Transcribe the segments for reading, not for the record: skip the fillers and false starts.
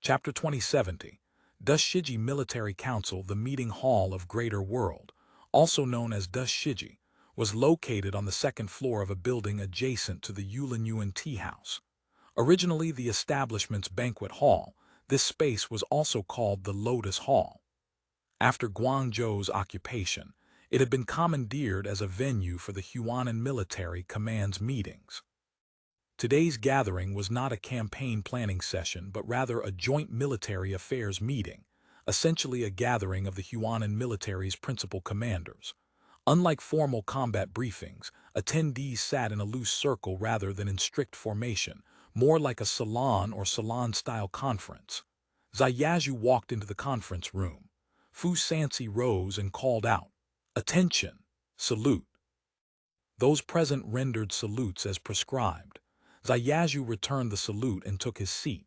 Chapter 2070. Das Shijie Military Council. The meeting hall of Greater World, also known as Das Shijie, was located on the second floor of a building adjacent to the Illumine Tea House. Originally the establishment's banquet hall, this space was also called the Lotus Hall. After Guangzhou's occupation, it had been commandeered as a venue for the Huanan Military Command's meetings. Today's gathering was not a campaign planning session but rather a joint military affairs meeting, essentially a gathering of the Huanan military's principal commanders. Unlike formal combat briefings, attendees sat in a loose circle rather than in strict formation, more like a salon or salon-style conference. Zhaoqing walked into the conference room. Fu Sansi rose and called out, "Attention! Salute!" Those present rendered salutes as prescribed. Zhaoqing returned the salute and took his seat.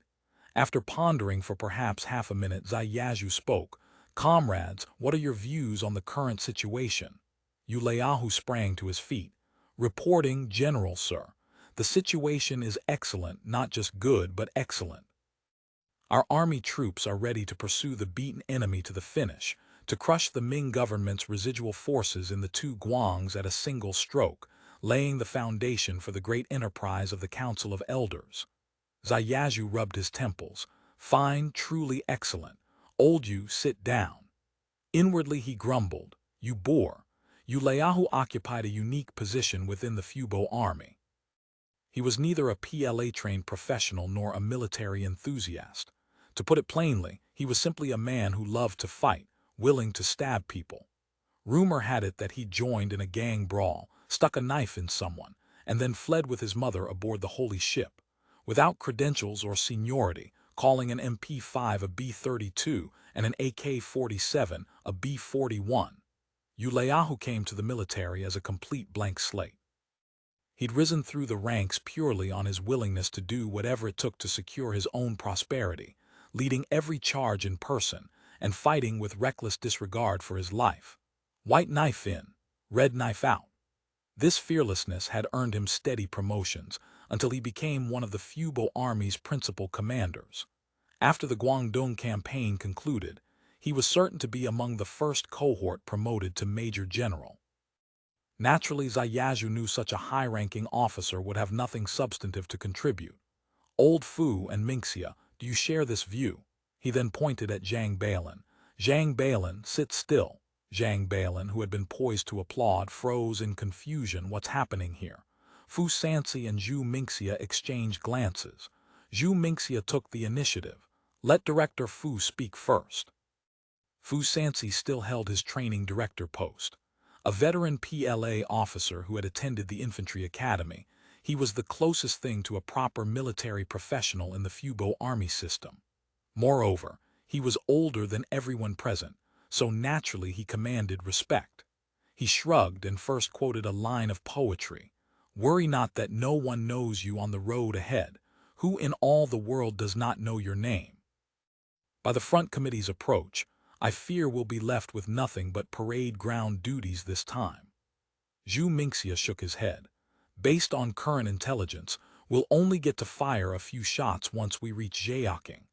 After pondering for perhaps half a minute, Zhaoqing spoke, "Comrades, what are your views on the current situation?" Yuliahu sprang to his feet. "Reporting, General, sir. The situation is excellent, not just good, but excellent. Our army troops are ready to pursue the beaten enemy to the finish, to crush the Ming government's residual forces in the two Guangs at a single stroke, laying the foundation for the great enterprise of the Council of Elders." Zhaoqing rubbed his temples. "Fine, truly excellent. Old you, sit down." Inwardly he grumbled, "You bore." Yuliahu occupied a unique position within the Fubo army. He was neither a PLA-trained professional nor a military enthusiast. To put it plainly, he was simply a man who loved to fight, willing to stab people. Rumor had it that he joined in a gang brawl, stuck a knife in someone, and then fled with his mother aboard the holy ship. Without credentials or seniority, calling an MP5 a B-32 and an AK-47 a B-41. Yuliahu came to the military as a complete blank slate. He'd risen through the ranks purely on his willingness to do whatever it took to secure his own prosperity, leading every charge in person and fighting with reckless disregard for his life. White knife in, red knife out. This fearlessness had earned him steady promotions until he became one of the Fubo Army's principal commanders. After the Guangdong campaign concluded, he was certain to be among the first cohort promoted to Major General. Naturally, Zhaoqing knew such a high-ranking officer would have nothing substantive to contribute. "Old Fu and Minxia, do you share this view?" He then pointed at Zhang Bailin. "Zhang Bailin, sit still." Zhang Bailin, who had been poised to applaud, froze in confusion. "What's happening here?" Fu Sansi and Zhu Minxia exchanged glances. Zhu Minxia took the initiative. "Let Director Fu speak first." Fu Sansi still held his training director post. A veteran PLA officer who had attended the infantry academy, he was the closest thing to a proper military professional in the Fubo army system. Moreover, he was older than everyone present, so naturally he commanded respect. He shrugged and first quoted a line of poetry. "Worry not that no one knows you on the road ahead. Who in all the world does not know your name?" By the front committee's approach, I fear we'll be left with nothing but parade ground duties this time. Zhu Minxia shook his head. "Based on current intelligence, we'll only get to fire a few shots once we reach Zhaoqing.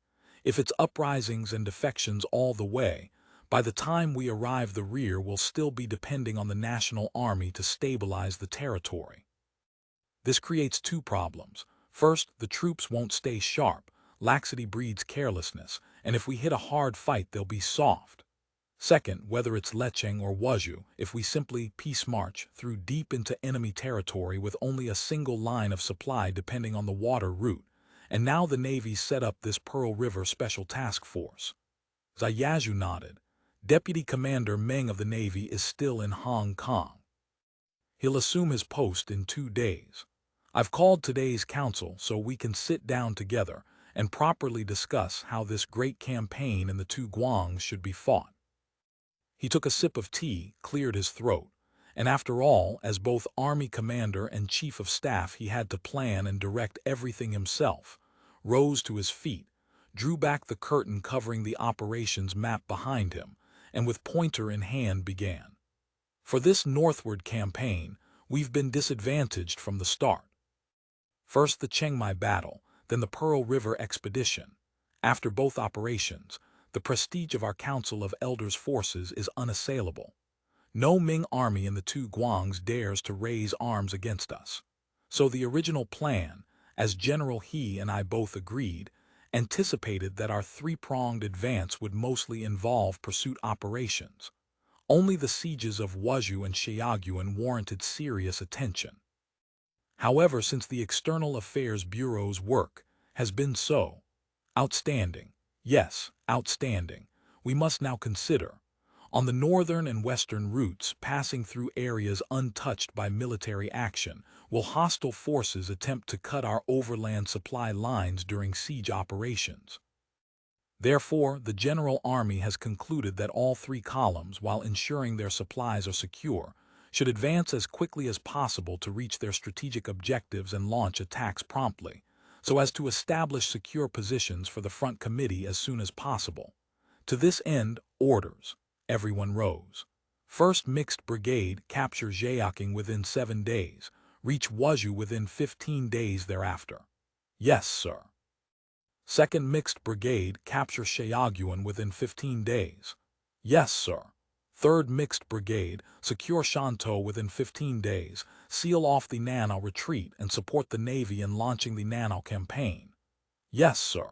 If it's uprisings and defections all the way, by the time we arrive the rear will still be depending on the national army to stabilize the territory. This creates two problems. First, the troops won't stay sharp. Laxity breeds carelessness, and if we hit a hard fight they'll be soft. Second, whether it's Lecheng or Wuzhou, if we simply peace march through deep into enemy territory with only a single line of supply depending on the water route, and now the Navy's set up this Pearl River Special Task Force." Zhaoqing nodded. "Deputy Commander Meng of the Navy is still in Hong Kong. He'll assume his post in 2 days. I've called today's council so we can sit down together and properly discuss how this great campaign in the two Guangs should be fought." He took a sip of tea, cleared his throat, and after all, as both army commander and chief of staff he had to plan and direct everything himself, rose to his feet, drew back the curtain covering the operations map behind him, and with pointer in hand began. "For this northward campaign, we've been disadvantaged from the start. First the Chiang Mai battle, then the Pearl River expedition. After both operations, the prestige of our Council of Elders forces is unassailable. No Ming army in the two Guangs dares to raise arms against us. So the original plan, as General He and I both agreed, anticipated that our three-pronged advance would mostly involve pursuit operations. Only the sieges of Wuzhou and Xiong warranted serious attention. However, since the External Affairs Bureau's work has been so outstanding, yes, outstanding, we must now consider, on the northern and western routes passing through areas untouched by military action, will hostile forces attempt to cut our overland supply lines during siege operations. Therefore, the General Army has concluded that all three columns, while ensuring their supplies are secure, should advance as quickly as possible to reach their strategic objectives and launch attacks promptly, so as to establish secure positions for the front committee as soon as possible. To this end, orders. Everyone rose. 1st Mixed Brigade capture Zhaoqing within 7 days, reach Wuzhou within 15 days thereafter. Yes, sir. 2nd Mixed Brigade capture Xiong within 15 days. Yes, sir. 3rd Mixed Brigade secure Shantou within 15 days, seal off the Nanao retreat and support the Navy in launching the Nanao campaign. Yes, sir.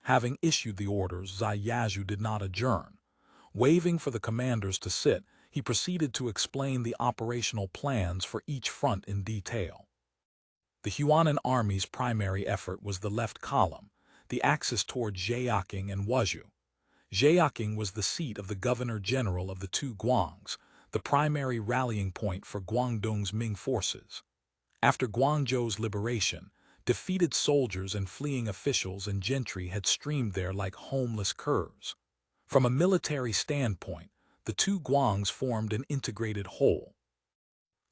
Having issued the orders, Zhao did not adjourn. Waving for the commanders to sit, he proceeded to explain the operational plans for each front in detail. The Huanan Army's primary effort was the left column, the axis toward Zhaoqing and Wuzhou. Zhaoqing was the seat of the Governor-General of the two Guangs, the primary rallying point for Guangdong's Ming forces. After Guangzhou's liberation, defeated soldiers and fleeing officials and gentry had streamed there like homeless curs. From a military standpoint, the two Guangs formed an integrated whole.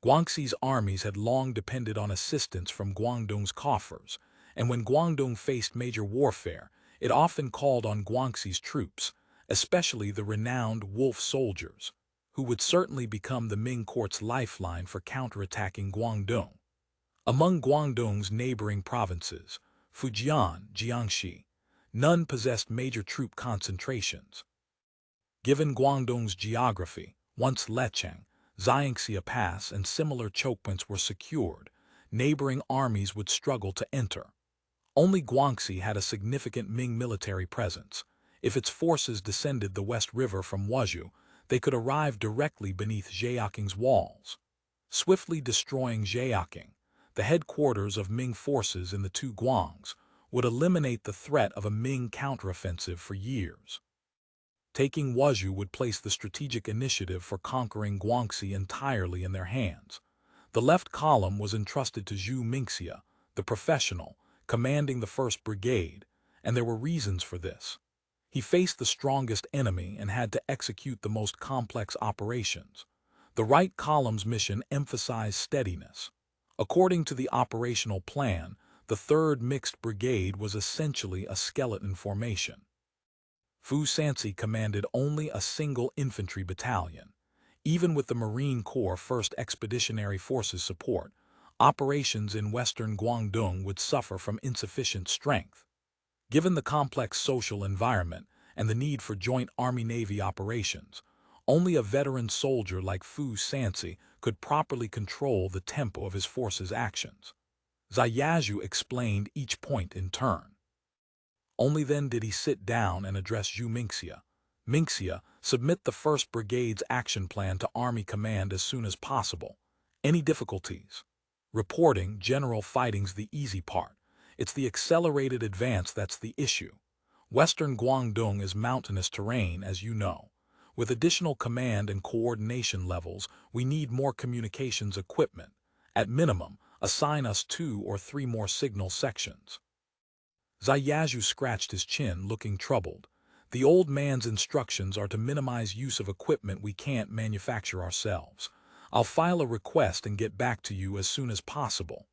Guangxi's armies had long depended on assistance from Guangdong's coffers, and when Guangdong faced major warfare, it often called on Guangxi's troops, especially the renowned wolf soldiers, who would certainly become the Ming court's lifeline for counterattacking Guangdong. Among Guangdong's neighboring provinces, Fujian, Jiangxi, none possessed major troop concentrations. Given Guangdong's geography, once Lecheng, Xiangxia Pass and similar chokepoints were secured, neighboring armies would struggle to enter. Only Guangxi had a significant Ming military presence. If its forces descended the West River from Wuzhou, they could arrive directly beneath Zhaoqing's walls. Swiftly destroying Zhaoqing, the headquarters of Ming forces in the two Guangs, would eliminate the threat of a Ming counteroffensive for years. Taking Wuzhou would place the strategic initiative for conquering Guangxi entirely in their hands. The left column was entrusted to Zhu Mingxia, the professional, commanding the 1st Brigade, and there were reasons for this. He faced the strongest enemy and had to execute the most complex operations. The right column's mission emphasized steadiness. According to the operational plan, the 3rd Mixed Brigade was essentially a skeleton formation. Fu Sansi commanded only a single infantry battalion. Even with the Marine Corps 1st Expeditionary Forces support, operations in western Guangdong would suffer from insufficient strength. Given the complex social environment and the need for joint Army-Navy operations, only a veteran soldier like Fu Sansi could properly control the tempo of his force's actions. Zhao explained each point in turn. Only then did he sit down and address Zhu Mingxia. Mingxia, submit the 1st Brigade's action plan to Army Command as soon as possible. Any difficulties? Reporting, general fighting's the easy part. It's the accelerated advance that's the issue. Western Guangdong is mountainous terrain, as you know. With additional command and coordination levels, we need more communications equipment. At minimum, assign us 2 or 3 more signal sections. Zhao scratched his chin, looking troubled. The old man's instructions are to minimize use of equipment we can't manufacture ourselves. I'll file a request and get back to you as soon as possible.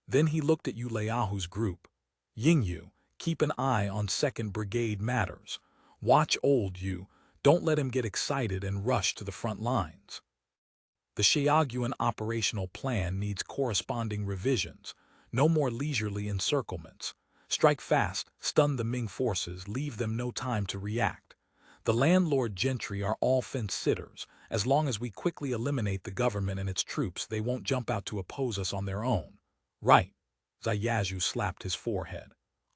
Then he looked at Yu Leiahu's group. Yingyu, keep an eye on 2nd Brigade matters. Watch old Yu, don't let him get excited and rush to the front lines. The Xiaoguan operational plan needs corresponding revisions, no more leisurely encirclements. Strike fast, stun the Ming forces, leave them no time to react. The landlord gentry are all fence-sitters. As long as we quickly eliminate the government and its troops, they won't jump out to oppose us on their own. Right. Zhaoqing slapped his forehead.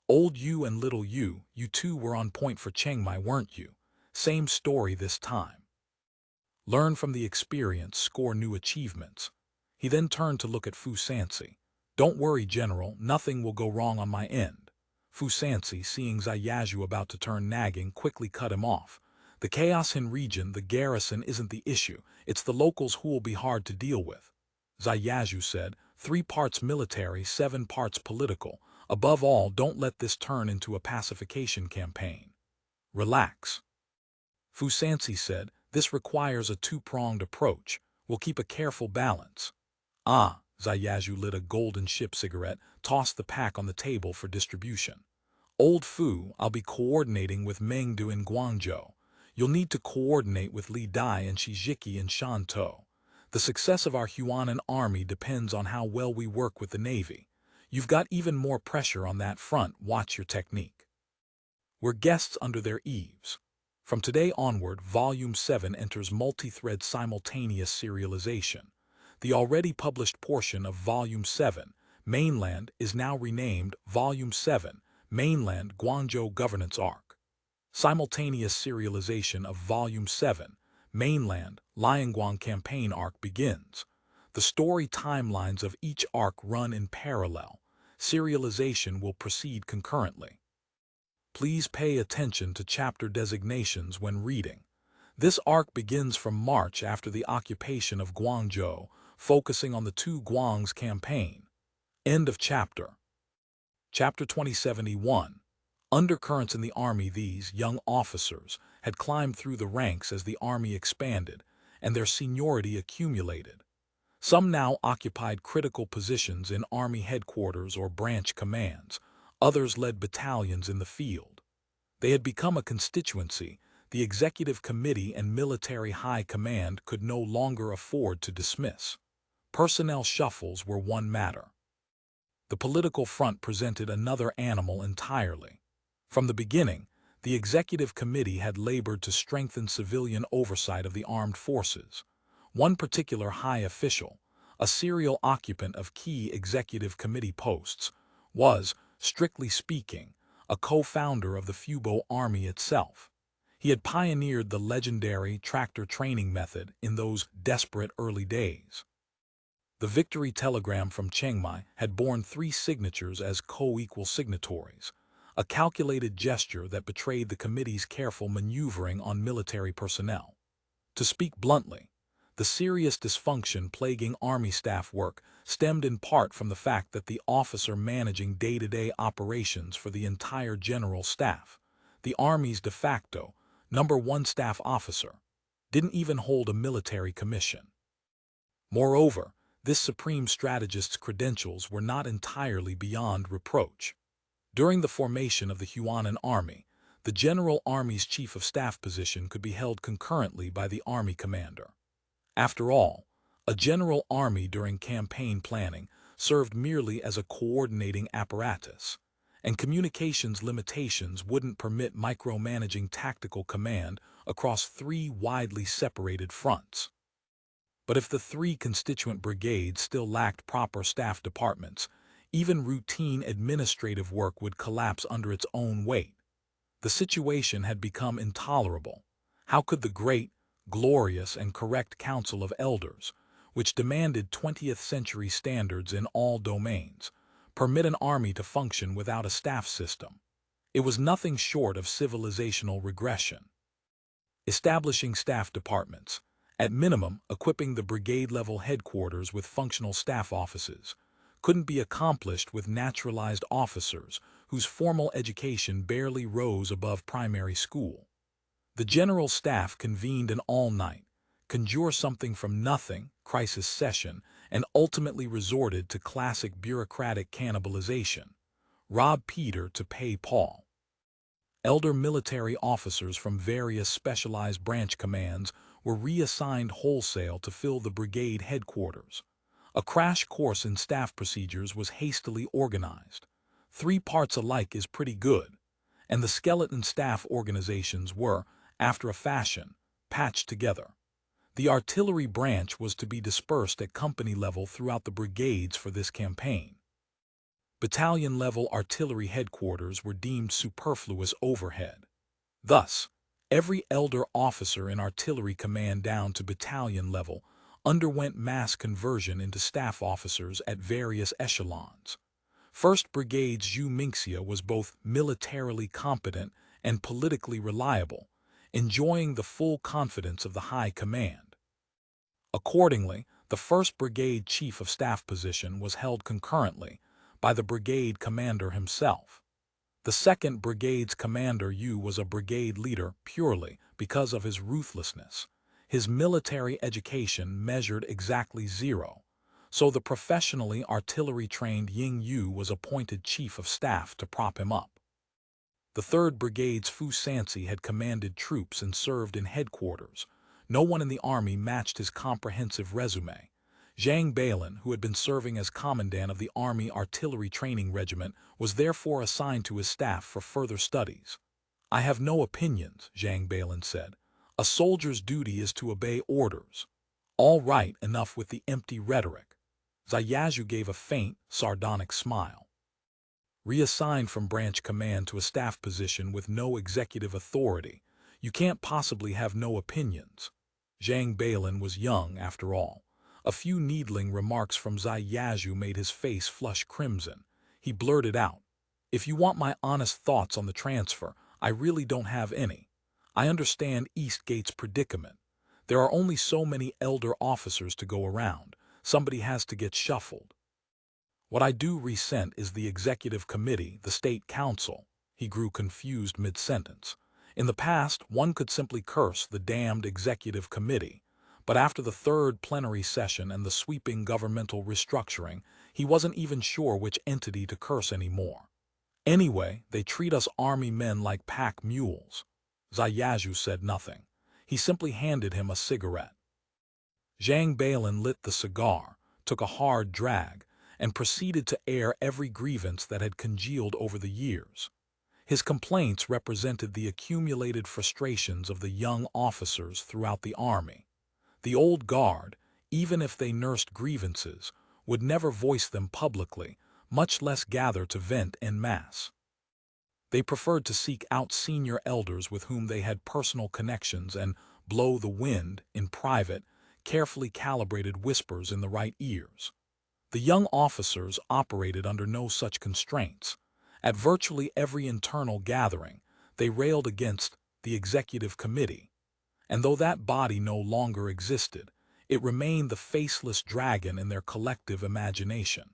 Old you and little you two were on point for Chiangmai, weren't you? Same story this time. Learn from the experience, score new achievements. He then turned to look at Fu Sansi. Don't worry, General, nothing will go wrong on my end. Fu Sansi, seeing Zhaoqing about to turn nagging, quickly cut him off. The chaos in region, the garrison isn't the issue, it's the locals who'll be hard to deal with. Zhaoqing said, 3 parts military, 7 parts political. Above all, don't let this turn into a pacification campaign. Relax. Fu Sansi said, this requires a 2-pronged approach. We'll keep a careful balance. Ah, Zhaoqing lit a golden ship cigarette, tossed the pack on the table for distribution. Old Fu, I'll be coordinating with Meng Du in Guangzhou. You'll need to coordinate with Li Dai and Shijie in Shantou. The success of our Huanan army depends on how well we work with the Navy. You've got even more pressure on that front, watch your technique. We're guests under their eaves. From today onward, Volume 7 enters multi-thread simultaneous serialization. The already published portion of Volume 7, Mainland, is now renamed Volume 7, Mainland Guangzhou Governance Arc. Simultaneous serialization of Volume 7, Mainland Liangguang Campaign Arc begins. The story timelines of each arc run in parallel. Serialization will proceed concurrently. Please pay attention to chapter designations when reading. This arc begins from March after the occupation of Guangzhou, focusing on the 2 Guangs campaign. End of chapter. Chapter 2071. Undercurrents in the army. These young officers had climbed through the ranks as the army expanded, and their seniority accumulated. Some now occupied critical positions in army headquarters or branch commands. Others led battalions in the field. They had become a constituency the executive committee and military high command could no longer afford to dismiss. Personnel shuffles were one matter. The political front presented another animal entirely. From the beginning, the executive committee had labored to strengthen civilian oversight of the armed forces. One particular high official, a serial occupant of key executive committee posts, was, strictly speaking, a co-founder of the Fubo army itself. He had pioneered the legendary tractor training method in those desperate early days. The victory telegram from Chiangmai had borne 3 signatures as co-equal signatories, a calculated gesture that betrayed the committee's careful maneuvering on military personnel. To speak bluntly, the serious dysfunction plaguing army staff work stemmed in part from the fact that the officer managing day-to-day operations for the entire general staff, the Army's de facto #1 staff officer, didn't even hold a military commission. Moreover, this supreme strategist's credentials were not entirely beyond reproach. During the formation of the Huanan Army, the General Army's Chief of Staff position could be held concurrently by the Army Commander. After all, a General Army during campaign planning served merely as a coordinating apparatus, and communications limitations wouldn't permit micromanaging tactical command across 3 widely separated fronts. But if the 3 constituent brigades still lacked proper staff departments, even routine administrative work would collapse under its own weight. The situation had become intolerable. How could the great, glorious, and correct Council of Elders, which demanded 20th century standards in all domains, permit an army to function without a staff system? It was nothing short of civilizational regression. Establishing staff departments, at minimum equipping the brigade-level headquarters with functional staff offices, couldn't be accomplished with naturalized officers whose formal education barely rose above primary school. The general staff convened an all-night, conjure something from nothing crisis session and ultimately resorted to classic bureaucratic cannibalization. Rob Peter to pay Paul. Elder military officers from various specialized branch commands were reassigned wholesale to fill the brigade headquarters. A crash course in staff procedures was hastily organized. 3 parts alike is pretty good, and the skeleton staff organizations were, after a fashion, patched together. The artillery branch was to be dispersed at company level throughout the brigades for this campaign. Battalion-level artillery headquarters were deemed superfluous overhead. Thus, every elder officer in artillery command down to battalion level underwent mass conversion into staff officers at various echelons. 1st Brigade's Zhu Mingxia was both militarily competent and politically reliable, enjoying the full confidence of the high command. Accordingly, the 1st Brigade Chief of Staff position was held concurrently by the brigade commander himself. The 2nd Brigade's commander Yu was a brigade leader purely because of his ruthlessness. His military education measured exactly 0, so the professionally artillery-trained Ying Yu was appointed chief of staff to prop him up. The 3rd Brigade's Fu Sansi had commanded troops and served in headquarters. No one in the army matched his comprehensive resume. Zhang Balin, who had been serving as commandant of the Army Artillery Training Regiment, was therefore assigned to his staff for further studies. "I have no opinions," Zhang Balin said. "A soldier's duty is to obey orders." "All right, enough with the empty rhetoric." Zhaoqing gave a faint, sardonic smile. Reassigned from branch command to a staff position with no executive authority, you can't possibly have no opinions. Zhang Balin was young, after all. A few needling remarks from Zhaoqing made his face flush crimson. He blurted out, "If you want my honest thoughts on the transfer, I really don't have any. I understand Eastgate's predicament. There are only so many elder officers to go around. Somebody has to get shuffled. What I do resent is the executive committee, the state council." He grew confused mid-sentence. In the past, one could simply curse the damned executive committee. But after the 3rd plenary session and the sweeping governmental restructuring, he wasn't even sure which entity to curse anymore. "Anyway, they treat us army men like pack mules." Zhaoqing said nothing. He simply handed him a cigarette. Zhang Balin lit the cigar, took a hard drag, and proceeded to air every grievance that had congealed over the years. His complaints represented the accumulated frustrations of the young officers throughout the army. The old guard, even if they nursed grievances, would never voice them publicly, much less gather to vent en masse. They preferred to seek out senior elders with whom they had personal connections and blow the wind, in private, carefully calibrated whispers in the right ears. The young officers operated under no such constraints. At virtually every internal gathering, they railed against the executive committee. And though that body no longer existed, it remained the faceless dragon in their collective imagination.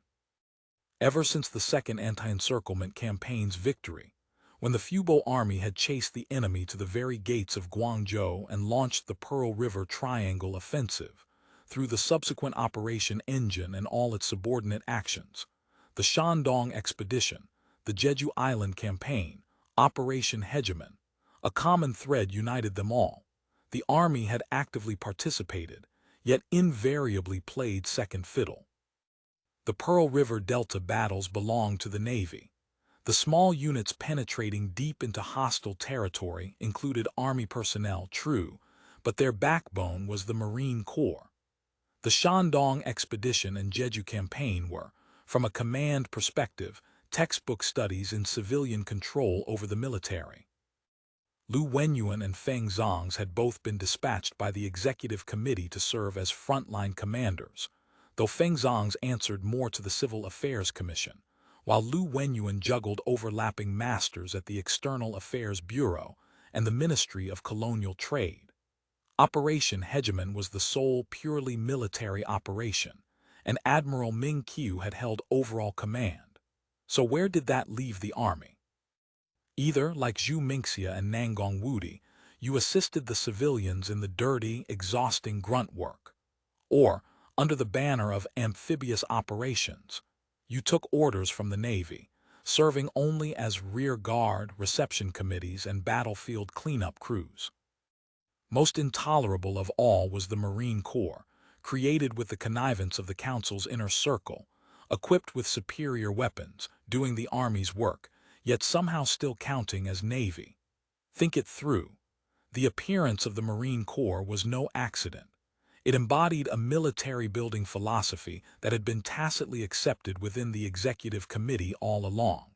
Ever since the 2nd Anti-Encirclement Campaign's victory, when the Fubo army had chased the enemy to the very gates of Guangzhou and launched the Pearl River Triangle Offensive, through the subsequent Operation Engine and all its subordinate actions, the Shandong Expedition, the Jeju Island Campaign, Operation Hegemon, a common thread united them all. The army had actively participated, yet invariably played second fiddle. The Pearl River Delta battles belonged to the Navy. The small units penetrating deep into hostile territory included Army personnel, true, but their backbone was the Marine Corps. The Shandong Expedition and Jeju Campaign were, from a command perspective, textbook studies in civilian control over the military. Lu Wenyuan and Feng Zhang's had both been dispatched by the executive committee to serve as frontline commanders, though Feng Zhang's answered more to the Civil Affairs Commission, while Lu Wenyuan juggled overlapping masters at the External Affairs Bureau and the Ministry of Colonial Trade. Operation Hegemon was the sole purely military operation, and Admiral Ming Qiu had held overall command. So where did that leave the army? Either, like Zhu Mingxia and Nangong Wudi, you assisted the civilians in the dirty, exhausting grunt work, or, under the banner of amphibious operations, you took orders from the Navy, serving only as rear guard, reception committees, and battlefield cleanup crews. Most intolerable of all was the Marine Corps, created with the connivance of the Council's inner circle, equipped with superior weapons, doing the Army's work, yet somehow still counting as Navy. Think it through. The appearance of the Marine Corps was no accident. It embodied a military-building philosophy that had been tacitly accepted within the executive committee all along.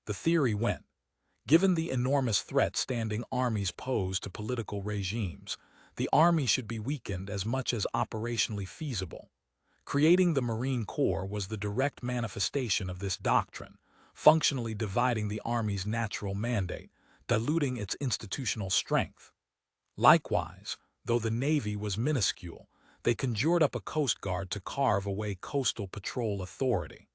The theory went, given the enormous threat standing armies pose to political regimes, the Army should be weakened as much as operationally feasible. Creating the Marine Corps was the direct manifestation of this doctrine, functionally dividing the Army's natural mandate, diluting its institutional strength. Likewise, though the Navy was minuscule, they conjured up a Coast Guard to carve away coastal patrol authority.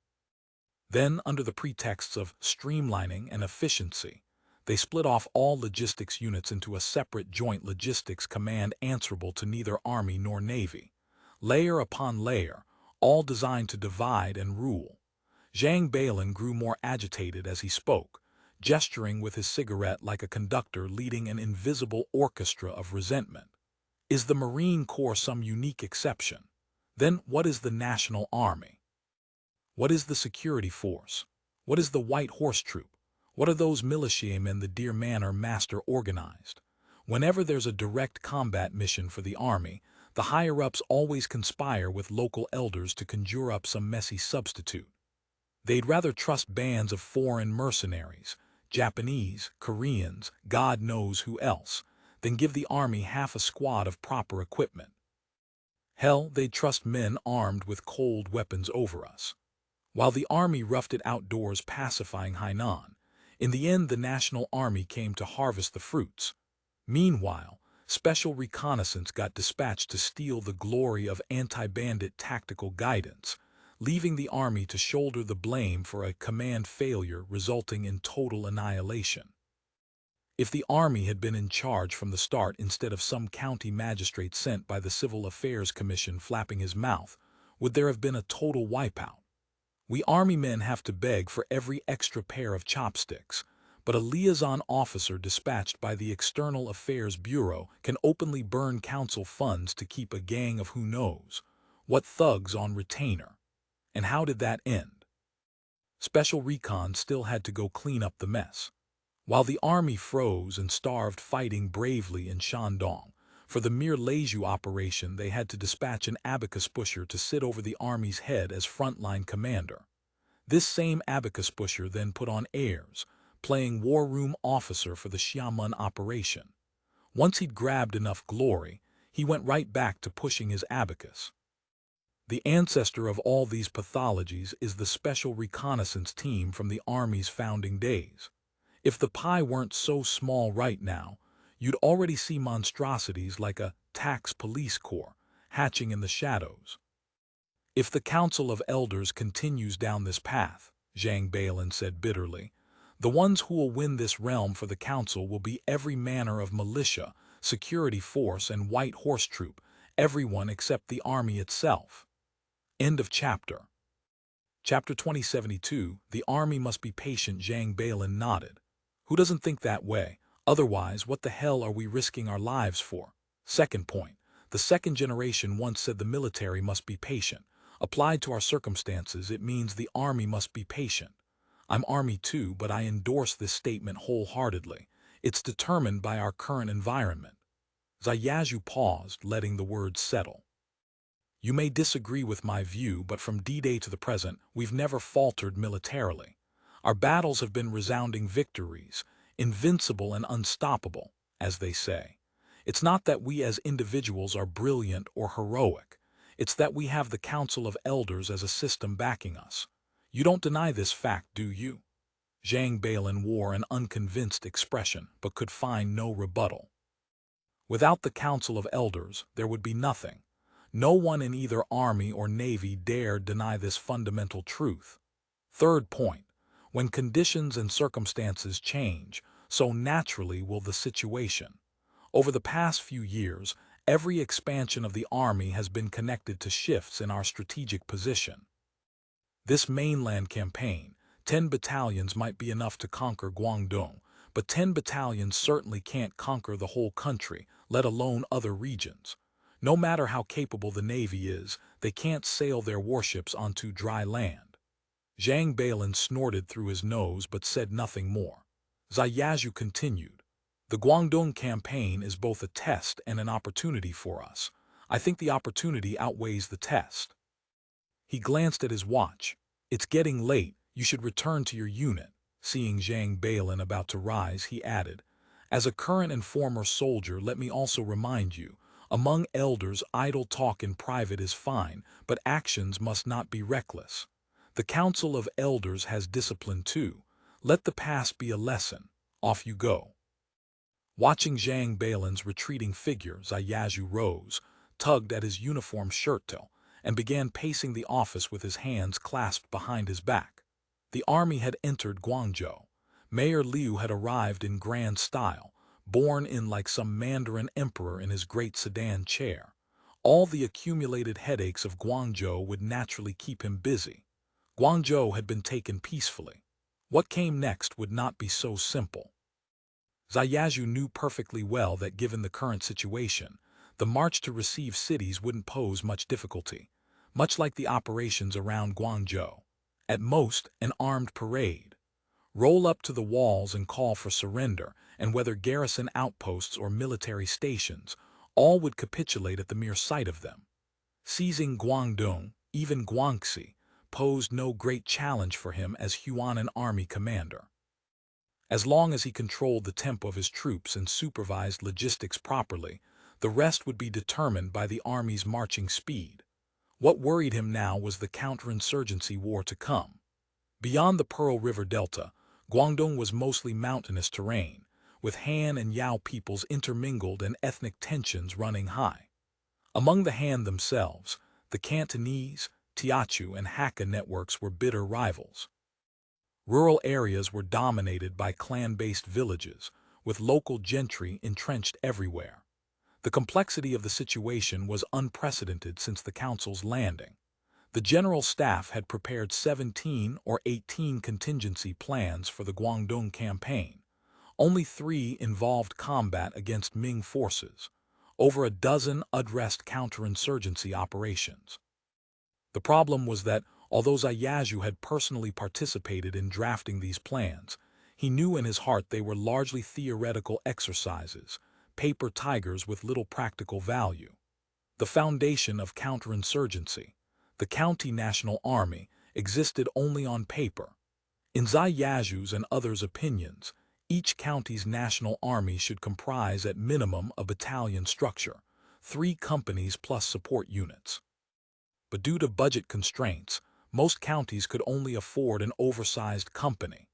Then, under the pretexts of streamlining and efficiency, they split off all logistics units into a separate joint logistics command answerable to neither Army nor Navy, layer upon layer, all designed to divide and rule. Zhang Bailin grew more agitated as he spoke, gesturing with his cigarette like a conductor leading an invisible orchestra of resentment. Is the Marine Corps some unique exception? Then what is the National Army? What is the security force? What is the White Horse Troop? What are those militiamen the Dear Manor Master organized? Whenever there's a direct combat mission for the Army, the higher-ups always conspire with local elders to conjure up some messy substitute. They'd rather trust bands of foreign mercenaries, Japanese, Koreans, God knows who else, than give the Army half a squad of proper equipment. Hell, they'd trust men armed with cold weapons over us. While the Army roughed it outdoors pacifying Hainan, in the end the National Army came to harvest the fruits. Meanwhile, Special Reconnaissance got dispatched to steal the glory of anti-bandit tactical guidance, leaving the Army to shoulder the blame for a command failure resulting in total annihilation. If the Army had been in charge from the start instead of some county magistrate sent by the Civil Affairs Commission flapping his mouth, would there have been a total wipeout? We Army men have to beg for every extra pair of chopsticks, but a liaison officer dispatched by the External Affairs Bureau can openly burn council funds to keep a gang of who knows what thugs on retainer. And how did that end? Special Recon still had to go clean up the mess. While the Army froze and starved fighting bravely in Shandong, for the mere Leju operation they had to dispatch an abacus pusher to sit over the Army's head as frontline commander. This same abacus pusher then put on airs, playing war room officer for the Xiamen operation. Once he'd grabbed enough glory, he went right back to pushing his abacus. The ancestor of all these pathologies is the Special Reconnaissance Team from the Army's founding days. If the pie weren't so small right now, you'd already see monstrosities like a tax police corps hatching in the shadows. If the Council of Elders continues down this path, Zhang Bailin said bitterly, the ones who will win this realm for the Council will be every manner of militia, security force, and White Horse Troop, everyone except the Army itself. End of chapter. Chapter 2072, The Army Must Be Patient. Zhang Bailin nodded. Who doesn't think that way? Otherwise, what the hell are we risking our lives for? Second point. The second generation once said the military must be patient. Applied to our circumstances, it means the Army must be patient. I'm Army too, but I endorse this statement wholeheartedly. It's determined by our current environment. Zhaoqing paused, letting the words settle. You may disagree with my view, but from D-Day to the present, we've never faltered militarily. Our battles have been resounding victories, invincible and unstoppable, as they say. It's not that we as individuals are brilliant or heroic. It's that we have the Council of Elders as a system backing us. You don't deny this fact, do you? Zhang Bailin wore an unconvinced expression, but could find no rebuttal. Without the Council of Elders, there would be nothing. No one in either Army or Navy dared deny this fundamental truth. Third point. When conditions and circumstances change, so naturally will the situation. Over the past few years, every expansion of the Army has been connected to shifts in our strategic position. This mainland campaign, 10 battalions might be enough to conquer Guangdong, but 10 battalions certainly can't conquer the whole country, let alone other regions. No matter how capable the Navy is, they can't sail their warships onto dry land. Zhang Balin snorted through his nose but said nothing more. Zhaoqing continued. The Guangdong campaign is both a test and an opportunity for us. I think the opportunity outweighs the test. He glanced at his watch. It's getting late, you should return to your unit. Seeing Zhang Balin about to rise, he added, as a current and former soldier, let me also remind you, among elders idle talk in private is fine, but actions must not be reckless. The Council of Elders has discipline too. Let the past be a lesson. Off you go. Watching Zhang Balin's retreating figure, Zhaoqing rose, tugged at his uniform shirt tail, and began pacing the office with his hands clasped behind his back. The army had entered Guangzhou. Mayor Liu had arrived in grand style, borne in like some Mandarin emperor in his great sedan chair. All the accumulated headaches of Guangzhou would naturally keep him busy. Guangzhou had been taken peacefully. What came next would not be so simple. Zhaoqing knew perfectly well that given the current situation, the march to receive cities wouldn't pose much difficulty, much like the operations around Guangzhou. At most, an armed parade. Roll up to the walls and call for surrender, and whether garrison outposts or military stations, all would capitulate at the mere sight of them. Seizing Guangdong, even Guangxi, posed no great challenge for him as Huanan army commander. As long as he controlled the tempo of his troops and supervised logistics properly, the rest would be determined by the army's marching speed. What worried him now was the counterinsurgency war to come. Beyond the Pearl River Delta, Guangdong was mostly mountainous terrain, with Han and Yao peoples intermingled and ethnic tensions running high. Among the Han themselves, the Cantonese, Teochew, and Hakka networks were bitter rivals. Rural areas were dominated by clan-based villages, with local gentry entrenched everywhere. The complexity of the situation was unprecedented since the Council's landing. The General Staff had prepared 17 or 18 contingency plans for the Guangdong campaign. Only 3 involved combat against Ming forces, over a dozen addressed counterinsurgency operations. The problem was that, although Zhaoqing had personally participated in drafting these plans, he knew in his heart they were largely theoretical exercises, paper tigers with little practical value. The foundation of counterinsurgency, the County National Army, existed only on paper. In Zhaoqing's and others' opinions, each county's national army should comprise at minimum a battalion structure, 3 companies plus support units. But due to budget constraints, most counties could only afford an oversized company.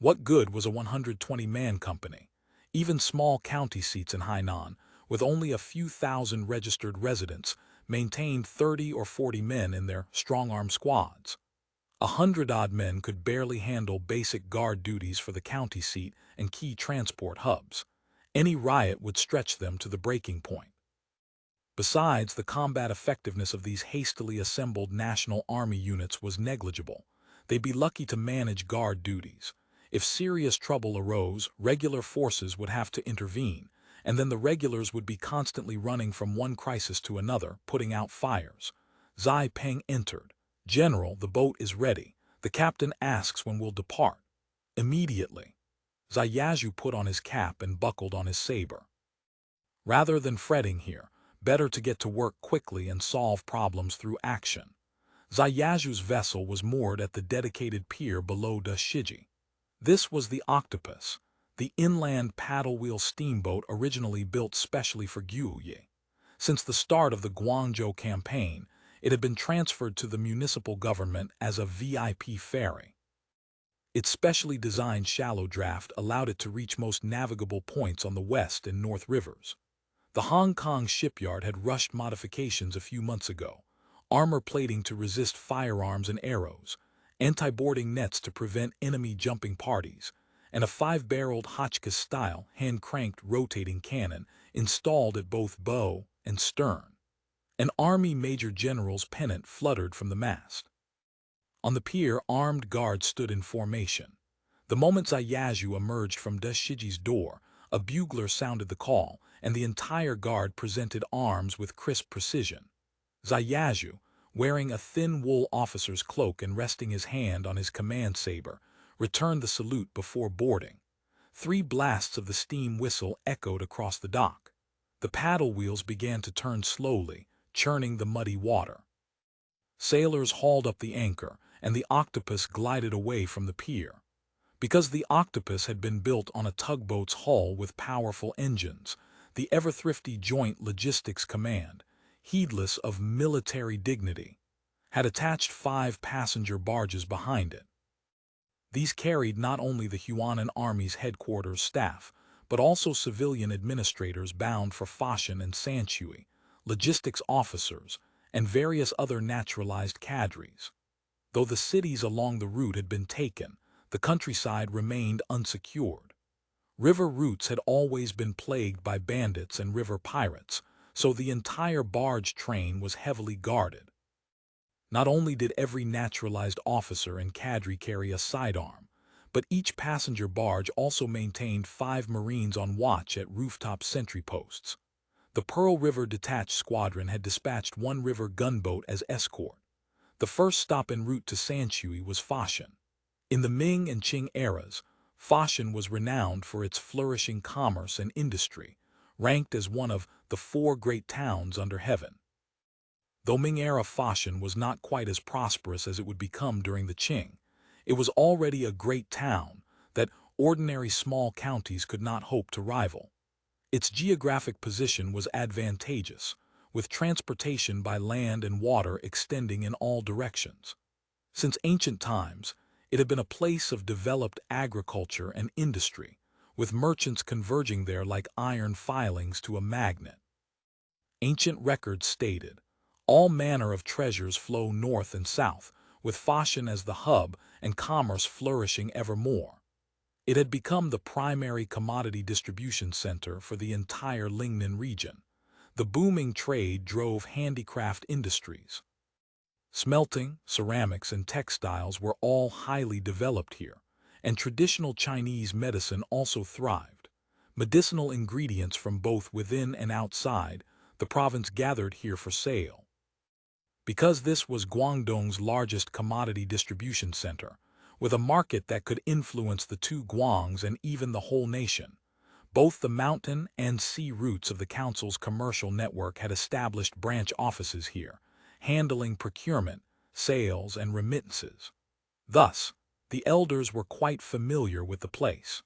What good was a 120-man company? Even small county seats in Hainan, with only a few thousand registered residents, maintained 30 or 40 men in their strong-arm squads. 100-odd men could barely handle basic guard duties for the county seat and key transport hubs. Any riot would stretch them to the breaking point. Besides, the combat effectiveness of these hastily assembled National Army units was negligible. They'd be lucky to manage guard duties. If serious trouble arose, regular forces would have to intervene, and then the regulars would be constantly running from one crisis to another, putting out fires. Zai Peng entered. "General, the boat is ready. The captain asks when we'll depart." "Immediately." Zhaoqing put on his cap and buckled on his saber. Rather than fretting here, better to get to work quickly and solve problems through action. Zhaoqing's vessel was moored at the dedicated pier below Shijie. This was the Octopus, the inland paddle-wheel steamboat originally built specially for Guoye. Since the start of the Guangzhou campaign, it had been transferred to the municipal government as a VIP ferry. Its specially designed shallow draft allowed it to reach most navigable points on the West and North Rivers. The Hong Kong shipyard had rushed modifications a few months ago, armor plating to resist firearms and arrows, anti-boarding nets to prevent enemy jumping parties, and a 5-barreled Hotchkiss-style hand-cranked rotating cannon installed at both bow and stern. An Army Major General's pennant fluttered from the mast. On the pier, armed guards stood in formation. The moment Zhaoqing emerged from Shijie's door, a bugler sounded the call, and the entire guard presented arms with crisp precision. Zhaoqing, wearing a thin wool officer's cloak and resting his hand on his command saber, returned the salute before boarding. 3 blasts of the steam whistle echoed across the dock. The paddle wheels began to turn slowly, churning the muddy water. Sailors hauled up the anchor, and the octopus glided away from the pier. Because the octopus had been built on a tugboat's hull with powerful engines, the ever-thrifty Joint Logistics Command, heedless of military dignity, had attached 5 passenger barges behind it. These carried not only the Huanan Army's headquarters staff, but also civilian administrators bound for Foshan and Sanshui, logistics officers, and various other naturalized cadres. Though the cities along the route had been taken, the countryside remained unsecured. River routes had always been plagued by bandits and river pirates, so the entire barge train was heavily guarded. Not only did every naturalized officer and cadre carry a sidearm, but each passenger barge also maintained 5 Marines on watch at rooftop sentry posts. The Pearl River Detached Squadron had dispatched 1 river gunboat as escort. The first stop en route to Sanshui was Foshan. In the Ming and Qing eras, Foshan was renowned for its flourishing commerce and industry, ranked as one of the 4 great towns under heaven. Though Ming-era Foshan was not quite as prosperous as it would become during the Qing, it was already a great town that ordinary small counties could not hope to rival. Its geographic position was advantageous, with transportation by land and water extending in all directions. Since ancient times, it had been a place of developed agriculture and industry, with merchants converging there like iron filings to a magnet. Ancient records stated, all manner of treasures flow north and south, with Foshan as the hub and commerce flourishing evermore. It had become the primary commodity distribution center for the entire Lingnan region. The booming trade drove handicraft industries. Smelting, ceramics, and textiles were all highly developed here, and traditional Chinese medicine also thrived. Medicinal ingredients from both within and outside the province gathered here for sale. Because this was Guangdong's largest commodity distribution center, with a market that could influence the 2 Guangs and even the whole nation, both the mountain and sea routes of the council's commercial network had established branch offices here, handling procurement, sales, and remittances. Thus, the elders were quite familiar with the place.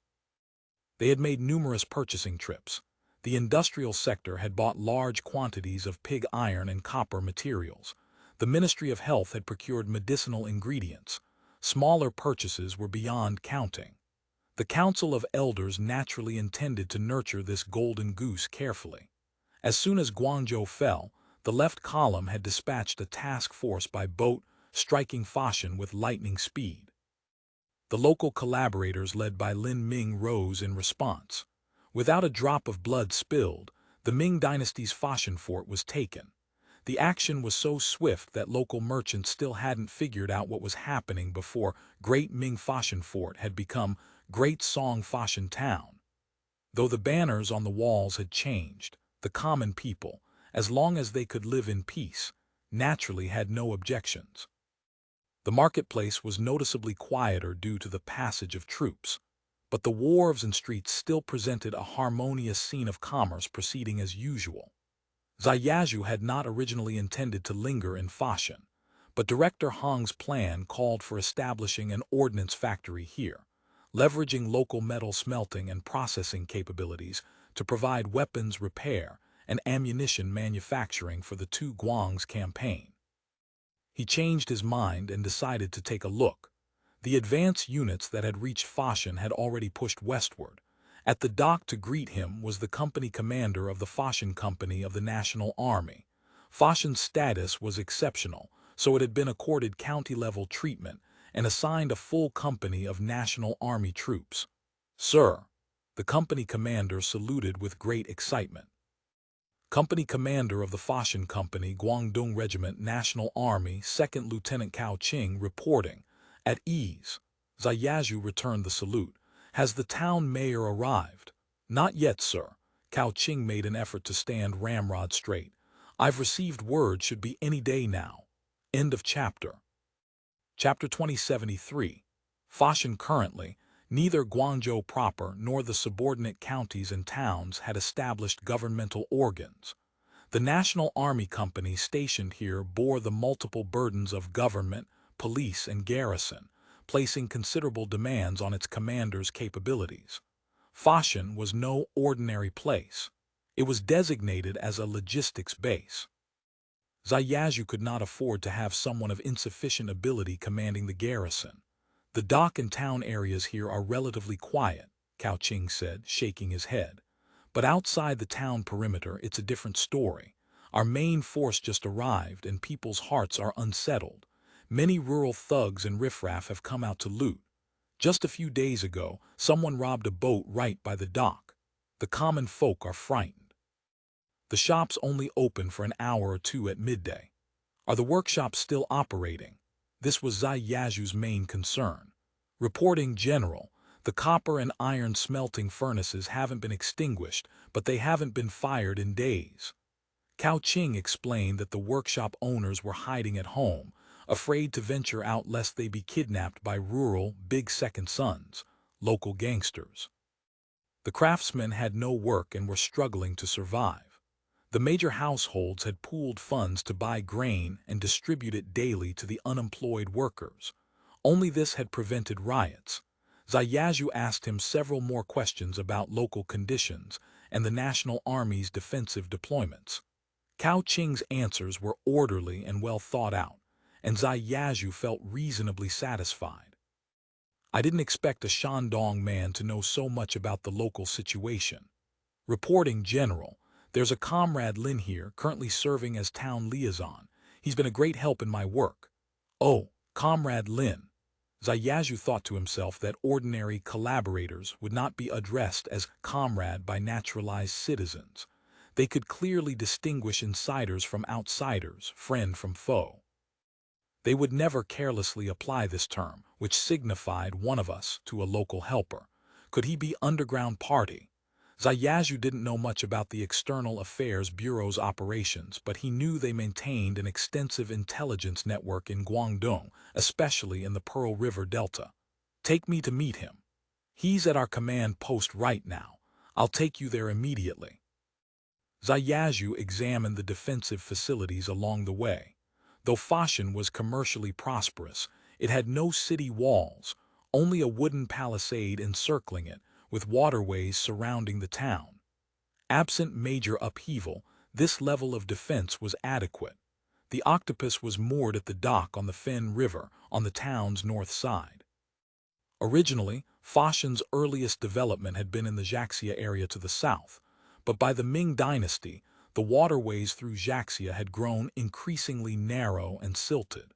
They had made numerous purchasing trips. The industrial sector had bought large quantities of pig iron and copper materials. The Ministry of Health had procured medicinal ingredients. Smaller purchases were beyond counting. The Council of Elders naturally intended to nurture this golden goose carefully. As soon as Guangzhou fell, the left column had dispatched a task force by boat, striking Foshan with lightning speed. The local collaborators led by Lin Ming rose in response. Without a drop of blood spilled, the Ming Dynasty's Foshan fort was taken. The action was so swift that local merchants still hadn't figured out what was happening before Great Ming Foshan Fort had become Great Song Foshan Town. Though the banners on the walls had changed, the common people, as long as they could live in peace, naturally had no objections. The marketplace was noticeably quieter due to the passage of troops, but the wharves and streets still presented a harmonious scene of commerce proceeding as usual. Ziyazhu had not originally intended to linger in Foshan, but Director Hong's plan called for establishing an ordnance factory here, leveraging local metal smelting and processing capabilities to provide weapons repair and ammunition manufacturing for the 2 Guangs campaign. He changed his mind and decided to take a look. The advance units that had reached Foshan had already pushed westward. At the dock to greet him was the company commander of the Foshan Company of the National Army. Foshan's status was exceptional, so it had been accorded county-level treatment and assigned a full company of National Army troops. "Sir," the company commander saluted with great excitement. Company Commander of the Foshan Company, Guangdong Regiment, National Army, 2nd Lieutenant Cao Qing reporting. At ease. Ziyazhu returned the salute. "Has the town mayor arrived?" "Not yet, sir." Cao Qing made an effort to stand ramrod straight. "I've received word should be any day now." End of chapter. Chapter 2073. Foshan. Currently, neither Guangzhou proper nor the subordinate counties and towns had established governmental organs. The National Army Company stationed here bore the multiple burdens of government, police, and garrison, placing considerable demands on its commanders' capabilities. Foshan was no ordinary place. It was designated as a logistics base. Zhaoqing could not afford to have someone of insufficient ability commanding the garrison. The dock and town areas here are relatively quiet, Zhaoqing said, shaking his head. But outside the town perimeter, it's a different story. Our main force just arrived and people's hearts are unsettled. Many rural thugs and riffraff have come out to loot. Just a few days ago, someone robbed a boat right by the dock. The common folk are frightened. The shops only open for an hour or two at midday. Are the workshops still operating? This was Zhaoqing's main concern. Reporting General, the copper and iron smelting furnaces haven't been extinguished, but they haven't been fired in days. Zhaoqing explained that the workshop owners were hiding at home, afraid to venture out lest they be kidnapped by rural, big second sons, local gangsters. The craftsmen had no work and were struggling to survive. The major households had pooled funds to buy grain and distribute it daily to the unemployed workers. Only this had prevented riots. Zhaoqing asked him several more questions about local conditions and the National Army's defensive deployments. Zhaoqing's answers were orderly and well thought out, and Zhaoqing felt reasonably satisfied. I didn't expect a Shandong man to know so much about the local situation. Reporting General, there's a comrade Lin here, currently serving as town liaison. He's been a great help in my work. Oh, Comrade Lin. Zhaoqing thought to himself that ordinary collaborators would not be addressed as comrade by naturalized citizens. They could clearly distinguish insiders from outsiders, friend from foe. They would never carelessly apply this term, which signified one of us, to a local helper. Could he be underground party? Zhaoqing didn't know much about the External Affairs Bureau's operations, but he knew they maintained an extensive intelligence network in Guangdong, especially in the Pearl River Delta. Take me to meet him. He's at our command post right now. I'll take you there immediately. Zhaoqing examined the defensive facilities along the way. Though Foshan was commercially prosperous, it had no city walls, only a wooden palisade encircling it, with waterways surrounding the town. Absent major upheaval, this level of defense was adequate. The Octopus was moored at the dock on the Fen River on the town's north side. Originally, Foshan's earliest development had been in the Zhaoqing area to the south, but by the Ming Dynasty, the waterways through Zhaoqing had grown increasingly narrow and silted.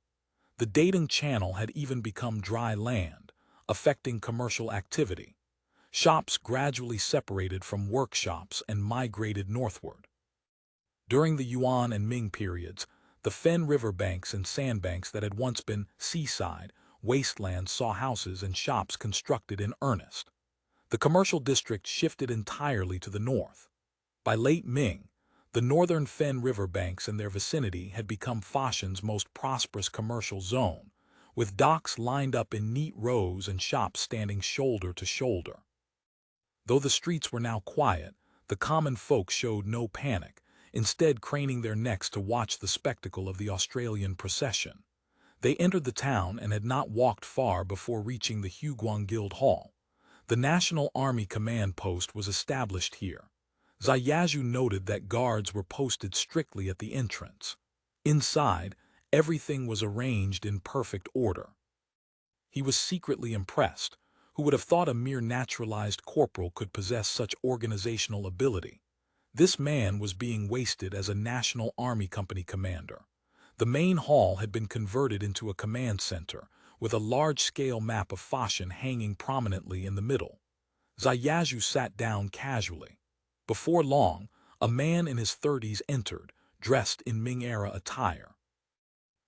The Datang Channel had even become dry land, affecting commercial activity. Shops gradually separated from workshops and migrated northward. During the Yuan and Ming periods, the Fen River banks and sandbanks that had once been seaside wastelands saw houses and shops constructed in earnest. The commercial district shifted entirely to the north. By late Ming, the northern Fen River banks and their vicinity had become Foshan's most prosperous commercial zone, with docks lined up in neat rows and shops standing shoulder to shoulder. Though the streets were now quiet, the common folk showed no panic, instead craning their necks to watch the spectacle of the Australian procession. They entered the town and had not walked far before reaching the Huguang Guild Hall. The National Army Command Post was established here. Zhaoqing noted that guards were posted strictly at the entrance. Inside, everything was arranged in perfect order. He was secretly impressed. Who would have thought a mere naturalized corporal could possess such organizational ability? This man was being wasted as a National Army Company commander. The main hall had been converted into a command center, with a large-scale map of Foshan hanging prominently in the middle. Zhaoqing sat down casually. Before long, a man in his 30s entered, dressed in Ming-era attire.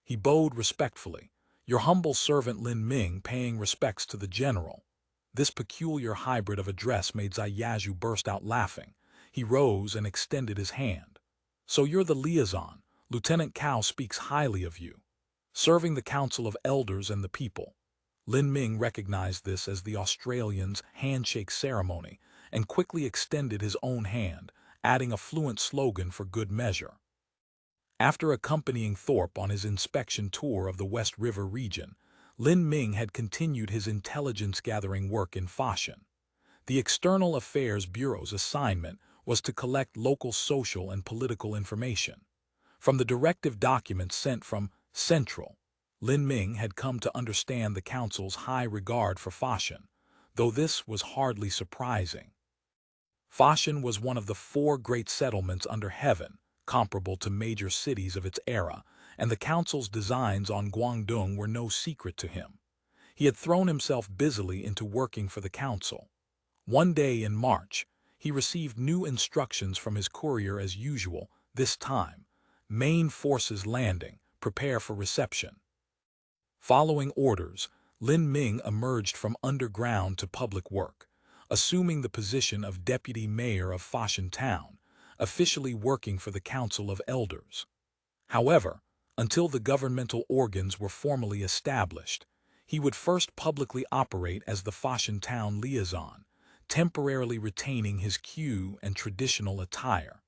He bowed respectfully, "Your humble servant Lin Ming paying respects to the general." This peculiar hybrid of address made Zhaoqing burst out laughing. He rose and extended his hand. "So you're the liaison. Lieutenant Cao speaks highly of you." serving the Council of Elders and the people. Lin Ming recognized this as the Australians' handshake ceremony and quickly extended his own hand, adding a fluent slogan for good measure. After accompanying Thorpe on his inspection tour of the West River region, Lin Ming had continued his intelligence-gathering work in Foshan. The External Affairs Bureau's assignment was to collect local social and political information. From the directive documents sent from Central, Lin Ming had come to understand the Council's high regard for Foshan, though this was hardly surprising. Foshan was one of the 4 great settlements under heaven, comparable to major cities of its era, and the Council's designs on Guangdong were no secret to him. He had thrown himself busily into working for the Council. One day in March, he received new instructions from his courier as usual, this time, main forces landing, prepare for reception. Following orders, Lin Ming emerged from underground to public work, assuming the position of deputy mayor of Foshan town, officially working for the Council of Elders. However, until the governmental organs were formally established, he would first publicly operate as the Foshan town liaison, temporarily retaining his queue and traditional attire.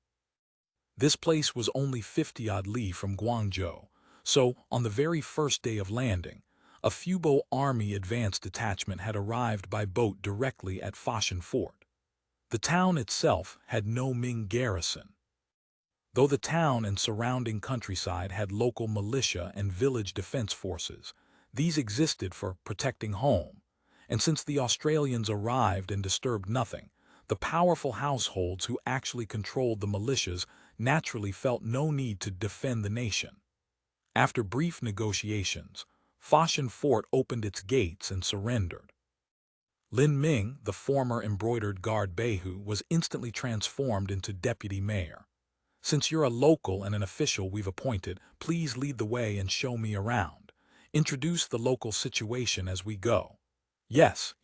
This place was only 50-odd li from Guangzhou, so on the very first day of landing, a Fubo Army advance detachment had arrived by boat directly at Foshan Fort. The town itself had no Ming garrison. Though the town and surrounding countryside had local militia and village defense forces, these existed for protecting home, and since the Australians arrived and disturbed nothing, the powerful households who actually controlled the militias naturally felt no need to defend the nation. After brief negotiations, Foshan Fort opened its gates and surrendered. Lin Ming, the former embroidered guard Behu, was instantly transformed into deputy mayor. "Since you're a local and an official we've appointed, please lead the way and show me around. Introduce the local situation as we go." Yes,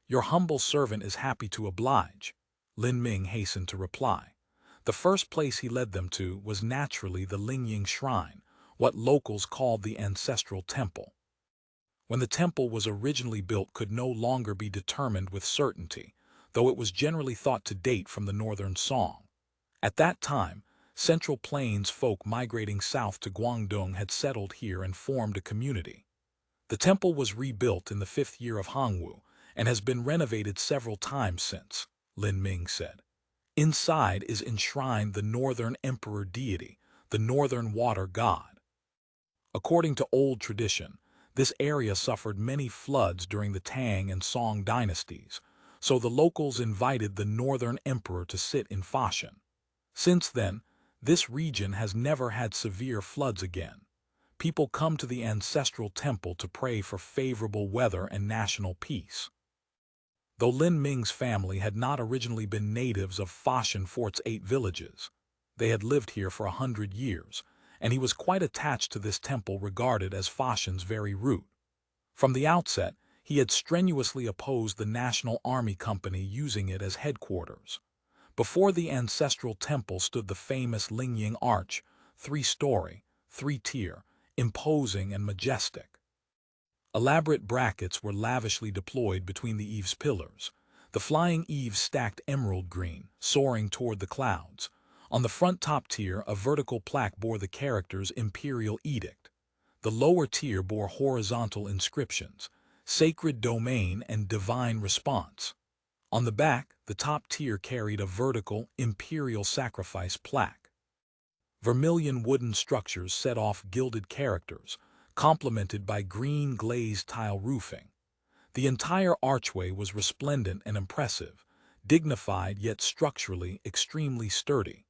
your humble servant is happy to oblige," Lin Ming hastened to reply. The first place he led them to was naturally the Lingying Shrine, what locals called the ancestral temple. When the temple was originally built could no longer be determined with certainty, though it was generally thought to date from the northern Song. At that time, Central Plains folk migrating south to Guangdong had settled here and formed a community. The temple was rebuilt in the 5th year of Hongwu and has been renovated several times since, Lin Ming said. Inside is enshrined the Northern Emperor deity, the Northern Water God. According to old tradition, this area suffered many floods during the Tang and Song dynasties, so the locals invited the Northern Emperor to sit in Foshan. Since then, this region has never had severe floods again. People come to the ancestral temple to pray for favorable weather and national peace. Though Lin Ming's family had not originally been natives of Foshan Fort's 8 villages, they had lived here for 100 years, and he was quite attached to this temple regarded as Foshan's very root. From the outset, he had strenuously opposed the National Army Company using it as headquarters. Before the ancestral temple stood the famous Lingying Arch, 3-story, 3-tier, imposing and majestic. Elaborate brackets were lavishly deployed between the eave's pillars, the flying eaves stacked emerald green, soaring toward the clouds. On the front top tier, a vertical plaque bore the characters Imperial Edict. The lower tier bore horizontal inscriptions, Sacred Domain and Divine Response. On the back, the top tier carried a vertical Imperial Sacrifice plaque. Vermilion wooden structures set off gilded characters, complemented by green glazed tile roofing. The entire archway was resplendent and impressive, dignified yet structurally extremely sturdy.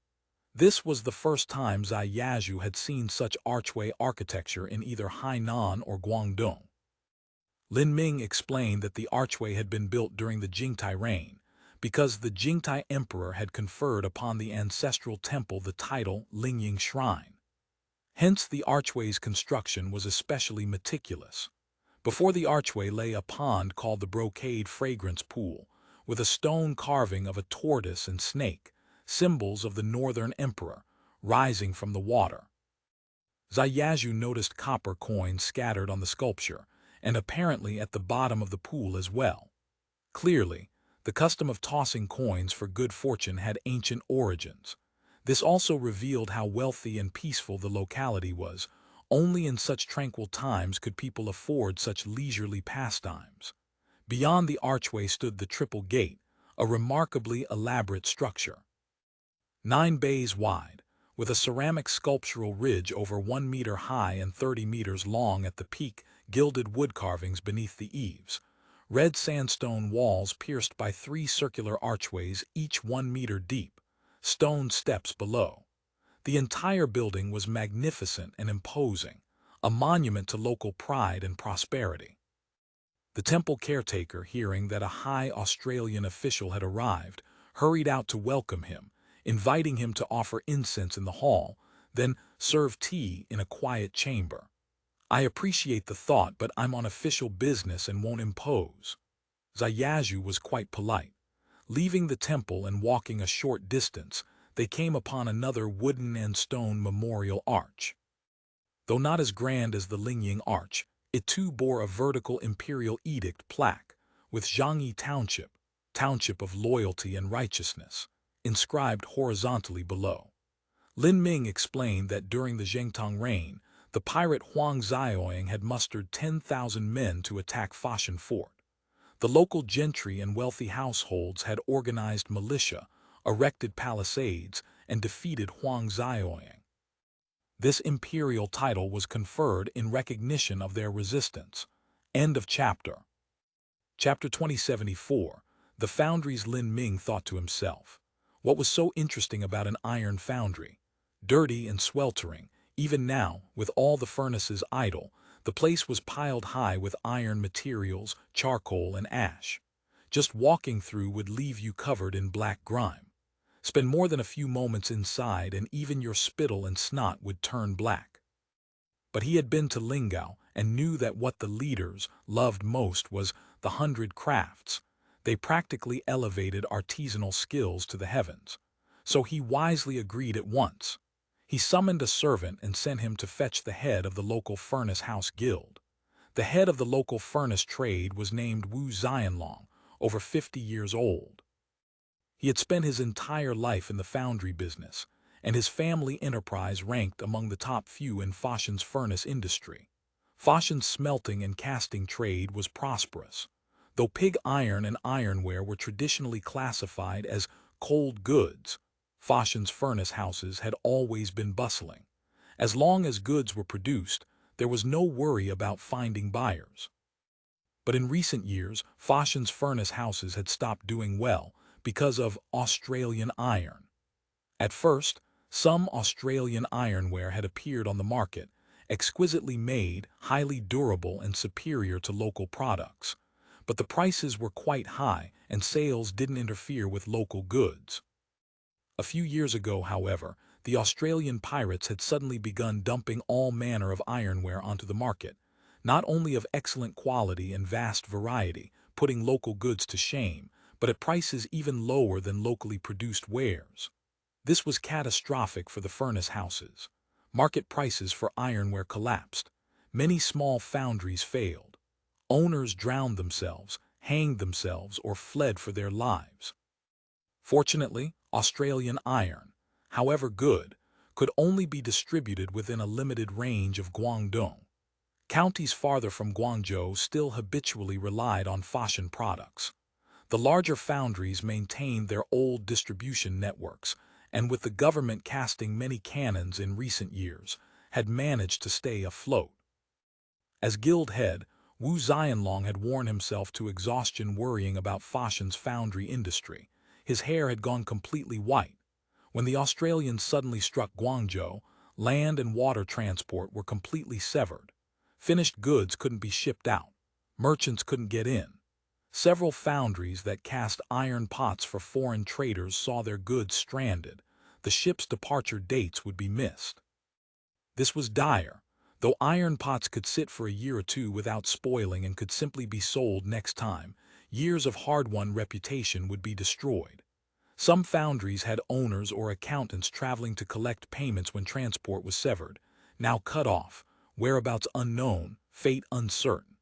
This was the first time Zai Yazhu had seen such archway architecture in either Hainan or Guangdong. Lin Ming explained that the archway had been built during the Jingtai reign, because the Jingtai emperor had conferred upon the ancestral temple the title Lingying Shrine. Hence the archway's construction was especially meticulous. Before the archway lay a pond called the Brocade Fragrance Pool, with a stone carving of a tortoise and snake, symbols of the Northern Emperor, rising from the water. Zhaoqing noticed copper coins scattered on the sculpture, and apparently at the bottom of the pool as well. Clearly, the custom of tossing coins for good fortune had ancient origins. This also revealed how wealthy and peaceful the locality was. Only in such tranquil times could people afford such leisurely pastimes. Beyond the archway stood the triple gate, a remarkably elaborate structure. 9 bays wide, with a ceramic sculptural ridge over 1 meter high and 30 meters long at the peak, gilded wood carvings beneath the eaves, red sandstone walls pierced by 3 circular archways, each 1 meter deep, stone steps below. The entire building was magnificent and imposing, a monument to local pride and prosperity. The temple caretaker, hearing that a high Australian official had arrived, hurried out to welcome him, inviting him to offer incense in the hall, then serve tea in a quiet chamber. "I appreciate the thought, but I'm on official business and won't impose." Zhaoqing was quite polite. Leaving the temple and walking a short distance, they came upon another wooden and stone memorial arch. Though not as grand as the Lingying Arch, it too bore a vertical imperial edict plaque, with Zhangyi Township, Township of Loyalty and Righteousness, inscribed horizontally below. Lin Ming explained that during the Zhengtong reign, the pirate Huang Zhaoqing had mustered 10,000 men to attack Foshan fort. The local gentry and wealthy households had organized militia, erected palisades, and defeated Huang Zhaoqing. This imperial title was conferred in recognition of their resistance. End of chapter. Chapter 2074. The Foundries. Lin Ming thought to himself, what was so interesting about an iron foundry? Dirty and sweltering, even now, with all the furnaces idle, the place was piled high with iron materials, charcoal and ash. Just walking through would leave you covered in black grime. Spend more than a few moments inside and even your spittle and snot would turn black. But he had been to Lingao and knew that what the leaders loved most was the 100 crafts. They practically elevated artisanal skills to the heavens. So he wisely agreed at once. He summoned a servant and sent him to fetch the head of the local furnace house guild. The head of the local furnace trade was named Wu Xianlong, over 50 years old. He had spent his entire life in the foundry business, and his family enterprise ranked among the top few in Foshan's furnace industry. Foshan's smelting and casting trade was prosperous. Though pig iron and ironware were traditionally classified as cold goods, Foshan's furnace houses had always been bustling. As long as goods were produced, there was no worry about finding buyers. But in recent years, Foshan's furnace houses had stopped doing well because of Australian iron. At first, some Australian ironware had appeared on the market, exquisitely made, highly durable and superior to local products. But the prices were quite high and sales didn't interfere with local goods. A few years ago, however, the Australian pirates had suddenly begun dumping all manner of ironware onto the market, not only of excellent quality and vast variety, putting local goods to shame, but at prices even lower than locally produced wares. This was catastrophic for the furnace houses. Market prices for ironware collapsed. Many small foundries failed. Owners drowned themselves, hanged themselves, or fled for their lives. Fortunately, Australian iron, however good, could only be distributed within a limited range of Guangdong. Counties farther from Guangzhou still habitually relied on Foshan products. The larger foundries maintained their old distribution networks, and with the government casting many cannons in recent years, had managed to stay afloat. As guild head, Wu Xianlong had worn himself to exhaustion worrying about Foshan's foundry industry. His hair had gone completely white. When the Australians suddenly struck Guangzhou, land and water transport were completely severed. Finished goods couldn't be shipped out. Merchants couldn't get in. Several foundries that cast iron pots for foreign traders saw their goods stranded. The ship's departure dates would be missed. This was dire. Though iron pots could sit for a year or two without spoiling and could simply be sold next time, years of hard-won reputation would be destroyed. Some foundries had owners or accountants traveling to collect payments when transport was severed. now cut off, whereabouts unknown, fate uncertain.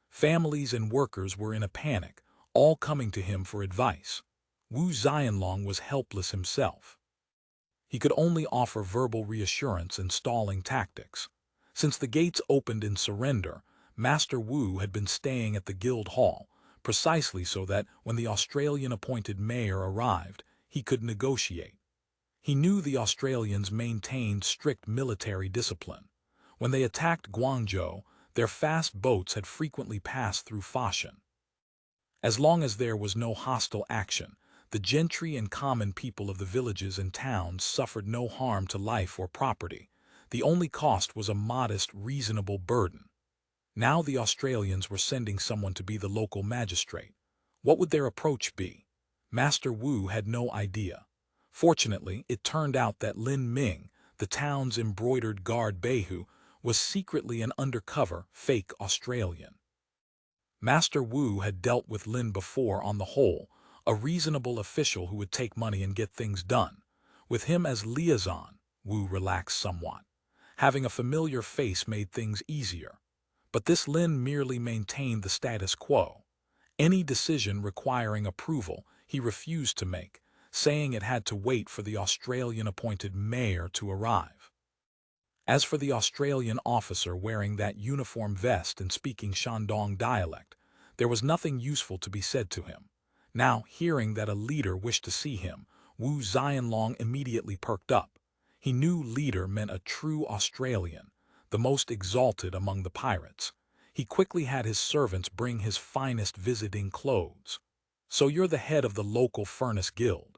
Families and workers were in a panic, all coming to him for advice. Wu Xianlong was helpless himself. He could only offer verbal reassurance and stalling tactics. Since the gates opened in surrender, Master Wu had been staying at the guild hall, precisely so that when the Australian-appointed mayor arrived, he could negotiate. He knew the Australians maintained strict military discipline. When they attacked Guangzhou, their fast boats had frequently passed through Foshan. As long as there was no hostile action, the gentry and common people of the villages and towns suffered no harm to life or property. The only cost was a modest, reasonable burden. Now the Australians were sending someone to be the local magistrate. What would their approach be? Master Wu had no idea. Fortunately, it turned out that Lin Ming, the town's embroidered guard Behu, was secretly an undercover, fake Australian. Master Wu had dealt with Lin before on the whole, a reasonable official who would take money and get things done. With him as liaison, Wu relaxed somewhat. Having a familiar face made things easier. But this Lin merely maintained the status quo. Any decision requiring approval he refused to make, saying it had to wait for the Australian-appointed mayor to arrive. As for the Australian officer wearing that uniform vest and speaking Shandong dialect, there was nothing useful to be said to him. Now, hearing that a leader wished to see him, Wu Xianlong immediately perked up. He knew leader meant a true Australian, the most exalted among the pirates. He quickly had his servants bring his finest visiting clothes. So you're the head of the local furnace guild.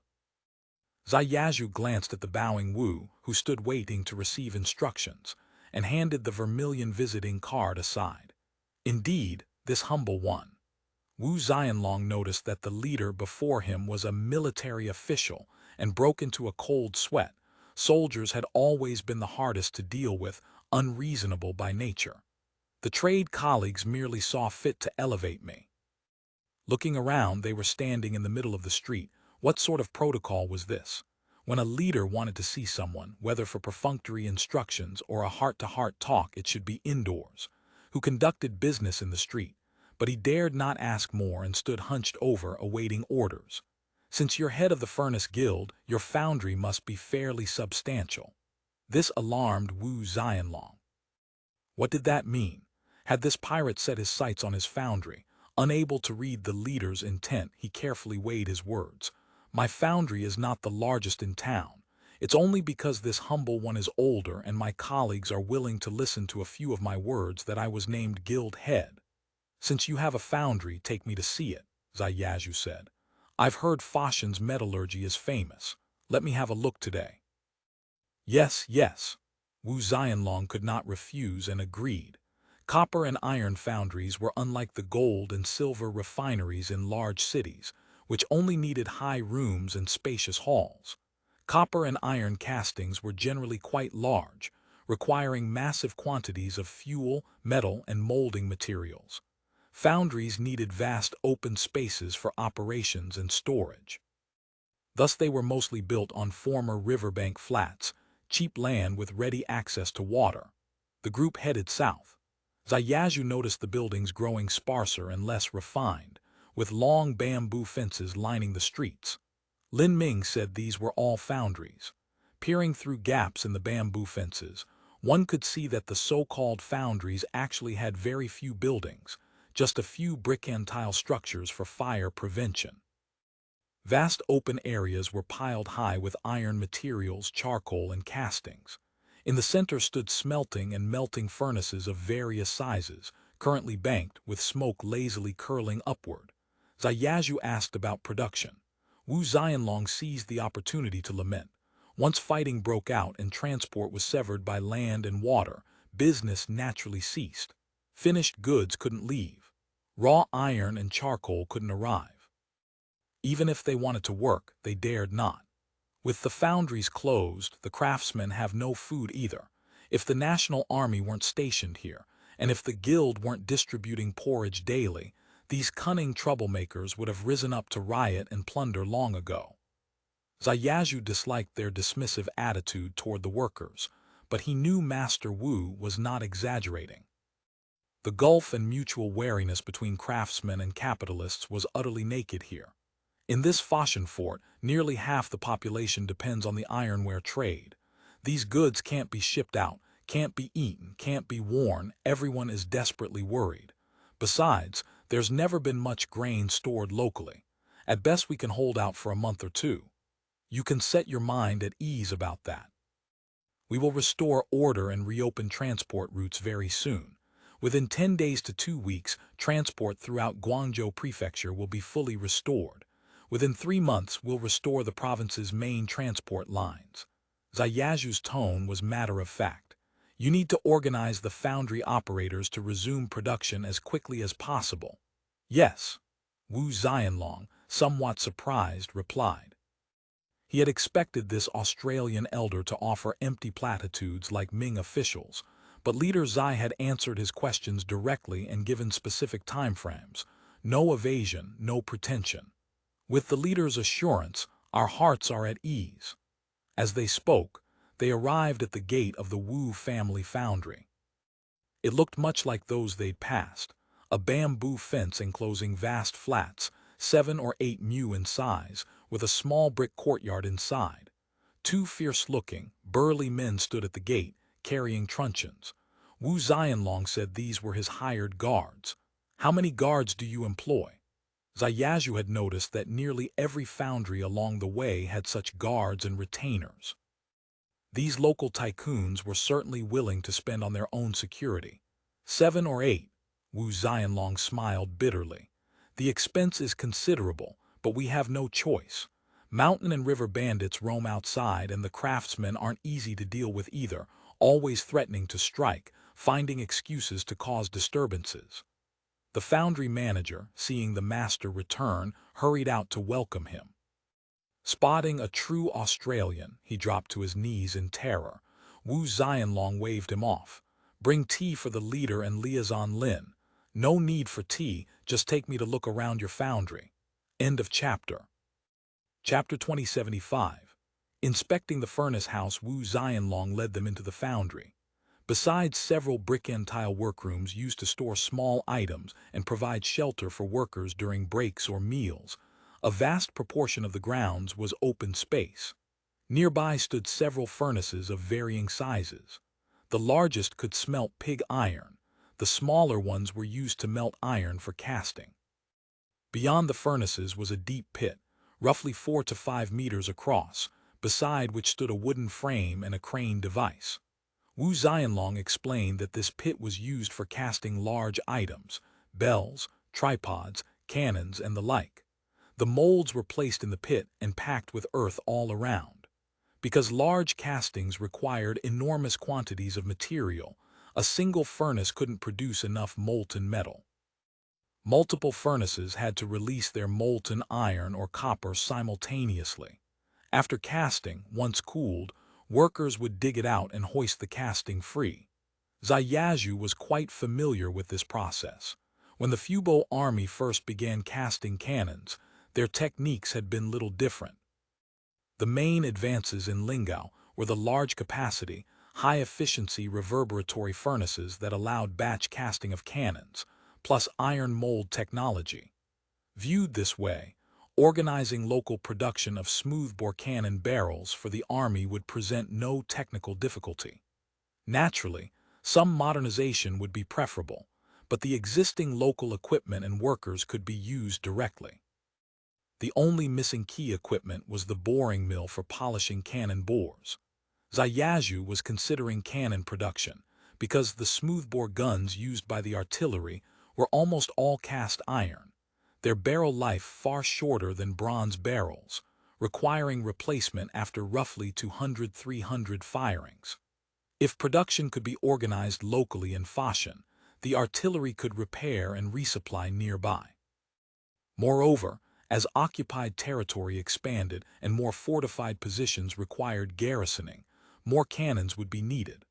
Zhaoqing glanced at the bowing Wu, who stood waiting to receive instructions, and handed the vermilion visiting card aside. Indeed, this humble one. Wu Xianlong noticed that the leader before him was a military official and broke into a cold sweat. Soldiers had always been the hardest to deal with, unreasonable by nature. The trade colleagues merely saw fit to elevate me. Looking around, they were standing in the middle of the street. What sort of protocol was this? When a leader wanted to see someone, whether for perfunctory instructions or a heart-to-heart talk, it should be indoors. Who conducted business in the street, but he dared not ask more and stood hunched over, awaiting orders. Since you're head of the Furnace Guild, your foundry must be fairly substantial. This alarmed Wu Xianlong. What did that mean? Had this pirate set his sights on his foundry? Unable to read the leader's intent, he carefully weighed his words. My foundry is not the largest in town. It's only because this humble one is older and my colleagues are willing to listen to a few of my words that I was named guild head. Since you have a foundry, take me to see it, Zhaoqing said. I've heard Foshan's metallurgy is famous. Let me have a look today. Yes, yes. Wu Xianlong could not refuse and agreed. Copper and iron foundries were unlike the gold and silver refineries in large cities, which only needed high rooms and spacious halls. Copper and iron castings were generally quite large, requiring massive quantities of fuel, metal, and molding materials. Foundries needed vast open spaces for operations and storage. Thus they were mostly built on former riverbank flats, cheap land with ready access to water. The group headed south. Zhaoqing noticed the buildings growing sparser and less refined, with long bamboo fences lining the streets. Lin Ming said these were all foundries. Peering through gaps in the bamboo fences, one could see that the so-called foundries actually had very few buildings, just a few brick and tile structures for fire prevention. Vast open areas were piled high with iron materials, charcoal, and castings. In the center stood smelting and melting furnaces of various sizes, currently banked, with smoke lazily curling upward. Zhaoqing asked about production. Wu Xianlong seized the opportunity to lament. Once fighting broke out and transport was severed by land and water, business naturally ceased. Finished goods couldn't leave. Raw iron and charcoal couldn't arrive. Even if they wanted to work, they dared not. With the foundries closed, the craftsmen have no food either. If the National Army weren't stationed here, and if the guild weren't distributing porridge daily, these cunning troublemakers would have risen up to riot and plunder long ago. Zhaoqing disliked their dismissive attitude toward the workers, but he knew Master Wu was not exaggerating. The gulf and mutual wariness between craftsmen and capitalists was utterly naked here. In this Foshan fort, nearly half the population depends on the ironware trade. These goods can't be shipped out, can't be eaten, can't be worn. Everyone is desperately worried. Besides, there's never been much grain stored locally. At best we can hold out for a month or two. You can set your mind at ease about that. We will restore order and reopen transport routes very soon. Within 10 days to 2 weeks, transport throughout Guangzhou Prefecture will be fully restored. Within 3 months, we'll restore the province's main transport lines. Zhaoqing's tone was matter-of-fact. You need to organize the foundry operators to resume production as quickly as possible. Yes, Wu Xianlong, somewhat surprised, replied. He had expected this Australian elder to offer empty platitudes like Ming officials, but Leader Zai had answered his questions directly and given specific timeframes. No evasion, no pretension. With the leader's assurance, our hearts are at ease. As they spoke, they arrived at the gate of the Wu family foundry. It looked much like those they'd passed, a bamboo fence enclosing vast flats, 7 or 8 mu in size, with a small brick courtyard inside. 2 fierce-looking, burly men stood at the gate, carrying truncheons. Wu Xianlong said these were his hired guards. How many guards do you employ? Zhaoqing had noticed that nearly every foundry along the way had such guards and retainers. These local tycoons were certainly willing to spend on their own security. 7 or 8, Wu Xianlong smiled bitterly. The expense is considerable, but we have no choice. Mountain and river bandits roam outside, and the craftsmen aren't easy to deal with either, always threatening to strike, finding excuses to cause disturbances. The foundry manager, seeing the master return, hurried out to welcome him. Spotting a true Australian, he dropped to his knees in terror. Wu Xianlong waved him off. Bring tea for the leader and Liaison Lin. No need for tea, just take me to look around your foundry. End of chapter. Chapter 2075. Inspecting the furnace house, Wu Xianlong led them into the foundry. Besides several brick and tile workrooms used to store small items and provide shelter for workers during breaks or meals, a vast proportion of the grounds was open space. Nearby stood several furnaces of varying sizes. The largest could smelt pig iron. The smaller ones were used to melt iron for casting. Beyond the furnaces was a deep pit, roughly 4 to 5 meters across, beside which stood a wooden frame and a crane device. Wu Xianlong explained that this pit was used for casting large items, bells, tripods, cannons, and the like. The molds were placed in the pit and packed with earth all around. Because large castings required enormous quantities of material, a single furnace couldn't produce enough molten metal. Multiple furnaces had to release their molten iron or copper simultaneously. After casting, once cooled, workers would dig it out and hoist the casting free. Zhaoqing was quite familiar with this process. When the Fubo army first began casting cannons, their techniques had been little different. The main advances in Lingao were the large-capacity, high-efficiency reverberatory furnaces that allowed batch casting of cannons, plus iron mold technology. Viewed this way, organizing local production of smoothbore cannon barrels for the army would present no technical difficulty. Naturally, some modernization would be preferable, but the existing local equipment and workers could be used directly. The only missing key equipment was the boring mill for polishing cannon bores. Zhaoqing was considering cannon production because the smoothbore guns used by the artillery were almost all cast iron, their barrel life far shorter than bronze barrels, requiring replacement after roughly 200-300 firings. If production could be organized locally in Foshan, the artillery could repair and resupply nearby. Moreover, as occupied territory expanded and more fortified positions required garrisoning, more cannons would be needed.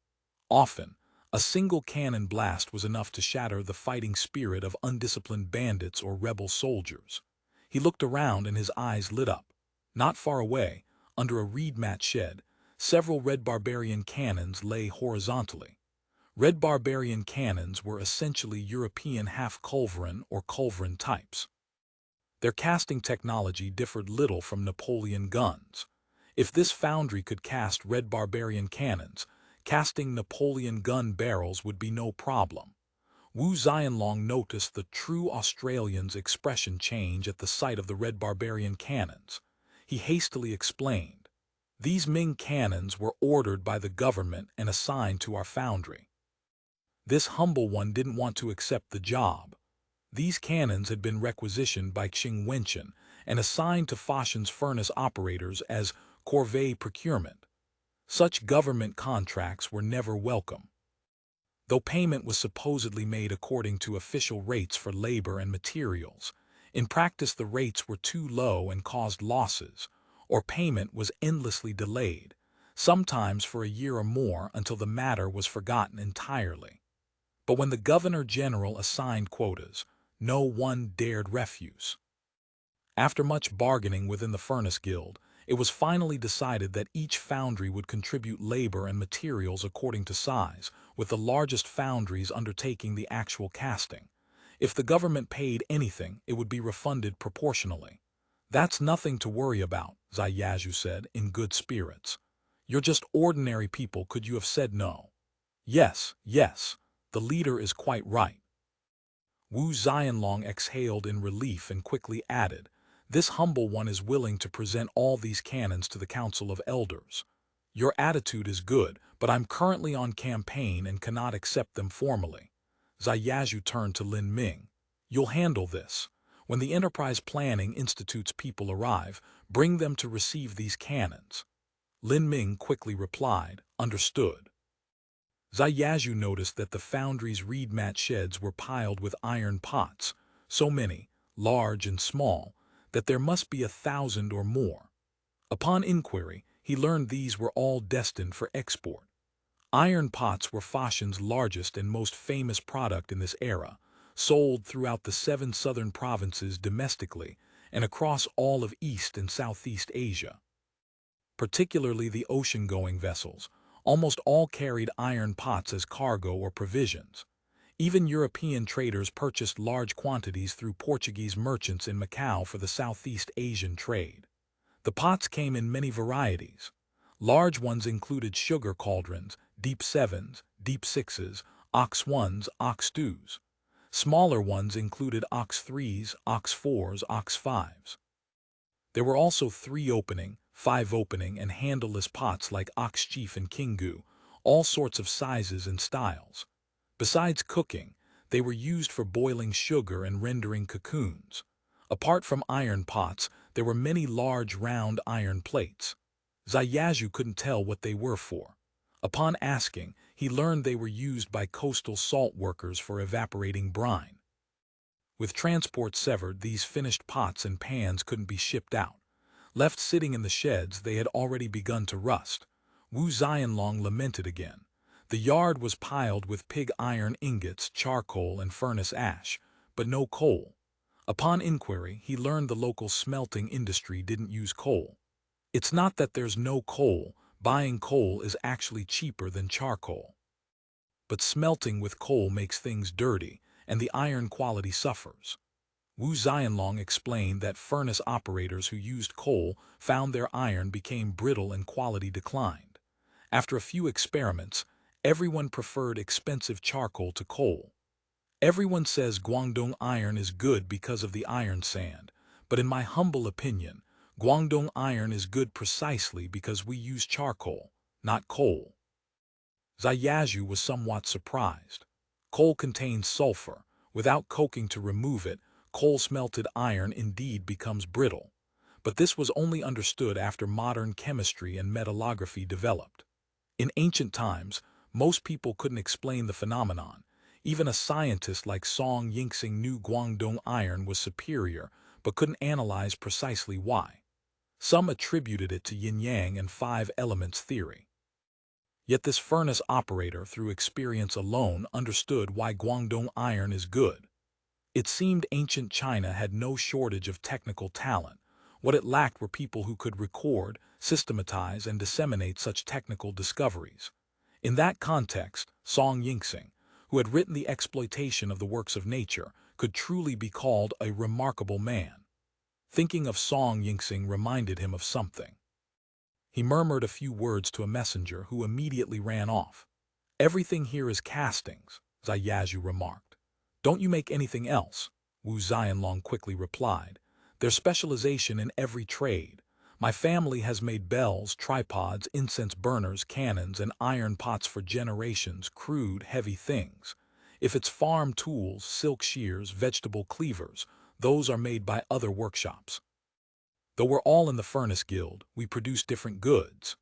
Often, a single cannon blast was enough to shatter the fighting spirit of undisciplined bandits or rebel soldiers. He looked around and his eyes lit up. Not far away, under a reed mat shed, Several Red Barbarian cannons lay horizontally. Red Barbarian cannons were essentially European half-culverin or culverin types. Their casting technology differed little from Napoleon guns. If this foundry could cast Red Barbarian cannons, casting Napoleon gun barrels would be no problem. Wu Xianlong noticed the true Australian's expression change at the sight of the Red Barbarian cannons. He hastily explained, "These Ming cannons were ordered by the government and assigned to our foundry." This humble one didn't want to accept the job. These cannons had been requisitioned by Qingyun and assigned to Foshan's furnace operators as corvée procurement. Such government contracts were never welcome. Though payment was supposedly made according to official rates for labor and materials, in practice the rates were too low and caused losses, or payment was endlessly delayed, sometimes for a year or more until the matter was forgotten entirely. But when the Governor-General assigned quotas, no one dared refuse. After much bargaining within the Furnace Guild, it was finally decided that each foundry would contribute labor and materials according to size, with the largest foundries undertaking the actual casting. If the government paid anything, it would be refunded proportionally. "That's nothing to worry about," Zhaoqing said, in good spirits. "You're just ordinary people, could you have said no?" "Yes, yes, the leader is quite right." Wu Xianlong exhaled in relief and quickly added, "This humble one is willing to present all these cannons to the Council of Elders. Your attitude is good, but I'm currently on campaign and cannot accept them formally." Zhaoqing turned to Lin Ming. "You'll handle this. When the Enterprise Planning Institute's people arrive, bring them to receive these cannons." Lin Ming quickly replied, "Understood." Zhaoqing noticed that the foundry's reed mat sheds were piled with iron pots, so many, large and small, that there must be 1,000 or more. Upon inquiry, he learned these were all destined for export. Iron pots were Foshan's largest and most famous product in this era, sold throughout the 7 southern provinces domestically and across all of East and Southeast Asia. Particularly the ocean-going vessels, almost all carried iron pots as cargo or provisions. Even European traders purchased large quantities through Portuguese merchants in Macau for the Southeast Asian trade. The pots came in many varieties. Large ones included sugar cauldrons, deep 7s, deep 6s, ox 1s, ox 2s. Smaller ones included ox 3s, ox 4s, ox 5s. There were also 3-opening, 5-opening, and handleless pots like ox chief and Qingyun, all sorts of sizes and styles. Besides cooking, they were used for boiling sugar and rendering cocoons. Apart from iron pots, there were many large round iron plates. Zhaoqing couldn't tell what they were for. Upon asking, he learned they were used by coastal salt workers for evaporating brine. With transport severed, these finished pots and pans couldn't be shipped out. Left sitting in the sheds, they had already begun to rust. Wu Xianlong lamented again. The yard was piled with pig iron ingots, charcoal, and furnace ash, but no coal. Upon inquiry, he learned the local smelting industry didn't use coal. It's not that there's no coal, buying coal is actually cheaper than charcoal. But smelting with coal makes things dirty, and the iron quality suffers. Wu Xianlong explained that furnace operators who used coal found their iron became brittle and quality declined. After a few experiments, everyone preferred expensive charcoal to coal. Everyone says Guangdong iron is good because of the iron sand, but in my humble opinion, Guangdong iron is good precisely because we use charcoal, not coal. Zhaoqing was somewhat surprised. Coal contains sulfur. Without coking to remove it, coal-smelted iron indeed becomes brittle. But this was only understood after modern chemistry and metallography developed. In ancient times, most people couldn't explain the phenomenon. Even a scientist like Song Yingxing knew Guangdong iron was superior, but couldn't analyze precisely why. Some attributed it to yin-yang and 5 elements theory. Yet this furnace operator, through experience alone, understood why Guangdong iron is good. It seemed ancient China had no shortage of technical talent. What it lacked were people who could record, systematize and disseminate such technical discoveries. In that context, Song Yingxing, who had written the exploitation of the works of nature, could truly be called a remarkable man. Thinking of Song Yingxing reminded him of something. He murmured a few words to a messenger who immediately ran off. "Everything here is castings," Zhaoqing remarked. "Don't you make anything else?" Wu Xianlong quickly replied. "There's specialization in every trade. My family has made bells, tripods, incense burners, cannons, and iron pots for generations, crude, heavy things. If it's farm tools, silk shears, vegetable cleavers, those are made by other workshops. Though we're all in the Furnace Guild, we produce different goods."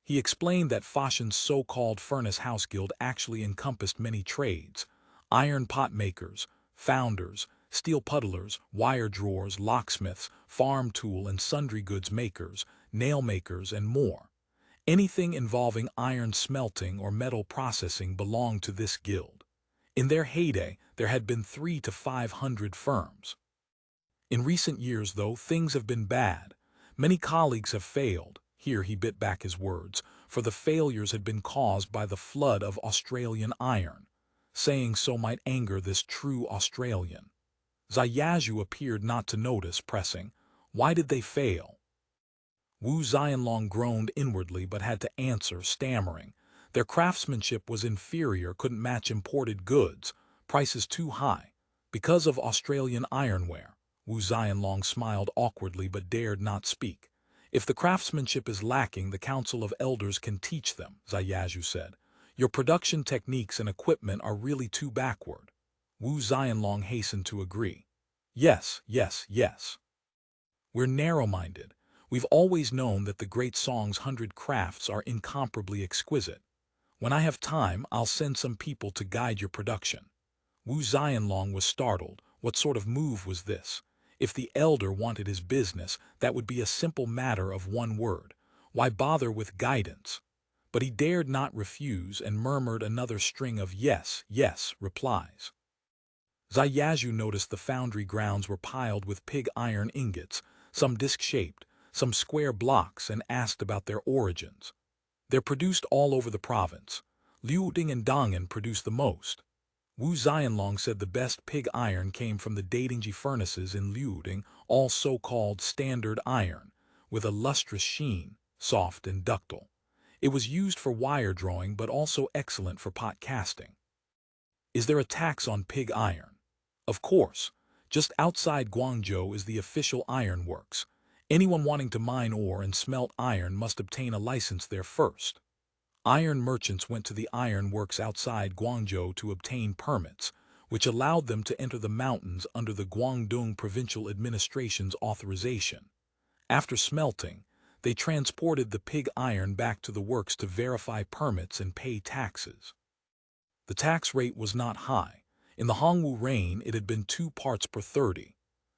He explained that Foshan's so-called Furnace House Guild actually encompassed many trades: iron pot makers, founders, steel puddlers, wire drawers, locksmiths, farm tool and sundry goods makers, nail makers, and more. Anything involving iron smelting or metal processing belonged to this guild. In their heyday, there had been 300 to 500 firms. In recent years, though, things have been bad. Many colleagues have failed. Here he bit back his words, for the failures had been caused by the flood of Australian iron. Saying so might anger this true Australian. Zhaoqing appeared not to notice, pressing, "Why did they fail?" Wu Xianlong groaned inwardly but had to answer, stammering. "Their craftsmanship was inferior, couldn't match imported goods, prices too high. Because of Australian ironware." Wu Xianlong smiled awkwardly but dared not speak. "If the craftsmanship is lacking, the Council of Elders can teach them," Zhaoqing said. "Your production techniques and equipment are really too backward." Wu Xianlong hastened to agree. Yes. We're narrow-minded. We've always known that the Great Song's 100 crafts are incomparably exquisite. When I have time, I'll send some people to guide your production." Wu Xianlong was startled. What sort of move was this? If the elder wanted his business, that would be a simple matter of one word. Why bother with guidance? But he dared not refuse and murmured another string of yes replies. Zhaoqing noticed the foundry grounds were piled with pig iron ingots, some disc-shaped, some square blocks, and asked about their origins. "They're produced all over the province. Liuding and Dongan produce the most." Wu Xianlong said the best pig iron came from the Datingji furnaces in Liuding, all so-called standard iron, with a lustrous sheen, soft and ductile. It was used for wire drawing but also excellent for pot casting. "Is there a tax on pig iron?" "Of course. Just outside Guangzhou is the official iron works. Anyone wanting to mine ore and smelt iron must obtain a license there first. Iron merchants went to the iron works outside Guangzhou to obtain permits, which allowed them to enter the mountains under the Guangdong Provincial Administration's authorization. After smelting, they transported the pig iron back to the works to verify permits and pay taxes. The tax rate was not high. In the Hongwu reign, it had been 2 parts per 30.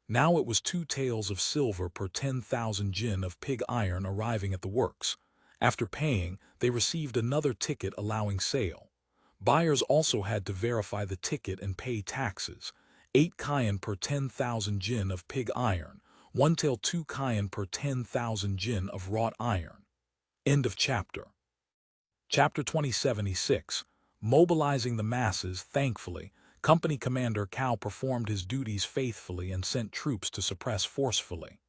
Now it was 2 taels of silver per 10,000 jin of pig iron arriving at the works. After paying, they received another ticket allowing sale. Buyers also had to verify the ticket and pay taxes. 8 kyan per 10,000 jin of pig iron, 1 tael 2 kyan per 10,000 jin of wrought iron. End of chapter. Chapter 2076. Mobilizing the masses. Thankfully, Company Commander Cao performed his duties faithfully and sent troops to suppress forcefully.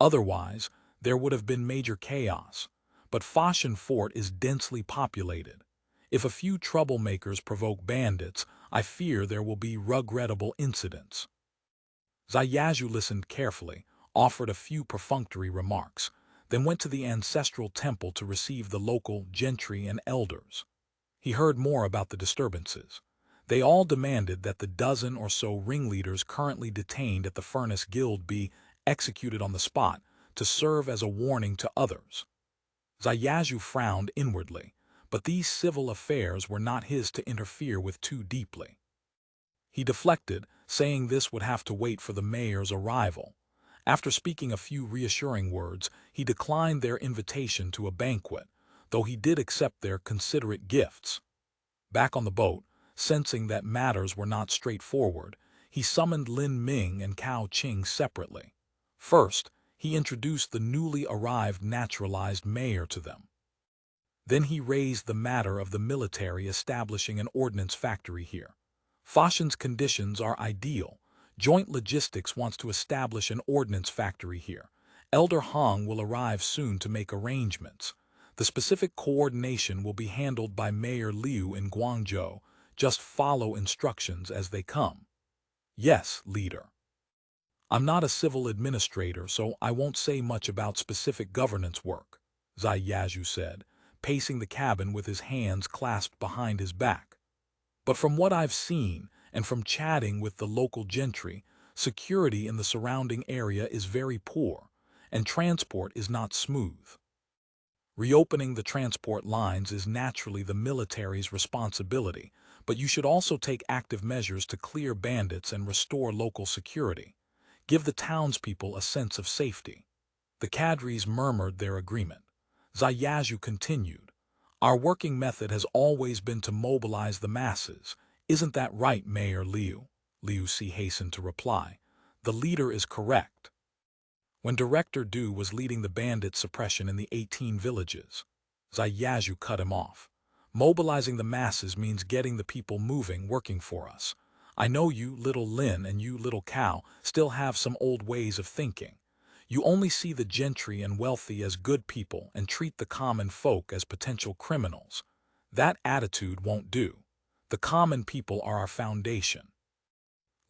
Otherwise, there would have been major chaos. But Foshan Fort is densely populated. If a few troublemakers provoke bandits, I fear there will be regrettable incidents. Zhaoqing listened carefully, offered a few perfunctory remarks, then went to the ancestral temple to receive the local gentry and elders. He heard more about the disturbances. They all demanded that the dozen or so ringleaders currently detained at the Furnace Guild be executed on the spot to serve as a warning to others. Zhaoqing frowned inwardly, but these civil affairs were not his to interfere with too deeply. He deflected, saying this would have to wait for the mayor's arrival. After speaking a few reassuring words, he declined their invitation to a banquet, though he did accept their considerate gifts. Back on the boat, sensing that matters were not straightforward, he summoned Lin Ming and Cao Qing separately. First, He introduced the newly arrived naturalized mayor to them. Then he raised the matter of the military establishing an ordnance factory here. Foshan's conditions are ideal. Joint Logistics wants to establish an ordnance factory here. Elder Hong will arrive soon to make arrangements. The specific coordination will be handled by Mayor Liu in Guangzhou. Just follow instructions as they come. Yes, leader. I'm not a civil administrator, so I won't say much about specific governance work, Zhao said, pacing the cabin with his hands clasped behind his back. But from what I've seen, and from chatting with the local gentry, security in the surrounding area is very poor, and transport is not smooth. Reopening the transport lines is naturally the military's responsibility, but you should also take active measures to clear bandits and restore local security. Give the townspeople a sense of safety. The cadres murmured their agreement. Zhao continued. Our working method has always been to mobilize the masses. Isn't that right, Mayor Liu? Liu Si hastened to reply. The leader is correct. When Director Du was leading the bandit suppression in the 18 villages, Zhao cut him off. Mobilizing the masses means getting the people moving, working for us. I know you, little Lin, and you, little Cow, still have some old ways of thinking. You only see the gentry and wealthy as good people and treat the common folk as potential criminals. That attitude won't do. The common people are our foundation.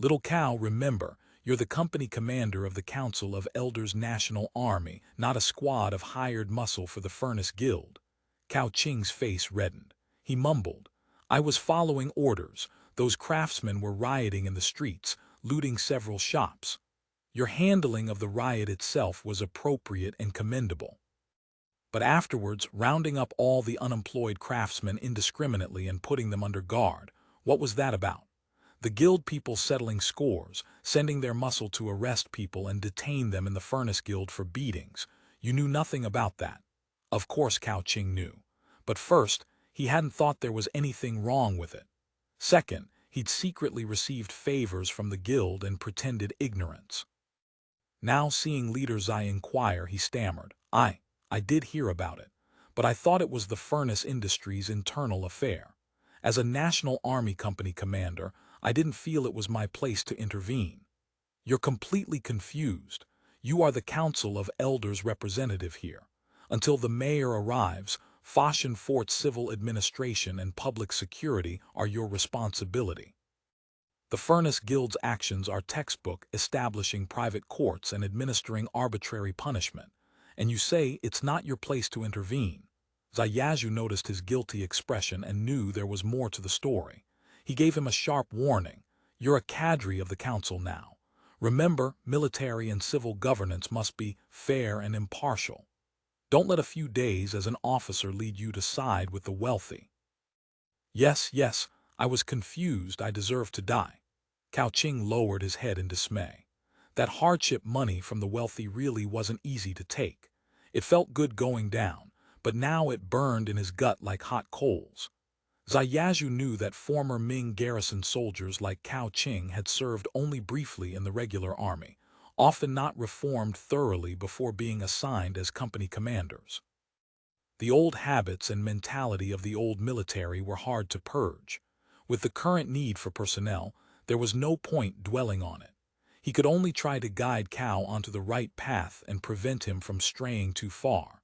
Little Cow, remember, you're the company commander of the Council of Elders National Army, not a squad of hired muscle for the Furnace Guild. Cao Qing's face reddened. He mumbled, I was following orders. Those craftsmen were rioting in the streets, looting several shops. Your handling of the riot itself was appropriate and commendable. But afterwards, rounding up all the unemployed craftsmen indiscriminately and putting them under guard, what was that about? The guild people settling scores, sending their muscle to arrest people and detain them in the Furnace Guild for beatings. You knew nothing about that. Of course Cao Qing knew. But first, he hadn't thought there was anything wrong with it. Second, he'd secretly received favors from the guild and pretended ignorance. Now seeing Leader Zai inquire, he stammered, I did hear about it, but I thought it was the Furnace Industries' internal affair. As a National Army Company commander, I didn't feel it was my place to intervene. You're completely confused. You are the Council of Elders representative here. Until the mayor arrives, Foshan Fort's civil administration and public security are your responsibility. The Furnace Guild's actions are textbook, establishing private courts and administering arbitrary punishment. And you say it's not your place to intervene. Zhao noticed his guilty expression and knew there was more to the story. He gave him a sharp warning. You're a cadre of the council now. Remember, military and civil governance must be fair and impartial. Don't let a few days as an officer lead you to side with the wealthy. Yes, I was confused. I deserve to die. Cao Qing lowered his head in dismay. That hardship money from the wealthy really wasn't easy to take. It felt good going down, but now it burned in his gut like hot coals. Zhao knew that former Ming garrison soldiers like Cao Qing had served only briefly in the regular army, often not reformed thoroughly before being assigned as company commanders. The old habits and mentality of the old military were hard to purge. With the current need for personnel, there was no point dwelling on it. He could only try to guide Cao onto the right path and prevent him from straying too far.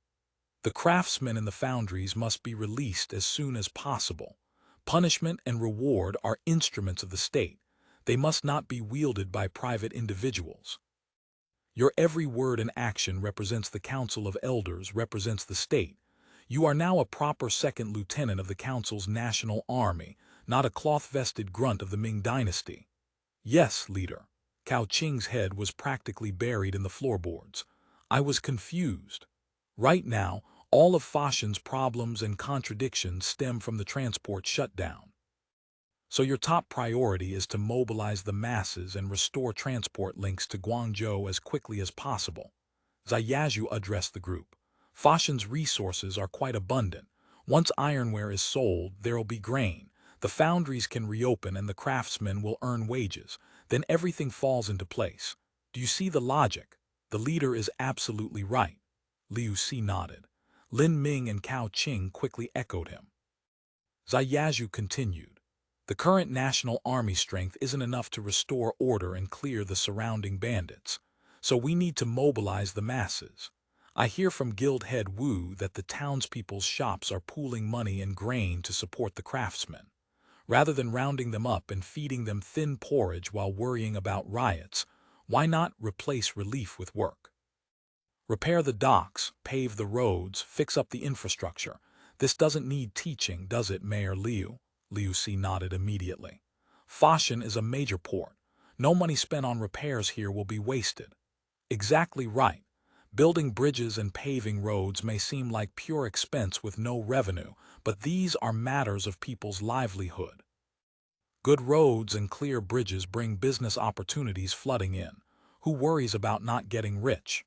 The craftsmen in the foundries must be released as soon as possible. Punishment and reward are instruments of the state. They must not be wielded by private individuals. Your every word and action represents the Council of Elders, represents the state. You are now a proper second lieutenant of the Council's national army, not a cloth-vested grunt of the Ming Dynasty. Yes, leader. Cao Qing's head was practically buried in the floorboards. I was confused. Right now, all of Foshan's problems and contradictions stem from the transport shutdown. So your top priority is to mobilize the masses and restore transport links to Guangzhou as quickly as possible. Zhao addressed the group. Foshan's resources are quite abundant. Once ironware is sold, there'll be grain. The foundries can reopen and the craftsmen will earn wages. Then everything falls into place. Do you see the logic? The leader is absolutely right. Liu Si nodded. Lin Ming and Cao Qing quickly echoed him. Zhaoqing continued. The current national army strength isn't enough to restore order and clear the surrounding bandits, so we need to mobilize the masses. I hear from Guild Head Wu that the townspeople's shops are pooling money and grain to support the craftsmen. Rather than rounding them up and feeding them thin porridge while worrying about riots, why not replace relief with work? Repair the docks, pave the roads, fix up the infrastructure. This doesn't need teaching, does it, Mayor Liu? Liu Si nodded immediately. Foshan is a major port. No money spent on repairs here will be wasted. Exactly right. Building bridges and paving roads may seem like pure expense with no revenue, but these are matters of people's livelihood. Good roads and clear bridges bring business opportunities flooding in. Who worries about not getting rich?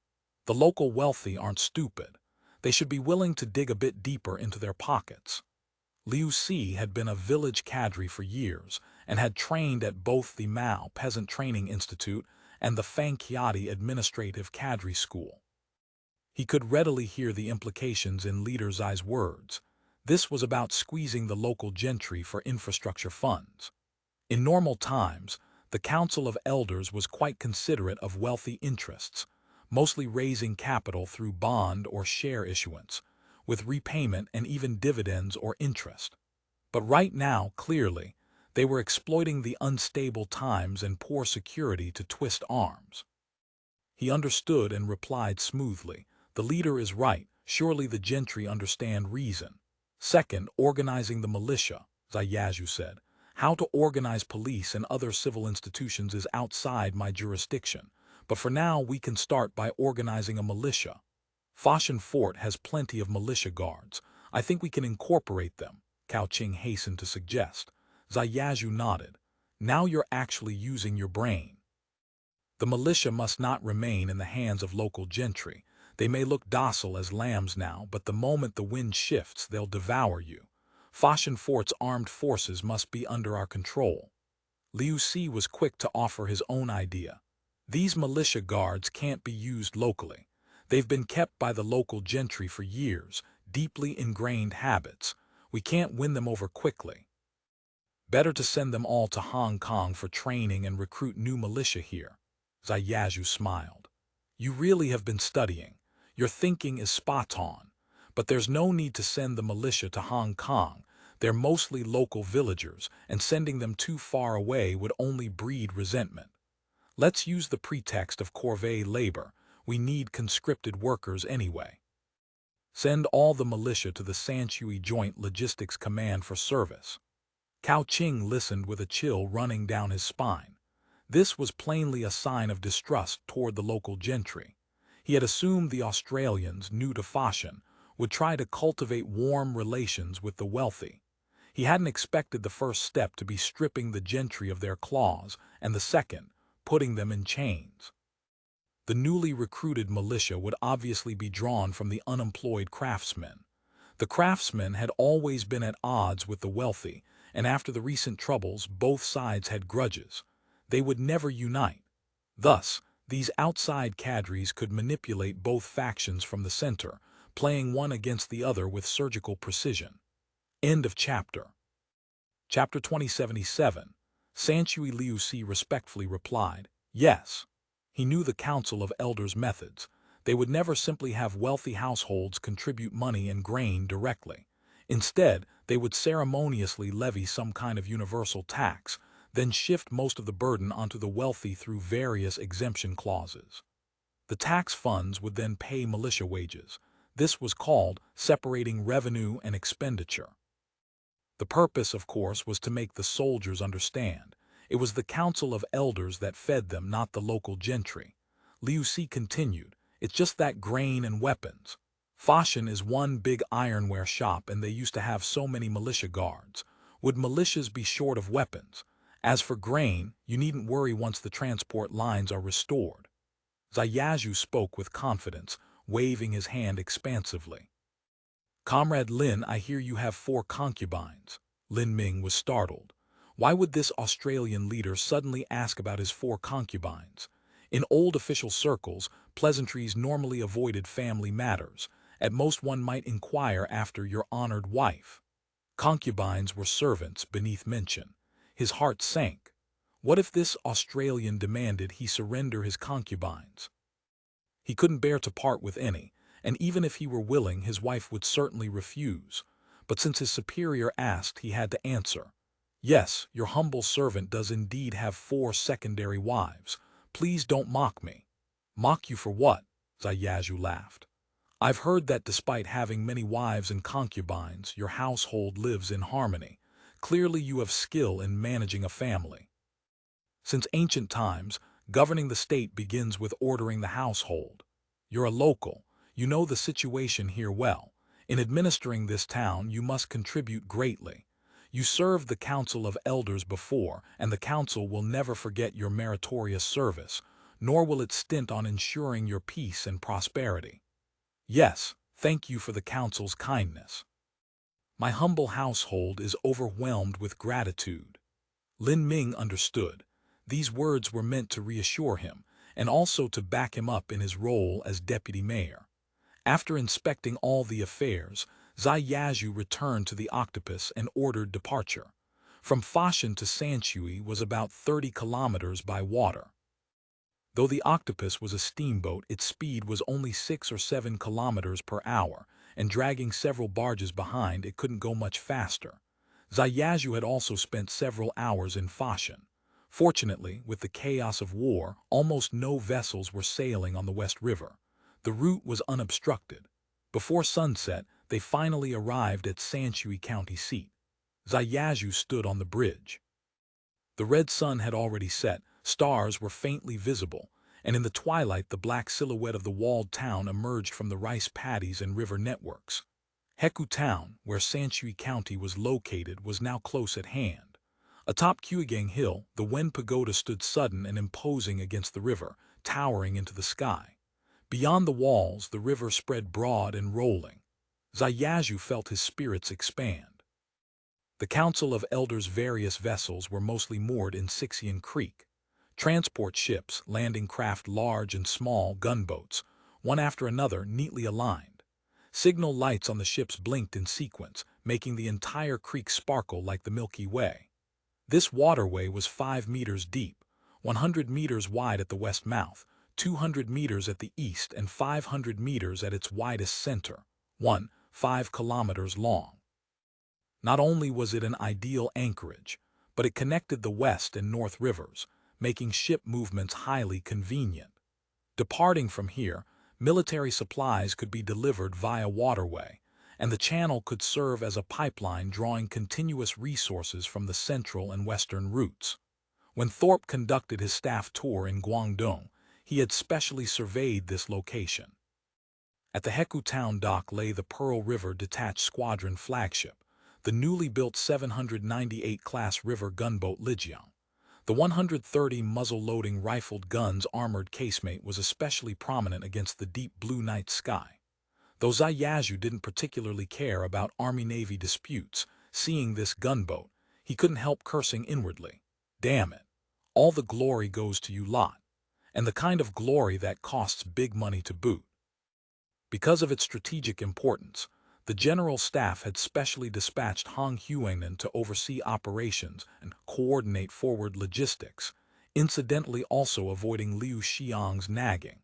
The local wealthy aren't stupid. They should be willing to dig a bit deeper into their pockets. Liu Si had been a village cadre for years and had trained at both the Mao Peasant Training Institute and the Fangqiati Administrative Cadre School. He could readily hear the implications in Leader Zai's words. This was about squeezing the local gentry for infrastructure funds. In normal times, the Council of Elders was quite considerate of wealthy interests, mostly raising capital through bond or share issuance, with repayment and even dividends or interest. But right now, clearly, they were exploiting the unstable times and poor security to twist arms. He understood and replied smoothly, "The leader is right. Surely the gentry understand reason." Second, organizing the militia, Zhaoqing said. How to organize police and other civil institutions is outside my jurisdiction, but for now we can start by organizing a militia. Foshan Fort has plenty of militia guards. I think we can incorporate them, Cao Qing hastened to suggest. Zhaoqing nodded. Now you're actually using your brain. The militia must not remain in the hands of local gentry. They may look docile as lambs now, but the moment the wind shifts, they'll devour you. Foshan Fort's armed forces must be under our control. Liu Si was quick to offer his own idea. These militia guards can't be used locally. They've been kept by the local gentry for years, deeply ingrained habits. We can't win them over quickly. Better to send them all to Hong Kong for training and recruit new militia here. Zhaoqing smiled. You really have been studying. Your thinking is spot on. But there's no need to send the militia to Hong Kong. They're mostly local villagers, and sending them too far away would only breed resentment. Let's use the pretext of corvée labor. We need conscripted workers anyway. Send all the militia to the Sanshui Joint Logistics Command for service. Cao Qing listened with a chill running down his spine. This was plainly a sign of distrust toward the local gentry. He had assumed the Australians, new to Foshan, would try to cultivate warm relations with the wealthy. He hadn't expected the first step to be stripping the gentry of their claws, and the second, putting them in chains. The newly recruited militia would obviously be drawn from the unemployed craftsmen. The craftsmen had always been at odds with the wealthy, and after the recent troubles, both sides had grudges. They would never unite. Thus, these outside cadres could manipulate both factions from the center, playing one against the other with surgical precision. End of chapter. Chapter 2077. Sanshui Liu Si respectfully replied, yes. He knew the Council of Elders' methods. They would never simply have wealthy households contribute money and grain directly. Instead, they would ceremoniously levy some kind of universal tax, then shift most of the burden onto the wealthy through various exemption clauses. The tax funds would then pay militia wages. This was called separating revenue and expenditure. The purpose, of course, was to make the soldiers understand. It was the Council of Elders that fed them, not the local gentry. Liu Si continued, it's just that grain and weapons. Foshan is one big ironware shop and they used to have so many militia guards. Would militias be short of weapons? As for grain, you needn't worry once the transport lines are restored. Zhaoqing spoke with confidence, waving his hand expansively. Comrade Lin, I hear you have 4 concubines. Lin Ming was startled. Why would this Australian leader suddenly ask about his 4 concubines? In old official circles, pleasantries normally avoided family matters. At most one might inquire after your honored wife. Concubines were servants beneath mention. His heart sank. What if this Australian demanded he surrender his concubines? He couldn't bear to part with any, and even if he were willing, his wife would certainly refuse. But since his superior asked, he had to answer. Yes, your humble servant does indeed have 4 secondary wives. Please don't mock me. Mock you for what? Zhaoqing laughed. I've heard that despite having many wives and concubines, your household lives in harmony. Clearly you have skill in managing a family. Since ancient times, governing the state begins with ordering the household. You're a local. You know the situation here well. In administering this town, you must contribute greatly. You served the Council of Elders before, and the Council will never forget your meritorious service, nor will it stint on ensuring your peace and prosperity. Yes, thank you for the Council's kindness. My humble household is overwhelmed with gratitude. Lin Ming understood. These words were meant to reassure him, and also to back him up in his role as deputy mayor. After inspecting all the affairs, Zhaoqing returned to the Octopus and ordered departure. From Foshan to Sanshui was about 30 kilometers by water. Though the Octopus was a steamboat, its speed was only 6 or 7 kilometers per hour, and dragging several barges behind, it couldn't go much faster. Zhaoqing had also spent several hours in Foshan. Fortunately, with the chaos of war, almost no vessels were sailing on the West River. The route was unobstructed. Before sunset, they finally arrived at Sanshui County seat. Zhaoqing stood on the bridge. The red sun had already set, stars were faintly visible, and in the twilight the black silhouette of the walled town emerged from the rice paddies and river networks. Heku Town, where Sanshui County was located, was now close at hand. Atop Qingyun Hill, the Wen Pagoda stood sudden and imposing against the river, towering into the sky. Beyond the walls, the river spread broad and rolling. Zhaoqing felt his spirits expand. The Council of Elders' various vessels were mostly moored in Xiong Creek. Transport ships, landing craft, large and small gunboats, one after another, neatly aligned. Signal lights on the ships blinked in sequence, making the entire creek sparkle like the Milky Way. This waterway was 5 meters deep, 100 meters wide at the west mouth, 200 meters at the east, and 500 meters at its widest center, 5 kilometers long. Not only was it an ideal anchorage, but it connected the west and north rivers, making ship movements highly convenient. Departing from here, military supplies could be delivered via waterway, and the channel could serve as a pipeline drawing continuous resources from the central and western routes. When Thorpe conducted his staff tour in Guangdong, he had specially surveyed this location. At the Heku Town dock lay the Pearl River Detached Squadron flagship, the newly built 798 class river gunboat Xiong. The 130 muzzle-loading rifled gun's armored casemate was especially prominent against the deep blue night sky. Though Zhaoqing didn't particularly care about Army-Navy disputes, seeing this gunboat, he couldn't help cursing inwardly. Damn it, all the glory goes to you lot, and the kind of glory that costs big money to boot. Because of its strategic importance, the General Staff had specially dispatched Han Huangnan to oversee operations and coordinate forward logistics, incidentally also avoiding Liu Xiong's nagging.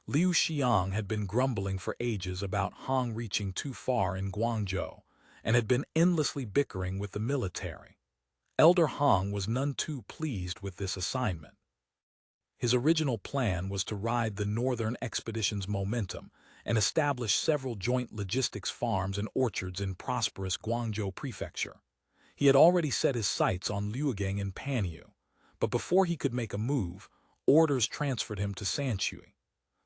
Liu Xiong had been grumbling for ages about Han reaching too far in Guangzhou, and had been endlessly bickering with the military. Elder Han was none too pleased with this assignment. His original plan was to ride the Northern Expedition's momentum and establish several joint logistics farms and orchards in prosperous Guangzhou Prefecture. He had already set his sights on Liugang and Panyu, but before he could make a move, orders transferred him to Sanshui.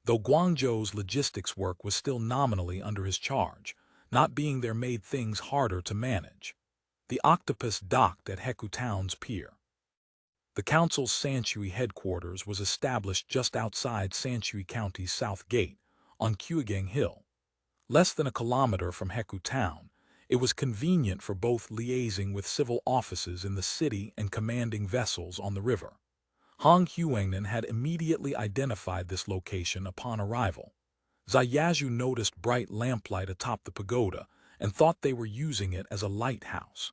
Though Guangzhou's logistics work was still nominally under his charge, not being there made things harder to manage. The Octopus docked at Heku Town's pier. The Council's Sanshui headquarters was established just outside Sanshui County's South Gate, on Qingyun Hill. Less than a kilometer from Heku Town, it was convenient for both liaising with civil offices in the city and commanding vessels on the river. Hong Huangnan had immediately identified this location upon arrival. Zayazhu noticed bright lamplight atop the pagoda and thought they were using it as a lighthouse.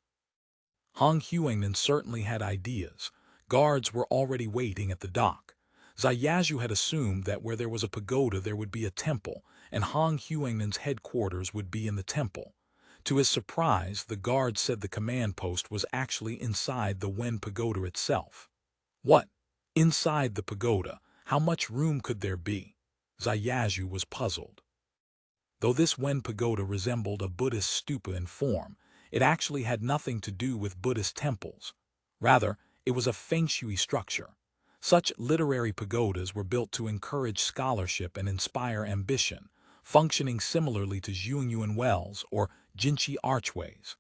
Hong Huangnan certainly had ideas. Guards were already waiting at the dock. Zayazhu had assumed that where there was a pagoda there would be a temple, and Hong Huangnan's headquarters would be in the temple. To his surprise, the guard said the command post was actually inside the Wen pagoda itself. What? Inside the pagoda? How much room could there be? Zayazhu was puzzled. Though this Wen pagoda resembled a Buddhist stupa in form, it actually had nothing to do with Buddhist temples. Rather, it was a feng shui structure. Such literary pagodas were built to encourage scholarship and inspire ambition, functioning similarly to Zhongyuan wells or Jinchi archways.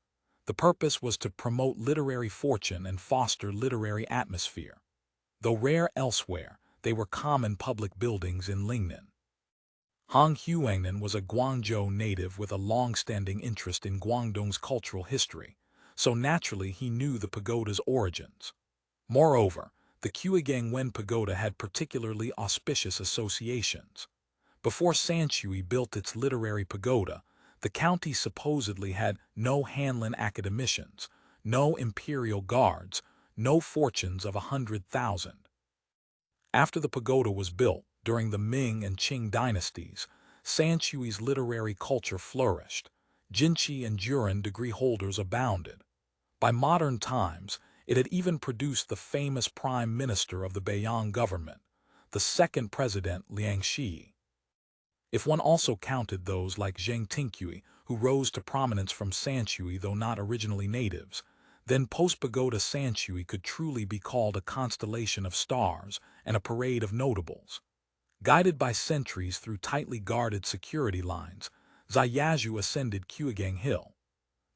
The purpose was to promote literary fortune and foster literary atmosphere. Though rare elsewhere, they were common public buildings in Lingnan. Hong Huangnan was a Guangzhou native with a long-standing interest in Guangdong's cultural history, so naturally he knew the pagoda's origins. Moreover, the Qingyun Wen pagoda had particularly auspicious associations. Before Sanshui built its literary pagoda, the county supposedly had no Hanlin academicians, no imperial guards, no fortunes of 100,000. After the pagoda was built, during the Ming and Qing dynasties, Sanshui's literary culture flourished. Jinchi and Juran degree holders abounded. By modern times, it had even produced the famous prime minister of the Beiyang government, the second president Liang Shijie. If one also counted those like Zheng Tingyue, who rose to prominence from Sanshui though not originally natives, then post-pagoda Sanshui could truly be called a constellation of stars and a parade of notables. Guided by sentries through tightly guarded security lines, Zayazhu ascended Qingyun Hill.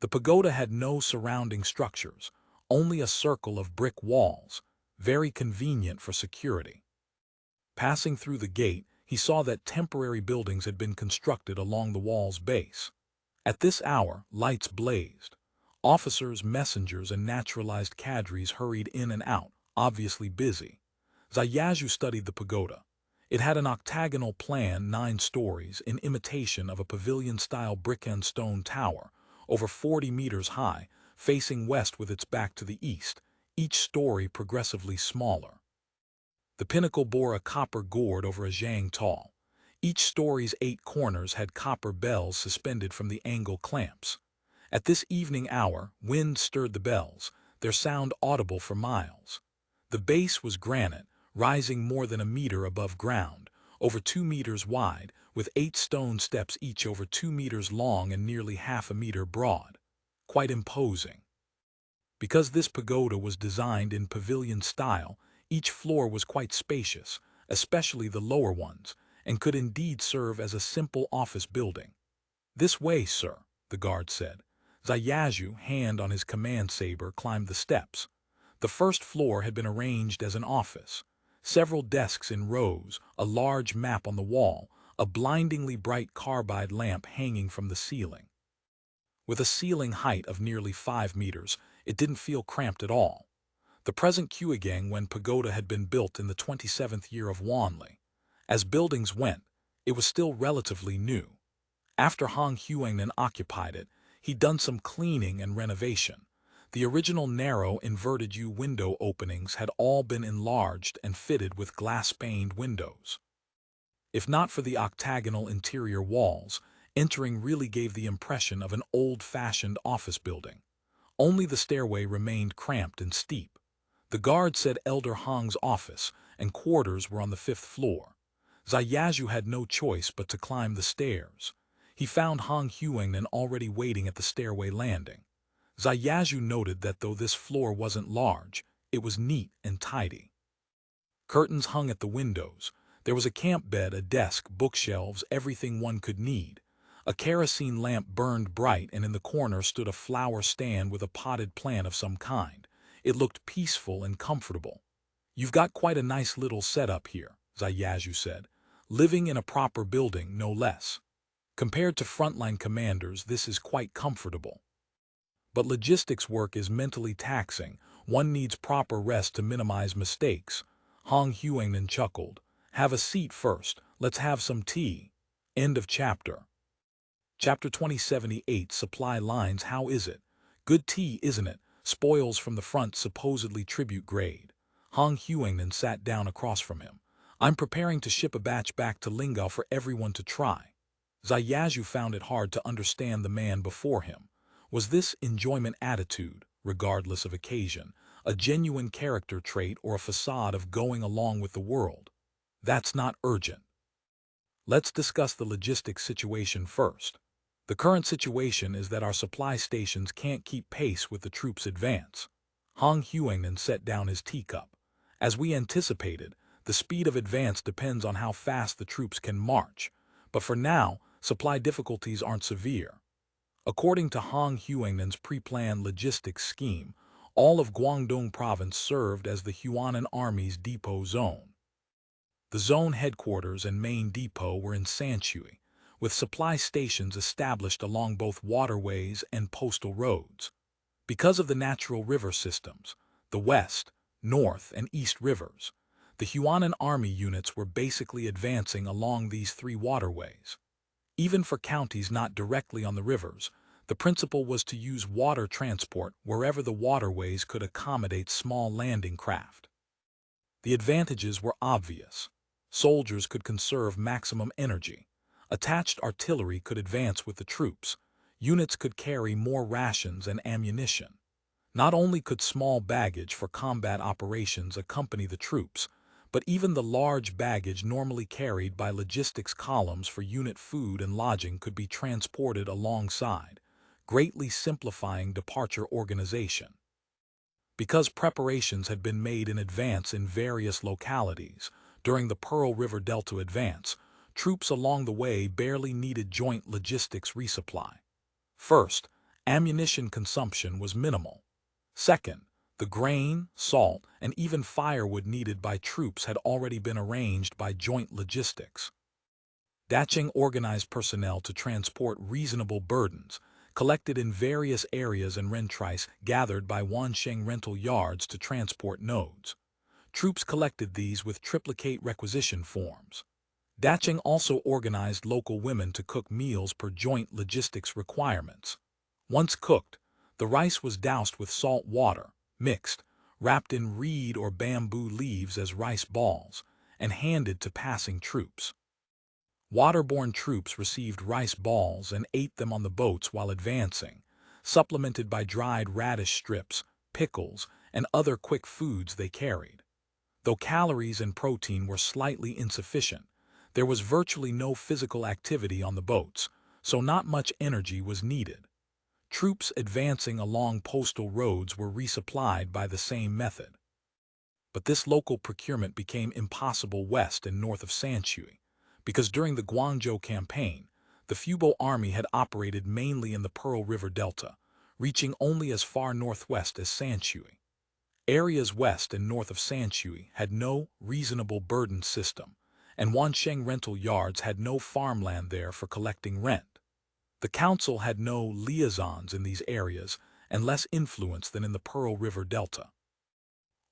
The pagoda had no surrounding structures, only a circle of brick walls, very convenient for security. Passing through the gate, he saw that temporary buildings had been constructed along the wall's base. At this hour, lights blazed. Officers, messengers, and naturalized cadres hurried in and out, obviously busy. Zayazhu studied the pagoda. It had an octagonal plan, 9 stories, in imitation of a pavilion-style brick and stone tower, over 40 meters high, facing west with its back to the east, each story progressively smaller. The pinnacle bore a copper gourd over a zhang tall. Each story's 8 corners had copper bells suspended from the angle clamps. At this evening hour, wind stirred the bells, their sound audible for miles. The base was granite, rising more than a meter above ground, over 2 meters wide, with 8 stone steps each over 2 meters long and nearly half a meter broad. Quite imposing. Because this pagoda was designed in pavilion style, each floor was quite spacious, especially the lower ones, and could indeed serve as a simple office building. "This way, sir," the guard said. Zayazhu, hand on his command saber, climbed the steps. The first floor had been arranged as an office. Several desks in rows, a large map on the wall, a blindingly bright carbide lamp hanging from the ceiling. With a ceiling height of nearly 5 meters, it didn't feel cramped at all. The present Qingyun Wen pagoda had been built in the 27th year of Wanli. As buildings went, it was still relatively new. After Hong Huangnan occupied it, he'd done some cleaning and renovation. The original narrow inverted U window openings had all been enlarged and fitted with glass-paned windows. If not for the octagonal interior walls, entering really gave the impression of an old-fashioned office building. Only the stairway remained cramped and steep. The guard said Elder Hong's office and quarters were on the 5th floor. Zayazhu had no choice but to climb the stairs. He found Hong Huangnan already waiting at the stairway landing. Zayazhu noted that though this floor wasn't large, it was neat and tidy. Curtains hung at the windows. There was a camp bed, a desk, bookshelves, everything one could need. A kerosene lamp burned bright, and in the corner stood a flower stand with a potted plant of some kind. It looked peaceful and comfortable. "You've got quite a nice little setup here," Zayazhu said. "Living in a proper building, no less. Compared to frontline commanders, this is quite comfortable. But logistics work is mentally taxing. One needs proper rest to minimize mistakes." Hong Huangnan chuckled. Have a seat first, let's have some tea. End of chapter. Chapter 2078 Supply Lines. How is it? Good tea, isn't it? Spoils from the front, supposedly tribute grade. Hong Huangnan sat down across from him. I'm preparing to ship a batch back to Lingao for everyone to try. Zhaoqing found it hard to understand the man before him. Was this enjoyment attitude, regardless of occasion, a genuine character trait or a facade of going along with the world? That's not urgent. Let's discuss the logistics situation first. The current situation is that our supply stations can't keep pace with the troops' advance. Hong Huangnan set down his teacup. As we anticipated, the speed of advance depends on how fast the troops can march, but for now, supply difficulties aren't severe. According to Hong Huangnan's pre-planned logistics scheme, all of Guangdong province served as the Huanan Army's depot zone. The zone headquarters and main depot were in Sanshui, with supply stations established along both waterways and postal roads. Because of the natural river systems, the west, north, and east rivers, the Huanan Army units were basically advancing along these three waterways. Even for counties not directly on the rivers, the principle was to use water transport wherever the waterways could accommodate small landing craft. The advantages were obvious. Soldiers could conserve maximum energy. Attached artillery could advance with the troops. Units could carry more rations and ammunition. Not only could small baggage for combat operations accompany the troops, but even the large baggage normally carried by logistics columns for unit food and lodging could be transported alongside, greatly simplifying departure organization. Because preparations had been made in advance in various localities, during the Pearl River Delta advance, troops along the way barely needed joint logistics resupply. First, ammunition consumption was minimal. Second, the grain, salt, and even firewood needed by troops had already been arranged by joint logistics. Zhaoqing organized personnel to transport reasonable burdens, collected in various areas and rentrice gathered by Wansheng rental yards to transport nodes. Troops collected these with triplicate requisition forms. Zhaoqing also organized local women to cook meals per joint logistics requirements. Once cooked, the rice was doused with salt water, mixed, wrapped in reed or bamboo leaves as rice balls, and handed to passing troops. Waterborne troops received rice balls and ate them on the boats while advancing, supplemented by dried radish strips, pickles, and other quick foods they carried. Though calories and protein were slightly insufficient, there was virtually no physical activity on the boats, so not much energy was needed. Troops advancing along postal roads were resupplied by the same method. But this local procurement became impossible west and north of Sanshui, because during the Guangzhou campaign, the Fubo army had operated mainly in the Pearl River Delta, reaching only as far northwest as Sanshui. Areas west and north of Sanshui had no reasonable burden system, and Wansheng rental yards had no farmland there for collecting rent. The council had no liaisons in these areas and less influence than in the Pearl River Delta.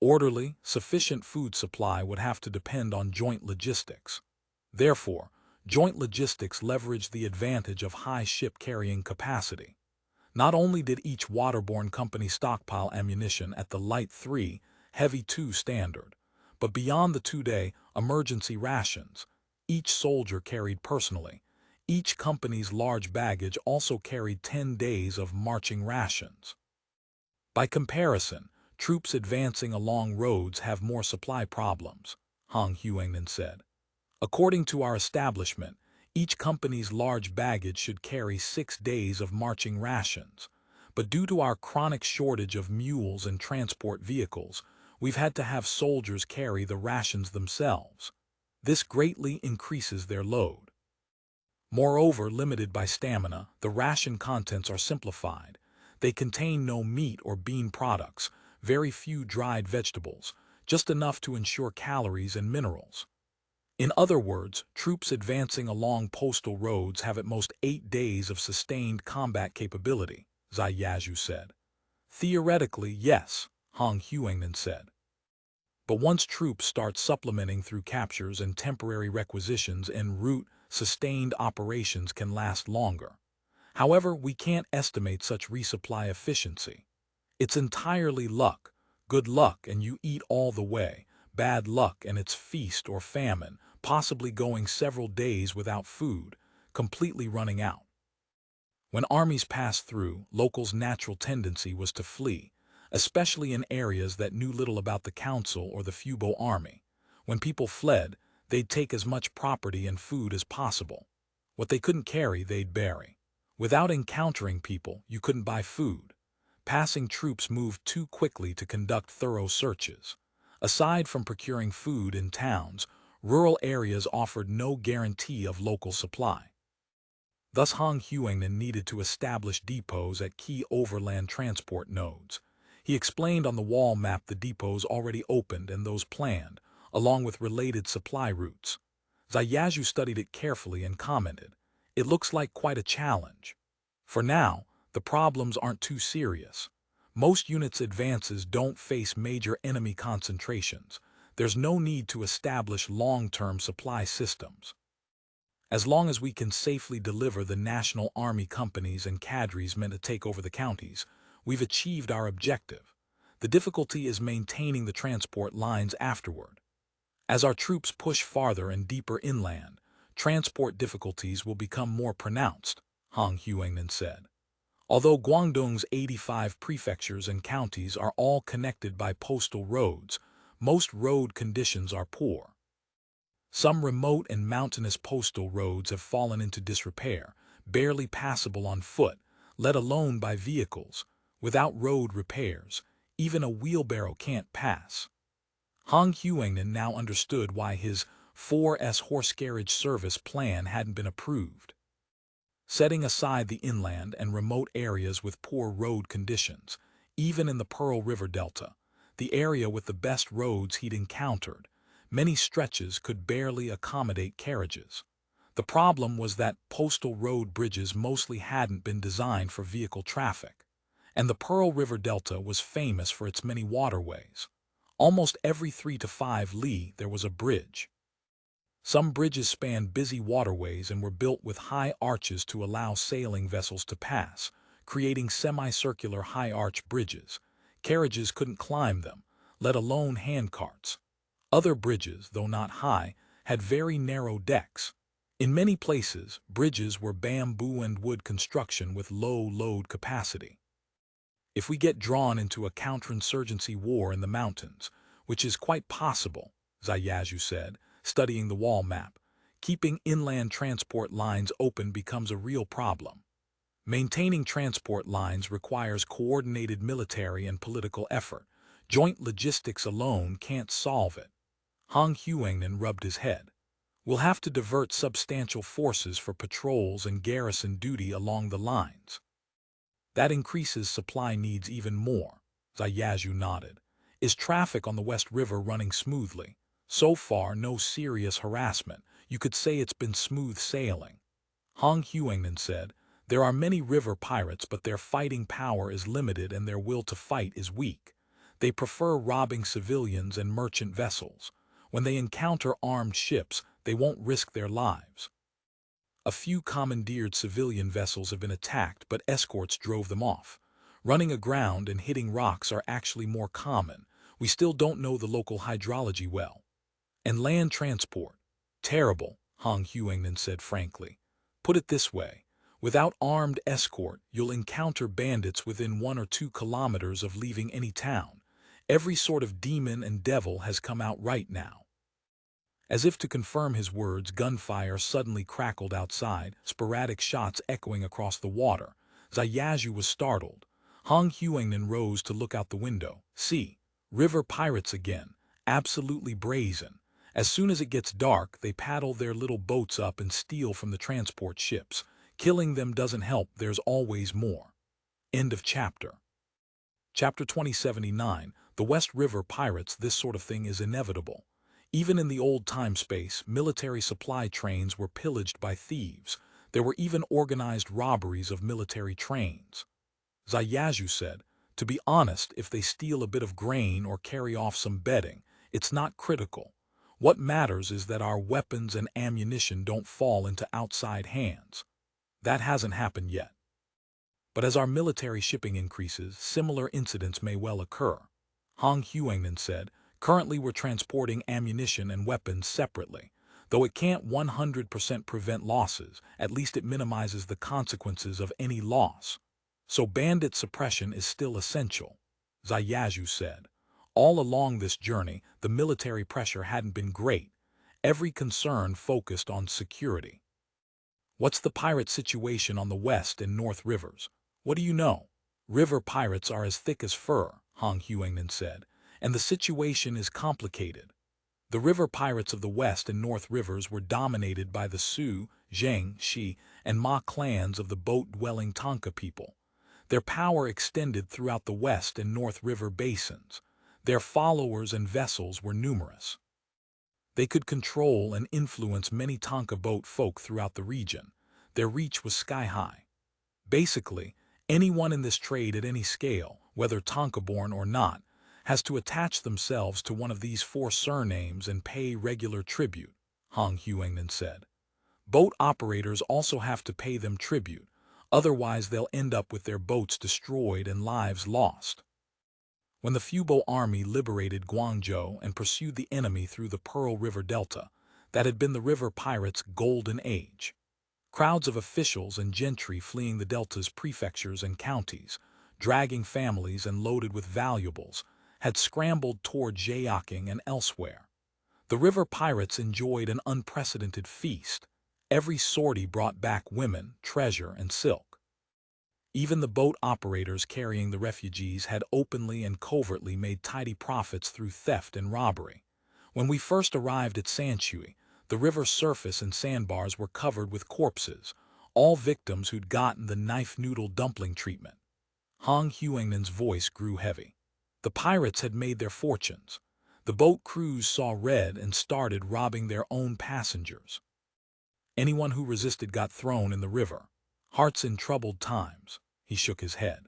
Orderly, sufficient food supply would have to depend on joint logistics. Therefore, joint logistics leveraged the advantage of high ship-carrying capacity. Not only did each waterborne company stockpile ammunition at the Light 3, Heavy 2 standard, but beyond the 2-day emergency rations, each soldier carried personally. Each company's large baggage also carried 10 days of marching rations. By comparison, troops advancing along roads have more supply problems, Hong Huangnan said. According to our establishment, each company's large baggage should carry 6 days of marching rations, but due to our chronic shortage of mules and transport vehicles, we've had to have soldiers carry the rations themselves. This greatly increases their load. Moreover, limited by stamina, the ration contents are simplified. They contain no meat or bean products, very few dried vegetables, just enough to ensure calories and minerals. In other words, troops advancing along postal roads have at most 8 days of sustained combat capability, Zhaoqing said. Theoretically, yes, Hong Huangnan said. But once troops start supplementing through captures and temporary requisitions en route, sustained operations can last longer. However, we can't estimate such resupply efficiency. It's entirely luck. Good luck and you eat all the way. Bad luck and it's feast or famine, possibly going several days without food, completely running out. When armies passed through, locals' natural tendency was to flee, especially in areas that knew little about the council or the Fubo army. When people fled, they'd take as much property and food as possible. What they couldn't carry, they'd bury. Without encountering people, you couldn't buy food. Passing troops moved too quickly to conduct thorough searches. Aside from procuring food in towns, rural areas offered no guarantee of local supply. Thus Han Huangnan needed to establish depots at key overland transport nodes. He explained on the wall map the depots already opened and those planned, along with related supply routes. Zhaoqing studied it carefully and commented, "It looks like quite a challenge. For now, the problems aren't too serious. Most units' advances don't face major enemy concentrations. There's no need to establish long-term supply systems. As long as we can safely deliver the national army companies and cadres meant to take over the counties, we've achieved our objective. The difficulty is maintaining the transport lines afterward. As our troops push farther and deeper inland, transport difficulties will become more pronounced," Han Huangnan said. Although Guangdong's 85 prefectures and counties are all connected by postal roads, most road conditions are poor. Some remote and mountainous postal roads have fallen into disrepair, barely passable on foot, let alone by vehicles. Without road repairs, even a wheelbarrow can't pass. Han Huangnan now understood why his 4S horse carriage service plan hadn't been approved. Setting aside the inland and remote areas with poor road conditions, even in the Pearl River Delta, the area with the best roads he'd encountered, many stretches could barely accommodate carriages. The problem was that postal road bridges mostly hadn't been designed for vehicle traffic, and the Pearl River Delta was famous for its many waterways. Almost every 3 to 5 li there was a bridge. Some bridges spanned busy waterways and were built with high arches to allow sailing vessels to pass, creating semicircular high-arch bridges. Carriages couldn't climb them, let alone handcarts. Other bridges, though not high, had very narrow decks. In many places, bridges were bamboo and wood construction with low load capacity. If we get drawn into a counterinsurgency war in the mountains, which is quite possible, Zhaoqing said, studying the wall map, keeping inland transport lines open becomes a real problem. Maintaining transport lines requires coordinated military and political effort. Joint logistics alone can't solve it. Han Huangnan rubbed his head. We'll have to divert substantial forces for patrols and garrison duty along the lines. That increases supply needs even more, Zhaoqing nodded. Is traffic on the West River running smoothly? So far, no serious harassment. You could say it's been smooth sailing. Han Huangnan said, there are many river pirates, but their fighting power is limited and their will to fight is weak. They prefer robbing civilians and merchant vessels. When they encounter armed ships, they won't risk their lives. A few commandeered civilian vessels have been attacked, but escorts drove them off. Running aground and hitting rocks are actually more common. We still don't know the local hydrology well. And land transport. Terrible, Han Huangnan said frankly. Put it this way. Without armed escort, you'll encounter bandits within 1 or 2 kilometers of leaving any town. Every sort of demon and devil has come out right now. As if to confirm his words, gunfire suddenly crackled outside, sporadic shots echoing across the water. Zhaoqing was startled. Han Huangnan rose to look out the window. See, river pirates again, absolutely brazen. As soon as it gets dark, they paddle their little boats up and steal from the transport ships. Killing them doesn't help, there's always more. End of chapter. Chapter 2079, The West River Pirates. This sort of thing is inevitable. Even in the old time space, military supply trains were pillaged by thieves. There were even organized robberies of military trains. Zhaoqing said, to be honest, if they steal a bit of grain or carry off some bedding, It's not critical. What matters is that our weapons and ammunition don't fall into outside hands. That hasn't happened yet. But as our military shipping increases, similar incidents may well occur. Han Huangnan said, currently we're transporting ammunition and weapons separately. Though it can't 100% prevent losses, at least it minimizes the consequences of any loss. So bandit suppression is still essential, Ziyazhu said. All along this journey, the military pressure hadn't been great. Every concern focused on security. What's the pirate situation on the west and north rivers? What do you know? River pirates are as thick as fur, Han Huangnan said, and the situation is complicated. The river pirates of the west and north rivers were dominated by the Su, Zheng, Shi, and Ma clans of the boat-dwelling Tanka people. Their power extended throughout the west and north river basins. Their followers and vessels were numerous. They could control and influence many Tanka boat folk throughout the region. Their reach was sky-high. Basically, anyone in this trade at any scale, whether Tanka-born or not, has to attach themselves to one of these 4 surnames and pay regular tribute, Han Huangnan said. Boat operators also have to pay them tribute, otherwise they'll end up with their boats destroyed and lives lost. When the Fubo army liberated Guangzhou and pursued the enemy through the Pearl River Delta, that had been the river pirates' golden age. Crowds of officials and gentry fleeing the delta's prefectures and counties, dragging families and loaded with valuables, had scrambled toward Zhaoqing and elsewhere. The river pirates enjoyed an unprecedented feast. Every sortie brought back women, treasure, and silk. Even the boat operators carrying the refugees had openly and covertly made tidy profits through theft and robbery. When we first arrived at Sanshui, the river's surface and sandbars were covered with corpses, all victims who'd gotten the knife noodle dumpling treatment. Han Huangnan's voice grew heavy. The pirates had made their fortunes. The boat crews saw red and started robbing their own passengers. Anyone who resisted got thrown in the river. Hearts in troubled times. He shook his head.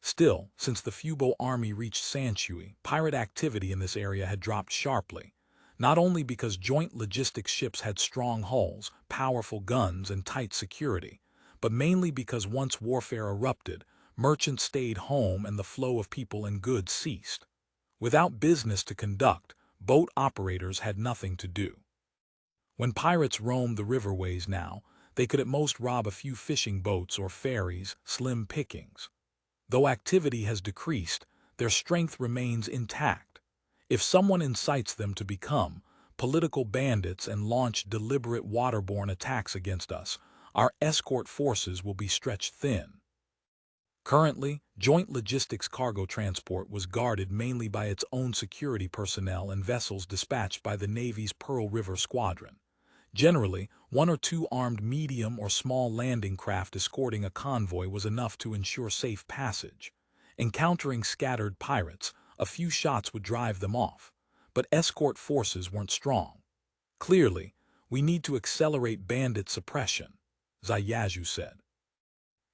Still, since the Fubo army reached Sanshui, pirate activity in this area had dropped sharply, not only because joint logistics ships had strong hulls, powerful guns, and tight security, but mainly because once warfare erupted, merchants stayed home and the flow of people and goods ceased. Without business to conduct, boat operators had nothing to do. When pirates roamed the riverways now, they could at most rob a few fishing boats or ferries, slim pickings. Though activity has decreased, their strength remains intact. If someone incites them to become political bandits and launch deliberate waterborne attacks against us, our escort forces will be stretched thin. Currently, joint logistics cargo transport was guarded mainly by its own security personnel and vessels dispatched by the Navy's Pearl River Squadron. Generally, 1 or 2 armed medium or small landing craft escorting a convoy was enough to ensure safe passage. Encountering scattered pirates, a few shots would drive them off, but escort forces weren't strong. Clearly, we need to accelerate bandit suppression, Ziyazhu said.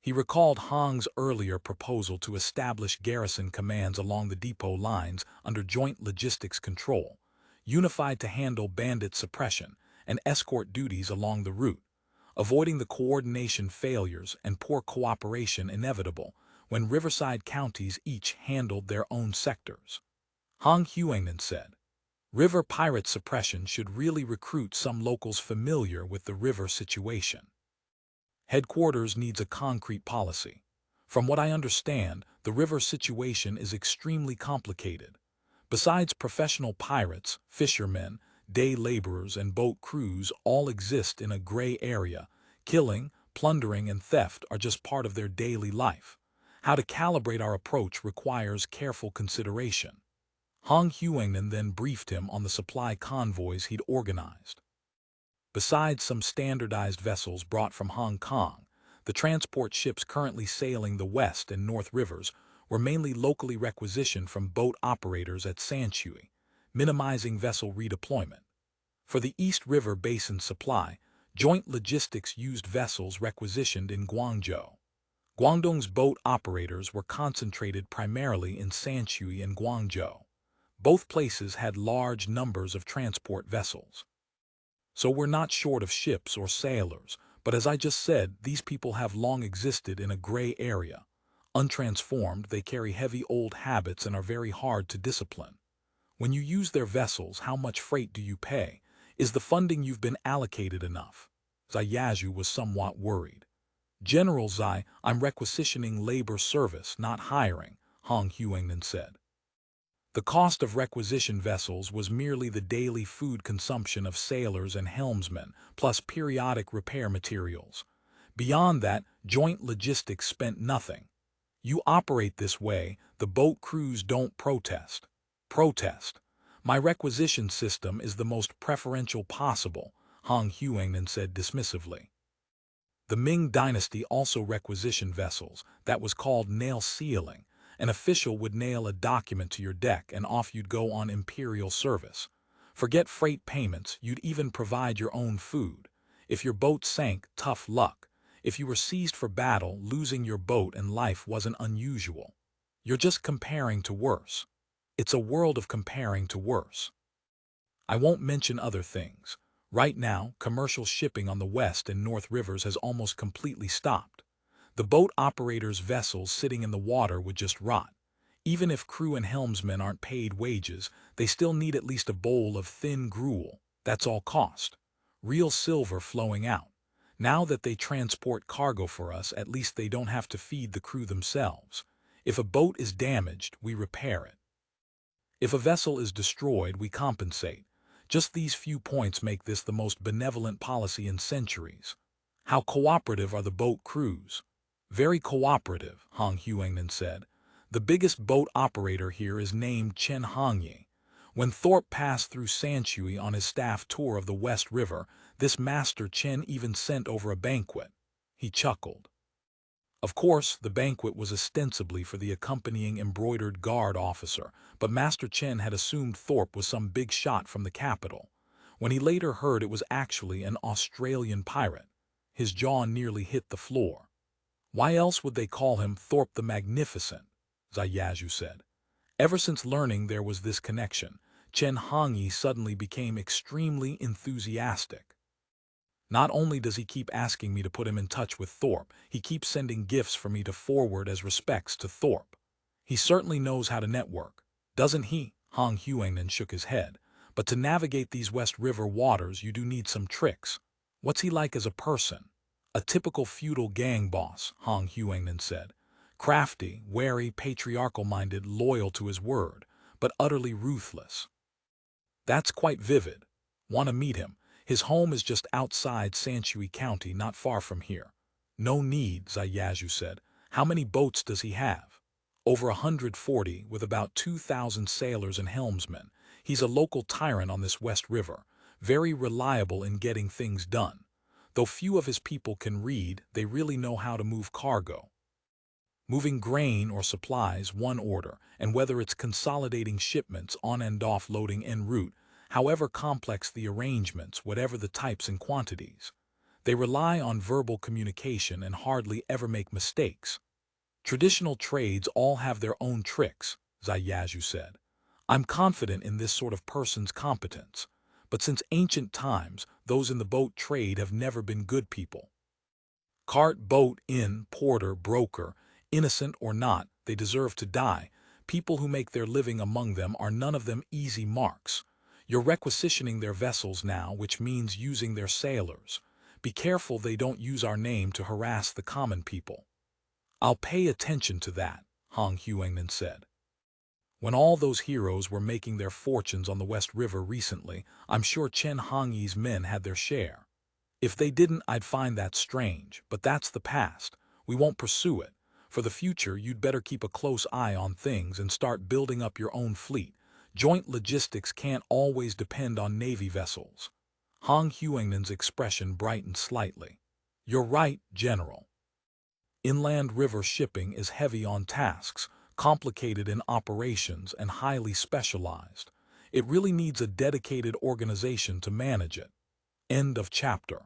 He recalled Hong's earlier proposal to establish garrison commands along the depot lines under joint logistics control, unified to handle bandit suppression and escort duties along the route, avoiding the coordination failures and poor cooperation inevitable when riverside counties each handled their own sectors. Han Huangnan said, river pirate suppression should really recruit some locals familiar with the river situation. Headquarters needs a concrete policy. From what I understand, the river situation is extremely complicated. Besides professional pirates, fishermen, day laborers, and boat crews all exist in a gray area. Killing, plundering, and theft are just part of their daily life. How to calibrate our approach requires careful consideration. Han Huangnan then briefed him on the supply convoys he'd organized. Besides some standardized vessels brought from Hong Kong, the transport ships currently sailing the west and north rivers were mainly locally requisitioned from boat operators at Sanshui, minimizing vessel redeployment. For the East River Basin supply, joint logistics used vessels requisitioned in Guangzhou. Guangdong's boat operators were concentrated primarily in Sanshui and Guangzhou. Both places had large numbers of transport vessels. So we're not short of ships or sailors, but as I just said, these people have long existed in a gray area. Untransformed, they carry heavy old habits and are very hard to discipline. When you use their vessels, how much freight do you pay? Is the funding you've been allocated enough? Zhao was somewhat worried. General Zai, I'm requisitioning labor service, not hiring, Hong Huangnan said. The cost of requisition vessels was merely the daily food consumption of sailors and helmsmen, plus periodic repair materials. Beyond that, joint logistics spent nothing. You operate this way, the boat crews don't protest. Protest. My requisition system is the most preferential possible, Hong Huangnan said dismissively. The Ming Dynasty also requisitioned vessels. That was called nail sealing. An official would nail a document to your deck and off you'd go on imperial service. Forget freight payments, you'd even provide your own food. If your boat sank, tough luck. If you were seized for battle, losing your boat and life wasn't unusual. You're just comparing to worse. It's a world of comparing to worse. I won't mention other things. Right now, commercial shipping on the West and North Rivers has almost completely stopped. The boat operators' vessels sitting in the water would just rot. Even if crew and helmsmen aren't paid wages, they still need at least a bowl of thin gruel. That's all cost. Real silver flowing out. Now that they transport cargo for us, at least they don't have to feed the crew themselves. If a boat is damaged, we repair it. If a vessel is destroyed, we compensate. Just these few points make this the most benevolent policy in centuries. How cooperative are the boat crews? Very cooperative, Hong Huangnan said. The biggest boat operator here is named Chen Hongyi. When Thorpe passed through Sanshui on his staff tour of the West River, this Master Chen even sent over a banquet. He chuckled. Of course, the banquet was ostensibly for the accompanying embroidered guard officer, but Master Chen had assumed Thorpe was some big shot from the capital. When he later heard it was actually an Australian pirate, his jaw nearly hit the floor. Why else would they call him Thorpe the Magnificent? Zhao said. Ever since learning there was this connection, Chen Hongyi suddenly became extremely enthusiastic. Not only does he keep asking me to put him in touch with Thorpe, he keeps sending gifts for me to forward as respects to Thorpe. He certainly knows how to network, doesn't he? Hong Huangnan shook his head. But to navigate these West River waters you do need some tricks. What's he like as a person? A typical feudal gang boss, Hong Huangnan said. Crafty, wary, patriarchal-minded, loyal to his word, but utterly ruthless. That's quite vivid. Want to meet him? His home is just outside Sanshui County, not far from here. No need, Zhao said. How many boats does he have? Over 140, with about 2,000 sailors and helmsmen. He's a local tyrant on this West River, very reliable in getting things done. Though few of his people can read, they really know how to move cargo. Moving grain or supplies, one order, and whether it's consolidating shipments on and off loading en route, however complex the arrangements, whatever the types and quantities. They rely on verbal communication and hardly ever make mistakes. Traditional trades all have their own tricks, Zhao said. I'm confident in this sort of person's competence. But since ancient times, those in the boat trade have never been good people. Cart, boat, inn, porter, broker, innocent or not, they deserve to die. People who make their living among them are none of them easy marks. You're requisitioning their vessels now, which means using their sailors. Be careful they don't use our name to harass the common people. I'll pay attention to that, Hong Huangnan said. When all those heroes were making their fortunes on the West River recently, I'm sure Chen Hongyi's men had their share. If they didn't, I'd find that strange, but that's the past. We won't pursue it. For the future, you'd better keep a close eye on things and start building up your own fleet. Joint logistics can't always depend on Navy vessels. Hong Huangnan's expression brightened slightly. You're right, General. Inland river shipping is heavy on tasks, complicated in operations, and highly specialized. It really needs a dedicated organization to manage it. End of chapter.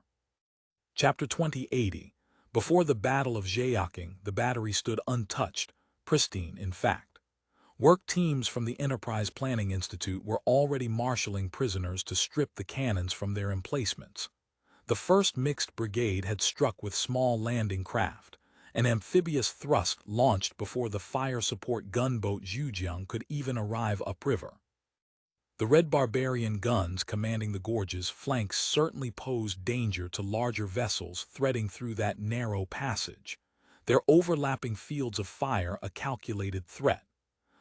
Chapter 2080. Before the Battle of Zhaoqing, the battery stood untouched, pristine in fact. Work teams from the Enterprise Planning Institute were already marshalling prisoners to strip the cannons from their emplacements. The 1st Mixed Brigade had struck with small landing craft, an amphibious thrust launched before the fire support gunboat Zhaoqing could even arrive upriver. The Red Barbarian guns commanding the gorge's flanks certainly posed danger to larger vessels threading through that narrow passage, their overlapping fields of fire a calculated threat.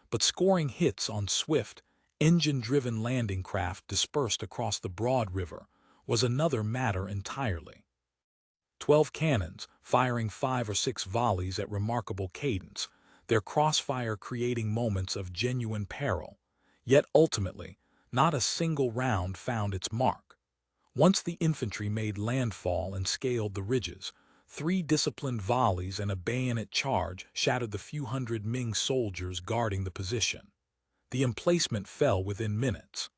But scoring hits on swift, engine-driven landing craft dispersed across the broad river was another matter entirely. 12 cannons, firing 5 or 6 volleys at remarkable cadence, their crossfire creating moments of genuine peril, yet ultimately, not a single round found its mark. Once the infantry made landfall and scaled the ridges, 3 disciplined volleys and a bayonet charge shattered the few hundred Ming soldiers guarding the position. The emplacement fell within minutes.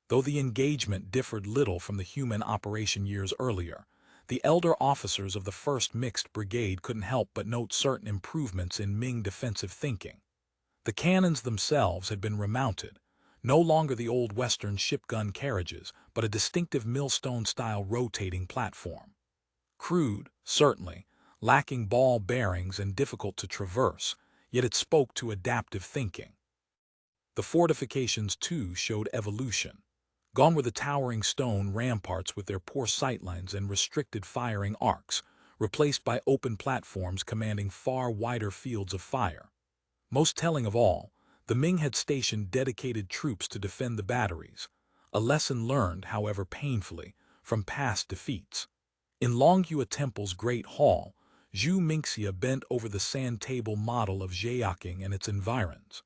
Though the engagement differed little from the human operation years earlier, the elder officers of the 1st Mixed Brigade couldn't help but note certain improvements in Ming defensive thinking. The cannons themselves had been remounted, no longer the old Western shipgun carriages, but a distinctive millstone-style rotating platform. Crude, certainly, lacking ball bearings and difficult to traverse, yet it spoke to adaptive thinking. The fortifications, too, showed evolution. Gone were the towering stone ramparts with their poor sightlines and restricted firing arcs, replaced by open platforms commanding far wider fields of fire. Most telling of all, the Ming had stationed dedicated troops to defend the batteries, a lesson learned, however painfully, from past defeats. In Longhua Temple's Great Hall, Zhu Mingxia bent over the sand table model of Zhaoqing and its environs.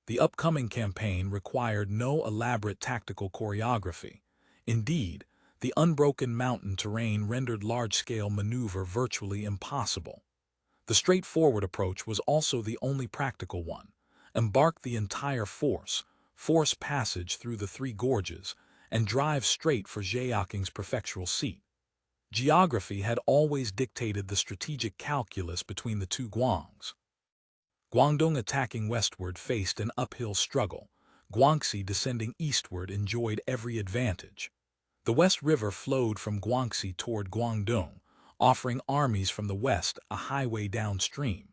The upcoming campaign required no elaborate tactical choreography. Indeed, the unbroken mountain terrain rendered large-scale maneuver virtually impossible. The straightforward approach was also the only practical one. Embark the entire force, force passage through the 3 gorges, and drive straight for Zhaoqing's prefectural seat. Geography had always dictated the strategic calculus between the 2 Guangs. Guangdong attacking westward faced an uphill struggle. Guangxi descending eastward enjoyed every advantage. The West River flowed from Guangxi toward Guangdong, offering armies from the west a highway downstream.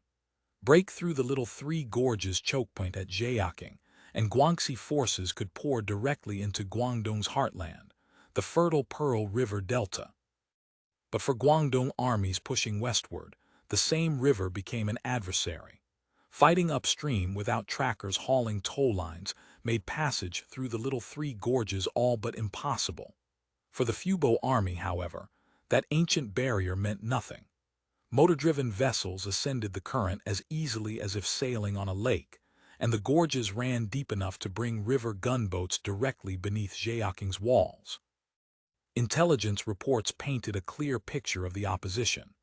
Break through the little 3 gorges choke point at Zhaoqing, and Guangxi forces could pour directly into Guangdong's heartland, the fertile Pearl River Delta. But for Guangdong armies pushing westward, the same river became an adversary. Fighting upstream without trackers hauling tow lines made passage through the little 3 gorges all but impossible. For the Fubo army, however, that ancient barrier meant nothing. Motor-driven vessels ascended the current as easily as if sailing on a lake, and the gorges ran deep enough to bring river gunboats directly beneath Zhaoqing's walls. Intelligence reports painted a clear picture of the opposition.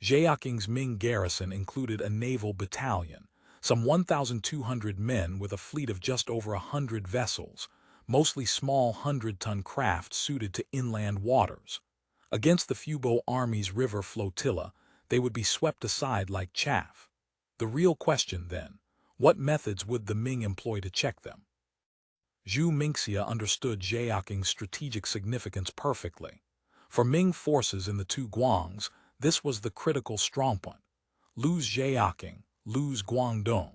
Zhaoqing's Ming garrison included a naval battalion, some 1,200 men with a fleet of just over 100 vessels, mostly small 100-ton craft suited to inland waters. Against the Fubo army's river flotilla, they would be swept aside like chaff. The real question, then, what methods would the Ming employ to check them? Zhu Mingxia understood Zhaoqing's strategic significance perfectly. For Ming forces in the 2 Guangs, this was the critical strongpoint. Lose Zhaoqing, lose Guangdong.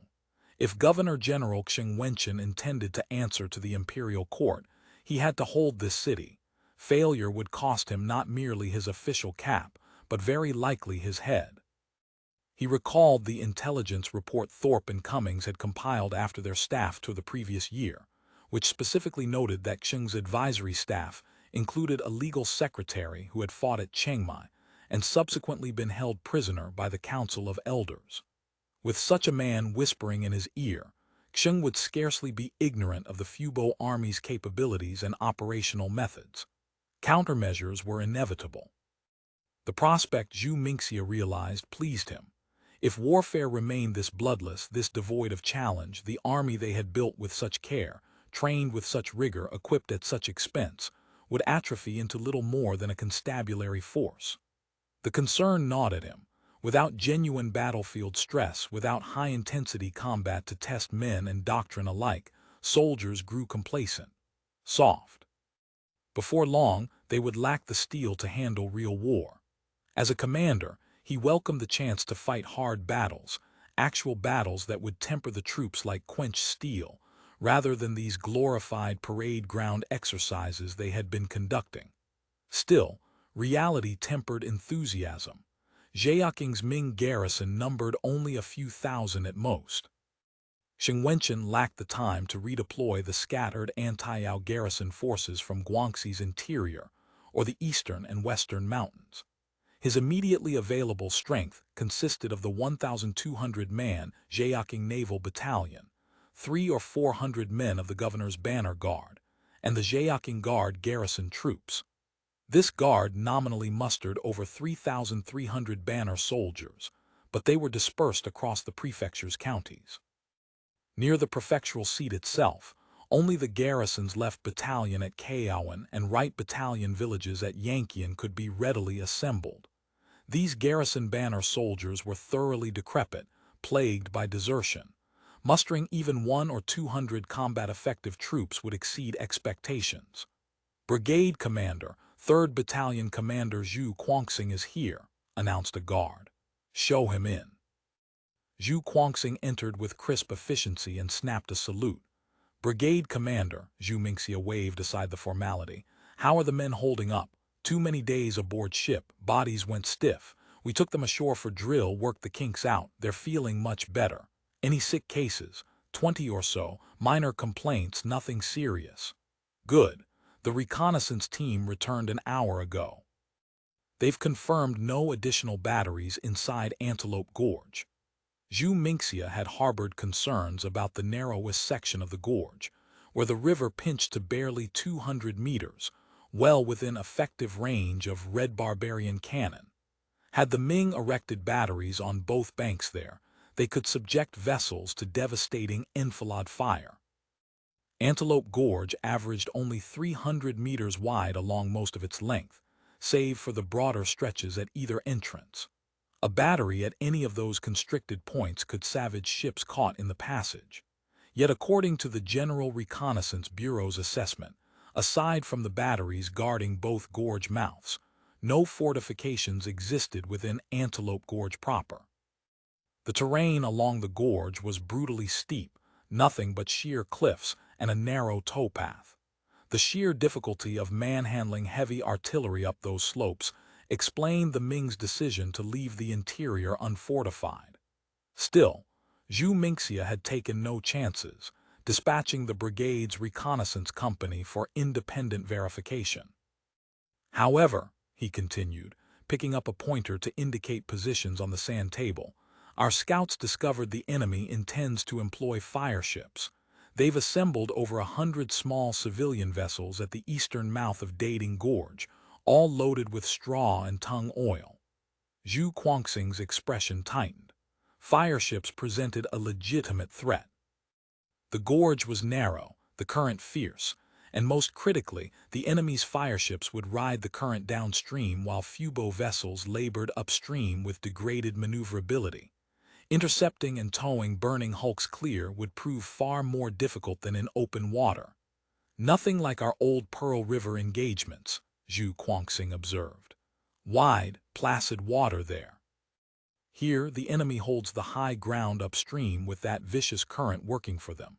If Governor-General Qingyun intended to answer to the imperial court, he had to hold this city. Failure would cost him not merely his official cap, but very likely his head. He recalled the intelligence report Thorpe and Cummings had compiled after their staff tour the previous year, which specifically noted that Qing's advisory staff included a legal secretary who had fought at Chiang Mai and subsequently been held prisoner by the Council of Elders. With such a man whispering in his ear, Qing would scarcely be ignorant of the Fubo army's capabilities and operational methods. Countermeasures were inevitable. The prospect, Zhu Mingxia realized, pleased him. If warfare remained this bloodless, this devoid of challenge, the army they had built with such care, trained with such rigor, equipped at such expense, would atrophy into little more than a constabulary force. The concern gnawed at him. Without genuine battlefield stress, without high-intensity combat to test men and doctrine alike, soldiers grew complacent, soft. Before long, they would lack the steel to handle real war. As a commander, he welcomed the chance to fight hard battles, actual battles that would temper the troops like quenched steel, rather than these glorified parade ground exercises they had been conducting. Still, reality tempered enthusiasm. Zhaoqing's Ming garrison numbered only a few thousand at most. Wenchans lacked the time to redeploy the scattered anti-Yao garrison forces from Guangxi's interior or the eastern and western mountains. His immediately available strength consisted of the 1,200-man Zhaoqing Naval Battalion, 300 or 400 men of the governor's banner guard, and the Zhaoqing Guard garrison troops. This guard nominally mustered over 3,300 banner soldiers, but they were dispersed across the prefecture's counties. Near the prefectural seat itself, only the garrison's left battalion at Xiong and right battalion villages at Qingyun could be readily assembled. These garrison banner soldiers were thoroughly decrepit, plagued by desertion. Mustering even 100 or 200 combat-effective troops would exceed expectations. Brigade Commander, 3rd Battalion Commander Zhaoqing is here, announced a guard. Show him in. Zhaoqing entered with crisp efficiency and snapped a salute. Brigade Commander, Zhu waved aside the formality. How are the men holding up? Too many days aboard ship, bodies went stiff. We took them ashore for drill, worked the kinks out. They're feeling much better. Any sick cases? 20 or so, minor complaints, nothing serious. Good. The reconnaissance team returned an hour ago. They've confirmed no additional batteries inside Antelope Gorge. Zhu had harbored concerns about the narrowest section of the gorge, where the river pinched to barely 200 meters, well within effective range of Red Barbarian cannon. Had the Ming erected batteries on both banks there, they could subject vessels to devastating enfilade fire. Antelope Gorge averaged only 300 meters wide along most of its length, save for the broader stretches at either entrance. A battery at any of those constricted points could savage ships caught in the passage. Yet according to the General Reconnaissance Bureau's assessment, aside from the batteries guarding both gorge mouths, no fortifications existed within Antelope Gorge proper. The terrain along the gorge was brutally steep, nothing but sheer cliffs and a narrow towpath. The sheer difficulty of manhandling heavy artillery up those slopes explained the Ming's decision to leave the interior unfortified. Still, Zhu had taken no chances, dispatching the brigade's reconnaissance company for independent verification. However, he continued, picking up a pointer to indicate positions on the sand table, our scouts discovered the enemy intends to employ FireShips. They've assembled over 100 small civilian vessels at the eastern mouth of Dating Gorge, all loaded with straw and tung oil. Zhaoqing's expression tightened. FireShips presented a legitimate threat. The gorge was narrow, the current fierce, and most critically, the enemy's FireShips would ride the current downstream while Fubo vessels labored upstream with degraded maneuverability. Intercepting and towing burning hulks clear would prove far more difficult than in open water. Nothing like our old Pearl River engagements, Zhaoqing observed. Wide, placid water there. Here, the enemy holds the high ground upstream with that vicious current working for them.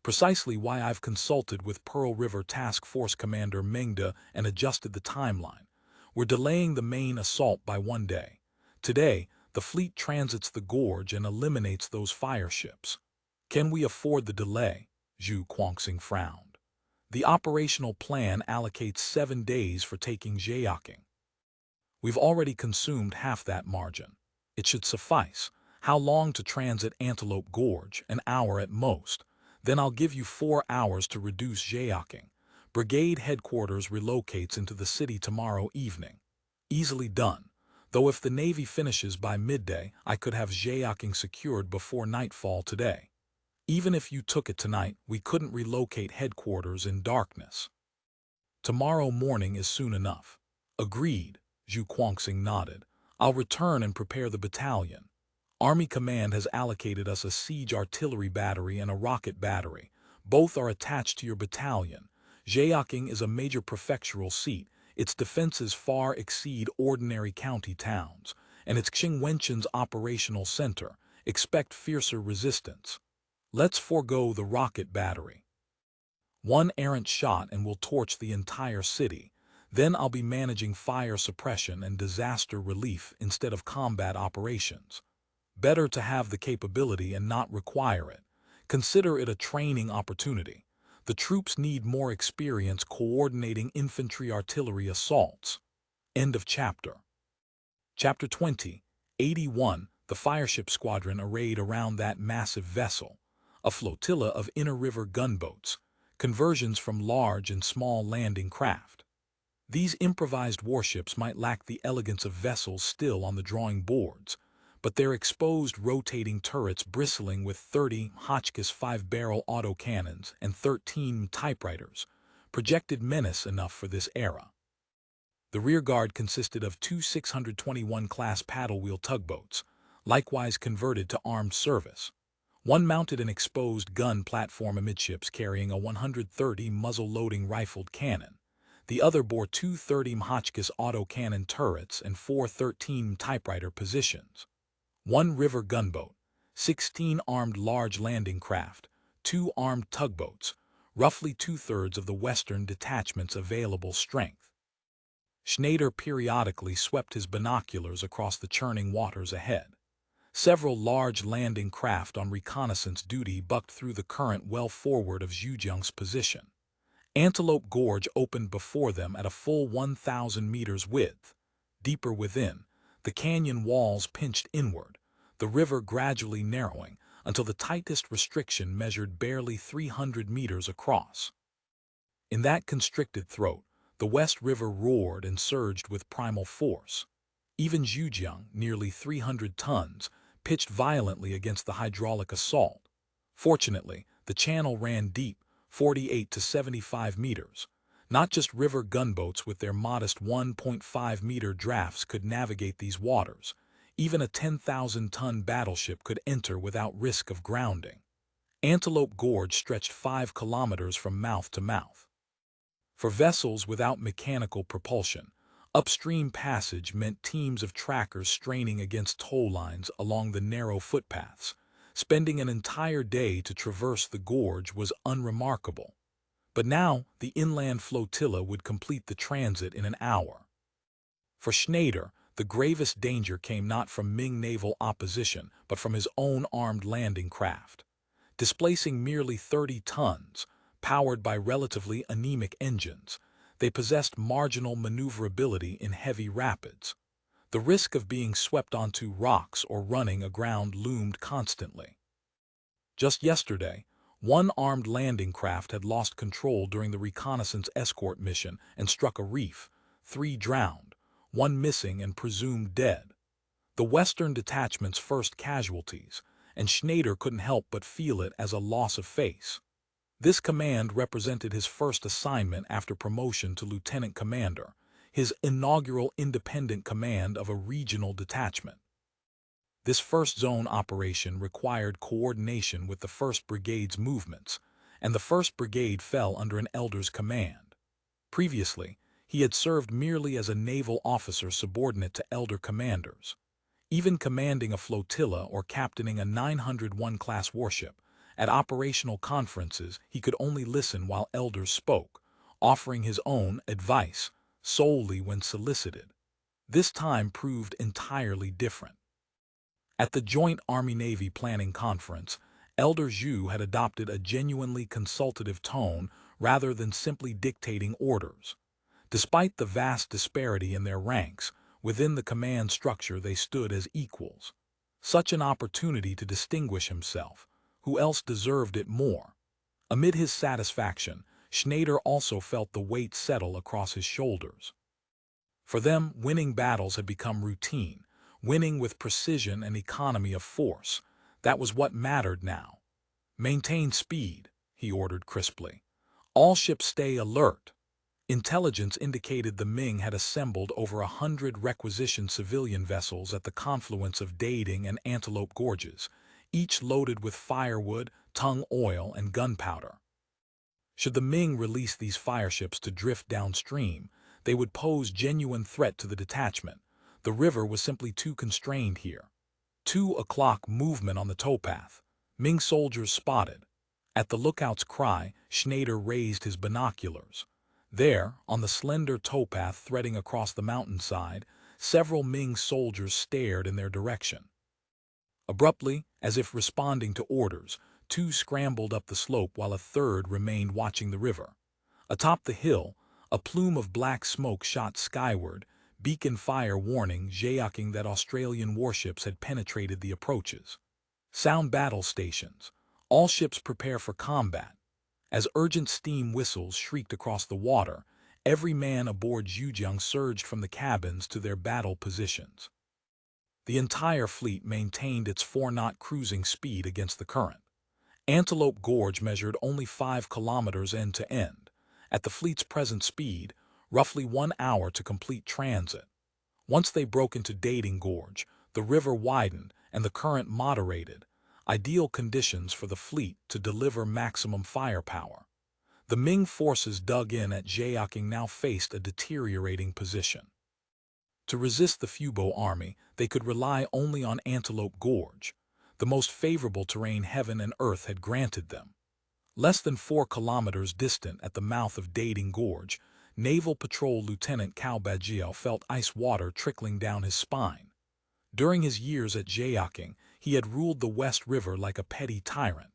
Precisely why I've consulted with Pearl River Task Force Commander Ming and adjusted the timeline. We're delaying the main assault by 1 day. Today, the fleet transits the gorge and eliminates those FireShips. Can we afford the delay? Zhaoqing frowned. The operational plan allocates 7 days for taking Zhaoqing. We've already consumed half that margin. It should suffice. How long to transit Antelope Gorge? An hour at most. Then I'll give you 4 hours to reduce Zhaoqing. Brigade headquarters relocates into the city tomorrow evening. Easily done. Though if the Navy finishes by midday, I could have Zhaoqing secured before nightfall today. Even if you took it tonight, we couldn't relocate headquarters in darkness. Tomorrow morning is soon enough. Agreed, Zhaoqing nodded. I'll return and prepare the battalion. Army Command has allocated us a siege artillery battery and a rocket battery. Both are attached to your battalion. Zhaoqing is a major prefectural seat. Its defenses far exceed ordinary county towns, and its Qingyun's operational center. Expect fiercer resistance. Let's forego the rocket battery. One errant shot and we'll torch the entire city. Then I'll be managing fire suppression and disaster relief instead of combat operations. Better to have the capability and not require it. Consider it a training opportunity. The troops need more experience coordinating infantry-artillery assaults. End of chapter. Chapter 20, 81, the FireShip squadron arrayed around that massive vessel. A flotilla of inner-river gunboats, conversions from large and small landing craft. These improvised warships might lack the elegance of vessels still on the drawing boards, but their exposed rotating turrets bristling with 30 Hotchkiss 5-barrel autocannons and 13 typewriters projected menace enough for this era. The rearguard consisted of two 621-class paddle-wheel tugboats, likewise converted to armed service. One mounted an exposed gun platform amidships carrying a 130 muzzle-loading rifled cannon. The other bore two 30 Hotchkiss autocannon turrets and four 13 typewriter positions. One river gunboat, 16 armed large landing craft, two armed tugboats, roughly two-thirds of the Western detachment's available strength. Schneider periodically swept his binoculars across the churning waters ahead. Several large landing craft on reconnaissance duty bucked through the current well forward of Zhujiang's position. Antelope Gorge opened before them at a full 1,000 meters width. Deeper within, the canyon walls pinched inward, the river gradually narrowing until the tightest restriction measured barely 300 meters across. In that constricted throat, the West River roared and surged with primal force. Even Zhujiang, nearly 300 tons, pitched violently against the hydraulic assault. Fortunately, the channel ran deep, 48 to 75 meters. Not just river gunboats with their modest 1.5-meter drafts could navigate these waters. Even a 10,000-ton battleship could enter without risk of grounding. Antelope Gorge stretched 5 kilometers from mouth to mouth. For vessels without mechanical propulsion, upstream passage meant teams of trackers straining against tow lines along the narrow footpaths. Spending an entire day to traverse the gorge was unremarkable. But now, the inland flotilla would complete the transit in an hour. For Schneider, the gravest danger came not from Ming naval opposition, but from his own armed landing craft. Displacing merely 30 tons, powered by relatively anemic engines, they possessed marginal maneuverability in heavy rapids. The risk of being swept onto rocks or running aground loomed constantly. Just yesterday, one armed landing craft had lost control during the reconnaissance escort mission and struck a reef, 3 drowned, 1 missing and presumed dead. The Western detachment's first casualties, and Schneider couldn't help but feel it as a loss of face. This command represented his first assignment after promotion to lieutenant commander, his inaugural independent command of a regional detachment. This first zone operation required coordination with the 1st Brigade's movements, and the 1st Brigade fell under an elder's command. Previously, he had served merely as a naval officer subordinate to elder commanders. Even commanding a flotilla or captaining a 901-class warship, at operational conferences he could only listen while elders spoke, offering his own advice solely when solicited. This time proved entirely different. At the Joint Army-Navy Planning Conference, Elder Zhu had adopted a genuinely consultative tone rather than simply dictating orders. Despite the vast disparity in their ranks, within the command structure they stood as equals. Such an opportunity to distinguish himself. Who else deserved it more? Amid his satisfaction, Schneider also felt the weight settle across his shoulders. For them, winning battles had become routine, winning with precision and economy of force. That was what mattered now. Maintain speed, he ordered crisply. All ships stay alert. Intelligence indicated the Ming had assembled over 100 requisitioned civilian vessels at the confluence of Dating and Antelope Gorges, each loaded with firewood, tung oil, and gunpowder. Should the Ming release these fireships to drift downstream, they would pose genuine threat to the detachment. The river was simply too constrained here. 2 o'clock movement on the towpath. Ming soldiers spotted. At the lookout's cry, Schneider raised his binoculars. There, on the slender towpath threading across the mountainside, several Ming soldiers stared in their direction. Abruptly, as if responding to orders, 2 scrambled up the slope while a third remained watching the river. Atop the hill, a plume of black smoke shot skyward, beacon fire warning Zhaoqing that Australian warships had penetrated the approaches. Sound battle stations. All ships prepare for combat. As urgent steam whistles shrieked across the water, every man aboard Zhujiang surged from the cabins to their battle positions. The entire fleet maintained its 4-knot cruising speed against the current. Antelope Gorge measured only 5 kilometers end to end. At the fleet's present speed, roughly 1 hour to complete transit. Once they broke into Dating Gorge, the river widened and the current moderated, ideal conditions for the fleet to deliver maximum firepower. The Ming forces dug in at Zhaoqing now faced a deteriorating position. To resist the Fubo army, they could rely only on Antelope Gorge, the most favorable terrain heaven and earth had granted them. Less than 4 kilometers distant at the mouth of Dating Gorge, Naval Patrol Lieutenant Cao Bajiao felt ice water trickling down his spine. During his years at Zhaoqing, he had ruled the West River like a petty tyrant,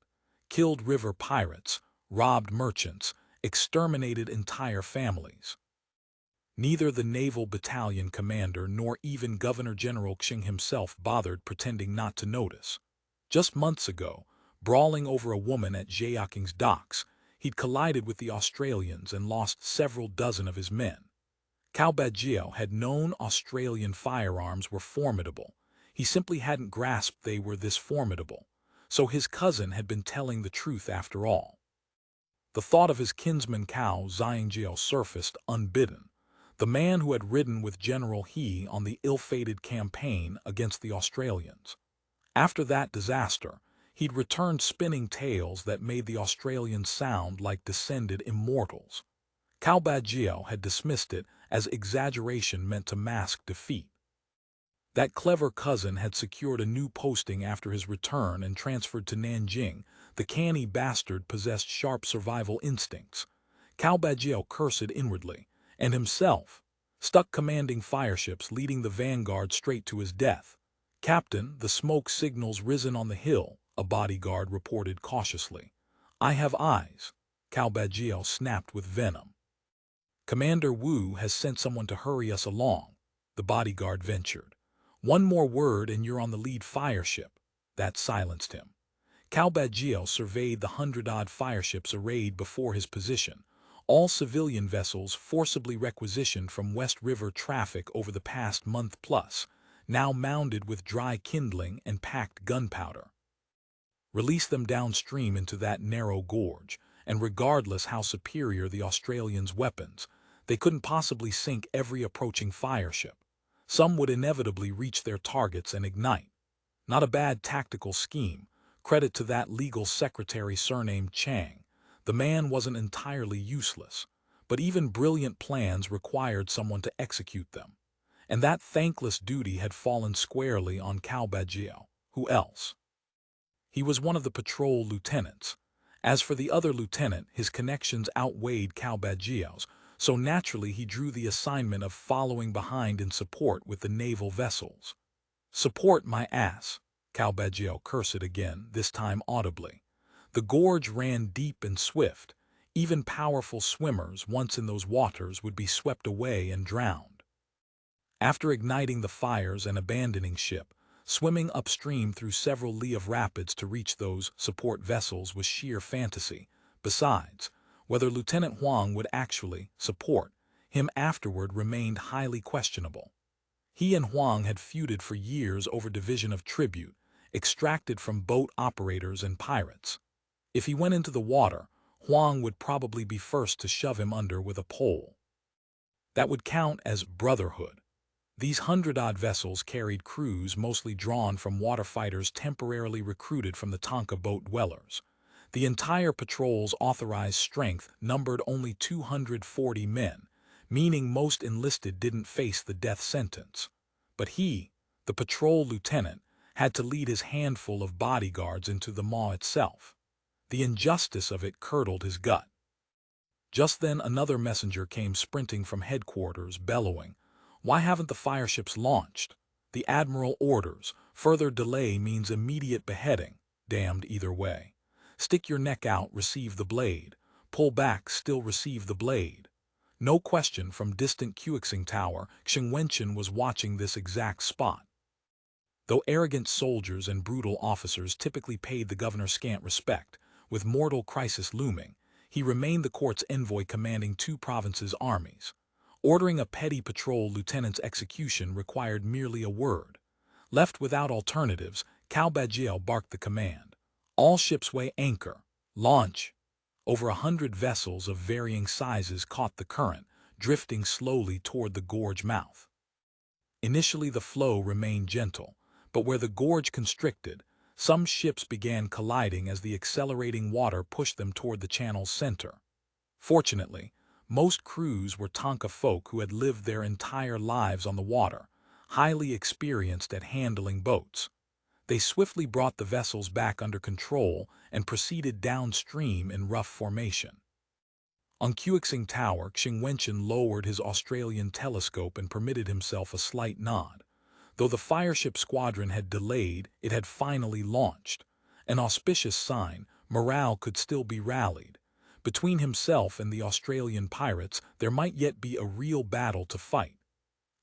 killed river pirates, robbed merchants, exterminated entire families. Neither the naval battalion commander nor even Governor-General Qing himself bothered pretending not to notice. Just months ago, brawling over a woman at Zhaoqing's docks, he'd collided with the Australians and lost several dozen of his men. Cao Bajiao had known Australian firearms were formidable. He simply hadn't grasped they were this formidable, so his cousin had been telling the truth after all. The thought of his kinsman Cao Xiangjiao surfaced unbidden, the man who had ridden with General He on the ill-fated campaign against the Australians. After that disaster, he'd returned spinning tales that made the Australians sound like descended immortals. Cao Bajiao had dismissed it as exaggeration meant to mask defeat. That clever cousin had secured a new posting after his return and transferred to Nanjing. The canny bastard possessed sharp survival instincts. Cao Bajiao cursed inwardly, and himself, stuck commanding fireships leading the vanguard straight to his death. "Captain, the smoke signal's risen on the hill," a bodyguard reported cautiously. "I have eyes," Cao Bajiao snapped with venom. "Commander Wu has sent someone to hurry us along," the bodyguard ventured. "One more word and you're on the lead fireship." That silenced him. Cao Bajiao surveyed the 100-odd fireships arrayed before his position, all civilian vessels forcibly requisitioned from West River traffic over the past month plus, now mounded with dry kindling and packed gunpowder. Release them downstream into that narrow gorge, and regardless how superior the Australians' weapons, they couldn't possibly sink every approaching fireship. Some would inevitably reach their targets and ignite. Not a bad tactical scheme, credit to that legal secretary surnamed Chang. The man wasn't entirely useless, but even brilliant plans required someone to execute them. And that thankless duty had fallen squarely on Cao Bajiao. Who else? He was one of the patrol lieutenants. As for the other lieutenant, his connections outweighed Cao Bajiao's, so naturally he drew the assignment of following behind in support with the naval vessels. "Support my ass," Cao Bajiao cursed again, this time audibly. The gorge ran deep and swift. Even powerful swimmers, once in those waters, would be swept away and drowned. After igniting the fires and abandoning ship, swimming upstream through several li of rapids to reach those support vessels was sheer fantasy. Besides, whether Lieutenant Huang would actually support him afterward remained highly questionable. He and Huang had feuded for years over division of tribute, extracted from boat operators and pirates. If he went into the water, Huang would probably be first to shove him under with a pole. That would count as brotherhood. These 100-odd vessels carried crews mostly drawn from water fighters temporarily recruited from the Tonka boat dwellers. The entire patrol's authorized strength numbered only 240 men, meaning most enlisted didn't face the death sentence. But he, the patrol lieutenant, had to lead his handful of bodyguards into the maw itself. The injustice of it curdled his gut. Just then another messenger came sprinting from headquarters, bellowing, "Why haven't the FireShips launched? The Admiral orders. Further delay means immediate beheading. Damned either way. Stick your neck out, receive the blade. Pull back, still receive the blade." No question, from distant Qixing Tower, Wenchans was watching this exact spot. Though arrogant soldiers and brutal officers typically paid the governor scant respect, with mortal crisis looming, he remained the court's envoy commanding 2 provinces' armies. Ordering a petty patrol lieutenant's execution required merely a word. Left without alternatives, Cao Baijiao barked the command. All ships weigh anchor. Launch. Over 100 vessels of varying sizes caught the current, drifting slowly toward the gorge mouth. Initially the flow remained gentle, but where the gorge constricted, some ships began colliding as the accelerating water pushed them toward the channel's center. Fortunately, most crews were Tonka folk who had lived their entire lives on the water, highly experienced at handling boats. They swiftly brought the vessels back under control and proceeded downstream in rough formation. On Qixing Tower, Wenchans lowered his Australian telescope and permitted himself a slight nod. Though the FireShip squadron had delayed, it had finally launched. An auspicious sign, morale could still be rallied. Between himself and the Australian pirates, there might yet be a real battle to fight.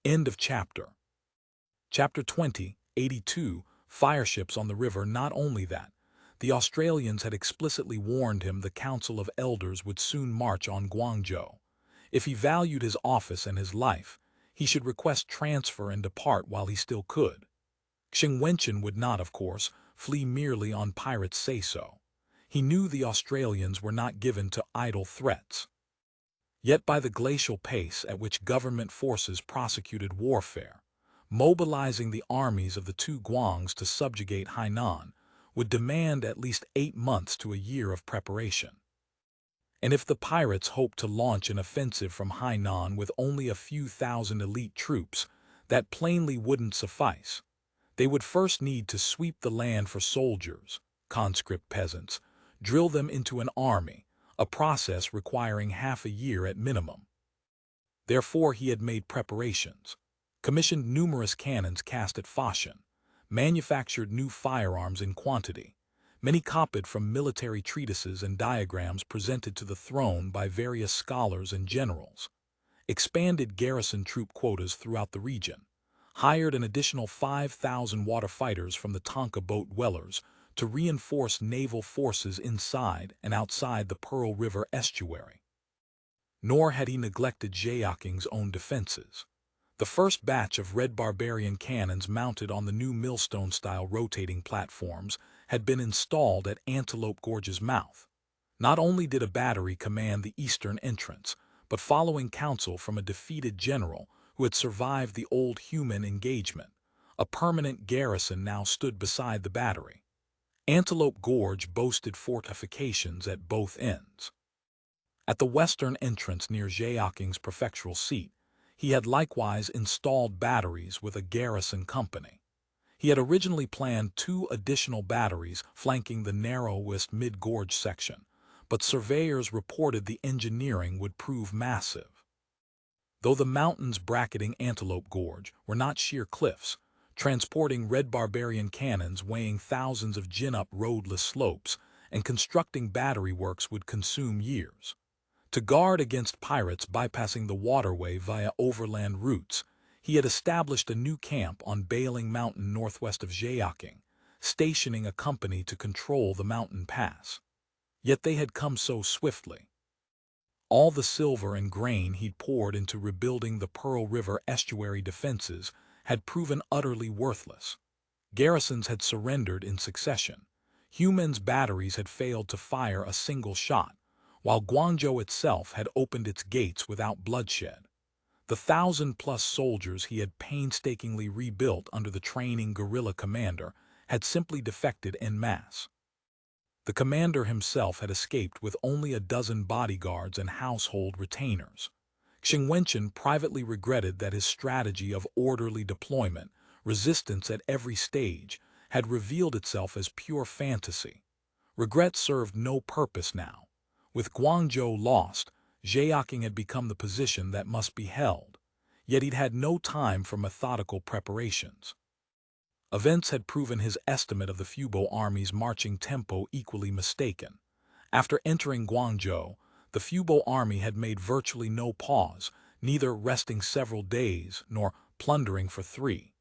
End of chapter. Chapter 20, 82, FireShips on the river. Not only that, the Australians had explicitly warned him the Council of Elders would soon march on Guangzhou. If he valued his office and his life, he should request transfer and depart while he still could. Wenchans would not, of course, flee merely on pirates' say-so. He knew the Australians were not given to idle threats. Yet by the glacial pace at which government forces prosecuted warfare, mobilizing the armies of the 2 Guangs to subjugate Hainan would demand at least 8 months to a year of preparation. And if the pirates hoped to launch an offensive from Hainan with only a few thousand elite troops, that plainly wouldn't suffice. They would first need to sweep the land for soldiers, conscript peasants, drill them into an army, a process requiring half a year at minimum. Therefore he had made preparations, commissioned numerous cannons cast at Foshan, manufactured new firearms in quantity, many copied from military treatises and diagrams presented to the throne by various scholars and generals, expanded garrison troop quotas throughout the region, hired an additional 5,000 water fighters from the Tonka boat dwellers to reinforce naval forces inside and outside the Pearl River estuary. Nor had he neglected Zhaoqing's own defenses. The first batch of red barbarian cannons mounted on the new millstone-style rotating platforms had been installed at Antelope Gorge's mouth. Not only did a battery command the eastern entrance, but following counsel from a defeated general who had survived the old human engagement, a permanent garrison now stood beside the battery. Antelope Gorge boasted fortifications at both ends. At the western entrance near Zhaoqing's prefectural seat, he had likewise installed batteries with a garrison company. He had originally planned 2 additional batteries flanking the narrowest mid-gorge section, but surveyors reported the engineering would prove massive. Though the mountains bracketing Antelope Gorge were not sheer cliffs, transporting red barbarian cannons weighing thousands of gin-up roadless slopes and constructing battery works would consume years. To guard against pirates bypassing the waterway via overland routes, he had established a new camp on Bailing Mountain northwest of Zhaoqing, stationing a company to control the mountain pass. Yet they had come so swiftly. All the silver and grain he'd poured into rebuilding the Pearl River estuary defenses had proven utterly worthless. Garrisons had surrendered in succession. Human's batteries had failed to fire a single shot, while Guangzhou itself had opened its gates without bloodshed. The 1,000-plus soldiers he had painstakingly rebuilt under the training guerrilla commander had simply defected en masse. The commander himself had escaped with only a dozen bodyguards and household retainers. Wenchans privately regretted that his strategy of orderly deployment, resistance at every stage, had revealed itself as pure fantasy. Regret served no purpose now. With Guangzhou lost, Zhaoqing had become the position that must be held, yet he'd had no time for methodical preparations. Events had proven his estimate of the Fubo army's marching tempo equally mistaken. After entering Guangzhou, the Fubo army had made virtually no pause, neither resting several days nor plundering for 3.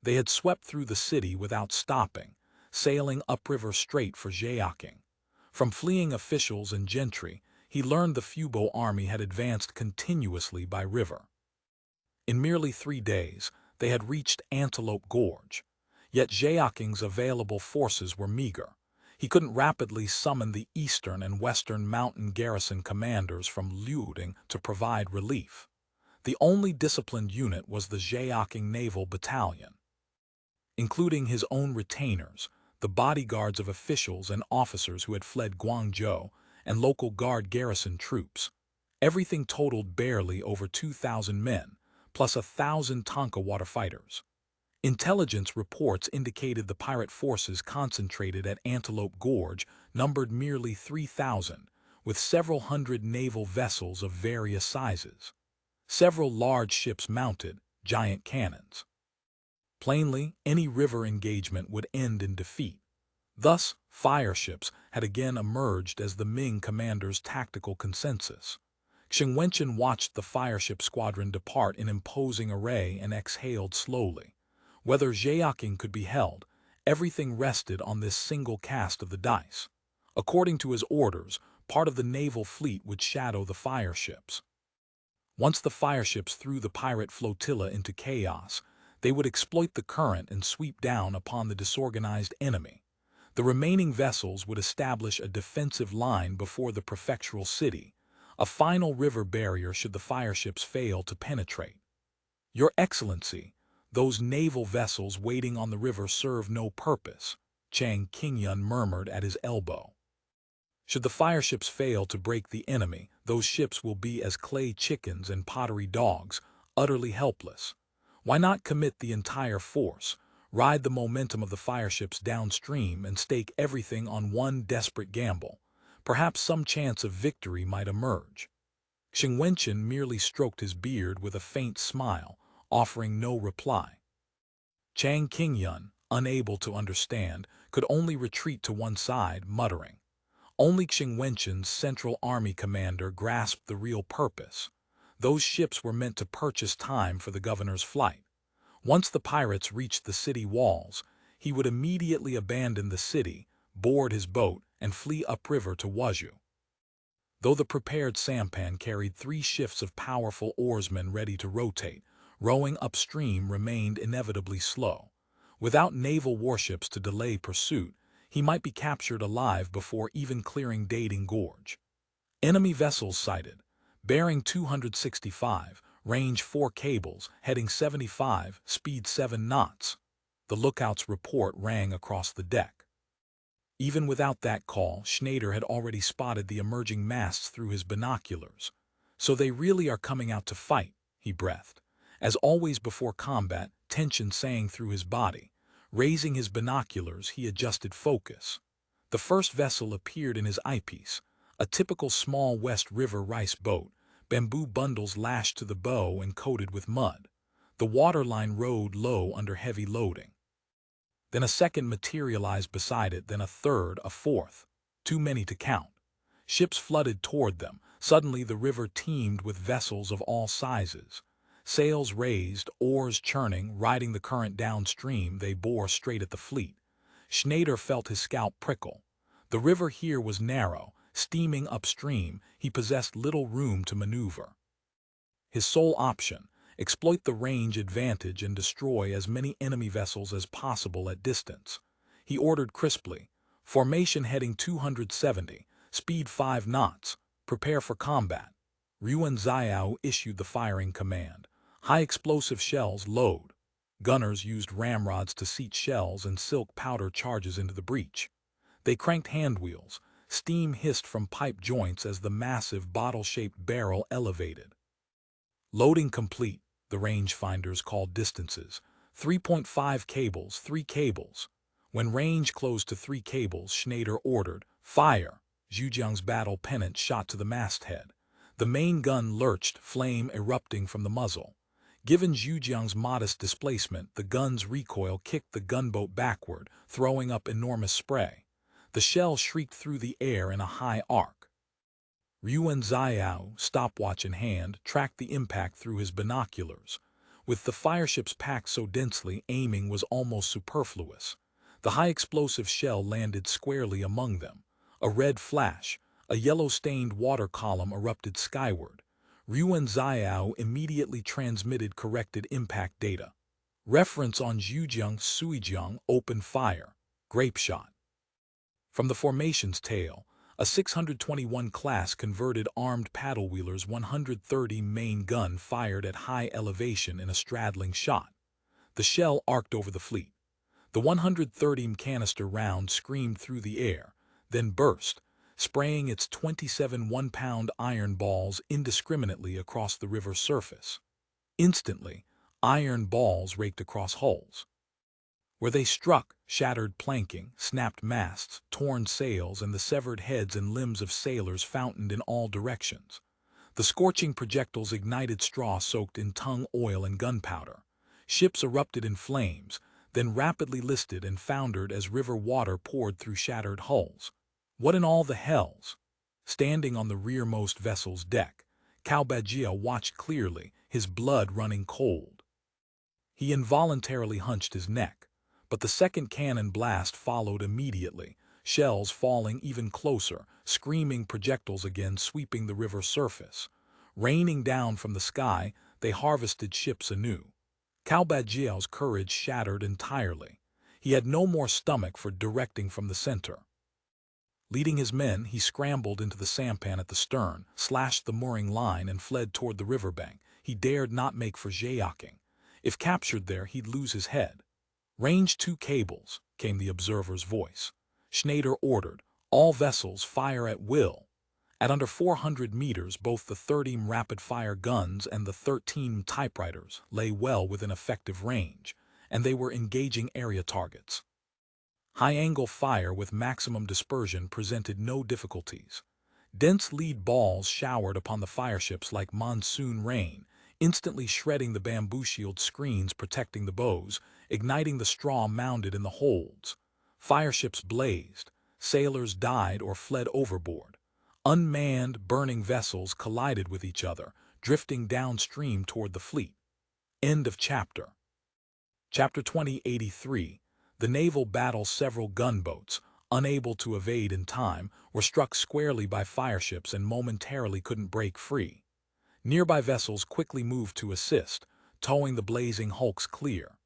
They had swept through the city without stopping, sailing upriver straight for Zhaoqing. From fleeing officials and gentry, he learned the Fubo army had advanced continuously by river. In merely 3 days, they had reached Antelope Gorge. Yet Zhaoqing's available forces were meager. He couldn't rapidly summon the eastern and western mountain garrison commanders from Liuding to provide relief. The only disciplined unit was the Zhaoqing Naval Battalion. Including his own retainers, the bodyguards of officials and officers who had fled Guangzhou, and local guard garrison troops. Everything totaled barely over 2,000 men, plus 1,000 Tonka water fighters. Intelligence reports indicated the pirate forces concentrated at Antelope Gorge numbered merely 3,000, with several hundred naval vessels of various sizes. Several large ships mounted, giant cannons. Plainly, any river engagement would end in defeat. Thus, FireShips had again emerged as the Ming commander's tactical consensus. Wenchans watched the FireShip squadron depart in imposing array and exhaled slowly. Whether Zhaoqing could be held, everything rested on this single cast of the dice. According to his orders, part of the naval fleet would shadow the FireShips. Once the FireShips threw the pirate flotilla into chaos, they would exploit the current and sweep down upon the disorganized enemy. The remaining vessels would establish a defensive line before the prefectural city, a final river barrier should the FireShips fail to penetrate. Your Excellency, those naval vessels waiting on the river serve no purpose, Chang Qingyun murmured at his elbow. Should the FireShips fail to break the enemy, those ships will be as clay chickens and pottery dogs, utterly helpless. Why not commit the entire force, ride the momentum of the FireShips downstream and stake everything on one desperate gamble? Perhaps some chance of victory might emerge. Wenchans merely stroked his beard with a faint smile, offering no reply. Chang Qingyun, unable to understand, could only retreat to one side, muttering. Only Wenchans' Central Army commander grasped the real purpose. Those ships were meant to purchase time for the governor's flight. Once the pirates reached the city walls, he would immediately abandon the city, board his boat, and flee upriver to Wuzhou. Though the prepared sampan carried 3 shifts of powerful oarsmen ready to rotate, rowing upstream remained inevitably slow. Without naval warships to delay pursuit, he might be captured alive before even clearing Dating Gorge. Enemy vessels sighted, bearing 265, range 4 cables, heading 75, speed 7 knots. The lookout's report rang across the deck. Even without that call, Schneider had already spotted the emerging masts through his binoculars. So they really are coming out to fight, he breathed. As always before combat, tension sang through his body. Raising his binoculars, he adjusted focus. The first vessel appeared in his eyepiece, a typical small West River rice boat, bamboo bundles lashed to the bow and coated with mud. The waterline rode low under heavy loading. Then a second materialized beside it, then a third, a fourth. Too many to count. Ships flooded toward them. Suddenly the river teemed with vessels of all sizes. Sails raised, oars churning, riding the current downstream, they bore straight at the fleet. Schneider felt his scalp prickle. The river here was narrow. Steaming upstream, he possessed little room to maneuver. His sole option: exploit the range advantage and destroy as many enemy vessels as possible at distance. He ordered crisply, formation heading 270, speed 5 knots, prepare for combat. Yuan Xiao issued the firing command. High explosive shells load. Gunners used ramrods to seat shells and silk powder charges into the breach. They cranked handwheels. Steam hissed from pipe joints as the massive bottle-shaped barrel elevated. Loading complete, the rangefinders called distances. 3.5 cables, 3 cables. When range closed to 3 cables, Schneider ordered, "Fire!" Zhujiang's battle pennant shot to the masthead. The main gun lurched, flame erupting from the muzzle. Given Zhujiang's modest displacement, the gun's recoil kicked the gunboat backward, throwing up enormous spray. The shell shrieked through the air in a high arc. Yuan Xiao, stopwatch in hand, tracked the impact through his binoculars. With the fireships packed so densely, aiming was almost superfluous. The high-explosive shell landed squarely among them. A red flash, a yellow-stained water column erupted skyward. Yuan Xiao immediately transmitted corrected impact data. Reference on Zhujiang Suijiang, open fire. Grape shot. From the formation's tail, a 621 class converted armed paddle-wheeler's 130 main gun fired at high elevation in a straddling shot. The shell arced over the fleet. The 130 canister round screamed through the air, then burst, spraying its 27 one-pound iron balls indiscriminately across the river's surface. Instantly, iron balls raked across hulls. Where they struck, shattered planking, snapped masts, torn sails, and the severed heads and limbs of sailors fountained in all directions. The scorching projectiles ignited straw soaked in tung oil and gunpowder. Ships erupted in flames, then rapidly listed and foundered as river water poured through shattered hulls. What in all the hells? Standing on the rearmost vessel's deck, Cao Bajia watched clearly, his blood running cold. He involuntarily hunched his neck. But the second cannon blast followed immediately, shells falling even closer, screaming projectiles again sweeping the river's surface. Raining down from the sky, they harvested ships anew. Cao Bajiao's courage shattered entirely. He had no more stomach for directing from the center. Leading his men, he scrambled into the sampan at the stern, slashed the mooring line, and fled toward the riverbank. He dared not make for Zhaoqing. If captured there, he'd lose his head. "Range 2 cables," came the observer's voice. Schneider ordered, "All vessels fire at will." At under 400 meters, both the 30 rapid-fire guns and the 13 typewriters lay well within effective range, and they were engaging area targets. High-angle fire with maximum dispersion presented no difficulties. Dense lead balls showered upon the fireships like monsoon rain, instantly shredding the bamboo shield screens protecting the bows, igniting the straw mounded in the holds. Fireships blazed. Sailors died or fled overboard. Unmanned, burning vessels collided with each other, drifting downstream toward the fleet. End of chapter. Chapter 2083. The naval battle. Several gunboats, unable to evade in time, were struck squarely by fireships and momentarily couldn't break free. Nearby vessels quickly moved to assist, towing the blazing hulks clear.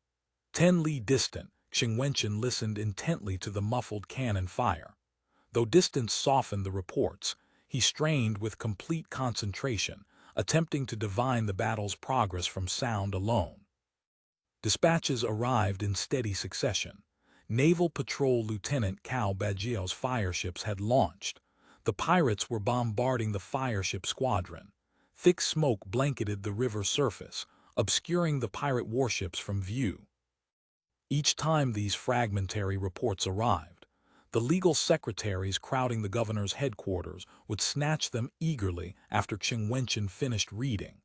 10 li distant, Wenchans listened intently to the muffled cannon fire. Though distance softened the reports, he strained with complete concentration, attempting to divine the battle's progress from sound alone. Dispatches arrived in steady succession. Naval Patrol Lieutenant Cao Bajiao's fireships had launched. The pirates were bombarding the fireship squadron. Thick smoke blanketed the river surface, obscuring the pirate warships from view. Each time these fragmentary reports arrived, the legal secretaries crowding the governor's headquarters would snatch them eagerly after Wenchans finished reading,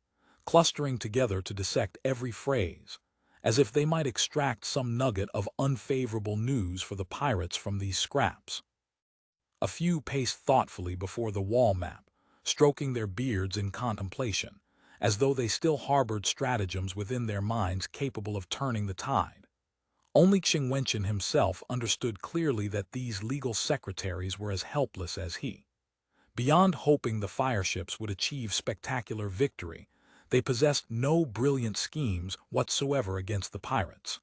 clustering together to dissect every phrase, as if they might extract some nugget of unfavorable news for the pirates from these scraps. A few paced thoughtfully before the wall map, stroking their beards in contemplation, as though they still harbored stratagems within their minds capable of turning the tide. Only Wenchans himself understood clearly that these legal secretaries were as helpless as he. Beyond hoping the fireships would achieve spectacular victory, they possessed no brilliant schemes whatsoever against the pirates.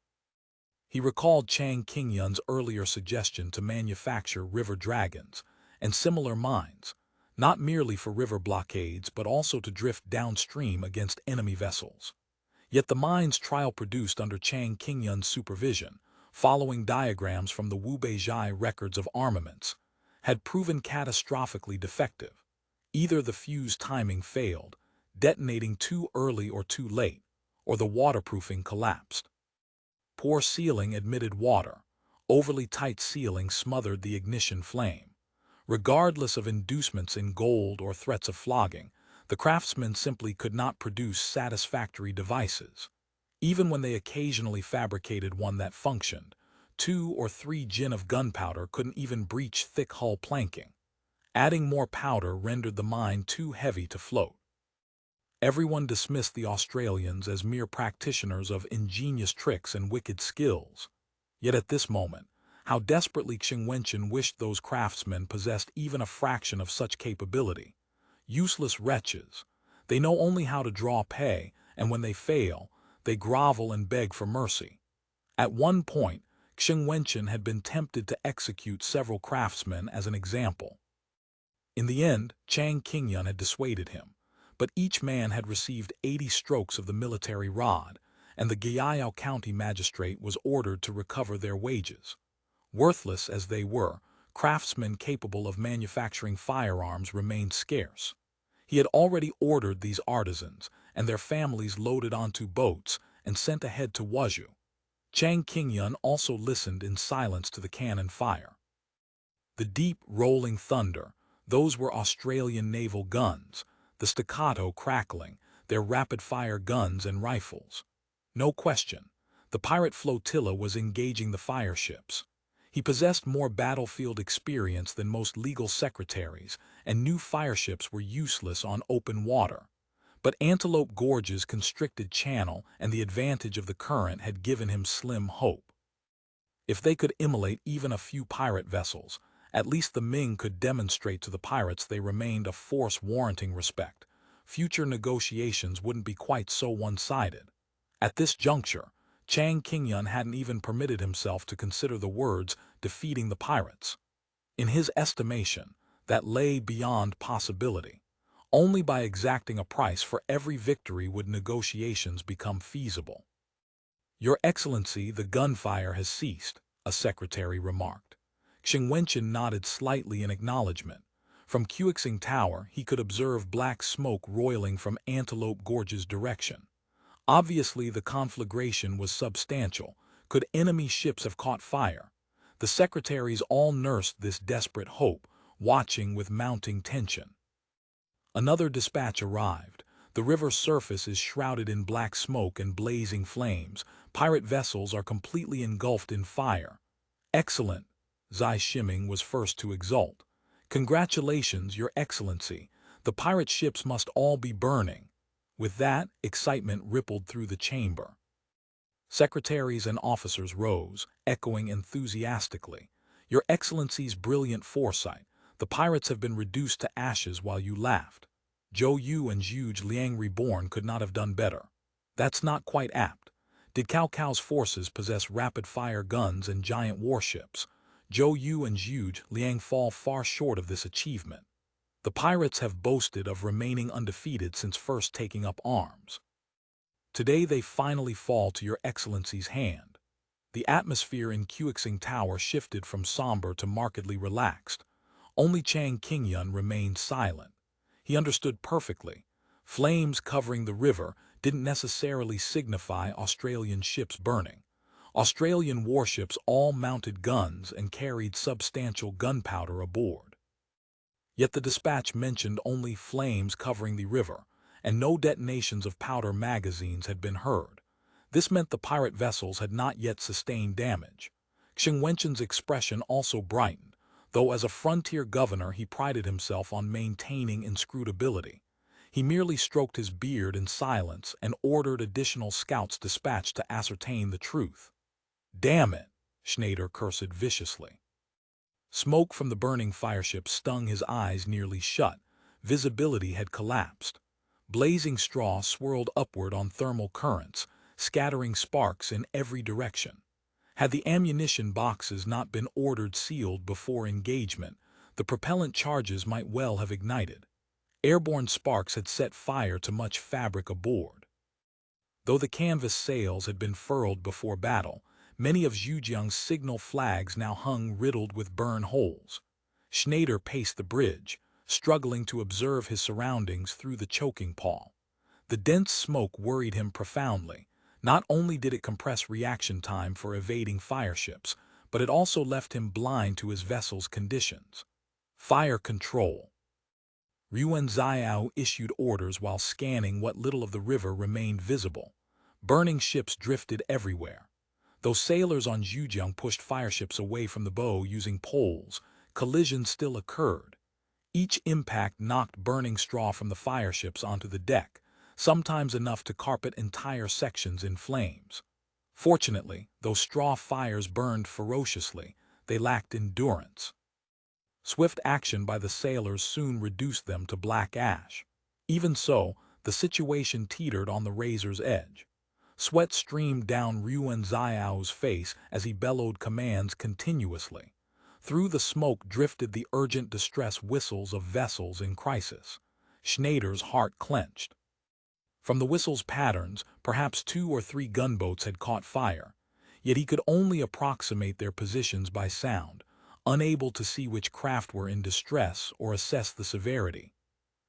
He recalled Chang Qingyun's earlier suggestion to manufacture river dragons and similar mines, not merely for river blockades but also to drift downstream against enemy vessels. Yet the mines trial produced under Chang Qingyun's supervision, following diagrams from the Wuzhou records of armaments, had proven catastrophically defective. Either the fuse timing failed, detonating too early or too late, or the waterproofing collapsed. Poor sealing admitted water. Overly tight sealing smothered the ignition flame. Regardless of inducements in gold or threats of flogging, the craftsmen simply could not produce satisfactory devices. Even when they occasionally fabricated one that functioned, 2 or 3 gin of gunpowder couldn't even breach thick hull planking. Adding more powder rendered the mine too heavy to float. Everyone dismissed the Australians as mere practitioners of ingenious tricks and wicked skills. Yet at this moment, how desperately Wenchans wished those craftsmen possessed even a fraction of such capability. Useless wretches. They know only how to draw pay, and when they fail, they grovel and beg for mercy. At one point, Wenchans had been tempted to execute several craftsmen as an example. In the end, Chang Qingyun had dissuaded him, but each man had received 80 strokes of the military rod, and the Guiyao County magistrate was ordered to recover their wages. Worthless as they were, craftsmen capable of manufacturing firearms remained scarce. He had already ordered these artisans and their families loaded onto boats and sent ahead to Wuzhou. Chang Qingyun also listened in silence to the cannon fire. The deep, rolling thunder, those were Australian naval guns, the staccato crackling, their rapid-fire guns and rifles. No question, the pirate flotilla was engaging the FireShips. He possessed more battlefield experience than most legal secretaries, and knew FireShips were useless on open water. But Antelope Gorge's constricted channel and the advantage of the current had given him slim hope. If they could immolate even a few pirate vessels, at least the Ming could demonstrate to the pirates they remained a force warranting respect. Future negotiations wouldn't be quite so one-sided. At this juncture, Chang Qingyun hadn't even permitted himself to consider the words defeating the pirates. In his estimation, that lay beyond possibility. Only by exacting a price for every victory would negotiations become feasible. "Your Excellency, the gunfire has ceased," a secretary remarked. Wenchans nodded slightly in acknowledgement. From Xiong Tower, he could observe black smoke roiling from Antelope Gorge's direction. Obviously, the conflagration was substantial. Could enemy ships have caught fire? The secretaries all nursed this desperate hope, watching with mounting tension. Another dispatch arrived. The river surface is shrouded in black smoke and blazing flames. Pirate vessels are completely engulfed in fire. "Excellent," Zhaoqing was first to exult. "Congratulations, Your Excellency. The pirate ships must all be burning." With that, excitement rippled through the chamber. Secretaries and officers rose, echoing enthusiastically. "Your Excellency's brilliant foresight. The pirates have been reduced to ashes while you laughed. Zhou Yu and Zhuge Liang reborn could not have done better." "That's not quite apt. Did Cao Cao's forces possess rapid-fire guns and giant warships? Zhou Yu and Zhuge Liang fall far short of this achievement. The pirates have boasted of remaining undefeated since first taking up arms. Today they finally fall to Your Excellency's hand." The atmosphere in Xiong Tower shifted from somber to markedly relaxed. Only Chang Qingyun remained silent. He understood perfectly. Flames covering the river didn't necessarily signify Australian ships burning. Australian warships all mounted guns and carried substantial gunpowder aboard. Yet the dispatch mentioned only flames covering the river, and no detonations of powder magazines had been heard. This meant the pirate vessels had not yet sustained damage. Wenchans' expression also brightened, though as a frontier governor he prided himself on maintaining inscrutability. He merely stroked his beard in silence and ordered additional scouts dispatched to ascertain the truth. "Damn it," Schneider cursed viciously. Smoke from the burning FireShip stung his eyes nearly shut. Visibility had collapsed. Blazing straw swirled upward on thermal currents, scattering sparks in every direction. Had the ammunition boxes not been ordered sealed before engagement, The propellant charges might well have ignited. Airborne sparks had set fire to much fabric aboard. Though the canvas sails had been furled before battle, many of Zhejiang's signal flags now hung riddled with burn holes. Schneider paced the bridge, struggling to observe his surroundings through the choking pall. The dense smoke worried him profoundly. Not only did it compress reaction time for evading fireships, but it also left him blind to his vessel's conditions. Fire control. Yuan issued orders while scanning what little of the river remained visible. Burning ships drifted everywhere. Though sailors on Zhejiang pushed fireships away from the bow using poles, collisions still occurred. Each impact knocked burning straw from the fireships onto the deck, sometimes enough to carpet entire sections in flames. Fortunately, though straw fires burned ferociously, they lacked endurance. Swift action by the sailors soon reduced them to black ash. Even so, the situation teetered on the razor's edge. Sweat streamed down Yuan Xiao's face as he bellowed commands continuously. Through the smoke drifted the urgent distress whistles of vessels in crisis. Schneider's heart clenched. From the whistle's patterns, perhaps 2 or 3 gunboats had caught fire, yet he could only approximate their positions by sound, unable to see which craft were in distress or assess the severity.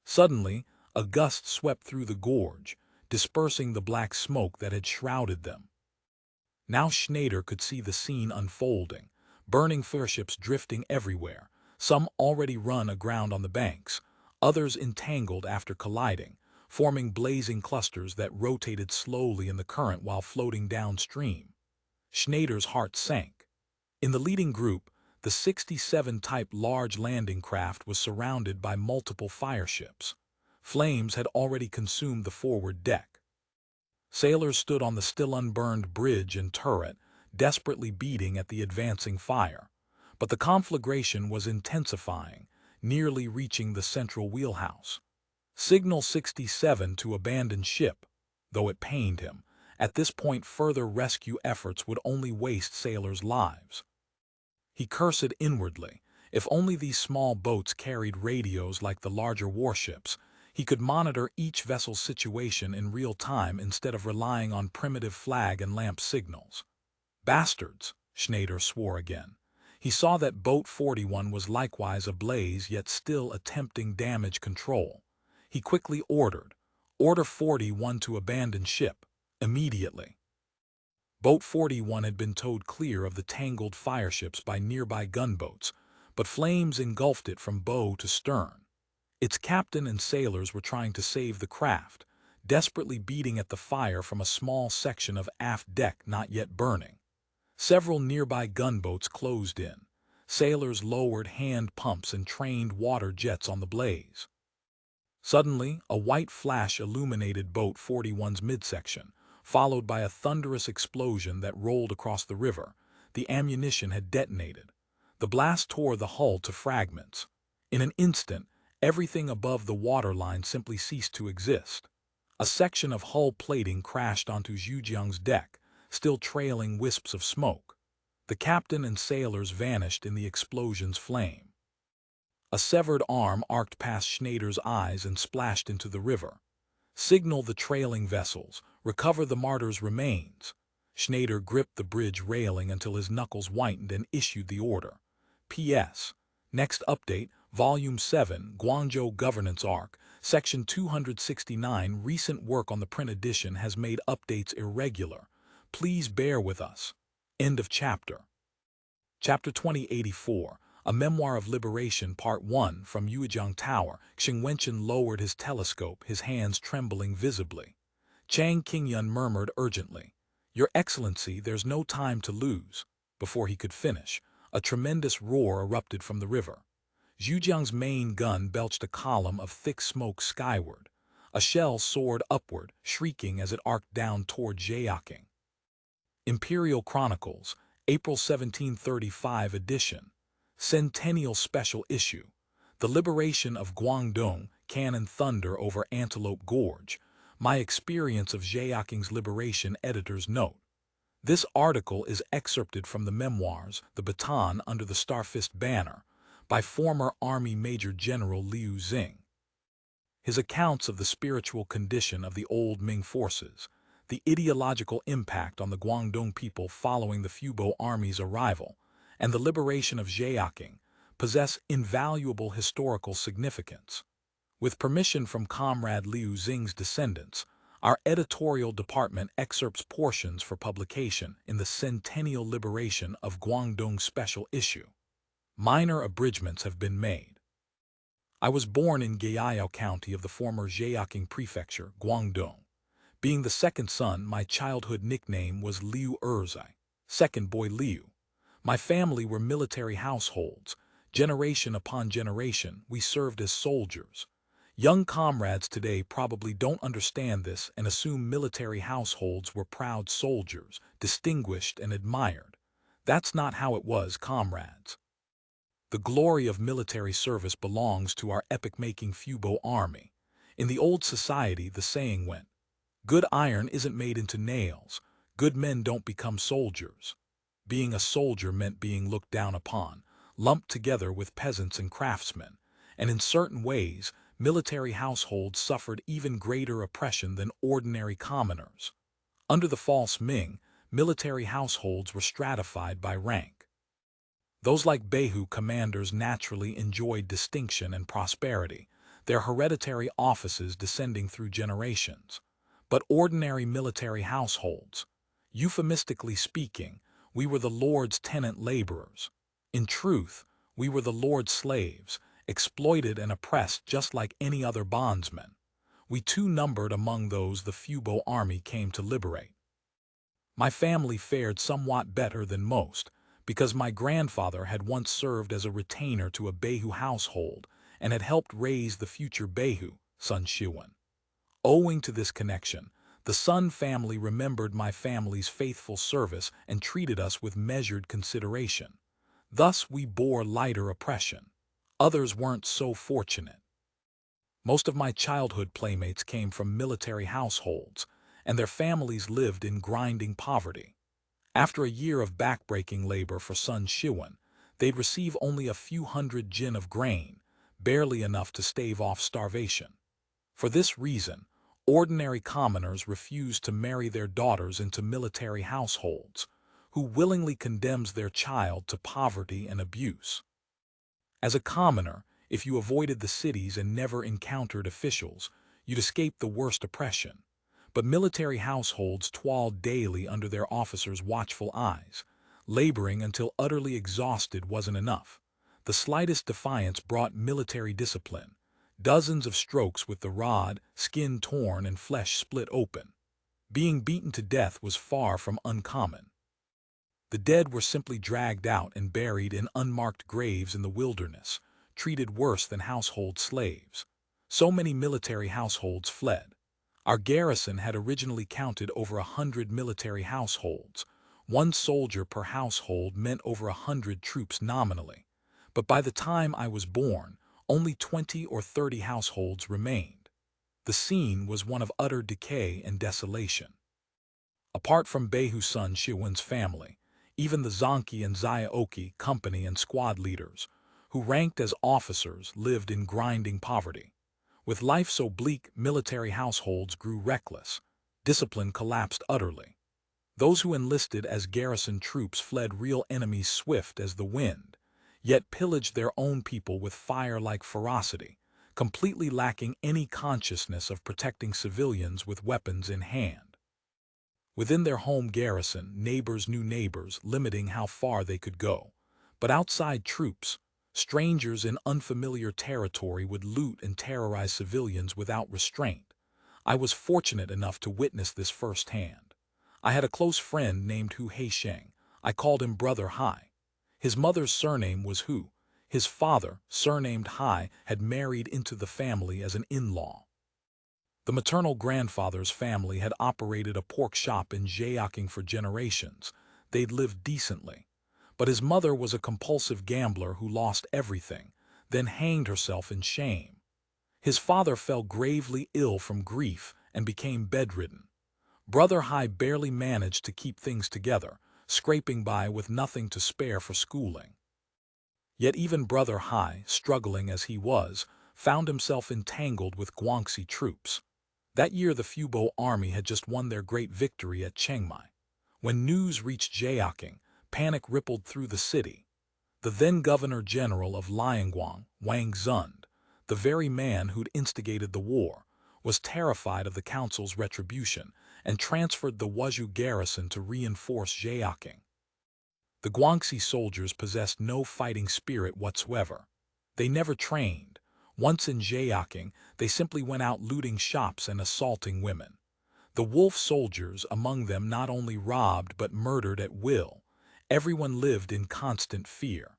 Suddenly, a gust swept through the gorge, dispersing the black smoke that had shrouded them. Now Schneider could see the scene unfolding, burning fireships drifting everywhere, some already run aground on the banks, others entangled after colliding, forming blazing clusters that rotated slowly in the current while floating downstream. Schneider's heart sank. In the leading group, the 67-type large landing craft was surrounded by multiple fireships. Flames had already consumed the forward deck. Sailors stood on the still unburned bridge and turret, desperately beating at the advancing fire. But the conflagration was intensifying, nearly reaching the central wheelhouse. Signal 67 to abandon ship, though it pained him. At this point, further rescue efforts would only waste sailors' lives. He cursed inwardly. If only these small boats carried radios like the larger warships, he could monitor each vessel's situation in real time instead of relying on primitive flag and lamp signals. Bastards, Schneider swore again. He saw that Boat 41 was likewise ablaze, yet still attempting damage control. He quickly ordered, Order 41 to abandon ship, immediately. Boat 41 had been towed clear of the tangled fireships by nearby gunboats, but flames engulfed it from bow to stern. Its captain and sailors were trying to save the craft, desperately beating at the fire from a small section of aft deck not yet burning. Several nearby gunboats closed in. Sailors lowered hand pumps and trained water jets on the blaze. Suddenly, a white flash illuminated Boat 41's midsection, followed by a thunderous explosion that rolled across the river. The ammunition had detonated. The blast tore the hull to fragments. In an instant, everything above the waterline simply ceased to exist. A section of hull plating crashed onto Zhejiang's deck, still trailing wisps of smoke. The captain and sailors vanished in the explosion's flame. A severed arm arced past Schneider's eyes and splashed into the river. Signal the trailing vessels, recover the martyr's remains. Schneider gripped the bridge railing until his knuckles whitened and issued the order. P.S. Next update, Volume 7, Guangzhou Governance Arc, Section 269. Recent work on the print edition has made updates irregular. Please bear with us. End of chapter. Chapter 2084. A Memoir of Liberation, Part 1, from Yuejiang Tower. Wenchans lowered his telescope, his hands trembling visibly. Chang Qingyun murmured urgently, "Your Excellency, there's no time to lose." Before he could finish, a tremendous roar erupted from the river. Zhejiang's main gun belched a column of thick smoke skyward. A shell soared upward, shrieking as it arced down toward Zhaoqing. Imperial Chronicles, April 1735 edition. Centennial Special Issue. The Liberation of Guangdong, Cannon Thunder over Antelope Gorge. My Experience of Zhaoqing's Liberation. Editor's Note. This article is excerpted from the Memoirs, The Baton Under the Starfist Banner, by former Army Major General Liu Xing. His accounts of the spiritual condition of the old Ming forces, the ideological impact on the Guangdong people following the Fubo army's arrival, and the liberation of Zhaoqing possess invaluable historical significance. With permission from Comrade Liu Xing's descendants, our editorial department excerpts portions for publication in the Centennial Liberation of Guangdong Special Issue. Minor abridgments have been made. I was born in Guiyao County of the former Zhaoqing Prefecture, Guangdong. Being the second son, my childhood nickname was Liu Erzai, second boy Liu. My family were military households. Generation upon generation, we served as soldiers. Young comrades today probably don't understand this and assume military households were proud soldiers, distinguished and admired. That's not how it was, comrades. The glory of military service belongs to our epic-making Fubo army. In the old society, the saying went, "Good iron isn't made into nails. Good men don't become soldiers." Being a soldier meant being looked down upon, lumped together with peasants and craftsmen, and in certain ways, military households suffered even greater oppression than ordinary commoners. Under the false Ming, military households were stratified by rank. Those like Beihu commanders naturally enjoyed distinction and prosperity, their hereditary offices descending through generations. But ordinary military households, euphemistically speaking, we were the Lord's tenant laborers. In truth, we were the Lord's slaves, exploited and oppressed just like any other bondsman. We too numbered among those the Fubo army came to liberate. My family fared somewhat better than most, because my grandfather had once served as a retainer to a Beihu household and had helped raise the future Beihu, Sun Shiwen. Owing to this connection, the Sun family remembered my family's faithful service and treated us with measured consideration. Thus we bore lighter oppression. Others weren't so fortunate. Most of my childhood playmates came from military households, and their families lived in grinding poverty. After a year of backbreaking labor for Sun Shiwen, they'd receive only a few hundred jin of grain, barely enough to stave off starvation. For this reason, ordinary commoners refused to marry their daughters into military households, who willingly condemns their child to poverty and abuse. As a commoner, if you avoided the cities and never encountered officials, you'd escape the worst oppression. But military households toiled daily under their officers' watchful eyes, laboring until utterly exhausted wasn't enough. The slightest defiance brought military discipline. Dozens of strokes with the rod, skin torn and flesh split open. Being beaten to death was far from uncommon. The dead were simply dragged out and buried in unmarked graves in the wilderness, treated worse than household slaves. So many military households fled. Our garrison had originally counted over 100 military households. One soldier per household meant over 100 troops nominally. But by the time I was born, only 20 or 30 households remained. The scene was one of utter decay and desolation. Apart from Beihu Sun Shiwen's family, even the Zhaoqing and Zhaoqing company and squad leaders, who ranked as officers, lived in grinding poverty. With life so bleak, military households grew reckless. Discipline collapsed utterly. Those who enlisted as garrison troops fled real enemies swift as the wind, yet pillaged their own people with fire-like ferocity, completely lacking any consciousness of protecting civilians with weapons in hand. Within their home garrison, neighbors knew neighbors, limiting how far they could go. But outside troops, strangers in unfamiliar territory would loot and terrorize civilians without restraint. I was fortunate enough to witness this firsthand. I had a close friend named Hu Haisheng. I called him Brother Hai. His mother's surname was Hu. His father, surnamed Hai, had married into the family as an in-law. The maternal grandfather's family had operated a pork shop in Zhaoqing for generations. They'd lived decently. But his mother was a compulsive gambler who lost everything, then hanged herself in shame. His father fell gravely ill from grief and became bedridden. Brother Hai barely managed to keep things together, scraping by with nothing to spare for schooling. Yet even Brother Hai, struggling as he was, found himself entangled with Guangxi troops. That year the Fubo army had just won their great victory at Chiangmai. When news reached Zhaoqing, panic rippled through the city. The then Governor-General of Liangguang, Wang Zund, the very man who'd instigated the war, was terrified of the council's retribution and transferred the Wuzhou garrison to reinforce Zhaoqing. The Guangxi soldiers possessed no fighting spirit whatsoever. They never trained. Once in Zhaoqing, they simply went out looting shops and assaulting women. The wolf soldiers among them not only robbed but murdered at will. Everyone lived in constant fear.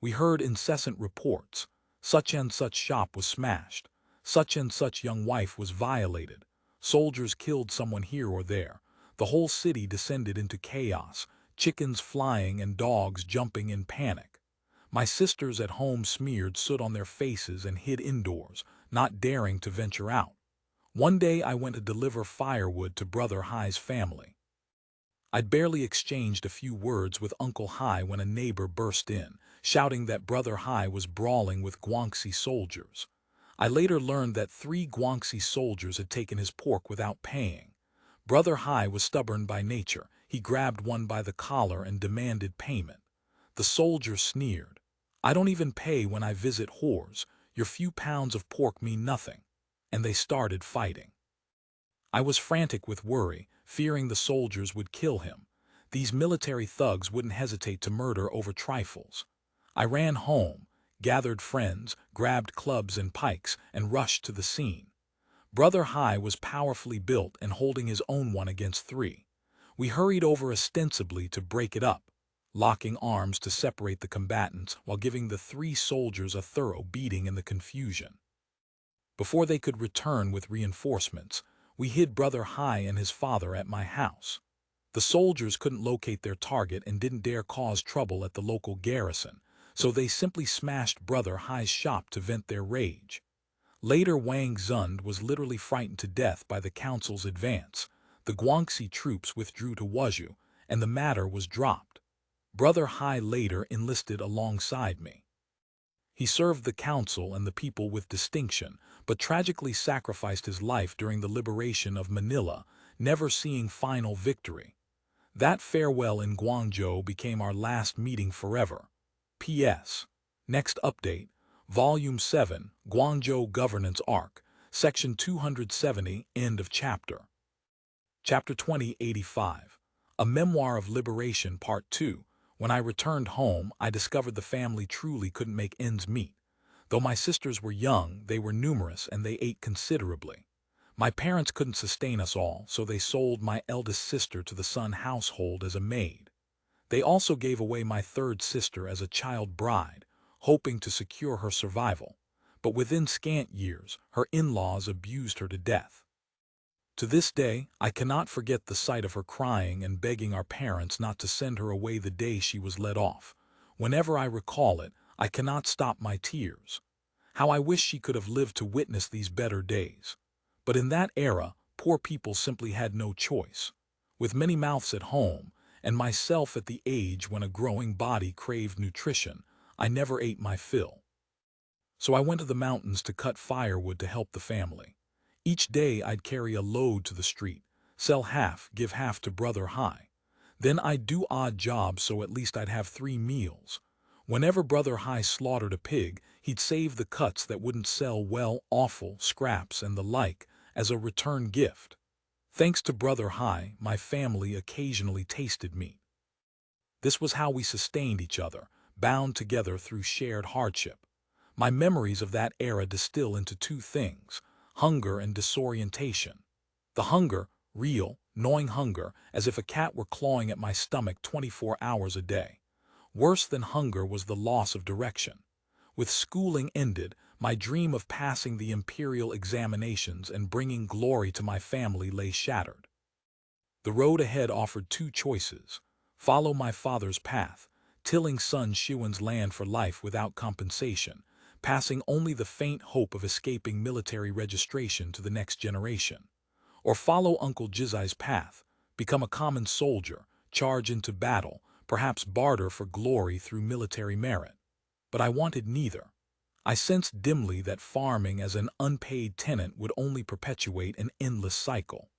We heard incessant reports. Such and such shop was smashed. Such and such young wife was violated. Soldiers killed someone here or there. The whole city descended into chaos, chickens flying and dogs jumping in panic. My sisters at home smeared soot on their faces and hid indoors, not daring to venture out. One day I went to deliver firewood to Brother Hai's family. I'd barely exchanged a few words with Uncle Hai when a neighbor burst in, shouting that Brother Hai was brawling with Guangxi soldiers. I later learned that 3 Guangxi soldiers had taken his pork without paying. Brother Hai was stubborn by nature. He grabbed one by the collar and demanded payment. The soldier sneered. "I don't even pay when I visit whores. Your few pounds of pork mean nothing." And they started fighting. I was frantic with worry, fearing the soldiers would kill him. These military thugs wouldn't hesitate to murder over trifles. I ran home, gathered friends, grabbed clubs and pikes, and rushed to the scene. Brother Hai was powerfully built and holding his own one against 3. We hurried over ostensibly to break it up, locking arms to separate the combatants while giving the 3 soldiers a thorough beating in the confusion. Before they could return with reinforcements, we hid Brother Hai and his father at my house. The soldiers couldn't locate their target and didn't dare cause trouble at the local garrison, so they simply smashed Brother Hai's shop to vent their rage. Later Wang Zund was literally frightened to death by the council's advance. The Guangxi troops withdrew to Wuzhou, and the matter was dropped. Brother Hai later enlisted alongside me. He served the council and the people with distinction, but tragically sacrificed his life during the liberation of Manila, never seeing final victory. That farewell in Guangzhou became our last meeting forever. P.S. Next update, Volume 7, Guangzhou Governance Arc, Section 270, End of Chapter. Chapter 2085, A Memoir of Liberation Part 2. When I returned home, I discovered the family truly couldn't make ends meet. Though my sisters were young, they were numerous and they ate considerably. My parents couldn't sustain us all, so they sold my eldest sister to the Sun household as a maid. They also gave away my 3rd sister as a child bride, hoping to secure her survival. But within scant years, her in-laws abused her to death. To this day, I cannot forget the sight of her crying and begging our parents not to send her away the day she was let off. Whenever I recall it, I cannot stop my tears. How I wish she could have lived to witness these better days. But in that era, poor people simply had no choice. With many mouths at home, and myself at the age when a growing body craved nutrition, I never ate my fill. So I went to the mountains to cut firewood to help the family. Each day I'd carry a load to the street, sell half, give half to Brother Hai. Then I'd do odd jobs so at least I'd have 3 meals. Whenever Brother Hai slaughtered a pig, he'd save the cuts that wouldn't sell well, offal, scraps, and the like, as a return gift. Thanks to Brother Hai, my family occasionally tasted meat. This was how we sustained each other, bound together through shared hardship. My memories of that era distill into 2 things: hunger and disorientation. The hunger, real, gnawing hunger, as if a cat were clawing at my stomach 24 hours a day. Worse than hunger was the loss of direction. With schooling ended, my dream of passing the imperial examinations and bringing glory to my family lay shattered. The road ahead offered 2 choices: follow my father's path, tilling son Xiuan's land for life without compensation, passing only the faint hope of escaping military registration to the next generation. Or follow Uncle Jizai's path, become a common soldier, charge into battle, perhaps barter for glory through military merit. but I wanted neither. I sensed dimly that farming as an unpaid tenant would only perpetuate an endless cycle.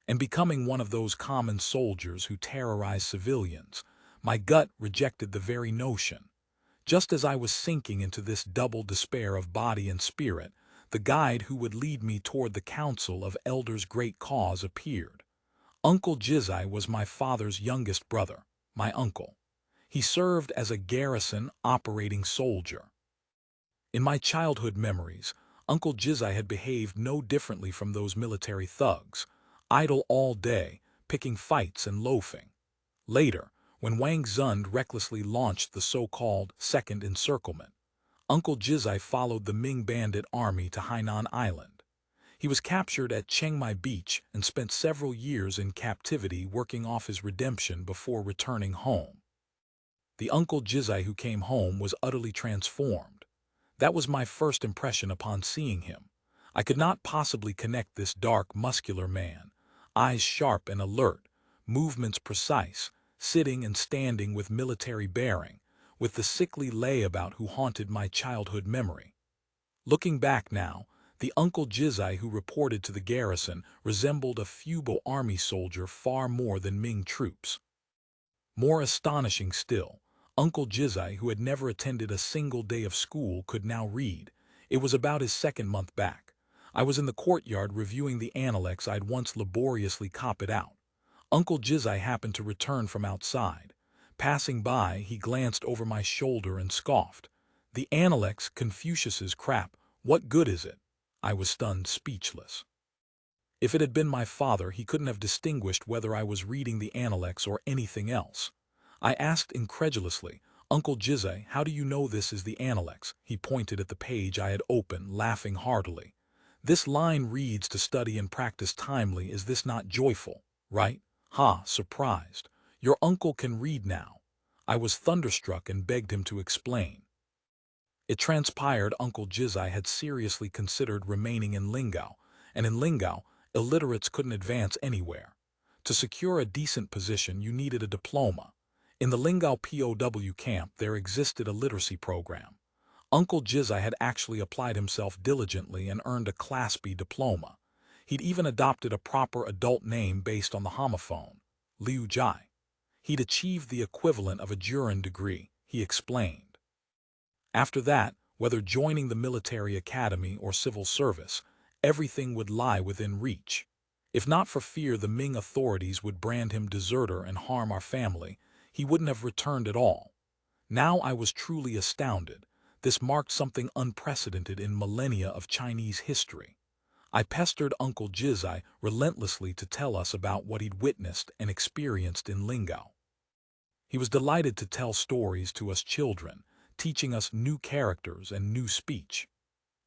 And becoming one of those common soldiers who terrorize civilians, my gut rejected the very notion. Just as I was sinking into this double despair of body and spirit, the guide who would lead me toward the council of elders' great cause appeared. Uncle Shijie was my father's youngest brother, my uncle. He served as a garrison operating soldier. In my childhood memories, Uncle Shijie had behaved no differently from those military thugs, idle all day, picking fights and loafing. Later, when Wang Zund recklessly launched the so-called Second Encirclement, Uncle Shijie followed the Ming bandit army to Hainan Island. He was captured at Chiang Mai Beach and spent several years in captivity working off his redemption before returning home. The Uncle Shijie who came home was utterly transformed. That was my first impression upon seeing him. I could not possibly connect this dark, muscular man, eyes sharp and alert, movements precise, sitting and standing with military bearing, with the sickly layabout who haunted my childhood memory. Looking back now, the Uncle Shijie who reported to the garrison resembled a feudal army soldier far more than Ming troops. More astonishing still, Uncle Shijie, who had never attended a single day of school, could now read. It was about his second month back. I was in the courtyard reviewing the Analects I'd once laboriously copied out. Uncle Shijie happened to return from outside. Passing by, he glanced over my shoulder and scoffed. "The Analects, Confucius's crap, what good is it?" I was stunned, speechless. If it had been my father, he couldn't have distinguished whether I was reading the Analects or anything else. I asked incredulously, "Uncle Shijie, how do you know this is the Analects?" He pointed at the page I had opened, laughing heartily. "This line reads to study and practice timely. Is this not joyful? Right? Ha, surprised. Your uncle can read now." I was thunderstruck and begged him to explain. It transpired Uncle Shijie had seriously considered remaining in Lingao, and in Lingao, illiterates couldn't advance anywhere. To secure a decent position, you needed a diploma. In the Lingao POW camp, there existed a literacy program. Uncle Shijie had actually applied himself diligently and earned a Class B diploma. He'd even adopted a proper adult name based on the homophone, Liu Jai. He'd achieved the equivalent of a Jurin degree, he explained. After that, whether joining the military academy or civil service, everything would lie within reach. If not for fear the Ming authorities would brand him deserter and harm our family, he wouldn't have returned at all. Now I was truly astounded. This marked something unprecedented in millennia of Chinese history. I pestered Uncle Shijie relentlessly to tell us about what he'd witnessed and experienced in Lingao. He was delighted to tell stories to us children, teaching us new characters and new speech.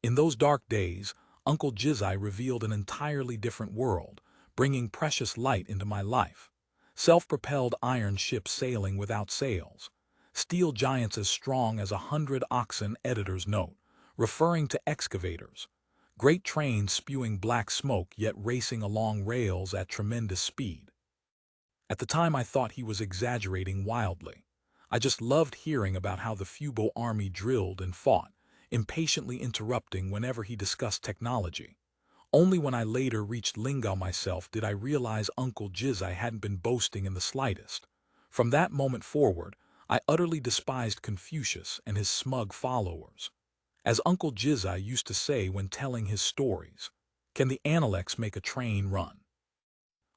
In those dark days, Uncle Shijie revealed an entirely different world, bringing precious light into my life. Self-propelled iron ships sailing without sails, steel giants as strong as 100 oxen, editor's note, referring to excavators, great trains spewing black smoke yet racing along rails at tremendous speed. At the time I thought he was exaggerating wildly. I just loved hearing about how the feudal army drilled and fought, impatiently interrupting whenever he discussed technology. Only when I later reached Lingao myself did I realize Uncle Shijie hadn't been boasting in the slightest. From that moment forward, I utterly despised Confucius and his smug followers. As Uncle Shijie used to say when telling his stories, "Can the Analects make a train run?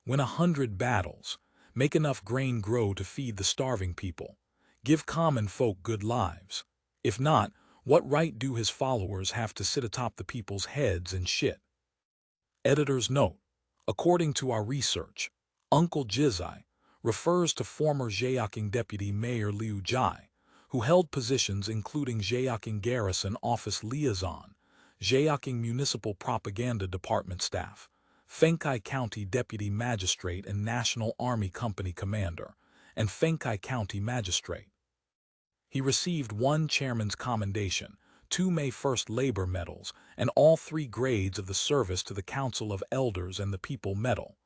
Win 100 battles, make enough grain grow to feed the starving people, give common folk good lives? If not, what right do his followers have to sit atop the people's heads and shit?" Editor's note: according to our research, Uncle Shijie refers to former Zhaoqing Deputy Mayor Liu Jai, who held positions including Zhaoqing Garrison Office Liaison, Zhaoqing Municipal Propaganda Department Staff, Fengkai County Deputy Magistrate and National Army Company Commander, and Fengkai County Magistrate. He received 1 Chairman's Commendation, 2 May 1st Labor Medals, and all 3 grades of the service to the Council of Elders and the People Medal.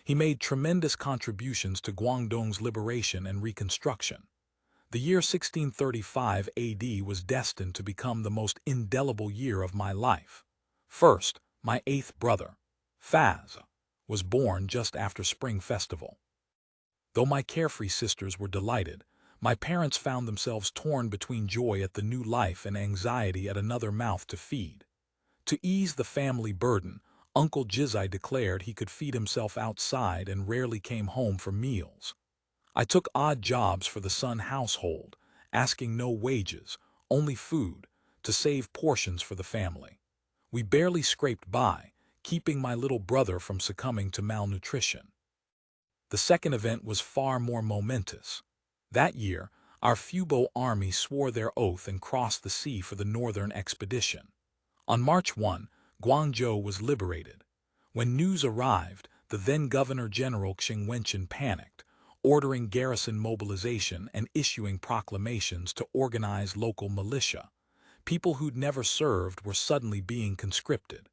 He made tremendous contributions to Guangdong's liberation and reconstruction. The year 1635 AD was destined to become the most indelible year of my life. First, my eighth brother, Faz, was born just after Spring Festival. Though my carefree sisters were delighted, my parents found themselves torn between joy at the new life and anxiety at another mouth to feed. To ease the family burden, Uncle Shijie declared he could feed himself outside and rarely came home for meals. I took odd jobs for the Sun household, asking no wages, only food, to save portions for the family. We barely scraped by, keeping my little brother from succumbing to malnutrition. The second event was far more momentous. That year, our Fubo army swore their oath and crossed the sea for the northern expedition. On March 1, Guangzhou was liberated. When news arrived, the then Governor-General Qingyun panicked, ordering garrison mobilization and issuing proclamations to organize local militia. People who'd never served were suddenly being conscripted.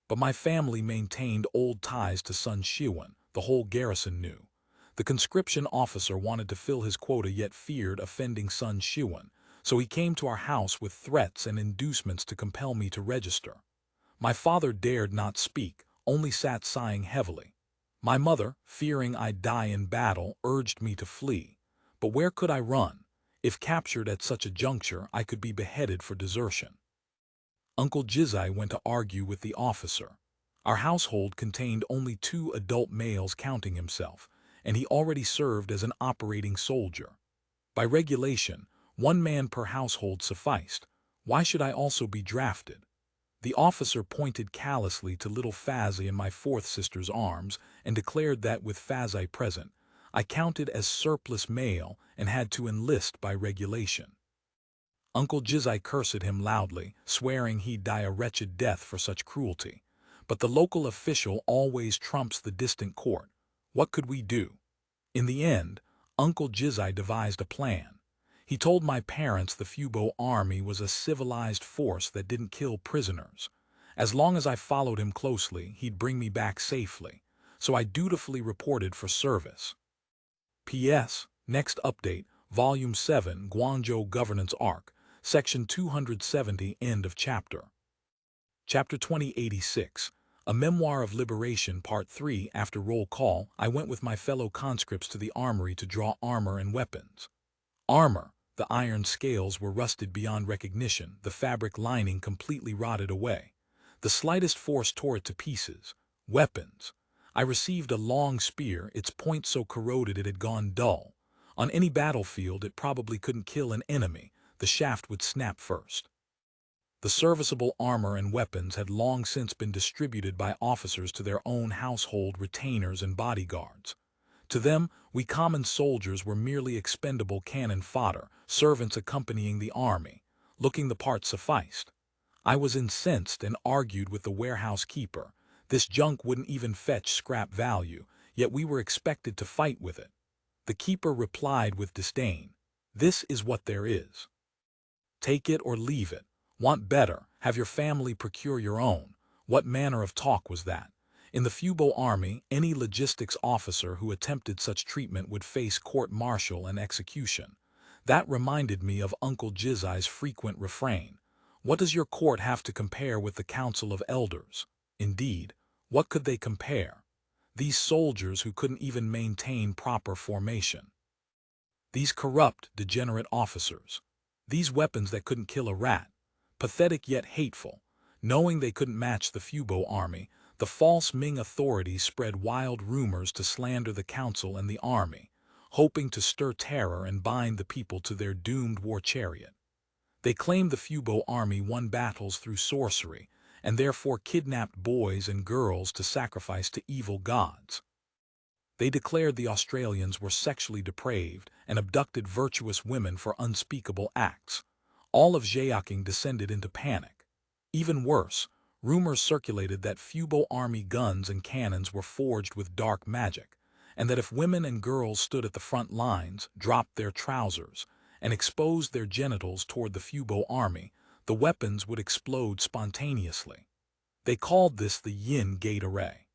But my family maintained old ties to Sanshui, the whole garrison knew. The conscription officer wanted to fill his quota yet feared offending Sanshui, so he came to our house with threats and inducements to compel me to register. My father dared not speak, only sat sighing heavily. My mother, fearing I'd die in battle, urged me to flee. But where could I run? If captured at such a juncture, I could be beheaded for desertion. Uncle Shijie went to argue with the officer. Our household contained only 2 adult males counting himself, and he already served as an operating soldier. By regulation, 1 man per household sufficed. Why should I also be drafted? The officer pointed callously to little Fazzy in my 4th sister's arms and declared that with Fazzy present, I counted as surplus male and had to enlist by regulation. Uncle Shijie cursed him loudly, swearing he'd die a wretched death for such cruelty. But the local official always trumps the distant court. What could we do? In the end, Uncle Shijie devised a plan. He told my parents the Fubo army was a civilized force that didn't kill prisoners. As long as I followed him closely, he'd bring me back safely. So I dutifully reported for service. P.S. Next update, Volume 7, Guangzhou Governance Arc, Section 270, end of chapter. Chapter 2086, A Memoir of Liberation, Part 3. After roll call, I went with my fellow conscripts to the armory to draw armor and weapons. Armor. The iron scales were rusted beyond recognition, the fabric lining completely rotted away. The slightest force tore it to pieces. Weapons. I received a long spear, its point so corroded it had gone dull. On any battlefield it probably couldn't kill an enemy, the shaft would snap first. The serviceable armor and weapons had long since been distributed by officers to their own household retainers and bodyguards. To them, we common soldiers were merely expendable cannon fodder, servants accompanying the army. Looking the part sufficed. I was incensed and argued with the warehouse keeper. This junk wouldn't even fetch scrap value, yet we were expected to fight with it. The keeper replied with disdain, "This is what there is. Take it or leave it. Want better, have your family procure your own." What manner of talk was that? In the Fubo army, any logistics officer who attempted such treatment would face court-martial and execution. That reminded me of Uncle Shijie's frequent refrain. What does your court have to compare with the Council of Elders? Indeed, what could they compare? These soldiers who couldn't even maintain proper formation. These corrupt, degenerate officers. These weapons that couldn't kill a rat. Pathetic yet hateful. Knowing they couldn't match the Fubo army, the false Ming authorities spread wild rumors to slander the council and the army, hoping to stir terror and bind the people to their doomed war chariot. They claimed the Fubo army won battles through sorcery, and therefore kidnapped boys and girls to sacrifice to evil gods. They declared the Australians were sexually depraved and abducted virtuous women for unspeakable acts. All of Zhaoqing descended into panic. Even worse, rumors circulated that Fubo army guns and cannons were forged with dark magic, and that if women and girls stood at the front lines, dropped their trousers, and exposed their genitals toward the Fubo army, the weapons would explode spontaneously. They called this the Yin Gate Array.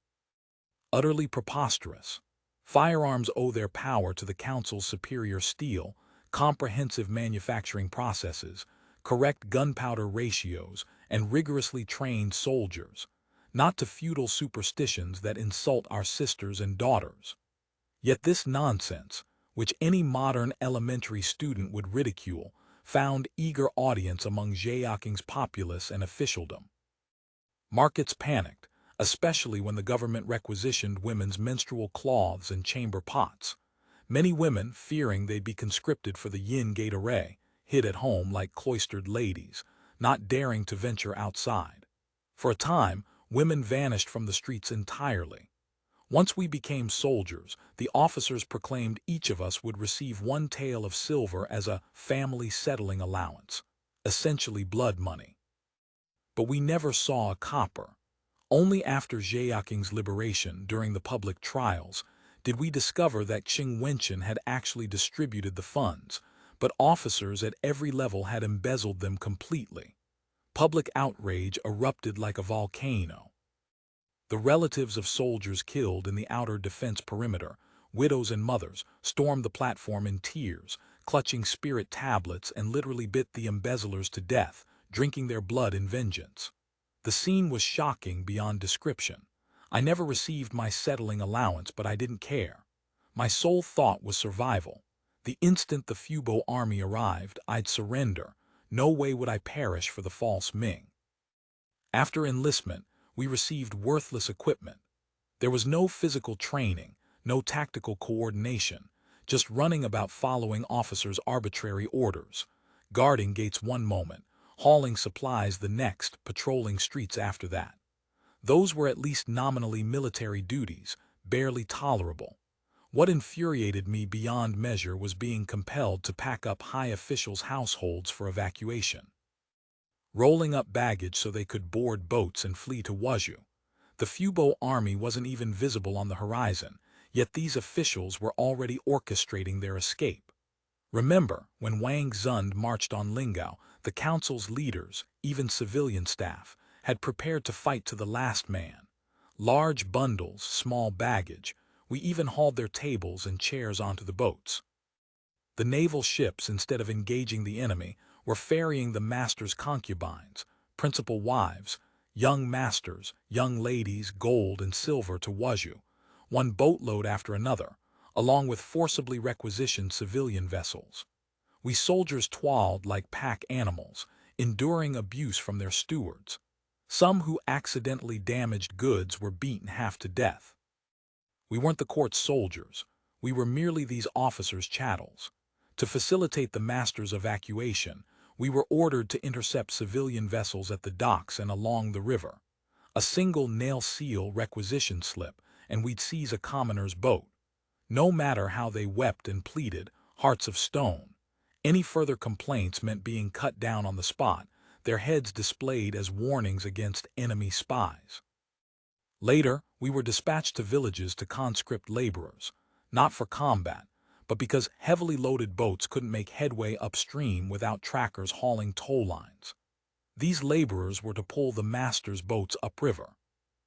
Utterly preposterous. Firearms owe their power to the Council's superior steel, comprehensive manufacturing processes, correct gunpowder ratios, and rigorously trained soldiers, not to feudal superstitions that insult our sisters and daughters. Yet this nonsense, which any modern elementary student would ridicule, found eager audience among Zhaoqing's populace and officialdom. Markets panicked, especially when the government requisitioned women's menstrual cloths and chamber pots. Many women, fearing they'd be conscripted for the Yin Gate array, hid at home like cloistered ladies, not daring to venture outside. For a time, women vanished from the streets entirely. Once we became soldiers, the officers proclaimed each of us would receive 1 tael of silver as a family settling allowance, essentially blood money. But we never saw a copper. Only after Zhaoqing's liberation during the public trials did we discover that Qingyun had actually distributed the funds, but officers at every level had embezzled them completely. Public outrage erupted like a volcano. The relatives of soldiers killed in the outer defense perimeter, widows and mothers, stormed the platform in tears, clutching spirit tablets and literally bit the embezzlers to death, drinking their blood in vengeance. The scene was shocking beyond description. I never received my settling allowance, but I didn't care. My sole thought was survival. The instant the Fubo army arrived, I'd surrender. No way would I perish for the false Ming. After enlistment, we received worthless equipment. There was no physical training, no tactical coordination, just running about following officers' arbitrary orders, guarding gates one moment, hauling supplies the next, patrolling streets after that. Those were at least nominally military duties, barely tolerable. What infuriated me beyond measure was being compelled to pack up high officials' households for evacuation. Rolling up baggage so they could board boats and flee to Wuzhou. The Fubo army wasn't even visible on the horizon, yet these officials were already orchestrating their escape. Remember, when Wang Zund marched on Lingao, the council's leaders, even civilian staff, had prepared to fight to the last man. Large bundles, small baggage, we even hauled their tables and chairs onto the boats. The naval ships, instead of engaging the enemy, were ferrying the master's concubines, principal wives, young masters, young ladies, gold and silver to Wuzhou, one boatload after another, along with forcibly requisitioned civilian vessels. We soldiers toiled like pack animals, enduring abuse from their stewards. Some who accidentally damaged goods were beaten half to death. We weren't the court's soldiers. We were merely these officers' chattels. To facilitate the master's evacuation, we were ordered to intercept civilian vessels at the docks and along the river. A single nail-seal requisition slip, and we'd seize a commoner's boat. No matter how they wept and pleaded, hearts of stone. Any further complaints meant being cut down on the spot, their heads displayed as warnings against enemy spies. Later, we were dispatched to villages to conscript laborers, not for combat, but because heavily loaded boats couldn't make headway upstream without trackers hauling tow lines. These laborers were to pull the master's boats upriver.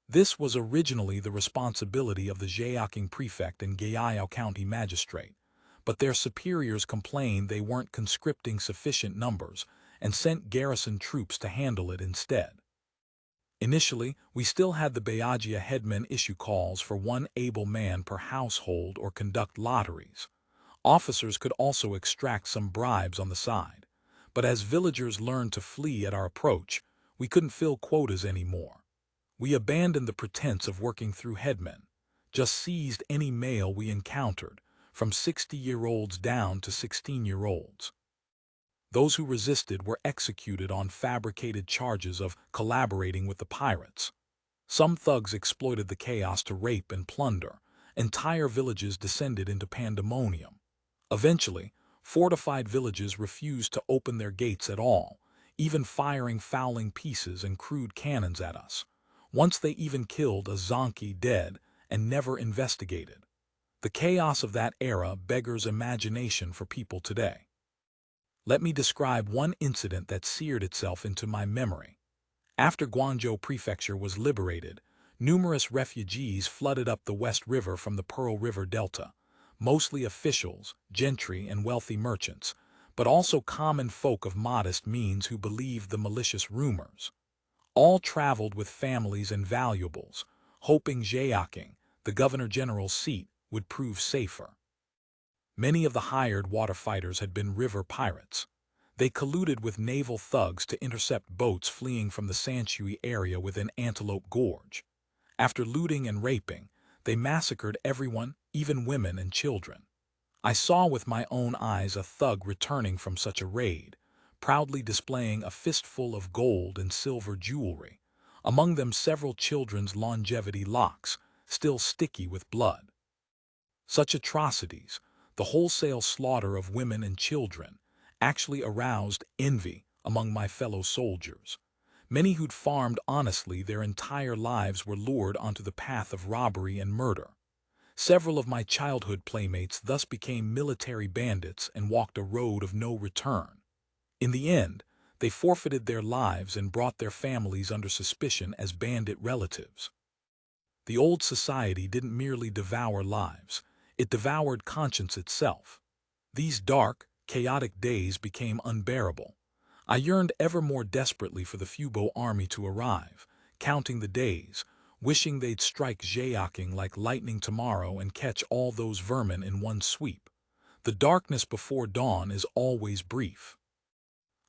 This was originally the responsibility of the Zhaoqing prefect and Gayao county magistrate, but their superiors complained they weren't conscripting sufficient numbers and sent garrison troops to handle it instead. Initially, we still had the Bayagia headmen issue calls for one able man per household or conduct lotteries. Officers could also extract some bribes on the side, but as villagers learned to flee at our approach, we couldn't fill quotas anymore. We abandoned the pretense of working through headmen, just seized any male we encountered, from 60-year-olds down to 16-year-olds. Those who resisted were executed on fabricated charges of collaborating with the pirates. Some thugs exploited the chaos to rape and plunder. Entire villages descended into pandemonium. Eventually, fortified villages refused to open their gates at all, even firing fowling pieces and crude cannons at us. Once they even killed a Zhaoqing dead and never investigated. The chaos of that era beggars imagination for people today. Let me describe one incident that seared itself into my memory. After Guangzhou Prefecture was liberated, numerous refugees flooded up the West River from the Pearl River Delta. mostly officials, gentry, and wealthy merchants, but also common folk of modest means who believed the malicious rumors. All traveled with families and valuables, hoping Zhaoqing, the governor-general's seat, would prove safer. Many of the hired water fighters had been river pirates. They colluded with naval thugs to intercept boats fleeing from the Sanshui area within Antelope Gorge. After looting and raping, they massacred everyone, even women and children. I saw with my own eyes a thug returning from such a raid, proudly displaying a fistful of gold and silver jewelry, among them several children's longevity locks, still sticky with blood. Such atrocities, the wholesale slaughter of women and children, actually aroused envy among my fellow soldiers. Many who'd farmed honestly their entire lives were lured onto the path of robbery and murder. Several of my childhood playmates thus became military bandits and walked a road of no return. In the end, they forfeited their lives and brought their families under suspicion as bandit relatives. The old society didn't merely devour lives, it devoured conscience itself. These dark, chaotic days became unbearable. I yearned ever more desperately for the Fubo army to arrive, counting the days, wishing they'd strike Zhaoqing like lightning tomorrow and catch all those vermin in one sweep. The darkness before dawn is always brief.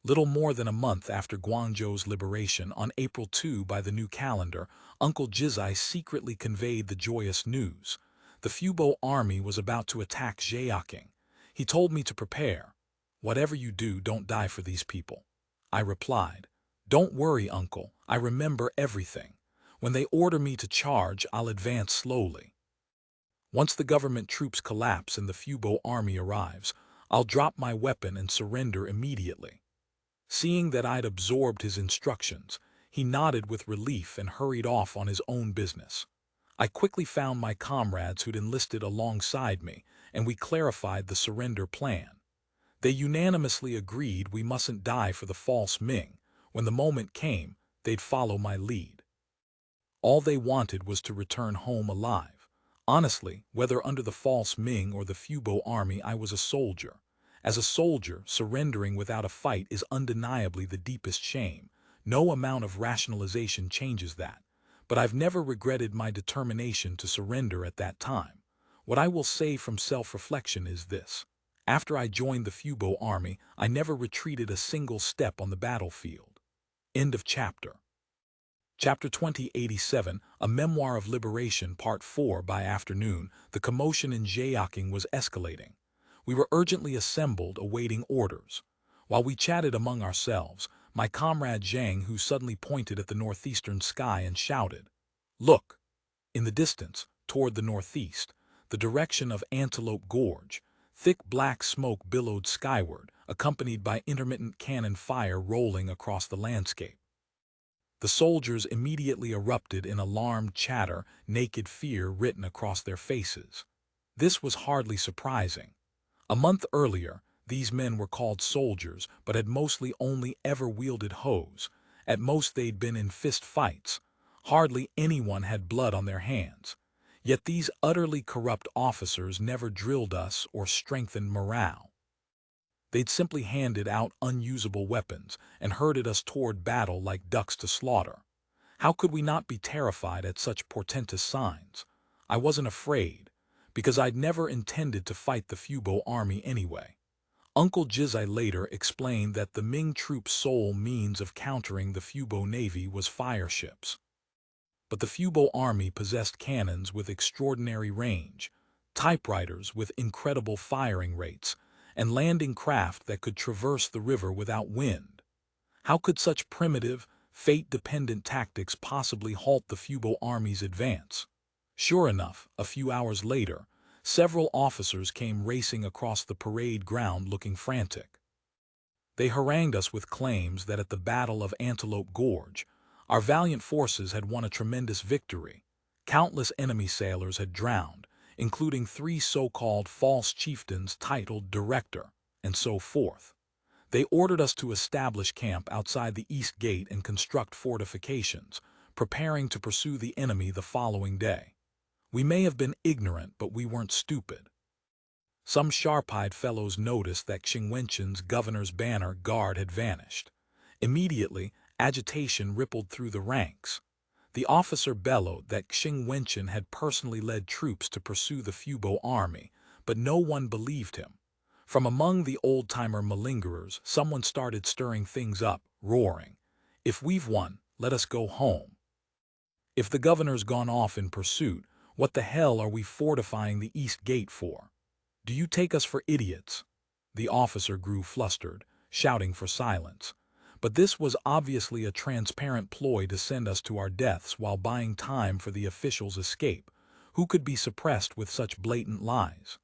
Little more than a month after Guangzhou's liberation on April 2 by the new calendar, Uncle Shijie secretly conveyed the joyous news. The Fubo army was about to attack Zhaoqing. He told me to prepare. "Whatever you do, don't die for these people." I replied, "Don't worry, Uncle, I remember everything. When they order me to charge, I'll advance slowly. Once the government troops collapse and the Fubo army arrives, I'll drop my weapon and surrender immediately." Seeing that I'd absorbed his instructions, he nodded with relief and hurried off on his own business. I quickly found my comrades who'd enlisted alongside me, and we clarified the surrender plan. They unanimously agreed we mustn't die for the false Ming. When the moment came, they'd follow my lead. All they wanted was to return home alive. Honestly, whether under the false Ming or the Fubo army, I was a soldier. As a soldier, surrendering without a fight is undeniably the deepest shame. No amount of rationalization changes that. But I've never regretted my determination to surrender at that time. What I will say from self-reflection is this. After I joined the Fubo army, I never retreated a single step on the battlefield. End of chapter. Chapter 2087, A Memoir of Liberation, Part 4. By afternoon, the commotion in Zhaoqing was escalating. We were urgently assembled, awaiting orders. While we chatted among ourselves, my comrade Chang who suddenly pointed at the northeastern sky and shouted, "Look!" In the distance, toward the northeast, the direction of Antelope Gorge, thick black smoke billowed skyward, accompanied by intermittent cannon fire rolling across the landscape. The soldiers immediately erupted in alarmed chatter, naked fear written across their faces. This was hardly surprising. A month earlier, these men were called soldiers, but had mostly only ever wielded hoes. At most they'd been in fist fights. Hardly anyone had blood on their hands. Yet these utterly corrupt officers never drilled us or strengthened morale. They'd simply handed out unusable weapons and herded us toward battle like ducks to slaughter. How could we not be terrified at such portentous signs? I wasn't afraid, because I'd never intended to fight the Fubo army anyway. Uncle Shijie later explained that the Ming troops' sole means of countering the Fubo navy was FireShips. But the Fubo army possessed cannons with extraordinary range, typewriters with incredible firing rates, and landing craft that could traverse the river without wind. How could such primitive, fate-dependent tactics possibly halt the Fubo army's advance? Sure enough, a few hours later, several officers came racing across the parade ground looking frantic. They harangued us with claims that at the Battle of Antelope Gorge, our valiant forces had won a tremendous victory. Countless enemy sailors had drowned, including 3 so-called false chieftains titled Director, and so forth. They ordered us to establish camp outside the East Gate and construct fortifications, preparing to pursue the enemy the following day. We may have been ignorant, but we weren't stupid. Some sharp-eyed fellows noticed that Wenchans' governor's banner guard had vanished. Immediately, agitation rippled through the ranks. The officer bellowed that Wenchan had personally led troops to pursue the Fubo army, but no one believed him. From among the old-timer malingerers, someone started stirring things up, roaring, "If we've won, let us go home. If the governor's gone off in pursuit, what the hell are we fortifying the East Gate for? Do you take us for idiots?" The officer grew flustered, shouting for silence. But this was obviously a transparent ploy to send us to our deaths while buying time for the officials' escape, who could be suppressed with such blatant lies.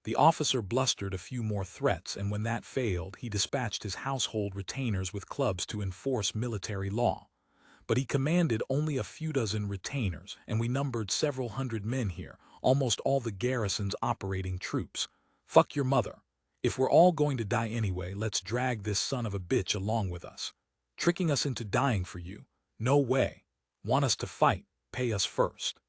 The officer blustered a few more threats, and when that failed, he dispatched his household retainers with clubs to enforce military law. But he commanded only a few dozen retainers, and we numbered several hundred men here, almost all the garrison's operating troops. Fuck your mother. If we're all going to die anyway, let's drag this son of a bitch along with us. Tricking us into dying for you? No way. Want us to fight? Pay us first.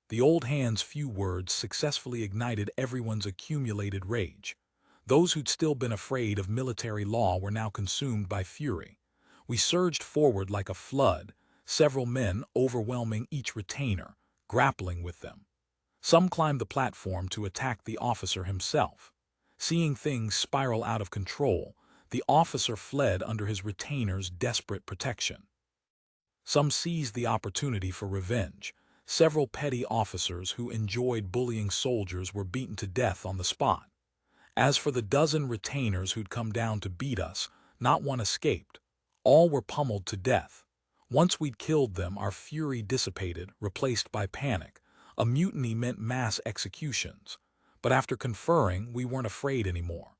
The old hand's few words successfully ignited everyone's accumulated rage. Those who'd still been afraid of military law were now consumed by fury. We surged forward like a flood, several men overwhelming each retainer, grappling with them. Some climbed the platform to attack the officer himself. Seeing things spiral out of control, the officer fled under his retainer's desperate protection. Some seized the opportunity for revenge. Several petty officers who enjoyed bullying soldiers were beaten to death on the spot. As for the dozen retainers who'd come down to beat us, not one escaped. All were pummeled to death. Once we'd killed them, our fury dissipated, replaced by panic. A mutiny meant mass executions. But after conferring, we weren't afraid anymore.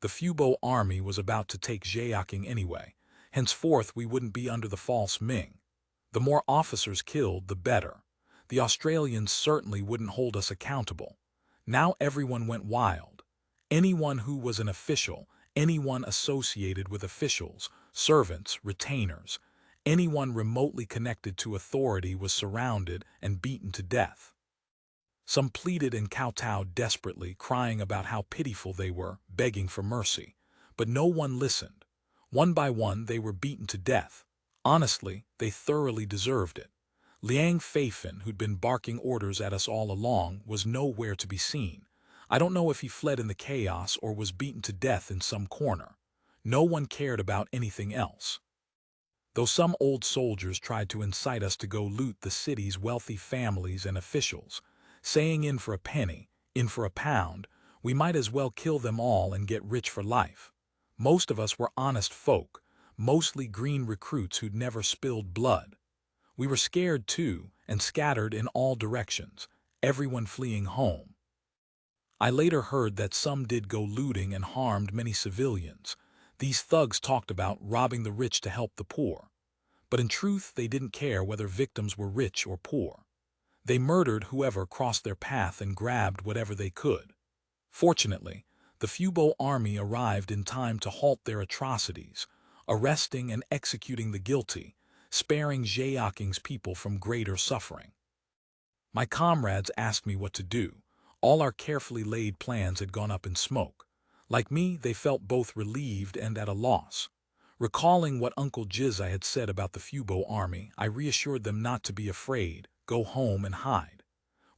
The Fubo army was about to take Zhaoqing anyway. Henceforth, we wouldn't be under the false Ming. The more officers killed, the better. The Australians certainly wouldn't hold us accountable. Now everyone went wild. Anyone who was an official, anyone associated with officials, servants, retainers, anyone remotely connected to authority was surrounded and beaten to death. Some pleaded and kowtowed desperately, crying about how pitiful they were, begging for mercy. But no one listened. One by one they were beaten to death. Honestly, they thoroughly deserved it. Liang Feifan, who'd been barking orders at us all along, was nowhere to be seen. I don't know if he fled in the chaos or was beaten to death in some corner. No one cared about anything else. Though some old soldiers tried to incite us to go loot the city's wealthy families and officials, saying in for a penny, in for a pound, we might as well kill them all and get rich for life. Most of us were honest folk, mostly green recruits who'd never spilled blood. We were scared too, and scattered in all directions, everyone fleeing home. I later heard that some did go looting and harmed many civilians. These thugs talked about robbing the rich to help the poor. But in truth, they didn't care whether victims were rich or poor. They murdered whoever crossed their path and grabbed whatever they could. Fortunately, the Fubo army arrived in time to halt their atrocities, arresting and executing the guilty, sparing Zhaoqing's people from greater suffering. My comrades asked me what to do. All our carefully laid plans had gone up in smoke. Like me, they felt both relieved and at a loss. Recalling what Uncle Jizai had said about the Fubo army, I reassured them not to be afraid, go home and hide.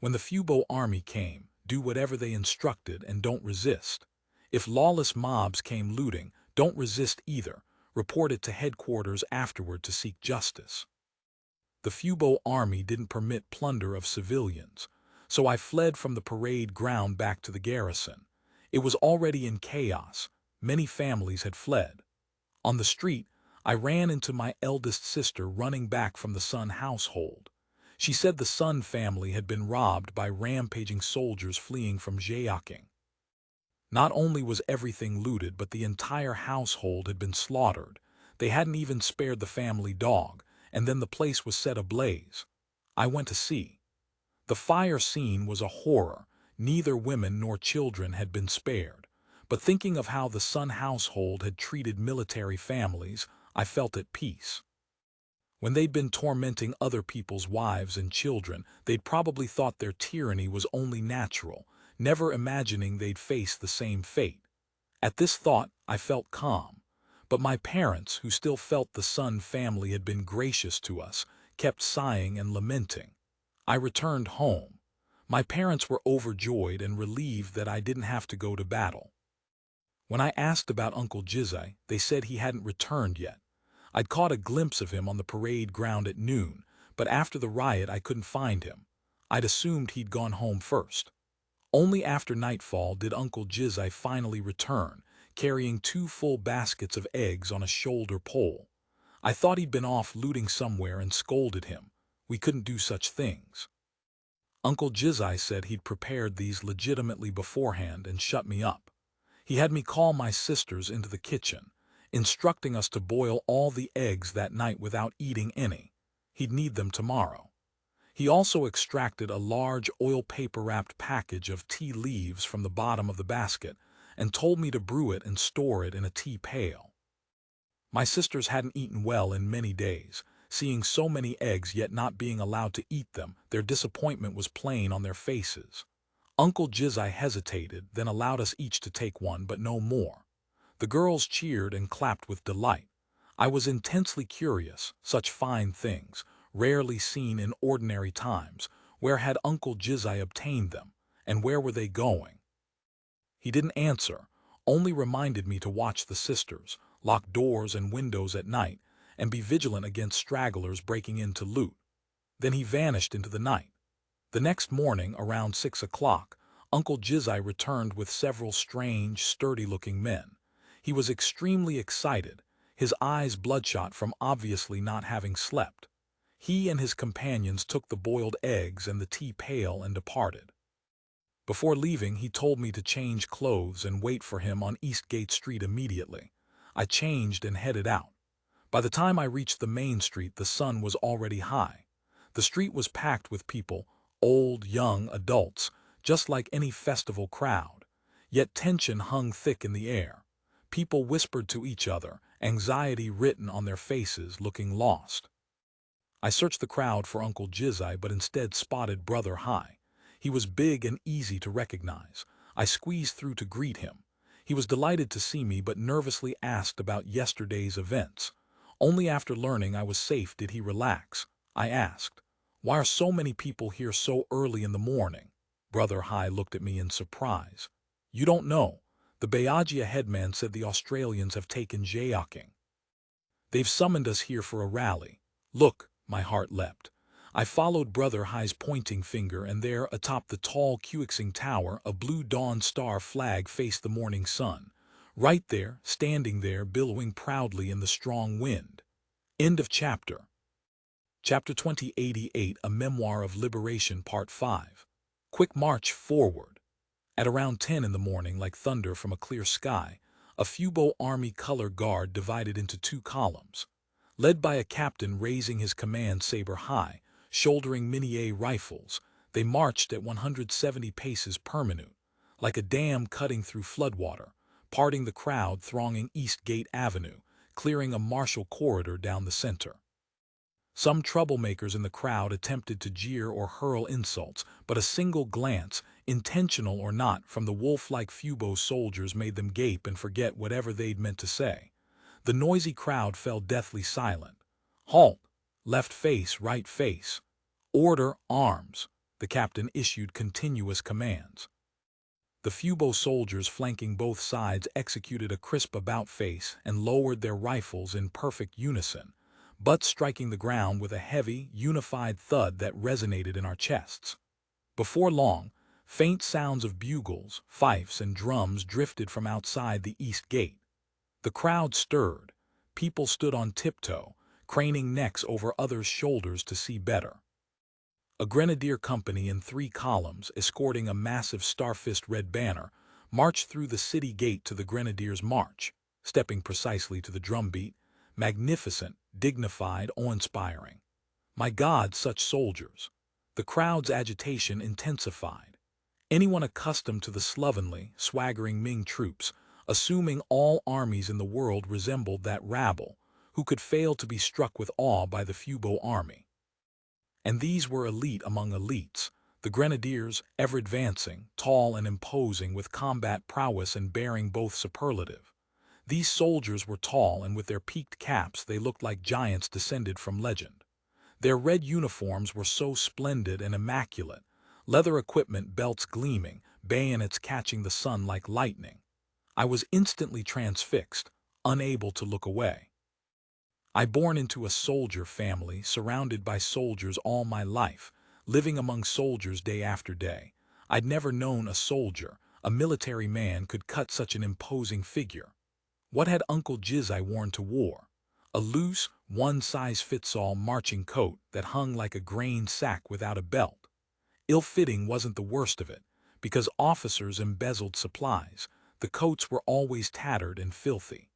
When the Fubo army came, do whatever they instructed and don't resist. If lawless mobs came looting, don't resist either. Report it to headquarters afterward to seek justice. The Fubo army didn't permit plunder of civilians, so I fled from the parade ground back to the garrison. It was already in chaos. Many families had fled. On the street, I ran into my eldest sister running back from the Sun household. She said the Sun family had been robbed by rampaging soldiers fleeing from Zhaoqing. Not only was everything looted, but the entire household had been slaughtered. They hadn't even spared the family dog, and then the place was set ablaze. I went to see. The fire scene was a horror. Neither women nor children had been spared. But thinking of how the Sun household had treated military families, I felt at peace. When they'd been tormenting other people's wives and children, they'd probably thought their tyranny was only natural. never imagining they'd face the same fate. At this thought, I felt calm. But my parents, who still felt the Sun family had been gracious to us, kept sighing and lamenting. I returned home. My parents were overjoyed and relieved that I didn't have to go to battle. When I asked about Uncle Shijie, they said he hadn't returned yet. I'd caught a glimpse of him on the parade ground at noon, but after the riot I couldn't find him. I'd assumed he'd gone home first. Only after nightfall did Uncle Shijie finally return, carrying 2 full baskets of eggs on a shoulder pole. I thought he'd been off looting somewhere and scolded him. We couldn't do such things. Uncle Shijie said he'd prepared these legitimately beforehand and shut me up. He had me call my sisters into the kitchen, instructing us to boil all the eggs that night without eating any. He'd need them tomorrow. He also extracted a large oil paper-wrapped package of tea leaves from the bottom of the basket and told me to brew it and store it in a tea pail. My sisters hadn't eaten well in many days. Seeing so many eggs yet not being allowed to eat them, their disappointment was plain on their faces. Uncle Shijie hesitated, then allowed us each to take one, but no more. The girls cheered and clapped with delight. I was intensely curious, such fine things, rarely seen in ordinary times. Where had Uncle Shijie obtained them, and where were they going? He didn't answer, only reminded me to watch the sisters, lock doors and windows at night, and be vigilant against stragglers breaking in to loot. Then he vanished into the night. The next morning, around 6 o'clock, Uncle Shijie returned with several strange, sturdy-looking men. He was extremely excited, his eyes bloodshot from obviously not having slept. He and his companions took the boiled eggs and the tea pail and departed. Before leaving, he told me to change clothes and wait for him on Eastgate Street immediately. I changed and headed out. By the time I reached the main street, the sun was already high. The street was packed with people, old, young, adults, just like any festival crowd. Yet tension hung thick in the air. People whispered to each other, anxiety written on their faces, looking lost. I searched the crowd for Uncle Shijie, but instead spotted Brother Hai. He was big and easy to recognize. I squeezed through to greet him. He was delighted to see me, but nervously asked about yesterday's events. Only after learning I was safe did he relax. I asked, "Why are so many people here so early in the morning?" Brother Hai looked at me in surprise. "You don't know. The Bayajia headman said the Australians have taken Zhaoqing. They've summoned us here for a rally. Look." My heart leapt. I followed Brother Hai's pointing finger, and there, atop the tall Qixing Tower, a blue dawn star flag faced the morning sun. Right there, standing there, billowing proudly in the strong wind. End of chapter. Chapter 2088, A Memoir of Liberation, Part 5. Quick march forward. At around 10 in the morning, like thunder from a clear sky, a Fubo Army color guard divided into 2 columns. Led by a captain raising his command saber high, shouldering Minié rifles, they marched at 170 paces per minute, like a dam cutting through floodwater, parting the crowd thronging Eastgate Avenue, clearing a martial corridor down the center. Some troublemakers in the crowd attempted to jeer or hurl insults, but a single glance, intentional or not, from the wolf-like Fubo soldiers made them gape and forget whatever they'd meant to say. The noisy crowd fell deathly silent. "Halt! Left face, right face. Order, arms!" The captain issued continuous commands. The Fubo soldiers flanking both sides executed a crisp about-face and lowered their rifles in perfect unison, butts striking the ground with a heavy, unified thud that resonated in our chests. Before long, faint sounds of bugles, fifes, and drums drifted from outside the east gate. The crowd stirred. People stood on tiptoe, craning necks over others' shoulders to see better. A grenadier company in 3 columns, escorting a massive starfist red banner, marched through the city gate to the Grenadiers' March, stepping precisely to the drumbeat, magnificent, dignified, awe-inspiring. My God, such soldiers! The crowd's agitation intensified. Anyone accustomed to the slovenly, swaggering Ming troops, assuming all armies in the world resembled that rabble, who could fail to be struck with awe by the Fubo army. And these were elite among elites, The grenadiers, ever advancing, tall and imposing with combat prowess and bearing both superlative. These soldiers were tall, and with their peaked caps they looked like giants descended from legend. Their red uniforms were so splendid and immaculate, leather equipment, belts gleaming, bayonets catching the sun like lightning. I was instantly transfixed, unable to look away. I born into a soldier family, surrounded by soldiers all my life, living among soldiers day after day. I'd never known a soldier, a military man, could cut such an imposing figure. What had Uncle Jizai worn to war? A loose, one-size-fits-all marching coat that hung like a grain sack without a belt. Ill-fitting wasn't the worst of it, because officers embezzled supplies. The coats were always tattered and filthy.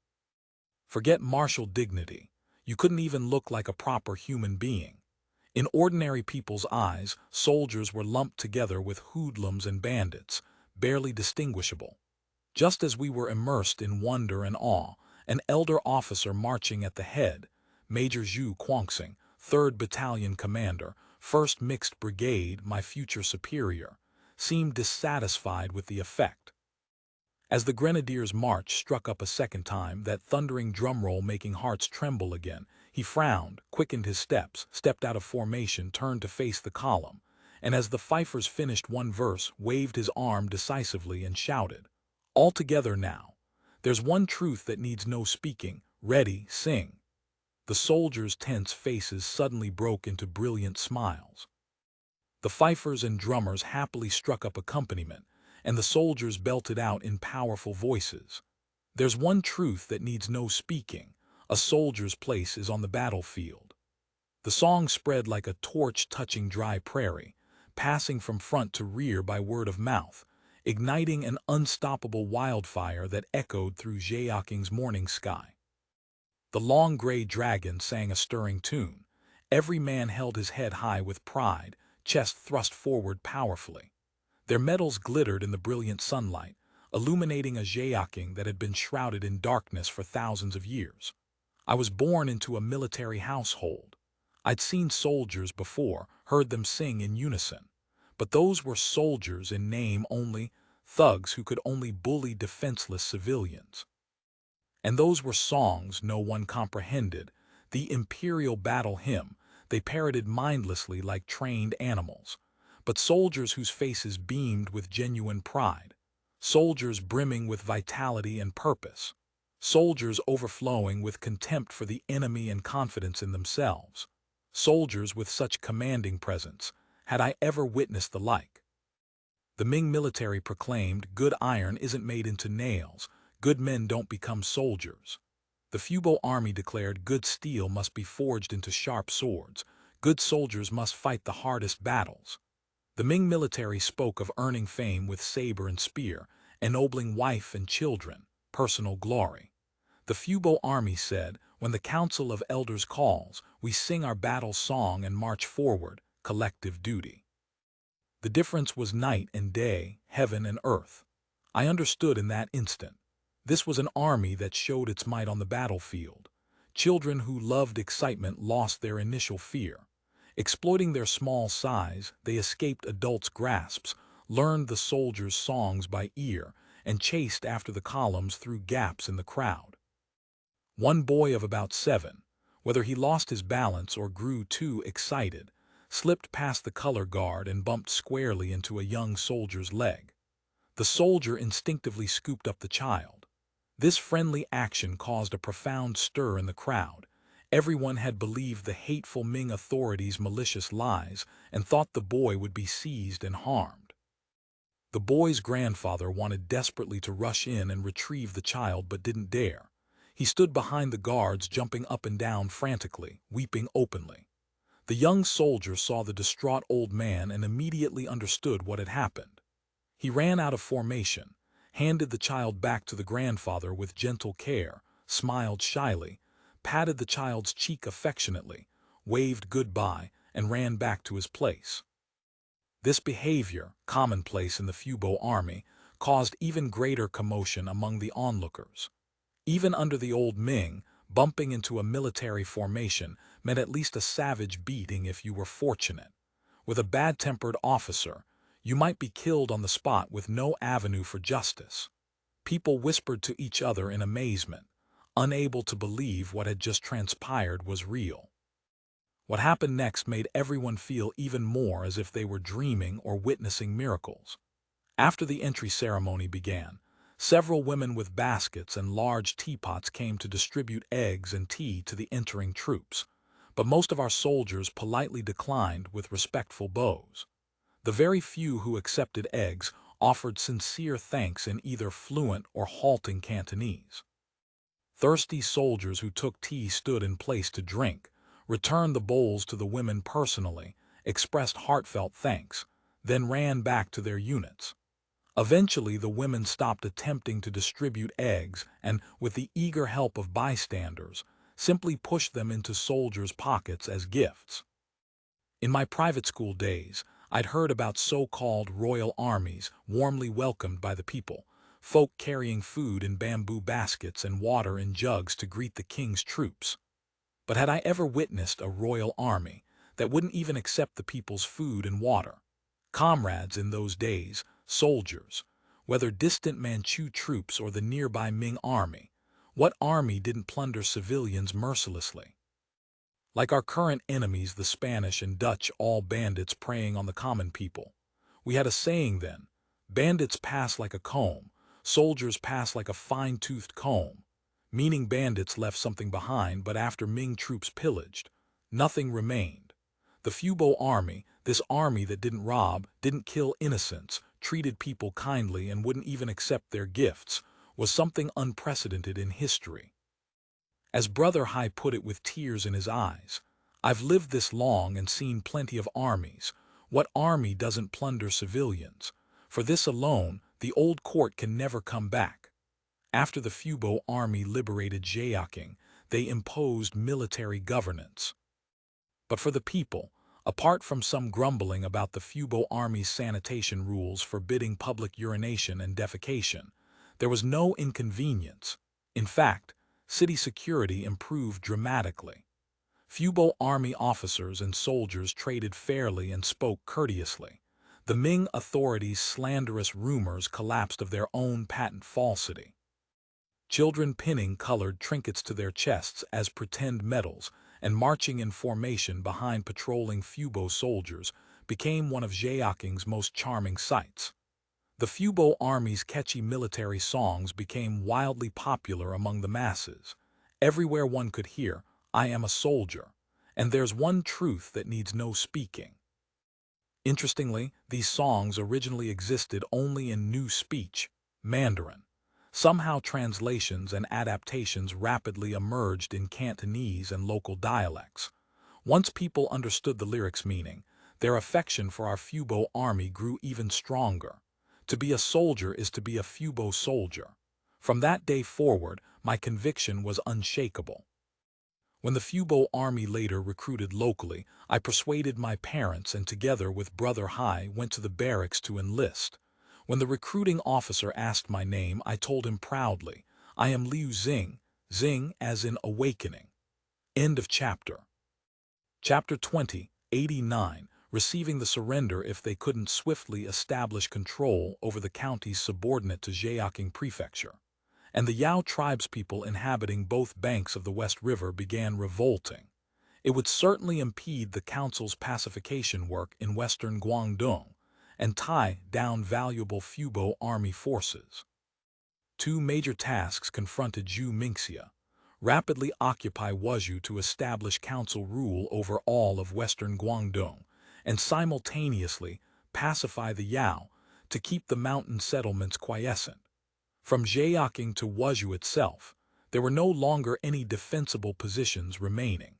Forget martial dignity. You couldn't even look like a proper human being. In ordinary people's eyes, soldiers were lumped together with hoodlums and bandits, barely distinguishable. Just as we were immersed in wonder and awe, an elder officer marching at the head, Major Zhaoqing, 3rd Battalion Commander, 1st Mixed Brigade, my future superior, seemed dissatisfied with the effect. As the grenadiers' march struck up a second time, that thundering drumroll making hearts tremble again, he frowned, quickened his steps, stepped out of formation, turned to face the column, and as the fifers finished one verse, waved his arm decisively and shouted, "All together now. There's one truth that needs no speaking. Ready, sing." The soldiers' tense faces suddenly broke into brilliant smiles. The fifers and drummers happily struck up accompaniment, and the soldiers belted out in powerful voices. There's one truth that needs no speaking. A soldier's place is on the battlefield. The song spread like a torch touching dry prairie, passing from front to rear by word of mouth, igniting an unstoppable wildfire that echoed through Zhaoqing's morning sky. The long gray dragon sang a stirring tune. Every man held his head high with pride, chest thrust forward powerfully. Their medals glittered in the brilliant sunlight, illuminating a Zhaoqing that had been shrouded in darkness for thousands of years. I was born into a military household. I'd seen soldiers before, heard them sing in unison. But those were soldiers in name only, thugs who could only bully defenseless civilians. And those were songs no one comprehended, the imperial battle hymn they parroted mindlessly like trained animals. But soldiers whose faces beamed with genuine pride, soldiers brimming with vitality and purpose, soldiers overflowing with contempt for the enemy and confidence in themselves, soldiers with such commanding presence, had I ever witnessed the like. The Ming military proclaimed, "Good iron isn't made into nails, good men don't become soldiers." The Fubo army declared, "Good steel must be forged into sharp swords, good soldiers must fight the hardest battles." The Ming military spoke of earning fame with saber and spear, ennobling wife and children, personal glory. The Fubo army said, "When the council of elders calls, we sing our battle song and march forward, collective duty." The difference was night and day, heaven and earth. I understood in that instant. This was an army that showed its might on the battlefield. Children who loved excitement lost their initial fear. Exploiting their small size, they escaped adults' grasps, learned the soldiers' songs by ear, and chased after the columns through gaps in the crowd. One boy of about 7, whether he lost his balance or grew too excited, slipped past the color guard and bumped squarely into a young soldier's leg. The soldier instinctively scooped up the child. This friendly action caused a profound stir in the crowd. Everyone had believed the hateful Ming authorities' malicious lies and thought the boy would be seized and harmed. The boy's grandfather wanted desperately to rush in and retrieve the child but didn't dare. He stood behind the guards, jumping up and down frantically, weeping openly. The young soldier saw the distraught old man and immediately understood what had happened. He ran out of formation, handed the child back to the grandfather with gentle care, smiled shyly, patted the child's cheek affectionately, waved goodbye, and ran back to his place. This behavior, commonplace in the Fubo army, caused even greater commotion among the onlookers. Even under the old Ming, bumping into a military formation meant at least a savage beating if you were fortunate. With a bad-tempered officer, you might be killed on the spot with no avenue for justice. People whispered to each other in amazement, unable to believe what had just transpired was real. What happened next made everyone feel even more as if they were dreaming or witnessing miracles. After the entry ceremony began, several women with baskets and large teapots came to distribute eggs and tea to the entering troops, but most of our soldiers politely declined with respectful bows. The very few who accepted eggs offered sincere thanks in either fluent or halting Cantonese. Thirsty soldiers who took tea stood in place to drink, returned the bowls to the women personally, expressed heartfelt thanks, then ran back to their units. Eventually, the women stopped attempting to distribute eggs and, with the eager help of bystanders, simply pushed them into soldiers' pockets as gifts. In my private school days, I'd heard about so-called royal armies warmly welcomed by the people, folk carrying food in bamboo baskets and water in jugs to greet the king's troops. But had I ever witnessed a royal army that wouldn't even accept the people's food and water? Comrades in those days, soldiers, whether distant Manchu troops or the nearby Ming army, what army didn't plunder civilians mercilessly? Like our current enemies, the Spanish and Dutch, all bandits preying on the common people. We had a saying then: bandits pass like a comb, soldiers pass like a fine-toothed comb, meaning bandits left something behind, but after Ming troops pillaged, nothing remained. The Fubo army, this army that didn't rob, didn't kill innocents, treated people kindly and wouldn't even accept their gifts, was something unprecedented in history. As Brother Hai put it with tears in his eyes, I've lived this long and seen plenty of armies. What army doesn't plunder civilians? For this alone, the old court can never come back. After the Fubo army liberated Zhaoqing, they imposed military governance. But for the people, apart from some grumbling about the Fubo army's sanitation rules forbidding public urination and defecation, there was no inconvenience. In fact, city security improved dramatically. Fubo army officers and soldiers traded fairly and spoke courteously. The Ming authorities' slanderous rumors collapsed of their own patent falsity. Children pinning colored trinkets to their chests as pretend medals and marching in formation behind patrolling Fubo soldiers became one of Zhaoqing's most charming sights. The Fubo army's catchy military songs became wildly popular among the masses. Everywhere one could hear, "I am a soldier, and there's one truth that needs no speaking." Interestingly, these songs originally existed only in new speech, Mandarin. Somehow translations and adaptations rapidly emerged in Cantonese and local dialects. Once people understood the lyrics' meaning, their affection for our Fubo army grew even stronger. To be a soldier is to be a Fubo soldier. From that day forward, my conviction was unshakable. When the Fubo army later recruited locally, I persuaded my parents and together with Brother Hai went to the barracks to enlist. When the recruiting officer asked my name, I told him proudly, "I am Liu Xing, Xing as in awakening." End of chapter. Chapter 20, 89, receiving the surrender if they couldn't swiftly establish control over the counties subordinate to Zhaoqing Prefecture. And the Yao tribespeople inhabiting both banks of the West River began revolting. It would certainly impede the council's pacification work in western Guangdong and tie down valuable Fubo army forces. Two major tasks confronted Zhu Mingxia: rapidly occupy Wuzhou to establish council rule over all of western Guangdong, and simultaneously pacify the Yao to keep the mountain settlements quiescent. From Zhaoqing to Wuzhou itself, there were no longer any defensible positions remaining.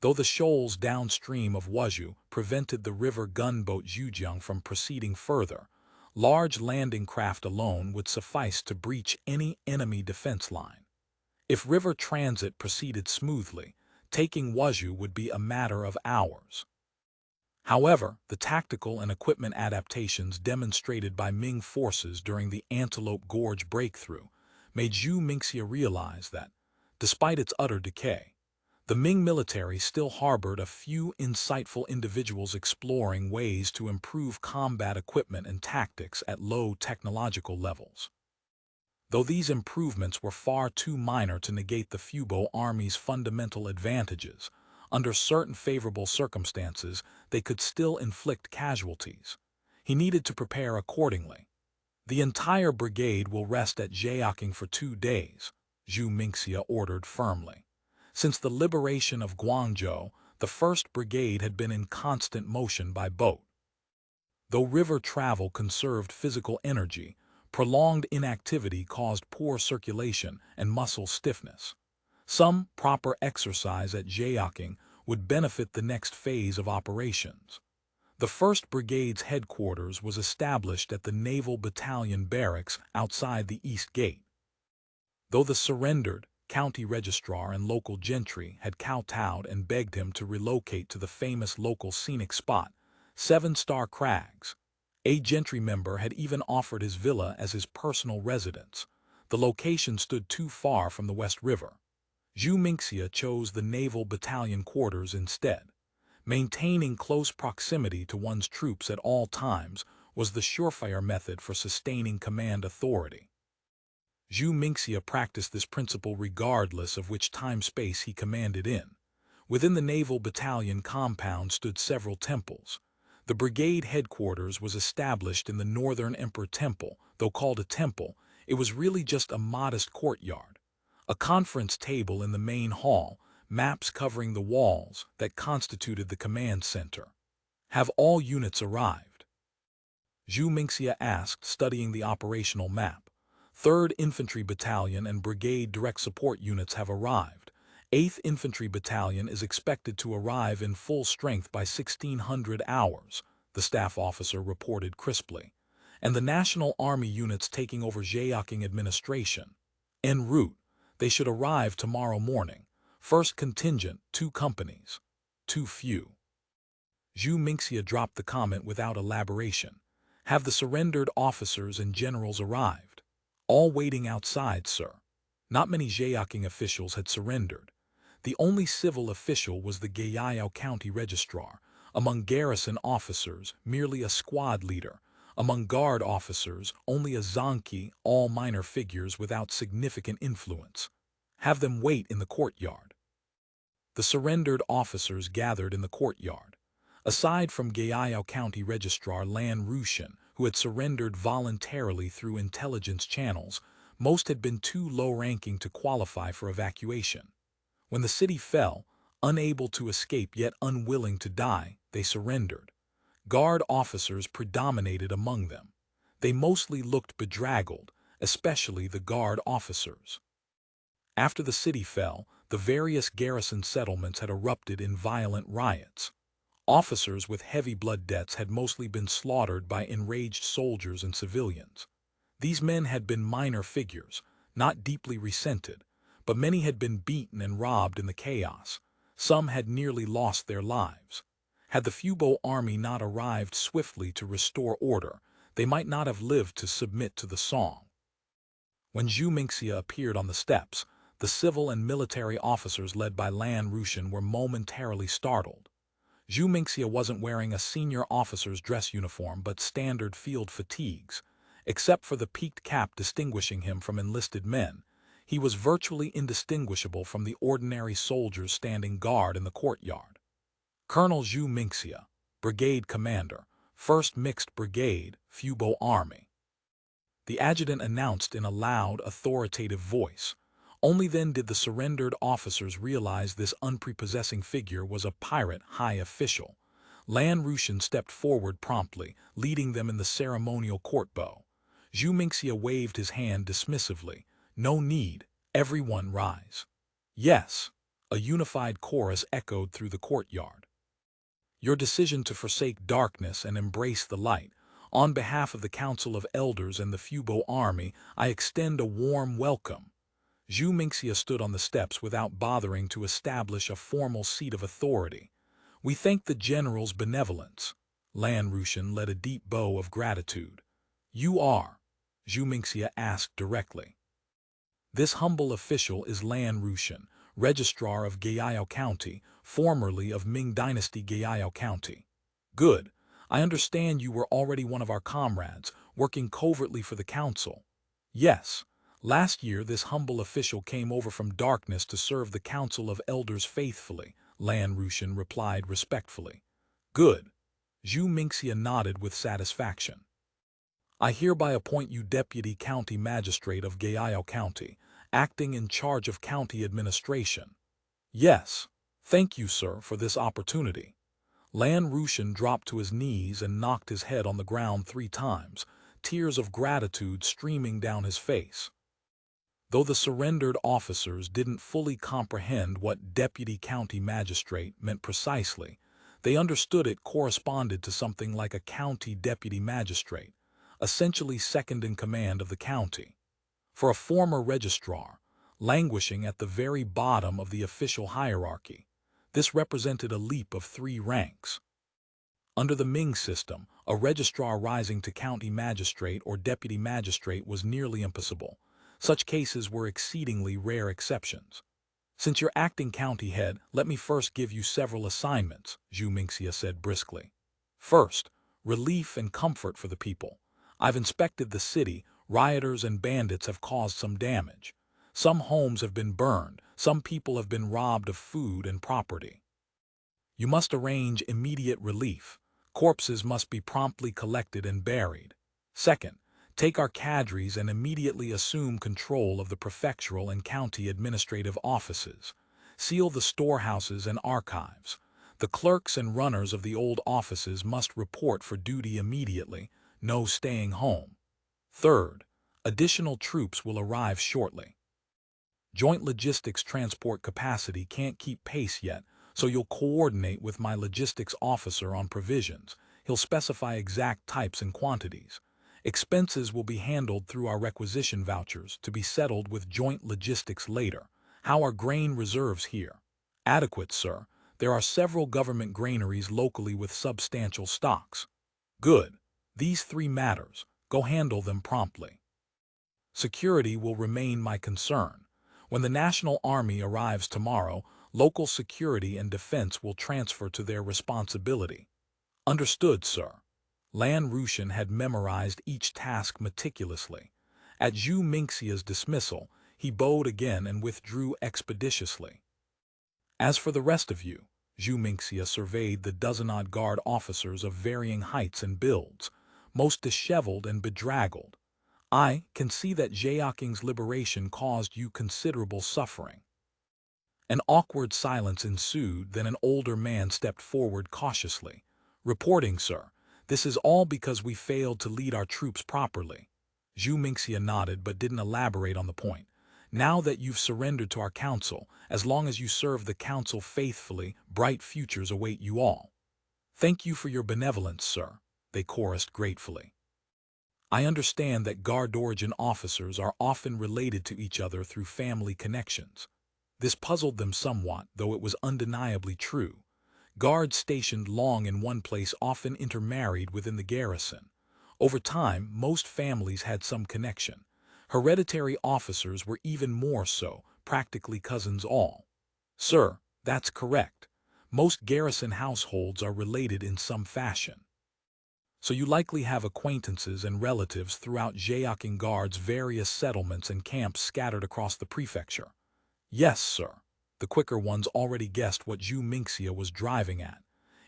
Though the shoals downstream of Wuzhou prevented the river gunboat Zhujiang from proceeding further, large landing craft alone would suffice to breach any enemy defense line. If river transit proceeded smoothly, taking Wuzhou would be a matter of hours. However, the tactical and equipment adaptations demonstrated by Ming forces during the Antelope Gorge breakthrough made Zhu Mingxia realize that, despite its utter decay, The Ming military still harbored a few insightful individuals exploring ways to improve combat equipment and tactics at low technological levels. Though these improvements were far too minor to negate the Fubo army's fundamental advantages, under certain favorable circumstances they could still inflict casualties. He needed to prepare accordingly. The entire brigade will rest at Zhaoqing for 2 days, Zhu Mingxia ordered firmly. Since the liberation of Guangzhou, the 1st Brigade had been in constant motion by boat. Though river travel conserved physical energy, prolonged inactivity caused poor circulation and muscle stiffness. Some proper exercise at Zhaoqing would benefit the next phase of operations. The 1st Brigade's headquarters was established at the Naval Battalion Barracks outside the East Gate. Though the surrendered county registrar and local gentry had kowtowed and begged him to relocate to the famous local scenic spot, 7-Star Crags, a gentry member had even offered his villa as his personal residence. The location stood too far from the West River. Zhu Mingxia chose the Naval Battalion quarters instead. Maintaining close proximity to one's troops at all times was the surefire method for sustaining command authority. Zhu Mingxia practiced this principle regardless of which time-space he commanded in. Within the Naval Battalion compound stood several temples. The brigade headquarters was established in the Northern Emperor Temple. Though called a temple, it was really just a modest courtyard. A conference table in the main hall, maps covering the walls that constituted the command center. Have all units arrived? Zhu Mingxia asked, studying the operational map. 3rd Infantry Battalion and Brigade Direct Support units have arrived. 8th Infantry Battalion is expected to arrive in full strength by 1600 hours, the staff officer reported crisply. And the National Army units taking over Zhaoqing administration. En route, they should arrive tomorrow morning. 1st contingent, 2 companies. Too few. Zhu Mingxia dropped the comment without elaboration. Have the surrendered officers and generals arrived? All waiting outside, sir. Not many Zhaoqing officials had surrendered. The only civil official was the Guiyao County Registrar. Among garrison officers, merely a squad leader. Among guard officers, only a Zhangqi, all minor figures without significant influence. Have them wait in the courtyard. The surrendered officers gathered in the courtyard. Aside from Guiyao County Registrar Lan Rushan, who had surrendered voluntarily through intelligence channels, most had been too low-ranking to qualify for evacuation. When the city fell, unable to escape yet unwilling to die, they surrendered. Guard officers predominated among them. They mostly looked bedraggled, especially the guard officers. After the city fell, the various garrison settlements had erupted in violent riots. Officers with heavy blood debts had mostly been slaughtered by enraged soldiers and civilians. These men had been minor figures, not deeply resented, but many had been beaten and robbed in the chaos. Some had nearly lost their lives. Had the Fubo army not arrived swiftly to restore order, they might not have lived to submit to the song. When Zhu Mingxia appeared on the steps, the civil and military officers led by Lan Rushan were momentarily startled. Zhu Mingxia wasn't wearing a senior officer's dress uniform but standard field fatigues. Except for the peaked cap distinguishing him from enlisted men, he was virtually indistinguishable from the ordinary soldiers standing guard in the courtyard. Colonel Zhu Mingxia, Brigade Commander, 1st Mixed Brigade, Fubo Army. The adjutant announced in a loud, authoritative voice. Only then did the surrendered officers realize this unprepossessing figure was a pirate high official. Lan Rushan stepped forward promptly, leading them in the ceremonial court bow. Zhu Mingxia waved his hand dismissively. No need, everyone rise. Yes, a unified chorus echoed through the courtyard. Your decision to forsake darkness and embrace the light. On behalf of the Council of Elders and the Fubo Army, I extend a warm welcome. Zhu Mingxia stood on the steps without bothering to establish a formal seat of authority. We thank the general's benevolence. Lan Rushan led a deep bow of gratitude. You are? Zhu Mingxia asked directly. This humble official is Lan Rushan, Registrar of Gayao County, formerly of Ming Dynasty Gayao County. Good. I understand you were already one of our comrades, working covertly for the council. Yes. Last year this humble official came over from darkness to serve the council of elders faithfully, Lan Rushan replied respectfully. Good. Zhu Mingxia nodded with satisfaction. I hereby appoint you Deputy County Magistrate of Gayao County, acting in charge of county administration. Yes. Thank you, sir, for this opportunity. Lan Rushan dropped to his knees and knocked his head on the ground 3 times, tears of gratitude streaming down his face. Though the surrendered officers didn't fully comprehend what Deputy County Magistrate meant precisely, they understood it corresponded to something like a County Deputy Magistrate, essentially second in command of the county. For a former registrar, languishing at the very bottom of the official hierarchy, this represented a leap of 3 ranks. Under the Ming system, a registrar rising to county magistrate or deputy magistrate was nearly impossible. Such cases were exceedingly rare exceptions. Since you're acting county head, let me first give you several assignments, Zhu Mingxia said briskly. First, relief and comfort for the people. I've inspected the city. Rioters and bandits have caused some damage. Some homes have been burned. Some people have been robbed of food and property. You must arrange immediate relief. Corpses must be promptly collected and buried. Second, take our cadres and immediately assume control of the prefectural and county administrative offices. Seal the storehouses and archives. The clerks and runners of the old offices must report for duty immediately, no staying home. Third, additional troops will arrive shortly. Joint logistics transport capacity can't keep pace yet, so you'll coordinate with my logistics officer on provisions. He'll specify exact types and quantities. Expenses will be handled through our requisition vouchers to be settled with joint logistics later. How are grain reserves here? Adequate, sir. There are several government granaries locally with substantial stocks. Good. These 3 matters. Go handle them promptly. Security will remain my concern. When the National Army arrives tomorrow, local security and defense will transfer to their responsibility. Understood, sir. Lan Rushan had memorized each task meticulously. At Zhu Mingxia's dismissal, he bowed again and withdrew expeditiously. As for the rest of you, Zhu Mingxia surveyed the dozen-odd guard officers of varying heights and builds, most disheveled and bedraggled. I can see that Zhaoqing's liberation caused you considerable suffering. An awkward silence ensued, then an older man stepped forward cautiously. Reporting, sir. This is all because we failed to lead our troops properly. Zhu Mingxia nodded but didn't elaborate on the point. Now that you've surrendered to our council, as long as you serve the council faithfully, bright futures await you all. Thank you for your benevolence, sir, they chorused gratefully. I understand that Guard Origin officers are often related to each other through family connections. This puzzled them somewhat, though it was undeniably true. Guards stationed long in one place often intermarried within the garrison. Over time, most families had some connection. Hereditary officers were even more so, practically cousins all. Sir, that's correct. Most garrison households are related in some fashion. So you likely have acquaintances and relatives throughout Zhaoqing Guard's various settlements and camps scattered across the prefecture. Yes, sir. The quicker ones already guessed what Zhu Mingxia was driving at.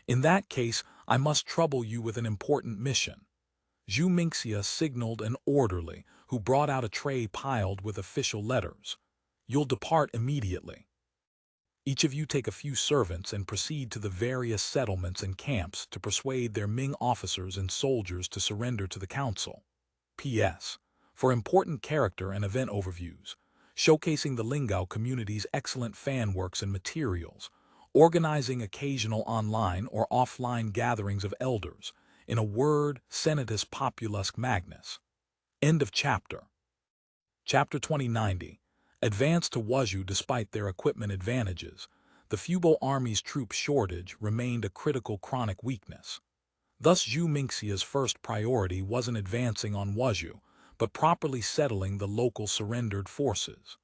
In that case, I must trouble you with an important mission. Zhu Mingxia signaled an orderly, who brought out a tray piled with official letters. You'll depart immediately. Each of you take a few servants and proceed to the various settlements and camps to persuade their Ming officers and soldiers to surrender to the council. P.S. For important character and event overviews, showcasing the Lingao community's excellent fan works and materials, organizing occasional online or offline gatherings of elders, in a word, Senatus Populusque Magnus. End of chapter. Chapter 2090. Advance to Wuzhou. Despite their equipment advantages, the Fubo army's troop shortage remained a critical chronic weakness. Thus Zhu Mingxia's first priority wasn't advancing on Wuzhou, but properly settling the local surrendered forces.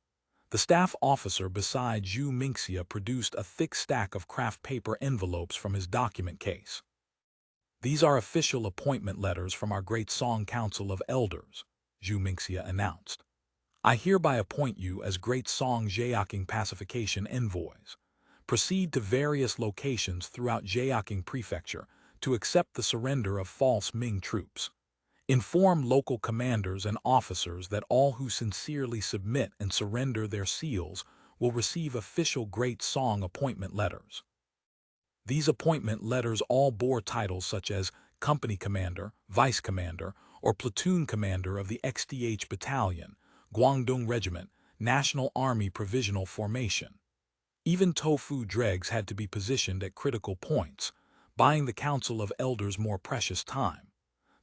The staff officer beside Zhu Mingxia produced a thick stack of craft paper envelopes from his document case. "These are official appointment letters from our Great Song Council of Elders," Zhu Mingxia announced. "I hereby appoint you as Great Song Zhaoqing pacification envoys. Proceed to various locations throughout Zhaoqing Prefecture to accept the surrender of false Ming troops. Inform local commanders and officers that all who sincerely submit and surrender their seals will receive official Great Song appointment letters." These appointment letters all bore titles such as Company Commander, Vice Commander, or Platoon Commander of the XDH Battalion, Guangdong Regiment, National Army Provisional Formation. Even tofu dregs had to be positioned at critical points, buying the Council of Elders more precious time.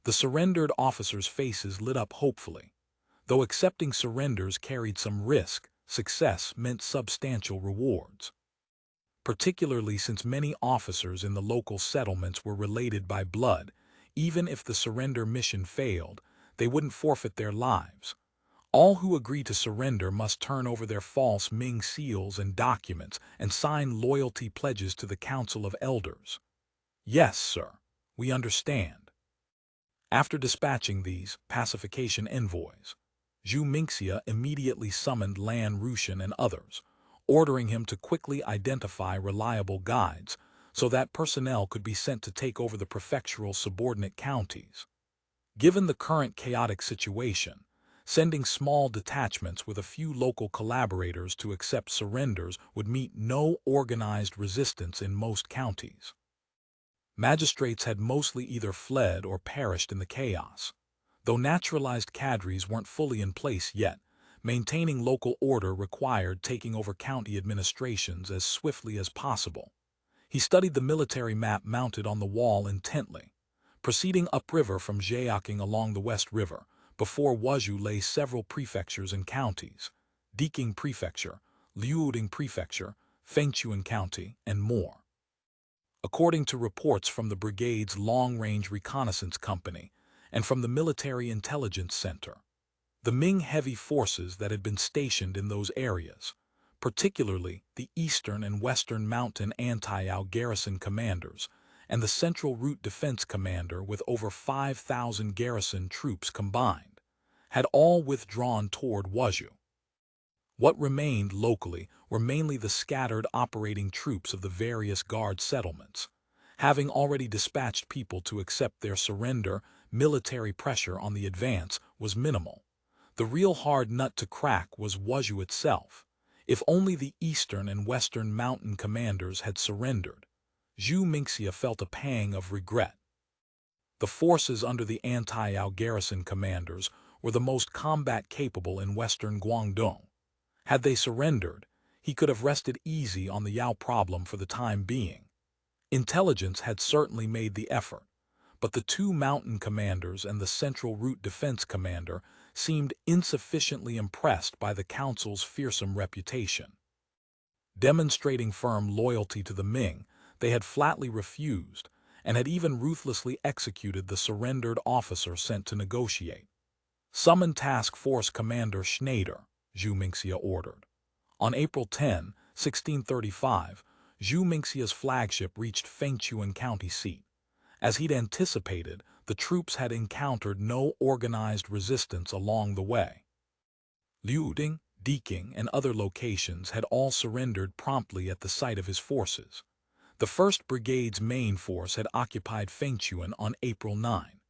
The surrendered officers' faces lit up hopefully. Though accepting surrenders carried some risk, success meant substantial rewards. Particularly since many officers in the local settlements were related by blood, even if the surrender mission failed, they wouldn't forfeit their lives. All who agree to surrender must turn over their false Ming seals and documents and sign loyalty pledges to the Council of Elders. "Yes, sir, we understand." After dispatching these pacification envoys, Zhu Mingxia immediately summoned Lan Rushan and others, ordering him to quickly identify reliable guides so that personnel could be sent to take over the prefectural subordinate counties. Given the current chaotic situation, sending small detachments with a few local collaborators to accept surrenders would meet no organized resistance in most counties. Magistrates had mostly either fled or perished in the chaos. Though naturalized cadres weren't fully in place yet, maintaining local order required taking over county administrations as swiftly as possible. He studied the military map mounted on the wall intently. Proceeding upriver from Zhaoqing along the West River, before Wuzhou lay several prefectures and counties: Diqing Prefecture, Liuding Prefecture, Fengchuan County, and more. According to reports from the brigade's long-range reconnaissance company and from the Military Intelligence Center, the Ming heavy forces that had been stationed in those areas, particularly the Eastern and Western Mountain Anti-Ao Garrison commanders and the Central Route Defense Commander with over 5,000 garrison troops combined, had all withdrawn toward Wuzhou. What remained locally were mainly the scattered operating troops of the various guard settlements. Having already dispatched people to accept their surrender, military pressure on the advance was minimal. The real hard nut to crack was Wuzhou itself. If only the Eastern and Western Mountain commanders had surrendered. Zhu Mingxia felt a pang of regret. The forces under the Anti-Ao Garrison commanders were the most combat-capable in western Guangdong. Had they surrendered, he could have rested easy on the Yao problem for the time being. Intelligence had certainly made the effort, but the two mountain commanders and the Central Route Defense Commander seemed insufficiently impressed by the Council's fearsome reputation. Demonstrating firm loyalty to the Ming, they had flatly refused and had even ruthlessly executed the surrendered officer sent to negotiate. "Summon Task Force Commander Schneider," Zhu Mingxia ordered. On April 10, 1635, Zhu Mingxia's flagship reached Fengchuan County seat. As he'd anticipated, the troops had encountered no organized resistance along the way. Liuding, Diqing, and other locations had all surrendered promptly at the sight of his forces. The 1st Brigade's main force had occupied Fengchuan on April 9.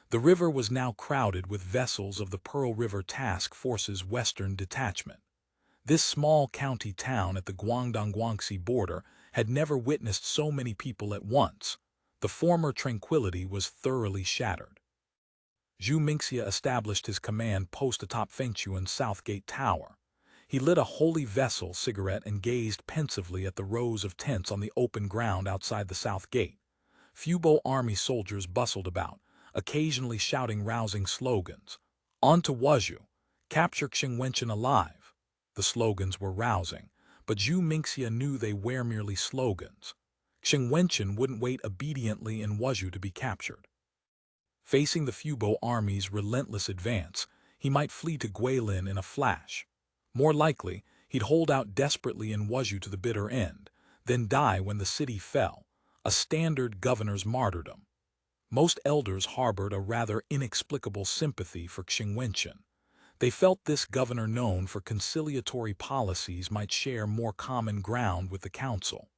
The river was now crowded with vessels of the Pearl River Task Force's Western Detachment. This small county town at the Guangdong-Guangxi border had never witnessed so many people at once. The former tranquility was thoroughly shattered. Zhu Mingxia established his command post atop Fengchuan's South Gate Tower. He lit a holy vessel cigarette and gazed pensively at the rows of tents on the open ground outside the South Gate. Fubo army soldiers bustled about, occasionally shouting rousing slogans. "On to Wuzhou! Capture Qingyun alive!" The slogans were rousing, but Zhu Mingxia knew they were merely slogans. Qingyun wouldn't wait obediently in Wuzhou to be captured. Facing the Fubo army's relentless advance, he might flee to Guilin in a flash. More likely, He'd hold out desperately in Wuzhou to the bitter end, then die when the city fell, a standard governor's martyrdom. Most elders harbored a rather inexplicable sympathy for Qingyun. They felt this governor known for conciliatory policies might share more common ground with the council.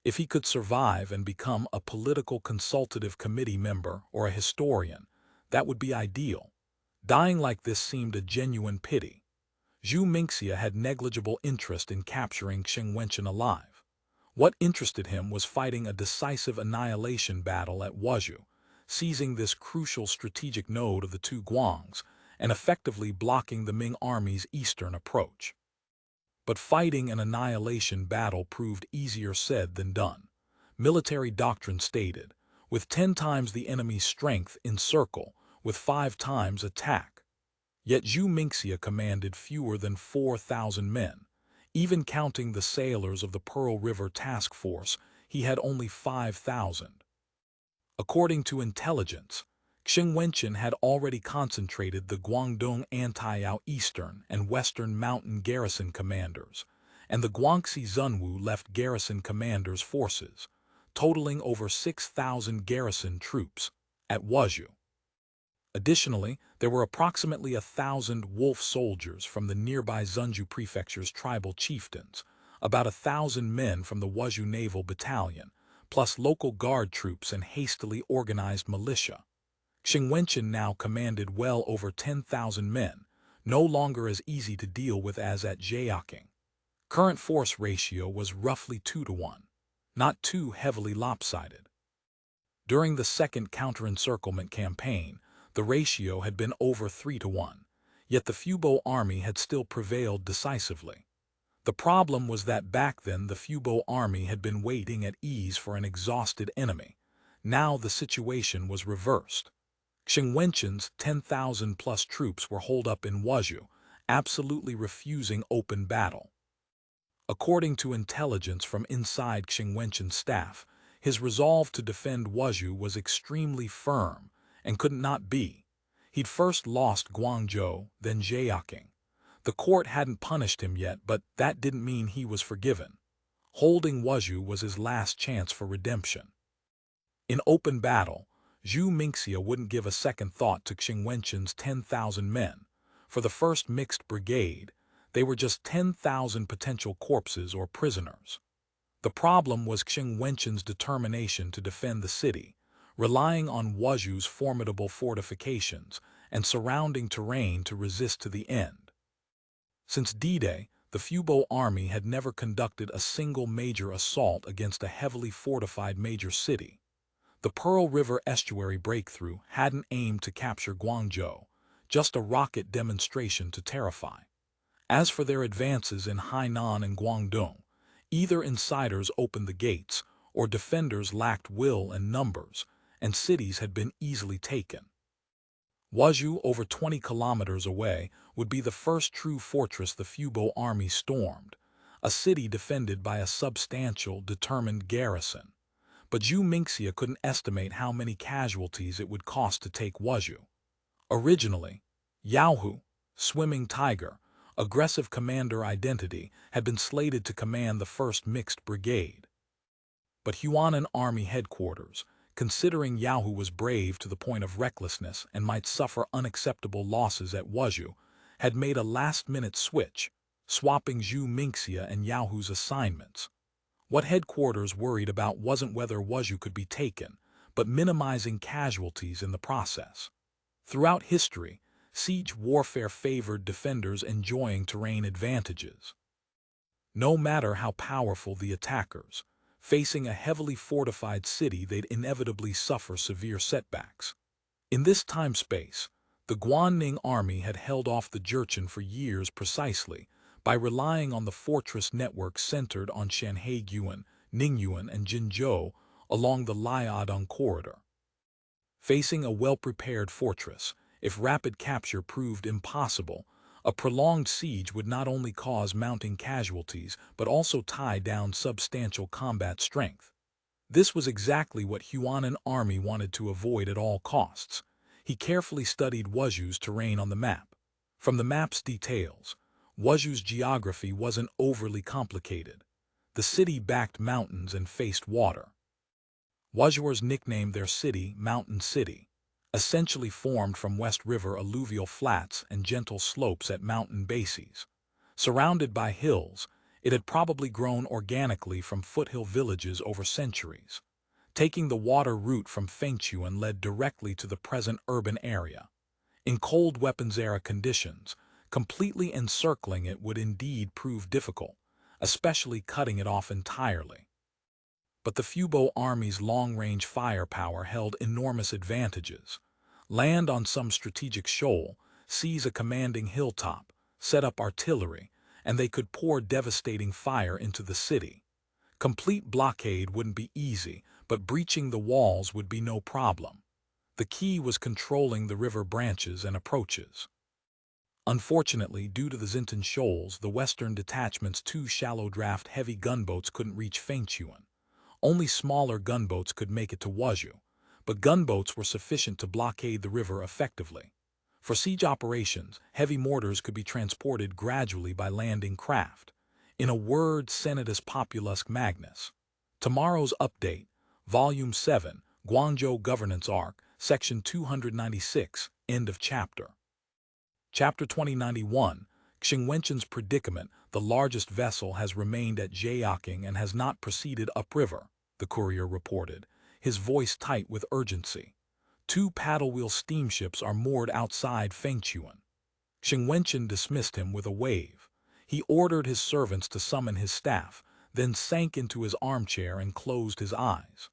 If he could survive and become a political consultative committee member or a historian, that would be ideal. Dying like this seemed a genuine pity. Zhu Mingxia had negligible interest in capturing Qingyun alive. What interested him was fighting a decisive annihilation battle at Wuzhou, seizing this crucial strategic node of the two Guangs, and effectively blocking the Ming army's eastern approach. But fighting an annihilation battle proved easier said than done. Military doctrine stated, with 10 times the enemy's strength encircle, with 5 times attack. Yet Zhu Mingxia commanded fewer than 4,000 men. Even counting the sailors of the Pearl River Task Force, he had only 5,000. According to intelligence, Qingyun had already concentrated the Guangdong Antayao Eastern and Western Mountain Garrison commanders, and the Guangxi Zunwu left garrison commanders' forces, totaling over 6,000 garrison troops, at Wuzhou. Additionally, there were approximately 1,000 wolf soldiers from the nearby Zunju Prefecture's tribal chieftains, about 1,000 men from the Wuzhou Naval Battalion, plus local guard troops and hastily organized militia. Qingyun now commanded well over 10,000 men, no longer as easy to deal with as at Zhaoqing. Current force ratio was roughly 2-to-1, not too heavily lopsided. During the second counter-encirclement campaign, the ratio had been over 3-to-1, yet the Fubo army had still prevailed decisively. The problem was that back then the Fubo army had been waiting at ease for an exhausted enemy. Now the situation was reversed. Qingyun's 10,000-plus troops were holed up in Wuzhou, absolutely refusing open battle. According to intelligence from inside Qingyun's staff, his resolve to defend Wuzhou was extremely firm and could not be. He'd first lost Guangzhou, then Zhaoqing. The court hadn't punished him yet, but that didn't mean he was forgiven. Holding Wuzhou was his last chance for redemption. In open battle, Zhu Mingxia wouldn't give a second thought to Qingyun's 10,000 men. For the 1st Mixed Brigade, they were just 10,000 potential corpses or prisoners. The problem was Qingyun's determination to defend the city, relying on Wuzhou's formidable fortifications and surrounding terrain to resist to the end. Since D-Day, the Fubo army had never conducted a single major assault against a heavily fortified major city. The Pearl River estuary breakthrough hadn't aimed to capture Guangzhou, just a rocket demonstration to terrify. As for their advances in Hainan and Guangdong, either insiders opened the gates or defenders lacked will and numbers, and cities had been easily taken. Wuzhou, over 20 kilometers away, would be the first true fortress the Fubo army stormed, a city defended by a substantial, determined garrison. But Zhu Mingxia couldn't estimate how many casualties it would cost to take Wuzhou. Originally, Yaohu, Swimming Tiger, aggressive commander identity, had been slated to command the 1st Mixed Brigade. But Huanan Army Headquarters, considering Yaohu was brave to the point of recklessness and might suffer unacceptable losses at Wuzhou, had made a last-minute switch, swapping Zhu Mingxia and Yaohu's assignments. What headquarters worried about wasn't whether Wuzhou could be taken, but minimizing casualties in the process. Throughout history, siege warfare favored defenders enjoying terrain advantages. No matter how powerful the attackers, facing a heavily fortified city, they'd inevitably suffer severe setbacks. In this time space, the Guanning army had held off the Jurchen for years precisely by relying on the fortress network centered on Shanhaiguan, Ningyuan, and Jinzhou along the Liaodong corridor. Facing a well-prepared fortress, if rapid capture proved impossible, a prolonged siege would not only cause mounting casualties but also tie down substantial combat strength. This was exactly what Huanan army wanted to avoid at all costs. He carefully studied Wuzhou's terrain on the map. From the map's details, Wuzhou's geography wasn't overly complicated. The city backed mountains and faced water. Wuzhouers nicknamed their city Mountain City, essentially formed from West River alluvial flats and gentle slopes at mountain bases. Surrounded by hills, it had probably grown organically from foothill villages over centuries. Taking the water route from Fengchuan led directly to the present urban area. In cold weapons-era conditions, completely encircling it would indeed prove difficult, especially cutting it off entirely. But the Fubo army's long-range firepower held enormous advantages. Land on some strategic shoal, seize a commanding hilltop, set up artillery, and they could pour devastating fire into the city. Complete blockade wouldn't be easy, but breaching the walls would be no problem. The key was controlling the river branches and approaches. Unfortunately, due to the Xintan shoals, the western detachment's two shallow-draft heavy gunboats couldn't reach Fengchuan. Only smaller gunboats could make it to Wuzhou, but gunboats were sufficient to blockade the river effectively. For siege operations, heavy mortars could be transported gradually by landing craft. In a word, Senatus Populusque Magnus. Tomorrow's update, Volume 7, Guangzhou Governance Arc, Section 296, end of chapter. Chapter 2091, Wenchans' Predicament. The largest vessel has remained at Zhaoqing and has not proceeded upriver, the courier reported, his voice tight with urgency. 2 paddle-wheel steamships are moored outside Fengchuan. Wenchans dismissed him with a wave. He ordered his servants to summon his staff, then sank into his armchair and closed his eyes.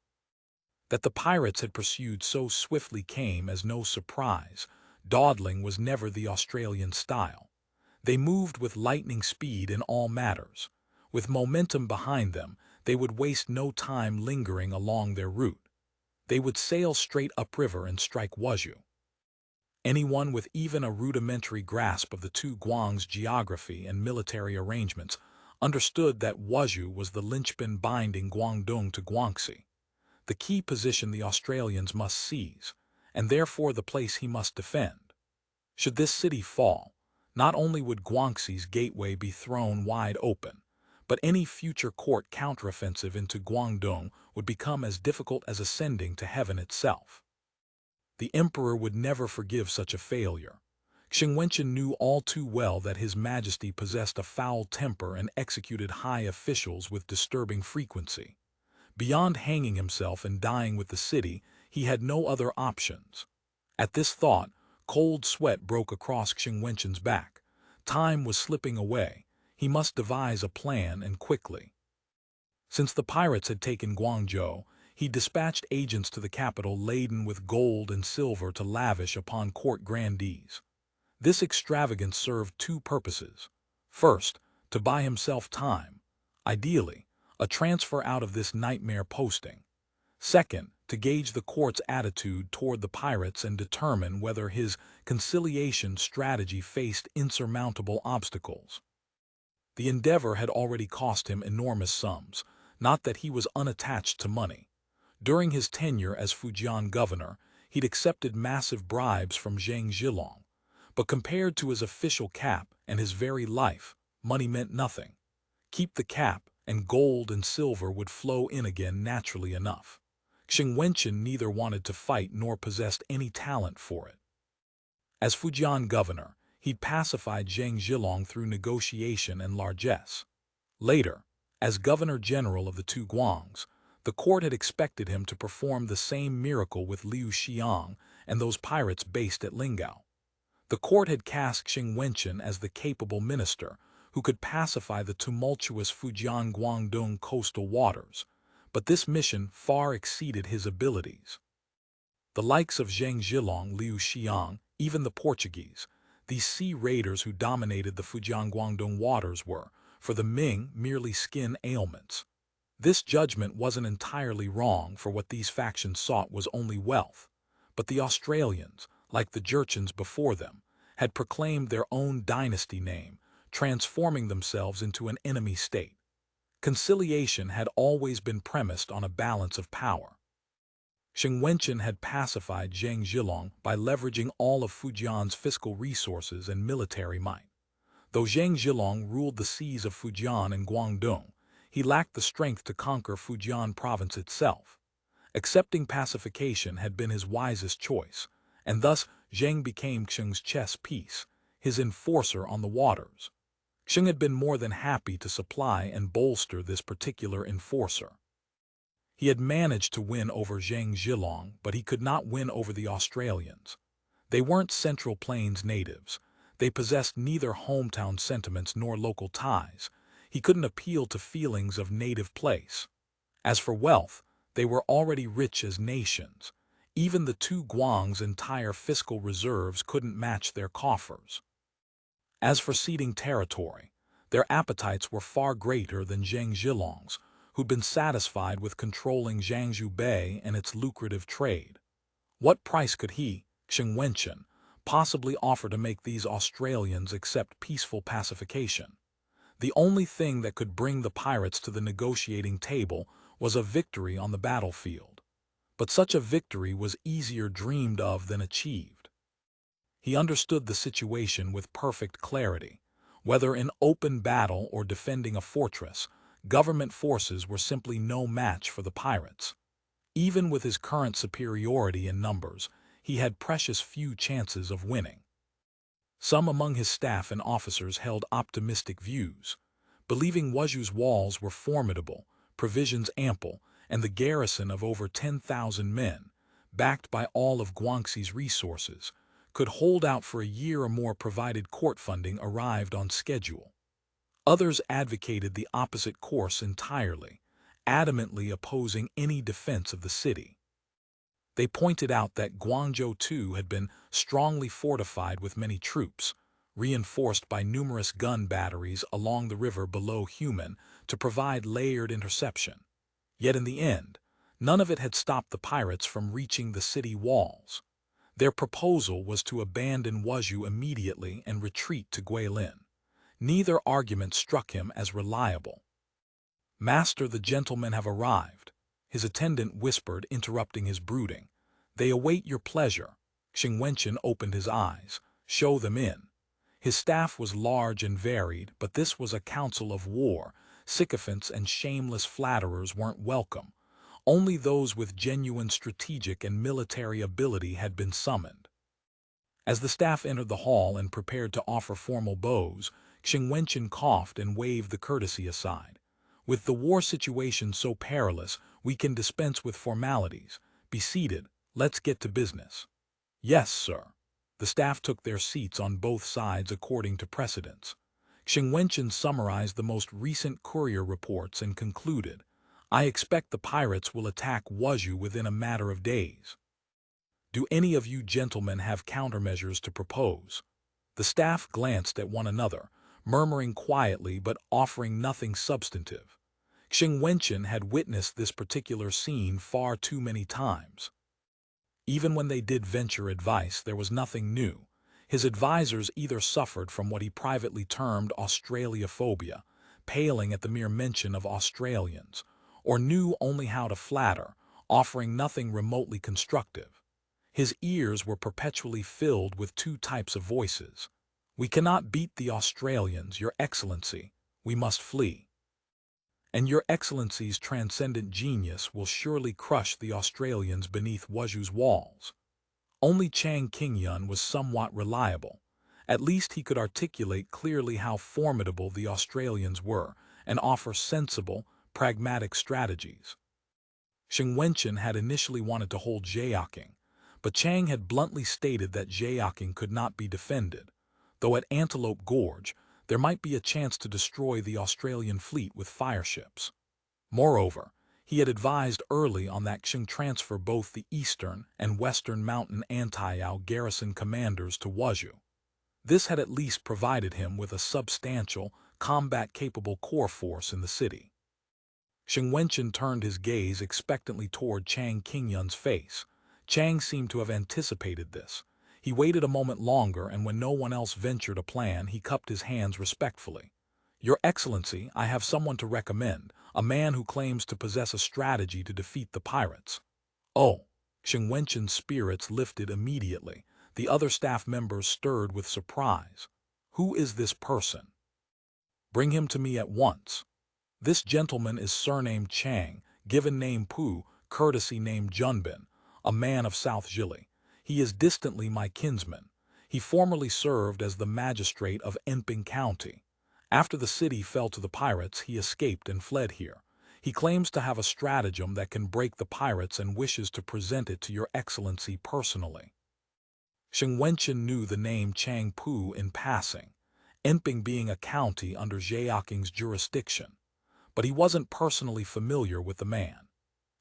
That the pirates had pursued so swiftly came as no surprise. Dawdling was never the Australian style. They moved with lightning speed in all matters. With momentum behind them, they would waste no time lingering along their route. They would sail straight upriver and strike Wuzhou. Anyone with even a rudimentary grasp of the two Guangs' geography and military arrangements understood that Wuzhou was the linchpin binding Guangdong to Guangxi, the key position the Australians must seize, and therefore the place he must defend. Should this city fall, not only would Guangxi's gateway be thrown wide open, but any future court counteroffensive into Guangdong would become as difficult as ascending to heaven itself. The emperor would never forgive such a failure. Wenchans knew all too well that His Majesty possessed a foul temper and executed high officials with disturbing frequency. Beyond hanging himself and dying with the city, he had no other options. At this thought, cold sweat broke across Wenchans' back. Time was slipping away. He must devise a plan, and quickly. Since the pirates had taken Guangzhou, he dispatched agents to the capital laden with gold and silver to lavish upon court grandees. This extravagance served 2 purposes. First, to buy himself time, ideally, a transfer out of this nightmare posting. Second, to gauge the court's attitude toward the pirates and determine whether his conciliation strategy faced insurmountable obstacles. The endeavor had already cost him enormous sums, not that he was unattached to money. During his tenure as Fujian governor, he'd accepted massive bribes from Zhang Zhilong, but compared to his official cap and his very life, money meant nothing. Keep the cap, and gold and silver would flow in again naturally enough. Wenchans neither wanted to fight nor possessed any talent for it. As Fujian governor, he'd pacified Zhang Zhilong through negotiation and largesse. Later, as governor-general of the 2 Guangs, the court had expected him to perform the same miracle with Liu Xiong and those pirates based at Lingao. The court had cast Wenchans as the capable minister who could pacify the tumultuous Fujian-Guangdong coastal waters, but this mission far exceeded his abilities. The likes of Zhang Zhilong, Liu Xiong, even the Portuguese, these sea raiders who dominated the Fujian-Guangdong waters were, for the Ming, merely skin ailments. This judgment wasn't entirely wrong, for what these factions sought was only wealth, but the Australians, like the Jurchens before them, had proclaimed their own dynasty name, transforming themselves into an enemy state. Conciliation had always been premised on a balance of power. Wenchans had pacified Zhang Zhilong by leveraging all of Fujian's fiscal resources and military might. Though Zhang Zhilong ruled the seas of Fujian and Guangdong, he lacked the strength to conquer Fujian province itself. Accepting pacification had been his wisest choice, and thus Zhang became Xiong's chess piece, his enforcer on the waters. Xiong had been more than happy to supply and bolster this particular enforcer. He had managed to win over Zhang Zhilong, but he could not win over the Australians. They weren't Central Plains natives. They possessed neither hometown sentiments nor local ties. He couldn't appeal to feelings of native place. As for wealth, they were already rich as nations. Even the two Guangs' entire fiscal reserves couldn't match their coffers. As for ceding territory, their appetites were far greater than Zhang Zhilong's, who'd been satisfied with controlling Jiangsu Bay and its lucrative trade. What price could he, Xiong Wenchans, possibly offer to make these Australians accept peaceful pacification? The only thing that could bring the pirates to the negotiating table was a victory on the battlefield. But such a victory was easier dreamed of than achieved. He understood the situation with perfect clarity. Whether in open battle or defending a fortress, government forces were simply no match for the pirates. Even with his current superiority in numbers, he had precious few chances of winning. Some among his staff and officers held optimistic views, believing Wuzhou's walls were formidable, provisions ample, and the garrison of over 10,000 men, backed by all of Guangxi's resources, could hold out for a year or more provided court funding arrived on schedule. Others advocated the opposite course entirely, adamantly opposing any defense of the city. They pointed out that Guangzhou too had been strongly fortified with many troops, reinforced by numerous gun batteries along the river below Human to provide layered interception. Yet in the end, none of it had stopped the pirates from reaching the city walls. Their proposal was to abandon Wuzhou immediately and retreat to Guilin. Neither argument struck him as reliable. "Master, the gentlemen have arrived," his attendant whispered, interrupting his brooding. "They await your pleasure." Xiong Wenchans opened his eyes. "Show them in." His staff was large and varied, but this was a council of war. Sycophants and shameless flatterers weren't welcome. Only those with genuine strategic and military ability had been summoned. As the staff entered the hall and prepared to offer formal bows, Xiong Wenchans coughed and waved the courtesy aside. "With the war situation so perilous, we can dispense with formalities. Be seated, let's get to business." "Yes, sir." The staff took their seats on both sides according to precedence. Xiong Wenchans summarized the most recent courier reports and concluded, "I expect the pirates will attack Wuzhou within a matter of days. Do any of you gentlemen have countermeasures to propose?" The staff glanced at one another, murmuring quietly but offering nothing substantive. Xiong Wenchans had witnessed this particular scene far too many times. Even when they did venture advice, there was nothing new. His advisors either suffered from what he privately termed Australiophobia, paling at the mere mention of Australians, or knew only how to flatter, offering nothing remotely constructive. His ears were perpetually filled with two types of voices. "We cannot beat the Australians, Your Excellency. We must flee. And Your Excellency's transcendent genius will surely crush the Australians beneath Wuzhou's walls." Only Chang Qingyun was somewhat reliable. At least he could articulate clearly how formidable the Australians were and offer sensible, pragmatic strategies. Xiong Wenchans had initially wanted to hold Zhaoqing, but Chang had bluntly stated that Zhaoqing could not be defended, though at Antelope Gorge there might be a chance to destroy the Australian fleet with FireShips. Moreover, he had advised early on that Xiong transfer both the eastern and western mountain anti-Yao garrison commanders to Wuzhou. This had at least provided him with a substantial, combat-capable core force in the city. Xiong Wenchans turned his gaze expectantly toward Chang Qingyun's face. Chang seemed to have anticipated this. He waited a moment longer, and when no one else ventured a plan, he cupped his hands respectfully. "Your Excellency, I have someone to recommend, a man who claims to possess a strategy to defeat the pirates." "Oh!" Xiong Wenchans' spirits lifted immediately. The other staff members stirred with surprise. Who is this person? Bring him to me at once. This gentleman is surnamed Chang, given name Pu, courtesy name Junbin, a man of South Zhili. He is distantly my kinsman. He formerly served as the magistrate of Enping County. After the city fell to the pirates, he escaped and fled here. He claims to have a stratagem that can break the pirates and wishes to present it to your excellency personally. Wenchans knew the name Chang Pu in passing, Enping being a county under Zhaoqing's jurisdiction, but he wasn't personally familiar with the man.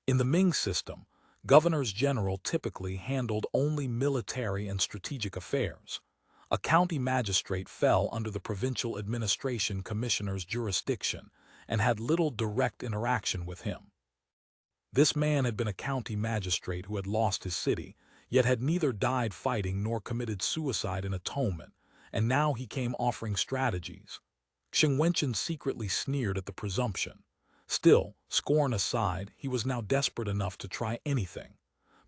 In the Ming system, governors-general typically handled only military and strategic affairs. A county magistrate fell under the provincial administration commissioner's jurisdiction and had little direct interaction with him. This man had been a county magistrate who had lost his city, yet had neither died fighting nor committed suicide in atonement, and now he came offering strategies. Wenchans secretly sneered at the presumption. Still, scorn aside, he was now desperate enough to try anything.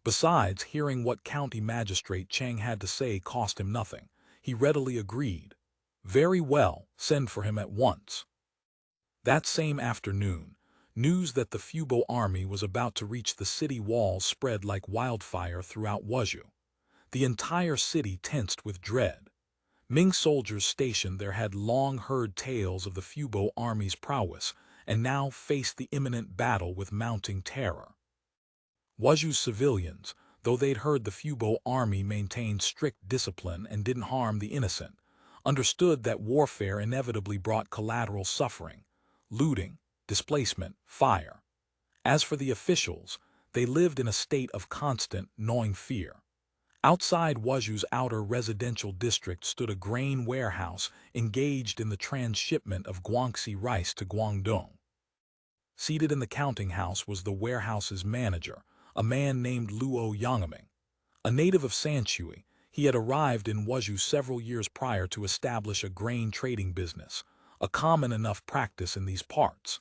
Besides, hearing what county magistrate Chang had to say cost him nothing. He readily agreed. Very well, send for him at once. That same afternoon, news that the Fubo army was about to reach the city walls spread like wildfire throughout Wuzhou. The entire city tensed with dread. Ming soldiers stationed there had long heard tales of the Fubo army's prowess, and now faced the imminent battle with mounting terror. Wuzhou's civilians, though they'd heard the Fubo army maintained strict discipline and didn't harm the innocent, understood that warfare inevitably brought collateral suffering, looting, displacement, fire. As for the officials, they lived in a state of constant, gnawing fear. Outside Wuzhou's outer residential district stood a grain warehouse engaged in the transshipment of Guangxi rice to Guangdong. Seated in the counting house was the warehouse's manager, a man named Luo Yangming. A native of Sanshui, he had arrived in Wuzhou several years prior to establish a grain trading business, a common enough practice in these parts.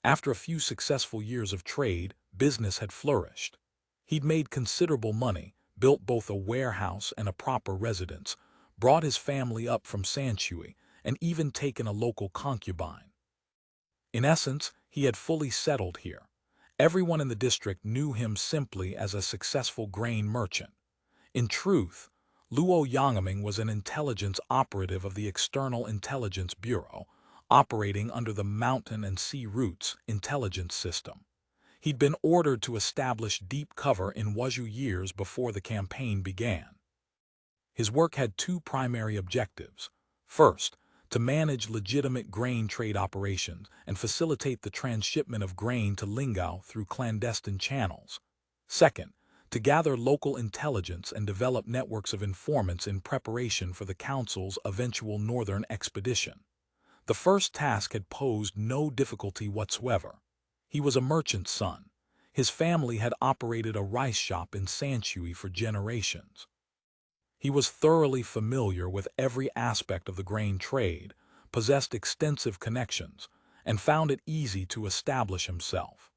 After a few successful years of trade, business had flourished. He'd made considerable money, built both a warehouse and a proper residence, brought his family up from Sanshui, and even taken a local concubine. In essence, he had fully settled here. Everyone in the district knew him simply as a successful grain merchant. In truth, Luo Yangming was an intelligence operative of the External Intelligence Bureau, operating under the Mountain and Sea Routes intelligence system. He'd been ordered to establish deep cover in Wuzhou years before the campaign began. His work had two primary objectives. First, to manage legitimate grain trade operations and facilitate the transshipment of grain to Lingao through clandestine channels. Second, to gather local intelligence and develop networks of informants in preparation for the Council's eventual northern expedition. The first task had posed no difficulty whatsoever. He was a merchant's son. His family had operated a rice shop in Sanshui for generations. He was thoroughly familiar with every aspect of the grain trade, possessed extensive connections, and found it easy to establish himself.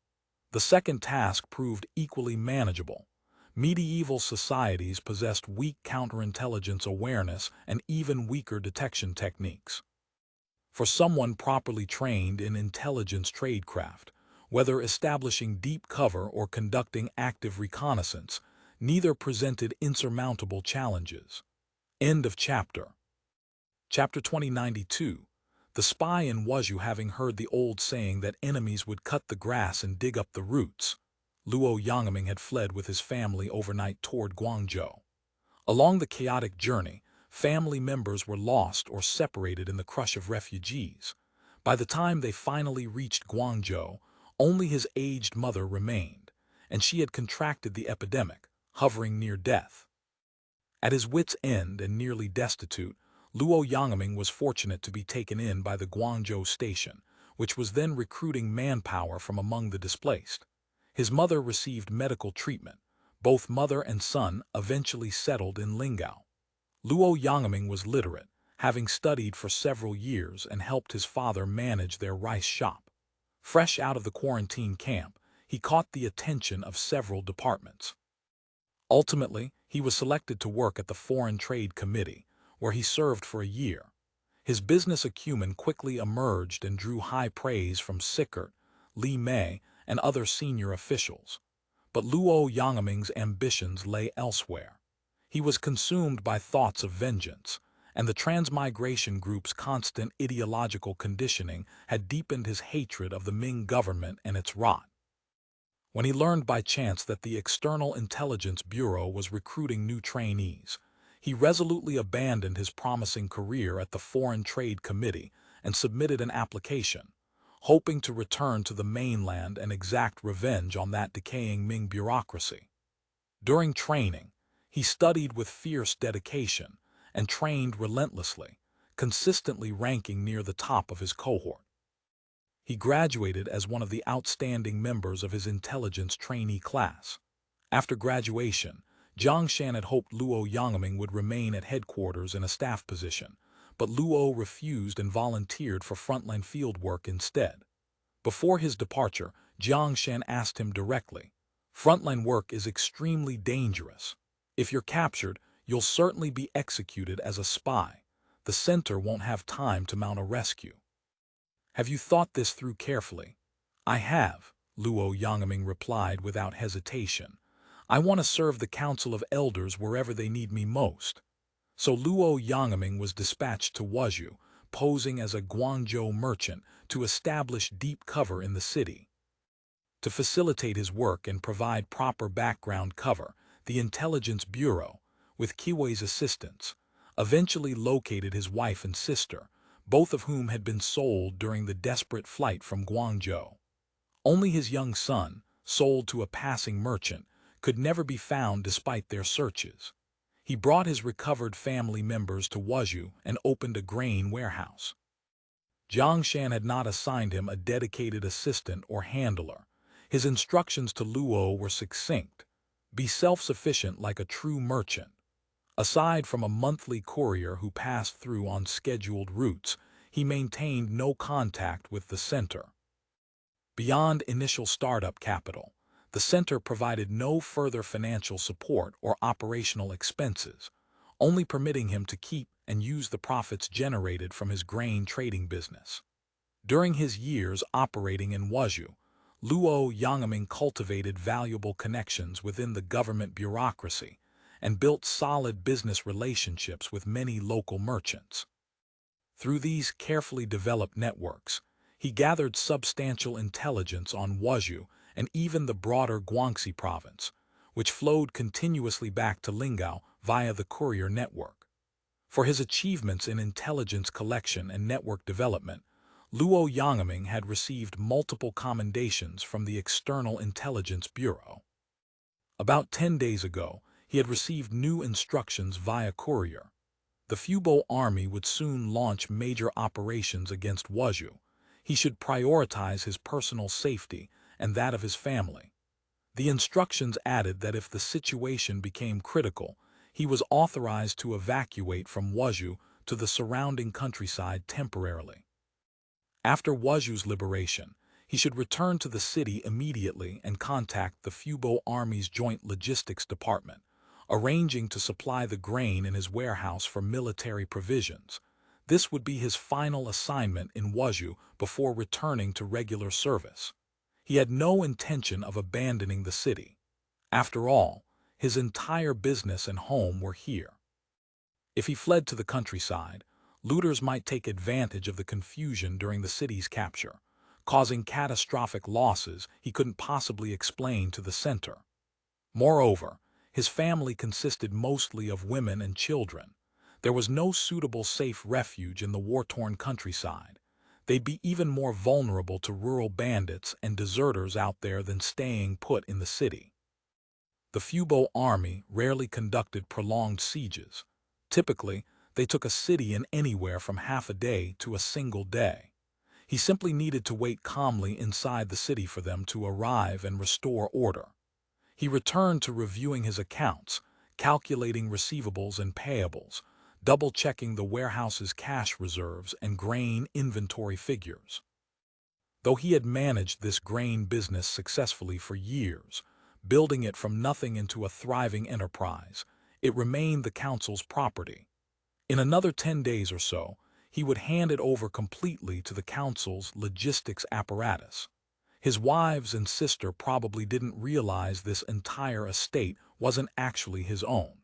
The second task proved equally manageable. Medieval societies possessed weak counterintelligence awareness and even weaker detection techniques. For someone properly trained in intelligence tradecraft, whether establishing deep cover or conducting active reconnaissance, neither presented insurmountable challenges. End of chapter. Chapter 2092. The spy in Wuzhou, having heard the old saying that enemies would cut the grass and dig up the roots, Luo Yangming had fled with his family overnight toward Guangzhou. Along the chaotic journey, family members were lost or separated in the crush of refugees. By the time they finally reached Guangzhou, only his aged mother remained, and she had contracted the epidemic, hovering near death. At his wits' end and nearly destitute, Luo Yangming was fortunate to be taken in by the Guangzhou station, which was then recruiting manpower from among the displaced. His mother received medical treatment. Both mother and son eventually settled in Lingao. Luo Yangming was literate, having studied for several years and helped his father manage their rice shop. Fresh out of the quarantine camp, he caught the attention of several departments. Ultimately, he was selected to work at the Foreign Trade Committee, where he served for a year. His business acumen quickly emerged and drew high praise from Sickert, Li Mei, and other senior officials. But Luo Yangming's ambitions lay elsewhere. He was consumed by thoughts of vengeance, and the transmigration group's constant ideological conditioning had deepened his hatred of the Ming government and its rot. When he learned by chance that the External Intelligence Bureau was recruiting new trainees, he resolutely abandoned his promising career at the Foreign Trade Committee and submitted an application, hoping to return to the mainland and exact revenge on that decaying Ming bureaucracy. During training, he studied with fierce dedication and trained relentlessly, consistently ranking near the top of his cohort. He graduated as one of the outstanding members of his intelligence trainee class. After graduation, Jiang Shan had hoped Luo Yangming would remain at headquarters in a staff position, but Luo refused and volunteered for frontline field work instead. Before his departure, Jiang Shan asked him directly, "Frontline work is extremely dangerous. If you're captured, you'll certainly be executed as a spy. The center won't have time to mount a rescue. Have you thought this through carefully?" "I have," Luo Yangming replied without hesitation. "I want to serve the Council of Elders wherever they need me most." So Luo Yangming was dispatched to Wuzhou, posing as a Guangzhou merchant, to establish deep cover in the city. To facilitate his work and provide proper background cover, the Intelligence Bureau, with Qiwei's assistance, eventually located his wife and sister, both of whom had been sold during the desperate flight from Guangzhou. Only his young son, sold to a passing merchant, could never be found despite their searches. He brought his recovered family members to Wuzhou and opened a grain warehouse. Jiang Shan had not assigned him a dedicated assistant or handler. His instructions to Luo were succinct: be self-sufficient like a true merchant. Aside from a monthly courier who passed through on scheduled routes, he maintained no contact with the center. Beyond initial startup capital, the center provided no further financial support or operational expenses, only permitting him to keep and use the profits generated from his grain trading business. During his years operating in Wuzhou, Luo Yangming cultivated valuable connections within the government bureaucracy and built solid business relationships with many local merchants. Through these carefully developed networks, he gathered substantial intelligence on Wuzhou and even the broader Guangxi province, which flowed continuously back to Lingao via the courier network. For his achievements in intelligence collection and network development, Luo Yangming had received multiple commendations from the External Intelligence Bureau. About 10 days ago, he had received new instructions via courier. The Fubo army would soon launch major operations against Wuzhou. He should prioritize his personal safety and that of his family. The instructions added that if the situation became critical, he was authorized to evacuate from Wuzhou to the surrounding countryside temporarily. After Wuzhou's liberation, he should return to the city immediately and contact the Fubo Army's Joint Logistics Department, arranging to supply the grain in his warehouse for military provisions. This would be his final assignment in Wuzhou before returning to regular service. He had no intention of abandoning the city. After all, his entire business and home were here. If he fled to the countryside, looters might take advantage of the confusion during the city's capture, causing catastrophic losses he couldn't possibly explain to the center. Moreover, his family consisted mostly of women and children. There was no suitable safe refuge in the war-torn countryside. They'd be even more vulnerable to rural bandits and deserters out there than staying put in the city. The Fubo army rarely conducted prolonged sieges. Typically, they took a city in anywhere from half a day to a single day. He simply needed to wait calmly inside the city for them to arrive and restore order. He returned to reviewing his accounts, calculating receivables and payables, double-checking the warehouse's cash reserves and grain inventory figures. Though he had managed this grain business successfully for years, building it from nothing into a thriving enterprise, it remained the council's property. In another 10 days or so, he would hand it over completely to the council's logistics apparatus. His wives and sister probably didn't realize this entire estate wasn't actually his own.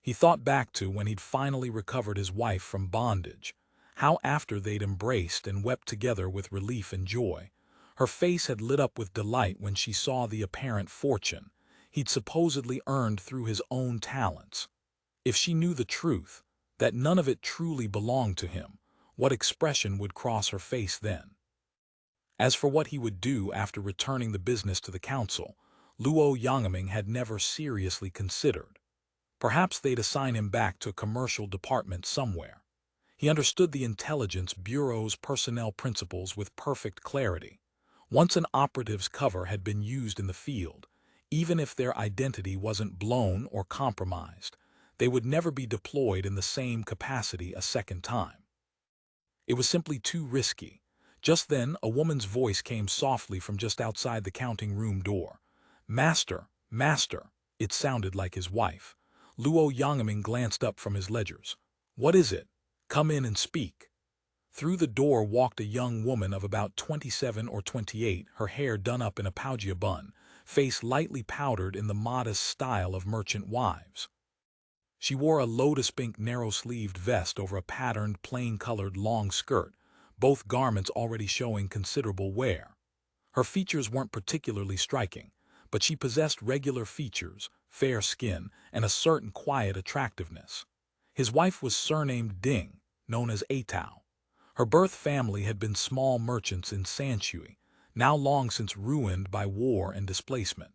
He thought back to when he'd finally recovered his wife from bondage, how after they'd embraced and wept together with relief and joy, her face had lit up with delight when she saw the apparent fortune he'd supposedly earned through his own talents. If she knew the truth, that none of it truly belonged to him, what expression would cross her face then? As for what he would do after returning the business to the council, Luo Yangming had never seriously considered. Perhaps they'd assign him back to a commercial department somewhere. He understood the Intelligence Bureau's personnel principles with perfect clarity. Once an operative's cover had been used in the field, even if their identity wasn't blown or compromised, they would never be deployed in the same capacity a second time. It was simply too risky. Just then, a woman's voice came softly from just outside the counting room door. "Master, master," it sounded like his wife. Luo Yangming glanced up from his ledgers. "What is it? Come in and speak." Through the door walked a young woman of about 27 or 28, her hair done up in a paugia bun, face lightly powdered in the modest style of merchant wives. She wore a lotus-pink narrow-sleeved vest over a patterned, plain-colored long skirt, both garments already showing considerable wear. Her features weren't particularly striking, but she possessed regular features, fair skin, and a certain quiet attractiveness. His wife was surnamed Ding, known as Atao. Her birth family had been small merchants in Sanshui, now long since ruined by war and displacement.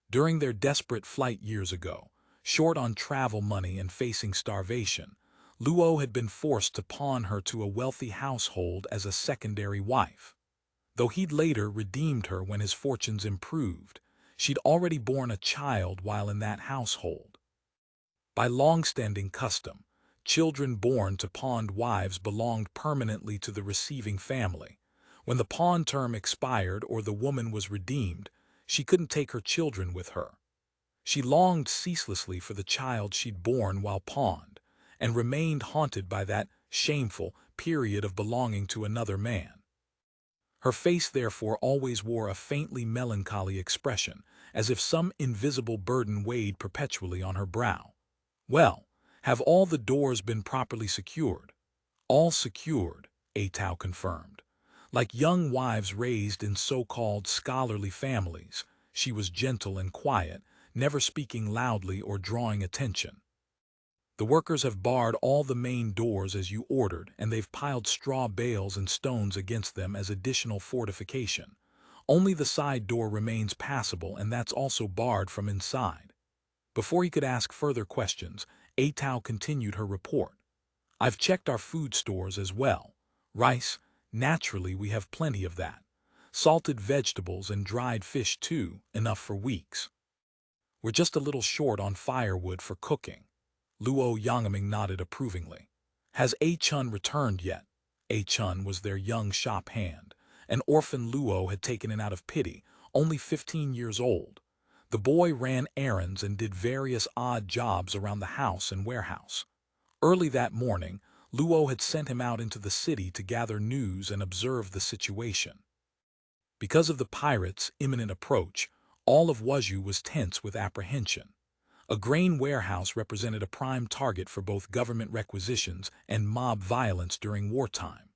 During their desperate flight years ago, short on travel money and facing starvation, Luo had been forced to pawn her to a wealthy household as a secondary wife. Though he'd later redeemed her when his fortunes improved, she'd already borne a child while in that household. By long-standing custom, children born to pawned wives belonged permanently to the receiving family. When the pawn term expired or the woman was redeemed, she couldn't take her children with her. She longed ceaselessly for the child she'd borne while pawned, and remained haunted by that shameful period of belonging to another man. Her face therefore always wore a faintly melancholy expression, as if some invisible burden weighed perpetually on her brow. "Well, have all the doors been properly secured?" "All secured," Atao confirmed. Like young wives raised in so-called scholarly families, she was gentle and quiet, never speaking loudly or drawing attention. "The workers have barred all the main doors as you ordered, and they've piled straw bales and stones against them as additional fortification. Only the side door remains passable, and that's also barred from inside." Before he could ask further questions, Atao continued her report. "I've checked our food stores as well. Rice, naturally we have plenty of that. Salted vegetables and dried fish too, enough for weeks. We're just a little short on firewood for cooking." Luo Yangming nodded approvingly. "Has A-Chun returned yet?" A-Chun was their young shop hand. An orphan Luo had taken in out of pity, only 15 years old. The boy ran errands and did various odd jobs around the house and warehouse. Early that morning, Luo had sent him out into the city to gather news and observe the situation. Because of the pirates' imminent approach, all of Wuzhou was tense with apprehension. A grain warehouse represented a prime target for both government requisitions and mob violence during wartime.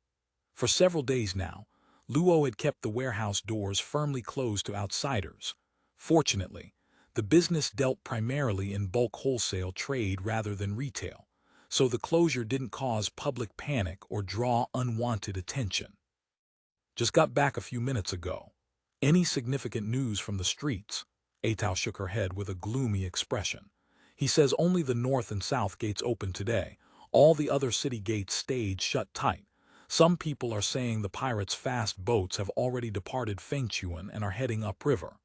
For several days now, Luo had kept the warehouse doors firmly closed to outsiders. Fortunately, the business dealt primarily in bulk wholesale trade rather than retail, so the closure didn't cause public panic or draw unwanted attention. "Just got back a few minutes ago. Any significant news from the streets?" Atao shook her head with a gloomy expression. "He says only the north and south gates open today. All the other city gates stayed shut tight. Some people are saying the pirates' fast boats have already departed Fengchuan and are heading upriver."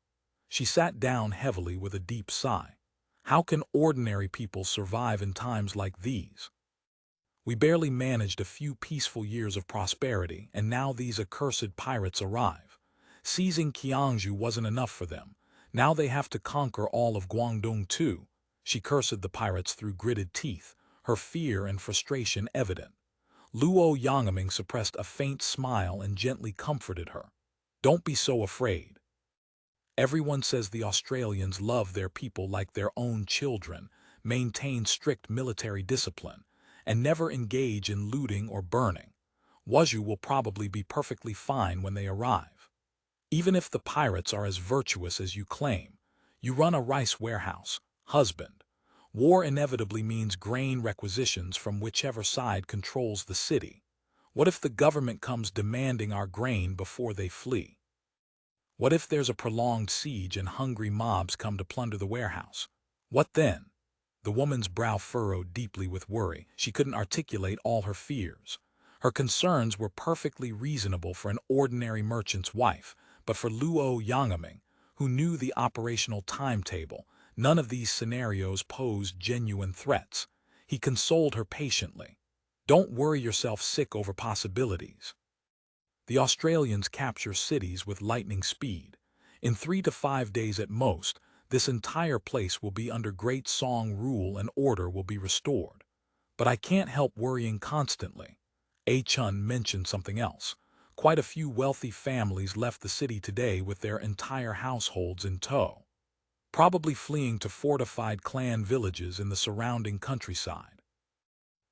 She sat down heavily with a deep sigh. "How can ordinary people survive in times like these? We barely managed a few peaceful years of prosperity, and now these accursed pirates arrive. Seizing Qiangju wasn't enough for them. Now they have to conquer all of Guangdong too." She cursed the pirates through gritted teeth, her fear and frustration evident. Luo Yangming suppressed a faint smile and gently comforted her. Don't be so afraid. Everyone says the Australians love their people like their own children, maintain strict military discipline, and never engage in looting or burning. Wuzhou will probably be perfectly fine when they arrive. Even if the pirates are as virtuous as you claim, you run a rice warehouse, husband. War inevitably means grain requisitions from whichever side controls the city. What if the government comes demanding our grain before they flee? What if there's a prolonged siege and hungry mobs come to plunder the warehouse? What then? The woman's brow furrowed deeply with worry. She couldn't articulate all her fears. Her concerns were perfectly reasonable for an ordinary merchant's wife, but for Luo Yangming, who knew the operational timetable, none of these scenarios posed genuine threats. He consoled her patiently. Don't worry yourself sick over possibilities. The Australians capture cities with lightning speed. In 3 to 5 days at most, this entire place will be under Great Song rule and order will be restored. But I can't help worrying constantly. Chun mentioned something else. Quite a few wealthy families left the city today with their entire households in tow, probably fleeing to fortified clan villages in the surrounding countryside.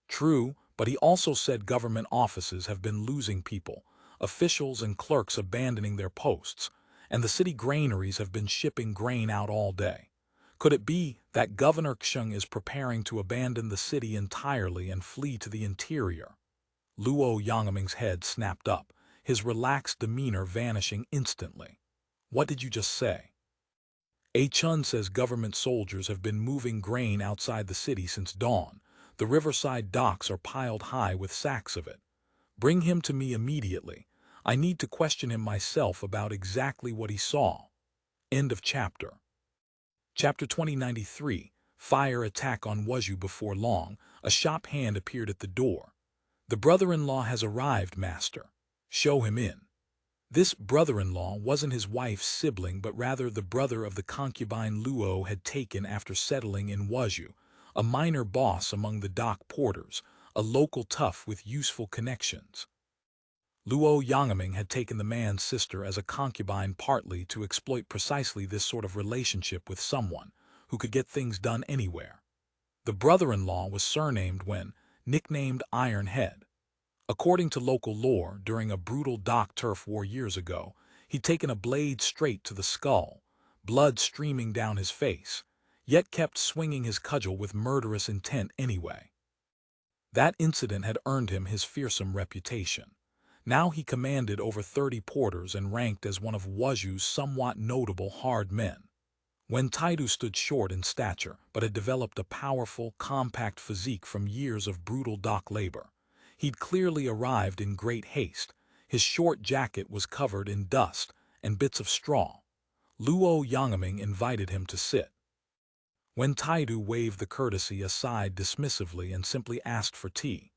True, but he also said government offices have been losing people, officials and clerks abandoning their posts, and the city granaries have been shipping grain out all day. Could it be that Governor Xiong is preparing to abandon the city entirely and flee to the interior? Luo Yangming's head snapped up, his relaxed demeanor vanishing instantly. What did you just say? Chun says government soldiers have been moving grain outside the city since dawn. The riverside docks are piled high with sacks of it. Bring him to me immediately. I need to question him myself about exactly what he saw. End of chapter. Chapter 2093, Fire attack on Wuzhou. Before long, a shop hand appeared at the door. The brother-in-law has arrived, master. Show him in. This brother-in-law wasn't his wife's sibling, but rather the brother of the concubine Luo had taken after settling in Wuzhou, a minor boss among the dock porters, a local tough with useful connections. Luo Yangming had taken the man's sister as a concubine partly to exploit precisely this sort of relationship with someone who could get things done anywhere. The brother-in-law was surnamed Wen, nicknamed Iron Head. According to local lore, during a brutal dock turf war years ago, he'd taken a blade straight to the skull, blood streaming down his face, yet kept swinging his cudgel with murderous intent anyway. That incident had earned him his fearsome reputation. Now he commanded over 30 porters and ranked as one of Wuzhou's somewhat notable hard men. Wen Taidu stood short in stature, but had developed a powerful, compact physique from years of brutal dock labor. He'd clearly arrived in great haste. His short jacket was covered in dust and bits of straw. Luo Yangming invited him to sit. Wen Taidu waved the courtesy aside dismissively and simply asked for tea.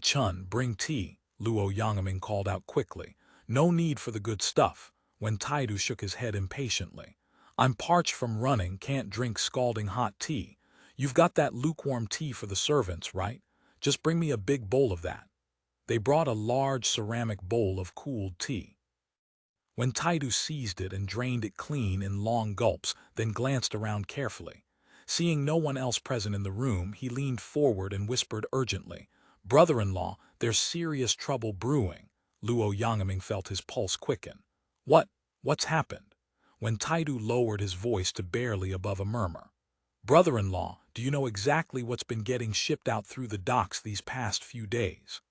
Chun, bring tea, Luo Yangming called out quickly. No need for the good stuff. Wen Taidu shook his head impatiently. I'm parched from running, can't drink scalding hot tea. You've got that lukewarm tea for the servants, right? Just bring me a big bowl of that. They brought a large ceramic bowl of cooled tea. Wen Taidu seized it and drained it clean in long gulps, then glanced around carefully. Seeing no one else present in the room, he leaned forward and whispered urgently, "Brother-in-law, there's serious trouble brewing." Luo Yangming felt his pulse quicken. What's happened? Wen Taidu lowered his voice to barely above a murmur. Brother-in-law, do you know exactly what's been getting shipped out through the docks these past few days?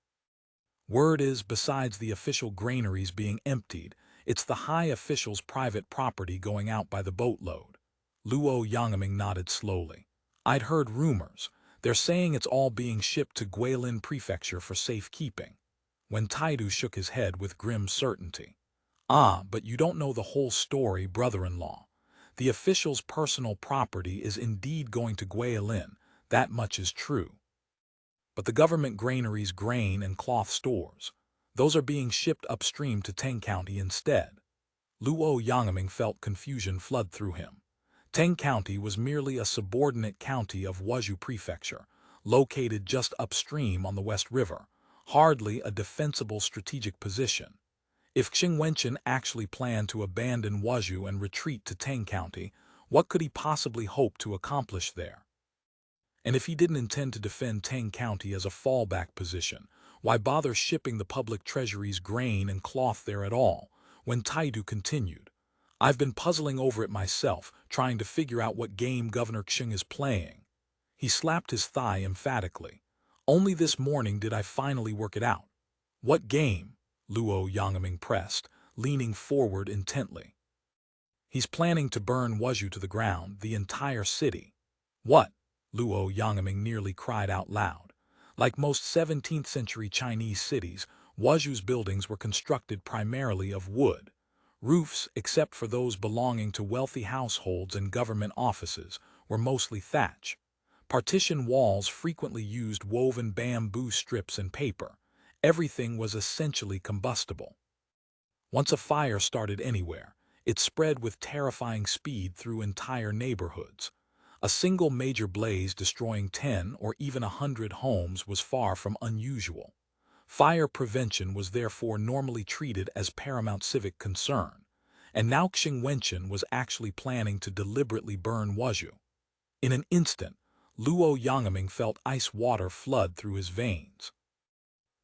Word is, besides the official granaries being emptied, it's the high official's private property going out by the boatload. Luo Yangming nodded slowly. I'd heard rumors. They're saying it's all being shipped to Guilin Prefecture for safekeeping. Wen Taidu shook his head with grim certainty. Ah, but you don't know the whole story, brother-in-law. The official's personal property is indeed going to Guilin, that much is true. But the government granaries' grain and cloth stores, those are being shipped upstream to Teng County instead. Luo Yangming felt confusion flood through him. Teng County was merely a subordinate county of Wuzhou Prefecture, located just upstream on the West River, hardly a defensible strategic position. If Wenchans actually planned to abandon Wuzhou and retreat to Tang County, what could he possibly hope to accomplish there? And if he didn't intend to defend Tang County as a fallback position, why bother shipping the public treasury's grain and cloth there at all? When Taidu continued, I've been puzzling over it myself, trying to figure out what game Governor Xiong is playing. He slapped his thigh emphatically. Only this morning did I finally work it out. What game? Luo Yangming pressed, leaning forward intently. He's planning to burn Wuzhou to the ground, the entire city. What? Luo Yangming nearly cried out loud. Like most 17th-century Chinese cities, Wuzhou's buildings were constructed primarily of wood. Roofs, except for those belonging to wealthy households and government offices, were mostly thatch. Partition walls frequently used woven bamboo strips and paper. Everything was essentially combustible. Once a fire started anywhere, it spread with terrifying speed through entire neighborhoods. A single major blaze destroying 10 or even 100 homes was far from unusual. Fire prevention was therefore normally treated as paramount civic concern, and now Wenchans was actually planning to deliberately burn Wuzhou. In an instant, Luo Yangming felt ice water flood through his veins.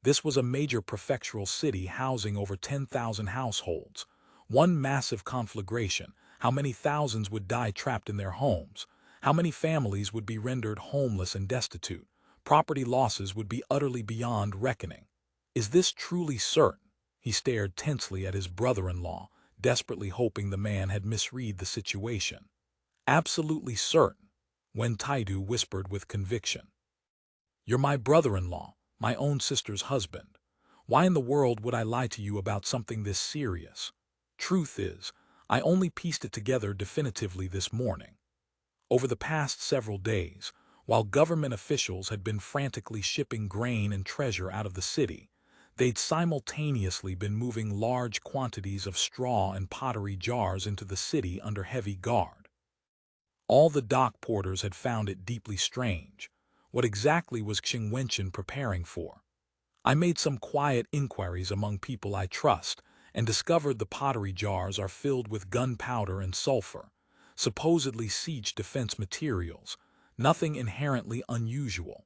This was a major prefectural city housing over 10,000 households. One massive conflagration. How many thousands would die trapped in their homes? How many families would be rendered homeless and destitute? Property losses would be utterly beyond reckoning. Is this truly certain? He stared tensely at his brother-in-law, desperately hoping the man had misread the situation. Absolutely certain, Wen Taidu whispered with conviction. You're my brother-in-law, my own sister's husband. Why in the world would I lie to you about something this serious? Truth is, I only pieced it together definitively this morning. Over the past several days, while government officials had been frantically shipping grain and treasure out of the city, they'd simultaneously been moving large quantities of straw and pottery jars into the city under heavy guard. All the dock porters had found it deeply strange. What exactly was Wenchans preparing for? I made some quiet inquiries among people I trust and discovered the pottery jars are filled with gunpowder and sulfur, supposedly siege defense materials, nothing inherently unusual.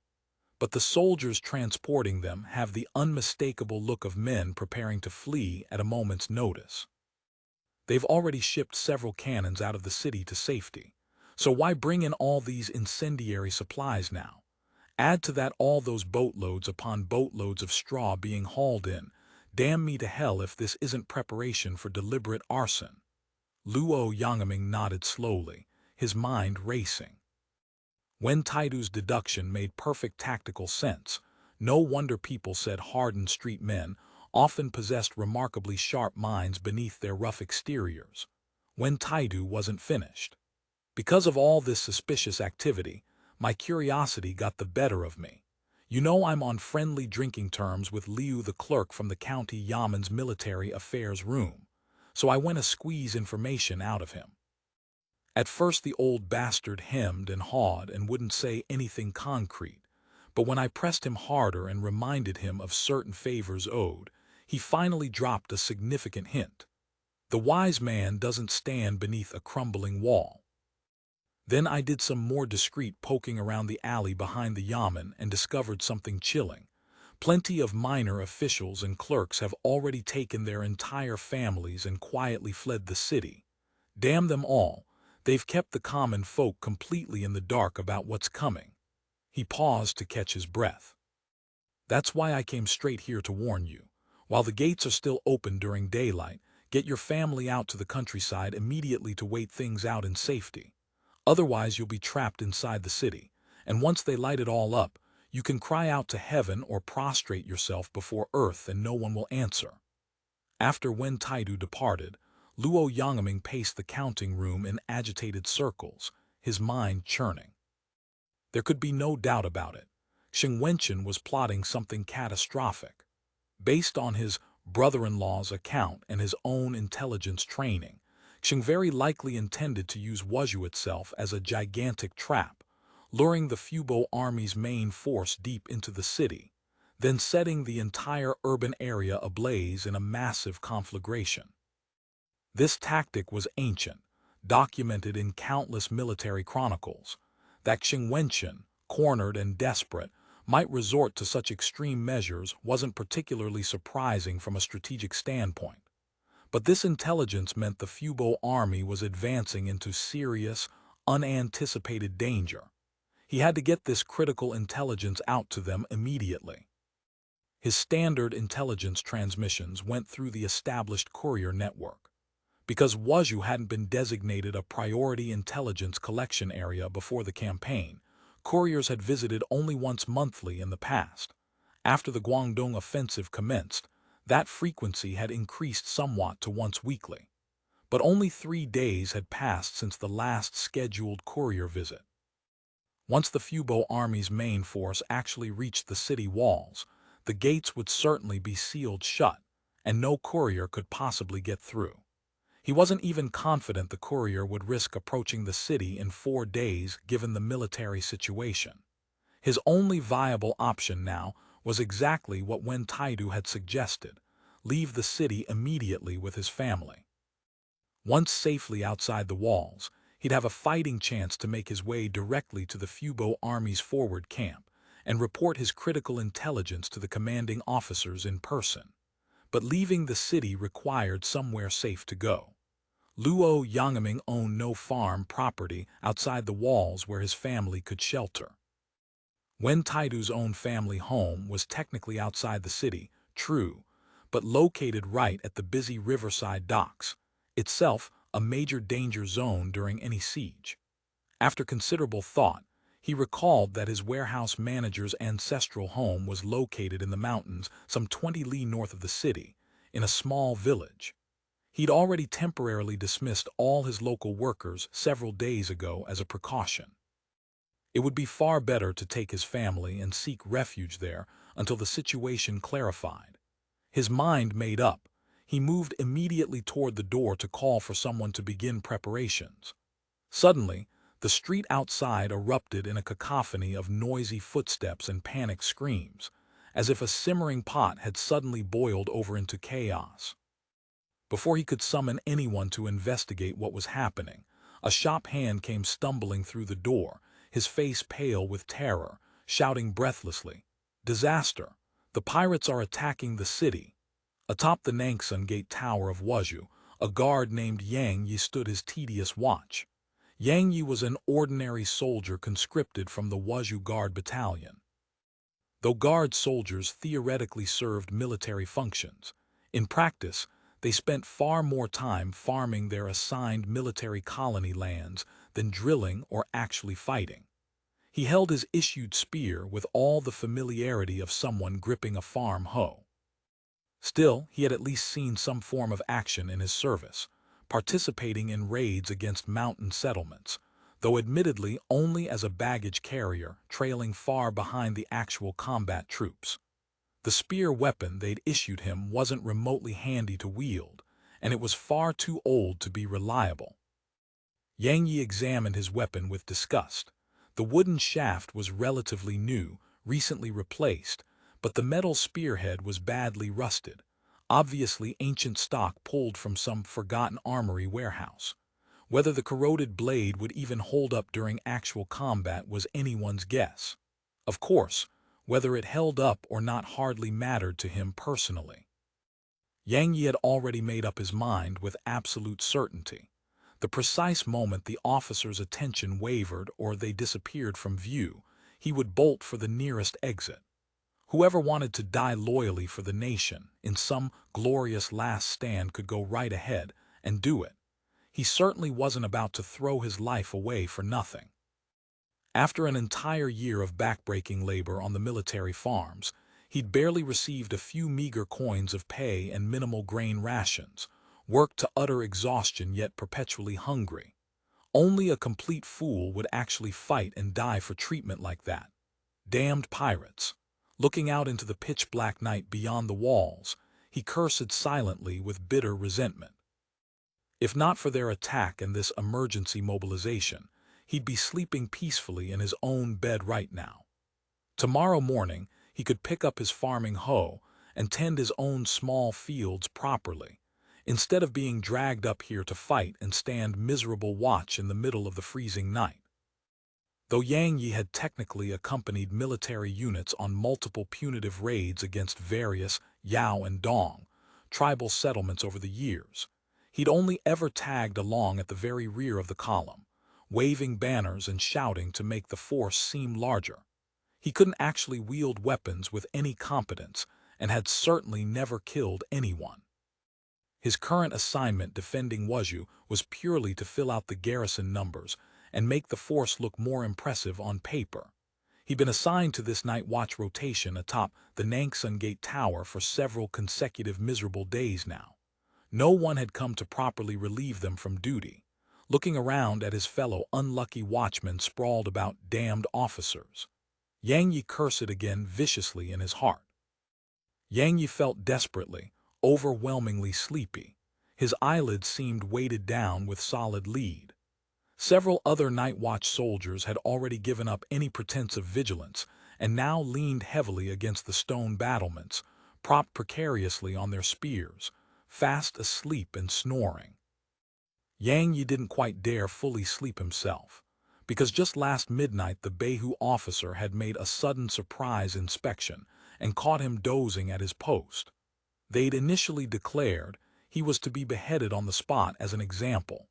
But the soldiers transporting them have the unmistakable look of men preparing to flee at a moment's notice. They've already shipped several cannons out of the city to safety, so why bring in all these incendiary supplies now? Add to that all those boatloads upon boatloads of straw being hauled in. Damn me to hell if this isn't preparation for deliberate arson. Luo Yangming nodded slowly, his mind racing. Wen Taidu's deduction made perfect tactical sense. No wonder people said hardened street men often possessed remarkably sharp minds beneath their rough exteriors. Wen Taidu wasn't finished. Because of all this suspicious activity, my curiosity got the better of me. You know I'm on friendly drinking terms with Liu the clerk from the county Yaman's military affairs room, so I went to squeeze information out of him. At first the old bastard hemmed and hawed and wouldn't say anything concrete, but when I pressed him harder and reminded him of certain favors owed, he finally dropped a significant hint. The wise man doesn't stand beneath a crumbling wall. Then I did some more discreet poking around the alley behind the Yamen and discovered something chilling. Plenty of minor officials and clerks have already taken their entire families and quietly fled the city. Damn them all, they've kept the common folk completely in the dark about what's coming. He paused to catch his breath. That's why I came straight here to warn you. While the gates are still open during daylight, get your family out to the countryside immediately to wait things out in safety. Otherwise you'll be trapped inside the city, and once they light it all up, you can cry out to heaven or prostrate yourself before earth and no one will answer. After Wen Taidu departed, Luo Yangming paced the counting room in agitated circles, his mind churning. There could be no doubt about it. Wenchans was plotting something catastrophic. Based on his brother-in-law's account and his own intelligence training, Xiong very likely intended to use Wuzhou itself as a gigantic trap, luring the Fubo army's main force deep into the city. then setting the entire urban area ablaze in a massive conflagration. This tactic was ancient, documented in countless military chronicles. That Qingyun, cornered and desperate, might resort to such extreme measures wasn't particularly surprising from a strategic standpoint. But this intelligence meant the Fubo army was advancing into serious, unanticipated danger. He had to get this critical intelligence out to them immediately. His standard intelligence transmissions went through the established courier network. Because Wuzhou hadn't been designated a priority intelligence collection area before the campaign, couriers had visited only once monthly in the past. After the Guangdong offensive commenced, that frequency had increased somewhat to once weekly. But only 3 days had passed since the last scheduled courier visit. Once the Fubo army's main force actually reached the city walls, the gates would certainly be sealed shut, and no courier could possibly get through. He wasn't even confident the courier would risk approaching the city in 4 days given the military situation. His only viable option now was exactly what Wen Taidu had suggested: leave the city immediately with his family. Once safely outside the walls, he'd have a fighting chance to make his way directly to the Fubo army's forward camp and report his critical intelligence to the commanding officers in person. But leaving the city required somewhere safe to go. Luo Yangming owned no farm property outside the walls where his family could shelter. Wen Taidu's own family home was technically outside the city, true, but located right at the busy riverside docks, itself a major danger zone during any siege. After considerable thought, he recalled that his warehouse manager's ancestral home was located in the mountains some 20 li north of the city, in a small village. He'd already temporarily dismissed all his local workers several days ago as a precaution. It would be far better to take his family and seek refuge there until the situation clarified. His mind made up, he moved immediately toward the door to call for someone to begin preparations. Suddenly, the street outside erupted in a cacophony of noisy footsteps and panicked screams, as if a simmering pot had suddenly boiled over into chaos. Before he could summon anyone to investigate what was happening, a shop hand came stumbling through the door, his face pale with terror, shouting breathlessly, "Disaster! The pirates are attacking the city!" Atop the Nangsun Gate Tower of Wuzhou, a guard named Yang Yi stood his tedious watch. Yang Yi was an ordinary soldier conscripted from the Wuzhou Guard Battalion. Though Guard soldiers theoretically served military functions, in practice, they spent far more time farming their assigned military colony lands than drilling or actually fighting. He held his issued spear with all the familiarity of someone gripping a farm hoe. Still, he had at least seen some form of action in his service, participating in raids against mountain settlements, though admittedly only as a baggage carrier trailing far behind the actual combat troops. The spear weapon they'd issued him wasn't remotely handy to wield, and it was far too old to be reliable. Yang Yi examined his weapon with disgust. The wooden shaft was relatively new, recently replaced, but the metal spearhead was badly rusted, obviously ancient stock pulled from some forgotten armory warehouse. Whether the corroded blade would even hold up during actual combat was anyone's guess. Of course, whether it held up or not hardly mattered to him personally. Yang Yi had already made up his mind with absolute certainty. The precise moment the officer's attention wavered or they disappeared from view, he would bolt for the nearest exit. Whoever wanted to die loyally for the nation in some glorious last stand could go right ahead and do it. He certainly wasn't about to throw his life away for nothing. After an entire year of backbreaking labor on the military farms, he'd barely received a few meager coins of pay and minimal grain rations, worked to utter exhaustion yet perpetually hungry. Only a complete fool would actually fight and die for treatment like that. Damned pirates! Looking out into the pitch-black night beyond the walls, he cursed silently with bitter resentment. If not for their attack and this emergency mobilization, he'd be sleeping peacefully in his own bed right now. Tomorrow morning, he could pick up his farming hoe and tend his own small fields properly, instead of being dragged up here to fight and stand miserable watch in the middle of the freezing night. Though Yang Yi had technically accompanied military units on multiple punitive raids against various Yao and Dong tribal settlements over the years, he'd only ever tagged along at the very rear of the column, waving banners and shouting to make the force seem larger. He couldn't actually wield weapons with any competence and had certainly never killed anyone. His current assignment defending Wuzhou was purely to fill out the garrison numbers and make the force look more impressive on paper. He'd been assigned to this night watch rotation atop the Nangsun Gate Tower for several consecutive miserable days now. No one had come to properly relieve them from duty. Looking around at his fellow unlucky watchmen sprawled about damned officers, Yang Yi cursed again viciously in his heart. Yang Yi felt desperately, overwhelmingly sleepy. His eyelids seemed weighted down with solid lead. Several other night watch soldiers had already given up any pretense of vigilance and now leaned heavily against the stone battlements, propped precariously on their spears, fast asleep and snoring. Yang Yi didn't quite dare fully sleep himself, because just last midnight the Beihu officer had made a sudden surprise inspection and caught him dozing at his post. They'd initially declared he was to be beheaded on the spot as an example.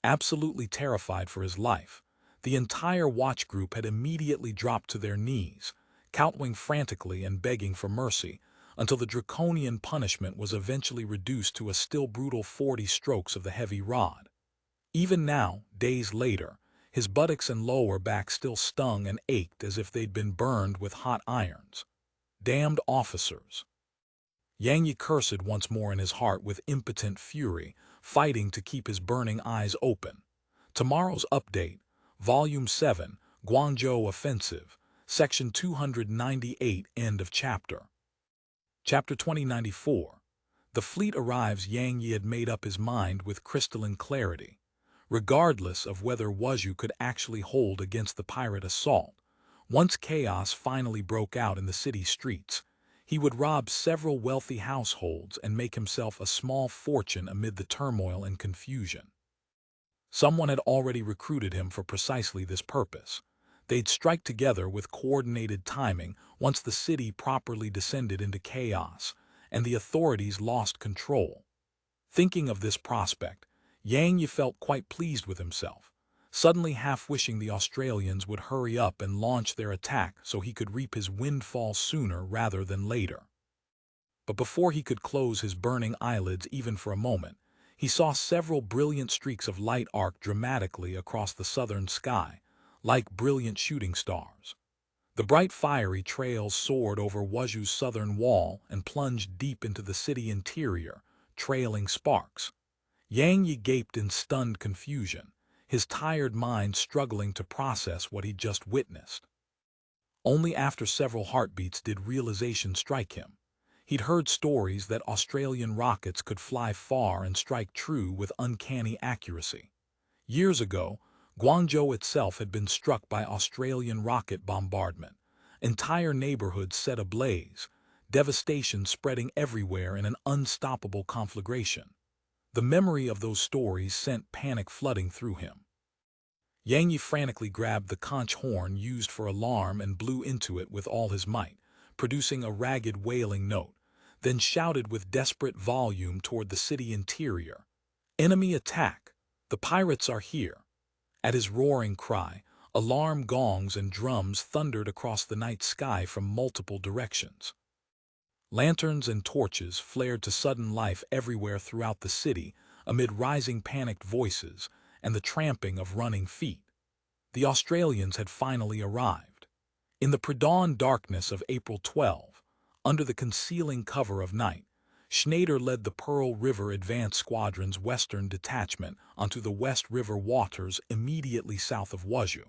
Absolutely terrified for his life, the entire watch group had immediately dropped to their knees, kowtowing frantically and begging for mercy, until the draconian punishment was eventually reduced to a still brutal 40 strokes of the heavy rod. Even now, days later, his buttocks and lower back still stung and ached as if they'd been burned with hot irons. Damned officers! Yang Yi cursed once more in his heart with impotent fury, fighting to keep his burning eyes open. Tomorrow's update, Volume 7, Guangzhou Offensive, Section 298, end of chapter. Chapter 2094. The fleet arrives. Yang Yi had made up his mind with crystalline clarity. Regardless of whether Wuzhou could actually hold against the pirate assault, once chaos finally broke out in the city streets, he would rob several wealthy households and make himself a small fortune amid the turmoil and confusion. Someone had already recruited him for precisely this purpose. They'd strike together with coordinated timing once the city properly descended into chaos and the authorities lost control. Thinking of this prospect, Yang Yi felt quite pleased with himself, suddenly half wishing the Australians would hurry up and launch their attack so he could reap his windfall sooner rather than later. But before he could close his burning eyelids even for a moment, he saw several brilliant streaks of light arc dramatically across the southern sky, like brilliant shooting stars. The bright fiery trails soared over Wuzhou's southern wall and plunged deep into the city interior, trailing sparks. Yang Yi gaped in stunned confusion, his tired mind struggling to process what he'd just witnessed. Only after several heartbeats did realization strike him. He'd heard stories that Australian rockets could fly far and strike true with uncanny accuracy. Years ago, Guangzhou itself had been struck by Australian rocket bombardment, entire neighborhoods set ablaze, devastation spreading everywhere in an unstoppable conflagration. The memory of those stories sent panic flooding through him. Yang Yi frantically grabbed the conch horn used for alarm and blew into it with all his might, producing a ragged wailing note, then shouted with desperate volume toward the city interior, "Enemy attack! The pirates are here!" At his roaring cry, alarm gongs and drums thundered across the night sky from multiple directions. Lanterns and torches flared to sudden life everywhere throughout the city amid rising panicked voices and the tramping of running feet. The Australians had finally arrived. In the pre-dawn darkness of April 12, under the concealing cover of night, Schneider led the Pearl River Advance Squadron's western detachment onto the West River waters immediately south of Wuzhou.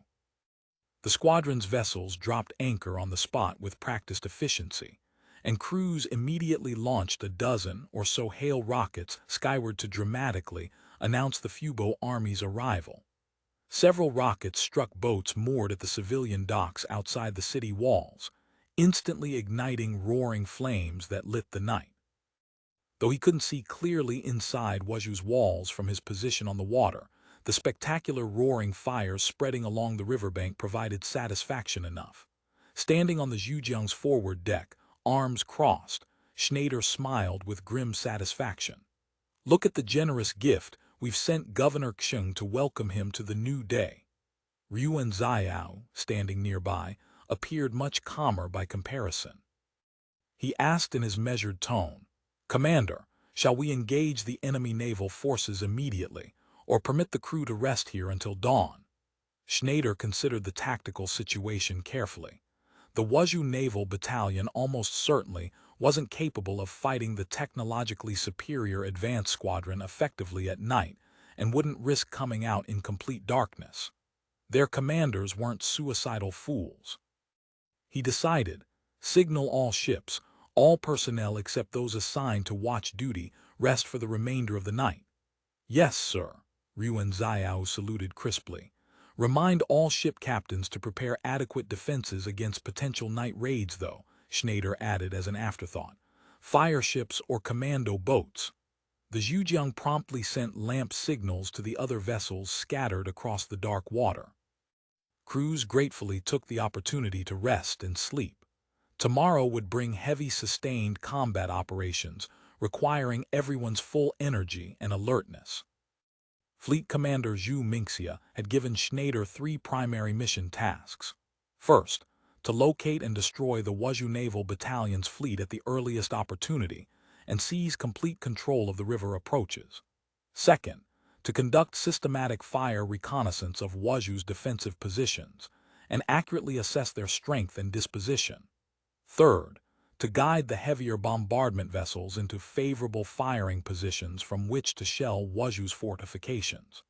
The squadron's vessels dropped anchor on the spot with practiced efficiency, and crews immediately launched a dozen or so hail rockets skyward to dramatically announce the Fubo Army's arrival. Several rockets struck boats moored at the civilian docks outside the city walls, instantly igniting roaring flames that lit the night. Though he couldn't see clearly inside Wuzhou's walls from his position on the water, the spectacular roaring fires spreading along the riverbank provided satisfaction enough. Standing on the Zhujiang's forward deck, arms crossed, Schneider smiled with grim satisfaction. "Look at the generous gift we've sent Governor Xiong to welcome him to the new day." Yuan Ziyao, standing nearby, appeared much calmer by comparison. He asked in his measured tone, "Commander, shall we engage the enemy naval forces immediately, or permit the crew to rest here until dawn?" Schneider considered the tactical situation carefully. The Wuzhou Naval Battalion almost certainly wasn't capable of fighting the technologically superior advanced squadron effectively at night and wouldn't risk coming out in complete darkness. Their commanders weren't suicidal fools. He decided, "Signal all ships, all personnel except those assigned to watch duty, rest for the remainder of the night." "Yes, sir," Yuan Ziyao saluted crisply. "Remind all ship captains to prepare adequate defenses against potential night raids, though," Schneider added as an afterthought. "FireShips or commando boats." The Zhujiang promptly sent lamp signals to the other vessels scattered across the dark water. Crews gratefully took the opportunity to rest and sleep. Tomorrow would bring heavy sustained combat operations, requiring everyone's full energy and alertness. Fleet Commander Zhu Mingxia had given Schneider 3 primary mission tasks. First, to locate and destroy the Wuzhou Naval Battalion's fleet at the earliest opportunity and seize complete control of the river approaches. Second, to conduct systematic fire reconnaissance of Wuzhou's defensive positions and accurately assess their strength and disposition. Third, to guide the heavier bombardment vessels into favorable firing positions from which to shell Wuzhou's fortifications.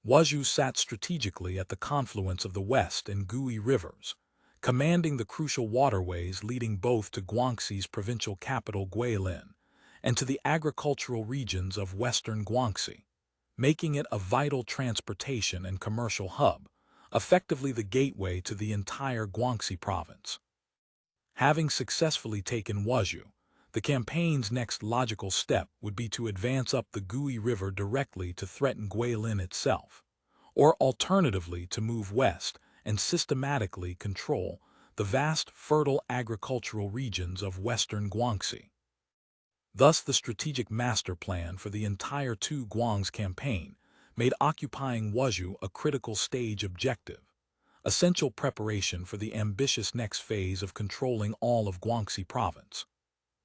Wuzhou sat strategically at the confluence of the West and Gui rivers, commanding the crucial waterways leading both to Guangxi's provincial capital Guilin and to the agricultural regions of western Guangxi, making it a vital transportation and commercial hub, effectively the gateway to the entire Guangxi province. Having successfully taken Wuzhou, the campaign's next logical step would be to advance up the Gui River directly to threaten Guilin itself, or alternatively to move west and systematically control the vast fertile agricultural regions of western Guangxi. Thus the strategic master plan for the entire Two Guangs campaign made occupying Wuzhou a critical stage objective, essential preparation for the ambitious next phase of controlling all of Guangxi province.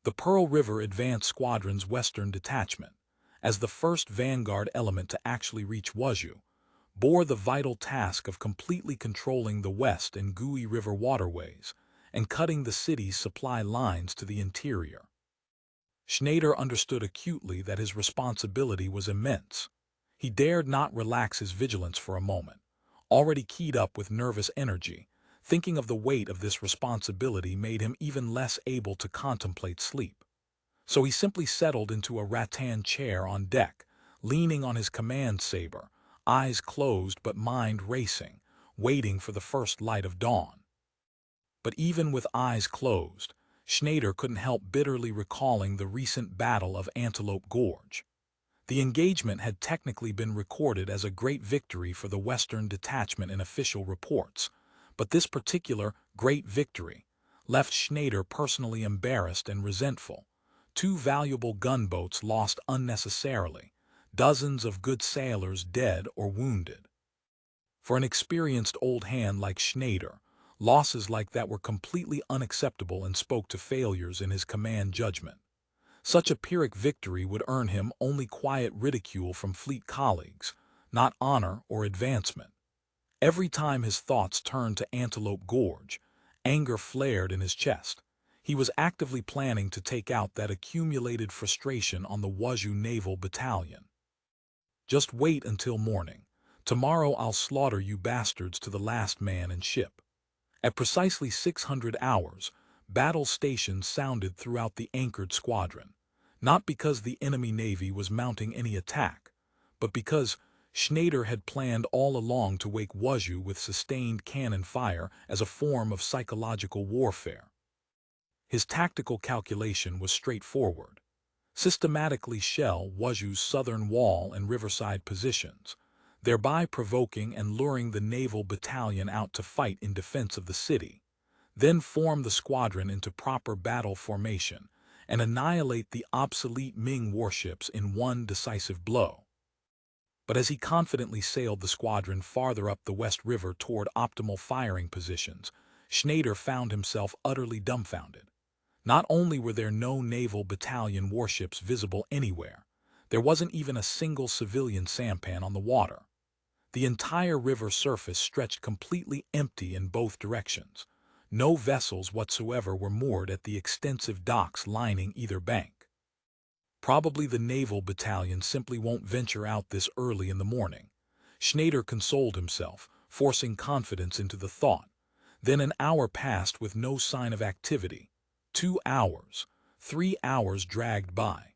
The Pearl River Advanced Squadron's Western Detachment, as the first vanguard element to actually reach Wuzhou, bore the vital task of completely controlling the West and Gui River waterways and cutting the city's supply lines to the interior. Schneider understood acutely that his responsibility was immense. He dared not relax his vigilance for a moment. Already keyed up with nervous energy, thinking of the weight of this responsibility made him even less able to contemplate sleep. So he simply settled into a rattan chair on deck, leaning on his command saber, eyes closed but mind racing, waiting for the first light of dawn. But even with eyes closed, Schneider couldn't help bitterly recalling the recent Battle of Antelope Gorge. The engagement had technically been recorded as a great victory for the Western Detachment in official reports, but this particular great victory left Schneider personally embarrassed and resentful. 2 valuable gunboats lost unnecessarily, dozens of good sailors dead or wounded. For an experienced old hand like Schneider, losses like that were completely unacceptable and spoke to failures in his command judgment. Such a Pyrrhic victory would earn him only quiet ridicule from fleet colleagues, not honor or advancement. Every time his thoughts turned to Antelope Gorge, anger flared in his chest. He was actively planning to take out that accumulated frustration on the Wuzhou Naval Battalion. "Just wait until morning. Tomorrow I'll slaughter you bastards to the last man and ship." At precisely 600 hours, battle stations sounded throughout the anchored squadron, not because the enemy navy was mounting any attack, but because Schneider had planned all along to wake Wuzhou with sustained cannon fire as a form of psychological warfare. His tactical calculation was straightforward. Systematically shell Wuzhou's southern wall and riverside positions, thereby provoking and luring the naval battalion out to fight in defense of the city, then form the squadron into proper battle formation and annihilate the obsolete Ming warships in one decisive blow. But as he confidently sailed the squadron farther up the West River toward optimal firing positions, Schneider found himself utterly dumbfounded. Not only were there no naval battalion warships visible anywhere, there wasn't even a single civilian sampan on the water. The entire river surface stretched completely empty in both directions. No vessels whatsoever were moored at the extensive docks lining either bank. Probably the naval battalion simply won't venture out this early in the morning. Schneider consoled himself, forcing confidence into the thought. Then an hour passed with no sign of activity. 2 hours, 3 hours dragged by.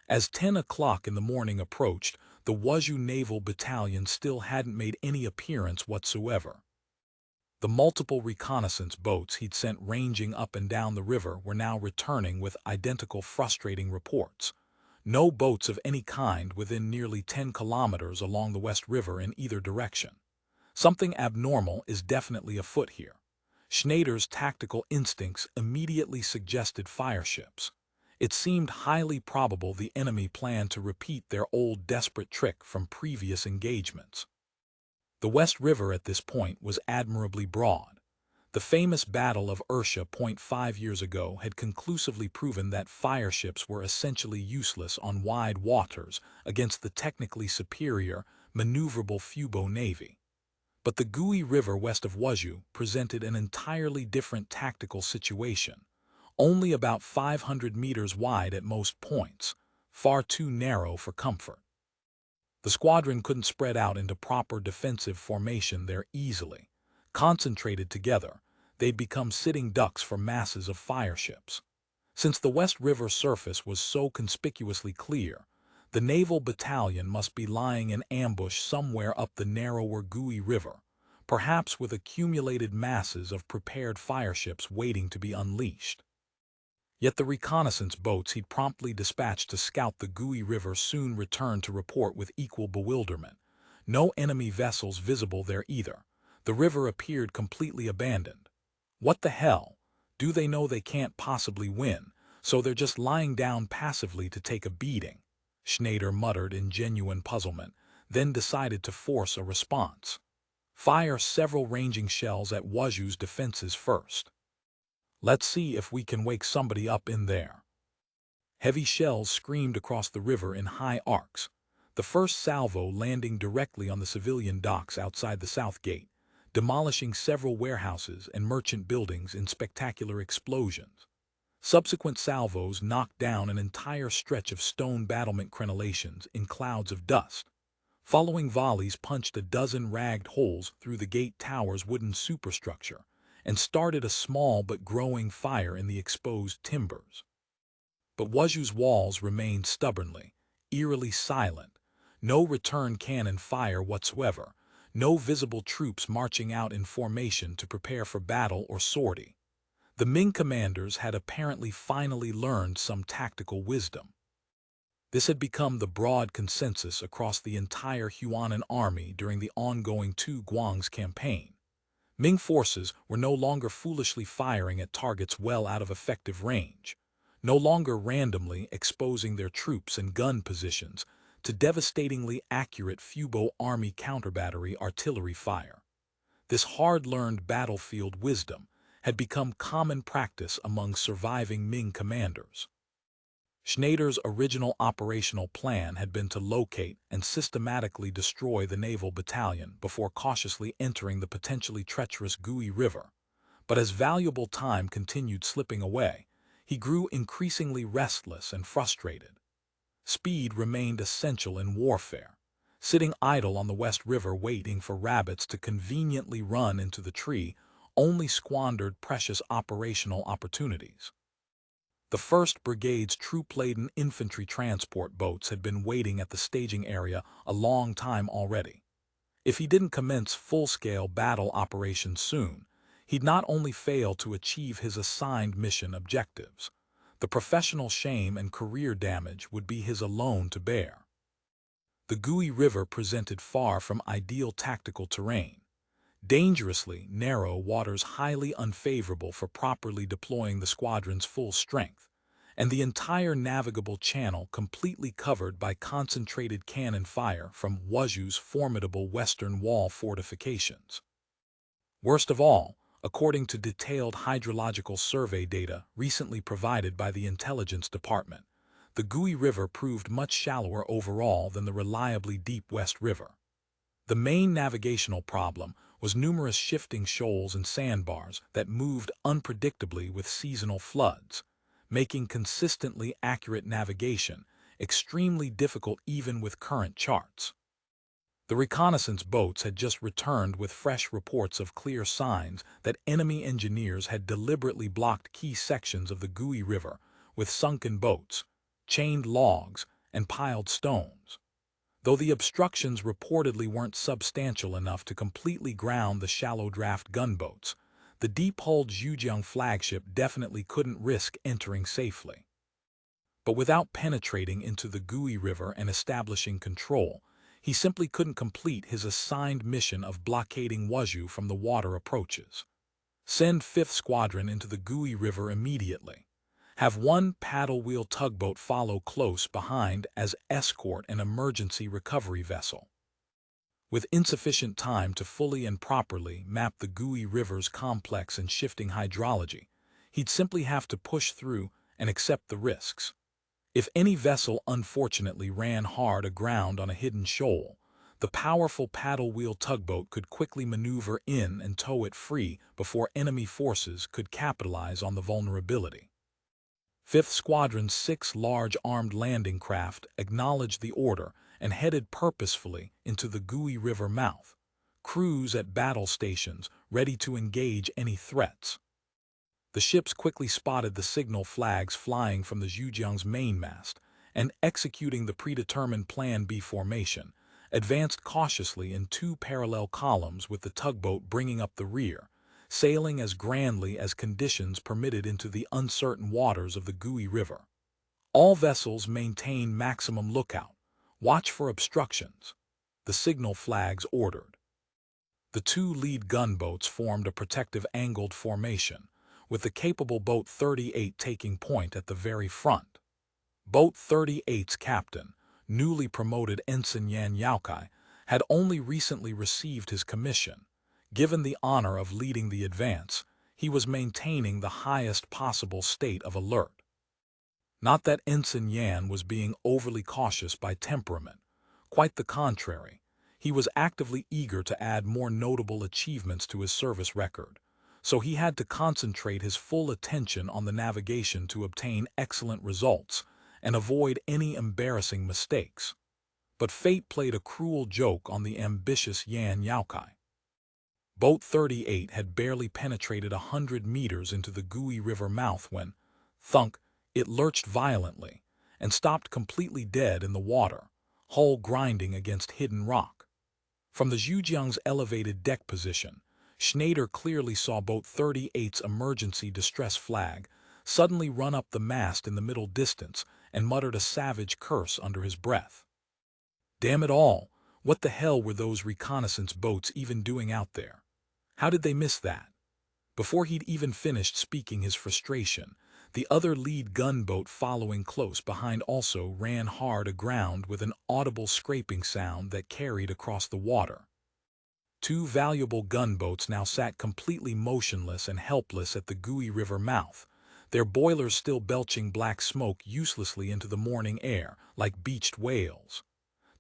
As 10 o'clock in the morning approached, the Wuzhou Naval Battalion still hadn't made any appearance whatsoever. The multiple reconnaissance boats he'd sent ranging up and down the river were now returning with identical frustrating reports. No boats of any kind within nearly 10 kilometers along the West River in either direction. Something abnormal is definitely afoot here. Schneider's tactical instincts immediately suggested FireShips. It seemed highly probable the enemy planned to repeat their old desperate trick from previous engagements. The West River at this point was admirably broad. The famous Battle of Ursha 5 years ago had conclusively proven that FireShips were essentially useless on wide waters against the technically superior, maneuverable Fubo Navy. But the Gui River west of Wuzhou presented an entirely different tactical situation, only about 500 meters wide at most points, far too narrow for comfort. The squadron couldn't spread out into proper defensive formation there easily. Concentrated together, they'd become sitting ducks for masses of FireShips. Since the West River surface was so conspicuously clear, the naval battalion must be lying in ambush somewhere up the narrower Gui River, perhaps with accumulated masses of prepared FireShips waiting to be unleashed. Yet the reconnaissance boats he'd promptly dispatched to scout the Gui River soon returned to report with equal bewilderment. No enemy vessels visible there either. The river appeared completely abandoned. What the hell? Do they know they can't possibly win, so they're just lying down passively to take a beating? Schneider muttered in genuine puzzlement, then decided to force a response. Fire several ranging shells at Wuzhou's defenses first. Let's see if we can wake somebody up in there. Heavy shells screamed across the river in high arcs, the first salvo landing directly on the civilian docks outside the south gate, demolishing several warehouses and merchant buildings in spectacular explosions. Subsequent salvos knocked down an entire stretch of stone battlement crenellations in clouds of dust. Following volleys punched a dozen ragged holes through the gate tower's wooden superstructure and started a small but growing fire in the exposed timbers. But Wuzhou's walls remained stubbornly, eerily silent. No return cannon fire whatsoever, no visible troops marching out in formation to prepare for battle or sortie. The Ming commanders had apparently finally learned some tactical wisdom. This had become the broad consensus across the entire Huanan army during the ongoing Guangs campaign. Ming forces were no longer foolishly firing at targets well out of effective range, no longer randomly exposing their troops and gun positions to devastatingly accurate Fubo army counter-battery artillery fire. This hard-learned battlefield wisdom had become common practice among surviving Ming commanders. Schneider's original operational plan had been to locate and systematically destroy the naval battalion before cautiously entering the potentially treacherous Gui River. But as valuable time continued slipping away, he grew increasingly restless and frustrated. Speed remained essential in warfare. Sitting idle on the West River waiting for rabbits to conveniently run into the tree only squandered precious operational opportunities. The 1st Brigade's troop-laden infantry transport boats had been waiting at the staging area a long time already. If he didn't commence full-scale battle operations soon, he'd not only fail to achieve his assigned mission objectives, the professional shame and career damage would be his alone to bear. The Gui River presented far from ideal tactical terrain. Dangerously narrow waters highly unfavorable for properly deploying the squadron's full strength, and the entire navigable channel completely covered by concentrated cannon fire from Wuzhou's formidable western wall fortifications. Worst of all, according to detailed hydrological survey data recently provided by the Intelligence Department, the Gui River proved much shallower overall than the reliably deep West River. The main navigational problem was numerous shifting shoals and sandbars that moved unpredictably with seasonal floods, making consistently accurate navigation extremely difficult even with current charts. The reconnaissance boats had just returned with fresh reports of clear signs that enemy engineers had deliberately blocked key sections of the Gui River with sunken boats, chained logs, and piled stones. Though the obstructions reportedly weren't substantial enough to completely ground the shallow-draft gunboats, the deep-hulled Zheoqing flagship definitely couldn't risk entering safely. But without penetrating into the Gui River and establishing control, he simply couldn't complete his assigned mission of blockading Wuzhou from the water approaches. Send 5th Squadron into the Gui River immediately. Have one paddle-wheel tugboat follow close behind as escort and emergency recovery vessel. With insufficient time to fully and properly map the Gui River's complex and shifting hydrology, he'd simply have to push through and accept the risks. If any vessel unfortunately ran hard aground on a hidden shoal, the powerful paddle-wheel tugboat could quickly maneuver in and tow it free before enemy forces could capitalize on the vulnerability. 5th Squadron's 6 large armed landing craft acknowledged the order and headed purposefully into the Gui River mouth, crews at battle stations ready to engage any threats. The ships quickly spotted the signal flags flying from the Zheoqing's mainmast and, executing the predetermined Plan B formation, advanced cautiously in 2 parallel columns with the tugboat bringing up the rear, sailing as grandly as conditions permitted into the uncertain waters of the Gui River. All vessels maintain maximum lookout. Watch for obstructions, the signal flags ordered. The 2 lead gunboats formed a protective angled formation, with the capable Boat 38 taking point at the very front. Boat 38's captain, newly promoted Ensign Yan Yaokai, had only recently received his commission. Given the honor of leading the advance, he was maintaining the highest possible state of alert. Not that Ensign Yan was being overly cautious by temperament. Quite the contrary, he was actively eager to add more notable achievements to his service record, so he had to concentrate his full attention on the navigation to obtain excellent results and avoid any embarrassing mistakes. But fate played a cruel joke on the ambitious Yan Yaokai. Boat 38 had barely penetrated 100 meters into the Gui River mouth when, thunk, it lurched violently and stopped completely dead in the water, hull grinding against hidden rock. From the Zheoqing's elevated deck position, Schneider clearly saw Boat 38's emergency distress flag suddenly run up the mast in the middle distance and muttered a savage curse under his breath. Damn it all, what the hell were those reconnaissance boats even doing out there? How did they miss that? Before he'd even finished speaking his frustration, the other lead gunboat following close behind also ran hard aground with an audible scraping sound that carried across the water. 2 valuable gunboats now sat completely motionless and helpless at the Gui River mouth, their boilers still belching black smoke uselessly into the morning air like beached whales.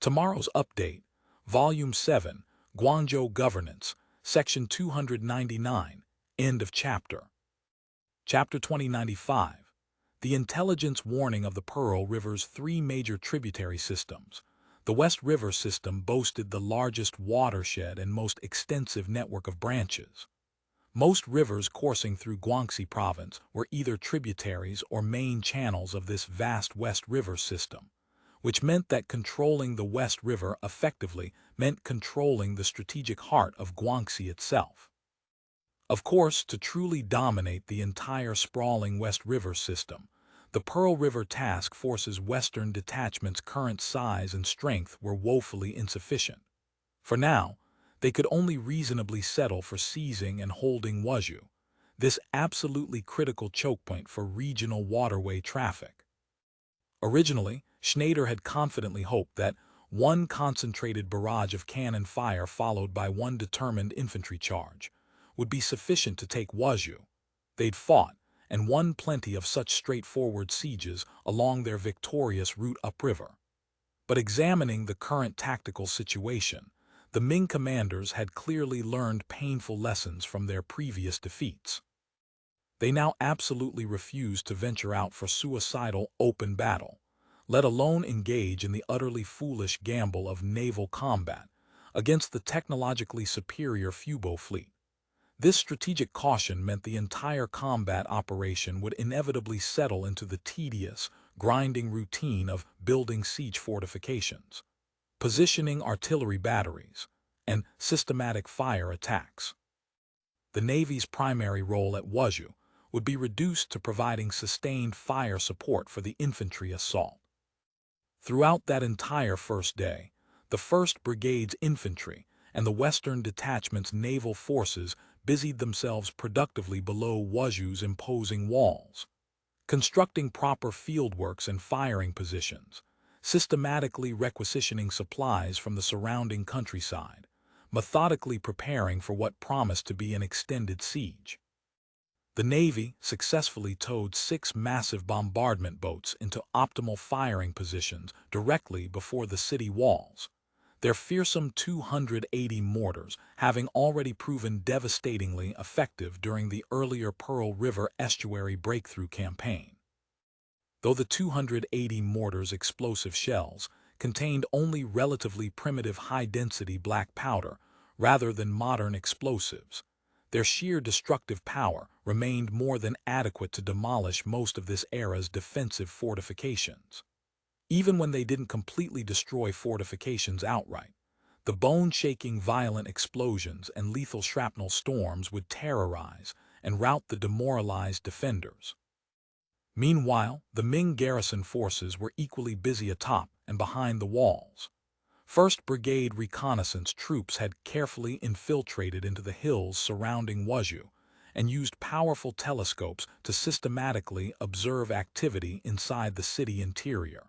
Tomorrow's update, Volume 7, Guangzhou Governance, Section 299, End of Chapter. Chapter 2095. The intelligence warning of the Pearl River's 3 major tributary systems. The West River system boasted the largest watershed and most extensive network of branches. Most rivers coursing through Guangxi province were either tributaries or main channels of this vast West River system, which meant that controlling the West River effectively meant controlling the strategic heart of Guangxi itself. Of course, to truly dominate the entire sprawling West River system, the Pearl River Task Force's Western Detachment's current size and strength were woefully insufficient. For now, they could only reasonably settle for seizing and holding Wuzhou, this absolutely critical chokepoint for regional waterway traffic. Originally, Schneider had confidently hoped that one concentrated barrage of cannon fire followed by one determined infantry charge would be sufficient to take Wuzhou. They'd fought and won plenty of such straightforward sieges along their victorious route upriver. But examining the current tactical situation, the Ming commanders had clearly learned painful lessons from their previous defeats. They now absolutely refused to venture out for suicidal open battle, let alone engage in the utterly foolish gamble of naval combat against the technologically superior Fubo fleet. This strategic caution meant the entire combat operation would inevitably settle into the tedious, grinding routine of building siege fortifications, positioning artillery batteries, and systematic fire attacks. The Navy's primary role at Wuzhou would be reduced to providing sustained fire support for the infantry assault. Throughout that entire first day, the 1st Brigade's infantry and the Western Detachment's naval forces busied themselves productively below Wuzhou's imposing walls, constructing proper fieldworks and firing positions, systematically requisitioning supplies from the surrounding countryside, methodically preparing for what promised to be an extended siege. The Navy successfully towed 6 massive bombardment boats into optimal firing positions directly before the city walls, their fearsome 280 mortars having already proven devastatingly effective during the earlier Pearl River Estuary Breakthrough Campaign. Though the 280 mortars' explosive shells contained only relatively primitive high-density black powder rather than modern explosives, their sheer destructive power remained more than adequate to demolish most of this era's defensive fortifications. Even when they didn't completely destroy fortifications outright, the bone-shaking violent explosions and lethal shrapnel storms would terrorize and rout the demoralized defenders. Meanwhile, the Ming garrison forces were equally busy atop and behind the walls. 1st Brigade reconnaissance troops had carefully infiltrated into the hills surrounding Wuzhou and used powerful telescopes to systematically observe activity inside the city interior.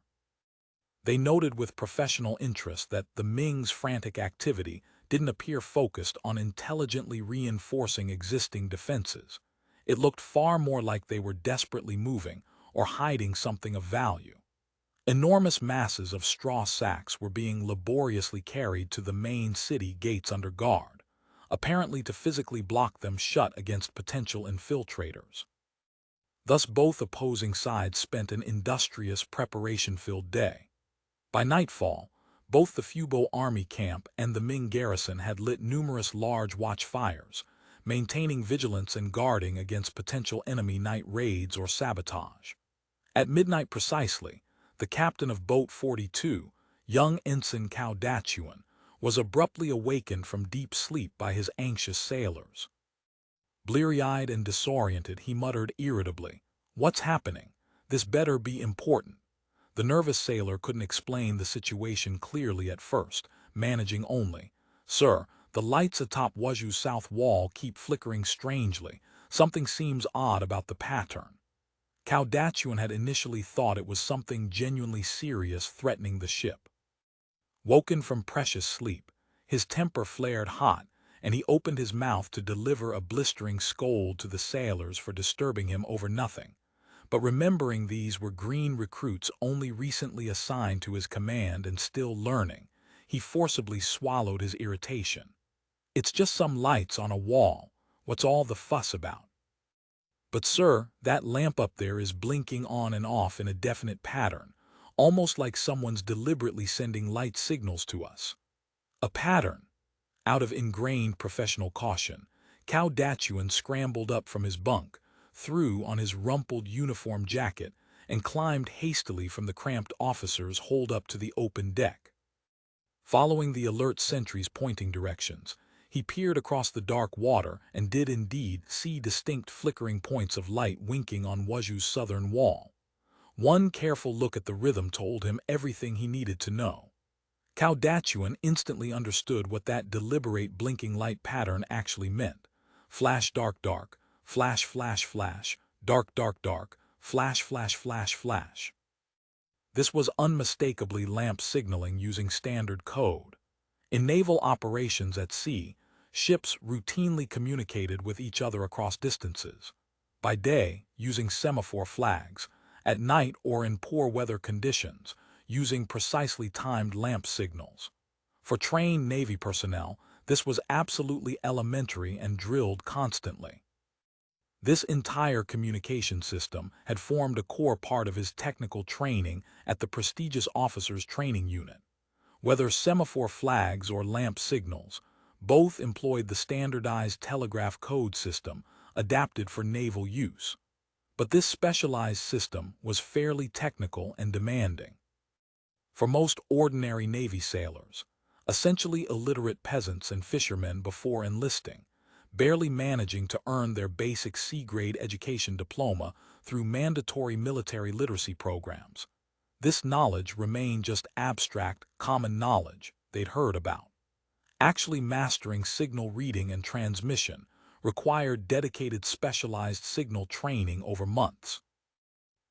They noted with professional interest that the Ming's frantic activity didn't appear focused on intelligently reinforcing existing defenses. It looked far more like they were desperately moving or hiding something of value. Enormous masses of straw sacks were being laboriously carried to the main city gates under guard, apparently to physically block them shut against potential infiltrators. Thus both opposing sides spent an industrious preparation-filled day. By nightfall, both the Fubo Army camp and the Ming garrison had lit numerous large watchfires, maintaining vigilance and guarding against potential enemy night raids or sabotage. At midnight precisely, the captain of Boat 42, young Ensign Cao Dachuan, was abruptly awakened from deep sleep by his anxious sailors. Bleary-eyed and disoriented, he muttered irritably, "What's happening? This better be important." The nervous sailor couldn't explain the situation clearly at first, managing only, "Sir, the lights atop Wuzhou's south wall keep flickering strangely. Something seems odd about the pattern." Cao Dachuan had initially thought it was something genuinely serious threatening the ship. Woken from precious sleep, his temper flared hot, and he opened his mouth to deliver a blistering scold to the sailors for disturbing him over nothing. But remembering these were green recruits only recently assigned to his command and still learning, he forcibly swallowed his irritation. "It's just some lights on a wall. What's all the fuss about?" "But sir, that lamp up there is blinking on and off in a definite pattern, almost like someone's deliberately sending light signals to us." A pattern? Out of ingrained professional caution, Cao Datuan scrambled up from his bunk, threw on his rumpled uniform jacket, and climbed hastily from the cramped officers holed up to the open deck. Following the alert sentry's pointing directions, he peered across the dark water and did indeed see distinct flickering points of light winking on Wuzhou's southern wall. One careful look at the rhythm told him everything he needed to know. Cao Datuan instantly understood what that deliberate blinking light pattern actually meant. Flash dark dark, flash flash flash, dark dark dark, flash flash flash flash. This was unmistakably lamp signaling using standard code. In naval operations at sea, ships routinely communicated with each other across distances. By day, using semaphore flags, at night or in poor weather conditions, using precisely timed lamp signals. For trained Navy personnel, this was absolutely elementary and drilled constantly. This entire communication system had formed a core part of his technical training at the prestigious Officers Training Unit. Whether semaphore flags or lamp signals, both employed the standardized telegraph code system adapted for naval use. But this specialized system was fairly technical and demanding. For most ordinary Navy sailors, essentially illiterate peasants and fishermen before enlisting, barely managing to earn their basic C-grade education diploma through mandatory military literacy programs, this knowledge remained just abstract, common knowledge they'd heard about. Actually mastering signal reading and transmission required dedicated specialized signal training over months.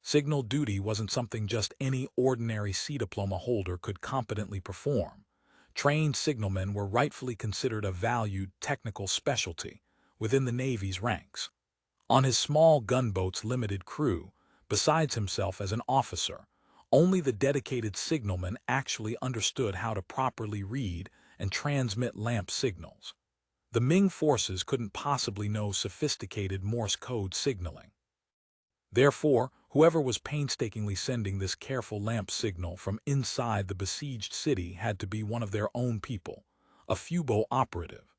Signal duty wasn't something just any ordinary C diploma holder could competently perform. Trained signalmen were rightfully considered a valued technical specialty within the Navy's ranks. On his small gunboat's limited crew, besides himself as an officer, only the dedicated signalmen actually understood how to properly read and transmit lamp signals. The Ming forces couldn't possibly know sophisticated Morse code signaling. Therefore, whoever was painstakingly sending this careful lamp signal from inside the besieged city had to be one of their own people, a Fubo operative.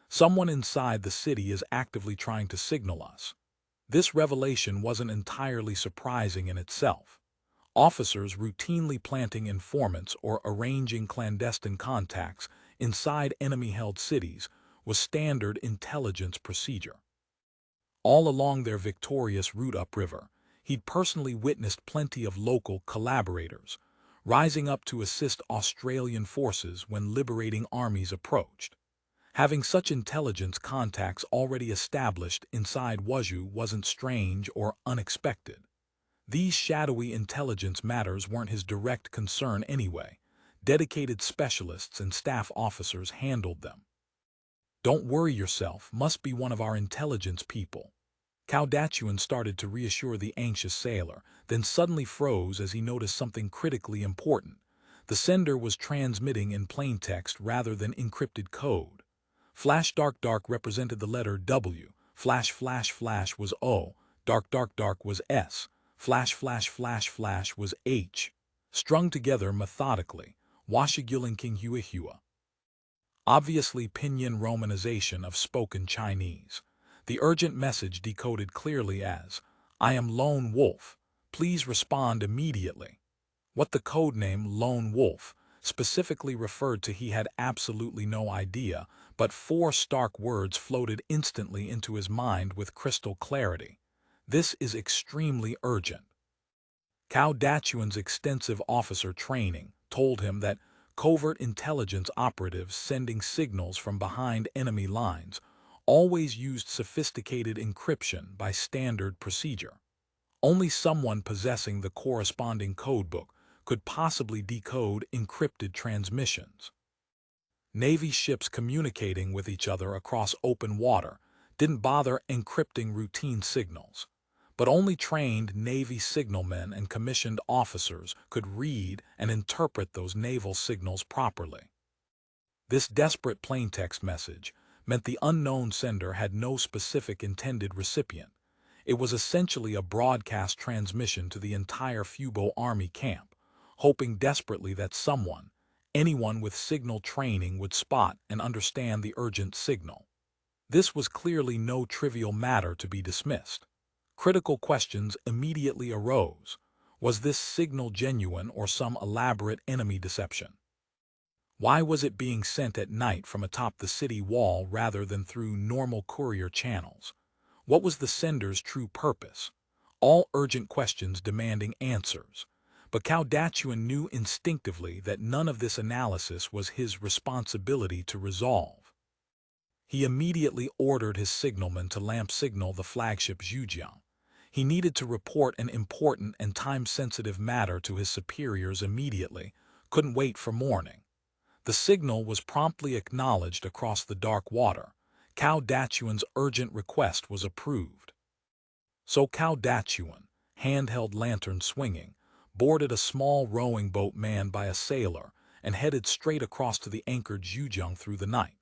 Someone inside the city is actively trying to signal us. This revelation wasn't entirely surprising in itself. Officers routinely planting informants or arranging clandestine contacts inside enemy-held cities was standard intelligence procedure. All along their victorious route upriver, he'd personally witnessed plenty of local collaborators, rising up to assist Australian forces when liberating armies approached. Having such intelligence contacts already established inside Wuzhou wasn't strange or unexpected. These shadowy intelligence matters weren't his direct concern anyway. Dedicated specialists and staff officers handled them. "Don't worry yourself, must be one of our intelligence people." Cao Datuan started to reassure the anxious sailor, then suddenly froze as he noticed something critically important. The sender was transmitting in plain text rather than encrypted code. Flash dark dark represented the letter W, flash flash flash was O, dark dark dark was S, flash flash flash flash was H, strung together methodically, Washiguling Qingyun. Obviously pinyin romanization of spoken Chinese. The urgent message decoded clearly as, "I am Lone Wolf, please respond immediately." What the codename Lone Wolf specifically referred to he had absolutely no idea, but four stark words floated instantly into his mind with crystal clarity. This is extremely urgent. Cao Datuan's extensive officer training told him that covert intelligence operatives sending signals from behind enemy lines always used sophisticated encryption by standard procedure. Only someone possessing the corresponding codebook could possibly decode encrypted transmissions. Navy ships communicating with each other across open water didn't bother encrypting routine signals, but only trained Navy signalmen and commissioned officers could read and interpret those naval signals properly. This desperate plaintext message meant the unknown sender had no specific intended recipient. It was essentially a broadcast transmission to the entire Fubo Army camp, hoping desperately that anyone with signal training would spot and understand the urgent signal. This was clearly no trivial matter to be dismissed. Critical questions immediately arose. Was this signal genuine or some elaborate enemy deception? Why was it being sent at night from atop the city wall rather than through normal courier channels? What was the sender's true purpose? All urgent questions demanding answers. But Cao Datuan knew instinctively that none of this analysis was his responsibility to resolve. He immediately ordered his signalman to lamp signal the flagship Zhujiang. He needed to report an important and time-sensitive matter to his superiors immediately, couldn't wait for morning. The signal was promptly acknowledged across the dark water. Cao Datuan's urgent request was approved. So Cao Datuan, handheld lantern swinging, boarded a small rowing boat manned by a sailor and headed straight across to the anchored Zhujiang through the night.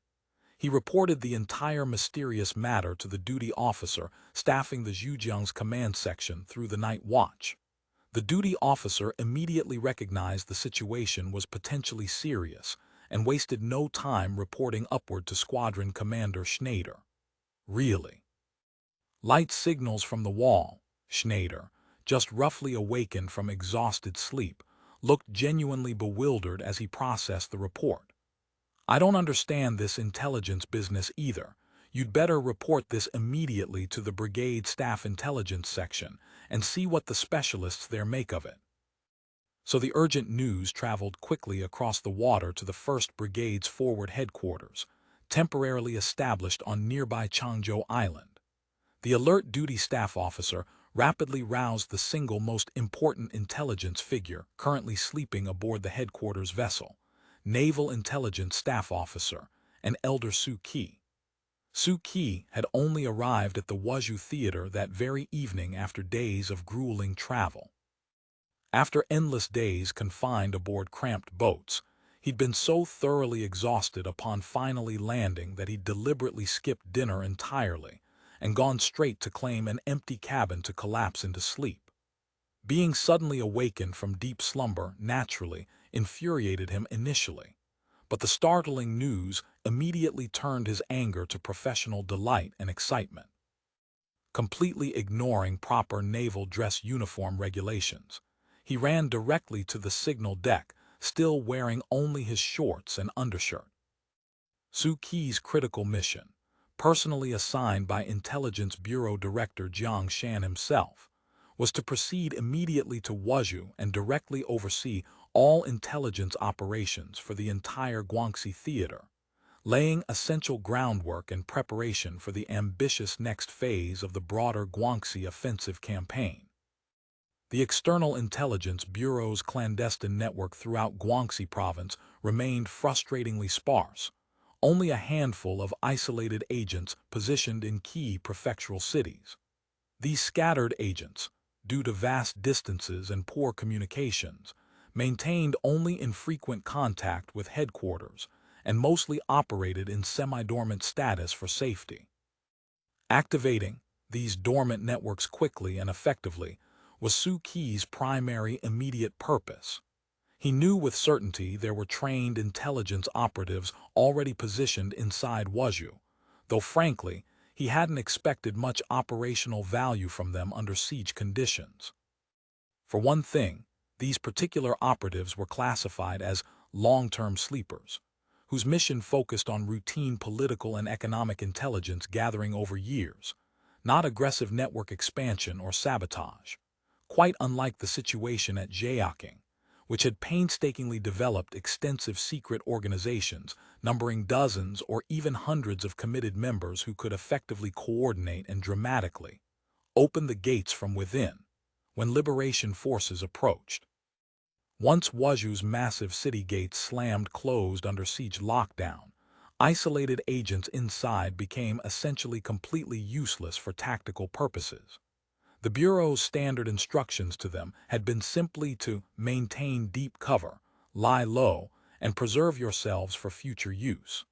He reported the entire mysterious matter to the duty officer staffing the Zhujiang's command section through the night watch. The duty officer immediately recognized the situation was potentially serious and wasted no time reporting upward to Squadron Commander Schneider. Really? Light signals from the wall. Schneider, just roughly awakened from exhausted sleep, looked genuinely bewildered as he processed the report. I don't understand this intelligence business either. You'd better report this immediately to the brigade staff intelligence section and see what the specialists there make of it. So the urgent news traveled quickly across the water to the 1st Brigade's forward headquarters, temporarily established on nearby Changzhou Island. The alert duty staff officer rapidly roused the single most important intelligence figure currently sleeping aboard the headquarters vessel, Naval Intelligence Staff Officer, an elder Su Qi. Su Qi had only arrived at the Wuzhou theater that very evening after days of grueling travel. After endless days confined aboard cramped boats, he'd been so thoroughly exhausted upon finally landing that he'd deliberately skipped dinner entirely and gone straight to claim an empty cabin to collapse into sleep. Being suddenly awakened from deep slumber naturally infuriated him initially, but the startling news immediately turned his anger to professional delight and excitement. Completely ignoring proper naval dress uniform regulations, he ran directly to the signal deck, still wearing only his shorts and undershirt. Su Qi's critical mission, personally assigned by Intelligence Bureau Director Jiang Shan himself, was to proceed immediately to Wuzhou and directly oversee all intelligence operations for the entire Guangxi theater, laying essential groundwork and preparation for the ambitious next phase of the broader Guangxi offensive campaign. The External Intelligence Bureau's clandestine network throughout Guangxi province remained frustratingly sparse, only a handful of isolated agents positioned in key prefectural cities. These scattered agents, due to vast distances and poor communications, maintained only infrequent contact with headquarters and mostly operated in semi-dormant status for safety. Activating these dormant networks quickly and effectively was Su Qi's primary immediate purpose. He knew with certainty there were trained intelligence operatives already positioned inside Wuzhou, though frankly, he hadn't expected much operational value from them under siege conditions. For one thing, these particular operatives were classified as long-term sleepers, whose mission focused on routine political and economic intelligence gathering over years, not aggressive network expansion or sabotage, quite unlike the situation at Zhaoqing, which had painstakingly developed extensive secret organizations numbering dozens or even hundreds of committed members who could effectively coordinate and dramatically open the gates from within when liberation forces approached. Once Wuzhou's massive city gates slammed closed under siege lockdown, isolated agents inside became essentially completely useless for tactical purposes. The Bureau's standard instructions to them had been simply to maintain deep cover, lie low, and preserve yourselves for future use.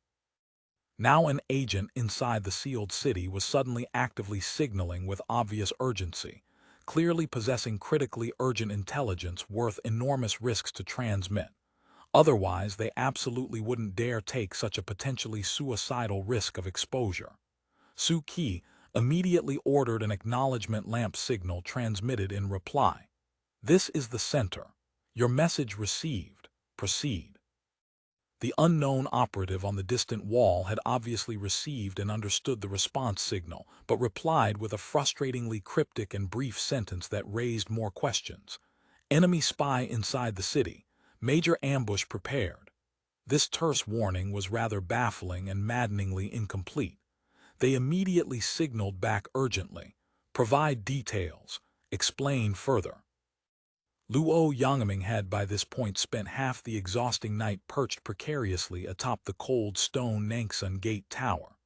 Now an agent inside the sealed city was suddenly actively signaling with obvious urgency, clearly possessing critically urgent intelligence worth enormous risks to transmit. Otherwise, they absolutely wouldn't dare take such a potentially suicidal risk of exposure. Su Qi immediately ordered an acknowledgement lamp signal transmitted in reply. "This is the center. Your message received. Proceed." The unknown operative on the distant wall had obviously received and understood the response signal, but replied with a frustratingly cryptic and brief sentence that raised more questions. "Enemy spy inside the city. Major ambush prepared." This terse warning was rather baffling and maddeningly incomplete. They immediately signaled back urgently. "Provide details. Explain further." Luo Yangming had by this point spent half the exhausting night perched precariously atop the cold stone Nangsun Gate Tower.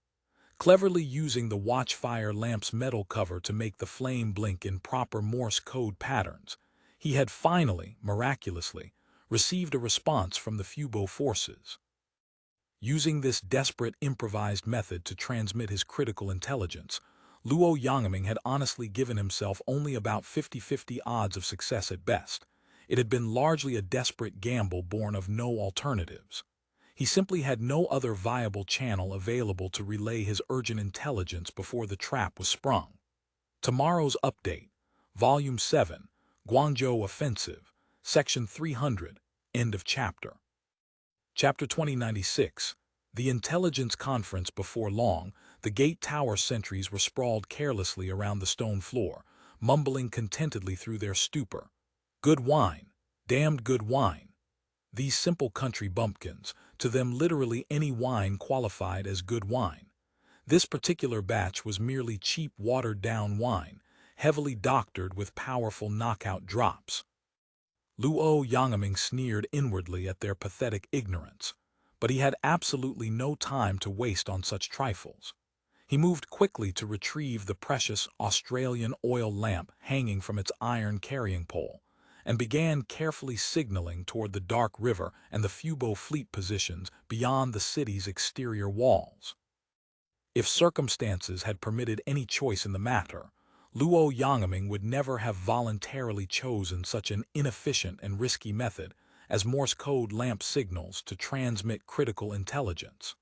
Cleverly using the watchfire lamp's metal cover to make the flame blink in proper Morse code patterns, he had finally, miraculously, received a response from the Fubo forces. Using this desperate improvised method to transmit his critical intelligence, Luo Yangming had honestly given himself only about 50-50 odds of success at best. It had been largely a desperate gamble born of no alternatives. He simply had no other viable channel available to relay his urgent intelligence before the trap was sprung. Tomorrow's update, Volume 7, Guangzhou Offensive, Section 300, End of Chapter. Chapter 2096. The Intelligence Conference. Before long, the gate tower sentries were sprawled carelessly around the stone floor, mumbling contentedly through their stupor. "Good wine. Damned good wine." These simple country bumpkins, to them literally any wine qualified as good wine. This particular batch was merely cheap watered-down wine, heavily doctored with powerful knockout drops. Luo Yangming sneered inwardly at their pathetic ignorance, but he had absolutely no time to waste on such trifles. He moved quickly to retrieve the precious Australian oil lamp hanging from its iron carrying pole, and began carefully signaling toward the dark river and the Fubo fleet positions beyond the city's exterior walls. If circumstances had permitted any choice in the matter, Luo Yangming would never have voluntarily chosen such an inefficient and risky method as Morse code lamp signals to transmit critical intelligence.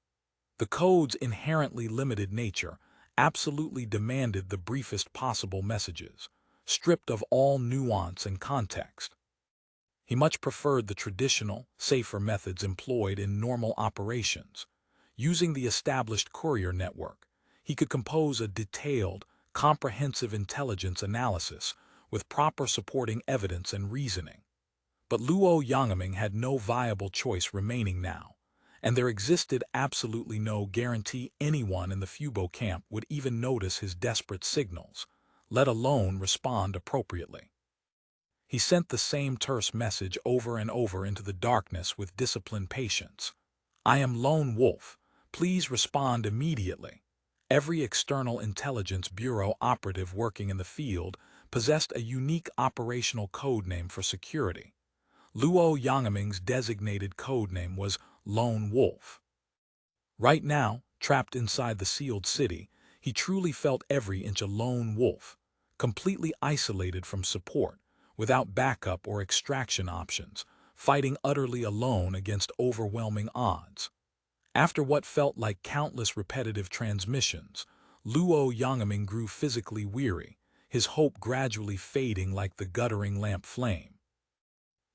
The code's inherently limited nature absolutely demanded the briefest possible messages, stripped of all nuance and context. He much preferred the traditional, safer methods employed in normal operations. Using the established courier network, he could compose a detailed, comprehensive intelligence analysis with proper supporting evidence and reasoning. But Luo Yangming had no viable choice remaining now, and there existed absolutely no guarantee anyone in the Fubo camp would even notice his desperate signals, let alone respond appropriately. He sent the same terse message over and over into the darkness with disciplined patience. "I am Lone Wolf. Please respond immediately." Every external intelligence bureau operative working in the field possessed a unique operational codename for security. Luo Yangming's designated codename was Lone Wolf. Right now, trapped inside the sealed city, he truly felt every inch a lone wolf, completely isolated from support, without backup or extraction options, fighting utterly alone against overwhelming odds. After what felt like countless repetitive transmissions, Luo Yangming grew physically weary, his hope gradually fading like the guttering lamp flame.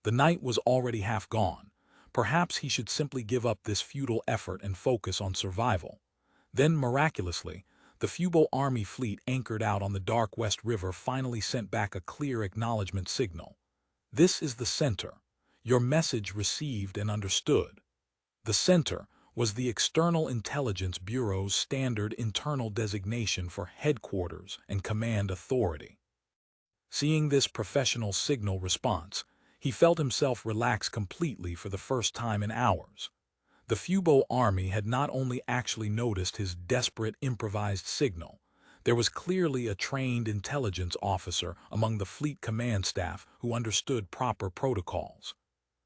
The night was already half gone. Perhaps he should simply give up this futile effort and focus on survival. Then, miraculously, the Fubo army fleet anchored out on the dark West River finally sent back a clear acknowledgement signal. "This is the center. Your message received and understood." The center was the External Intelligence Bureau's standard internal designation for headquarters and command authority. Seeing this professional signal response, he felt himself relax completely for the first time in hours. The Fubo army had not only actually noticed his desperate improvised signal, there was clearly a trained intelligence officer among the fleet command staff who understood proper protocols.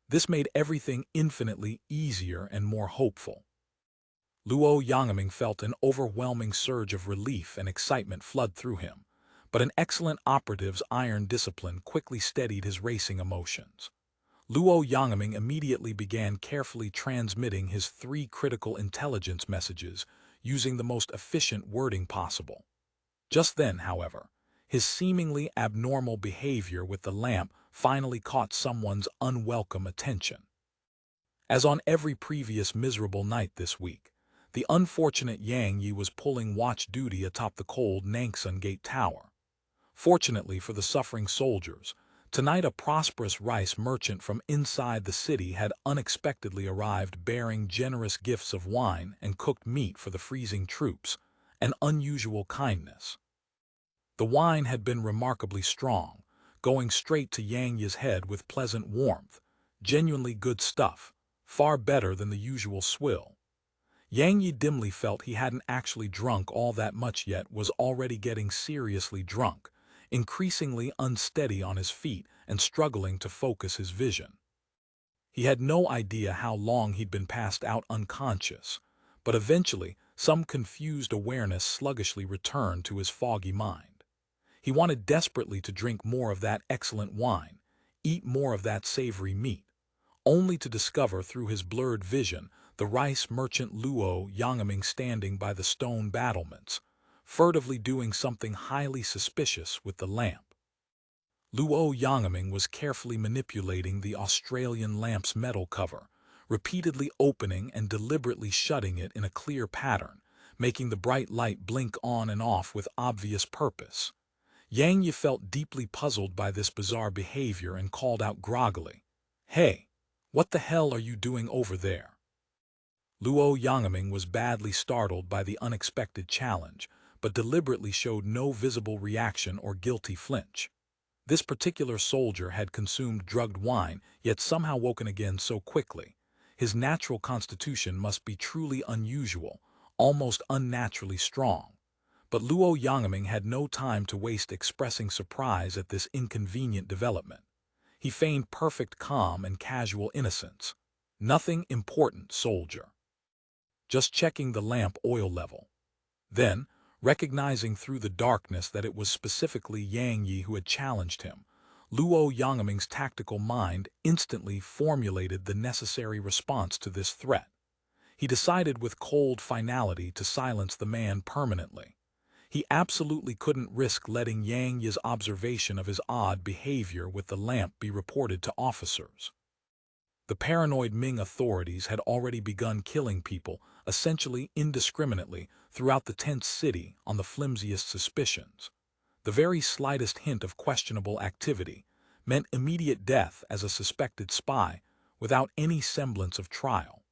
This made everything infinitely easier and more hopeful. Luo Yangming felt an overwhelming surge of relief and excitement flood through him, but an excellent operative's iron discipline quickly steadied his racing emotions. Luo Yangming immediately began carefully transmitting his 3 critical intelligence messages using the most efficient wording possible. Just then, however, his seemingly abnormal behavior with the lamp finally caught someone's unwelcome attention. As on every previous miserable night this week, the unfortunate Yang Yi was pulling watch duty atop the cold Nangsun Gate Tower. Fortunately for the suffering soldiers, tonight a prosperous rice merchant from inside the city had unexpectedly arrived bearing generous gifts of wine and cooked meat for the freezing troops, an unusual kindness. The wine had been remarkably strong, going straight to Yang Yi's head with pleasant warmth, genuinely good stuff, far better than the usual swill. Yang Yi dimly felt he hadn't actually drunk all that much yet, was already getting seriously drunk, increasingly unsteady on his feet and struggling to focus his vision. He had no idea how long he'd been passed out unconscious, but eventually some confused awareness sluggishly returned to his foggy mind. He wanted desperately to drink more of that excellent wine, eat more of that savory meat, only to discover through his blurred vision the rice merchant Luo Yangming standing by the stone battlements, furtively doing something highly suspicious with the lamp. Luo Yangming was carefully manipulating the Australian lamp's metal cover, repeatedly opening and deliberately shutting it in a clear pattern, making the bright light blink on and off with obvious purpose. Yang Yi felt deeply puzzled by this bizarre behavior and called out groggily, "Hey, what the hell are you doing over there?" Luo Yangming was badly startled by the unexpected challenge, but deliberately showed no visible reaction or guilty flinch. This particular soldier had consumed drugged wine, yet somehow woken again so quickly. His natural constitution must be truly unusual, almost unnaturally strong. But Luo Yangming had no time to waste expressing surprise at this inconvenient development. He feigned perfect calm and casual innocence. "Nothing important, soldier. Just checking the lamp oil level." Then, recognizing through the darkness that it was specifically Yang Yi who had challenged him, Luo Yangming's tactical mind instantly formulated the necessary response to this threat. He decided with cold finality to silence the man permanently. He absolutely couldn't risk letting Yang Yi's observation of his odd behavior with the lamp be reported to officers. The paranoid Ming authorities had already begun killing people, essentially indiscriminately, throughout the tense city on the flimsiest suspicions. The very slightest hint of questionable activity meant immediate death as a suspected spy, without any semblance of trial.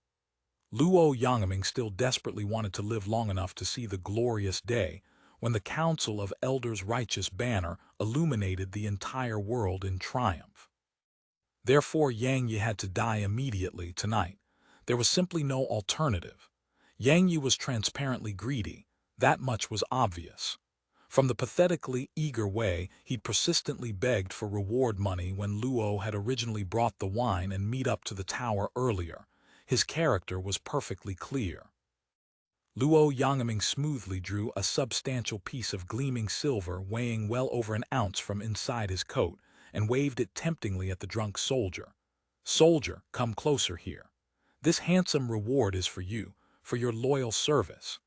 Luo Yangming still desperately wanted to live long enough to see the glorious day when the Council of Elders' righteous banner illuminated the entire world in triumph. Therefore Yang Yi had to die immediately tonight. There was simply no alternative. Yang Yi was transparently greedy, that much was obvious. From the pathetically eager way he'd persistently begged for reward money when Luo had originally brought the wine and meat up to the tower earlier, his character was perfectly clear. Luo Yangming smoothly drew a substantial piece of gleaming silver weighing well over an ounce from inside his coat and waved it temptingly at the drunk soldier. "Soldier, come closer here. This handsome reward is for you, for your loyal service."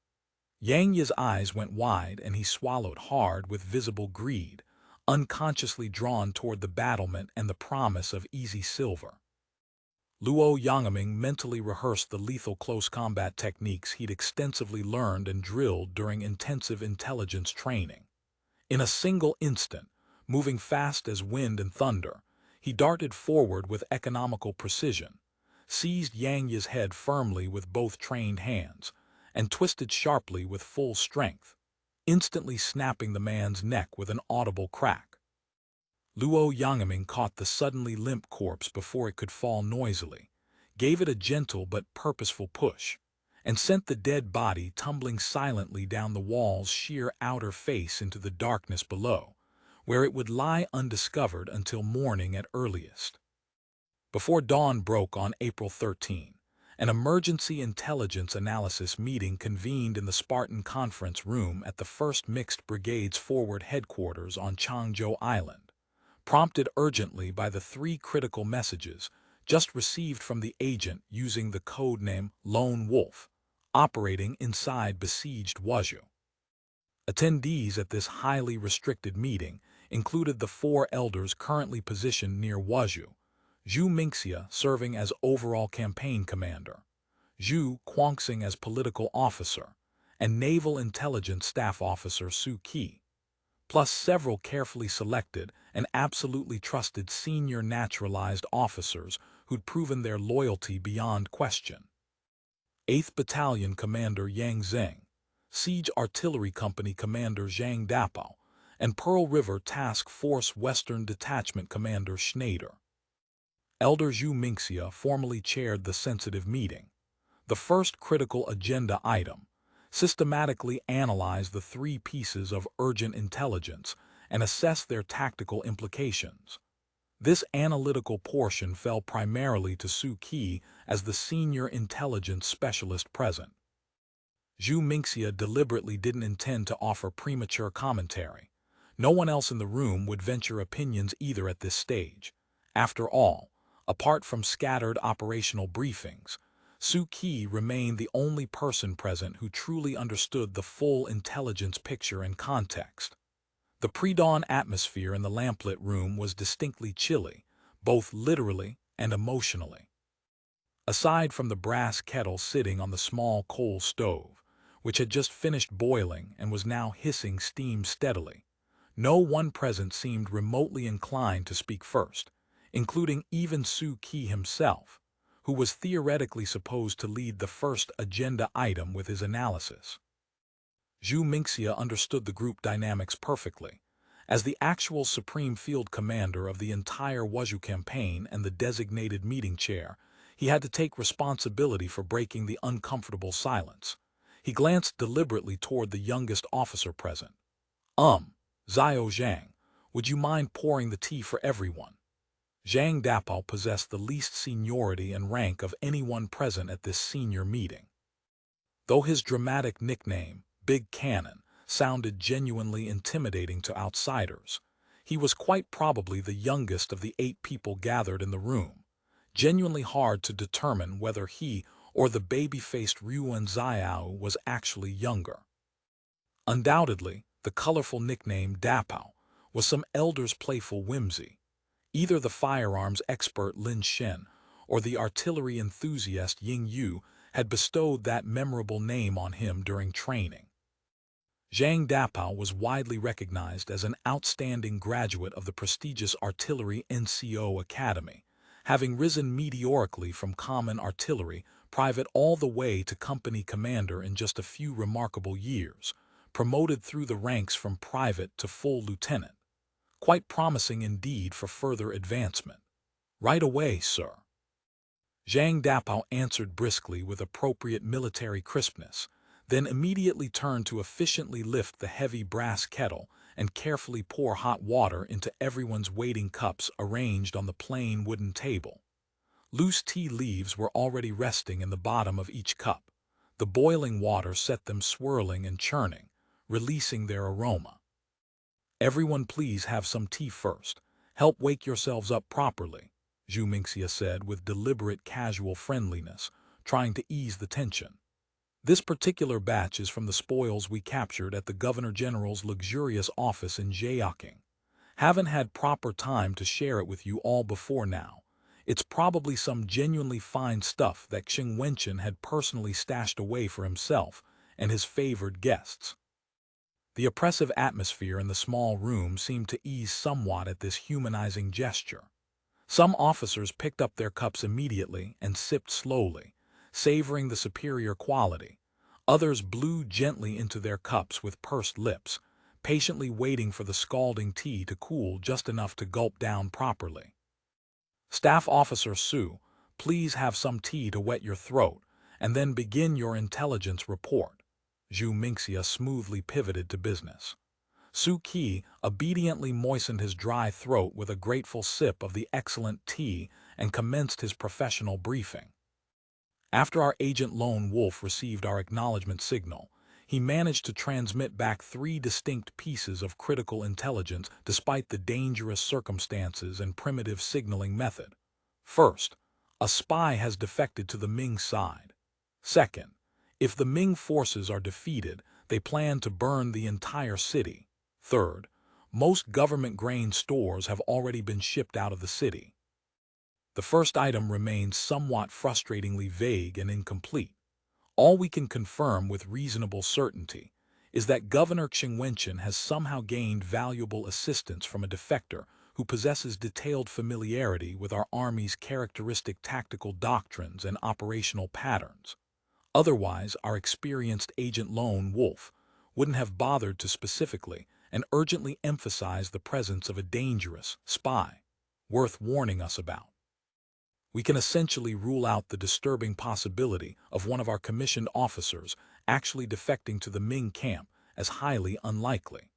Yang Yi's eyes went wide and he swallowed hard with visible greed, unconsciously drawn toward the battlement and the promise of easy silver. Luo Yangming mentally rehearsed the lethal close combat techniques he'd extensively learned and drilled during intensive intelligence training. In a single instant, moving fast as wind and thunder, he darted forward with economical precision, seized Yang Yi's head firmly with both trained hands, and twisted sharply with full strength, instantly snapping the man's neck with an audible crack. Luo Yangming caught the suddenly limp corpse before it could fall noisily, gave it a gentle but purposeful push, and sent the dead body tumbling silently down the wall's sheer outer face into the darkness below, where it would lie undiscovered until morning at earliest. Before dawn broke on April 13, an emergency intelligence analysis meeting convened in the Spartan conference room at the 1st Mixed Brigade's forward headquarters on Changzhou Island, prompted urgently by the 3 critical messages just received from the agent using the codename Lone Wolf, operating inside besieged Wuzhou. Attendees at this highly restricted meeting included the 4 elders currently positioned near Wuzhou, Zhu Mingxia serving as overall campaign commander, Zhu Guangxing as political officer, and Naval Intelligence Staff Officer Su Qi, plus several carefully selected and absolutely trusted senior naturalized officers who'd proven their loyalty beyond question. 8th Battalion Commander Yang Zeng, Siege Artillery Company Commander Zhang Dapao, and Pearl River Task Force Western Detachment Commander Schneider. Elder Zhu Mingxia formally chaired the sensitive meeting. The first critical agenda item: systematically analyze the 3 pieces of urgent intelligence and assess their tactical implications. This analytical portion fell primarily to Su Qi as the senior intelligence specialist present. Zhu Mingxia deliberately didn't intend to offer premature commentary. No one else in the room would venture opinions either at this stage. After all, apart from scattered operational briefings, Su Qi remained the only person present who truly understood the full intelligence picture and context. The pre-dawn atmosphere in the lamplit room was distinctly chilly, both literally and emotionally. Aside from the brass kettle sitting on the small coal stove, which had just finished boiling and was now hissing steam steadily, no one present seemed remotely inclined to speak first, including even Su Qi himself, who was theoretically supposed to lead the first agenda item with his analysis. Zhu Mingxia understood the group dynamics perfectly. As the actual Supreme Field Commander of the entire Wuzhou campaign and the designated meeting chair, he had to take responsibility for breaking the uncomfortable silence. He glanced deliberately toward the youngest officer present. Zhao Zhang, would you mind pouring the tea for everyone?" Zhang Dapao possessed the least seniority and rank of anyone present at this senior meeting. Though his dramatic nickname, Big Cannon, sounded genuinely intimidating to outsiders, he was quite probably the youngest of the 8 people gathered in the room, genuinely hard to determine whether he or the baby-faced Ruan Xiao was actually younger. Undoubtedly, the colorful nickname Dapao was some elder's playful whimsy. Either the firearms expert Lin Shen or the artillery enthusiast Ying Yu had bestowed that memorable name on him during training. Zhang Dapao was widely recognized as an outstanding graduate of the prestigious Artillery NCO Academy, having risen meteorically from common artillery private all the way to company commander in just a few remarkable years, promoted through the ranks from private to full lieutenant. Quite promising indeed for further advancement. "Right away, sir." Zhang Dapao answered briskly with appropriate military crispness, then immediately turned to efficiently lift the heavy brass kettle and carefully pour hot water into everyone's waiting cups arranged on the plain wooden table. Loose tea leaves were already resting in the bottom of each cup. The boiling water set them swirling and churning, releasing their aroma. "Everyone please have some tea first. Help wake yourselves up properly," Zhu Mingxia said with deliberate casual friendliness, trying to ease the tension. "This particular batch is from the spoils we captured at the Governor General's luxurious office in Zhaoqing. Haven't had proper time to share it with you all before now. It's probably some genuinely fine stuff that Qingyun had personally stashed away for himself and his favored guests." The oppressive atmosphere in the small room seemed to ease somewhat at this humanizing gesture. Some officers picked up their cups immediately and sipped slowly, savoring the superior quality. Others blew gently into their cups with pursed lips, patiently waiting for the scalding tea to cool just enough to gulp down properly. "Staff Officer Su, please have some tea to wet your throat, and then begin your intelligence report." Zhu Mingxia smoothly pivoted to business. Su Qi obediently moistened his dry throat with a grateful sip of the excellent tea and commenced his professional briefing. After our agent Lone Wolf received our acknowledgement signal, he managed to transmit back 3 distinct pieces of critical intelligence despite the dangerous circumstances and primitive signaling method. First, a spy has defected to the Ming side. Second, If the Ming forces are defeated, they plan to burn the entire city. Third, most government grain stores have already been shipped out of the city. The first item remains somewhat frustratingly vague and incomplete. All we can confirm with reasonable certainty is that Governor Qingyun has somehow gained valuable assistance from a defector who possesses detailed familiarity with our army's characteristic tactical doctrines and operational patterns. Otherwise, our experienced agent Lone Wolf wouldn't have bothered to specifically and urgently emphasize the presence of a dangerous spy, worth warning us about. We can essentially rule out the disturbing possibility of one of our commissioned officers actually defecting to the Ming camp as highly unlikely.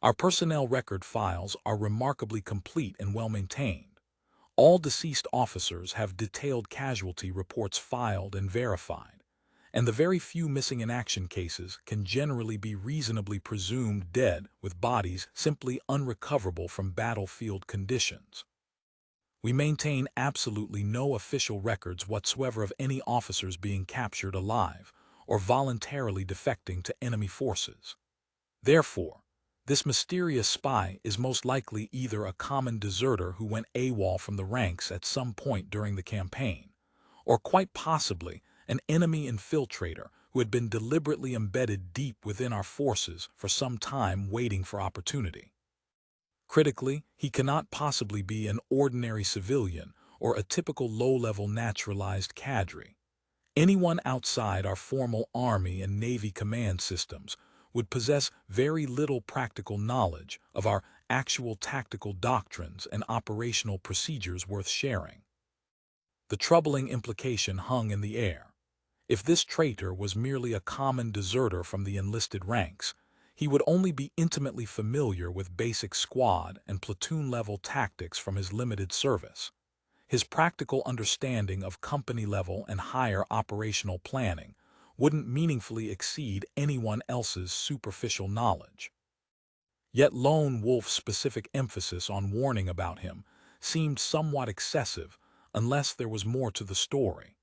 Our personnel record files are remarkably complete and well-maintained. All deceased officers have detailed casualty reports filed and verified, and the very few missing in action cases can generally be reasonably presumed dead with bodies simply unrecoverable from battlefield conditions. We maintain absolutely no official records whatsoever of any officers being captured alive or voluntarily defecting to enemy forces. Therefore, this mysterious spy is most likely either a common deserter who went AWOL from the ranks at some point during the campaign, or quite possibly an enemy infiltrator who had been deliberately embedded deep within our forces for some time waiting for opportunity. Critically, he cannot possibly be an ordinary civilian or a typical low-level naturalized cadre. Anyone outside our formal Army and Navy command systems would possess very little practical knowledge of our actual tactical doctrines and operational procedures worth sharing. The troubling implication hung in the air. If this traitor was merely a common deserter from the enlisted ranks, he would only be intimately familiar with basic squad and platoon-level tactics from his limited service. His practical understanding of company-level and higher operational planning wouldn't meaningfully exceed anyone else's superficial knowledge. Yet Lone Wolf's specific emphasis on warning about him seemed somewhat excessive unless there was more to the story.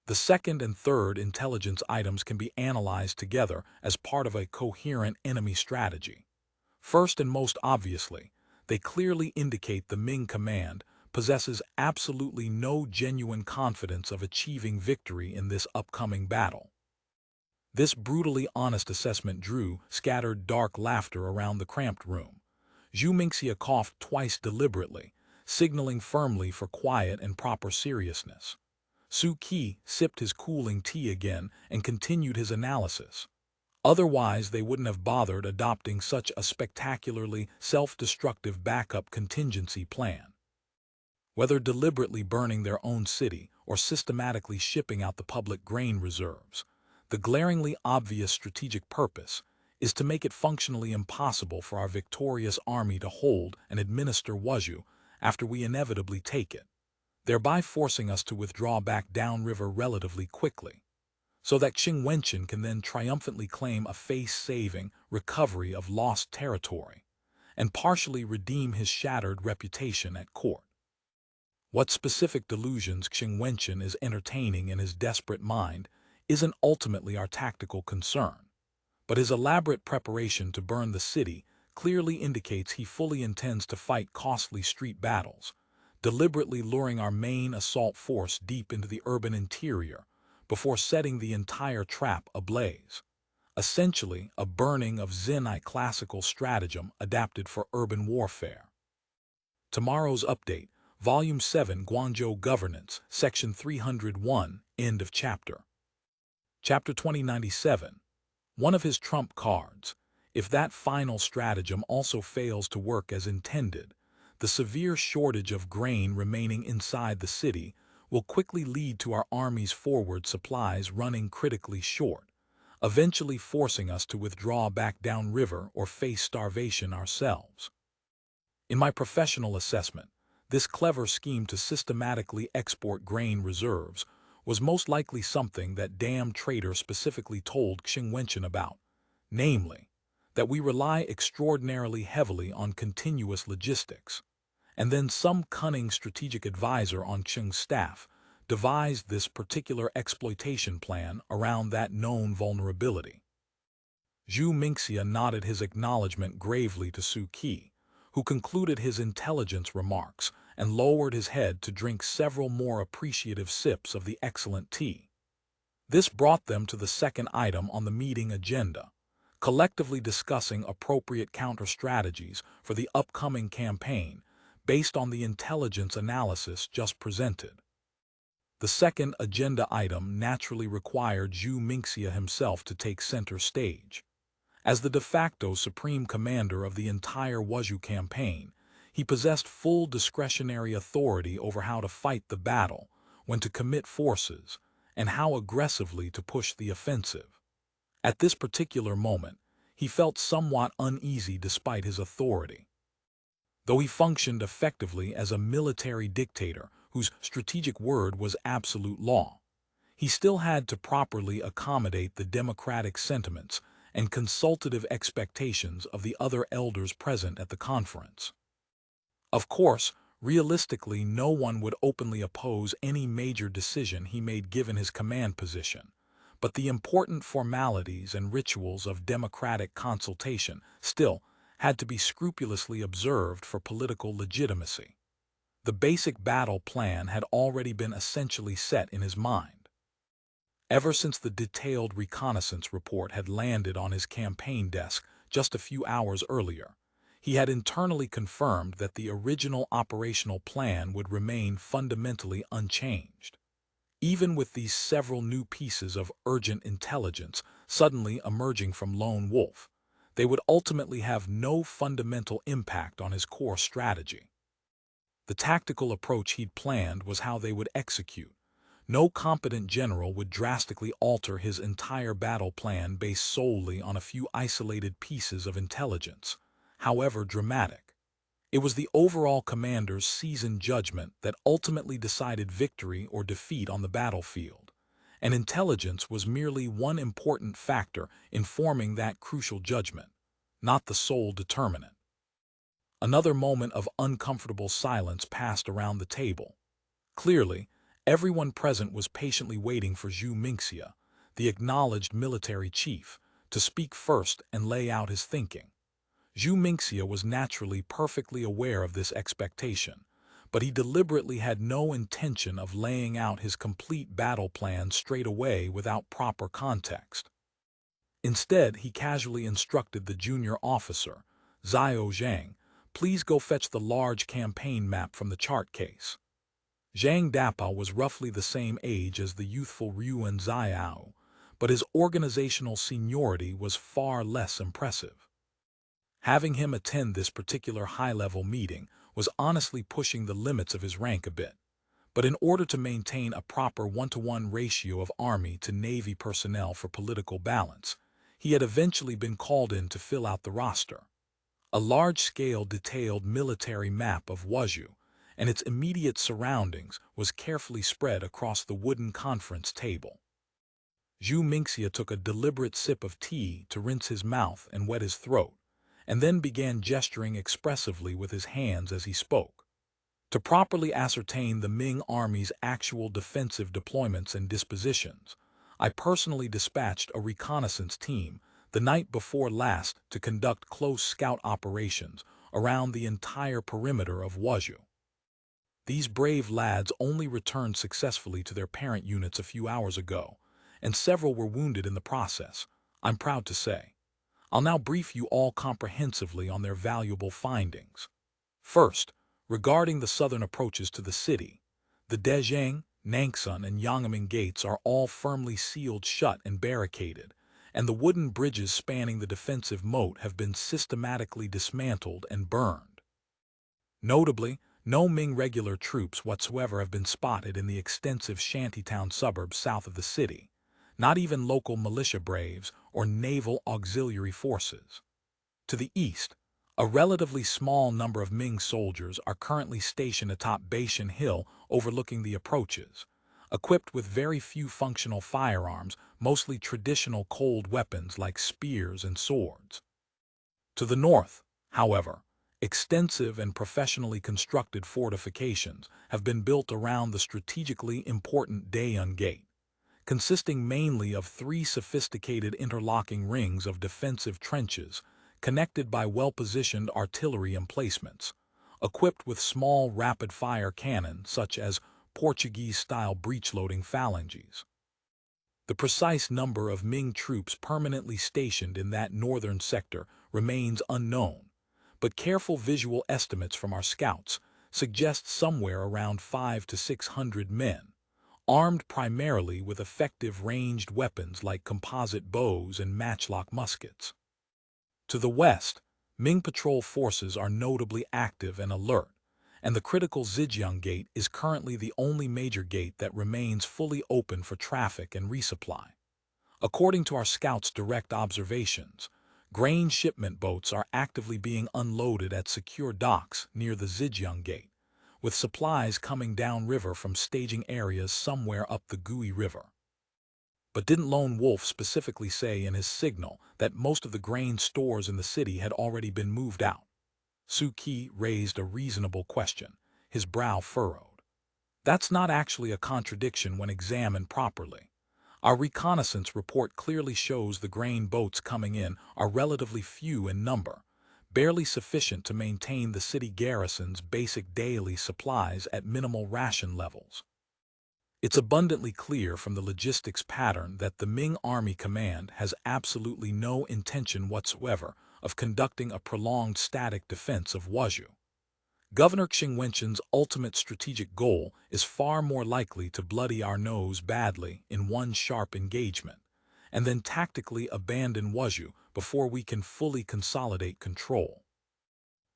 The second and third intelligence items can be analyzed together as part of a coherent enemy strategy. First and most obviously, they clearly indicate the Ming command possesses absolutely no genuine confidence of achieving victory in this upcoming battle. This brutally honest assessment drew scattered dark laughter around the cramped room. Zhu Mingxia coughed twice deliberately, signaling firmly for quiet and proper seriousness. Su Qi sipped his cooling tea again and continued his analysis. Otherwise, they wouldn't have bothered adopting such a spectacularly self-destructive backup contingency plan. Whether deliberately burning their own city or systematically shipping out the public grain reserves, the glaringly obvious strategic purpose is to make it functionally impossible for our victorious army to hold and administer Wuzhou after we inevitably take it, thereby forcing us to withdraw back downriver relatively quickly, so that Qingyun can then triumphantly claim a face-saving recovery of lost territory and partially redeem his shattered reputation at court. What specific delusions Qingyun is entertaining in his desperate mind isn't ultimately our tactical concern, but his elaborate preparation to burn the city clearly indicates he fully intends to fight costly street battles, deliberately luring our main assault force deep into the urban interior before setting the entire trap ablaze. Essentially, a burning of Zenite classical stratagem adapted for urban warfare. Tomorrow's update, Volume 7, Guangzhou Governance, Section 301, End of Chapter. Chapter 2097. One of his trump cards. If that final stratagem also fails to work as intended, the severe shortage of grain remaining inside the city will quickly lead to our army's forward supplies running critically short, eventually forcing us to withdraw back downriver or face starvation ourselves. In my professional assessment, this clever scheme to systematically export grain reserves was most likely something that damn traitor specifically told Qingyun about, namely, that we rely extraordinarily heavily on continuous logistics, and then some cunning strategic advisor on Qing's staff devised this particular exploitation plan around that known vulnerability. Zhu Mingxia nodded his acknowledgement gravely to Su Qi, who concluded his intelligence remarks and lowered his head to drink several more appreciative sips of the excellent tea. This brought them to the second item on the meeting agenda, collectively discussing appropriate counter-strategies for the upcoming campaign based on the intelligence analysis just presented. The second agenda item naturally required Zhu Mingxia himself to take center stage. As the de facto supreme commander of the entire Wuzhou campaign, he possessed full discretionary authority over how to fight the battle, when to commit forces, and how aggressively to push the offensive. At this particular moment, he felt somewhat uneasy despite his authority. Though he functioned effectively as a military dictator whose strategic word was absolute law, he still had to properly accommodate the democratic sentiments and consultative expectations of the other elders present at the conference. Of course, realistically, no one would openly oppose any major decision he made given his command position, but the important formalities and rituals of democratic consultation still had to be scrupulously observed for political legitimacy. The basic battle plan had already been essentially set in his mind. Ever since the detailed reconnaissance report had landed on his campaign desk just a few hours earlier, he had internally confirmed that the original operational plan would remain fundamentally unchanged. Even with these several new pieces of urgent intelligence suddenly emerging from Lone Wolf, they would ultimately have no fundamental impact on his core strategy. The tactical approach he'd planned was how they would execute. No competent general would drastically alter his entire battle plan based solely on a few isolated pieces of intelligence, however dramatic. It was the overall commander's seasoned judgment that ultimately decided victory or defeat on the battlefield, and intelligence was merely one important factor in forming that crucial judgment, not the sole determinant. Another moment of uncomfortable silence passed around the table. Clearly, everyone present was patiently waiting for Zhu Mingxia, the acknowledged military chief, to speak first and lay out his thinking. Zhu Mingxia was naturally perfectly aware of this expectation, but he deliberately had no intention of laying out his complete battle plan straight away without proper context. Instead, he casually instructed the junior officer, Zhaoqing, "Please go fetch the large campaign map from the chart case." Zhang Dapa was roughly the same age as the youthful Ryuan Xiao, but his organizational seniority was far less impressive. Having him attend this particular high-level meeting was honestly pushing the limits of his rank a bit, but in order to maintain a proper one-to-one ratio of Army to Navy personnel for political balance, he had eventually been called in to fill out the roster. A large-scale detailed military map of Wuzhou and its immediate surroundings was carefully spread across the wooden conference table. Zhu Mingxia took a deliberate sip of tea to rinse his mouth and wet his throat, and then began gesturing expressively with his hands as he spoke. To properly ascertain the Ming Army's actual defensive deployments and dispositions, I personally dispatched a reconnaissance team the night before last to conduct close scout operations around the entire perimeter of Wuzhou. These brave lads only returned successfully to their parent units a few hours ago, and several were wounded in the process, I'm proud to say. I'll now brief you all comprehensively on their valuable findings. First, regarding the southern approaches to the city, the Dezheng, Nangsun, and Yangming gates are all firmly sealed shut and barricaded, and the wooden bridges spanning the defensive moat have been systematically dismantled and burned. Notably, no Ming regular troops whatsoever have been spotted in the extensive shantytown suburbs south of the city, not even local militia braves or naval auxiliary forces. To the east, a relatively small number of Ming soldiers are currently stationed atop Beishan Hill overlooking the approaches, equipped with very few functional firearms, mostly traditional cold weapons like spears and swords. To the north, however, Extensive and professionally constructed fortifications have been built around the strategically important Daeun Gate, consisting mainly of 3 sophisticated interlocking rings of defensive trenches connected by well-positioned artillery emplacements, equipped with small rapid-fire cannon such as Portuguese-style breech-loading phalanges. The precise number of Ming troops permanently stationed in that northern sector remains unknown, but careful visual estimates from our scouts suggest somewhere around 500 to 600 men, armed primarily with effective ranged weapons like composite bows and matchlock muskets. To the west, Ming patrol forces are notably active and alert, and the critical Zhejiang Gate is currently the only major gate that remains fully open for traffic and resupply. According to our scouts' direct observations, grain shipment boats are actively being unloaded at secure docks near the Zhejiang Gate, with supplies coming downriver from staging areas somewhere up the Gui River. But didn't Lone Wolf specifically say in his signal that most of the grain stores in the city had already been moved out? Su Qi raised a reasonable question, his brow furrowed. That's not actually a contradiction when examined properly. Our reconnaissance report clearly shows the grain boats coming in are relatively few in number, barely sufficient to maintain the city garrison's basic daily supplies at minimal ration levels. It's abundantly clear from the logistics pattern that the Ming Army Command has absolutely no intention whatsoever of conducting a prolonged static defense of Wuzhou. Governor Wenchans' ultimate strategic goal is far more likely to bloody our nose badly in one sharp engagement, and then tactically abandon Wuzhou before we can fully consolidate control.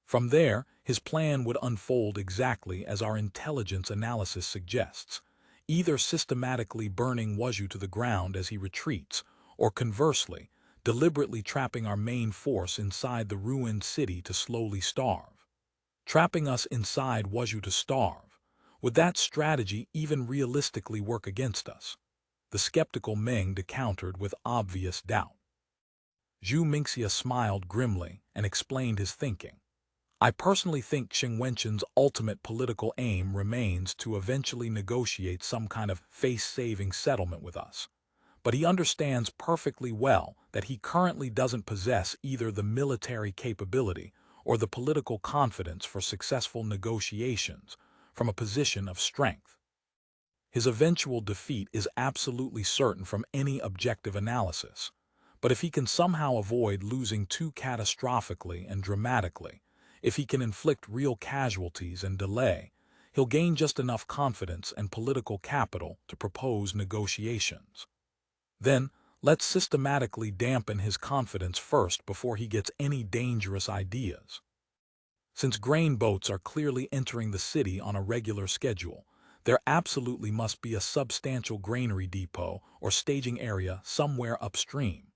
From there, his plan would unfold exactly as our intelligence analysis suggests, either systematically burning Wuzhou to the ground as he retreats, or conversely, deliberately trapping our main force inside the ruined city to slowly starve. Trapping us inside Wuzhou to starve, would that strategy even realistically work against us? The skeptical Ming countered with obvious doubt. Zhu Mingxia smiled grimly and explained his thinking. I personally think Wenchans' ultimate political aim remains to eventually negotiate some kind of face-saving settlement with us. But he understands perfectly well that he currently doesn't possess either the military capability or the political confidence for successful negotiations from a position of strength. His eventual defeat is absolutely certain from any objective analysis, but if he can somehow avoid losing too catastrophically and dramatically, if he can inflict real casualties and delay, he'll gain just enough confidence and political capital to propose negotiations. Then, let's systematically dampen his confidence first before he gets any dangerous ideas. Since grain boats are clearly entering the city on a regular schedule, there absolutely must be a substantial granary depot or staging area somewhere upstream.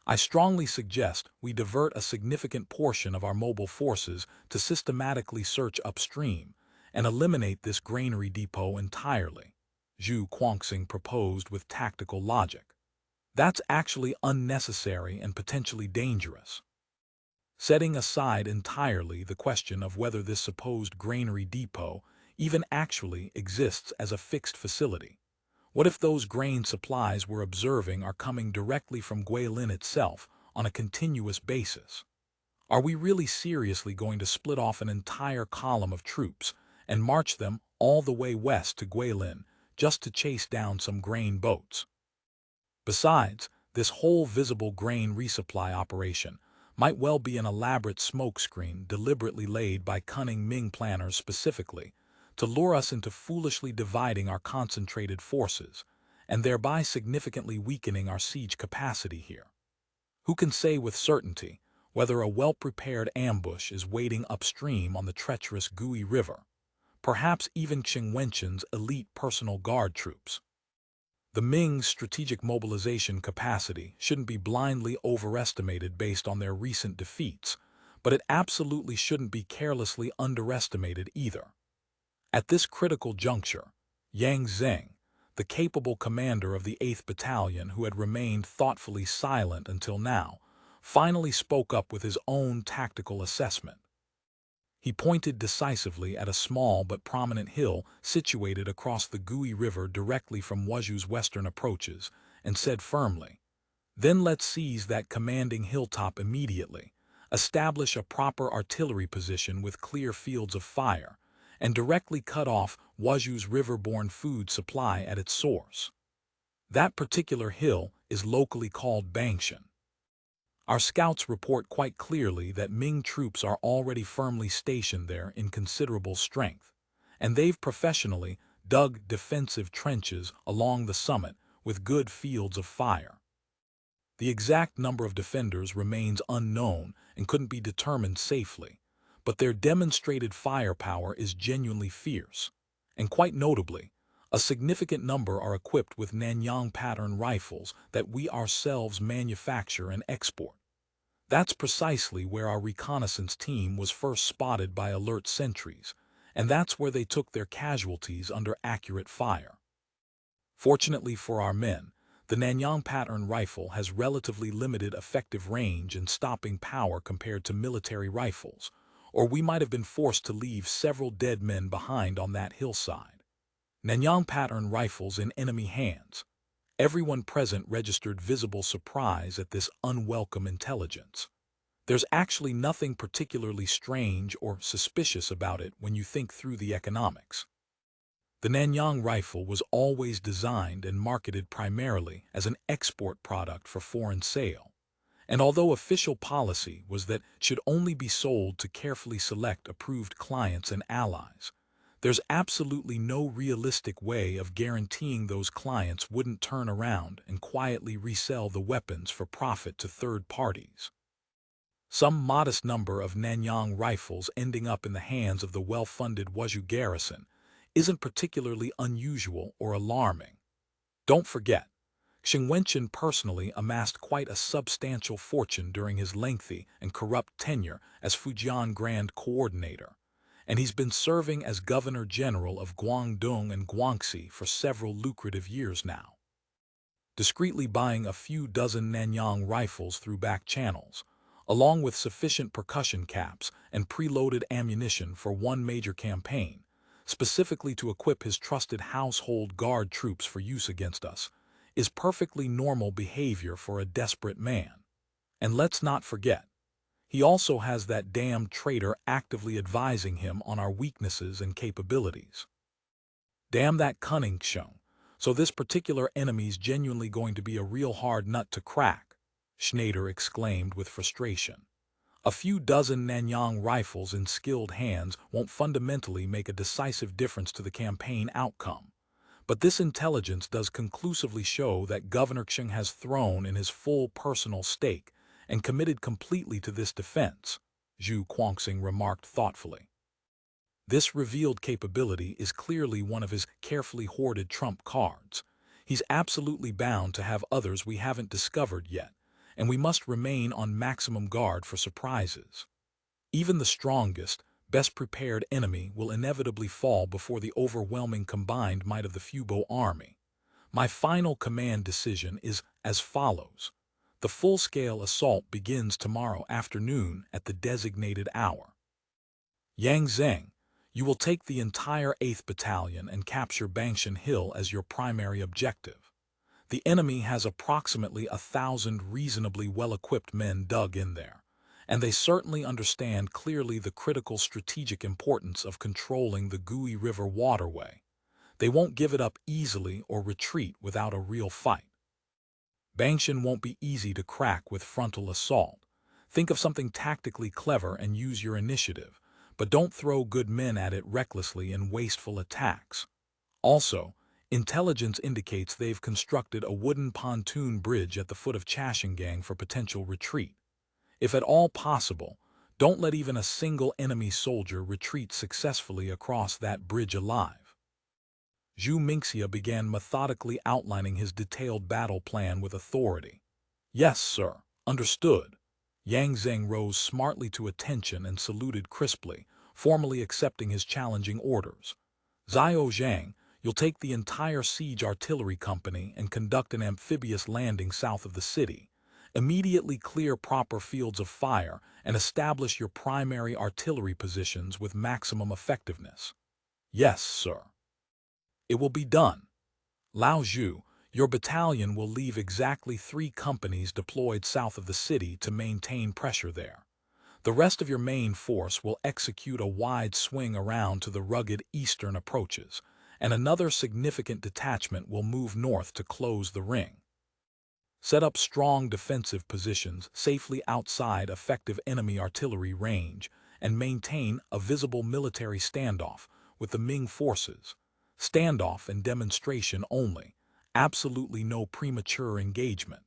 I strongly suggest we divert a significant portion of our mobile forces to systematically search upstream and eliminate this granary depot entirely, Zhu Guangxing proposed with tactical logic. That's actually unnecessary and potentially dangerous. Setting aside entirely the question of whether this supposed granary depot even actually exists as a fixed facility, what if those grain supplies we're observing are coming directly from Guilin itself on a continuous basis? Are we really seriously going to split off an entire column of troops and march them all the way west to Guilin just to chase down some grain boats? Besides, this whole visible grain resupply operation might well be an elaborate smokescreen deliberately laid by cunning Ming planners specifically to lure us into foolishly dividing our concentrated forces and thereby significantly weakening our siege capacity here. Who can say with certainty whether a well-prepared ambush is waiting upstream on the treacherous Gui River, perhaps even Wenchans' elite personal guard troops? The Ming's strategic mobilization capacity shouldn't be blindly overestimated based on their recent defeats, but it absolutely shouldn't be carelessly underestimated either. At this critical juncture, Yang Zheng, the capable commander of the 8th Battalion who had remained thoughtfully silent until now, finally spoke up with his own tactical assessment. He pointed decisively at a small but prominent hill situated across the Gui River directly from Wuzhou's western approaches, and said firmly, "Then let's seize that commanding hilltop immediately, establish a proper artillery position with clear fields of fire, and directly cut off Wuzhou's river-borne food supply at its source. That particular hill is locally called Bangshan. Our scouts report quite clearly that Ming troops are already firmly stationed there in considerable strength, and they've professionally dug defensive trenches along the summit with good fields of fire. The exact number of defenders remains unknown and couldn't be determined safely, but their demonstrated firepower is genuinely fierce, and quite notably, a significant number are equipped with Nanyang pattern rifles that we ourselves manufacture and export. That's precisely where our reconnaissance team was first spotted by alert sentries, and that's where they took their casualties under accurate fire. Fortunately for our men, the Nanyang pattern rifle has relatively limited effective range and stopping power compared to military rifles, or we might have been forced to leave several dead men behind on that hillside. Nanyang pattern rifles in enemy hands. Everyone present registered visible surprise at this unwelcome intelligence. There's actually nothing particularly strange or suspicious about it when you think through the economics. The Nanyang rifle was always designed and marketed primarily as an export product for foreign sale, and although official policy was that it should only be sold to carefully select approved clients and allies, there's absolutely no realistic way of guaranteeing those clients wouldn't turn around and quietly resell the weapons for profit to third parties. Some modest number of Nanyang rifles ending up in the hands of the well-funded Wuzhou garrison isn't particularly unusual or alarming. Don't forget, Qingyun personally amassed quite a substantial fortune during his lengthy and corrupt tenure as Fujian Grand Coordinator, and he's been serving as Governor General of Guangdong and Guangxi for several lucrative years now. Discreetly buying a few dozen Nanyang rifles through back channels, along with sufficient percussion caps and preloaded ammunition for one major campaign, specifically to equip his trusted household guard troops for use against us, is perfectly normal behavior for a desperate man. And let's not forget, he also has that damned traitor actively advising him on our weaknesses and capabilities. Damn that cunning Xiong. So this particular enemy's genuinely going to be a real hard nut to crack, Schneider exclaimed with frustration. A few dozen Nanyang rifles in skilled hands won't fundamentally make a decisive difference to the campaign outcome, but this intelligence does conclusively show that Governor Xiong has thrown in his full personal stake and committed completely to this defense, Zhu Guangxing remarked thoughtfully. This revealed capability is clearly one of his carefully hoarded trump cards. He's absolutely bound to have others we haven't discovered yet, and we must remain on maximum guard for surprises. Even the strongest, best prepared enemy will inevitably fall before the overwhelming combined might of the Fubo army. My final command decision is as follows. The full-scale assault begins tomorrow afternoon at the designated hour. Yang Zheng, you will take the entire 8th Battalion and capture Bangshan Hill as your primary objective. The enemy has approximately 1,000 reasonably well-equipped men dug in there, and they certainly understand clearly the critical strategic importance of controlling the Gui River waterway. They won't give it up easily or retreat without a real fight. Bangshan won't be easy to crack with frontal assault. Think of something tactically clever and use your initiative, but don't throw good men at it recklessly in wasteful attacks. Also, intelligence indicates they've constructed a wooden pontoon bridge at the foot of Changgang for potential retreat. If at all possible, don't let even a single enemy soldier retreat successfully across that bridge alive. Zhu Mingxia began methodically outlining his detailed battle plan with authority. Yes, sir. Understood. Yang Zheng rose smartly to attention and saluted crisply, formally accepting his challenging orders. Zhao Zhang, you'll take the entire siege artillery company and conduct an amphibious landing south of the city, Immediately clear proper fields of fire and establish your primary artillery positions with maximum effectiveness. Yes, sir. It will be done. Lao Zhu, your battalion will leave exactly 3 companies deployed south of the city to maintain pressure there. The rest of your main force will execute a wide swing around to the rugged eastern approaches, and another significant detachment will move north to close the ring. Set up strong defensive positions safely outside effective enemy artillery range and maintain a visible military standoff with the Ming forces. Standoff and demonstration only, absolutely no premature engagement.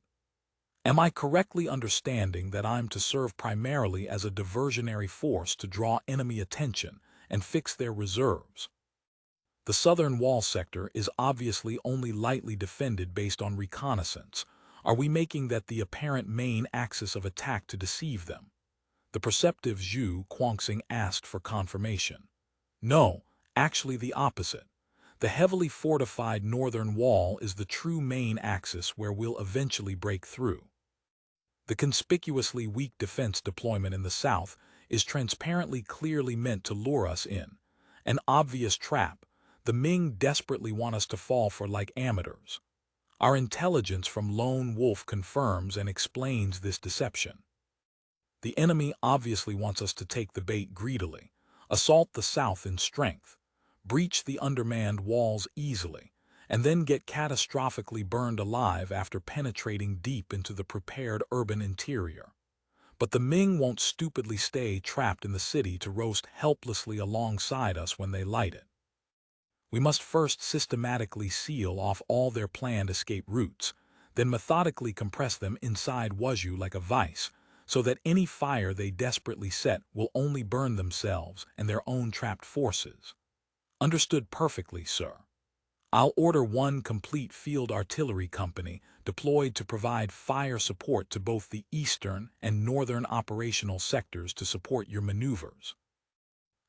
Am I correctly understanding that I'm to serve primarily as a diversionary force to draw enemy attention and fix their reserves? The southern wall sector is obviously only lightly defended based on reconnaissance. Are we making that the apparent main axis of attack to deceive them? The perceptive Zhaoqing asked for confirmation. No, actually the opposite. The heavily fortified northern wall is the true main axis where we'll eventually break through. The conspicuously weak defense deployment in the south is transparently clearly meant to lure us in. An obvious trap. The Ming desperately want us to fall for like amateurs. Our intelligence from Lone Wolf confirms and explains this deception. The enemy obviously wants us to take the bait greedily, assault the south in strength, breach the undermanned walls easily, and then get catastrophically burned alive after penetrating deep into the prepared urban interior. But the Ming won't stupidly stay trapped in the city to roast helplessly alongside us when they light it. We must first systematically seal off all their planned escape routes, then methodically compress them inside Wuzhou like a vice, so that any fire they desperately set will only burn themselves and their own trapped forces. Understood perfectly, sir. I'll order 1 complete field artillery company deployed to provide fire support to both the eastern and northern operational sectors to support your maneuvers.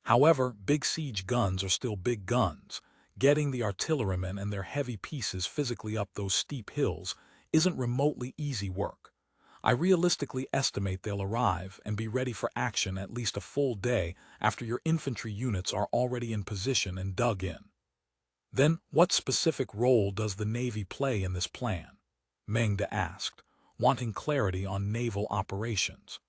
However, big siege guns are still big guns. Getting the artillerymen and their heavy pieces physically up those steep hills isn't remotely easy work. I realistically estimate they'll arrive and be ready for action at least a full day after your infantry units are already in position and dug in. Then, what specific role does the Navy play in this plan? Ming asked, wanting clarity on naval operations.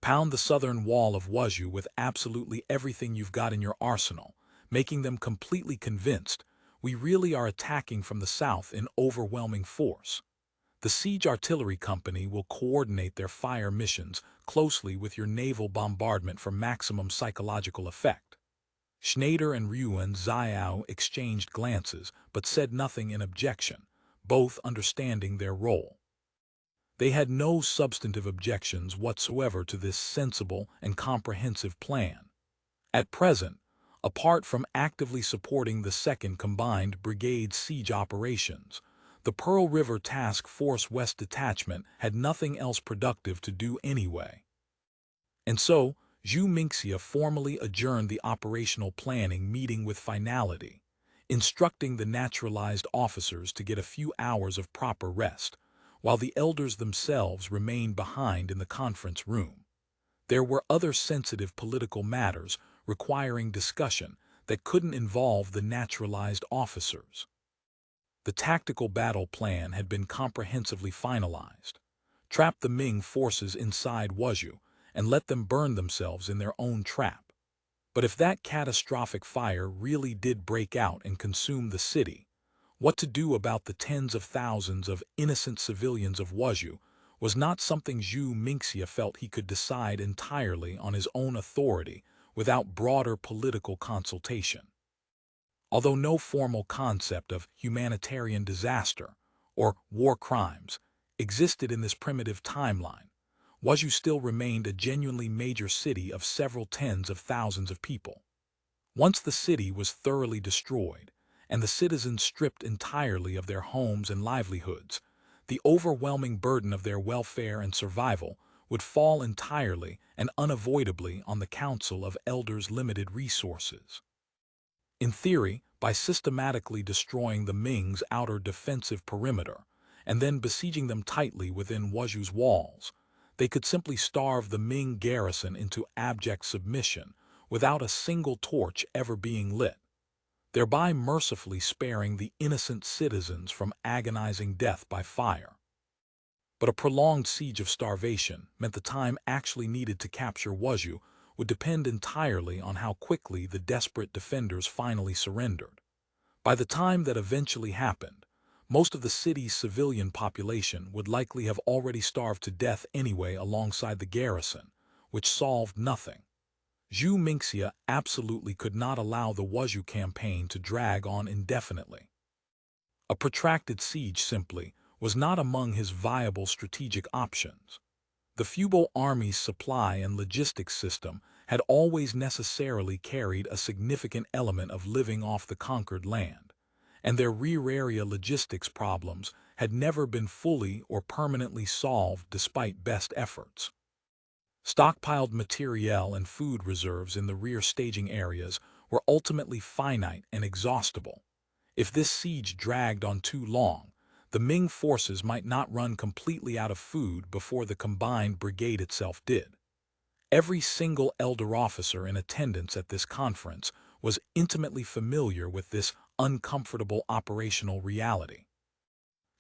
Pound the southern wall of Wuzhou with absolutely everything you've got in your arsenal, making them completely convinced we really are attacking from the south in overwhelming force. The siege artillery company will coordinate their fire missions closely with your naval bombardment for maximum psychological effect. Schneider and Ryu and Zhao exchanged glances but said nothing in objection, both understanding their role. They had no substantive objections whatsoever to this sensible and comprehensive plan. At present, apart from actively supporting the 2nd Combined Brigade siege operations, the Pearl River Task Force West Detachment had nothing else productive to do anyway. And so, Zhu Mingxia formally adjourned the operational planning meeting with finality, instructing the naturalized officers to get a few hours of proper rest, while the elders themselves remained behind in the conference room. There were other sensitive political matters requiring discussion that couldn't involve the naturalized officers. The tactical battle plan had been comprehensively finalized. Trap the Ming forces inside Wuzhou and let them burn themselves in their own trap. But if that catastrophic fire really did break out and consume the city, what to do about the tens of thousands of innocent civilians of Wuzhou was not something Zhu Mingxia felt he could decide entirely on his own authority without broader political consultation. Although no formal concept of humanitarian disaster or war crimes existed in this primitive timeline, Wuzhou still remained a genuinely major city of several tens of thousands of people. Once the city was thoroughly destroyed, and the citizens stripped entirely of their homes and livelihoods, the overwhelming burden of their welfare and survival would fall entirely and unavoidably on the Council of Elders' limited resources. In theory, by systematically destroying the Ming's outer defensive perimeter and then besieging them tightly within Wuzhou's walls. They could simply starve the Ming garrison into abject submission without a single torch ever being lit, thereby mercifully sparing the innocent citizens from agonizing death by fire. But a prolonged siege of starvation meant the time actually needed to capture Wuzhou would depend entirely on how quickly the desperate defenders finally surrendered. By the time that eventually happened, most of the city's civilian population would likely have already starved to death anyway alongside the garrison, which solved nothing. Zhu Mingxia absolutely could not allow the Wuzhou campaign to drag on indefinitely. A protracted siege simply was not among his viable strategic options. The Fubo army's supply and logistics system had always necessarily carried a significant element of living off the conquered land, and their rear area logistics problems had never been fully or permanently solved despite best efforts. Stockpiled materiel and food reserves in the rear staging areas were ultimately finite and exhaustible. If this siege dragged on too long, the Ming forces might not run completely out of food before the combined brigade itself did. Every single elder officer in attendance at this conference was intimately familiar with this uncomfortable operational reality.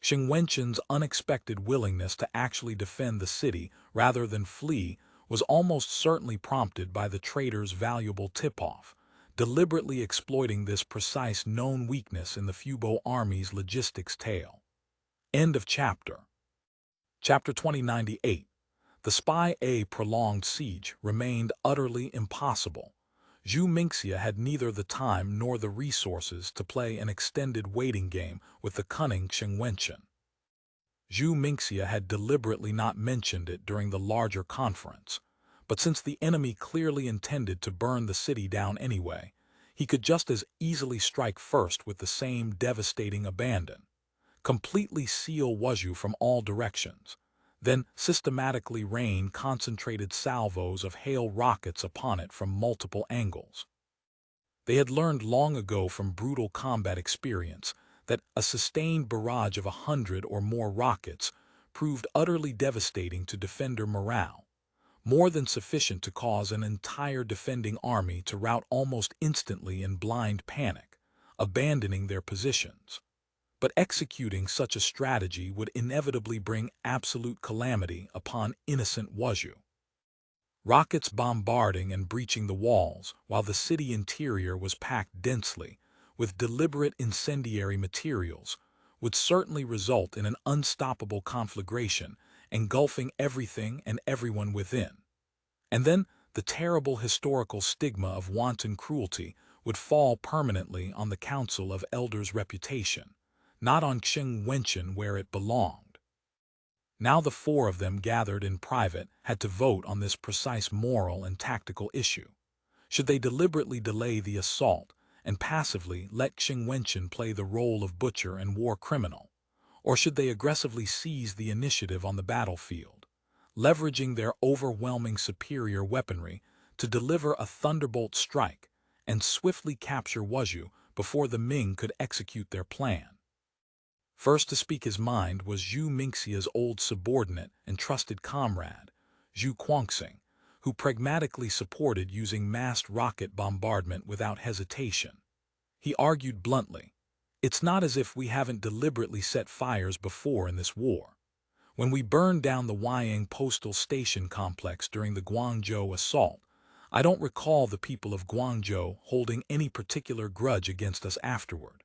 Wenchans' unexpected willingness to actually defend the city rather than flee was almost certainly prompted by the traitor's valuable tip-off, deliberately exploiting this precise known weakness in the Fubo army's logistics tail. End of chapter. Chapter 2098. The Spy A prolonged siege remained utterly impossible. Zhu Mingxia had neither the time nor the resources to play an extended waiting game with the cunning Wenchans. Zhu Mingxia had deliberately not mentioned it during the larger conference, but since the enemy clearly intended to burn the city down anyway, he could just as easily strike first with the same devastating abandon, completely seal Wuzhou from all directions, then systematically rain concentrated salvos of hail rockets upon it from multiple angles. They had learned long ago from brutal combat experience that a sustained barrage of 100 or more rockets proved utterly devastating to defender morale, more than sufficient to cause an entire defending army to rout almost instantly in blind panic, abandoning their positions. But executing such a strategy would inevitably bring absolute calamity upon innocent Wuzhou. Rockets bombarding and breaching the walls while the city interior was packed densely with deliberate incendiary materials would certainly result in an unstoppable conflagration engulfing everything and everyone within. And then the terrible historical stigma of wanton cruelty would fall permanently on the Council of Elders' reputation, not on Wenchans where it belonged. Now the four of them gathered in private had to vote on this precise moral and tactical issue. Should they deliberately delay the assault and passively let Wenchans play the role of butcher and war criminal, or should they aggressively seize the initiative on the battlefield, leveraging their overwhelming superior weaponry to deliver a thunderbolt strike and swiftly capture Wuzhou before the Ming could execute their plan? First to speak his mind was Zhu Mingxia's old subordinate and trusted comrade, Zhaoqing, who pragmatically supported using massed rocket bombardment without hesitation. He argued bluntly, "It's not as if we haven't deliberately set fires before in this war. When we burned down the Wyang postal station complex during the Guangzhou assault, I don't recall the people of Guangzhou holding any particular grudge against us afterward.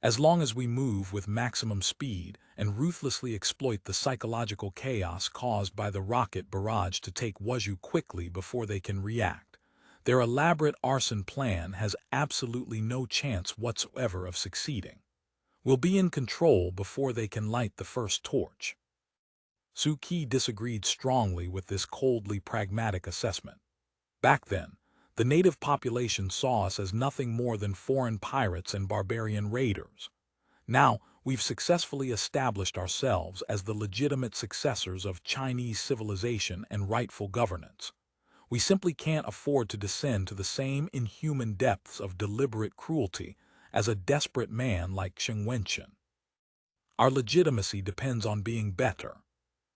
As long as we move with maximum speed and ruthlessly exploit the psychological chaos caused by the rocket barrage to take Wuzhou quickly before they can react, their elaborate arson plan has absolutely no chance whatsoever of succeeding. We'll be in control before they can light the first torch." Su Qi disagreed strongly with this coldly pragmatic assessment. Back then, the native population saw us as nothing more than foreign pirates and barbarian raiders. Now, we've successfully established ourselves as the legitimate successors of Chinese civilization and rightful governance. We simply can't afford to descend to the same inhuman depths of deliberate cruelty as a desperate man like Wenchans. Our legitimacy depends on being better.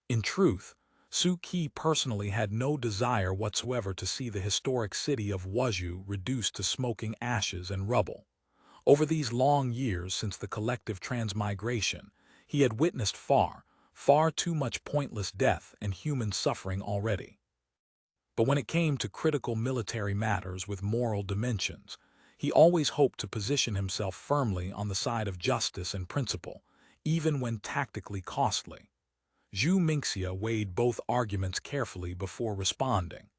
In truth, Su Qi personally had no desire whatsoever to see the historic city of Wuzhou reduced to smoking ashes and rubble. Over these long years since the collective transmigration, he had witnessed far too much pointless death and human suffering already. But when it came to critical military matters with moral dimensions, he always hoped to position himself firmly on the side of justice and principle, even when tactically costly. Zhu Mingxia weighed both arguments carefully before responding.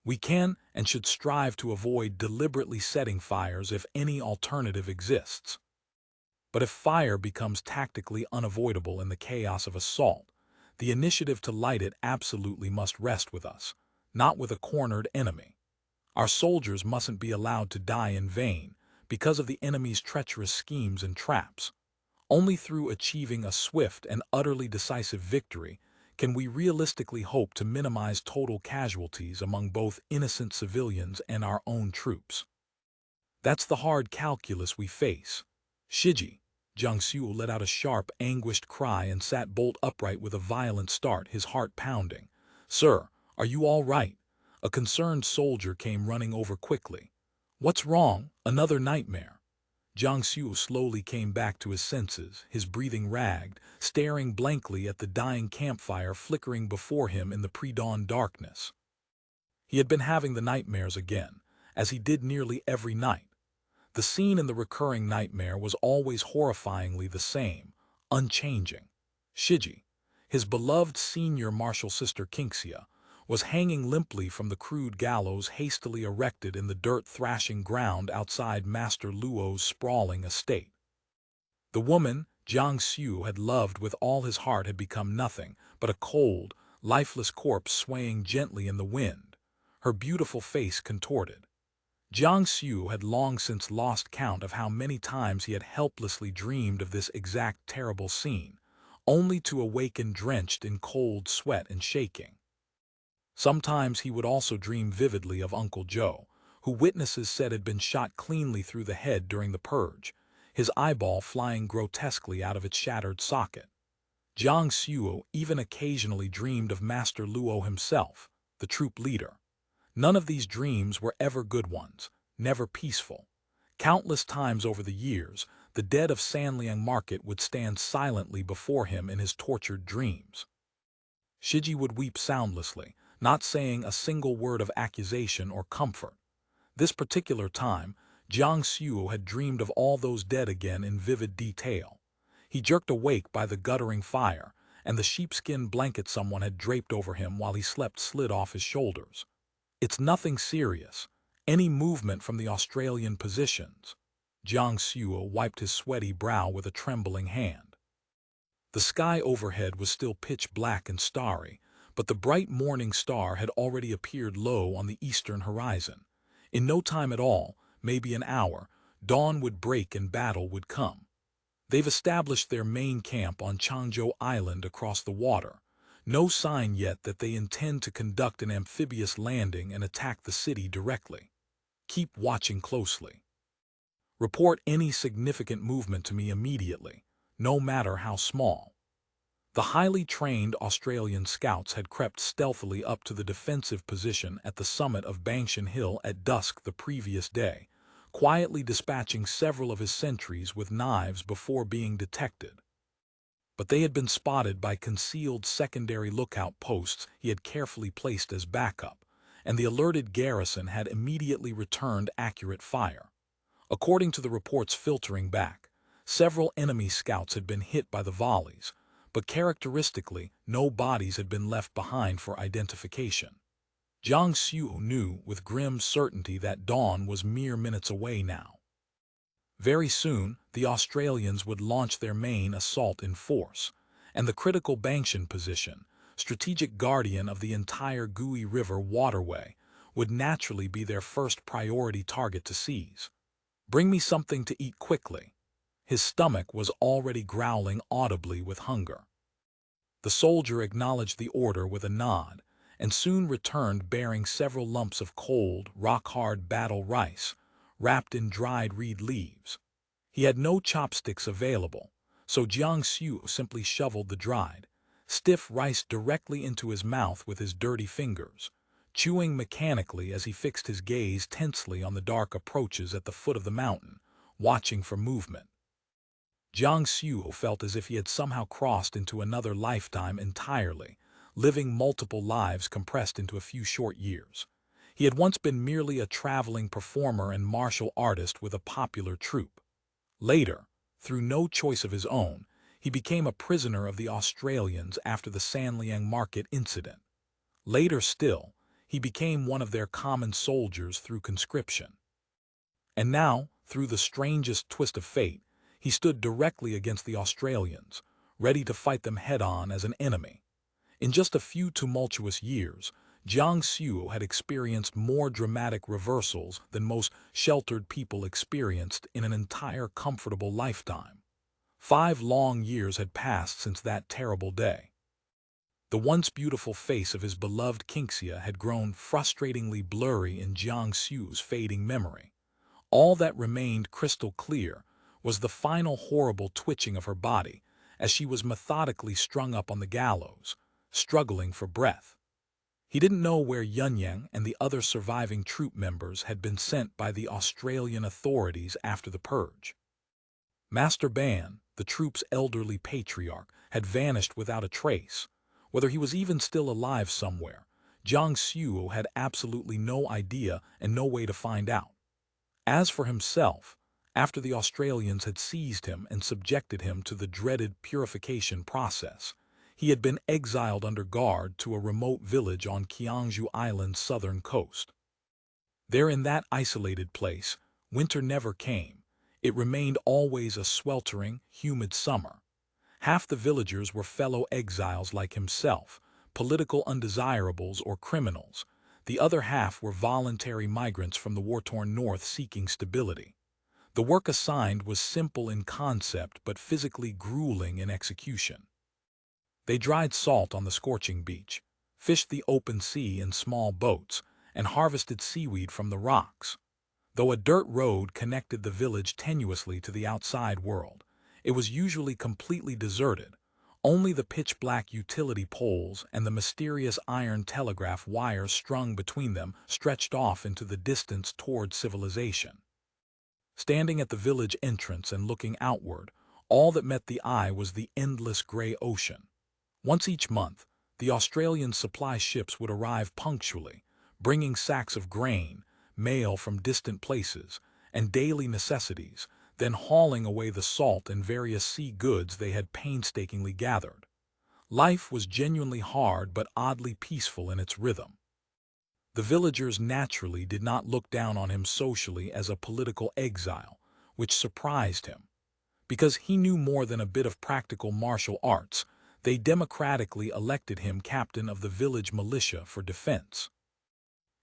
We can and should strive to avoid deliberately setting fires if any alternative exists. But if fire becomes tactically unavoidable in the chaos of assault, the initiative to light it absolutely must rest with us, not with a cornered enemy. Our soldiers mustn't be allowed to die in vain because of the enemy's treacherous schemes and traps. Only through achieving a swift and utterly decisive victory can we realistically hope to minimize total casualties among both innocent civilians and our own troops. That's the hard calculus we face. Shijie, Jiangxiu let out a sharp, anguished cry and sat bolt upright with a violent start, his heart pounding. "Sir, are you all right?" A concerned soldier came running over quickly. "What's wrong? Another nightmare?" Jiangxiu slowly came back to his senses, his breathing ragged, staring blankly at the dying campfire flickering before him in the pre-dawn darkness. He had been having the nightmares again, as he did nearly every night. The scene in the recurring nightmare was always horrifyingly the same, unchanging. Shijie, his beloved senior martial sister Qingxia, was hanging limply from the crude gallows hastily erected in the dirt-thrashing ground outside Master Luo's sprawling estate. The woman Jiangxiu had loved with all his heart had become nothing but a cold, lifeless corpse swaying gently in the wind, her beautiful face contorted. Jiangxiu had long since lost count of how many times he had helplessly dreamed of this exact terrible scene, only to awaken drenched in cold sweat and shaking. Sometimes he would also dream vividly of Uncle Zhou, who witnesses said had been shot cleanly through the head during the purge, his eyeball flying grotesquely out of its shattered socket. Jiangxiu even occasionally dreamed of Master Luo himself, the troop leader. None of these dreams were ever good ones, never peaceful. Countless times over the years, the dead of Sanliang Market would stand silently before him in his tortured dreams. Shijie would weep soundlessly, not saying a single word of accusation or comfort. This particular time, Jiangxiu had dreamed of all those dead again in vivid detail. He jerked awake by the guttering fire, and the sheepskin blanket someone had draped over him while he slept slid off his shoulders. "It's nothing serious. Any movement from the Australian positions." Jiangxiu wiped his sweaty brow with a trembling hand. The sky overhead was still pitch black and starry, but the bright morning star had already appeared low on the eastern horizon. In no time at all, maybe an hour, dawn would break and battle would come. They've established their main camp on Changzhou Island across the water. No sign yet that they intend to conduct an amphibious landing and attack the city directly. Keep watching closely. Report any significant movement to me immediately, no matter how small. The highly trained Australian scouts had crept stealthily up to the defensive position at the summit of Bangshan Hill at dusk the previous day, quietly dispatching several of his sentries with knives before being detected. But they had been spotted by concealed secondary lookout posts he had carefully placed as backup, and the alerted garrison had immediately returned accurate fire. According to the reports filtering back, several enemy scouts had been hit by the volleys, but characteristically, no bodies had been left behind for identification. Jiangxiu knew with grim certainty that dawn was mere minutes away now. Very soon, the Australians would launch their main assault in force, and the critical Bangshan position, strategic guardian of the entire Gui River waterway, would naturally be their first priority target to seize. "Bring me something to eat quickly." His stomach was already growling audibly with hunger. The soldier acknowledged the order with a nod, and soon returned bearing several lumps of cold, rock-hard battle rice, wrapped in dried reed leaves. He had no chopsticks available, so Jiang Xiu simply shoveled the dried, stiff rice directly into his mouth with his dirty fingers, chewing mechanically as he fixed his gaze tensely on the dark approaches at the foot of the mountain, watching for movement. Jiang Xiu felt as if he had somehow crossed into another lifetime entirely, living multiple lives compressed into a few short years. He had once been merely a traveling performer and martial artist with a popular troupe. Later, through no choice of his own, he became a prisoner of the Australians after the Sanliang Market incident. Later still, he became one of their common soldiers through conscription. And now, through the strangest twist of fate, he stood directly against the Australians, ready to fight them head-on as an enemy. In just a few tumultuous years, Jiang Xiu had experienced more dramatic reversals than most sheltered people experienced in an entire comfortable lifetime. 5 long years had passed since that terrible day. The once beautiful face of his beloved Qingxia had grown frustratingly blurry in Jiang Xiu's fading memory. All that remained crystal clear was the final horrible twitching of her body as she was methodically strung up on the gallows, struggling for breath. He didn't know where Yunyang and the other surviving troop members had been sent by the Australian authorities after the purge. Master Ban, the troop's elderly patriarch, had vanished without a trace. Whether he was even still alive somewhere, Jiang Xiu had absolutely no idea and no way to find out. As for himself, after the Australians had seized him and subjected him to the dreaded purification process, he had been exiled under guard to a remote village on Qiangju Island's southern coast. There in that isolated place, winter never came. It remained always a sweltering, humid summer. Half the villagers were fellow exiles like himself, political undesirables or criminals. The other half were voluntary migrants from the war-torn north seeking stability. The work assigned was simple in concept but physically grueling in execution. They dried salt on the scorching beach, fished the open sea in small boats, and harvested seaweed from the rocks. Though a dirt road connected the village tenuously to the outside world, it was usually completely deserted. Only the pitch-black utility poles and the mysterious iron telegraph wires strung between them stretched off into the distance toward civilization. Standing at the village entrance and looking outward, all that met the eye was the endless gray ocean. Once each month, the Australian supply ships would arrive punctually, bringing sacks of grain, mail from distant places, and daily necessities, then hauling away the salt and various sea goods they had painstakingly gathered. Life was genuinely hard but oddly peaceful in its rhythm. The villagers naturally did not look down on him socially as a political exile, which surprised him. Because he knew more than a bit of practical martial arts, they democratically elected him captain of the village militia for defense.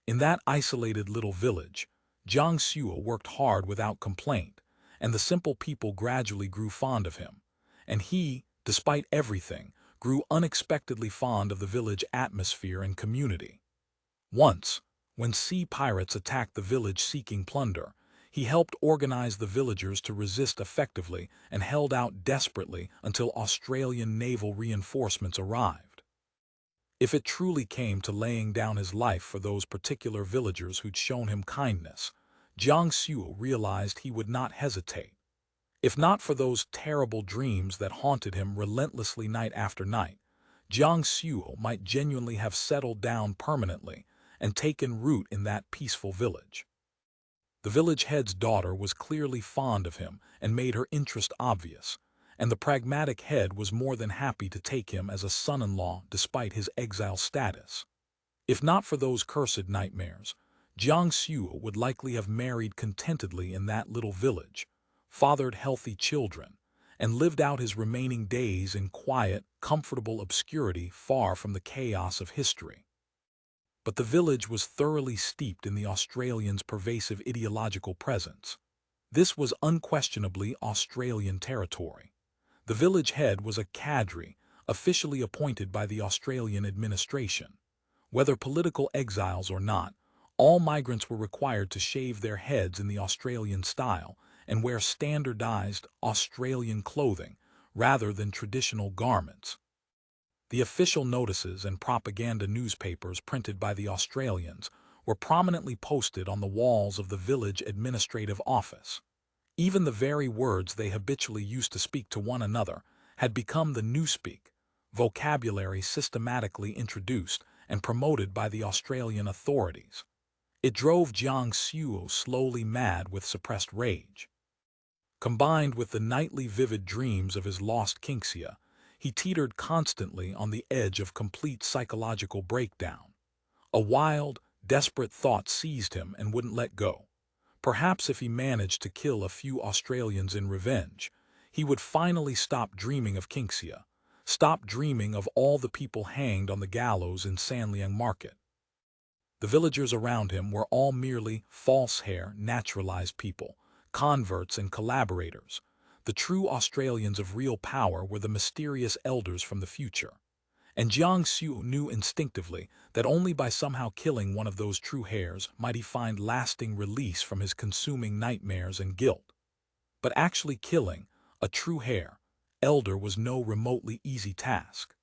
In that isolated little village, Jiang Xiu worked hard without complaint, and the simple people gradually grew fond of him. And he, despite everything, grew unexpectedly fond of the village atmosphere and community. Once, when sea pirates attacked the village seeking plunder, he helped organize the villagers to resist effectively and held out desperately until Australian naval reinforcements arrived. If it truly came to laying down his life for those particular villagers who'd shown him kindness, Jiang Xiu realized he would not hesitate. If not for those terrible dreams that haunted him relentlessly night after night, Jiang Xiu might genuinely have settled down permanently and taken root in that peaceful village. The village head's daughter was clearly fond of him and made her interest obvious, and the pragmatic head was more than happy to take him as a son-in-law despite his exile status. If not for those cursed nightmares, Jiang Xiu would likely have married contentedly in that little village, fathered healthy children, and lived out his remaining days in quiet, comfortable obscurity far from the chaos of history. But the village was thoroughly steeped in the Australians' pervasive ideological presence. This was unquestionably Australian territory. The village head was a cadre, officially appointed by the Australian administration. Whether political exiles or not, all migrants were required to shave their heads in the Australian style and wear standardized Australian clothing, rather than traditional garments. The official notices and propaganda newspapers printed by the Australians were prominently posted on the walls of the village administrative office. Even the very words they habitually used to speak to one another had become the newspeak, vocabulary systematically introduced and promoted by the Australian authorities. It drove Jiang Xuo slowly mad with suppressed rage. Combined with the nightly vivid dreams of his lost Qingxia, he teetered constantly on the edge of complete psychological breakdown. A wild, desperate thought seized him and wouldn't let go. Perhaps if he managed to kill a few Australians in revenge, he would finally stop dreaming of Qingxia, stop dreaming of all the people hanged on the gallows in Sanliang Market. The villagers around him were all merely false-hair, naturalized people, converts and collaborators. The true Australians of real power were the mysterious elders from the future. And Jiang Xuo knew instinctively that only by somehow killing one of those true hairs might he find lasting release from his consuming nightmares and guilt. But actually killing a true hair elder was no remotely easy task.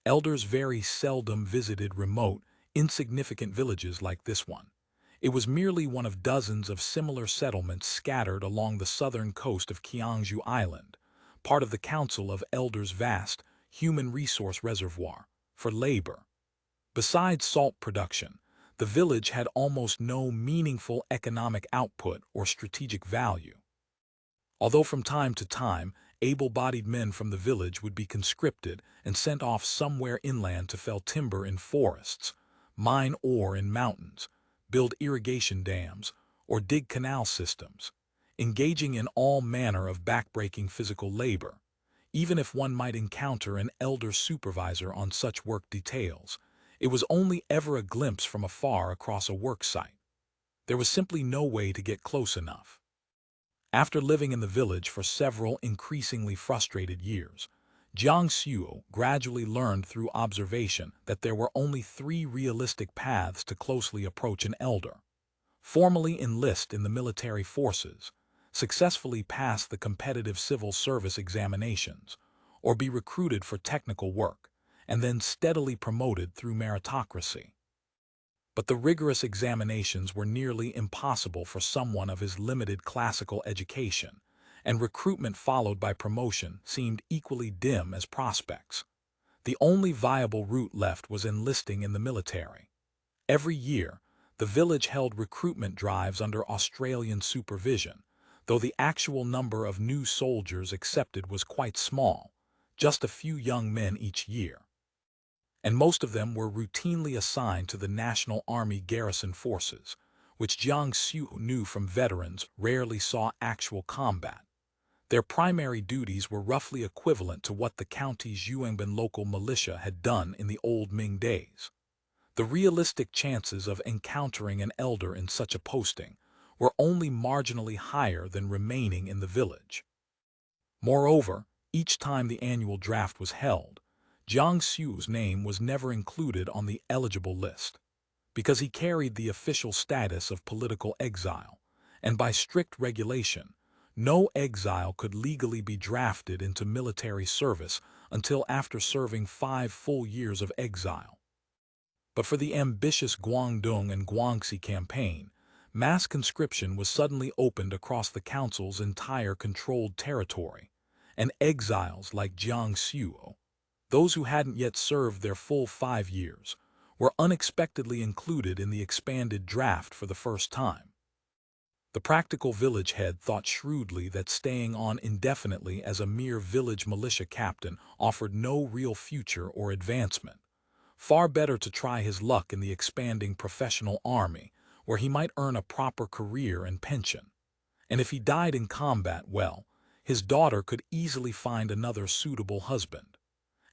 Elders very seldom visited remote, insignificant villages like this one. It was merely one of dozens of similar settlements scattered along the southern coast of Qianzhou Island, part of the Council of Elders' vast human resource reservoir for labor. Besides salt production, the village had almost no meaningful economic output or strategic value. Although from time to time, able-bodied men from the village would be conscripted and sent off somewhere inland to fell timber in forests, mine ore in mountains, build irrigation dams, or dig canal systems, engaging in all manner of backbreaking physical labor. Even if one might encounter an elder supervisor on such work details, it was only ever a glimpse from afar across a work site. There was simply no way to get close enough. After living in the village for several increasingly frustrated years, Jiang Xuo gradually learned through observation that there were only 3 realistic paths to closely approach an elder: formally enlist in the military forces, successfully pass the competitive civil service examinations, or be recruited for technical work, and then steadily promoted through meritocracy. But the rigorous examinations were nearly impossible for someone of his limited classical education, and recruitment followed by promotion seemed equally dim as prospects. The only viable route left was enlisting in the military. Every year, the village held recruitment drives under Australian supervision, though the actual number of new soldiers accepted was quite small, just a few young men each year. And most of them were routinely assigned to the National Army garrison forces, which Jiang Xuo knew from veterans rarely saw actual combat. Their primary duties were roughly equivalent to what the county's Yuanban local militia had done in the old Ming days. The realistic chances of encountering an elder in such a posting were only marginally higher than remaining in the village. Moreover, each time the annual draft was held, Jiang Xu's name was never included on the eligible list, because he carried the official status of political exile, and by strict regulation, no exile could legally be drafted into military service until after serving 5 full years of exile. But for the ambitious Guangdong and Guangxi campaign, mass conscription was suddenly opened across the council's entire controlled territory, and exiles like Jiang Xuo, those who hadn't yet served their full 5 years, were unexpectedly included in the expanded draft for the first time. The practical village head thought shrewdly that staying on indefinitely as a mere village militia captain offered no real future or advancement. Far better to try his luck in the expanding professional army, where he might earn a proper career and pension. And if he died in combat, well, his daughter could easily find another suitable husband.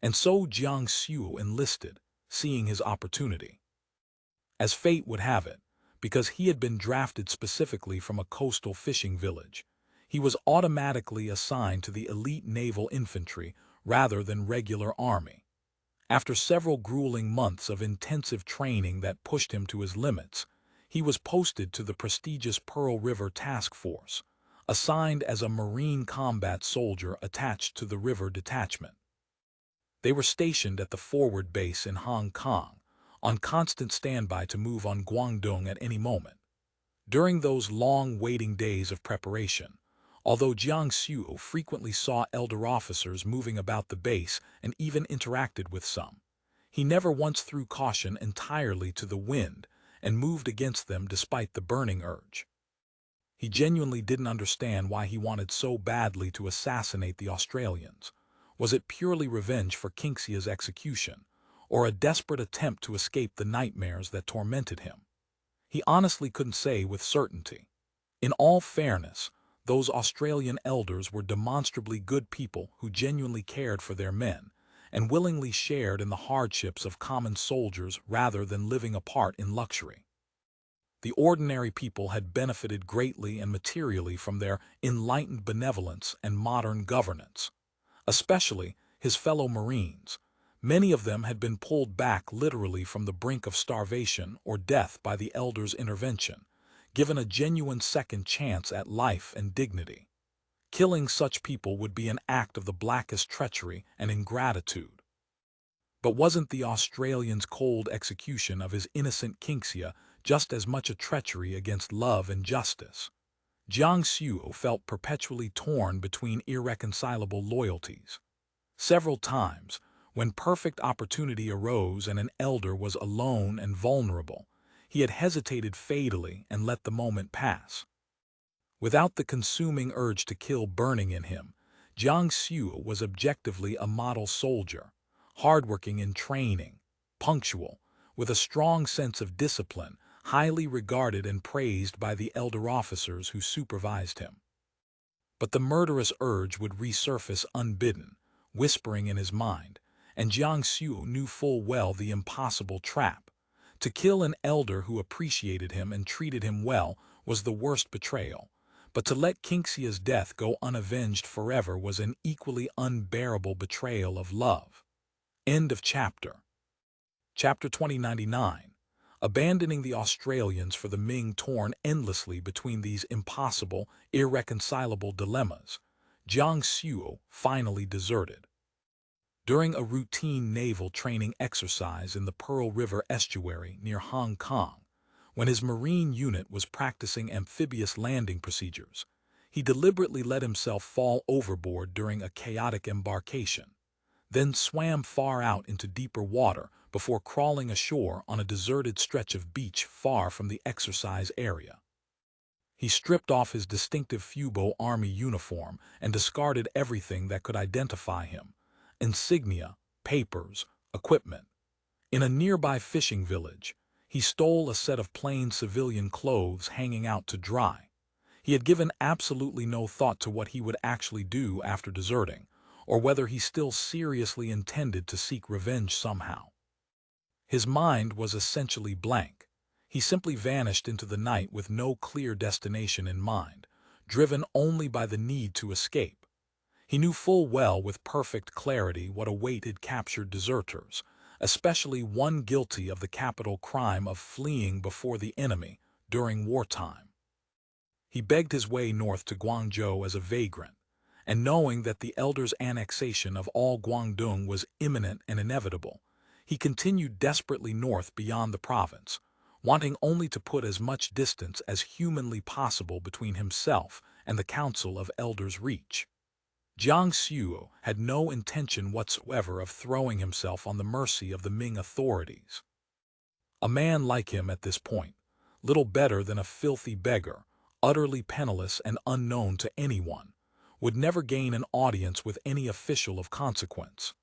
And so Jiang Xuo enlisted, seeing his opportunity. As fate would have it, because he had been drafted specifically from a coastal fishing village, he was automatically assigned to the elite naval infantry rather than regular army. After several grueling months of intensive training that pushed him to his limits, he was posted to the prestigious Pearl River Task Force, assigned as a Marine combat soldier attached to the river detachment. They were stationed at the forward base in Hong Kong, on constant standby to move on Guangdong at any moment. During those long waiting days of preparation, although Jiang Xiu frequently saw elder officers moving about the base and even interacted with some, he never once threw caution entirely to the wind and moved against them despite the burning urge. He genuinely didn't understand why he wanted so badly to assassinate the Australians. Was it purely revenge for Qingxia's execution, or a desperate attempt to escape the nightmares that tormented him? He honestly couldn't say with certainty. In all fairness, those Australian elders were demonstrably good people who genuinely cared for their men and willingly shared in the hardships of common soldiers rather than living apart in luxury. The ordinary people had benefited greatly and materially from their enlightened benevolence and modern governance. Especially his fellow Marines. Many of them had been pulled back literally from the brink of starvation or death by the elders' intervention, given a genuine second chance at life and dignity. Killing such people would be an act of the blackest treachery and ingratitude. But wasn't the Australian's cold execution of his innocent Qingxia just as much a treachery against love and justice? Jiang Xiu felt perpetually torn between irreconcilable loyalties. Several times, when perfect opportunity arose and an elder was alone and vulnerable, he had hesitated fatally and let the moment pass. Without the consuming urge to kill burning in him, Jiang Xiu was objectively a model soldier, hardworking in training, punctual, with a strong sense of discipline, highly regarded and praised by the elder officers who supervised him. But the murderous urge would resurface unbidden, whispering in his mind, and Jiang Xiu knew full well the impossible trap. To kill an elder who appreciated him and treated him well was the worst betrayal, but to let Qingxia's death go unavenged forever was an equally unbearable betrayal of love. End of chapter. Chapter 2099. Abandoning the Australians for the Ming, torn endlessly between these impossible, irreconcilable dilemmas, Jiang Xiu finally deserted. During a routine naval training exercise in the Pearl River estuary near Hong Kong, when his Marine unit was practicing amphibious landing procedures, he deliberately let himself fall overboard during a chaotic embarkation, then swam far out into deeper water before crawling ashore on a deserted stretch of beach far from the exercise area. He stripped off his distinctive Fubo Army uniform and discarded everything that could identify him: insignia, papers, equipment. In a nearby fishing village, he stole a set of plain civilian clothes hanging out to dry. He had given absolutely no thought to what he would actually do after deserting, or whether he still seriously intended to seek revenge somehow. His mind was essentially blank. He simply vanished into the night with no clear destination in mind, driven only by the need to escape. He knew full well with perfect clarity what awaited captured deserters, especially one guilty of the capital crime of fleeing before the enemy during wartime. He begged his way north to Guangzhou as a vagrant, and knowing that the elders' annexation of all Guangdong was imminent and inevitable, he continued desperately north beyond the province, wanting only to put as much distance as humanly possible between himself and the Council of Elders' reach. Jiang Xiu had no intention whatsoever of throwing himself on the mercy of the Ming authorities. A man like him at this point, little better than a filthy beggar, utterly penniless and unknown to anyone, would never gain an audience with any official of consequence.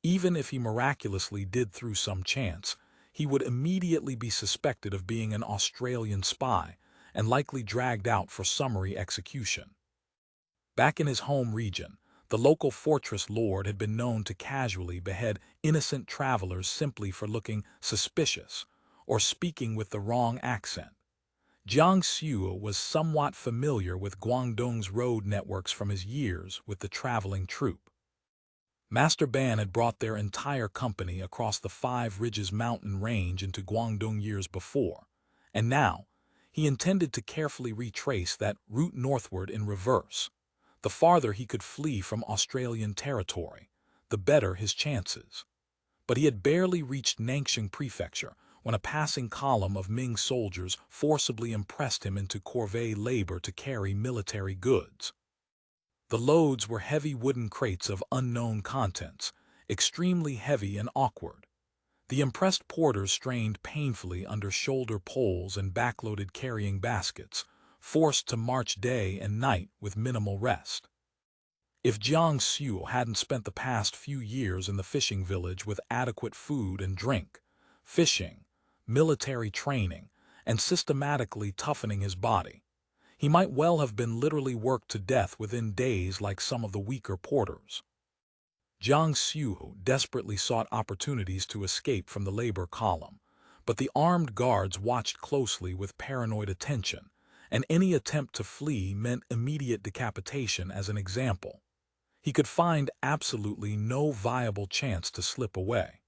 Even if he miraculously did through some chance, he would immediately be suspected of being an Australian spy and likely dragged out for summary execution. Back in his home region, the local fortress lord had been known to casually behead innocent travelers simply for looking suspicious or speaking with the wrong accent. Jiang Xiu was somewhat familiar with Guangdong's road networks from his years with the traveling troupe. Master Ban had brought their entire company across the Five Ridges mountain range into Guangdong years before, and now He intended to carefully retrace that route northward in reverse. The farther he could flee from Australian territory, the better his chances. But he had barely reached Nanxing Prefecture when a passing column of Ming soldiers forcibly impressed him into corvée labor to carry military goods. The loads were heavy wooden crates of unknown contents, extremely heavy and awkward. The impressed porters strained painfully under shoulder poles and backloaded carrying baskets, forced to march day and night with minimal rest. If Jiang Xu hadn't spent the past few years in the fishing village with adequate food and drink, fishing, military training, and systematically toughening his body, he might well have been literally worked to death within days like some of the weaker porters. Jiang Xu desperately sought opportunities to escape from the labor column, but the armed guards watched closely with paranoid attention, and any attempt to flee meant immediate decapitation as an example. He could find absolutely no viable chance to slip away.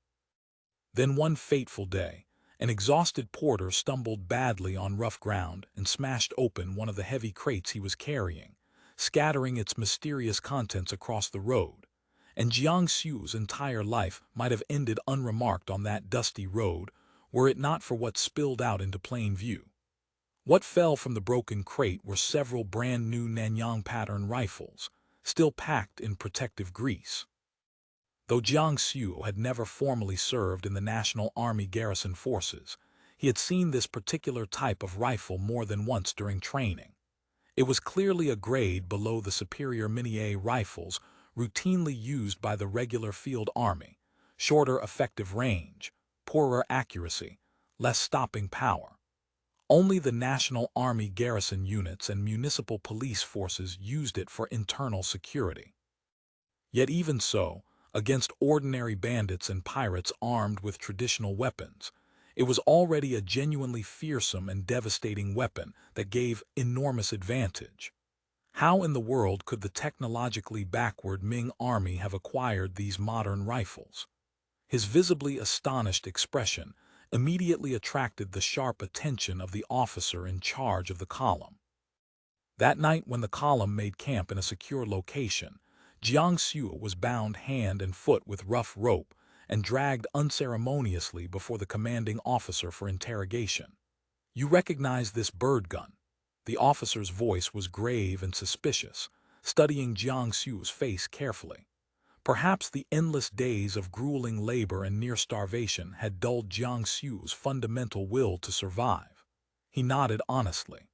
Then one fateful day, an exhausted porter stumbled badly on rough ground and smashed open one of the heavy crates he was carrying, scattering its mysterious contents across the road. And Jiang Xu's entire life might have ended unremarked on that dusty road were it not for what spilled out into plain view. What fell from the broken crate were several brand-new Nanyang pattern rifles, still packed in protective grease. Though Jiang Xu had never formally served in the National Army garrison forces, he had seen this particular type of rifle more than once during training. It was clearly a grade below the superior Mini-A rifles routinely used by the regular field army: shorter effective range, poorer accuracy, less stopping power. Only the National Army garrison units and municipal police forces used it for internal security. Yet even so, against ordinary bandits and pirates armed with traditional weapons, it was already a genuinely fearsome and devastating weapon that gave enormous advantage. How in the world could the technologically backward Ming army have acquired these modern rifles? His visibly astonished expression immediately attracted the sharp attention of the officer in charge of the column. That night when the column made camp in a secure location, Jiang Xu was bound hand and foot with rough rope and dragged unceremoniously before the commanding officer for interrogation. "You recognize this bird gun?" The officer's voice was grave and suspicious, studying Jiang Xu's face carefully. Perhaps the endless days of grueling labor and near starvation had dulled Jiang Xu's fundamental will to survive. He nodded honestly.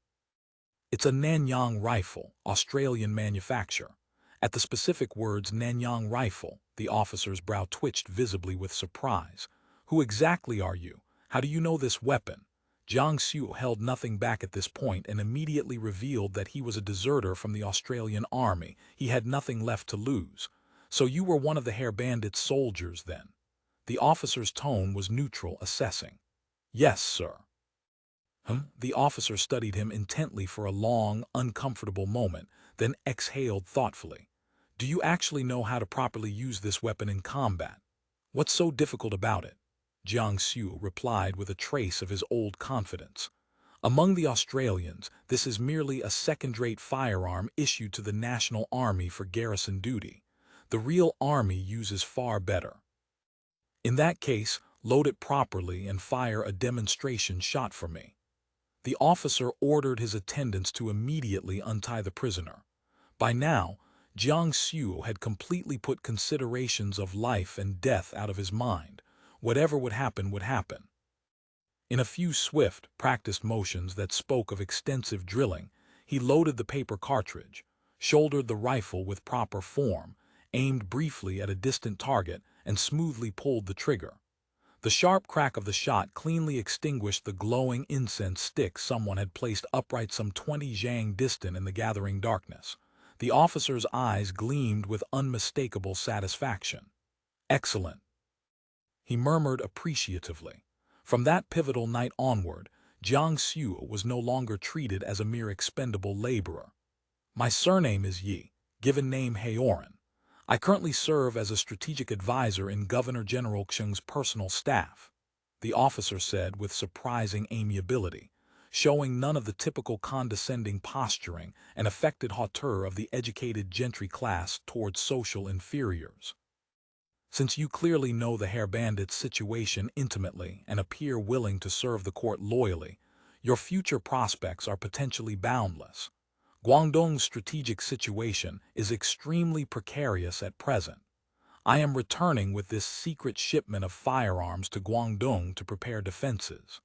"It's a Nanyang rifle, Australian manufacture." At the specific words Nanyang rifle, the officer's brow twitched visibly with surprise. "Who exactly are you? How do you know this weapon?" Jiang Xu held nothing back at this point and immediately revealed that he was a deserter from the Australian army. He had nothing left to lose. "So you were one of the Hair Bandit's soldiers, then?" The officer's tone was neutral, assessing. "Yes, sir." The officer studied him intently for a long, uncomfortable moment, then exhaled thoughtfully. "Do you actually know how to properly use this weapon in combat? What's so difficult about it?" Jiang Xu replied with a trace of his old confidence. "Among the Australians, this is merely a second-rate firearm issued to the National Army for garrison duty. The real army uses far better." "In that case, load it properly and fire a demonstration shot for me." The officer ordered his attendants to immediately untie the prisoner. By now, Jiang Xu had completely put considerations of life and death out of his mind. Whatever would happen would happen. In a few swift, practiced motions that spoke of extensive drilling, he loaded the paper cartridge, shouldered the rifle with proper form, aimed briefly at a distant target, and smoothly pulled the trigger. The sharp crack of the shot cleanly extinguished the glowing incense stick someone had placed upright some 20 zhang distant in the gathering darkness. The officer's eyes gleamed with unmistakable satisfaction. "Excellent," he murmured appreciatively. From that pivotal night onward, Jiang Xu was no longer treated as a mere expendable laborer. "My surname is Yi, given name Haoran. I currently serve as a strategic advisor in Governor-General Chang's personal staff," the officer said with surprising amiability. showing none of the typical condescending posturing and affected hauteur of the educated gentry class towards social inferiors. Since you clearly know the Hair Bandit's situation intimately and appear willing to serve the court loyally, your future prospects are potentially boundless. Guangdong's strategic situation is extremely precarious at present. I am returning with this secret shipment of firearms to Guangdong to prepare defenses.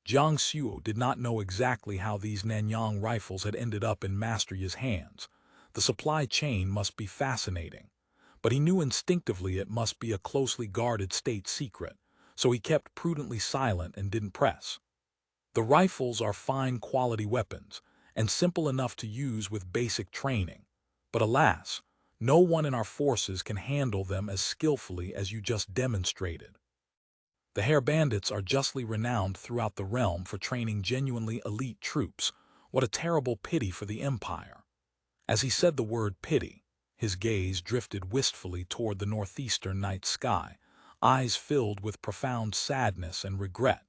Jiang Xiu did not know exactly how these Nanyang rifles had ended up in Master Yi's hands. The supply chain must be fascinating, but he knew instinctively it must be a closely guarded state secret, so he kept prudently silent and didn't press. The rifles are fine quality weapons, and simple enough to use with basic training, but alas, no one in our forces can handle them as skillfully as you just demonstrated. The Hair Bandits are justly renowned throughout the realm for training genuinely elite troops. What a terrible pity for the Empire. As he said the word pity, his gaze drifted wistfully toward the northeastern night sky, eyes filled with profound sadness and regret.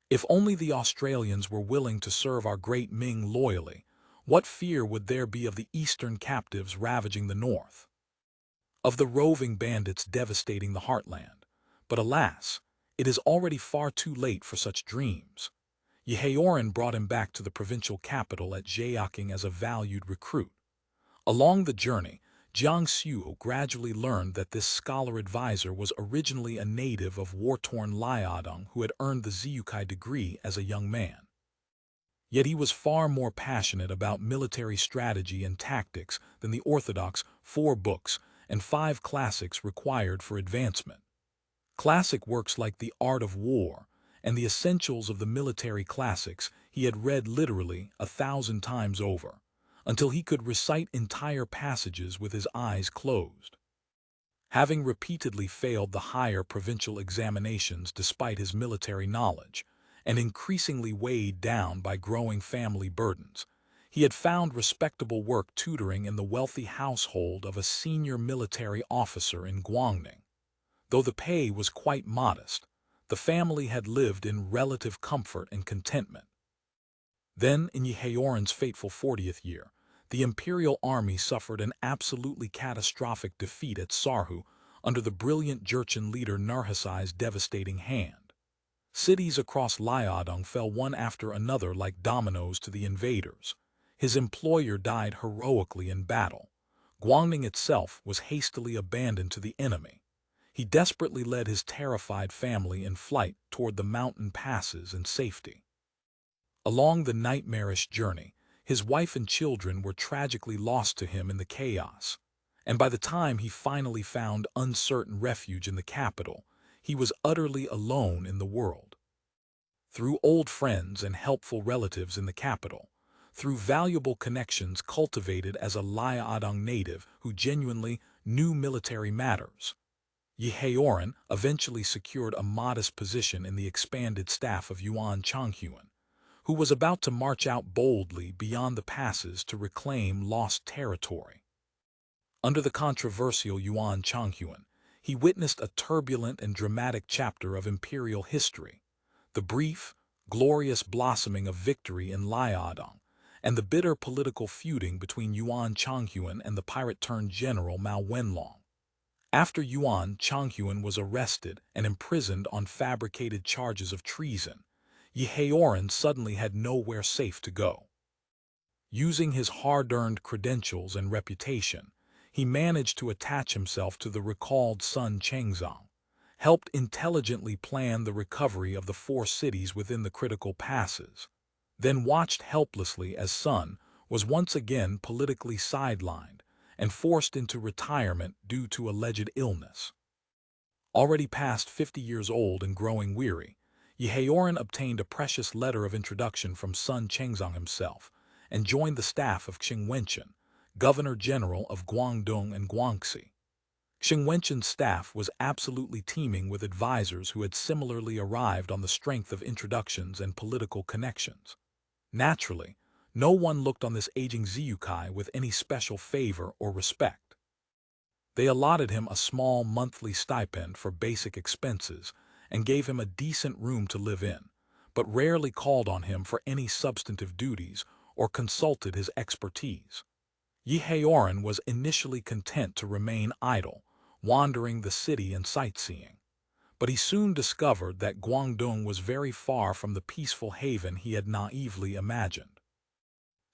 If only the Australians were willing to serve our great Ming loyally, what fear would there be of the eastern captives ravaging the north? Of the roving bandits devastating the heartland? But alas, it is already far too late for such dreams. Yehaoran brought him back to the provincial capital at Zhaoqing as a valued recruit. Along the journey, Jiang Xiu gradually learned that this scholar advisor was originally a native of war-torn Liaodong who had earned the Ziyukai degree as a young man. Yet he was far more passionate about military strategy and tactics than the orthodox 4 books and 5 classics required for advancement. Classic works like The Art of War and the essentials of the military classics he had read literally 1,000 times over, until he could recite entire passages with his eyes closed. Having repeatedly failed the higher provincial examinations despite his military knowledge, and increasingly weighed down by growing family burdens, he had found respectable work tutoring in the wealthy household of a senior military officer in Guangning. Though the pay was quite modest, the family had lived in relative comfort and contentment. Then, in Yehaoran's fateful 40th year, the imperial army suffered an absolutely catastrophic defeat at Sarhu under the brilliant Jurchen leader Narhasai's devastating hand. Cities across Liaodong fell one after another like dominoes to the invaders. His employer died heroically in battle. Guangning itself was hastily abandoned to the enemy. He desperately led his terrified family in flight toward the mountain passes and safety. Along the nightmarish journey, his wife and children were tragically lost to him in the chaos, and by the time he finally found uncertain refuge in the capital, he was utterly alone in the world. Through old friends and helpful relatives in the capital, through valuable connections cultivated as a Liaodong native who genuinely knew military matters, Yehaoran eventually secured a modest position in the expanded staff of Yuan Changhuan, who was about to march out boldly beyond the passes to reclaim lost territory. Under the controversial Yuan Changhuan, he witnessed a turbulent and dramatic chapter of imperial history, the brief, glorious blossoming of victory in Liaodong, and the bitter political feuding between Yuan Changhuan and the pirate-turned-general Mao Wenlong. After Yuan Changhuan was arrested and imprisoned on fabricated charges of treason, Yehaoran suddenly had nowhere safe to go. Using his hard-earned credentials and reputation, he managed to attach himself to the recalled Sun Chengzong, helped intelligently plan the recovery of the 4 cities within the critical passes, then watched helplessly as Sun was once again politically sidelined and forced into retirement due to alleged illness. Already past 50 years old and growing weary, Yehaoran obtained a precious letter of introduction from Sun Chengzong himself and joined the staff of Wenchans, Governor-General of Guangdong and Guangxi. Wenchans' staff was absolutely teeming with advisors who had similarly arrived on the strength of introductions and political connections. Naturally, no one looked on this aging Ziyukai with any special favor or respect. They allotted him a small monthly stipend for basic expenses and gave him a decent room to live in, but rarely called on him for any substantive duties or consulted his expertise. Yi Haoran was initially content to remain idle, wandering the city and sightseeing. But he soon discovered that Guangdong was very far from the peaceful haven he had naively imagined.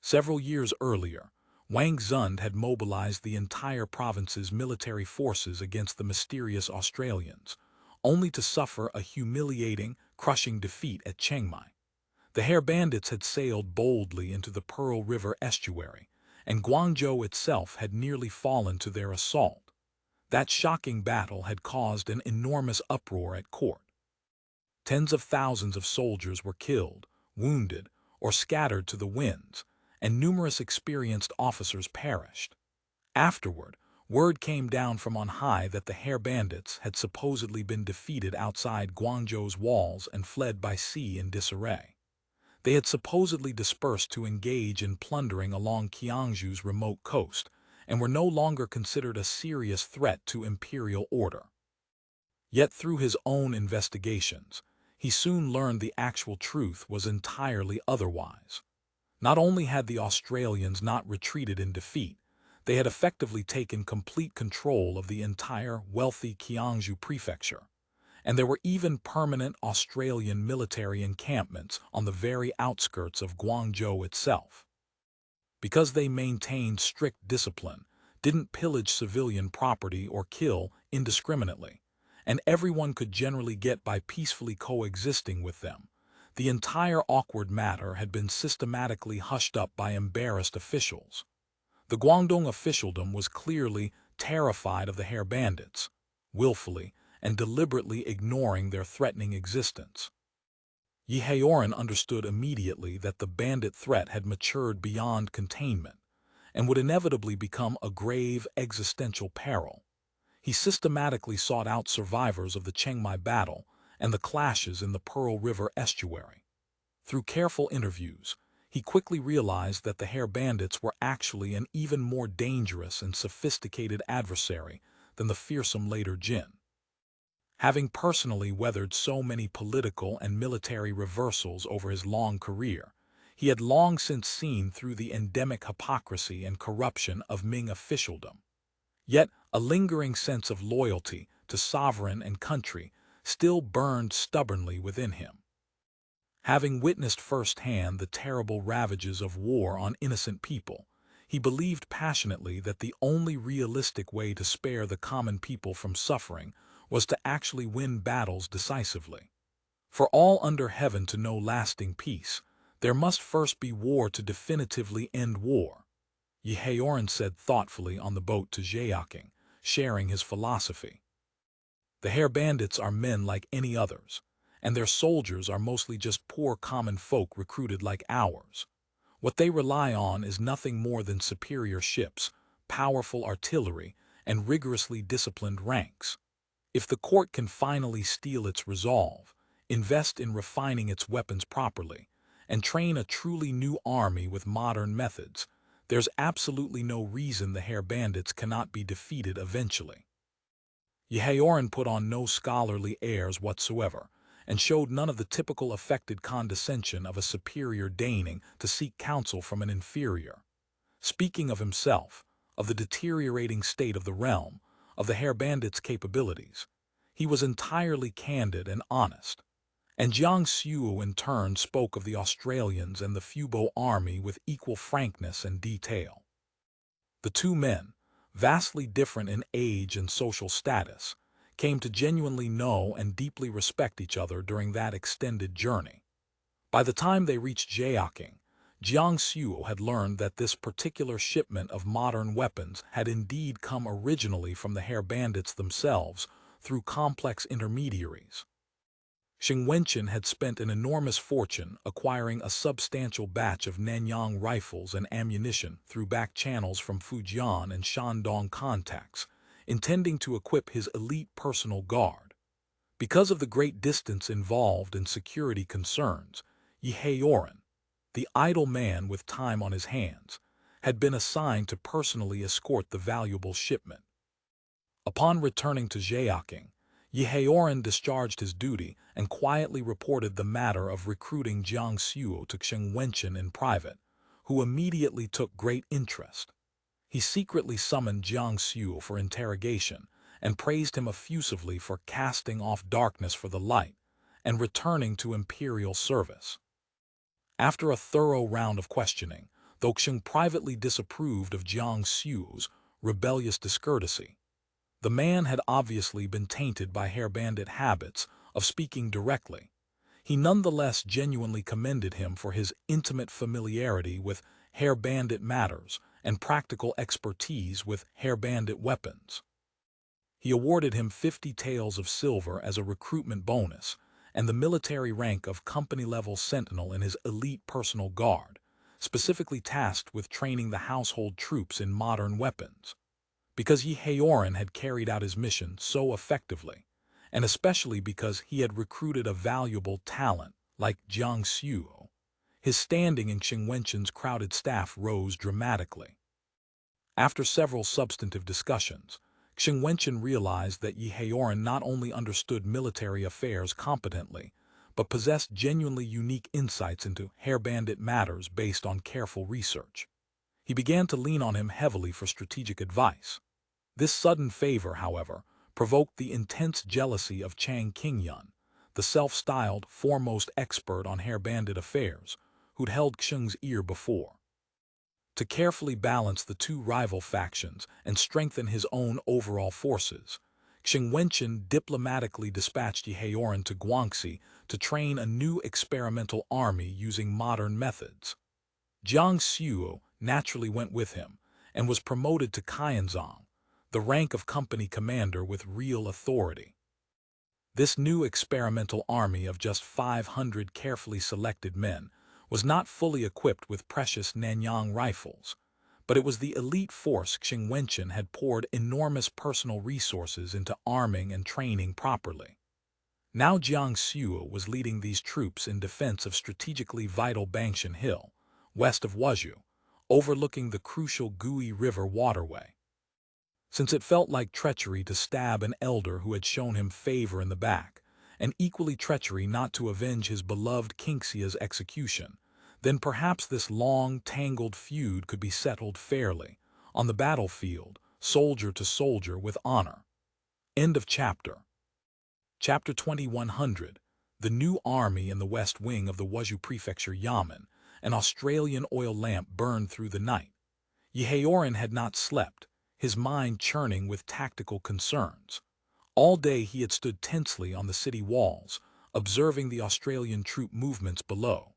Several years earlier, Wang Zund had mobilized the entire province's military forces against the mysterious Australians, only to suffer a humiliating, crushing defeat at Chiang Mai. The Hare Bandits had sailed boldly into the Pearl River estuary, and Guangzhou itself had nearly fallen to their assault. That shocking battle had caused an enormous uproar at court. Tens of thousands of soldiers were killed, wounded, or scattered to the winds, and numerous experienced officers perished. Afterward, word came down from on high that the Hare Bandits had supposedly been defeated outside Guangzhou's walls and fled by sea in disarray. They had supposedly dispersed to engage in plundering along Qiangzhou's remote coast, and were no longer considered a serious threat to imperial order. Yet through his own investigations, he soon learned the actual truth was entirely otherwise. Not only had the Australians not retreated in defeat, they had effectively taken complete control of the entire wealthy Qiangzhou prefecture, and there were even permanent Australian military encampments on the very outskirts of Guangzhou itself. Because they maintained strict discipline, didn't pillage civilian property or kill indiscriminately, and everyone could generally get by peacefully coexisting with them, the entire awkward matter had been systematically hushed up by embarrassed officials. The Guangdong officialdom was clearly terrified of the Hare Bandits, willfully and deliberately ignoring their threatening existence. Yi Haoran understood immediately that the bandit threat had matured beyond containment and would inevitably become a grave existential peril. He systematically sought out survivors of the Chiang Mai battle and the clashes in the Pearl River estuary. Through careful interviews, he quickly realized that the Hare Bandits were actually an even more dangerous and sophisticated adversary than the fearsome later Jin. Having personally weathered so many political and military reversals over his long career, he had long since seen through the endemic hypocrisy and corruption of Ming officialdom. Yet a lingering sense of loyalty to sovereign and country still burned stubbornly within him. Having witnessed firsthand the terrible ravages of war on innocent people, he believed passionately that the only realistic way to spare the common people from suffering was to actually win battles decisively. For all under heaven to know lasting peace, there must first be war to definitively end war. Yi Haoran said thoughtfully on the boat to Zhaoqing, sharing his philosophy. The Hare Bandits are men like any others, and their soldiers are mostly just poor common folk recruited like ours. What they rely on is nothing more than superior ships, powerful artillery, and rigorously disciplined ranks. If the court can finally steel its resolve, invest in refining its weapons properly, and train a truly new army with modern methods, there's absolutely no reason the Hare Bandits cannot be defeated eventually. Yi Haoran put on no scholarly airs whatsoever, and showed none of the typical affected condescension of a superior deigning to seek counsel from an inferior. Speaking of himself, of the deteriorating state of the realm, of the Hare Bandits' capabilities, he was entirely candid and honest. And Jiang Suo in turn spoke of the Australians and the Fubo army with equal frankness and detail. The two men, vastly different in age and social status, came to genuinely know and deeply respect each other during that extended journey. By the time they reached Zhaoqing, Jiang Suo had learned that this particular shipment of modern weapons had indeed come originally from the Hare Bandits themselves through complex intermediaries. Wenchans had spent an enormous fortune acquiring a substantial batch of Nanyang rifles and ammunition through back channels from Fujian and Shandong contacts, intending to equip his elite personal guard. Because of the great distance involved in security concerns, Yi Haoran, the idle man with time on his hands, had been assigned to personally escort the valuable shipment. Upon returning to Zhaoqing, Yi Haoran discharged his duty and quietly reported the matter of recruiting Jiang Xuo to Xiong Wenchans in private, who immediately took great interest. He secretly summoned Jiang Xuo for interrogation and praised him effusively for casting off darkness for the light and returning to imperial service. After a thorough round of questioning, though Xiong privately disapproved of Jiang Xuo's rebellious discourtesy, the man had obviously been tainted by hairbandit habits of speaking directly. He nonetheless genuinely commended him for his intimate familiarity with hairbandit matters and practical expertise with hairbandit weapons. He awarded him 50 taels of silver as a recruitment bonus and the military rank of company-level sentinel in his elite personal guard, specifically tasked with training the household troops in modern weapons. Because Yi Haoran had carried out his mission so effectively, and especially because he had recruited a valuable talent like Jiang Xuo, his standing in Xiong Wenchans' crowded staff rose dramatically. After several substantive discussions, Xiong Wenchans realized that Yi Haoran not only understood military affairs competently, but possessed genuinely unique insights into hairbandit matters based on careful research. He began to lean on him heavily for strategic advice. This sudden favor, however, provoked the intense jealousy of Chang Qingyun, the self-styled foremost expert on hairbandit affairs, who'd held Xiong's ear before. To carefully balance the two rival factions and strengthen his own overall forces, Xiong Wenchans diplomatically dispatched Yi Haoran to Guangxi to train a new experimental army using modern methods. Jiang Xuo naturally went with him and was promoted to Qianzong, the rank of company commander with real authority. This new experimental army of just 500 carefully selected men was not fully equipped with precious Nanyang rifles, but it was the elite force Xiong Wenchans had poured enormous personal resources into arming and training properly. Now Jiang Xuo was leading these troops in defense of strategically vital Bangshan Hill, west of Wuzhou, overlooking the crucial Gui River waterway. Since it felt like treachery to stab an elder who had shown him favor in the back, and equally treachery not to avenge his beloved Qingxia's execution, then perhaps this long, tangled feud could be settled fairly, on the battlefield, soldier to soldier with honor. End of chapter. Chapter 2100, The New Army in the West Wing of the Wuzhou Prefecture Yamen, an Australian oil lamp burned through the night. Yi Haoran had not slept, his mind churning with tactical concerns. All day he had stood tensely on the city walls, observing the Australian troop movements below.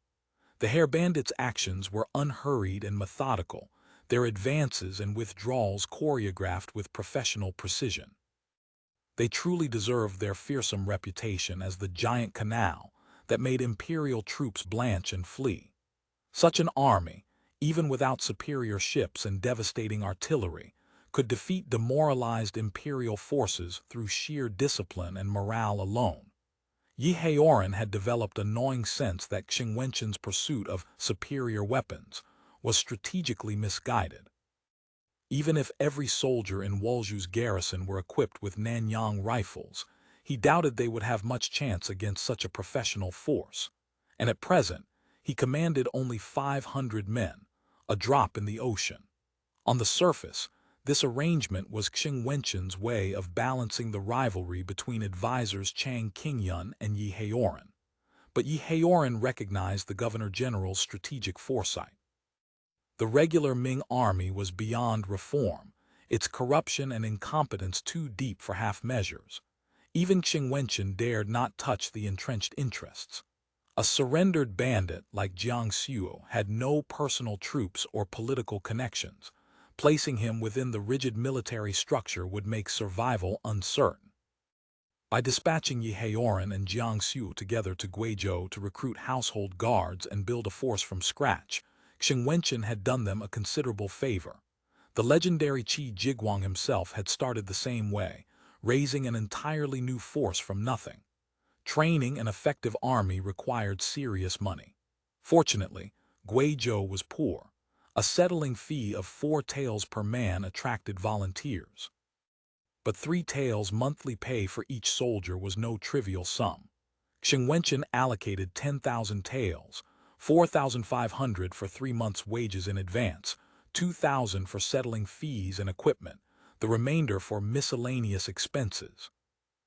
The hairbandits' actions were unhurried and methodical, their advances and withdrawals choreographed with professional precision. They truly deserved their fearsome reputation as the giant canal that made imperial troops blanch and flee. Such an army, even without superior ships and devastating artillery, could defeat demoralized imperial forces through sheer discipline and morale alone. Yi Haoran had developed a gnawing sense that Xiong Wenchans' pursuit of superior weapons was strategically misguided. Even if every soldier in Wuzhou's garrison were equipped with Nanyang rifles, he doubted they would have much chance against such a professional force. And at present, he commanded only 500 men, a drop in the ocean. On the surface, this arrangement was Xiong Wenchans' way of balancing the rivalry between advisors Chang Qingyun and Yi Haoran. But Yi Haoran recognized the Governor-General's strategic foresight. The regular Ming army was beyond reform, its corruption and incompetence too deep for half measures. Even Xiong Wenchans dared not touch the entrenched interests. A surrendered bandit like Jiang Xuo had no personal troops or political connections. Placing him within the rigid military structure would make survival uncertain. By dispatching Yi Haoran and Jiang Xuo together to Guizhou to recruit household guards and build a force from scratch, Xiong Wenchans had done them a considerable favor. The legendary Qi Jiguang himself had started the same way, raising an entirely new force from nothing. Training an effective army required serious money. Fortunately, Guizhou was poor. A settling fee of 4 taels per man attracted volunteers. but 3 taels monthly pay for each soldier was no trivial sum. Wenchans allocated 10,000 taels, 4,500 for 3 months' wages in advance, 2,000 for settling fees and equipment, the remainder for miscellaneous expenses.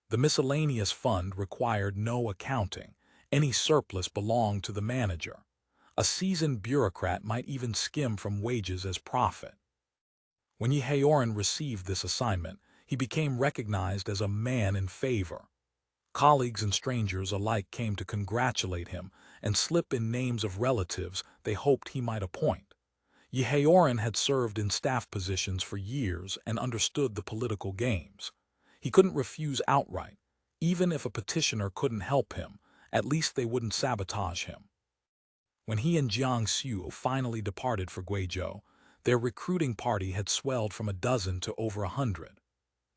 The miscellaneous fund required no accounting. Any surplus belonged to the manager. A seasoned bureaucrat might even skim from wages as profit. When Yehaoren received this assignment, he became recognized as a man in favor. Colleagues and strangers alike came to congratulate him and slip in names of relatives they hoped he might appoint. Yehaoren had served in staff positions for years and understood the political games. He couldn't refuse outright. Even if a petitioner couldn't help him, at least they wouldn't sabotage him. When he and Jiangsu finally departed for Guizhou, their recruiting party had swelled from a dozen to over 100.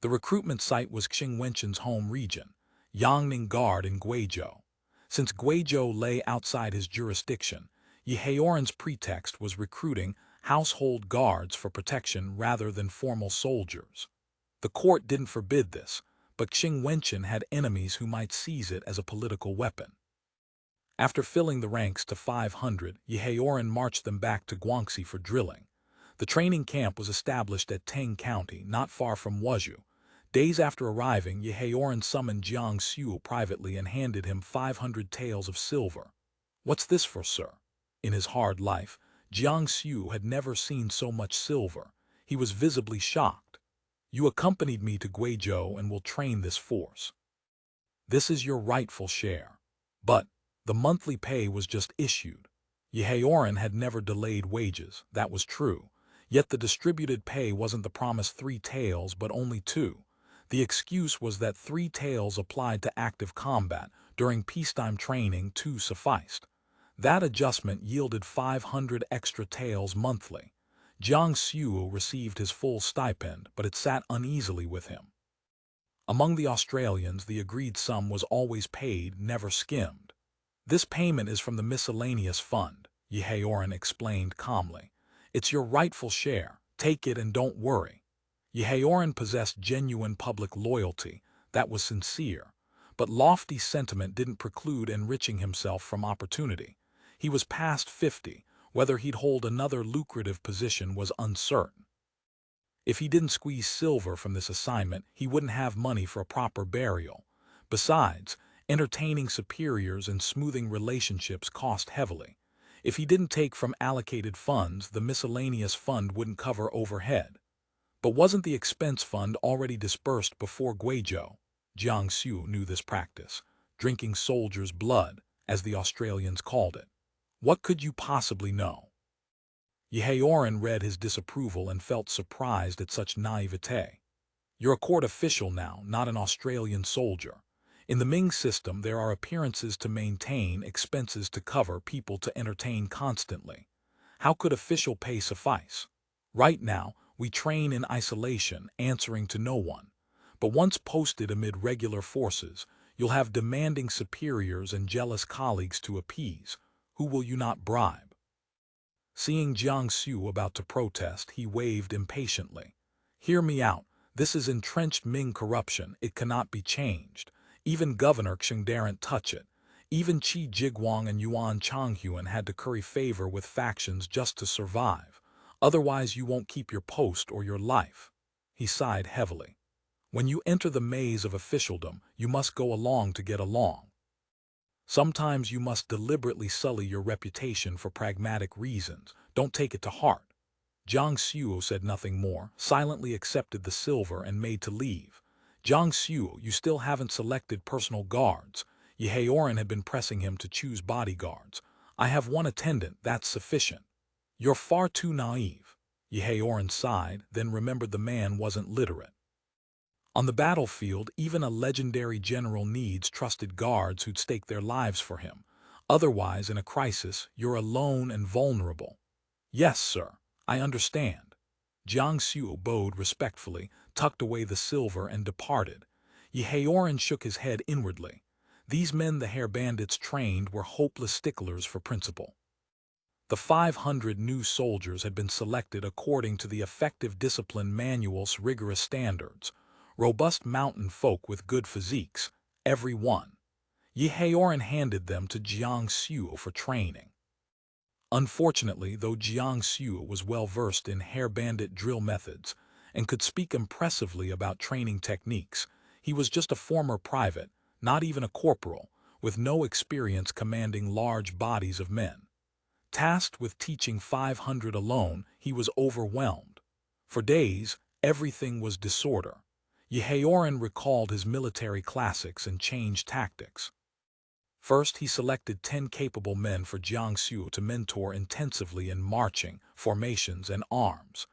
The recruitment site was Wenchans' home region, Yangning Guard in Guizhou. Since Guizhou lay outside his jurisdiction, Yehaoren's pretext was recruiting household guards for protection rather than formal soldiers. The court didn't forbid this, but Wenchans had enemies who might seize it as a political weapon. After filling the ranks to 500, Yehaoren marched them back to Guangxi for drilling. The training camp was established at Teng County, not far from Wuzhou. Days after arriving, Yehaoren summoned Jiangsu privately and handed him 500 taels of silver. "What's this for, sir?" In his hard life, Jiangsu had never seen so much silver. He was visibly shocked. "You accompanied me to Guizhou and will train this force. This is your rightful share." But the monthly pay was just issued. Yehaoren had never delayed wages, that was true. Yet the distributed pay wasn't the promised 3 taels but only 2. The excuse was that 3 taels applied to active combat. During peacetime training, 2 sufficed. That adjustment yielded 500 extra taels monthly. Jiangsu received his full stipend, but it sat uneasily with him. Among the Australians, the agreed sum was always paid, never skimmed. "This payment is from the miscellaneous fund," Yehaoren explained calmly. "It's your rightful share. Take it and don't worry." Yehaoren possessed genuine public loyalty, that was sincere, but lofty sentiment didn't preclude enriching himself from opportunity. He was past 50, whether he'd hold another lucrative position was uncertain. If he didn't squeeze silver from this assignment, he wouldn't have money for a proper burial. Besides, entertaining superiors and smoothing relationships cost heavily. If he didn't take from allocated funds, the miscellaneous fund wouldn't cover overhead. But wasn't the expense fund already dispersed before Guizhou? Jiangsu knew this practice, drinking soldiers' blood, as the Australians called it. What could you possibly know? Yehaoren read his disapproval and felt surprised at such naivete. "You're a court official now, not an Australian soldier. In the Ming system, there are appearances to maintain, expenses to cover, people to entertain constantly. How could official pay suffice? Right now, we train in isolation, answering to no one. But once posted amid regular forces, you'll have demanding superiors and jealous colleagues to appease. Who will you not bribe?" Seeing Jiangsu about to protest, he waved impatiently. "Hear me out. This is entrenched Ming corruption. It cannot be changed. Even Governor Xiong daren't touch it. Even Qi Jiguang and Yuan Changhuan had to curry favor with factions just to survive. Otherwise you won't keep your post or your life." He sighed heavily. "When you enter the maze of officialdom, you must go along to get along. Sometimes you must deliberately sully your reputation for pragmatic reasons. Don't take it to heart." Jiangsu said nothing more, silently accepted the silver and made to leave. "Jiangsu, you still haven't selected personal guards." Yehaoren had been pressing him to choose bodyguards. "I have 1 attendant, that's sufficient." "You're far too naive." Yehaoren sighed, then remembered the man wasn't literate. On the battlefield, even a legendary general needs trusted guards who'd stake their lives for him. Otherwise, in a crisis, you're alone and vulnerable. "Yes, sir, I understand." Jiangsu bowed respectfully, tucked away the silver and departed. Yehaoren shook his head inwardly. These men the hair bandits trained were hopeless sticklers for principle. The 500 new soldiers had been selected according to the effective discipline manual's rigorous standards. robust mountain folk with good physiques, every one. Yi Haoran handed them to Jiang Xu for training. Unfortunately, though Jiang Xu was well-versed in hair-bandit drill methods and could speak impressively about training techniques, he was just a former private, not even a corporal, with no experience commanding large bodies of men. Tasked with teaching 500 alone, he was overwhelmed. For days, everything was disorder. Yi Haoran recalled his military classics and changed tactics. First, he selected 10 capable men for Jiang Xu to mentor intensively in marching, formations, and arms.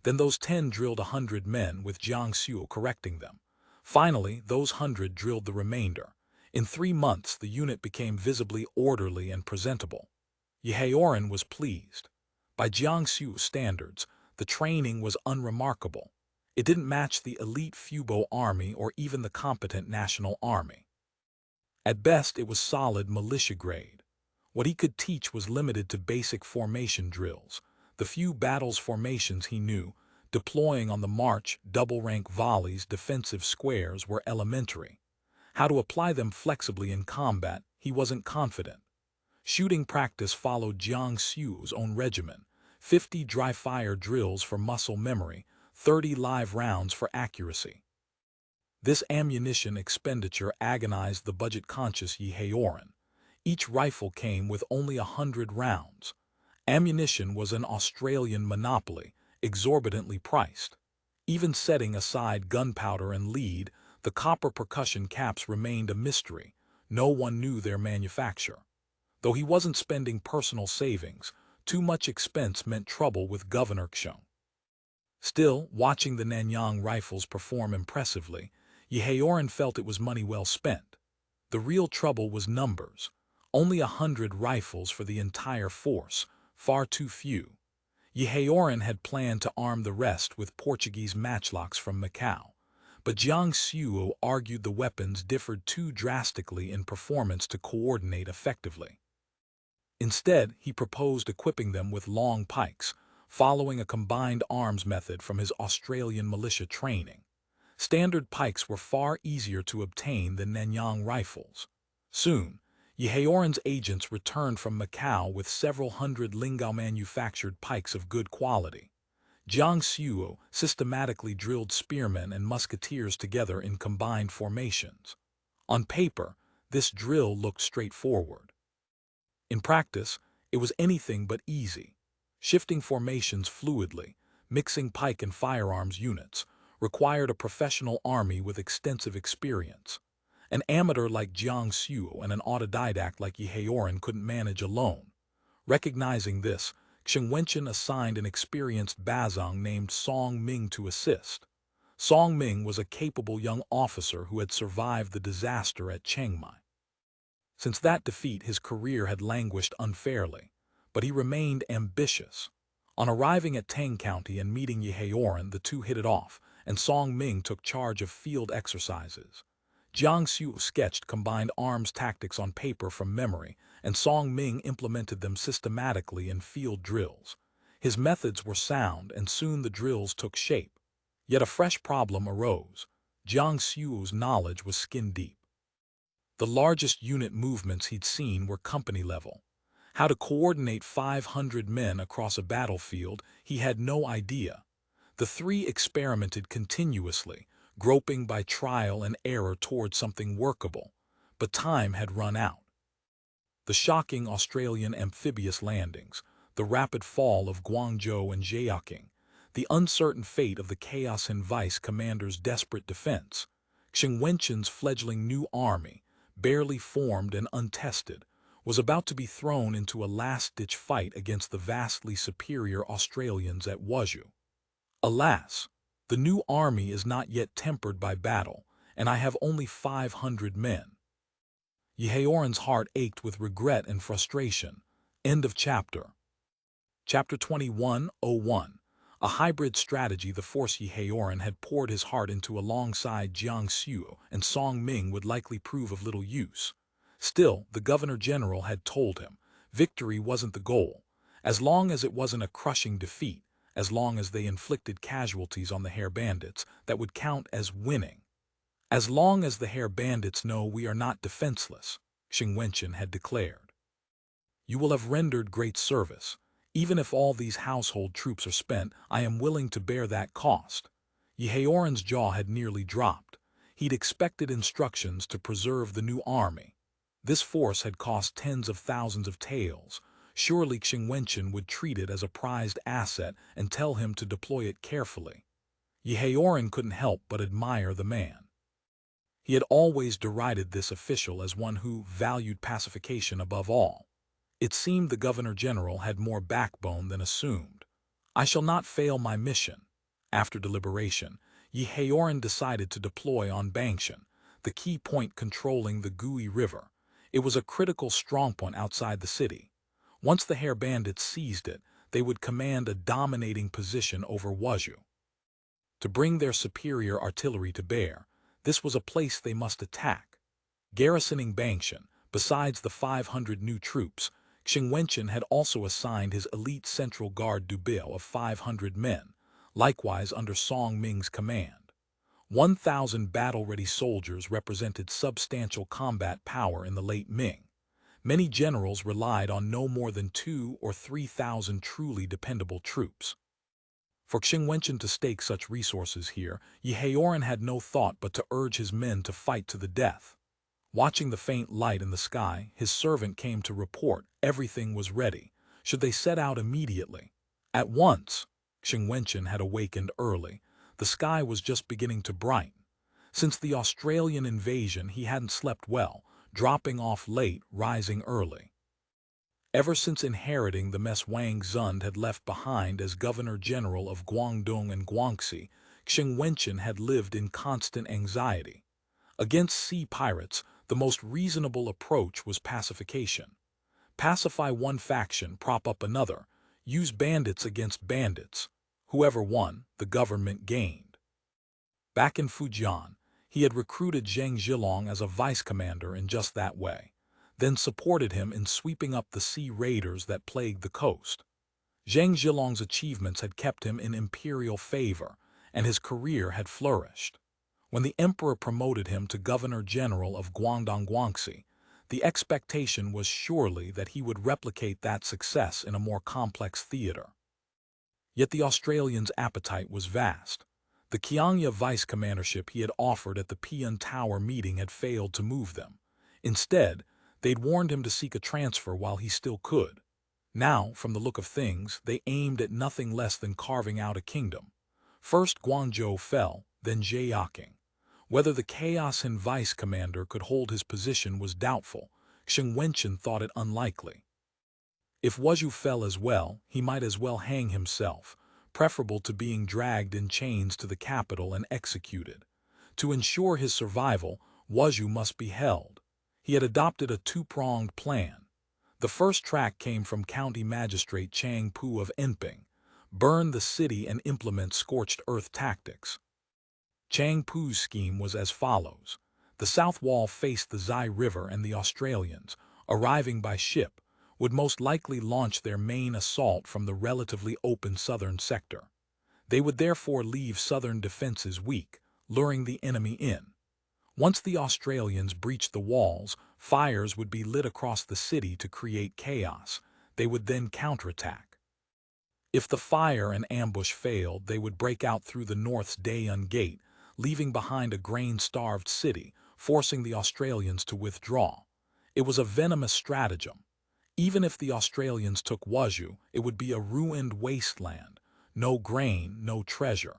Then those 10 drilled 100 men with Jiang Xu correcting them. Finally, those 100 drilled the remainder. In 3 months, the unit became visibly orderly and presentable. Yi Haoran was pleased. By Jiang Xu's standards, the training was unremarkable. It didn't match the elite Fubo army or even the competent national army. At best, it was solid militia grade. What he could teach was limited to basic formation drills. The few battles formations he knew, deploying on the march, double-rank volleys, defensive squares, were elementary. How to apply them flexibly in combat, he wasn't confident. Shooting practice followed Jiang Xu's own regimen, 50 dry-fire drills for muscle memory, 30 live rounds for accuracy. This ammunition expenditure agonized the budget-conscious Yi Haoran. Each rifle came with only 100 rounds. Ammunition was an Australian monopoly, exorbitantly priced. Even setting aside gunpowder and lead, the copper percussion caps remained a mystery. No one knew their manufacture. Though he wasn't spending personal savings, too much expense meant trouble with Governor Xiong. Still, watching the Nanyang rifles perform impressively, Yi Haoran felt it was money well spent. The real trouble was numbers. Only 100 rifles for the entire force, far too few. Yi Haoran had planned to arm the rest with Portuguese matchlocks from Macau, but Jiang Xu argued the weapons differed too drastically in performance to coordinate effectively. Instead, he proposed equipping them with long pikes, following a combined arms method from his Australian militia training. Standard pikes were far easier to obtain than Nanyang rifles. Soon, Yi Haoran's agents returned from Macau with several hundred Lingao manufactured pikes of good quality. Jiang Xu systematically drilled spearmen and musketeers together in combined formations. On paper, this drill looked straightforward. In practice, it was anything but easy. Shifting formations fluidly, mixing pike and firearms units, required a professional army with extensive experience. An amateur like Jiang Xu and an autodidact like Yi Haoran couldn't manage alone. Recognizing this, Wenchans assigned an experienced Bazong named Song Ming to assist. Song Ming was a capable young officer who had survived the disaster at Chiang Mai. Since that defeat, his career had languished unfairly, but he remained ambitious. On arriving at Tang County and meeting Yi Haoran, the two hit it off, and Song Ming took charge of field exercises. Jiang Xu sketched combined arms tactics on paper from memory, and Song Ming implemented them systematically in field drills. His methods were sound, and soon the drills took shape. Yet a fresh problem arose. Jiang Xu's knowledge was skin-deep. The largest unit movements he'd seen were company level. How to coordinate 500 men across a battlefield, he had no idea. The three experimented continuously, groping by trial and error toward something workable, but time had run out. The shocking Australian amphibious landings, the rapid fall of Guangzhou and Zhaoqing, the uncertain fate of the Chaos-in Vice commander's desperate defense, Wenchans' fledgling new army, barely formed and untested, was about to be thrown into a last-ditch fight against the vastly superior Australians at Wuzhou. Alas, the new army is not yet tempered by battle, and I have only 500 men. Yi Haoran's heart ached with regret and frustration. End of chapter. Chapter 21:01. A hybrid strategy. The force Yi Haoran had poured his heart into alongside Jiang Xu and Song Ming would likely prove of little use. Still, the Governor-General had told him, victory wasn't the goal. As long as it wasn't a crushing defeat, as long as they inflicted casualties on the Hair Bandits that would count as winning. As long as the Hair Bandits know we are not defenseless, Wenchans had declared. You will have rendered great service. Even if all these household troops are spent, I am willing to bear that cost. Yehaoran's jaw had nearly dropped. He'd expected instructions to preserve the new army. This force had cost tens of thousands of taels. Surely Wenchans would treat it as a prized asset and tell him to deploy it carefully. Yehaoran couldn't help but admire the man. He had always derided this official as one who valued pacification above all. It seemed the Governor-General had more backbone than assumed. I shall not fail my mission. After deliberation, Yehaoran decided to deploy on Bangshan, the key point controlling the Gui River. It was a critical strongpoint outside the city. Once the Hair Bandits seized it, they would command a dominating position over Wuzhou. To bring their superior artillery to bear, this was a place they must attack. Garrisoning Bangshan, besides the 500 new troops, Wenchans had also assigned his elite Central Guard Dubile of 500 men, likewise under Song Ming's command. 1,000 battle-ready soldiers represented substantial combat power in the late Ming. Many generals relied on no more than 2,000 or 3,000 truly dependable troops. For Wenchans to stake such resources here, Yehaoran had no thought but to urge his men to fight to the death. Watching the faint light in the sky, his servant came to report everything was ready. Should they set out immediately? At once. Wenchans had awakened early. The sky was just beginning to brighten. Since the Australian invasion, he hadn't slept well, dropping off late, rising early. Ever since inheriting the mess Wang Zund had left behind as Governor-General of Guangdong and Guangxi, Wenchans had lived in constant anxiety. Against sea pirates, the most reasonable approach was pacification. Pacify one faction, prop up another, use bandits against bandits. Whoever won, the government gained. Back in Fujian, he had recruited Zhang Zhilong as a vice-commander in just that way, then supported him in sweeping up the sea raiders that plagued the coast. Zhang Zhilong's achievements had kept him in imperial favor, and his career had flourished. When the emperor promoted him to Governor-General of Guangdong Guangxi, the expectation was surely that he would replicate that success in a more complex theater. Yet the Australians' appetite was vast. The Qingyun vice-commandership he had offered at the Pian Tower meeting had failed to move them. Instead, they'd warned him to seek a transfer while he still could. Now, from the look of things, they aimed at nothing less than carving out a kingdom. First Guangzhou fell, then Zhaoqing. Whether the Chaos-Han vice-commander could hold his position was doubtful. Wenchans thought it unlikely. If Wuzhou fell as well, he might as well hang himself, preferable to being dragged in chains to the capital and executed. To ensure his survival, Wuzhou must be held. He had adopted a two-pronged plan. The first track came from County Magistrate Chang Pu of Enping: burn the city and implement scorched earth tactics. Chang Pu's scheme was as follows. The south wall faced the Zai River, and the Australians, arriving by ship, would most likely launch their main assault from the relatively open southern sector. They would therefore leave southern defenses weak, luring the enemy in. Once the Australians breached the walls, fires would be lit across the city to create chaos. They would then counterattack. If the fire and ambush failed, they would break out through the north's Dayun Gate, leaving behind a grain-starved city, forcing the Australians to withdraw. It was a venomous stratagem. Even if the Australians took Wuzhou, it would be a ruined wasteland. No grain, no treasure.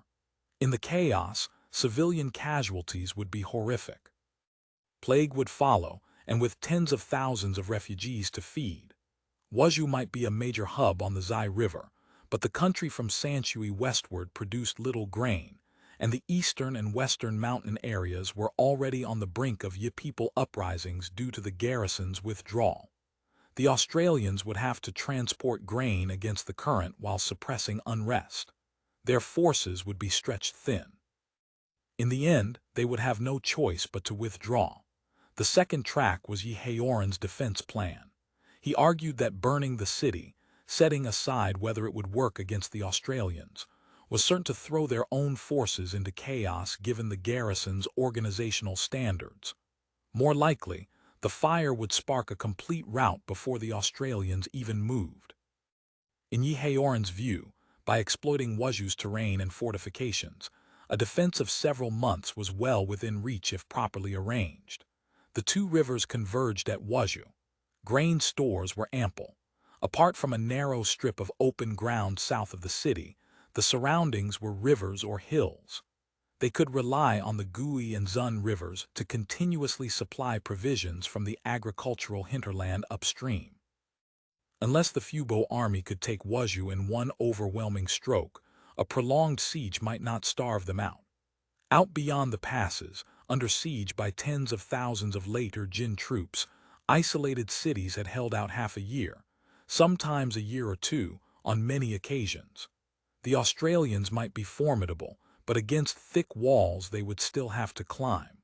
In the chaos, civilian casualties would be horrific. Plague would follow, and with tens of thousands of refugees to feed. Wuzhou might be a major hub on the Zai River, but the country from Sanshui westward produced little grain, and the eastern and western mountain areas were already on the brink of people uprisings due to the garrison's withdrawal. The Australians would have to transport grain against the current while suppressing unrest. Their forces would be stretched thin. In the end, they would have no choice but to withdraw. The second track was Yehaoran's defense plan. He argued that burning the city, setting aside whether it would work against the Australians, was certain to throw their own forces into chaos given the garrison's organizational standards. More likely, the fire would spark a complete rout before the Australians even moved. In Yi Haoran's view, by exploiting Wuzhou's terrain and fortifications, a defense of several months was well within reach if properly arranged. The two rivers converged at Wuzhou. Grain stores were ample. Apart from a narrow strip of open ground south of the city, the surroundings were rivers or hills. They could rely on the Gui and Zun rivers to continuously supply provisions from the agricultural hinterland upstream. Unless the Fubo army could take Wuzhou in one overwhelming stroke, a prolonged siege might not starve them out. Out beyond the passes, under siege by tens of thousands of later Jin troops, isolated cities had held out half a year, sometimes a year or two, on many occasions. The Australians might be formidable, but against thick walls they would still have to climb.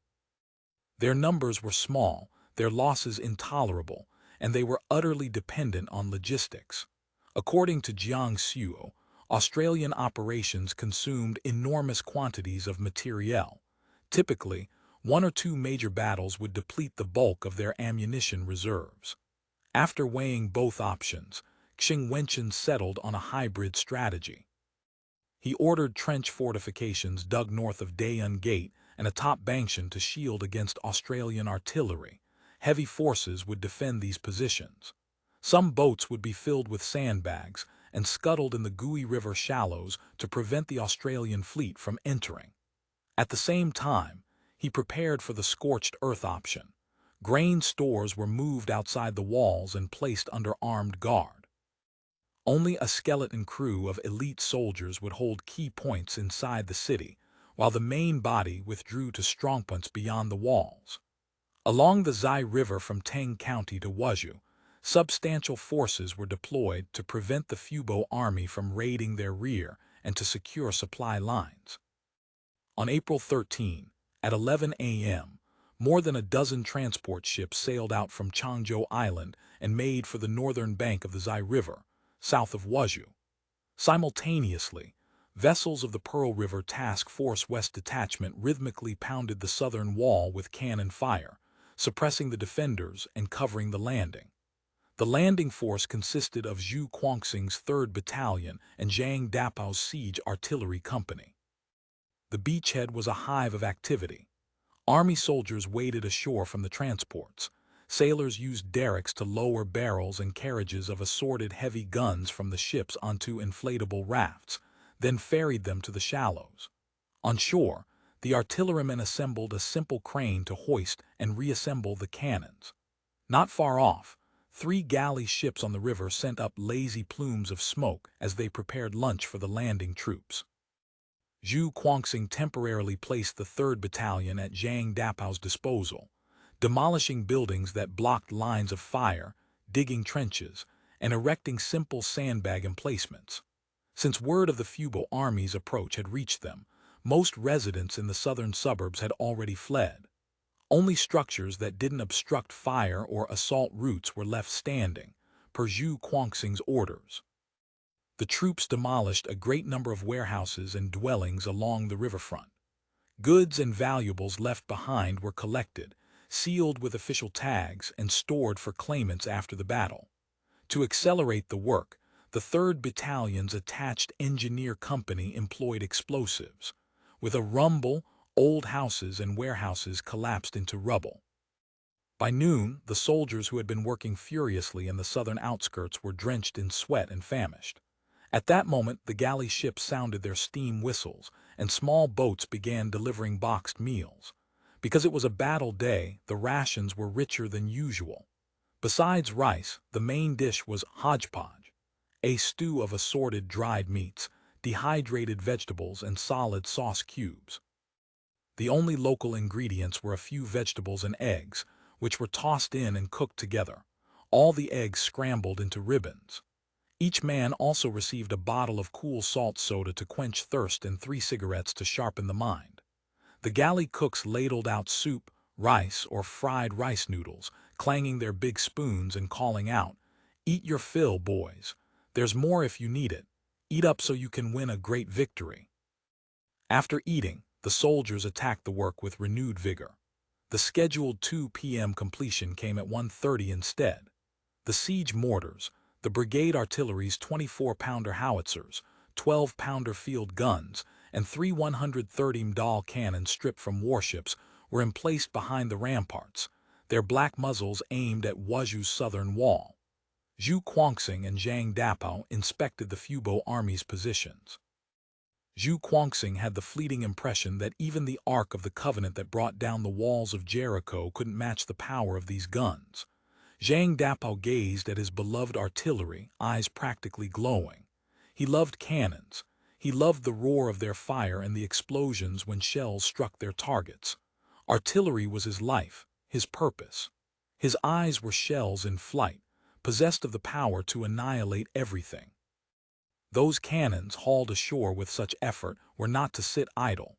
Their numbers were small, their losses intolerable, and they were utterly dependent on logistics. According to Jiang Suo, Australian operations consumed enormous quantities of materiel. Typically, one or two major battles would deplete the bulk of their ammunition reserves. After weighing both options, Wenchans settled on a hybrid strategy. He ordered trench fortifications dug north of Dayun Gate and atop Bangshan to shield against Australian artillery. Heavy forces would defend these positions. Some boats would be filled with sandbags and scuttled in the Gui River shallows to prevent the Australian fleet from entering. At the same time, he prepared for the scorched earth option. Grain stores were moved outside the walls and placed under armed guard. Only a skeleton crew of elite soldiers would hold key points inside the city, while the main body withdrew to strongpoints beyond the walls. Along the Zai River from Teng County to Wuzhou, substantial forces were deployed to prevent the Fubo army from raiding their rear and to secure supply lines. On April 13, at 11 a.m., more than a dozen transport ships sailed out from Changzhou Island and made for the northern bank of the Zai River, south of Wuzhou. Simultaneously, vessels of the Pearl River Task Force West Detachment rhythmically pounded the southern wall with cannon fire, suppressing the defenders and covering the landing. The landing force consisted of Zhu Guangxing's 3rd Battalion and Zhang Dapao's Siege Artillery Company. The beachhead was a hive of activity. Army soldiers waded ashore from the transports. Sailors used derricks to lower barrels and carriages of assorted heavy guns from the ships onto inflatable rafts, then ferried them to the shallows. On shore, the artillerymen assembled a simple crane to hoist and reassemble the cannons. Not far off, 3 galley ships on the river sent up lazy plumes of smoke as they prepared lunch for the landing troops. Zhu Guangxing temporarily placed the 3rd Battalion at Zhang Dapao's disposal, demolishing buildings that blocked lines of fire, digging trenches, and erecting simple sandbag emplacements. Since word of the Fubo army's approach had reached them, most residents in the southern suburbs had already fled. Only structures that didn't obstruct fire or assault routes were left standing, per Zhu Guangxing's orders. The troops demolished a great number of warehouses and dwellings along the riverfront. Goods and valuables left behind were collected, sealed with official tags, and stored for claimants after the battle. To accelerate the work, the 3rd Battalion's attached engineer company employed explosives. With a rumble, old houses and warehouses collapsed into rubble. By noon, the soldiers who had been working furiously in the southern outskirts were drenched in sweat and famished. At that moment, the galley ships sounded their steam whistles, and small boats began delivering boxed meals. Because it was a battle day, the rations were richer than usual. Besides rice, the main dish was hodgepodge, a stew of assorted dried meats, dehydrated vegetables, and solid sauce cubes. The only local ingredients were a few vegetables and eggs, which were tossed in and cooked together, all the eggs scrambled into ribbons. Each man also received a bottle of cool salt soda to quench thirst and 3 cigarettes to sharpen the mind. The galley cooks ladled out soup, rice, or fried rice noodles, clanging their big spoons and calling out, "Eat your fill, boys." There's more if you need it. Eat up so you can win a great victory." After eating, the soldiers attacked the work with renewed vigor. The scheduled 2 p.m. completion came at 1:30 instead. The siege mortars, the brigade artillery's 24-pounder howitzers, 12-pounder field guns, and 3 130 mdal cannons stripped from warships were emplaced behind the ramparts, their black muzzles aimed at Wuzhou's southern wall. Zhu Guangxing and Zhang Dapao inspected the Fubo army's positions. Zhu Guangxing had the fleeting impression that even the Ark of the Covenant that brought down the walls of Jericho couldn't match the power of these guns. Zhang Dapao gazed at his beloved artillery, eyes practically glowing. He loved cannons. He loved the roar of their fire and the explosions when shells struck their targets. Artillery was his life, his purpose. His eyes were shells in flight, possessed of the power to annihilate everything. Those cannons, hauled ashore with such effort, were not to sit idle.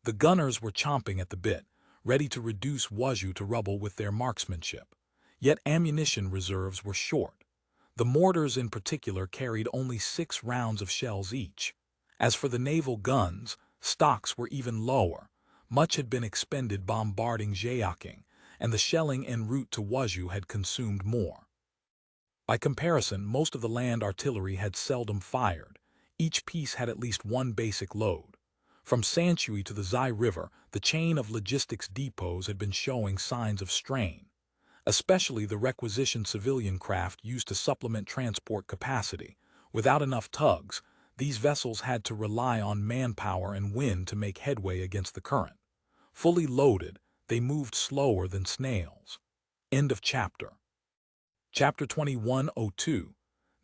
The gunners were chomping at the bit, ready to reduce Wuzhou to rubble with their marksmanship. Yet ammunition reserves were short. The mortars in particular carried only 6 rounds of shells each. As for the naval guns, stocks were even lower. Much had been expended bombarding Zhaoqing, and the shelling en route to Wuzhou had consumed more. By comparison, most of the land artillery had seldom fired. Each piece had at least one basic load. From Sanshui to the Zai River, the chain of logistics depots had been showing signs of strain. Especially the requisitioned civilian craft used to supplement transport capacity. Without enough tugs, these vessels had to rely on manpower and wind to make headway against the current. Fully loaded, they moved slower than snails. End of chapter. Chapter 2102.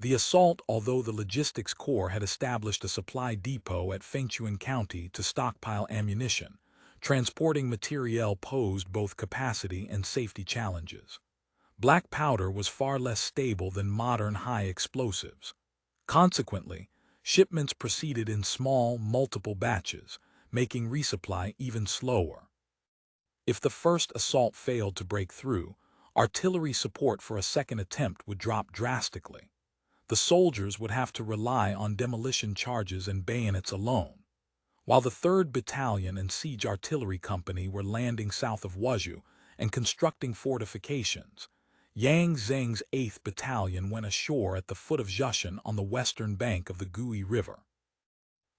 The assault. Although the Logistics Corps had established a supply depot at Fengchuan County to stockpile ammunition, transporting materiel posed both capacity and safety challenges. Black powder was far less stable than modern high explosives. Consequently, shipments proceeded in small, multiple batches, making resupply even slower. If the first assault failed to break through, artillery support for a second attempt would drop drastically. The soldiers would have to rely on demolition charges and bayonets alone. While the 3rd Battalion and Siege Artillery Company were landing south of Wuzhou and constructing fortifications, Yang Zheng's 8th Battalion went ashore at the foot of Zhaoqing on the western bank of the Gui River.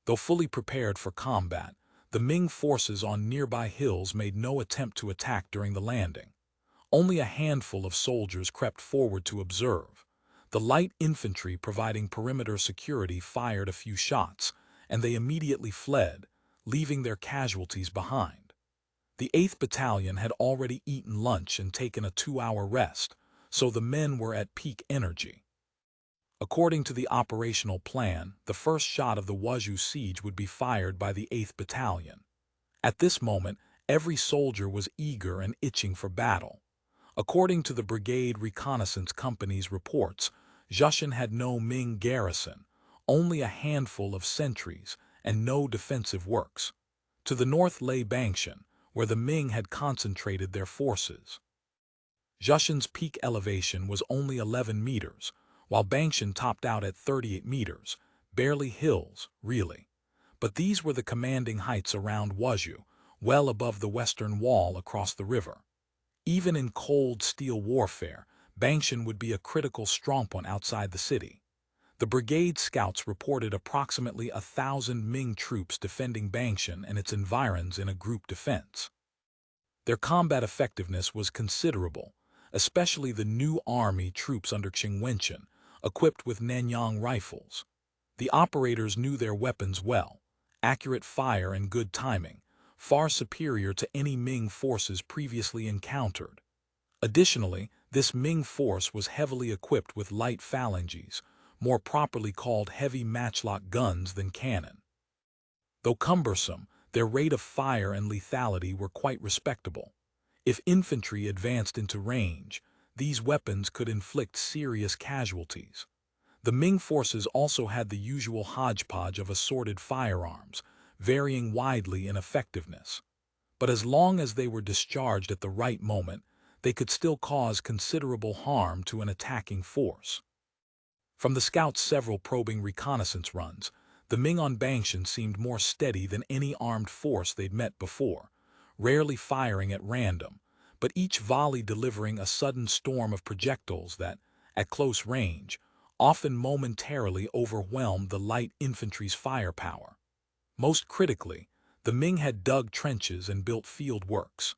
Though fully prepared for combat, the Ming forces on nearby hills made no attempt to attack during the landing. Only a handful of soldiers crept forward to observe. The light infantry providing perimeter security fired a few shots, and they immediately fled, leaving their casualties behind. The 8th Battalion had already eaten lunch and taken a 2-hour rest, so the men were at peak energy. According to the operational plan, the first shot of the Wuzhou siege would be fired by the 8th Battalion. At this moment, every soldier was eager and itching for battle. According to the Brigade Reconnaissance Company's reports, Zhaoqing had no Ming garrison, only a handful of sentries, and no defensive works. To the north lay Bangshan, where the Ming had concentrated their forces. Zhaoqing's peak elevation was only 11 meters, while Bangshan topped out at 38 meters, barely hills, really. But these were the commanding heights around Wuzhou, well above the western wall across the river. Even in cold steel warfare, Bangshan would be a critical strongpoint outside the city. The brigade scouts reported approximately 1,000 Ming troops defending Bangshan and its environs in a group defense. Their combat effectiveness was considerable, especially the new army troops under Qingyun, equipped with Nanyang rifles. The operators knew their weapons well, accurate fire and good timing, far superior to any Ming forces previously encountered. Additionally, this Ming force was heavily equipped with light phalanges, more properly called heavy matchlock guns than cannon. Though cumbersome, their rate of fire and lethality were quite respectable. If infantry advanced into range, these weapons could inflict serious casualties. The Ming forces also had the usual hodgepodge of assorted firearms, varying widely in effectiveness. But as long as they were discharged at the right moment, they could still cause considerable harm to an attacking force. From the scouts' several probing reconnaissance runs, the Ming on Bangshan seemed more steady than any armed force they'd met before, rarely firing at random, but each volley delivering a sudden storm of projectiles that, at close range, often momentarily overwhelmed the light infantry's firepower. Most critically, the Ming had dug trenches and built field works.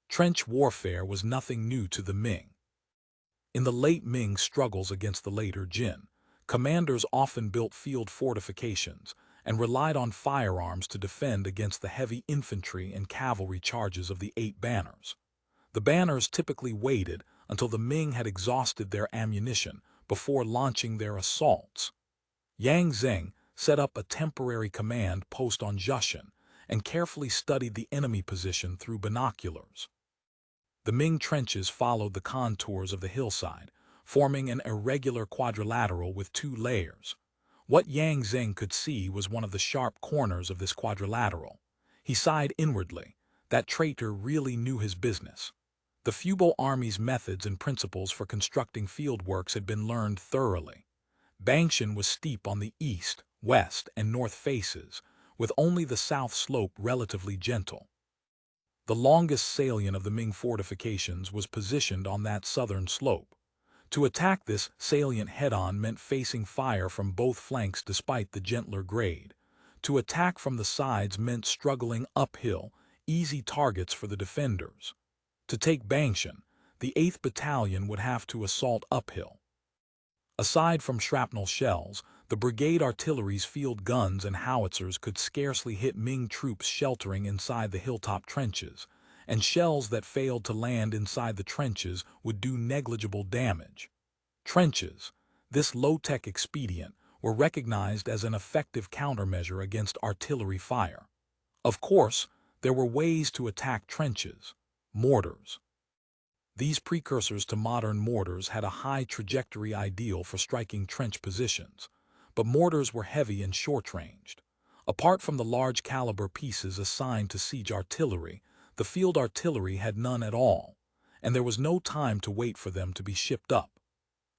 Trench warfare was nothing new to the Ming. In the late Ming struggles against the later Jin, commanders often built field fortifications and relied on firearms to defend against the heavy infantry and cavalry charges of the 8 banners. The banners typically waited until the Ming had exhausted their ammunition before launching their assaults. Yang Zheng set up a temporary command post on Zhaoqing and carefully studied the enemy position through binoculars. The Ming trenches followed the contours of the hillside, forming an irregular quadrilateral with 2 layers. What Yang Zheng could see was one of the sharp corners of this quadrilateral. He sighed inwardly. That traitor really knew his business. The Fubo army's methods and principles for constructing fieldworks had been learned thoroughly. Bangshan was steep on the east, west, and north faces, with only the south slope relatively gentle. The longest salient of the Ming fortifications was positioned on that southern slope. To attack this salient head-on meant facing fire from both flanks despite the gentler grade. To attack from the sides meant struggling uphill, easy targets for the defenders. To take Bangshan, the 8th Battalion would have to assault uphill. Aside from shrapnel shells, the brigade artillery's field guns and howitzers could scarcely hit Ming troops sheltering inside the hilltop trenches, and shells that failed to land inside the trenches would do negligible damage. Trenches, this low-tech expedient, were recognized as an effective countermeasure against artillery fire. Of course, there were ways to attack trenches: mortars. These precursors to modern mortars had a high trajectory ideal for striking trench positions, but mortars were heavy and short-ranged. Apart from the large-caliber pieces assigned to siege artillery, the field artillery had none at all, and there was no time to wait for them to be shipped up.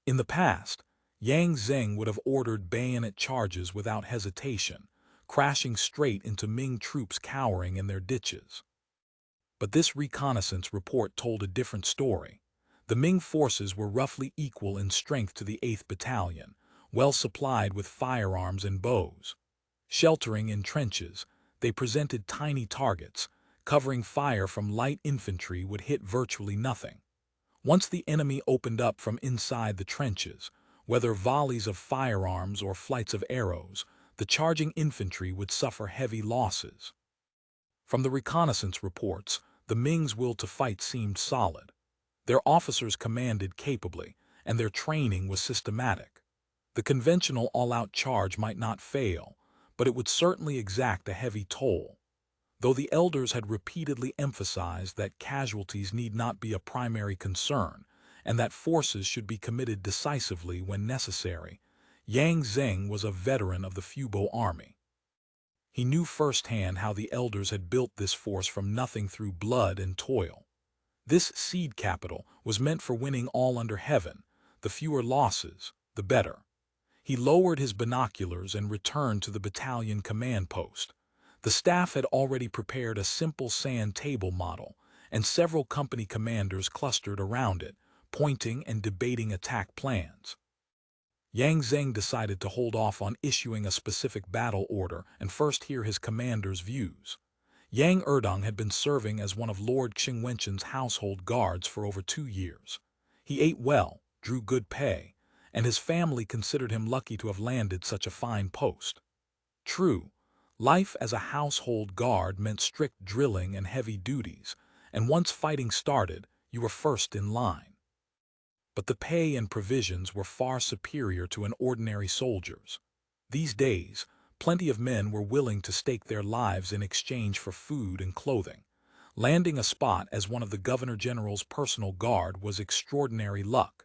In the past, Yang Zheng would have ordered bayonet charges without hesitation, crashing straight into Ming troops cowering in their ditches. But this reconnaissance report told a different story. The Ming forces were roughly equal in strength to the 8th Battalion, well supplied with firearms and bows. Sheltering in trenches, they presented tiny targets. Covering fire from light infantry would hit virtually nothing. Once the enemy opened up from inside the trenches, whether volleys of firearms or flights of arrows, the charging infantry would suffer heavy losses. From the reconnaissance reports, the Ming's will to fight seemed solid. Their officers commanded capably, and their training was systematic. The conventional all-out charge might not fail, but it would certainly exact a heavy toll. Though the elders had repeatedly emphasized that casualties need not be a primary concern, and that forces should be committed decisively when necessary, Yang Zheng was a veteran of the Fubo army. He knew firsthand how the elders had built this force from nothing through blood and toil. This seed capital was meant for winning all under heaven. The fewer losses, the better. He lowered his binoculars and returned to the battalion command post. The staff had already prepared a simple sand table model, and several company commanders clustered around it, pointing and debating attack plans. Yang Zheng decided to hold off on issuing a specific battle order and first hear his commander's views. Yang Erdong had been serving as one of Lord Wenchans' household guards for over 2 years. He ate well, drew good pay, and his family considered him lucky to have landed such a fine post. True, life as a household guard meant strict drilling and heavy duties, and once fighting started, you were first in line. But the pay and provisions were far superior to an ordinary soldier's. These days, plenty of men were willing to stake their lives in exchange for food and clothing. Landing a spot as one of the Governor-General's personal guard was extraordinary luck.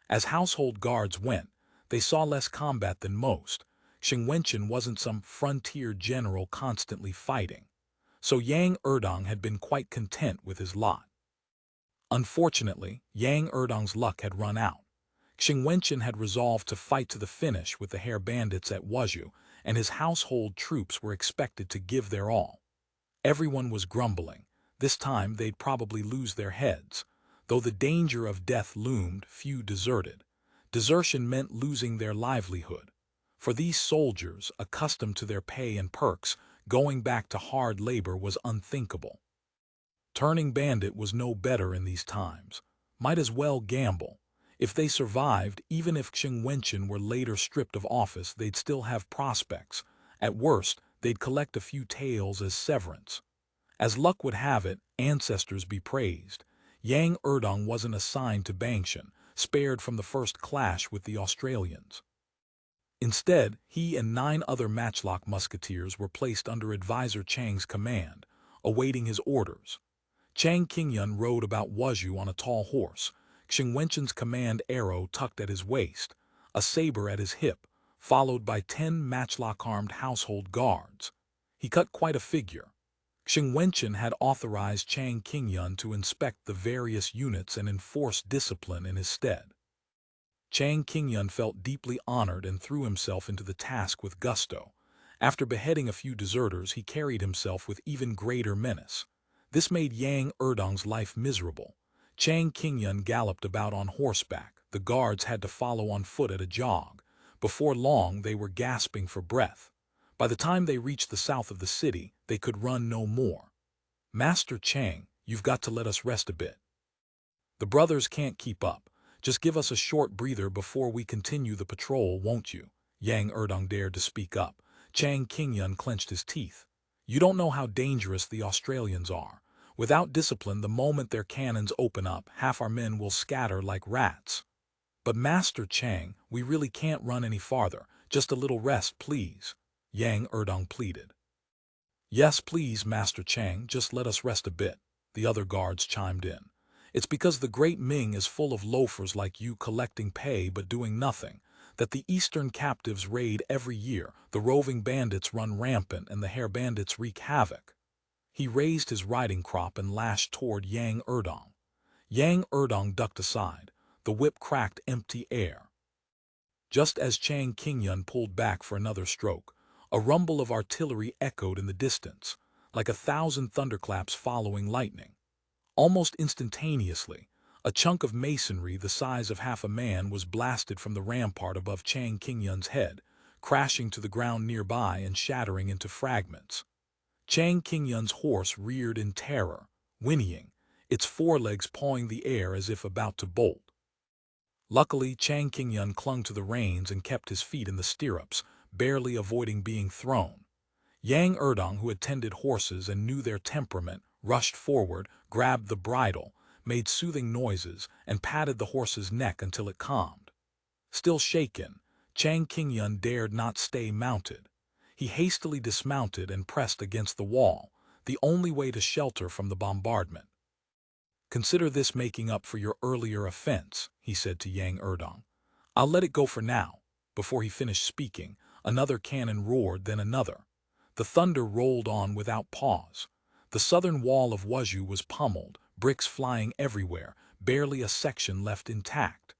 As household guards went, they saw less combat than most. Wenchan wasn't some frontier general constantly fighting, so Yang Erdong had been quite content with his lot. Unfortunately, Yang Erdong's luck had run out. Wenchans had resolved to fight to the finish with the Hair Bandits at Wuzhou, and his household troops were expected to give their all. Everyone was grumbling. This time they'd probably lose their heads. Though the danger of death loomed, few deserted. Desertion meant losing their livelihood. For these soldiers, accustomed to their pay and perks, going back to hard labor was unthinkable. Turning bandit was no better in these times. Might as well gamble. If they survived, even if Wenchans were later stripped of office, they'd still have prospects. At worst, they'd collect a few taels as severance. As luck would have it, ancestors be praised, Yang Erdong wasn't assigned to Bangshan, spared from the first clash with the Australians. Instead, he and 9 other matchlock musketeers were placed under advisor Chang's command, awaiting his orders. Chang Qingyun rode about Wuzhou on a tall horse, Wenchans' command arrow tucked at his waist, a saber at his hip, followed by 10 matchlock-armed household guards. He cut quite a figure. Wenchans had authorized Chang Qingyun to inspect the various units and enforce discipline in his stead. Chang Qingyun felt deeply honored and threw himself into the task with gusto. After beheading a few deserters, he carried himself with even greater menace. This made Yang Erdong's life miserable. Chang Qingyun galloped about on horseback. The guards had to follow on foot at a jog. Before long, they were gasping for breath. By the time they reached the south of the city, they could run no more. "Master Chang, you've got to let us rest a bit. The brothers can't keep up. Just give us a short breather before we continue the patrol, won't you?" Yang Erdong dared to speak up. Chang Qingyun clenched his teeth. "You don't know how dangerous the Australians are. Without discipline, the moment their cannons open up, half our men will scatter like rats." "But Master Chang, we really can't run any farther. Just a little rest, please," Yang Erdong pleaded. "Yes, please, Master Chang, just let us rest a bit," the other guards chimed in. "It's because the great Ming is full of loafers like you collecting pay but doing nothing, that the eastern captives raid every year, the roving bandits run rampant, and the hair bandits wreak havoc." He raised his riding crop and lashed toward Yang Erdong. Yang Erdong ducked aside. The whip cracked empty air. Just as Chang Qingyun pulled back for another stroke, a rumble of artillery echoed in the distance, like 1,000 thunderclaps following lightning. Almost instantaneously, a chunk of masonry the size of half a man was blasted from the rampart above Chang Qingyun's head, crashing to the ground nearby and shattering into fragments. Chang Qingyun's horse reared in terror, whinnying, its forelegs pawing the air as if about to bolt. Luckily, Chang Qingyun clung to the reins and kept his feet in the stirrups, barely avoiding being thrown. Yang Erdong, who had tended horses and knew their temperament, rushed forward, grabbed the bridle, made soothing noises, and patted the horse's neck until it calmed. Still shaken, Chang Qingyun dared not stay mounted. He hastily dismounted and pressed against the wall, the only way to shelter from the bombardment. "Consider this making up for your earlier offense," he said to Yang Erdong. "I'll let it go for now." Before he finished speaking, another cannon roared, then another. The thunder rolled on without pause. The southern wall of Wuzhou was pummeled, bricks flying everywhere, barely a section left intact.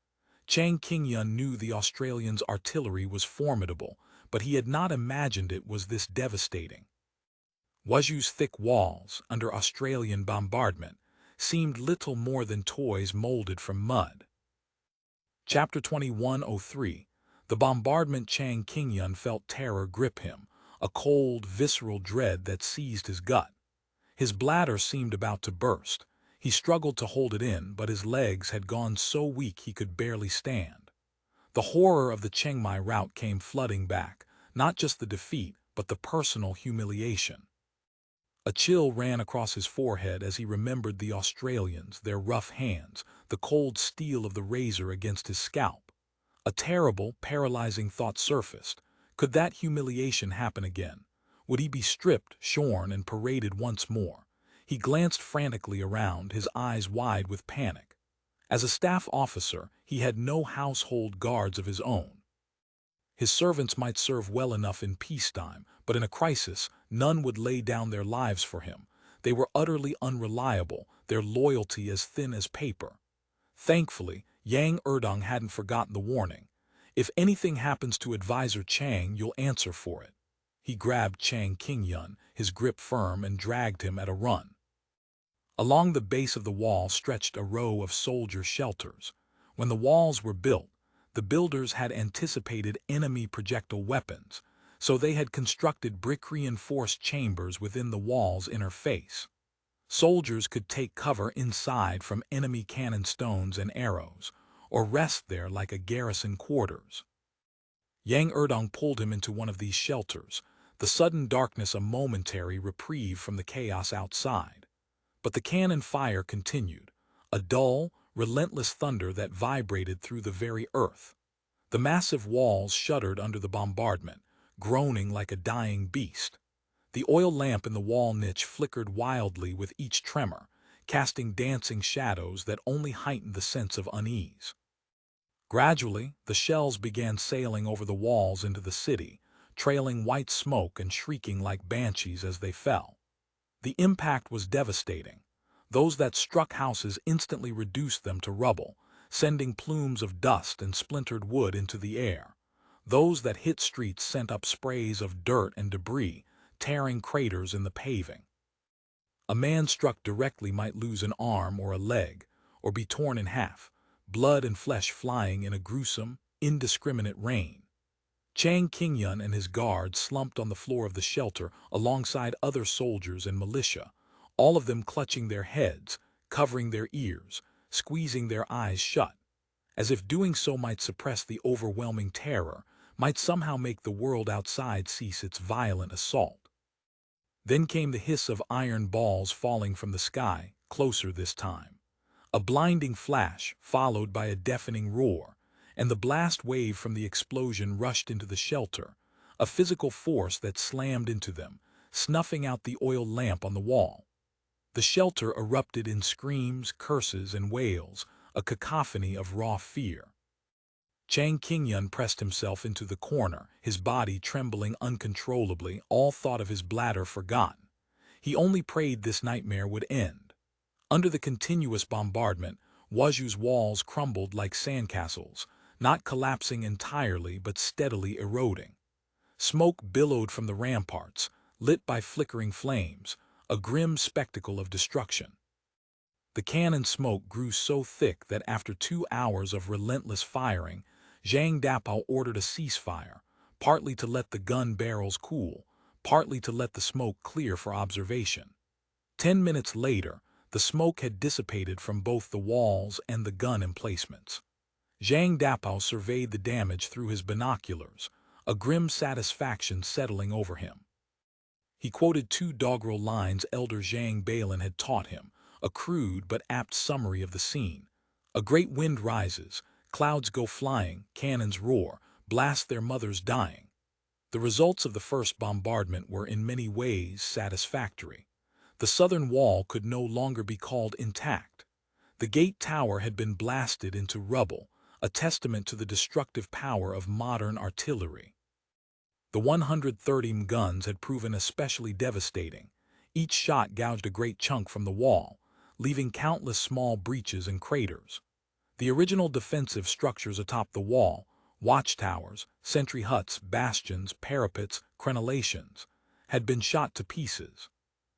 Chang Qingyun knew the Australians' artillery was formidable, but he had not imagined it was this devastating. Wuzhou's thick walls, under Australian bombardment, seemed little more than toys molded from mud. Chapter 2103. The bombardment. Chang Qingyun felt terror grip him, a cold, visceral dread that seized his gut. His bladder seemed about to burst. He struggled to hold it in, but his legs had gone so weak he could barely stand. The horror of the Chiang Mai rout came flooding back, not just the defeat, but the personal humiliation. A chill ran across his forehead as he remembered the Australians, their rough hands, the cold steel of the razor against his scalp. A terrible, paralyzing thought surfaced. Could that humiliation happen again? Would he be stripped, shorn, and paraded once more? He glanced frantically around, his eyes wide with panic. As a staff officer, he had no household guards of his own. His servants might serve well enough in peacetime, but in a crisis, none would lay down their lives for him. They were utterly unreliable, their loyalty as thin as paper. Thankfully, Yang Erdong hadn't forgotten the warning. If anything happens to Advisor Chang, you'll answer for it. He grabbed Chang Qingyun, his grip firm, and dragged him at a run. Along the base of the wall stretched a row of soldier shelters. When the walls were built, the builders had anticipated enemy projectile weapons, so they had constructed brick-reinforced chambers within the wall's inner face. Soldiers could take cover inside from enemy cannon stones and arrows, or rest there like a garrison quarters. Yang Erdong pulled him into one of these shelters, the sudden darkness a momentary reprieve from the chaos outside. But the cannon fire continued, a dull, relentless thunder that vibrated through the very earth. The massive walls shuddered under the bombardment, groaning like a dying beast. The oil lamp in the wall niche flickered wildly with each tremor, casting dancing shadows that only heightened the sense of unease. Gradually, the shells began sailing over the walls into the city, trailing white smoke and shrieking like banshees as they fell. The impact was devastating. Those that struck houses instantly reduced them to rubble, sending plumes of dust and splintered wood into the air. Those that hit streets sent up sprays of dirt and debris, tearing craters in the paving. A man struck directly might lose an arm or a leg, or be torn in half, blood and flesh flying in a gruesome, indiscriminate rain. Chang Qingyun and his guards slumped on the floor of the shelter alongside other soldiers and militia, all of them clutching their heads, covering their ears, squeezing their eyes shut, as if doing so might suppress the overwhelming terror, might somehow make the world outside cease its violent assault. Then came the hiss of iron balls falling from the sky, closer this time. A blinding flash, followed by a deafening roar, and the blast wave from the explosion rushed into the shelter, a physical force that slammed into them, snuffing out the oil lamp on the wall. The shelter erupted in screams, curses, and wails, a cacophony of raw fear. Chang Qingyun pressed himself into the corner, his body trembling uncontrollably, all thought of his bladder forgotten. He only prayed this nightmare would end. Under the continuous bombardment, Wuzhou's walls crumbled like sandcastles, not collapsing entirely but steadily eroding. Smoke billowed from the ramparts, lit by flickering flames, a grim spectacle of destruction. The cannon smoke grew so thick that after 2 hours of relentless firing, Zhang Dapao ordered a ceasefire, partly to let the gun barrels cool, partly to let the smoke clear for observation. 10 minutes later, the smoke had dissipated from both the walls and the gun emplacements. Zhang Dapao surveyed the damage through his binoculars, a grim satisfaction settling over him. He quoted 2 doggerel lines Elder Zhang Balin had taught him, a crude but apt summary of the scene. A great wind rises, clouds go flying, cannons roar, blast their mothers dying. The results of the first bombardment were in many ways satisfactory. The southern wall could no longer be called intact. The gate tower had been blasted into rubble, a testament to the destructive power of modern artillery. The 130 guns had proven especially devastating. Each shot gouged a great chunk from the wall, leaving countless small breaches and craters. The original defensive structures atop the wall, watchtowers, sentry huts, bastions, parapets, crenellations, had been shot to pieces.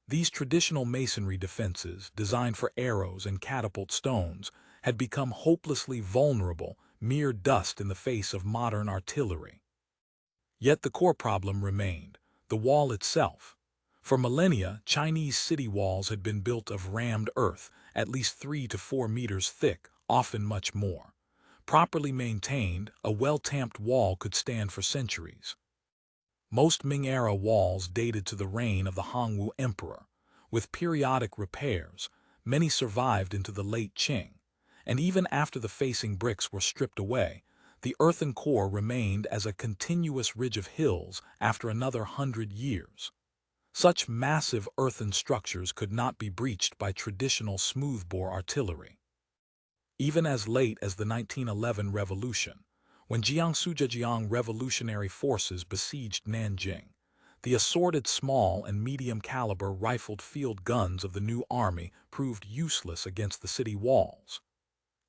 These traditional masonry defenses, designed for arrows and catapult stones, had become hopelessly vulnerable, mere dust in the face of modern artillery. Yet the core problem remained, the wall itself. For millennia, Chinese city walls had been built of rammed earth, at least 3 to 4 meters thick, often much more. Properly maintained, a well-tamped wall could stand for centuries. Most Ming-era walls dated to the reign of the Hongwu Emperor. With periodic repairs, many survived into the late Qing, and even after the facing bricks were stripped away, the earthen core remained as a continuous ridge of hills after another 100 years. Such massive earthen structures could not be breached by traditional smoothbore artillery. Even as late as the 1911 revolution, when Jiangsu revolutionary forces besieged Nanjing, the assorted small and medium-caliber rifled field guns of the new army proved useless against the city walls.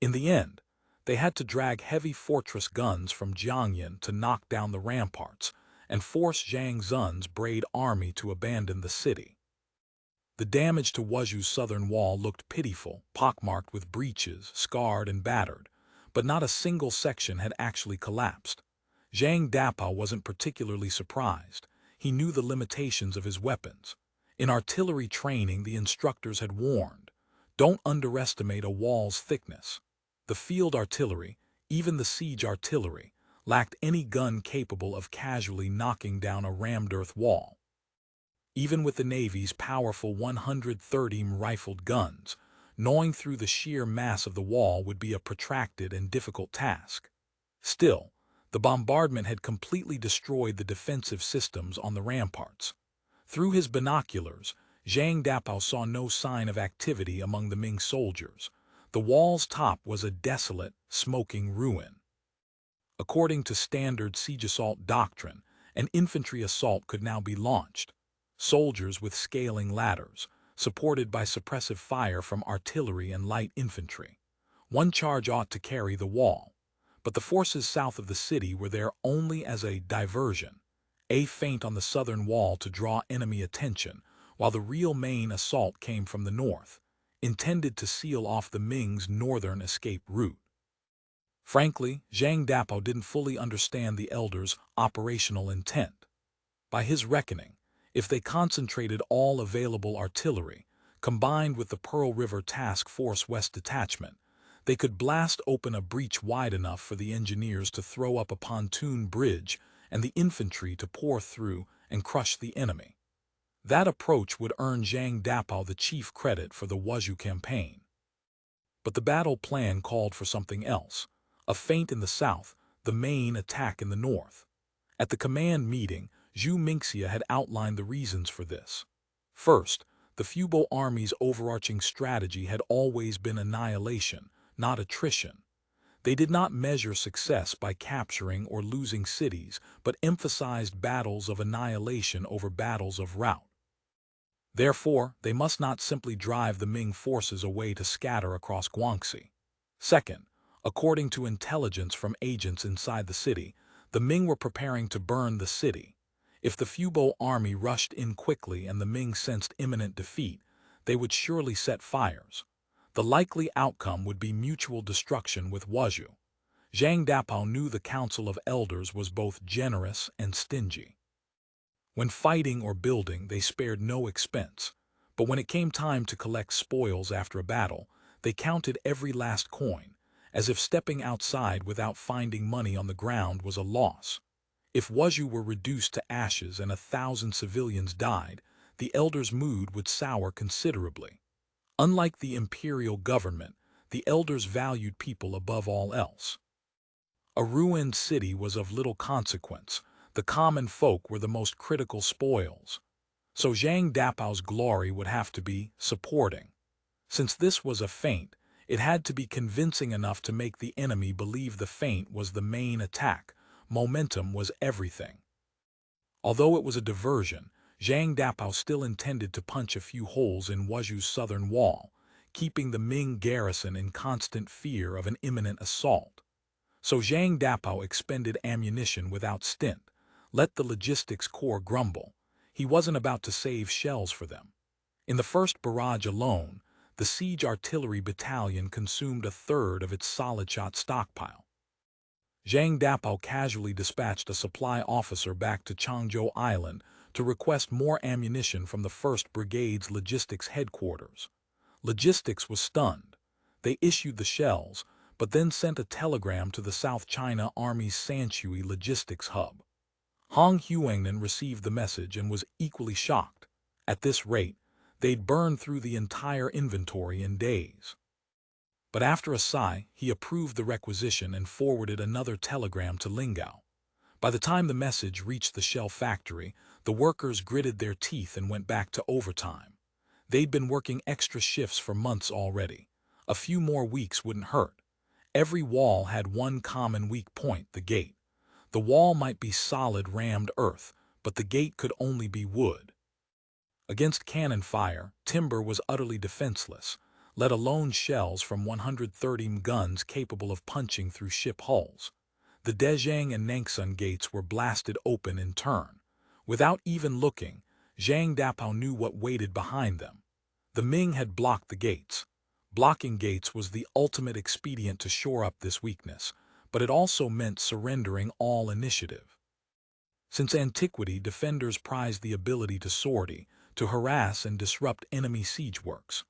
In the end, They had to drag heavy fortress guns from Jiangyan to knock down the ramparts and force Zhang Zun's brave army to abandon the city. The damage to Wuzhou's southern wall looked pitiful, pockmarked with breaches, scarred and battered, but not a single section had actually collapsed. Zhang Dapao wasn't particularly surprised. He knew the limitations of his weapons. In artillery training, the instructors had warned, don't underestimate a wall's thickness. The field artillery, even the siege artillery, lacked any gun capable of casually knocking down a rammed earth wall. Even with the Navy's powerful 130 rifled guns, gnawing through the sheer mass of the wall would be a protracted and difficult task. Still, the bombardment had completely destroyed the defensive systems on the ramparts. Through his binoculars, Zhang Dapao saw no sign of activity among the Ming soldiers. The wall's top was a desolate, smoking ruin. According to standard siege assault doctrine, an infantry assault could now be launched. Soldiers with scaling ladders, supported by suppressive fire from artillery and light infantry. One charge ought to carry the wall, but the forces south of the city were there only as a diversion, a feint on the southern wall to draw enemy attention, while the real main assault came from the north, intended to seal off the Ming's northern escape route. Frankly, Zhang Dapao didn't fully understand the elders' operational intent. By his reckoning, if they concentrated all available artillery, combined with the Pearl River Task Force West Detachment, they could blast open a breach wide enough for the engineers to throw up a pontoon bridge and the infantry to pour through and crush the enemy. That approach would earn Zhang Dapao the chief credit for the Wuzhou campaign. But the battle plan called for something else, a feint in the south, the main attack in the north. At the command meeting, Zhu Mingxia had outlined the reasons for this. First, the Fubo army's overarching strategy had always been annihilation, not attrition. They did not measure success by capturing or losing cities, but emphasized battles of annihilation over battles of rout. Therefore, they must not simply drive the Ming forces away to scatter across Guangxi. Second, according to intelligence from agents inside the city, the Ming were preparing to burn the city. If the Fubo army rushed in quickly and the Ming sensed imminent defeat, they would surely set fires. The likely outcome would be mutual destruction with Wuzhou. Zhang Dapao knew the Council of Elders was both generous and stingy. When fighting or building, they spared no expense, but when it came time to collect spoils after a battle, they counted every last coin, as if stepping outside without finding money on the ground was a loss. If Wuzhou were reduced to ashes and 1,000 civilians died, the elders' mood would sour considerably. Unlike the imperial government, the elders valued people above all else. A ruined city was of little consequence. The common folk were the most critical spoils. So Zhang Dapao's glory would have to be supporting. Since this was a feint, it had to be convincing enough to make the enemy believe the feint was the main attack. Momentum was everything. Although it was a diversion, Zhang Dapao still intended to punch a few holes in Wuzhou's southern wall, keeping the Ming garrison in constant fear of an imminent assault. So Zhang Dapao expended ammunition without stint, let the logistics corps grumble. He wasn't about to save shells for them. In the first barrage alone, the siege artillery battalion consumed a third of its solid-shot stockpile. Zhang Dapao casually dispatched a supply officer back to Changzhou Island to request more ammunition from the 1st Brigade's logistics headquarters. Logistics was stunned. They issued the shells, but then sent a telegram to the South China Army's Sanshui logistics hub. Hong Huangnan received the message and was equally shocked. At this rate, they'd burn through the entire inventory in days. But after a sigh, he approved the requisition and forwarded another telegram to Lingao. By the time the message reached the shell factory, the workers gritted their teeth and went back to overtime. They'd been working extra shifts for months already. A few more weeks wouldn't hurt. Every wall had one common weak point, the gate. The wall might be solid rammed earth, but the gate could only be wood. Against cannon fire, timber was utterly defenseless. let alone shells from 130 guns capable of punching through ship hulls. The Dezhang and Nangsun gates were blasted open in turn. Without even looking, Zhang Dapao knew what waited behind them. The Ming had blocked the gates. Blocking gates was the ultimate expedient to shore up this weakness, but it also meant surrendering all initiative. Since antiquity, defenders prized the ability to sortie, to harass and disrupt enemy siege works.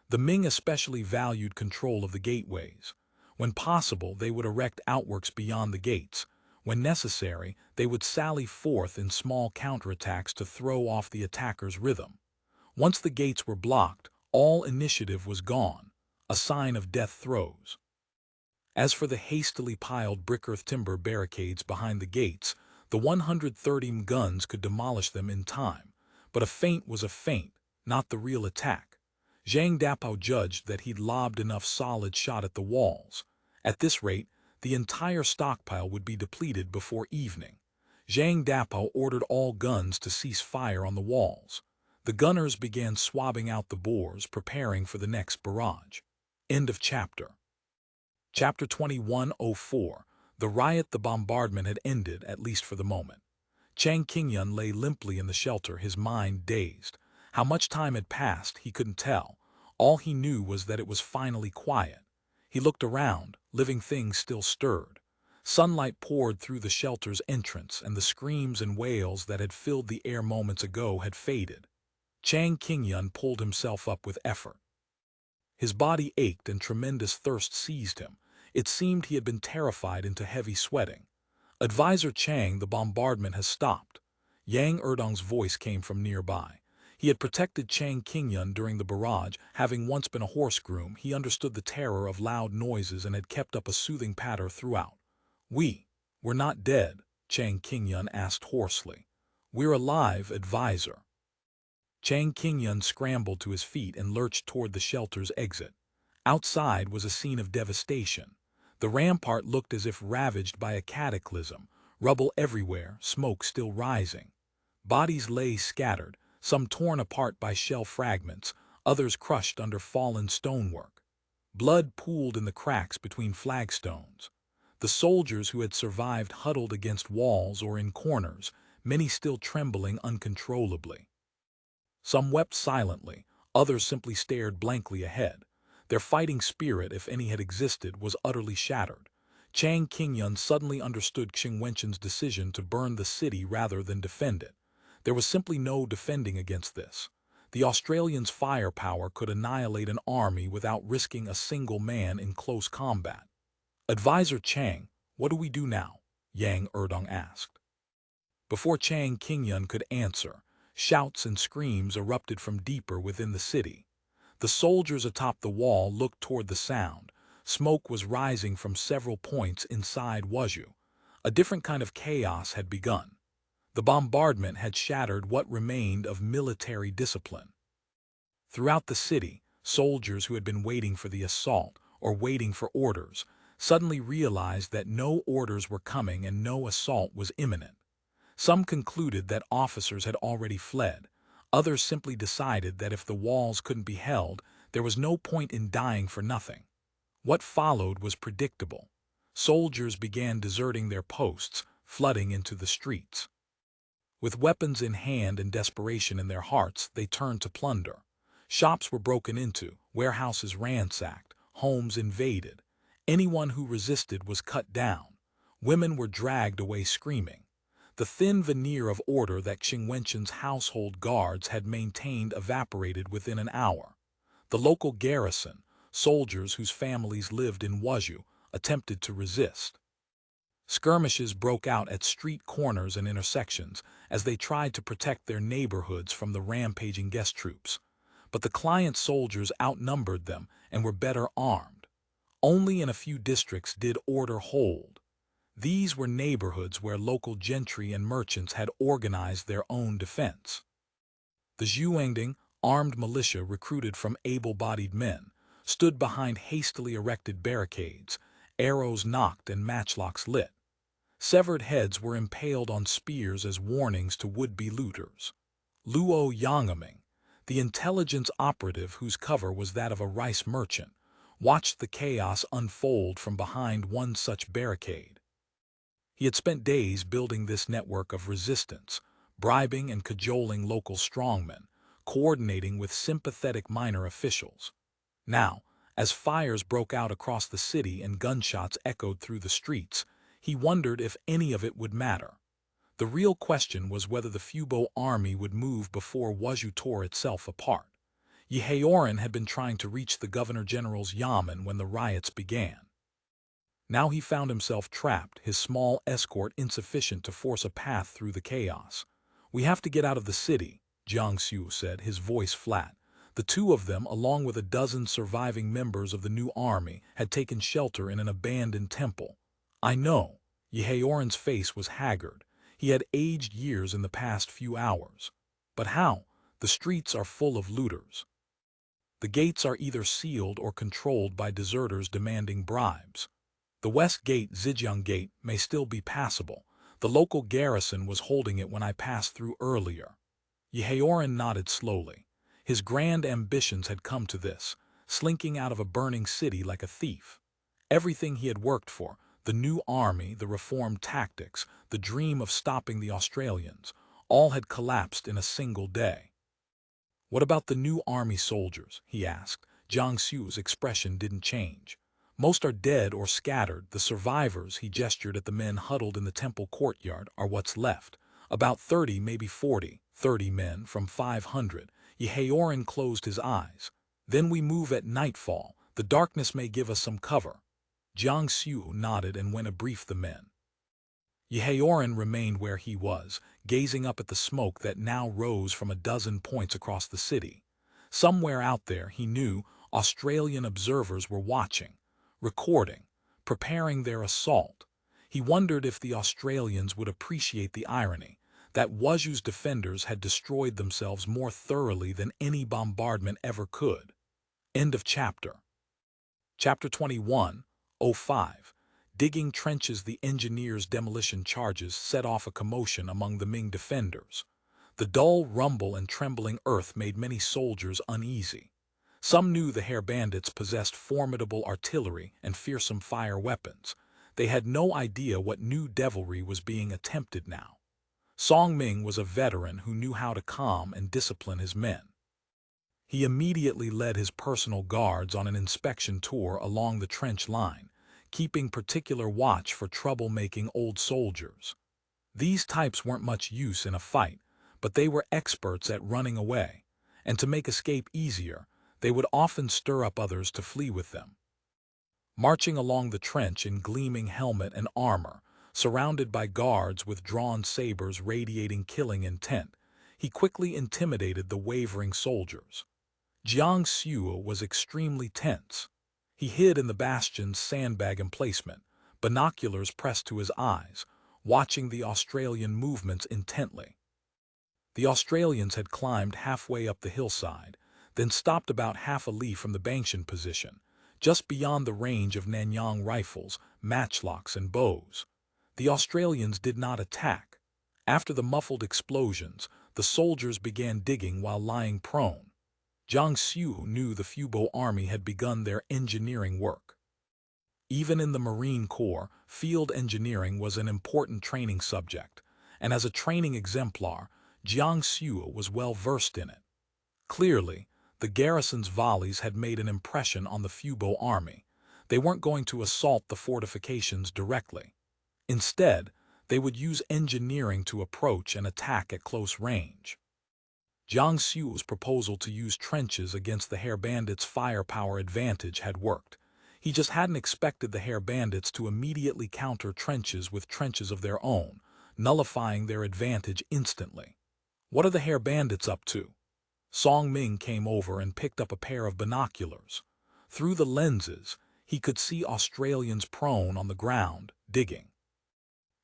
The Ming especially valued control of the gateways. When possible, they would erect outworks beyond the gates. When necessary, they would sally forth in small counterattacks to throw off the attacker's rhythm. Once the gates were blocked, all initiative was gone, a sign of death throes. As for the hastily piled brick-earth timber barricades behind the gates, the 130 guns could demolish them in time, but a feint was a feint, not the real attack. Zhang Dapao judged that he'd lobbed enough solid shot at the walls. At this rate, the entire stockpile would be depleted before evening. Zhang Dapao ordered all guns to cease fire on the walls. The gunners began swabbing out the bores, preparing for the next barrage. End of chapter. Chapter 2104. The riot, the bombardment had ended, at least for the moment. Chang Qingyun lay limply in the shelter, his mind dazed. How much time had passed, he couldn't tell. All he knew was that it was finally quiet. He looked around, living things still stirred. Sunlight poured through the shelter's entrance, and the screams and wails that had filled the air moments ago had faded. Chang Qingyun pulled himself up with effort. His body ached and tremendous thirst seized him. It seemed he had been terrified into heavy sweating. "Advisor Chang, the bombardment has stopped." Yang Erdong's voice came from nearby. He had protected Chang Qingyun during the barrage. Having once been a horse groom, he understood the terror of loud noises and had kept up a soothing patter throughout. We're not dead," Chang Qingyun asked hoarsely. "We're alive, advisor." Chang Qingyun scrambled to his feet and lurched toward the shelter's exit. Outside was a scene of devastation. The rampart looked as if ravaged by a cataclysm, rubble everywhere, smoke still rising. Bodies lay scattered, some torn apart by shell fragments, others crushed under fallen stonework. Blood pooled in the cracks between flagstones. The soldiers who had survived huddled against walls or in corners, many still trembling uncontrollably. Some wept silently, others simply stared blankly ahead. Their fighting spirit, if any had existed, was utterly shattered. Chang Qingyun suddenly understood Wenchans' decision to burn the city rather than defend it. There was simply no defending against this. The Australians' firepower could annihilate an army without risking a single man in close combat. "Advisor Chang, what do we do now?" Yang Erdong asked. Before Chang Qingyun could answer, shouts and screams erupted from deeper within the city. The soldiers atop the wall looked toward the sound. Smoke was rising from several points inside Wuzhou. A different kind of chaos had begun. The bombardment had shattered what remained of military discipline. Throughout the city, soldiers who had been waiting for the assault, or waiting for orders, suddenly realized that no orders were coming and no assault was imminent. Some concluded that officers had already fled. Others simply decided that if the walls couldn't be held, there was no point in dying for nothing. What followed was predictable. Soldiers began deserting their posts, flooding into the streets. With weapons in hand and desperation in their hearts, they turned to plunder. Shops were broken into, warehouses ransacked, homes invaded. Anyone who resisted was cut down. Women were dragged away screaming. The thin veneer of order that Wenchans' household guards had maintained evaporated within an hour. The local garrison, soldiers whose families lived in Wuzhou, attempted to resist. Skirmishes broke out at street corners and intersections as they tried to protect their neighborhoods from the rampaging guest troops. But the client soldiers outnumbered them and were better armed. Only in a few districts did order hold. These were neighborhoods where local gentry and merchants had organized their own defense. The Zhuangding, armed militia recruited from able-bodied men, stood behind hastily erected barricades, arrows knocked and matchlocks lit. Severed heads were impaled on spears as warnings to would-be looters. Luo Yangming, The intelligence operative, whose cover was that of a rice merchant, watched the chaos unfold from behind one such barricade. He had spent days building this network of resistance, bribing and cajoling local strongmen, coordinating with sympathetic minor officials. Now, as fires broke out across the city and gunshots echoed through the streets, he wondered if any of it would matter. The real question was whether the Fubo army would move before Wuzhou tore itself apart. Yehaoren had been trying to reach the Governor-General's yamen when the riots began. Now he found himself trapped, his small escort insufficient to force a path through the chaos. "We have to get out of the city," Jiangsu said, his voice flat. The two of them, along with a dozen surviving members of the new army, had taken shelter in an abandoned temple. "I know." Yehaoren's face was haggard. He had aged years in the past few hours. "But how? The streets are full of looters. The gates are either sealed or controlled by deserters demanding bribes. The west gate, Zigzag gate, may still be passable. The local garrison was holding it when I passed through earlier." Yehaoren nodded slowly. His grand ambitions had come to this, slinking out of a burning city like a thief. Everything he had worked for, the new army, the reformed tactics, the dream of stopping the Australians, all had collapsed in a single day. "What about the new army soldiers?" he asked. Jiangsu's expression didn't change. "Most are dead or scattered. The survivors," he gestured at the men huddled in the temple courtyard, "are what's left. About 30, maybe 40, 30 men from 500. Yehaoren closed his eyes. "Then we move at nightfall. The darkness may give us some cover." Jiangsu nodded and went to brief the men. Yehaoren remained where he was, gazing up at the smoke that now rose from a dozen points across the city. Somewhere out there, he knew, Australian observers were watching, recording, preparing their assault. He wondered if the Australians would appreciate the irony that Wuzhou's defenders had destroyed themselves more thoroughly than any bombardment ever could. End of chapter. Chapter 21:05. Digging trenches. The engineers' demolition charges set off a commotion among the Ming defenders. The dull rumble and trembling earth made many soldiers uneasy. Some knew the Hair Bandits possessed formidable artillery and fearsome fire weapons. They had no idea what new devilry was being attempted now. Song Ming was a veteran who knew how to calm and discipline his men. He immediately led his personal guards on an inspection tour along the trench line, keeping particular watch for troublemaking old soldiers. These types weren't much use in a fight, but they were experts at running away, and to make escape easier, they would often stir up others to flee with them. Marching along the trench in gleaming helmet and armor, surrounded by guards with drawn sabers radiating killing intent, he quickly intimidated the wavering soldiers. Jiangsu was extremely tense. He hid in the bastion's sandbag emplacement, binoculars pressed to his eyes, watching the Australian movements intently. The Australians had climbed halfway up the hillside, then stopped about half a li from the Bangshan position, just beyond the range of Nanyang rifles, matchlocks, and bows. The Australians did not attack. After the muffled explosions, the soldiers began digging while lying prone. Jiangsu knew the Fubo army had begun their engineering work. Even in the Marine Corps, field engineering was an important training subject, and as a training exemplar, Jiangsu was well versed in it. Clearly, the garrison's volleys had made an impression on the Fubo army. They weren't going to assault the fortifications directly. Instead, they would use engineering to approach and attack at close range. Jiangsu's proposal to use trenches against the Hair Bandits' firepower advantage had worked. He just hadn't expected the Hair Bandits to immediately counter trenches with trenches of their own, nullifying their advantage instantly. "What are the Hair Bandits up to?" Song Ming came over and picked up a pair of binoculars. Through the lenses, he could see Australians prone on the ground, digging.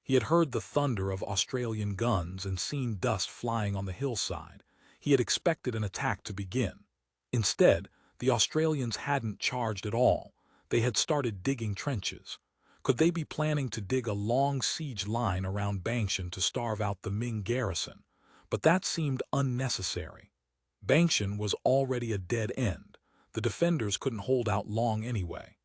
He had heard the thunder of Australian guns and seen dust flying on the hillside. He had expected an attack to begin. Instead, the Australians hadn't charged at all. They had started digging trenches. Could they be planning to dig a long siege line around Bangshan to starve out the Ming garrison? But that seemed unnecessary. Bangshan was already a dead end. The defenders couldn't hold out long anyway.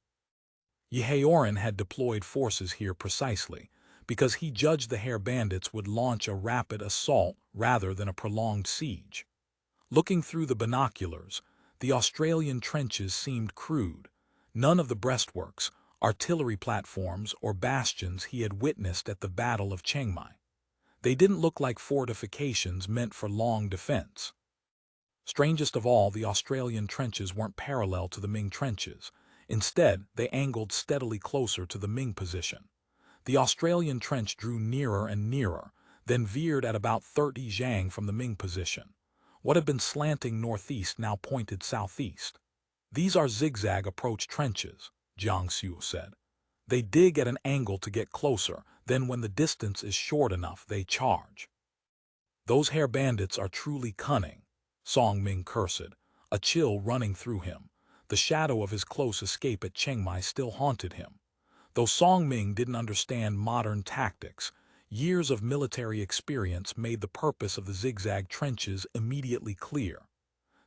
Yehaoran had deployed forces here precisely because he judged the Hare Bandits would launch a rapid assault rather than a prolonged siege. Looking through the binoculars, the Australian trenches seemed crude. None of the breastworks, artillery platforms, or bastions he had witnessed at the Battle of Chiang Mai. They didn't look like fortifications meant for long defense. Strangest of all, the Australian trenches weren't parallel to the Ming trenches. Instead, they angled steadily closer to the Ming position. The Australian trench drew nearer and nearer, then veered at about 30 zhang from the Ming position. What had been slanting northeast now pointed southeast. "These are zigzag approach trenches," Jiang Xiu said. "They dig at an angle to get closer, then when the distance is short enough, they charge." "Those Hare Bandits are truly cunning," Song Ming cursed, a chill running through him. The shadow of his close escape at Chiang Mai still haunted him. Though Song Ming didn't understand modern tactics, years of military experience made the purpose of the zigzag trenches immediately clear.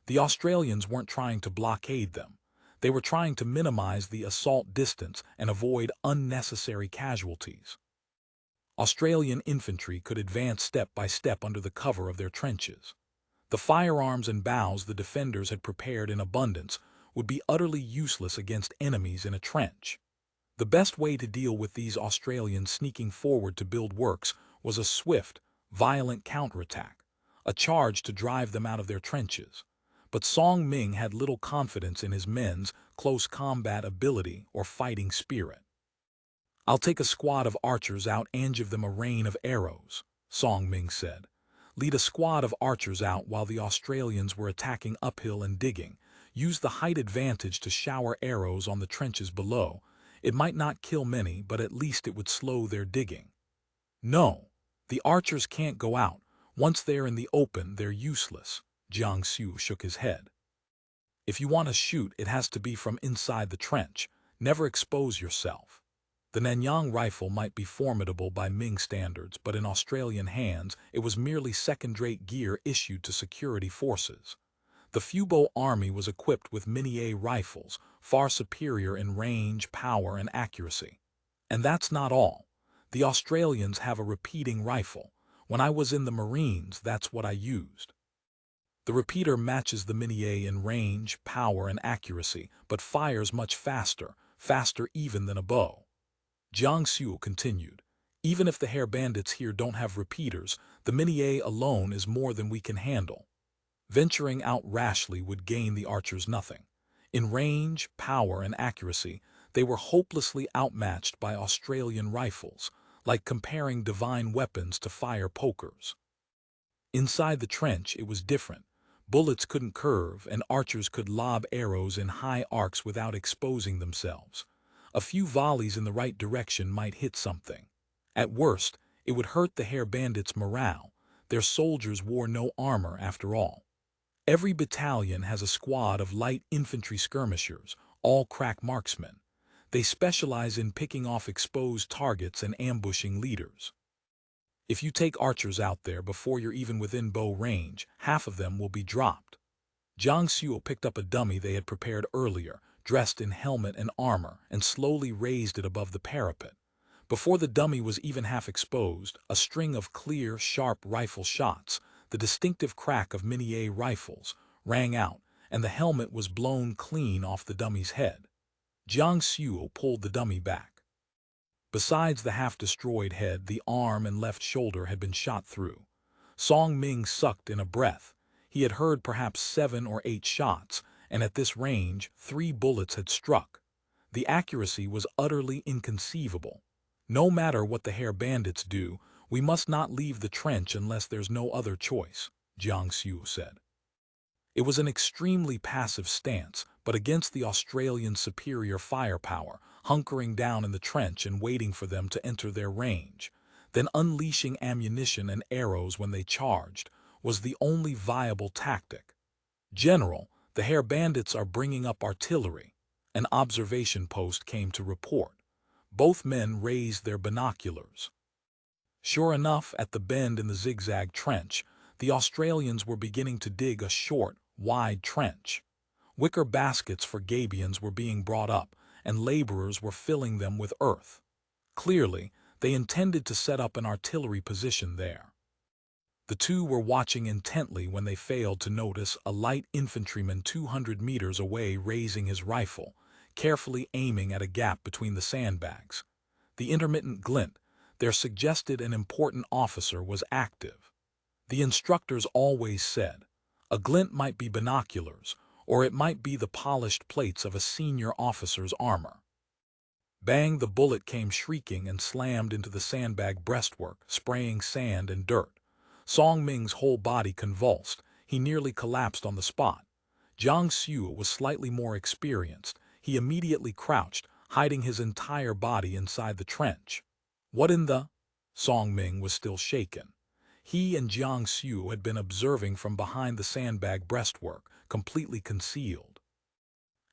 The Australians weren't trying to blockade them. They were trying to minimize the assault distance and avoid unnecessary casualties. Australian infantry could advance step by step under the cover of their trenches. The firearms and bows the defenders had prepared in abundance would be utterly useless against enemies in a trench. The best way to deal with these Australians sneaking forward to build works was a swift, violent counterattack, a charge to drive them out of their trenches. But Song Ming had little confidence in his men's close combat ability or fighting spirit. "I'll take a squad of archers out and give them a rain of arrows," Song Ming said. "Lead a squad of archers out while the Australians were attacking uphill and digging. Use the height advantage to shower arrows on the trenches below. It might not kill many, but at least it would slow their digging." "No, the archers can't go out. Once they're in the open, they're useless," Jiang Xiu shook his head. "If you want to shoot, it has to be from inside the trench. Never expose yourself." The Nanyang rifle might be formidable by Ming standards, but in Australian hands it was merely second-rate gear issued to security forces. The Fubo army was equipped with Mini-A rifles, far superior in range, power, and accuracy. And that's not all. The Australians have a repeating rifle. When I was in the Marines, that's what I used. The repeater matches the Mini-A in range, power, and accuracy, but fires much faster, faster even than a bow. Jiang Xiu continued, "Even if the Hare Bandits here don't have repeaters, the Mini-A alone is more than we can handle. Venturing out rashly would gain the archers nothing. In range, power, and accuracy, they were hopelessly outmatched by Australian rifles, like comparing divine weapons to fire pokers." Inside the trench, it was different. Bullets couldn't curve, and archers could lob arrows in high arcs without exposing themselves. A few volleys in the right direction might hit something. At worst, it would hurt the Hare Bandits' morale. Their soldiers wore no armor after all. Every battalion has a squad of light infantry skirmishers, all crack marksmen. They specialize in picking off exposed targets and ambushing leaders. If you take archers out there before you're even within bow range, half of them will be dropped. Jiang Xiu picked up a dummy they had prepared earlier, dressed in helmet and armor, and slowly raised it above the parapet. Before the dummy was even half exposed, a string of clear, sharp rifle shots, the distinctive crack of Mini-A rifles, rang out, and the helmet was blown clean off the dummy's head. Jiang Xiu pulled the dummy back. Besides the half-destroyed head, the arm and left shoulder had been shot through. Song Ming sucked in a breath. He had heard perhaps 7 or 8 shots, and at this range, 3 bullets had struck. The accuracy was utterly inconceivable. "No matter what the Hare Bandits do, we must not leave the trench unless there's no other choice," Jiang Xiu said. It was an extremely passive stance, but against the Australians' superior firepower, hunkering down in the trench and waiting for them to enter their range, then unleashing ammunition and arrows when they charged, was the only viable tactic. "General, the Hare Bandits are bringing up artillery," an observation post came to report. Both men raised their binoculars. Sure enough, at the bend in the zigzag trench, The Australians were beginning to dig a short, wide trench. Wicker baskets for gabions were being brought up, and laborers were filling them with earth. Clearly, they intended to set up an artillery position there. The two were watching intently when they failed to notice a light infantryman 200 meters away raising his rifle, carefully aiming at a gap between the sandbags. The intermittent glint there suggested an important officer was active. The instructors always said, a glint might be binoculars, or it might be the polished plates of a senior officer's armor. Bang! The bullet came shrieking and slammed into the sandbag breastwork, spraying sand and dirt. Song Ming's whole body convulsed. He nearly collapsed on the spot. Jiang Xiu was slightly more experienced. He immediately crouched, hiding his entire body inside the trench. What in the? Song Ming was still shaken. He and Jiang Xiu had been observing from behind the sandbag breastwork, completely concealed.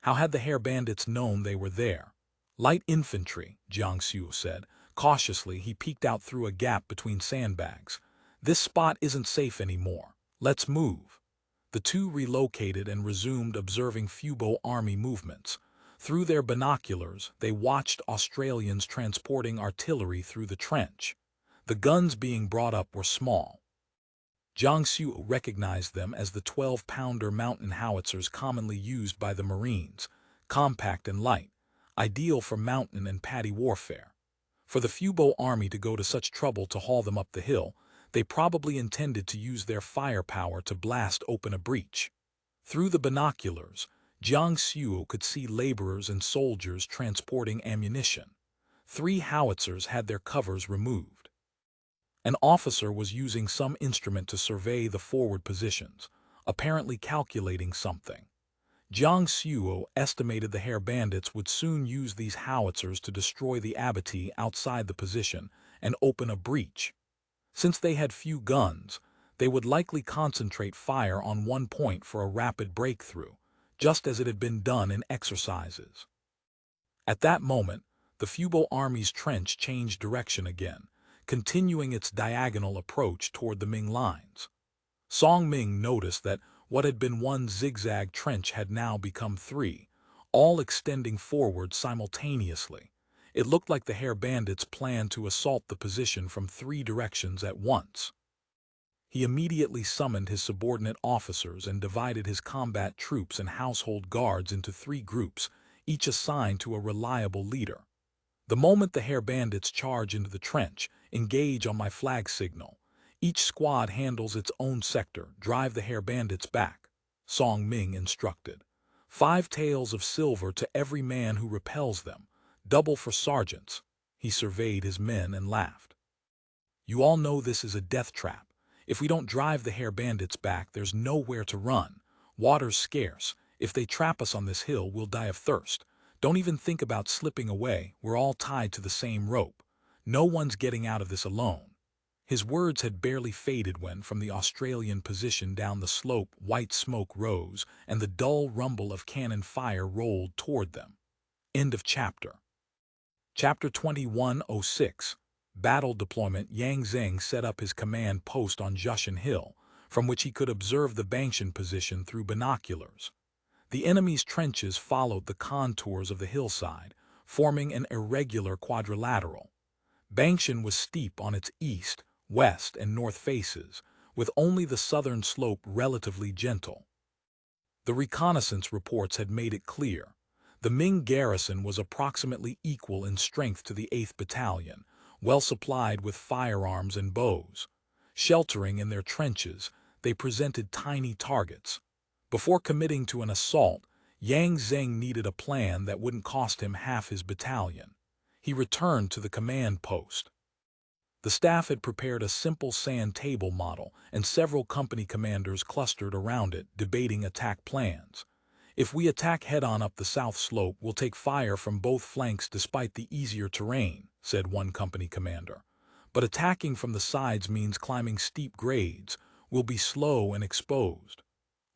How had the hair bandits known they were there? Light infantry, Jiang Xiu said. Cautiously, he peeked out through a gap between sandbags. This spot isn't safe anymore. Let's move. The two relocated and resumed observing Fubo army movements. Through their binoculars, they watched Australians transporting artillery through the trench. The guns being brought up were small. Jiang Xiu recognized them as the 12-pounder mountain howitzers commonly used by the Marines, compact and light, ideal for mountain and paddy warfare. For the Fubo army to go to such trouble to haul them up the hill, they probably intended to use their firepower to blast open a breach. Through the binoculars, Jiang Xiu could see laborers and soldiers transporting ammunition. 3 howitzers had their covers removed. An officer was using some instrument to survey the forward positions, apparently calculating something. Jiang Xiu estimated the hair bandits would soon use these howitzers to destroy the abattis outside the position and open a breach. Since they had few guns, they would likely concentrate fire on one point for a rapid breakthrough, just as it had been done in exercises. At that moment, the Fubo army's trench changed direction again, continuing its diagonal approach toward the Ming lines. Song Ming noticed that what had been one zigzag trench had now become 3, all extending forward simultaneously. It looked like the hair bandits planned to assault the position from 3 directions at once. He immediately summoned his subordinate officers and divided his combat troops and household guards into 3 groups, each assigned to a reliable leader. The moment the hair bandits charge into the trench, engage on my flag signal. Each squad handles its own sector. Drive the hair bandits back, Song Ming instructed. 5 taels of silver to every man who repels them. Double for sergeants. He surveyed his men and laughed. You all know this is a death trap. If we don't drive the hair bandits back, there's nowhere to run. Water's scarce. If they trap us on this hill, we'll die of thirst. Don't even think about slipping away. We're all tied to the same rope. No one's getting out of this alone. His words had barely faded when, from the Australian position down the slope, white smoke rose, and the dull rumble of cannon fire rolled toward them. End of chapter. Chapter 2106. Battle Deployment. Yang Zheng set up his command post on Zhaoqing Hill, from which he could observe the Bangshan position through binoculars. The enemy's trenches followed the contours of the hillside, forming an irregular quadrilateral. Bangshan was steep on its east, west, and north faces, with only the southern slope relatively gentle. The reconnaissance reports had made it clear. The Ming garrison was approximately equal in strength to the 8th Battalion, well supplied with firearms and bows. Sheltering in their trenches, they presented tiny targets. Before committing to an assault, Yang Zheng needed a plan that wouldn't cost him half his battalion. He returned to the command post. The staff had prepared a simple sand table model, and several company commanders clustered around it, debating attack plans. If we attack head-on up the south slope, we'll take fire from both flanks despite the easier terrain, said one company commander. But attacking from the sides means climbing steep grades. We'll be slow and exposed.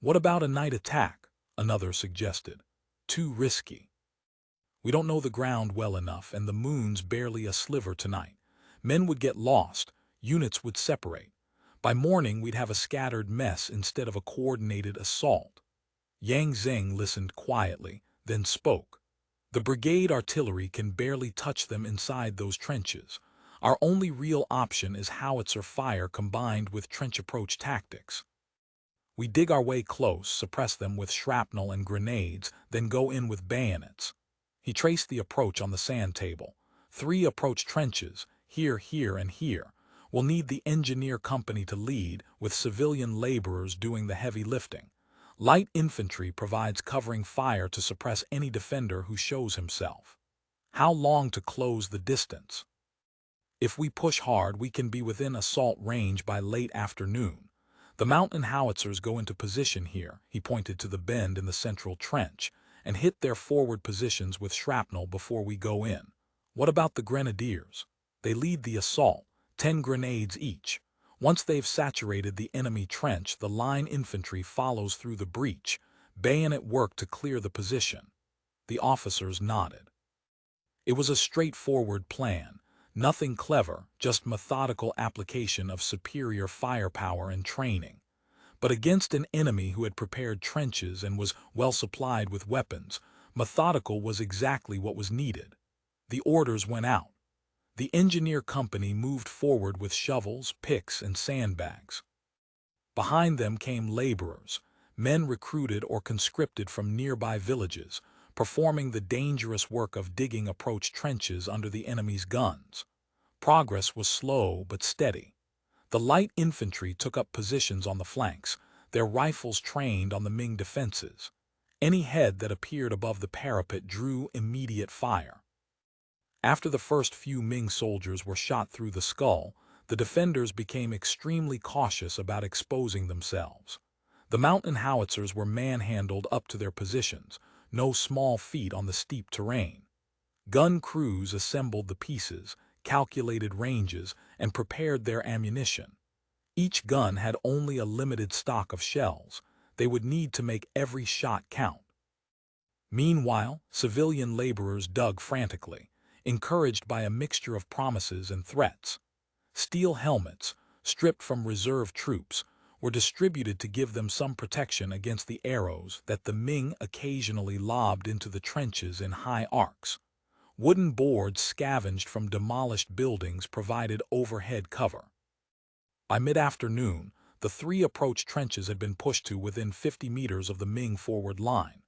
What about a night attack? Another suggested. Too risky. We don't know the ground well enough, and the moon's barely a sliver tonight. Men would get lost, units would separate. By morning, we'd have a scattered mess instead of a coordinated assault. Yang Zeng listened quietly, then spoke. The brigade artillery can barely touch them inside those trenches. Our only real option is howitzer fire combined with trench approach tactics. We dig our way close, suppress them with shrapnel and grenades, then go in with bayonets. He traced the approach on the sand table. 3 approach trenches, here, here, and here. We'll need the engineer company to lead, with civilian laborers doing the heavy lifting. Light infantry provides covering fire to suppress any defender who shows himself. How long to close the distance? If we push hard, we can be within assault range by late afternoon. The mountain howitzers go into position here, he pointed to the bend in the central trench, and hit their forward positions with shrapnel before we go in. What about the grenadiers? They lead the assault, 10 grenades each. Once they've saturated the enemy trench, the line infantry follows through the breach, bayonet work to clear the position. The officers nodded. It was a straightforward plan. Nothing clever, just methodical application of superior firepower and training. But against an enemy who had prepared trenches and was well supplied with weapons, methodical was exactly what was needed. The orders went out. The engineer company moved forward with shovels, picks, and sandbags. Behind them came laborers, men recruited or conscripted from nearby villages, performing the dangerous work of digging approach trenches under the enemy's guns. Progress was slow but steady. The light infantry took up positions on the flanks, their rifles trained on the Ming defenses. Any head that appeared above the parapet drew immediate fire. After the first few Ming soldiers were shot through the skull, the defenders became extremely cautious about exposing themselves. The mountain howitzers were manhandled up to their positions, no small feat on the steep terrain. Gun crews assembled the pieces, calculated ranges, and prepared their ammunition. Each gun had only a limited stock of shells. They would need to make every shot count. Meanwhile, civilian laborers dug frantically, encouraged by a mixture of promises and threats. Steel helmets, stripped from reserve troops, were distributed to give them some protection against the arrows that the Ming occasionally lobbed into the trenches in high arcs. Wooden boards scavenged from demolished buildings provided overhead cover. By mid-afternoon, the 3 approach trenches had been pushed to within 50 meters of the Ming forward line,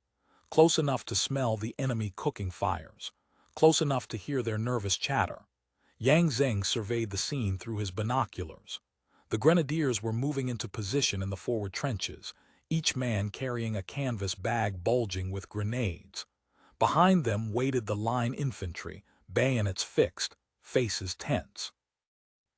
close enough to smell the enemy cooking fires, close enough to hear their nervous chatter. Yang Zeng surveyed the scene through his binoculars. The grenadiers were moving into position in the forward trenches, each man carrying a canvas bag bulging with grenades. Behind them waited the line infantry, bayonets fixed, faces tense.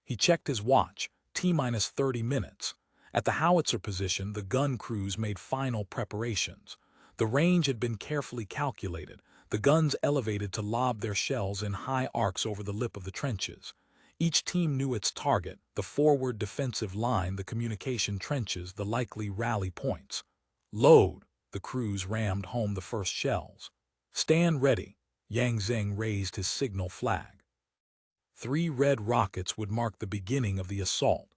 He checked his watch, T-minus 30 minutes. At the howitzer position, the gun crews made final preparations. The range had been carefully calculated, the guns elevated to lob their shells in high arcs over the lip of the trenches. Each team knew its target, the forward defensive line, the communication trenches, the likely rally points. Load, the crews rammed home the first shells. Stand ready, Yang Zeng raised his signal flag. 3 red rockets would mark the beginning of the assault.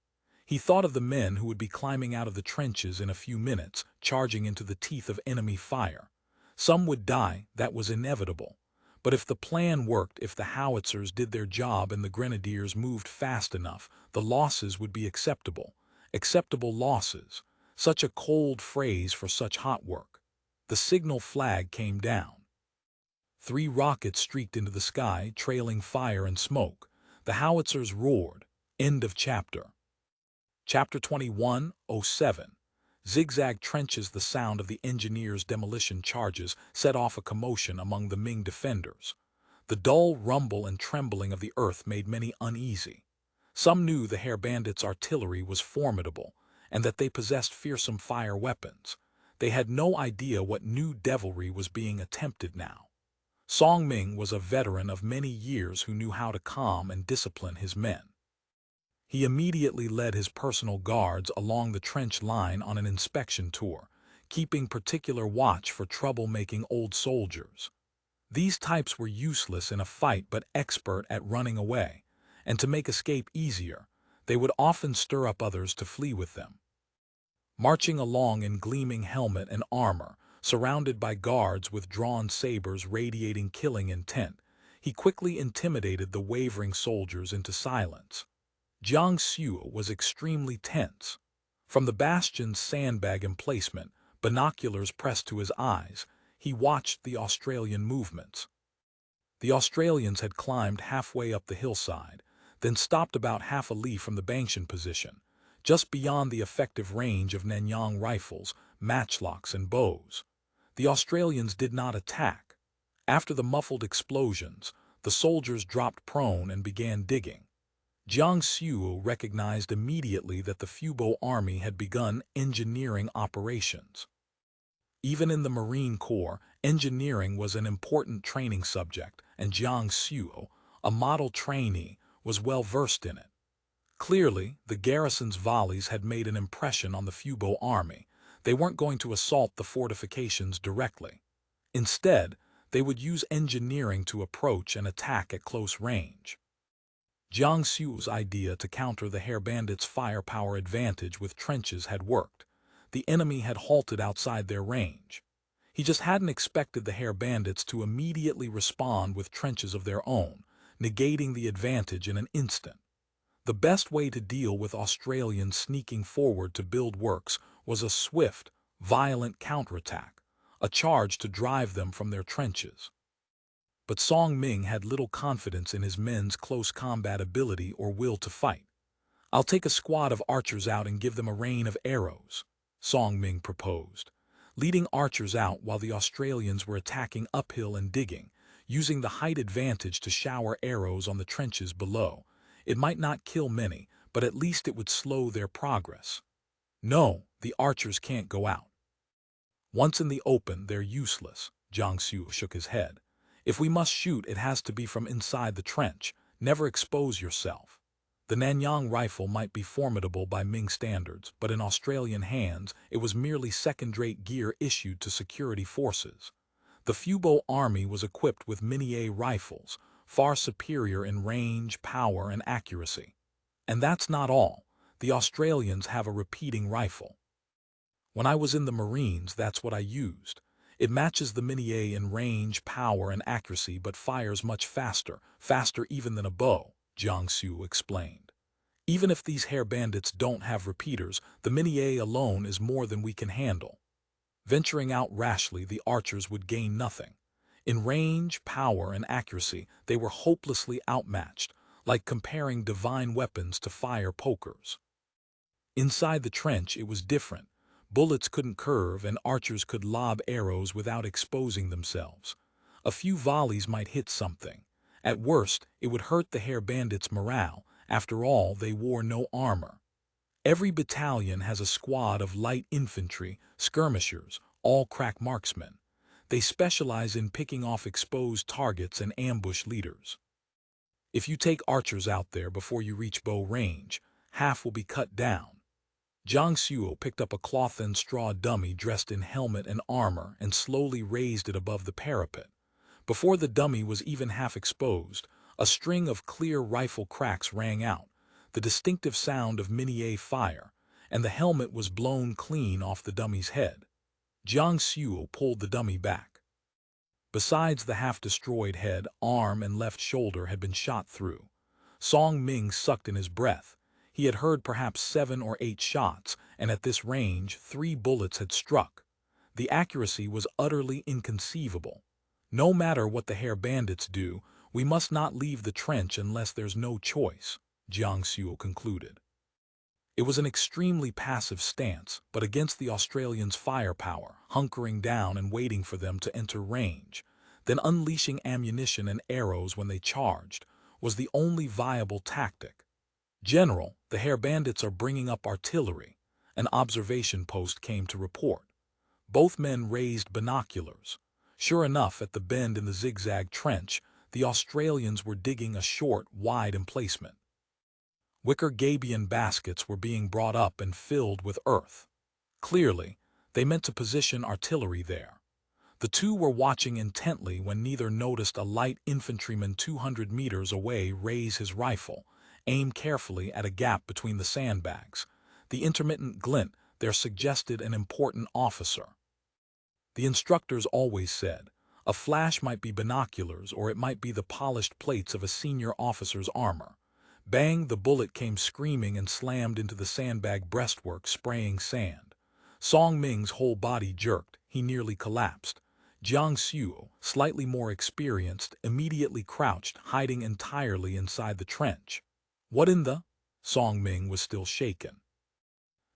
He thought of the men who would be climbing out of the trenches in a few minutes, charging into the teeth of enemy fire. Some would die, that was inevitable. But if the plan worked, if the howitzers did their job and the grenadiers moved fast enough, the losses would be acceptable. Acceptable losses. Such a cold phrase for such hot work. The signal flag came down. 3 rockets streaked into the sky, trailing fire and smoke. The howitzers roared. End of chapter. Chapter 21:07. Zigzag trenches. The sound of the engineers' demolition charges set off a commotion among the Ming defenders. The dull rumble and trembling of the earth made many uneasy. Some knew the Hair Bandits' artillery was formidable, and that they possessed fearsome fire weapons. They had no idea what new devilry was being attempted now. Song Ming was a veteran of many years who knew how to calm and discipline his men. He immediately led his personal guards along the trench line on an inspection tour, keeping particular watch for trouble-making old soldiers. These types were useless in a fight but expert at running away, and to make escape easier, They would often stir up others to flee with them. Marching along in gleaming helmet and armor, surrounded by guards with drawn sabers radiating killing intent, he quickly intimidated the wavering soldiers into silence. Jiang Xiu was extremely tense. From the bastion's sandbag emplacement, binoculars pressed to his eyes, he watched the Australian movements. The Australians had climbed halfway up the hillside, then stopped about half a li from the Bangshan position, just beyond the effective range of Nanyang rifles, matchlocks, and bows. The Australians did not attack. After the muffled explosions, the soldiers dropped prone and began digging. Jiang Xiu recognized immediately that the Fubo army had begun engineering operations. Even in the Marine Corps, engineering was an important training subject, and Jiang Xiu, a model trainee, was well versed in it. Clearly, the garrison's volleys had made an impression on the Fubo army. They weren't going to assault the fortifications directly. Instead, they would use engineering to approach and attack at close range. Jiang Xiu's idea to counter the Hair Bandits' firepower advantage with trenches had worked. The enemy had halted outside their range. He just hadn't expected the Hair Bandits to immediately respond with trenches of their own, negating the advantage in an instant. The best way to deal with Australians sneaking forward to build works was a swift, violent counterattack, a charge to drive them from their trenches. But Song Ming had little confidence in his men's close combat ability or will to fight. "I'll take a squad of archers out and give them a rain of arrows," Song Ming proposed, leading archers out while the Australians were attacking uphill and digging, using the height advantage to shower arrows on the trenches below. It might not kill many, but at least it would slow their progress. "No, the archers can't go out. Once in the open, they're useless," Jiang Xiu shook his head. "If we must shoot, it has to be from inside the trench. Never expose yourself." The Nanyang rifle might be formidable by Ming standards, but in Australian hands, it was merely second-rate gear issued to security forces. The Fubo army was equipped with Mini-A rifles, far superior in range, power, and accuracy. And that's not all. The Australians have a repeating rifle. When I was in the Marines, that's what I used. It matches the Mini-A in range, power, and accuracy, but fires much faster, faster even than a bow, Jiang Xiu explained. "Even if these Hair Bandits don't have repeaters, the Mini-A alone is more than we can handle." Venturing out rashly, the archers would gain nothing. In range, power, and accuracy, they were hopelessly outmatched, like comparing divine weapons to fire pokers. Inside the trench, it was different. Bullets couldn't curve, and archers could lob arrows without exposing themselves. A few volleys might hit something. At worst, it would hurt the Hair Bandits' morale. After all, they wore no armor. Every battalion has a squad of light infantry, skirmishers, all crack marksmen. They specialize in picking off exposed targets and ambush leaders. If you take archers out there before you reach bow range, half will be cut down. Jiang Xiu picked up a cloth and straw dummy dressed in helmet and armor and slowly raised it above the parapet. Before the dummy was even half exposed, a string of clear rifle cracks rang out, the distinctive sound of Mini-A fire, and the helmet was blown clean off the dummy's head. Jiang Xiu pulled the dummy back. Besides the half-destroyed head, arm, and left shoulder had been shot through. Song Ming sucked in his breath. He had heard perhaps 7 or 8 shots, and at this range 3 bullets had struck. The accuracy was utterly inconceivable. "No matter what the Hair Bandits do, we must not leave the trench unless there's no choice," Jiang Xiu concluded. It was an extremely passive stance, but against the Australians' firepower, hunkering down and waiting for them to enter range, then unleashing ammunition and arrows when they charged, was the only viable tactic. "General, the Hair Bandits are bringing up artillery," an observation post came to report. Both men raised binoculars. Sure enough, at the bend in the Zigzag trench, the Australians were digging a short, wide emplacement. Wicker gabion baskets were being brought up and filled with earth. Clearly, they meant to position artillery there. The two were watching intently when neither noticed a light infantryman 200 meters away raise his rifle, aim carefully at a gap between the sandbags. The intermittent glint there suggested an important officer. The instructors always said, a flash might be binoculars or it might be the polished plates of a senior officer's armor. Bang, the bullet came screaming and slammed into the sandbag breastwork, spraying sand. Song Ming's whole body jerked, he nearly collapsed. Jiang Xiu, slightly more experienced, immediately crouched, hiding entirely inside the trench. What in the? Song Ming was still shaken.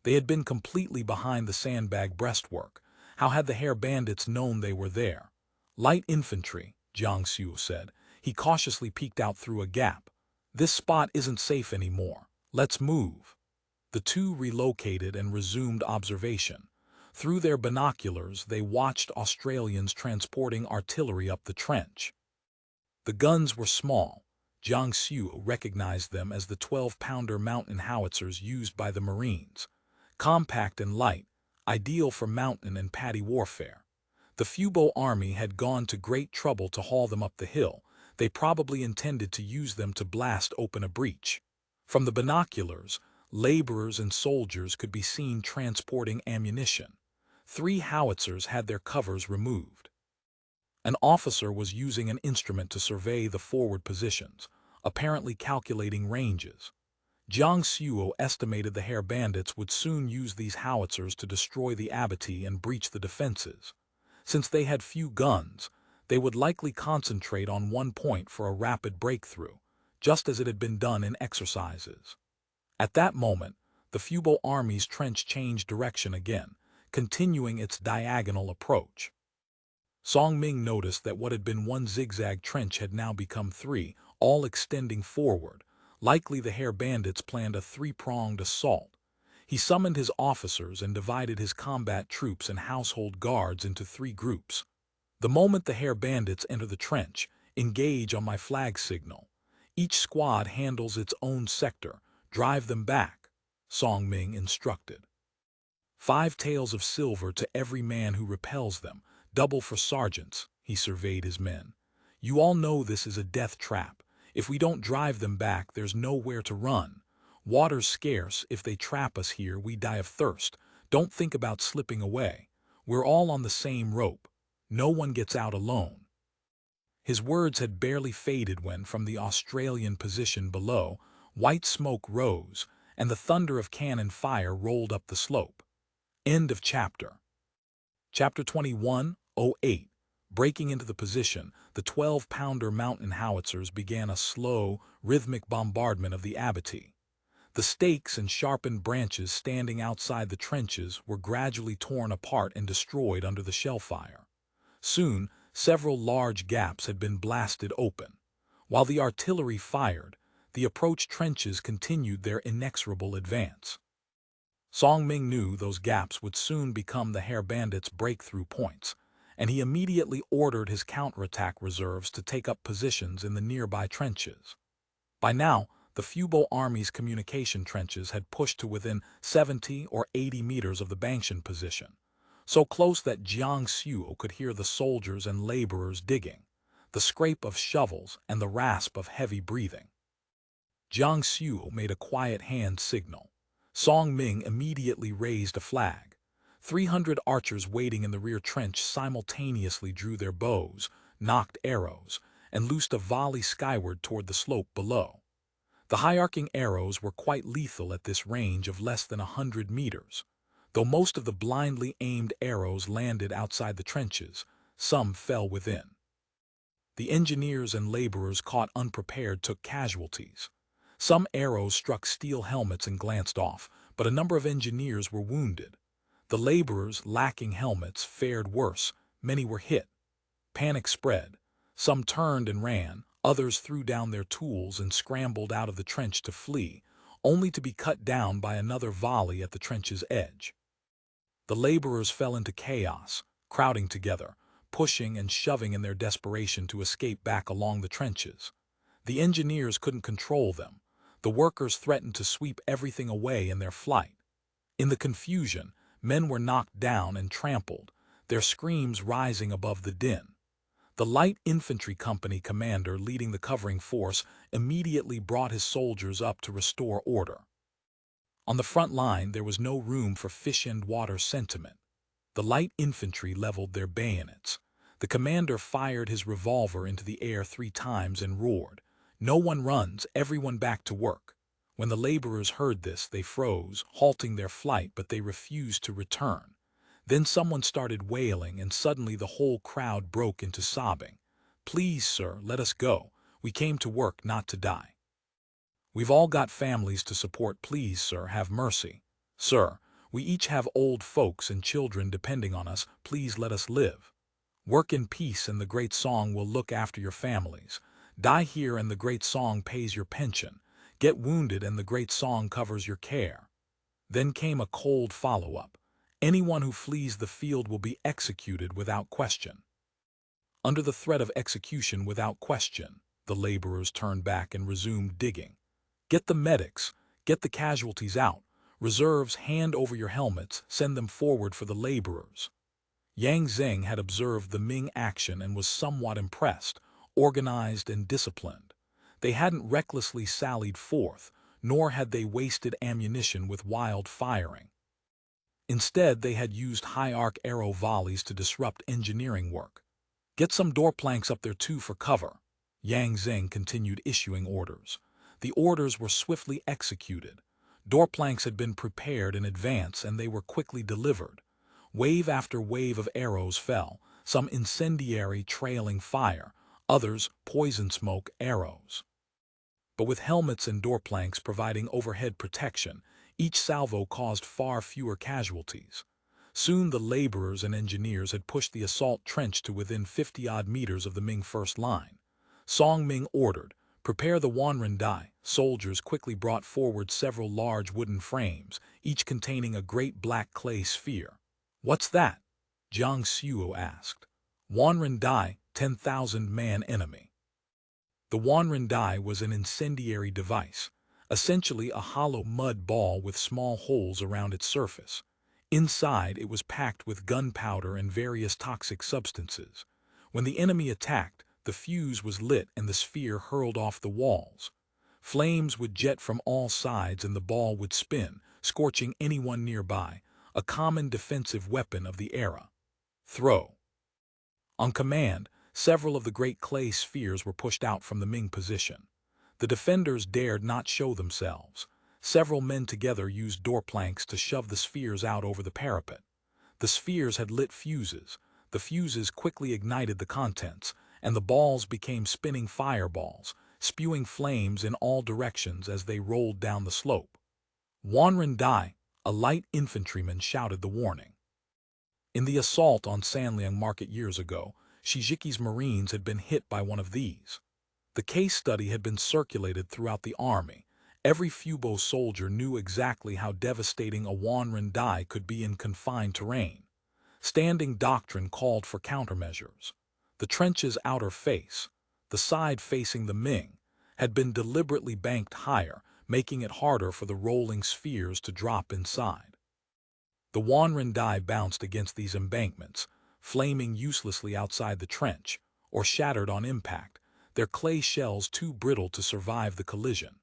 They had been completely behind the sandbag breastwork. How had the hair bandits known they were there? Light infantry, Jiang Xiu said. He cautiously peeked out through a gap. This spot isn't safe anymore. Let's move. The two relocated and resumed observation. Through their binoculars, they watched Australians transporting artillery up the trench. The guns were small. Jiang Xiu recognized them as the 12-pounder mountain howitzers used by the Marines. Compact and light, ideal for mountain and paddy warfare. The Fubo army had gone to great trouble to haul them up the hill. They probably intended to use them to blast open a breach. From the binoculars, laborers and soldiers could be seen transporting ammunition. 3 howitzers had their covers removed. An officer was using an instrument to survey the forward positions, apparently calculating ranges. Jiang Xiu estimated the hair bandits would soon use these howitzers to destroy the abattis and breach the defenses. Since they had few guns, they would likely concentrate on one point for a rapid breakthrough, just as it had been done in exercises. At that moment, the Fubo army's trench changed direction again, continuing its diagonal approach. Song Ming noticed that what had been one zigzag trench had now become 3, all extending forward. Likely the hair bandits planned a 3-pronged assault. He summoned his officers and divided his combat troops and household guards into 3 groups. The moment the hair bandits enter the trench, engage on my flag signal. Each squad handles its own sector. Drive them back, Song Ming instructed. 5 taels of silver to every man who repels them, double for sergeants, he surveyed his men. You all know this is a death trap. If we don't drive them back, there's nowhere to run. Water's scarce. If they trap us here, we die of thirst. Don't think about slipping away. We're all on the same rope. No one gets out alone. His words had barely faded when, from the Australian position below, white smoke rose, and the thunder of cannon fire rolled up the slope. End of chapter. Chapter 21:08. Breaking into the position, the 12-pounder mountain howitzers began a slow, rhythmic bombardment of the abattis. The stakes and sharpened branches standing outside the trenches were gradually torn apart and destroyed under the shell fire. Soon, several large gaps had been blasted open. While the artillery fired, the approach trenches continued their inexorable advance. Song Ming knew those gaps would soon become the hair bandits' breakthrough points, and he immediately ordered his counterattack reserves to take up positions in the nearby trenches. By now, the Fubo army's communication trenches had pushed to within 70 or 80 meters of the Bangshan position, so close that Jiang Xiu could hear the soldiers and laborers digging, the scrape of shovels and the rasp of heavy breathing. Jiang Xiu made a quiet hand signal. Song Ming immediately raised a flag. 300 archers waiting in the rear trench simultaneously drew their bows, nocked arrows, and loosed a volley skyward toward the slope below. The high-arcing arrows were quite lethal at this range of less than 100 meters. Though most of the blindly aimed arrows landed outside the trenches, some fell within. The engineers and laborers caught unprepared took casualties. Some arrows struck steel helmets and glanced off, but a number of engineers were wounded. The laborers, lacking helmets, fared worse. Many were hit. Panic spread. Some turned and ran. Others threw down their tools and scrambled out of the trench to flee, only to be cut down by another volley at the trench's edge. The laborers fell into chaos, crowding together, pushing and shoving in their desperation to escape back along the trenches. The engineers couldn't control them. The workers threatened to sweep everything away in their flight. In the confusion, men were knocked down and trampled, their screams rising above the din. The light infantry company commander leading the covering force immediately brought his soldiers up to restore order. On the front line, there was no room for fish-and-water sentiment. The light infantry leveled their bayonets. The commander fired his revolver into the air 3 times and roared, "No one runs, everyone back to work." When the laborers heard this, they froze, halting their flight, but they refused to return. Then someone started wailing, and suddenly the whole crowd broke into sobbing. "Please, sir, let us go. We came to work, not to die. We've all got families to support. Please, sir, have mercy. Sir, we each have old folks and children depending on us. Please let us live. Work in peace and the great song will look after your families. Die here and the great song pays your pension. Get wounded and the great song covers your care." Then came a cold follow-up. "Anyone who flees the field will be executed without question." Under the threat of execution without question, the laborers turned back and resumed digging. "Get the medics, get the casualties out. Reserves, hand over your helmets, send them forward for the laborers." Yang Zeng had observed the Ming action and was somewhat impressed, organized and disciplined. They hadn't recklessly sallied forth, nor had they wasted ammunition with wild firing. Instead, they had used high-arc arrow volleys to disrupt engineering work. "Get some door planks up there too for cover." Yang Zeng continued issuing orders. The orders were swiftly executed. Door planks had been prepared in advance and they were quickly delivered. Wave after wave of arrows fell, some incendiary trailing fire, others poison smoke arrows. But with helmets and door planks providing overhead protection, each salvo caused far fewer casualties. Soon the laborers and engineers had pushed the assault trench to within 50-odd meters of the Ming first line. Song Ming ordered, "Prepare the Wanren die." Soldiers quickly brought forward several large wooden frames, each containing a great black clay sphere. "What's that?" Jiang Suo asked. "Wanren die, 10,000-man enemy." The Wanren die was an incendiary device, essentially a hollow mud ball with small holes around its surface. Inside, it was packed with gunpowder and various toxic substances. When the enemy attacked, the fuse was lit and the sphere hurled off the walls. Flames would jet from all sides and the ball would spin, scorching anyone nearby, a common defensive weapon of the era. Throw. On command, several of the great clay spheres were pushed out from the Ming position. The defenders dared not show themselves. Several men together used door planks to shove the spheres out over the parapet. The spheres had lit fuses. The fuses quickly ignited the contents, and the balls became spinning fireballs, spewing flames in all directions as they rolled down the slope. "Wanren die!" a light infantryman shouted the warning. In the assault on Sanliang Market years ago, Shijie's Marines had been hit by one of these. The case study had been circulated throughout the army. Every Fubo soldier knew exactly how devastating a Wanren die could be in confined terrain. Standing doctrine called for countermeasures. The trench's outer face, the side facing the Ming, had been deliberately banked higher, making it harder for the rolling spheres to drop inside. The Wanren die bounced against these embankments, flaming uselessly outside the trench, or shattered on impact, their clay shells too brittle to survive the collision.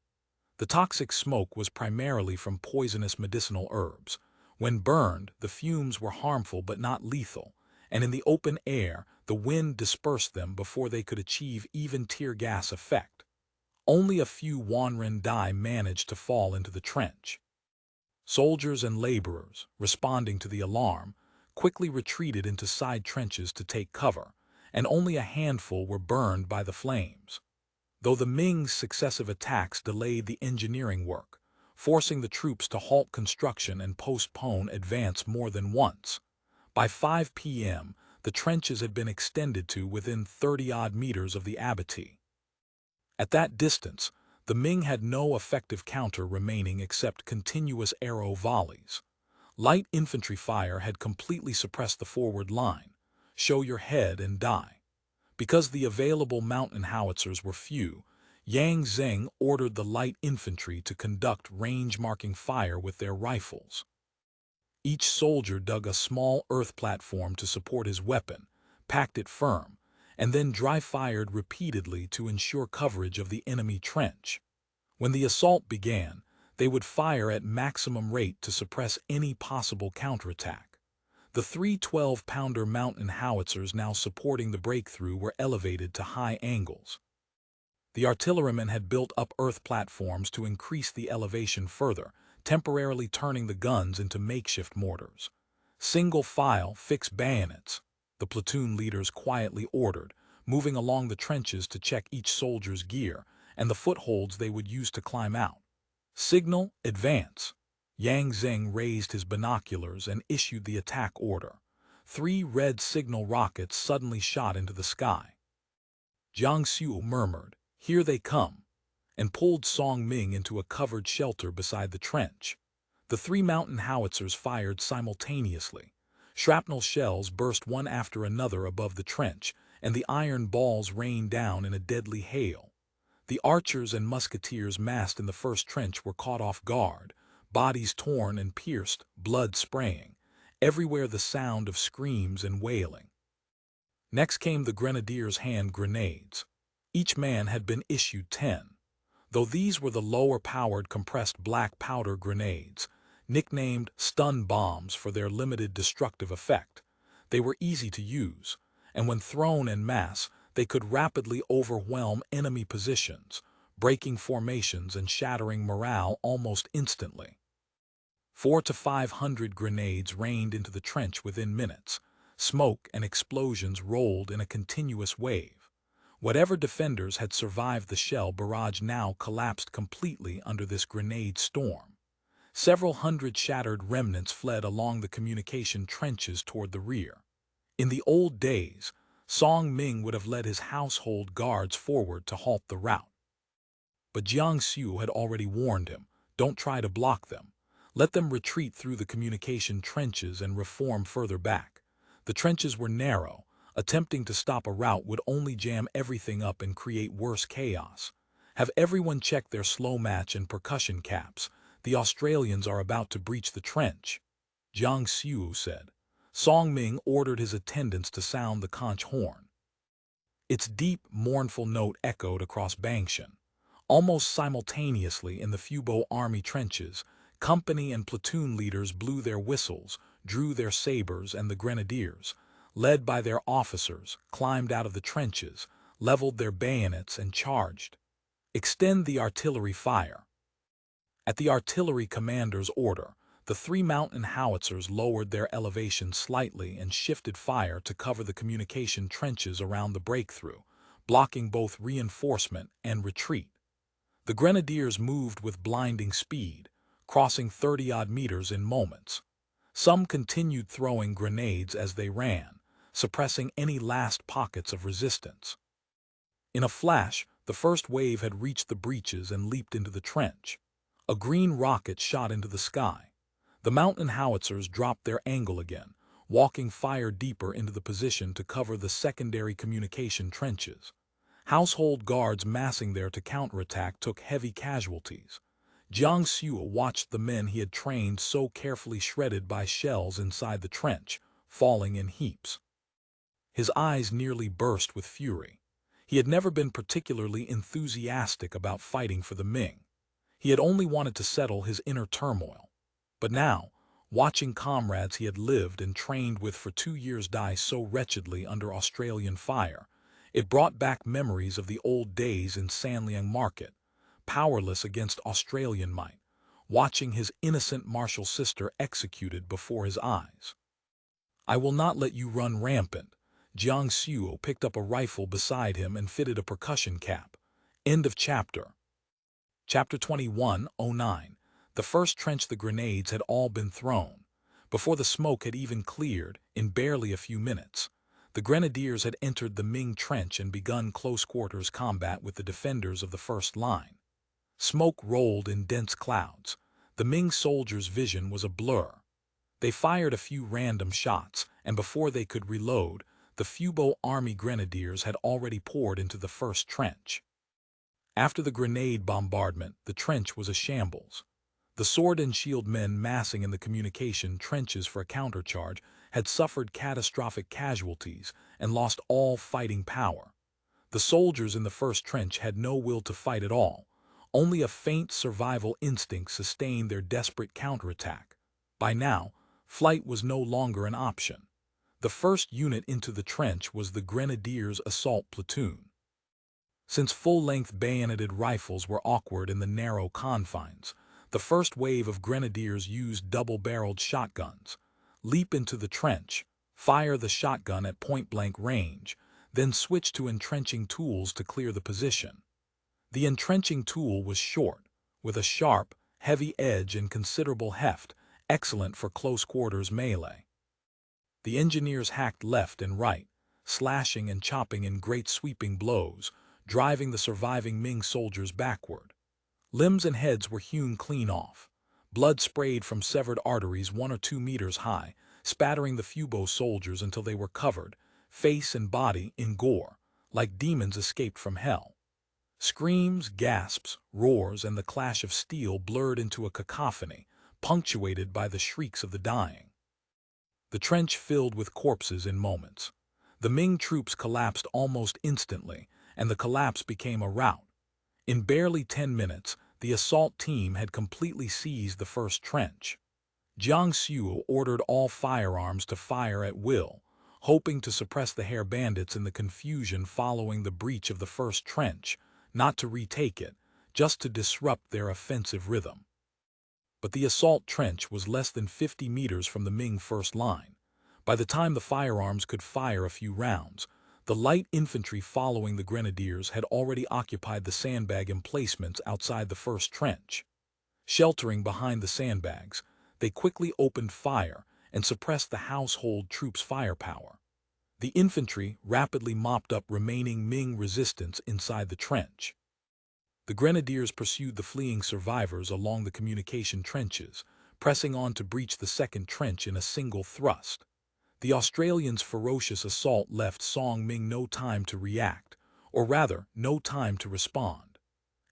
The toxic smoke was primarily from poisonous medicinal herbs. When burned, the fumes were harmful but not lethal, and in the open air, the wind dispersed them before they could achieve even tear gas effect. Only a few Wanren die managed to fall into the trench. Soldiers and laborers, responding to the alarm, quickly retreated into side trenches to take cover, and only a handful were burned by the flames. Though the Ming's successive attacks delayed the engineering work, forcing the troops to halt construction and postpone advance more than once. By 5 p.m., the trenches had been extended to within 30-odd meters of the abattis. At that distance, the Ming had no effective counter remaining except continuous arrow volleys. Light infantry fire had completely suppressed the forward line. Show your head and die. Because the available mountain howitzers were few, Yang Zeng ordered the light infantry to conduct range-marking fire with their rifles. Each soldier dug a small earth platform to support his weapon, packed it firm, and then dry-fired repeatedly to ensure coverage of the enemy trench. When the assault began, they would fire at maximum rate to suppress any possible counterattack. The three 12-pounder mountain howitzers now supporting the breakthrough were elevated to high angles. The artillerymen had built up earth platforms to increase the elevation further, temporarily turning the guns into makeshift mortars. Single file, fix bayonets, the platoon leaders quietly ordered, moving along the trenches to check each soldier's gear and the footholds they would use to climb out. Signal, advance. Yang Zeng raised his binoculars and issued the attack order. 3 red signal rockets suddenly shot into the sky. Jiang Xiu murmured, "Here they come," and pulled Song Ming into a covered shelter beside the trench. The 3 mountain howitzers fired simultaneously. Shrapnel shells burst one after another above the trench, and the iron balls rained down in a deadly hail. The archers and musketeers massed in the first trench were caught off guard, bodies torn and pierced, blood spraying, everywhere the sound of screams and wailing. Next came the grenadiers' hand grenades. Each man had been issued 10. Though these were the lower-powered compressed black powder grenades, nicknamed stun bombs for their limited destructive effect, they were easy to use, and when thrown en masse, they could rapidly overwhelm enemy positions, breaking formations and shattering morale almost instantly. 400 to 500 grenades rained into the trench within minutes. Smoke and explosions rolled in a continuous wave. Whatever defenders had survived the shell barrage now collapsed completely under this grenade storm. Several hundred shattered remnants fled along the communication trenches toward the rear. In the old days, Song Ming would have led his household guards forward to halt the rout. But Jiang Xiu had already warned him, "Don't try to block them. Let them retreat through the communication trenches and reform further back." The trenches were narrow. Attempting to stop a rout would only jam everything up and create worse chaos. Have everyone check their slow match and percussion caps. The Australians are about to breach the trench, Jiang Xiu said. Song Ming ordered his attendants to sound the conch horn. Its deep, mournful note echoed across Bangshan. Almost simultaneously in the Fubo army trenches, company and platoon leaders blew their whistles, drew their sabers, and the grenadiers, led by their officers, climbed out of the trenches, leveled their bayonets, and charged. Extend the artillery fire. At the artillery commander's order, the 3 mountain howitzers lowered their elevation slightly and shifted fire to cover the communication trenches around the breakthrough, blocking both reinforcement and retreat. The grenadiers moved with blinding speed, crossing 30-odd meters in moments. Some continued throwing grenades as they ran, suppressing any last pockets of resistance. In a flash, the first wave had reached the breaches and leaped into the trench. A green rocket shot into the sky. The mountain howitzers dropped their angle again, walking fire deeper into the position to cover the secondary communication trenches. Household guards massing there to counterattack took heavy casualties. Jiang Xiu watched the men he had trained so carefully shredded by shells inside the trench, falling in heaps. His eyes nearly burst with fury. He had never been particularly enthusiastic about fighting for the Ming. He had only wanted to settle his inner turmoil. But now, watching comrades he had lived and trained with for 2 years die so wretchedly under Australian fire, it brought back memories of the old days in Sanliang Market, powerless against Australian might, watching his innocent martial sister executed before his eyes. "I will not let you run rampant." Jiang Xiu picked up a rifle beside him and fitted a percussion cap. End of chapter. Chapter 21:09. The first trench the grenades had all been thrown. Before the smoke had even cleared, in barely a few minutes, the grenadiers had entered the Ming trench and begun close-quarters combat with the defenders of the first line. Smoke rolled in dense clouds. The Ming soldiers' vision was a blur. They fired a few random shots, and before they could reload, the Fubo army grenadiers had already poured into the first trench. After the grenade bombardment, the trench was a shambles. The sword and shield men massing in the communication trenches for a countercharge had suffered catastrophic casualties and lost all fighting power. The soldiers in the first trench had no will to fight at all. Only a faint survival instinct sustained their desperate counterattack. By now, flight was no longer an option. The first unit into the trench was the Grenadiers' assault platoon. Since full-length bayoneted rifles were awkward in the narrow confines, the first wave of Grenadiers used double-barreled shotguns. Leap into the trench, fire the shotgun at point-blank range, then switch to entrenching tools to clear the position. The entrenching tool was short, with a sharp, heavy edge and considerable heft, excellent for close-quarters melee. The engineers hacked left and right, slashing and chopping in great sweeping blows, driving the surviving Ming soldiers backward. Limbs and heads were hewn clean off. Blood sprayed from severed arteries 1 or 2 meters high, spattering the Fubo soldiers until they were covered, face and body, in gore, like demons escaped from hell. Screams, gasps, roars, and the clash of steel blurred into a cacophony, punctuated by the shrieks of the dying. The trench filled with corpses in moments. The Ming troops collapsed almost instantly, and the collapse became a rout. In barely 10 minutes, the assault team had completely seized the first trench. Jiang Su ordered all firearms to fire at will, hoping to suppress the hair bandits in the confusion following the breach of the first trench, not to retake it, just to disrupt their offensive rhythm. But the assault trench was less than 50 meters from the Ming first line. By the time the firearms could fire a few rounds, the light infantry following the Grenadiers had already occupied the sandbag emplacements outside the first trench. Sheltering behind the sandbags, they quickly opened fire and suppressed the household troops' firepower. The infantry rapidly mopped up remaining Ming resistance inside the trench. The Grenadiers pursued the fleeing survivors along the communication trenches, pressing on to breach the second trench in a single thrust. The Australians' ferocious assault left Song Ming no time to react, or rather, no time to respond.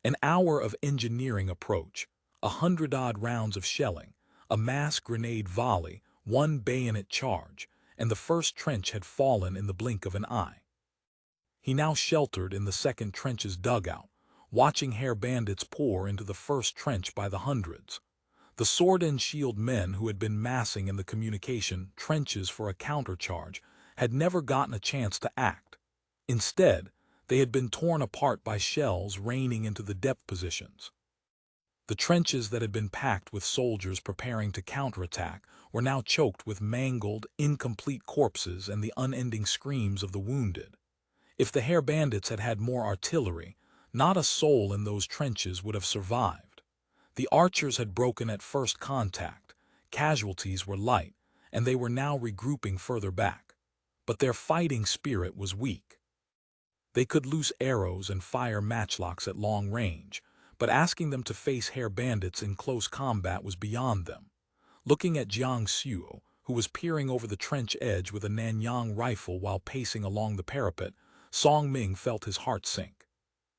An hour of engineering approach, 100-odd rounds of shelling, a mass grenade volley, 1 bayonet charge, and the first trench had fallen in the blink of an eye. He now sheltered in the second trench's dugout, watching hair bandits pour into the first trench by the hundreds. The sword and shield men who had been massing in the communication trenches for a countercharge had never gotten a chance to act. Instead, they had been torn apart by shells raining into the depth positions. The trenches that had been packed with soldiers preparing to counterattack were now choked with mangled, incomplete corpses and the unending screams of the wounded. If the hair bandits had had more artillery, not a soul in those trenches would have survived. The archers had broken at first contact, casualties were light, and they were now regrouping further back. But their fighting spirit was weak. They could loose arrows and fire matchlocks at long range, but asking them to face hair bandits in close combat was beyond them. Looking at Jiang Su, who was peering over the trench edge with a Nanyang rifle while pacing along the parapet, Song Ming felt his heart sink.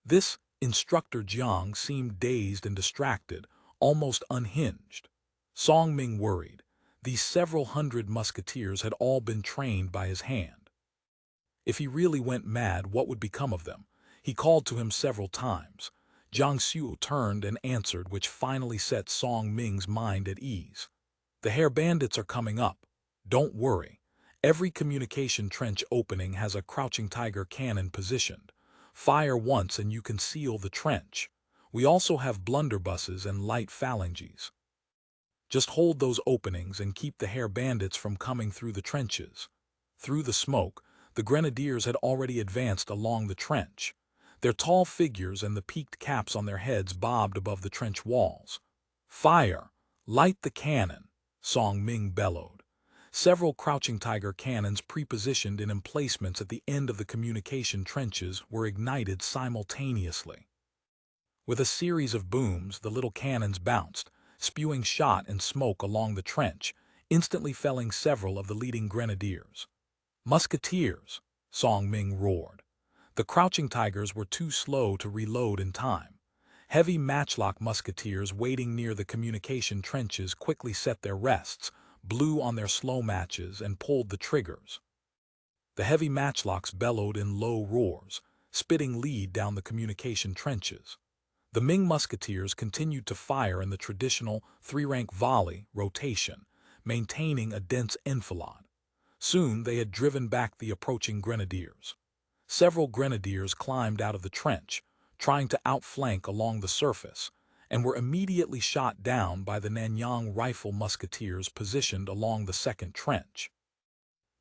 This Instructor Jiang seemed dazed and distracted, almost unhinged. Song Ming worried. These several hundred musketeers had all been trained by his hand. If he really went mad, what would become of them? He called to him several times. Jiang Su turned and answered, which finally set Song Ming's mind at ease. The hair bandits are coming up. Don't worry. Every communication trench opening has a crouching tiger cannon positioned. Fire once and you can seal the trench. We also have blunderbusses and light phalanges. Just hold those openings and keep the hair bandits from coming through the trenches. Through the smoke, the Grenadiers had already advanced along the trench. Their tall figures and the peaked caps on their heads bobbed above the trench walls. Fire! Light the cannon! Song Ming bellowed. Several crouching tiger cannons prepositioned in emplacements at the end of the communication trenches were ignited simultaneously. With a series of booms, the little cannons bounced, spewing shot and smoke along the trench, instantly felling several of the leading grenadiers. Musketeers! Song Ming roared. The crouching tigers were too slow to reload in time. Heavy matchlock musketeers waiting near the communication trenches quickly set their rests, blew on their slow matches, and pulled the triggers. The heavy matchlocks bellowed in low roars, spitting lead down the communication trenches. The Ming musketeers continued to fire in the traditional three-rank volley rotation, maintaining a dense enfilade. Soon they had driven back the approaching grenadiers. Several grenadiers climbed out of the trench, trying to outflank along the surface, and were immediately shot down by the Nanyang rifle musketeers positioned along the second trench.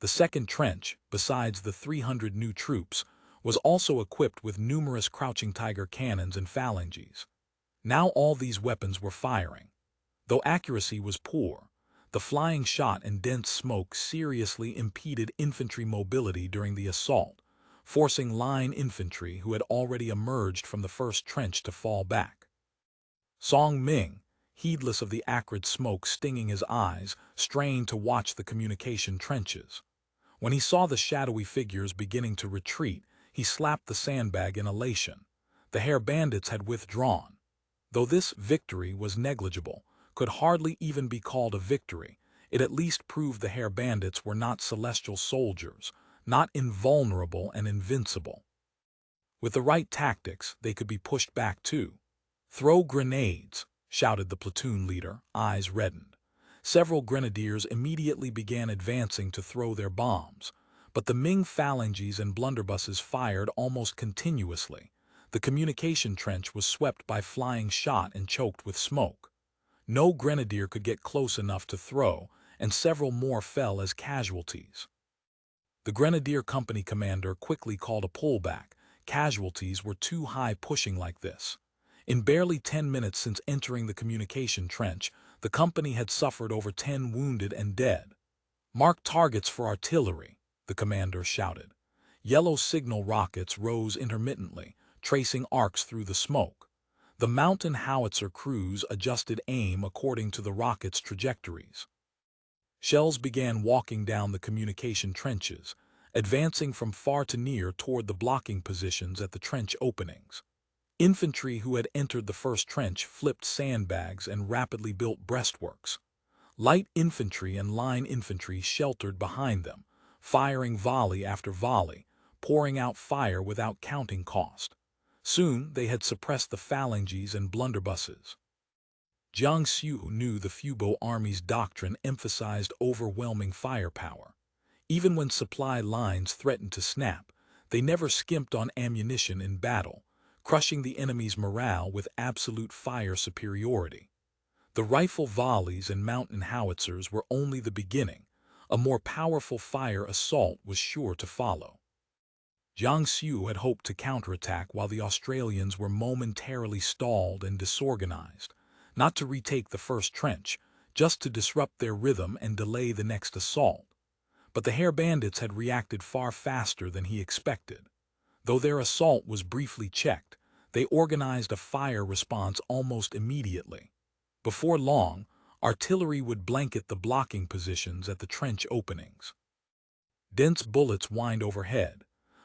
The second trench, besides the 300 new troops, was also equipped with numerous crouching tiger cannons and phalanges. Now all these weapons were firing. Though accuracy was poor, the flying shot and dense smoke seriously impeded infantry mobility during the assault, forcing line infantry who had already emerged from the first trench to fall back. Song Ming, heedless of the acrid smoke stinging his eyes, strained to watch the communication trenches. When he saw the shadowy figures beginning to retreat, he slapped the sandbag in elation. The Hare Bandits had withdrawn. Though this victory was negligible, could hardly even be called a victory, it at least proved the Hare Bandits were not celestial soldiers, not invulnerable and invincible. With the right tactics, they could be pushed back too. "Throw grenades," shouted the platoon leader, eyes reddened. Several grenadiers immediately began advancing to throw their bombs, but the Ming phalanges and blunderbusses fired almost continuously. The communication trench was swept by flying shot and choked with smoke. No grenadier could get close enough to throw, and several more fell as casualties. The grenadier company commander quickly called a pullback. Casualties were too high pushing like this. In barely 10 minutes since entering the communication trench, the company had suffered over 10 wounded and dead. "Mark targets for artillery," the commander shouted. Yellow signal rockets rose intermittently, tracing arcs through the smoke. The mountain howitzer crews adjusted aim according to the rockets' trajectories. Shells began walking down the communication trenches, advancing from far to near toward the blocking positions at the trench openings. Infantry who had entered the first trench flipped sandbags and rapidly built breastworks. Light infantry and line infantry sheltered behind them, firing volley after volley, pouring out fire without counting cost. Soon they had suppressed the phalanges and blunderbusses. Jiang Xiu knew the Fubo army's doctrine emphasized overwhelming firepower. Even when supply lines threatened to snap, they never skimped on ammunition in battle, crushing the enemy's morale with absolute fire superiority. The rifle volleys and mountain howitzers were only the beginning. A more powerful fire assault was sure to follow. Jiang Xiu had hoped to counterattack while the Australians were momentarily stalled and disorganized, not to retake the first trench, just to disrupt their rhythm and delay the next assault. But the Hare Bandits had reacted far faster than he expected. Though their assault was briefly checked, they organized a fire response almost immediately. Before long, artillery would blanket the blocking positions at the trench openings. Dense bullets whined overhead.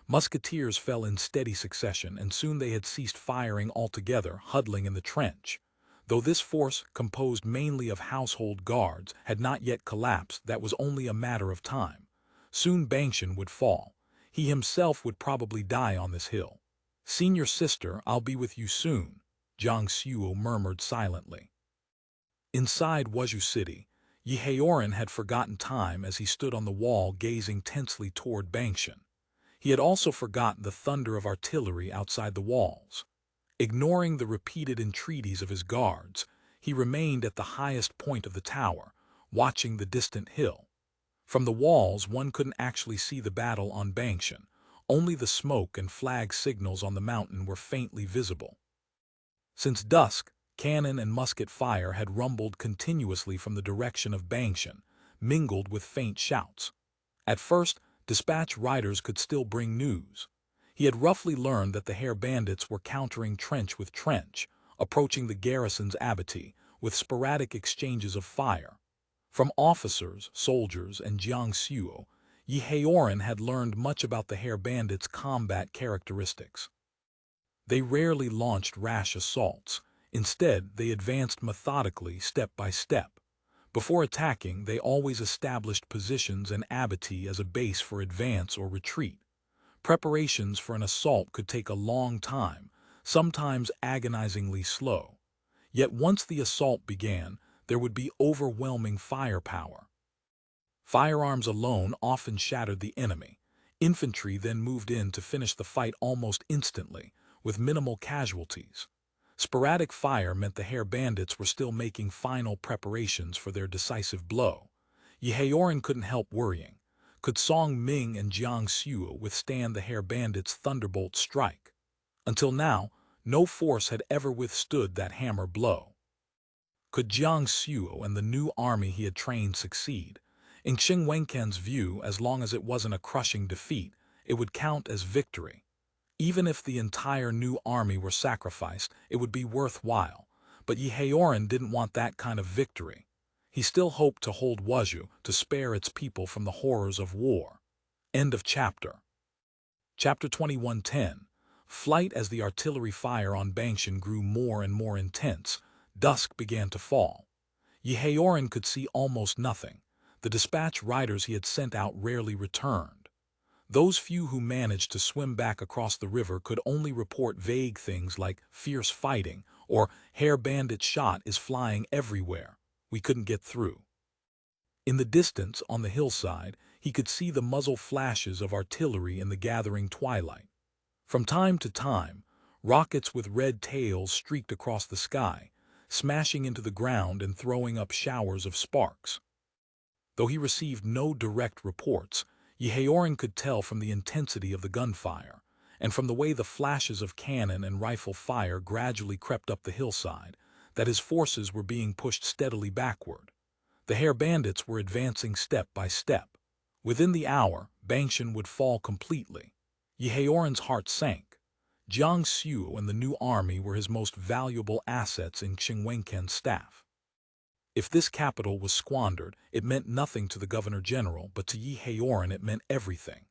Musketeers fell in steady succession, and soon they had ceased firing altogether, huddling in the trench. Though this force, composed mainly of household guards, had not yet collapsed, that was only a matter of time. Soon Bangshan would fall. He himself would probably die on this hill. "Senior sister, I'll be with you soon," Jiang Xiu murmured silently. Inside Wuzhou City, Yi Haoran had forgotten time as he stood on the wall gazing tensely toward Bangshan. He had also forgotten the thunder of artillery outside the walls. Ignoring the repeated entreaties of his guards, he remained at the highest point of the tower, watching the distant hill. From the walls one couldn't actually see the battle on Bangshan. Only the smoke and flag signals on the mountain were faintly visible. Since dusk, cannon and musket fire had rumbled continuously from the direction of Bangshan, mingled with faint shouts. At first, dispatch riders could still bring news. He had roughly learned that the Hare Bandits were countering trench with trench, approaching the garrison's abattis, with sporadic exchanges of fire. From officers, soldiers, and Jiang Xiu, Yi Haoran had learned much about the Hare Bandits' combat characteristics. They rarely launched rash assaults. Instead, they advanced methodically, step by step. Before attacking, they always established positions and abattis as a base for advance or retreat. Preparations for an assault could take a long time, sometimes agonizingly slow. Yet once the assault began, there would be overwhelming firepower. Firearms alone often shattered the enemy. Infantry then moved in to finish the fight almost instantly, with minimal casualties. Sporadic fire meant the Hare Bandits were still making final preparations for their decisive blow. Yehaoren couldn't help worrying. Could Song Ming and Jiang Xiu withstand the Hare Bandits' thunderbolt strike? Until now, no force had ever withstood that hammer blow. Could Jiang Xiu and the new army he had trained succeed? In Xing Wenchans' view, as long as it wasn't a crushing defeat, it would count as victory. Even if the entire new army were sacrificed, it would be worthwhile. But Yehaoren didn't want that kind of victory. He still hoped to hold Wuzhou to spare its people from the horrors of war. End of chapter. Chapter 21:10. Flight. As the artillery fire on Bangshan grew more and more intense, dusk began to fall. Yehaoren could see almost nothing. The dispatch riders he had sent out rarely returned. Those few who managed to swim back across the river could only report vague things like fierce fighting or Hare Bandit shot is flying everywhere. We couldn't get through. In the distance, on the hillside, he could see the muzzle flashes of artillery in the gathering twilight. From time to time, rockets with red tails streaked across the sky, smashing into the ground and throwing up showers of sparks. Though he received no direct reports, Yehaoren could tell from the intensity of the gunfire, and from the way the flashes of cannon and rifle fire gradually crept up the hillside, that his forces were being pushed steadily backward. The Hare Bandits were advancing step by step. Within the hour, Bangshan would fall completely. Yehaoren's heart sank. Jiang Xiu and the new army were his most valuable assets in Xing Wenchans' staff. If this capital was squandered, it meant nothing to the governor-general, but to Yehaoren it meant everything.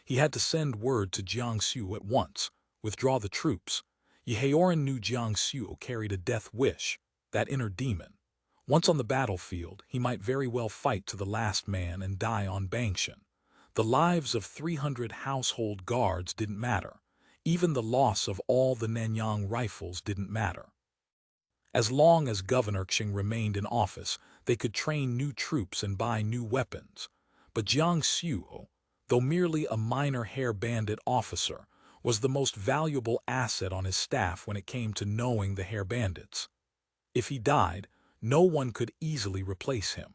He had to send word to Jiang Xiu at once, withdraw the troops. Yehaoren knew Jiang Xiu carried a death wish, that inner demon. Once on the battlefield, he might very well fight to the last man and die on Bangshan. The lives of 300 household guards didn't matter. Even the loss of all the Nanyang rifles didn't matter. As long as Governor Qing remained in office, they could train new troops and buy new weapons. But Jiang Xiu, though merely a minor Hare Bandit officer, was the most valuable asset on his staff when it came to knowing the Hare Bandits. If he died, no one could easily replace him.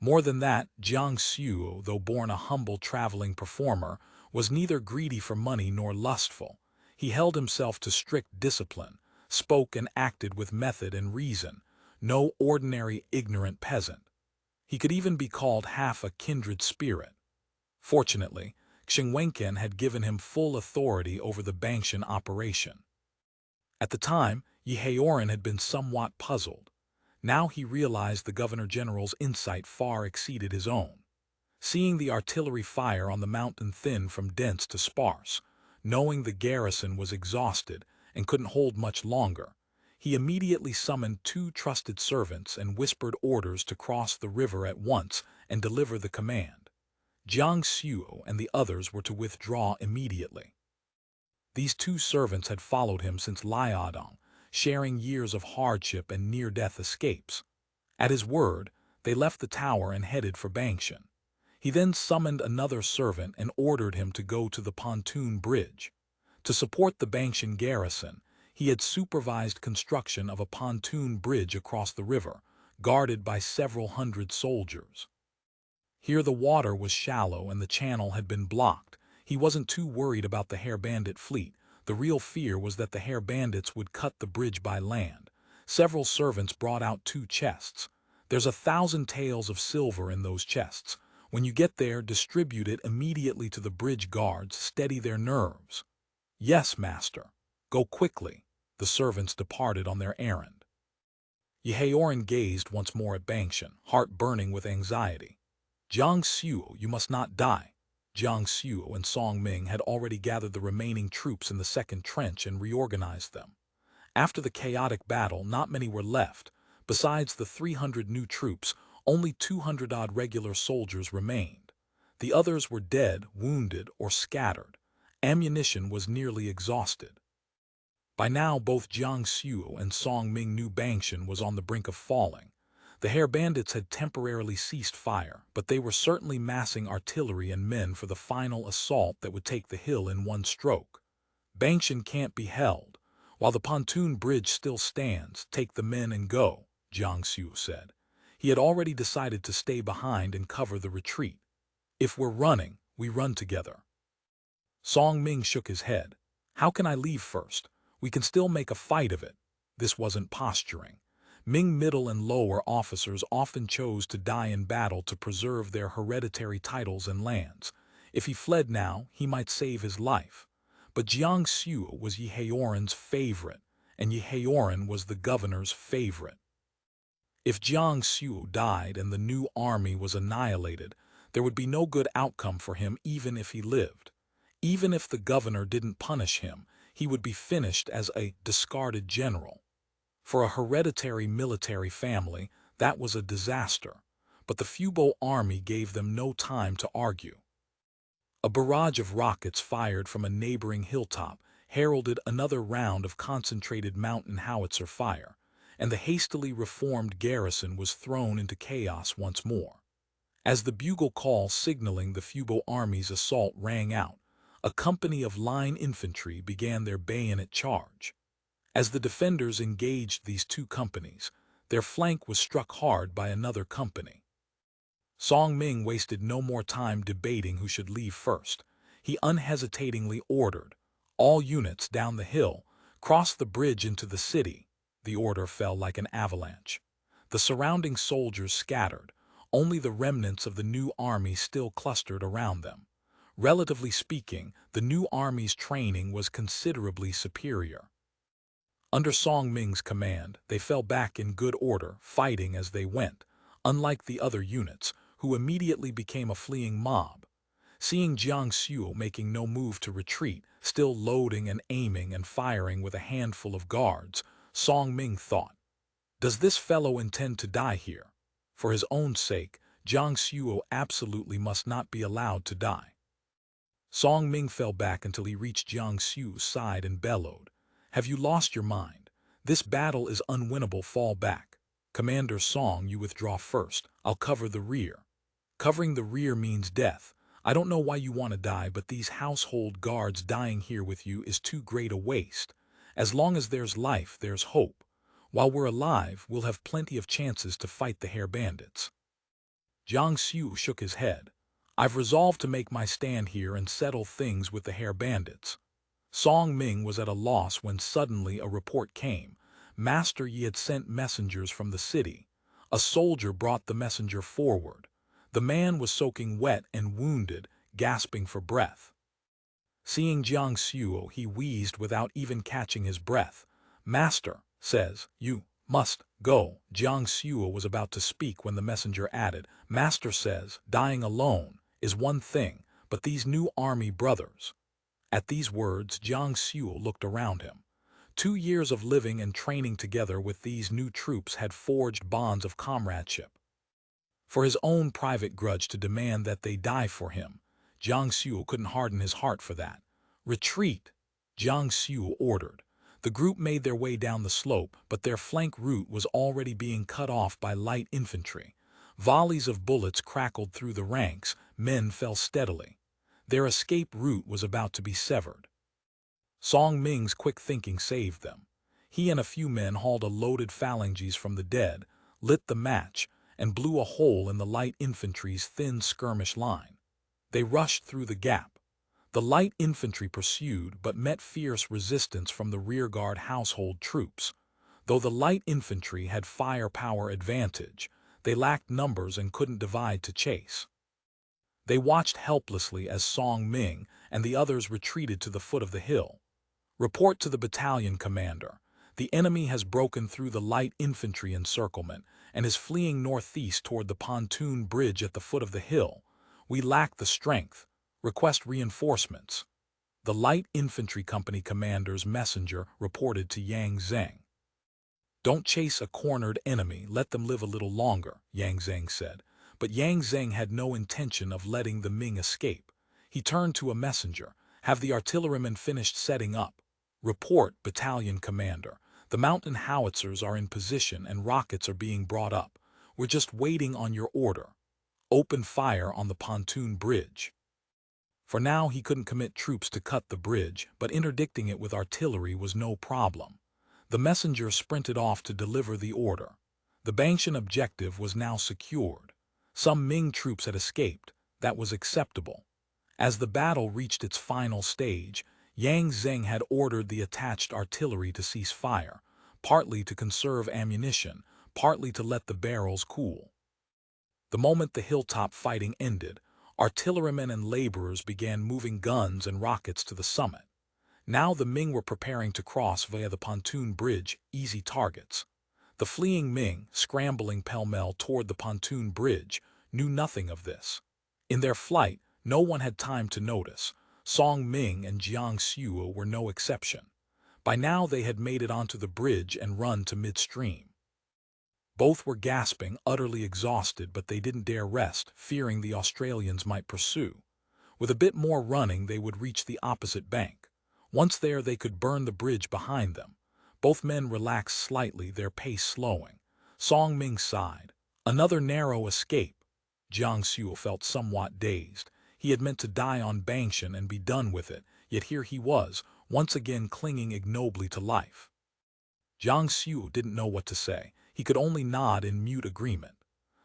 More than that, Jiang Xiu, though born a humble traveling performer, was neither greedy for money nor lustful. He held himself to strict discipline, spoke and acted with method and reason, no ordinary ignorant peasant. He could even be called half a kindred spirit. Fortunately, Xing Wenchans had given him full authority over the Bangshan operation. At the time, Yehaoren had been somewhat puzzled. Now he realized the governor-general's insight far exceeded his own. Seeing the artillery fire on the mountain thin from dense to sparse, knowing the garrison was exhausted and couldn't hold much longer, he immediately summoned 2 trusted servants and whispered orders to cross the river at once and deliver the command. Jiang Xiu and the others were to withdraw immediately. These 2 servants had followed him since Liaodong, sharing years of hardship and near-death escapes. At his word, they left the tower and headed for Bangshan. He then summoned another servant and ordered him to go to the pontoon bridge. To support the Bangshan garrison, he had supervised construction of a pontoon bridge across the river, guarded by several hundred soldiers. Here the water was shallow and the channel had been blocked. He wasn't too worried about the Hare Bandit fleet. The real fear was that the Hare Bandits would cut the bridge by land. Several servants brought out 2 chests. There's 1,000 taels of silver in those chests. When you get there, distribute it immediately to the bridge guards, steady their nerves. Yes, master. Go quickly. The servants departed on their errand. Yehaoren gazed once more at Bangshan, heart burning with anxiety. Jiang Xiu, you must not die. Jiang Xiu and Song Ming had already gathered the remaining troops in the second trench and reorganized them. After the chaotic battle, not many were left, Besides the 300 new troops, only 200-odd regular soldiers remained. The others were dead, wounded, or scattered. Ammunition was nearly exhausted. By now, both Jiang Xiu and Song Ming knew Bangshan was on the brink of falling. The Hare Bandits had temporarily ceased fire, but they were certainly massing artillery and men for the final assault that would take the hill in one stroke. Bangshan can't be held. While the pontoon bridge still stands, take the men and go, Jiang Xiu said. He had already decided to stay behind and cover the retreat. If we're running, we run together. Song Ming shook his head. How can I leave first? We can still make a fight of it. This wasn't posturing. Ming middle and lower officers often chose to die in battle to preserve their hereditary titles and lands. If he fled now, he might save his life. But Jiang Xiu was Yi Heoran's favorite, and Yi Heoran was the governor's favorite. If Jiang Xiu died and the new army was annihilated, there would be no good outcome for him even if he lived. Even if the governor didn't punish him, he would be finished as a discarded general. For a hereditary military family, that was a disaster, but the Fubo army gave them no time to argue. A barrage of rockets fired from a neighboring hilltop heralded another round of concentrated mountain howitzer fire, and the hastily reformed garrison was thrown into chaos once more. As the bugle call signaling the Fubo army's assault rang out, a company of line infantry began their bayonet charge. As the defenders engaged these two companies, their flank was struck hard by another company. Song Ming wasted no more time debating who should leave first. He unhesitatingly ordered, "All units down the hill, cross the bridge into the city." The order fell like an avalanche. The surrounding soldiers scattered. Only the remnants of the new army still clustered around them. Relatively speaking, the new army's training was considerably superior. Under Song Ming's command, they fell back in good order, fighting as they went, unlike the other units, who immediately became a fleeing mob. Seeing Jiang Xiu making no move to retreat, still loading and aiming and firing with a handful of guards, Song Ming thought, "Does this fellow intend to die here?" For his own sake, Jiang Xiu absolutely must not be allowed to die. Song Ming fell back until he reached Jiang Xiu's side and bellowed, "Have you lost your mind? This battle is unwinnable. Fall back. Commander Song, you withdraw first. I'll cover the rear." Covering the rear means death. I don't know why you want to die, but these household guards dying here with you is too great a waste. As long as there's life, there's hope. While we're alive, we'll have plenty of chances to fight the Hare Bandits. Jiang Xiu shook his head. "I've resolved to make my stand here and settle things with the Hare Bandits." Song Ming was at a loss when suddenly a report came. Master Yi had sent messengers from the city. A soldier brought the messenger forward. The man was soaking wet and wounded, gasping for breath. Seeing Jiang Xiu, he wheezed without even catching his breath. "Master says you must go." Jiang Xiu was about to speak when the messenger added, "Master says dying alone is one thing, but these new army brothers." At these words, Jiang Xiu looked around him. 2 years of living and training together with these new troops had forged bonds of comradeship. For his own private grudge to demand that they die for him, Jiang Xiu couldn't harden his heart for that. "Retreat," Jiang Xiu ordered. The group made their way down the slope, but their flank route was already being cut off by light infantry. Volleys of bullets crackled through the ranks, men fell steadily. Their escape route was about to be severed. Song Ming's quick thinking saved them. He and a few men hauled a loaded phalanges from the dead, lit the match, and blew a hole in the light infantry's thin skirmish line. They rushed through the gap. The light infantry pursued but met fierce resistance from the rearguard household troops. Though the light infantry had firepower advantage, they lacked numbers and couldn't divide to chase. They watched helplessly as Song Ming and the others retreated to the foot of the hill. "Report to the battalion commander. The enemy has broken through the light infantry encirclement and is fleeing northeast toward the pontoon bridge at the foot of the hill. We lack the strength. Request reinforcements." The light infantry company commander's messenger reported to Yang Zheng. Don't chase a cornered enemy, let them live a little longer, Yang Zheng said. But Yang Zheng had no intention of letting the Ming escape. He turned to a messenger. Have the artillerymen finished setting up? Report, battalion commander. The mountain howitzers are in position and rockets are being brought up. We're just waiting on your order. Open fire on the pontoon bridge. For now he couldn't commit troops to cut the bridge, but interdicting it with artillery was no problem. The messenger sprinted off to deliver the order. The Bangshan objective was now secured. Some Ming troops had escaped. That was acceptable. As the battle reached its final stage, Yang Zheng had ordered the attached artillery to cease fire, partly to conserve ammunition, partly to let the barrels cool. The moment the hilltop fighting ended, artillerymen and laborers began moving guns and rockets to the summit. Now the Ming were preparing to cross via the pontoon bridge, easy targets. The fleeing Ming, scrambling pell-mell toward the pontoon bridge, knew nothing of this. In their flight, no one had time to notice. Song Ming and Jiang Suo were no exception. By now they had made it onto the bridge and run to midstream. Both were gasping, utterly exhausted, but they didn't dare rest, fearing the Australians might pursue. With a bit more running, they would reach the opposite bank. Once there, they could burn the bridge behind them. Both men relaxed slightly, their pace slowing. Song Ming sighed. Another narrow escape. Jiang Suo felt somewhat dazed. He had meant to die on Bangshan and be done with it, yet here he was, once again clinging ignobly to life. Jiang Suo didn't know what to say. He could only nod in mute agreement.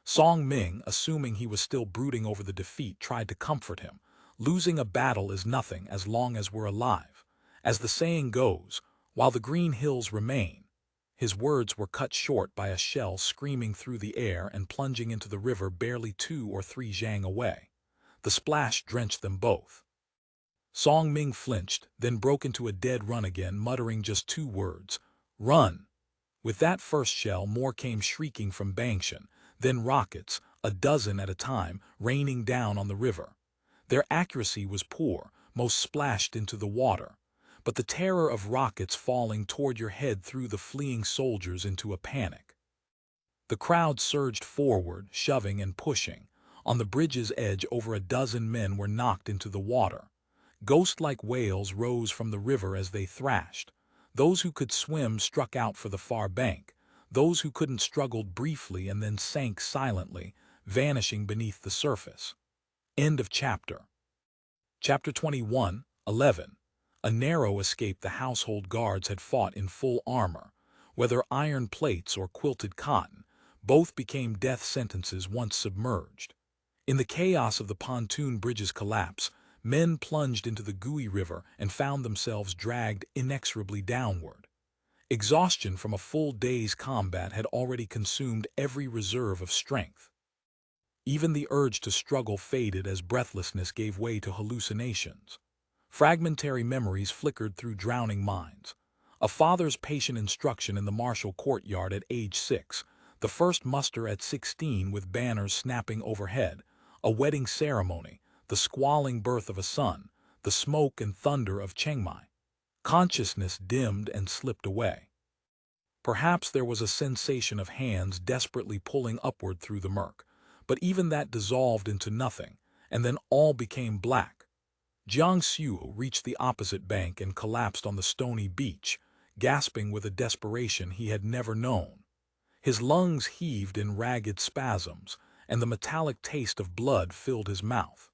Song Ming, assuming he was still brooding over the defeat, tried to comfort him. Losing a battle is nothing as long as we're alive. As the saying goes, while the green hills remain. His words were cut short by a shell screaming through the air and plunging into the river barely 2 or 3 zhang away. The splash drenched them both. Song Ming flinched, then broke into a dead run again, muttering just 2 words, "Run!" With that first shell, more came shrieking from Bangshan, then rockets, a dozen at a time, raining down on the river. Their accuracy was poor, most splashed into the water. But the terror of rockets falling toward your head threw the fleeing soldiers into a panic. The crowd surged forward, shoving and pushing. On the bridge's edge, over a dozen men were knocked into the water. Ghost-like wails rose from the river as they thrashed. Those who could swim struck out for the far bank. Those who couldn't struggled briefly and then sank silently, vanishing beneath the surface. End of chapter. Chapter 21, 11. A narrow escape. The household guards had fought in full armor. Whether iron plates or quilted cotton, both became death sentences once submerged. In the chaos of the pontoon bridge's collapse, men plunged into the Gui River and found themselves dragged inexorably downward. Exhaustion from a full day's combat had already consumed every reserve of strength. Even the urge to struggle faded as breathlessness gave way to hallucinations. Fragmentary memories flickered through drowning minds. A father's patient instruction in the martial courtyard at age 6, the first muster at 16 with banners snapping overhead, a wedding ceremony, the squalling birth of a son, the smoke and thunder of Chiangmai. Consciousness dimmed and slipped away. Perhaps there was a sensation of hands desperately pulling upward through the murk, but even that dissolved into nothing, and then all became black. Jiang Suo reached the opposite bank and collapsed on the stony beach, gasping with a desperation he had never known. His lungs heaved in ragged spasms, and the metallic taste of blood filled his mouth.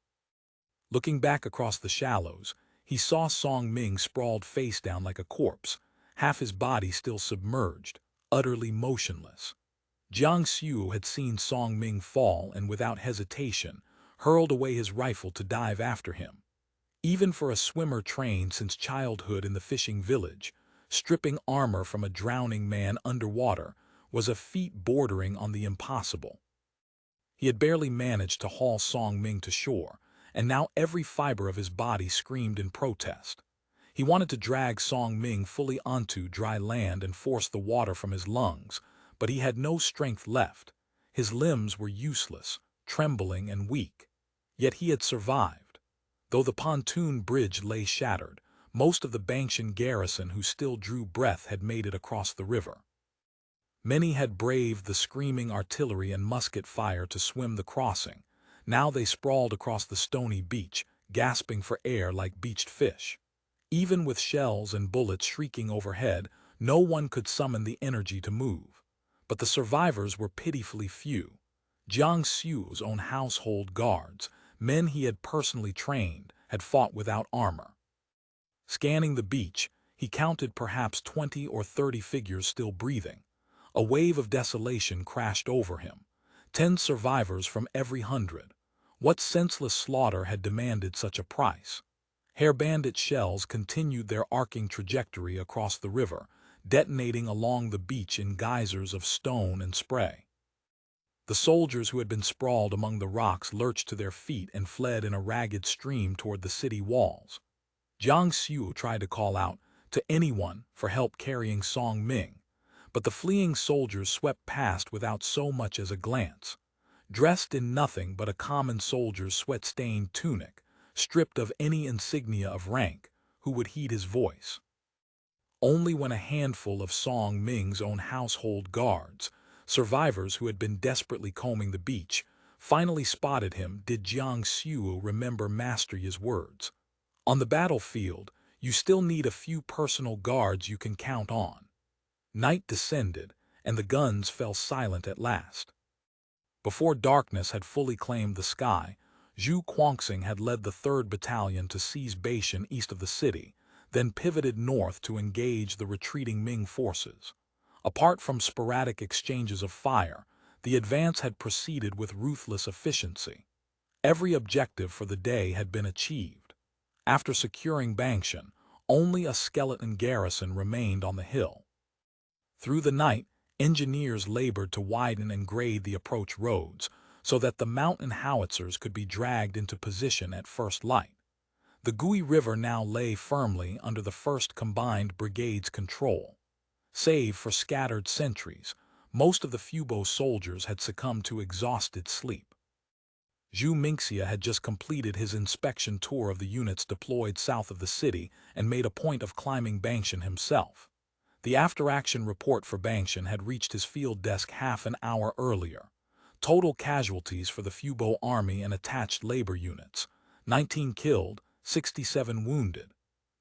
Looking back across the shallows, he saw Song Ming sprawled face down like a corpse, half his body still submerged, utterly motionless. Jiang Suo had seen Song Ming fall and without hesitation hurled away his rifle to dive after him. Even for a swimmer trained since childhood in the fishing village, stripping armor from a drowning man underwater was a feat bordering on the impossible. He had barely managed to haul Song Ming to shore, and now every fiber of his body screamed in protest. He wanted to drag Song Ming fully onto dry land and force the water from his lungs, but he had no strength left. His limbs were useless, trembling and weak. Yet he had survived. Though the pontoon bridge lay shattered, most of the Bangshan garrison who still drew breath had made it across the river. Many had braved the screaming artillery and musket fire to swim the crossing. Now they sprawled across the stony beach, gasping for air like beached fish. Even with shells and bullets shrieking overhead, no one could summon the energy to move. But the survivors were pitifully few. Jiang Xu's own household guards, men he had personally trained, had fought without armor. Scanning the beach, he counted perhaps 20 or 30 figures still breathing. A wave of desolation crashed over him. 10 survivors from every 100. What senseless slaughter had demanded such a price? Hair bandit shells continued their arcing trajectory across the river, detonating along the beach in geysers of stone and spray. The soldiers who had been sprawled among the rocks lurched to their feet and fled in a ragged stream toward the city walls. Jiang Xu tried to call out to anyone for help carrying Song Ming, but the fleeing soldiers swept past without so much as a glance. Dressed in nothing but a common soldier's sweat-stained tunic, stripped of any insignia of rank, who would heed his voice? Only when a handful of Song Ming's own household guards, survivors who had been desperately combing the beach, finally spotted him did Jiang Xu remember Master Yi's words. On the battlefield, you still need a few personal guards you can count on. Night descended, and the guns fell silent at last. Before darkness had fully claimed the sky, Zhu Guangxing had led the 3rd Battalion to seize Beishan east of the city, then pivoted north to engage the retreating Ming forces. Apart from sporadic exchanges of fire, the advance had proceeded with ruthless efficiency. Every objective for the day had been achieved. After securing Bangshan, only a skeleton garrison remained on the hill. Through the night, engineers labored to widen and grade the approach roads so that the mountain howitzers could be dragged into position at first light. The Gui River now lay firmly under the 1st Combined Brigade's control. Save for scattered sentries, most of the Fubo soldiers had succumbed to exhausted sleep. Zhu Mingxia had just completed his inspection tour of the units deployed south of the city and made a point of climbing Bangshan himself. The after-action report for Bangshan had reached his field desk half an hour earlier. Total casualties for the Fubo Army and attached labor units: 19 killed, 67 wounded.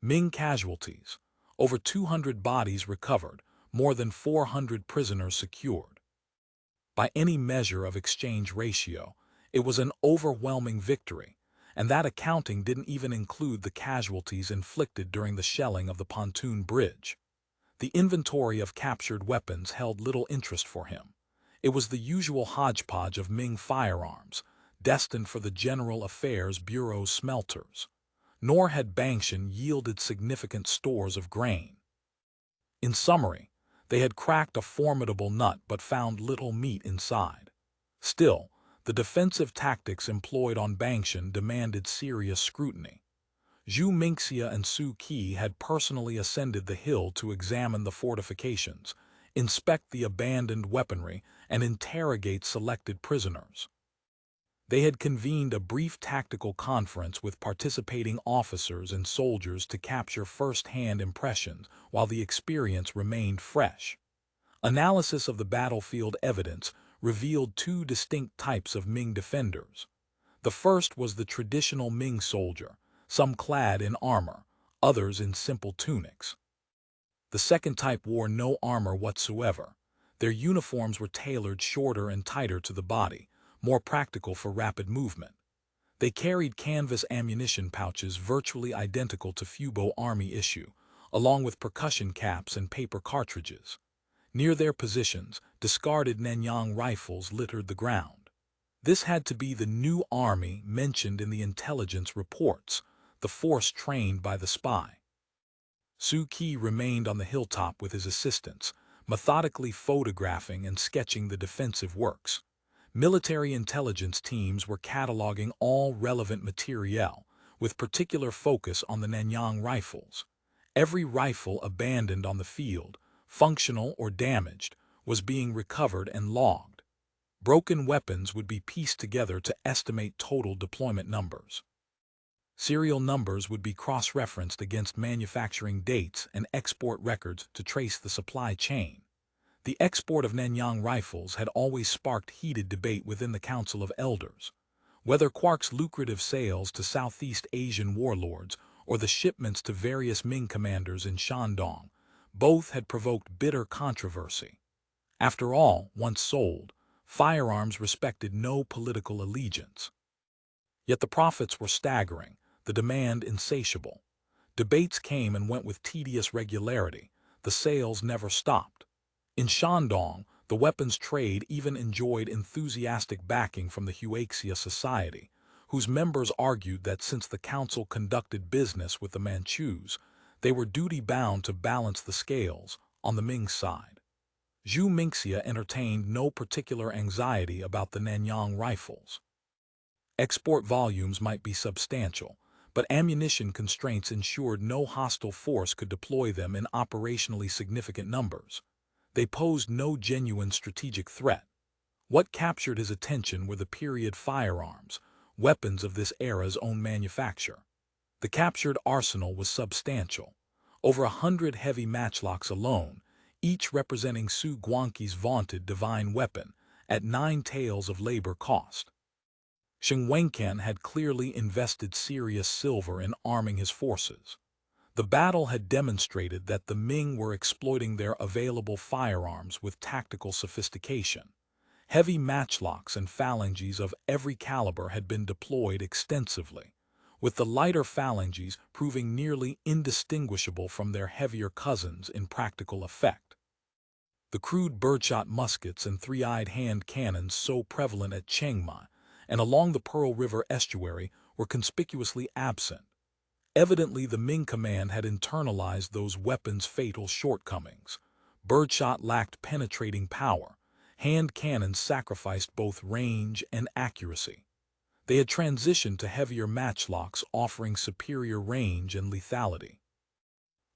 Ming casualties: over 200 bodies recovered, more than 400 prisoners secured. By any measure of exchange ratio, it was an overwhelming victory, and that accounting didn't even include the casualties inflicted during the shelling of the pontoon bridge. The inventory of captured weapons held little interest for him. It was the usual hodgepodge of Ming firearms, destined for the General Affairs Bureau's smelters. Nor had Bangshan yielded significant stores of grain. In summary, they had cracked a formidable nut but found little meat inside. Still, the defensive tactics employed on Bangshan demanded serious scrutiny. Zhu Mingxia and Su Qi had personally ascended the hill to examine the fortifications, inspect the abandoned weaponry, and interrogate selected prisoners. They had convened a brief tactical conference with participating officers and soldiers to capture first-hand impressions while the experience remained fresh. Analysis of the battlefield evidence revealed 2 distinct types of Ming defenders. The first was the traditional Ming soldier, some clad in armor, others in simple tunics. The second type wore no armor whatsoever. Their uniforms were tailored shorter and tighter to the body, more practical for rapid movement. They carried canvas ammunition pouches virtually identical to Fubo Army issue, along with percussion caps and paper cartridges. Near their positions, discarded Nanyang rifles littered the ground. This had to be the new army mentioned in the intelligence reports, the force trained by the spy. Su Qi remained on the hilltop with his assistants, methodically photographing and sketching the defensive works. Military intelligence teams were cataloging all relevant materiel, with particular focus on the Nanyang rifles. Every rifle abandoned on the field, functional or damaged, was being recovered and logged. Broken weapons would be pieced together to estimate total deployment numbers. Serial numbers would be cross-referenced against manufacturing dates and export records to trace the supply chain. The export of Nanyang rifles had always sparked heated debate within the Council of Elders. Whether Quark's lucrative sales to Southeast Asian warlords or the shipments to various Ming commanders in Shandong, both had provoked bitter controversy. After all, once sold, firearms respected no political allegiance. Yet the profits were staggering, the demand insatiable. Debates came and went with tedious regularity. The sales never stopped. In Shandong, the weapons trade even enjoyed enthusiastic backing from the Huaxia Society, whose members argued that since the council conducted business with the Manchus, they were duty-bound to balance the scales on the Ming side. Zhu Mingxia entertained no particular anxiety about the Nanyang rifles. Export volumes might be substantial, but ammunition constraints ensured no hostile force could deploy them in operationally significant numbers. They posed no genuine strategic threat. What captured his attention were the period firearms, weapons of this era's own manufacture. The captured arsenal was substantial. Over 100 heavy matchlocks alone, each representing Su Guangqi's vaunted divine weapon, at 9 taels of labor cost. Wenchans had clearly invested serious silver in arming his forces. The battle had demonstrated that the Ming were exploiting their available firearms with tactical sophistication. Heavy matchlocks and phalanges of every caliber had been deployed extensively, with the lighter phalanges proving nearly indistinguishable from their heavier cousins in practical effect. The crude birdshot muskets and three-eyed hand cannons so prevalent at Chiangmai and along the Pearl River estuary were conspicuously absent. Evidently, the Ming command had internalized those weapons' fatal shortcomings. Birdshot lacked penetrating power. Hand cannons sacrificed both range and accuracy. They had transitioned to heavier matchlocks offering superior range and lethality.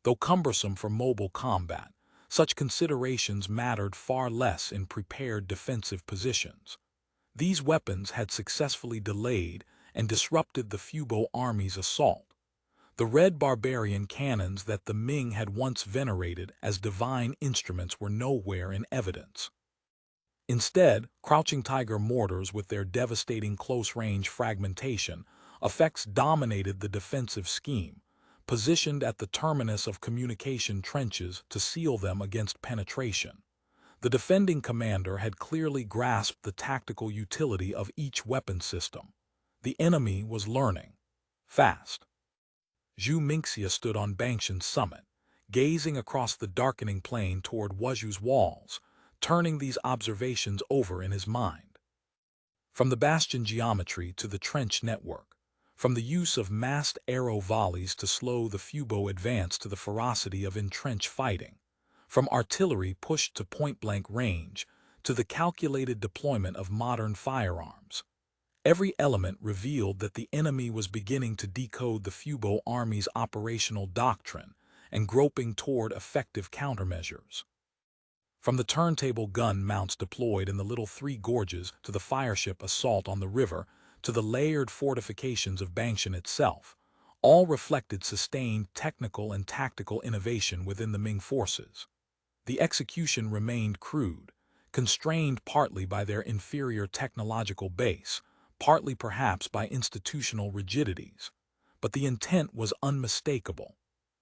Though cumbersome for mobile combat, such considerations mattered far less in prepared defensive positions. These weapons had successfully delayed and disrupted the Fubo army's assault. The red barbarian cannons that the Ming had once venerated as divine instruments were nowhere in evidence. Instead, crouching tiger mortars with their devastating close-range fragmentation effects dominated the defensive scheme, positioned at the terminus of communication trenches to seal them against penetration. The defending commander had clearly grasped the tactical utility of each weapon system. The enemy was learning. Fast. Zhu Mingxia stood on Bangshan's summit, gazing across the darkening plain toward Wuzhou's walls, turning these observations over in his mind. From the bastion geometry to the trench network, from the use of massed arrow volleys to slow the Fubo advance to the ferocity of entrenched fighting, from artillery pushed to point-blank range to the calculated deployment of modern firearms, every element revealed that the enemy was beginning to decode the Fubo army's operational doctrine and groping toward effective countermeasures. From the turntable gun mounts deployed in the Little Three Gorges to the FireShip assault on the river to the layered fortifications of Bangshan itself, all reflected sustained technical and tactical innovation within the Ming forces. The execution remained crude, constrained partly by their inferior technological base, partly perhaps by institutional rigidities. But the intent was unmistakable.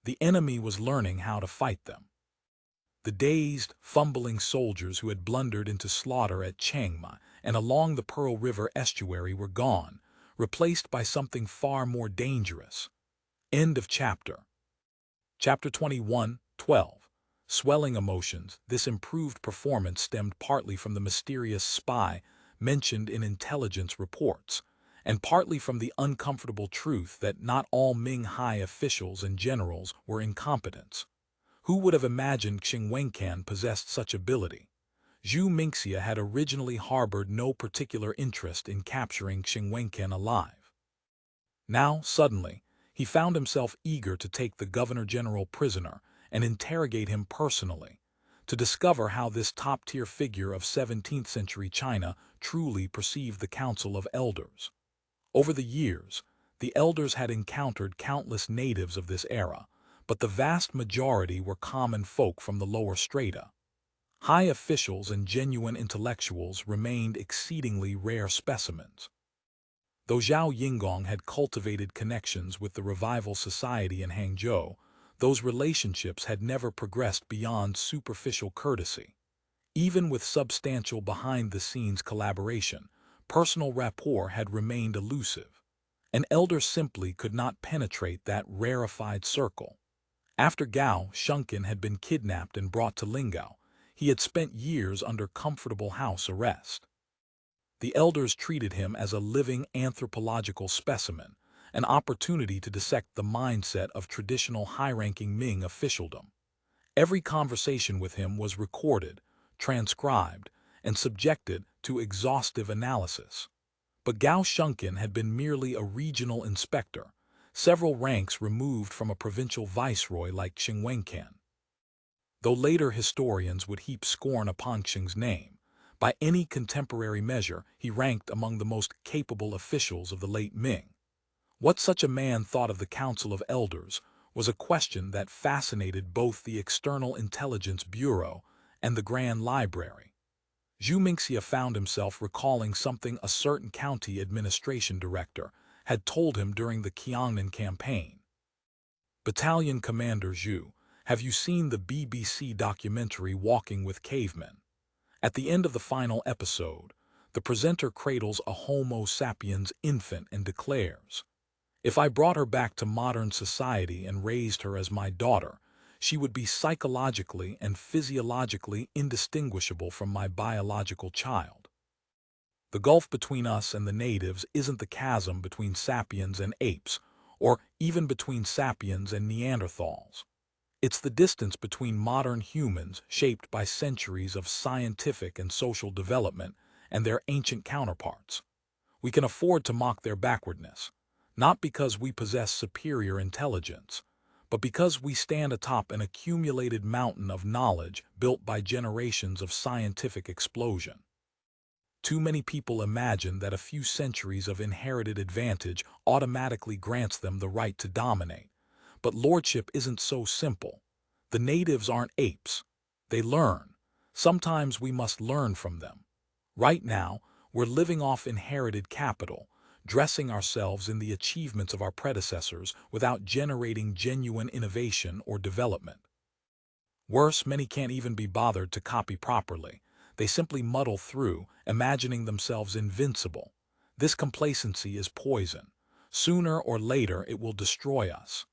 The enemy was learning how to fight them. The dazed, fumbling soldiers who had blundered into slaughter at Chiangmai and along the Pearl River estuary were gone, replaced by something far more dangerous. End of chapter. Chapter 21:12. Swelling emotions. This improved performance stemmed partly from the mysterious spy mentioned in intelligence reports, and partly from the uncomfortable truth that not all Ming high officials and generals were incompetents. Who would have imagined Wenchans possessed such ability? Zhu Mingxia had originally harbored no particular interest in capturing Wenchans alive. Now, suddenly, he found himself eager to take the governor-general prisoner and interrogate him personally, to discover how this top-tier figure of 17th-century China truly perceived the Council of Elders. Over the years, the elders had encountered countless natives of this era, but the vast majority were common folk from the lower strata. High officials and genuine intellectuals remained exceedingly rare specimens. Though Zhao Yinggong had cultivated connections with the Revival Society in Hangzhou, those relationships had never progressed beyond superficial courtesy. Even with substantial behind-the-scenes collaboration, personal rapport had remained elusive. An elder simply could not penetrate that rarefied circle. After Gao Shunkin had been kidnapped and brought to Lingao, he had spent years under comfortable house arrest. The elders treated him as a living anthropological specimen, an opportunity to dissect the mindset of traditional high-ranking Ming officialdom. Every conversation with him was recorded, transcribed, and subjected to exhaustive analysis. But Gao Shunkin had been merely a regional inspector, several ranks removed from a provincial viceroy like Qingyun. Though later historians would heap scorn upon Qing's name, by any contemporary measure he ranked among the most capable officials of the late Ming. What such a man thought of the Council of Elders was a question that fascinated both the External Intelligence Bureau and the Grand Library. Zhu Mingxia found himself recalling something a certain county administration director had told him during the Qingyun campaign. Battalion Commander Zhu, have you seen the BBC documentary Walking with Cavemen? At the end of the final episode, the presenter cradles a Homo sapiens infant and declares, "If I brought her back to modern society and raised her as my daughter, she would be psychologically and physiologically indistinguishable from my biological child." The gulf between us and the natives isn't the chasm between sapiens and apes, or even between sapiens and Neanderthals. It's the distance between modern humans shaped by centuries of scientific and social development and their ancient counterparts. We can afford to mock their backwardness, not because we possess superior intelligence, but because we stand atop an accumulated mountain of knowledge built by generations of scientific explosion. Too many people imagine that a few centuries of inherited advantage automatically grants them the right to dominate. But lordship isn't so simple. The natives aren't apes. They learn. Sometimes we must learn from them. Right now, we're living off inherited capital, dressing ourselves in the achievements of our predecessors without generating genuine innovation or development. Worse, many can't even be bothered to copy properly. They simply muddle through, imagining themselves invincible. This complacency is poison. Sooner or later, it will destroy us.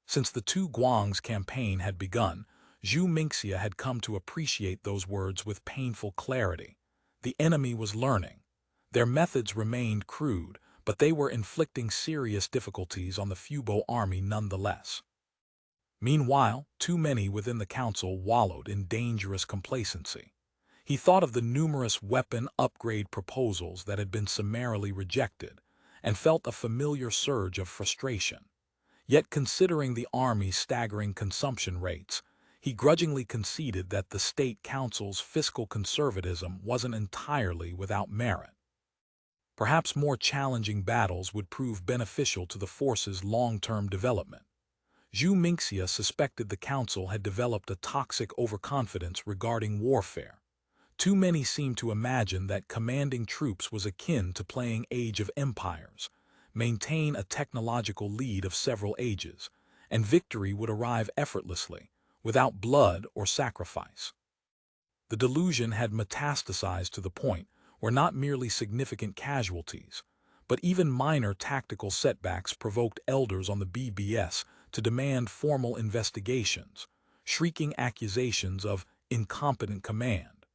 Since the two Guangs campaign had begun, Zhu Mingxia had come to appreciate those words with painful clarity. The enemy was learning. Their methods remained crude, but they were inflicting serious difficulties on the Fubo army nonetheless. Meanwhile, too many within the council wallowed in dangerous complacency. He thought of the numerous weapon upgrade proposals that had been summarily rejected, and felt a familiar surge of frustration. Yet considering the army's staggering consumption rates, he grudgingly conceded that the State Council's fiscal conservatism wasn't entirely without merit. Perhaps more challenging battles would prove beneficial to the force's long-term development. Zhu Mingxia suspected the council had developed a toxic overconfidence regarding warfare. Too many seemed to imagine that commanding troops was akin to playing Age of Empires, maintain a technological lead of several ages, and victory would arrive effortlessly, without blood or sacrifice. The delusion had metastasized to the point where not merely significant casualties, but even minor tactical setbacks provoked elders on the BBS to demand formal investigations, shrieking accusations of incompetent command.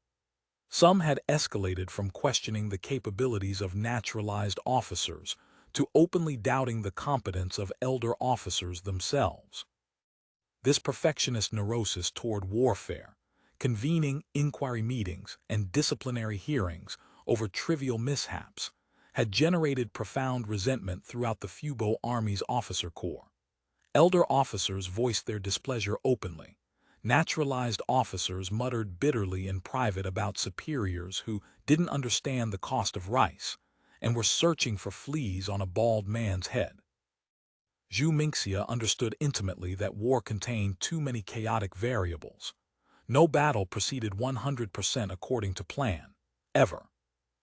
Some had escalated from questioning the capabilities of naturalized officers to openly doubting the competence of elder officers themselves. This perfectionist neurosis toward warfare, convening inquiry meetings and disciplinary hearings over trivial mishaps, had generated profound resentment throughout the Fubo Army's officer corps. Elder officers voiced their displeasure openly. Naturalized officers muttered bitterly in private about superiors who didn't understand the cost of rice and were searching for fleas on a bald man's head. Zhu Mingxia understood intimately that war contained too many chaotic variables. No battle proceeded 100% according to plan, ever.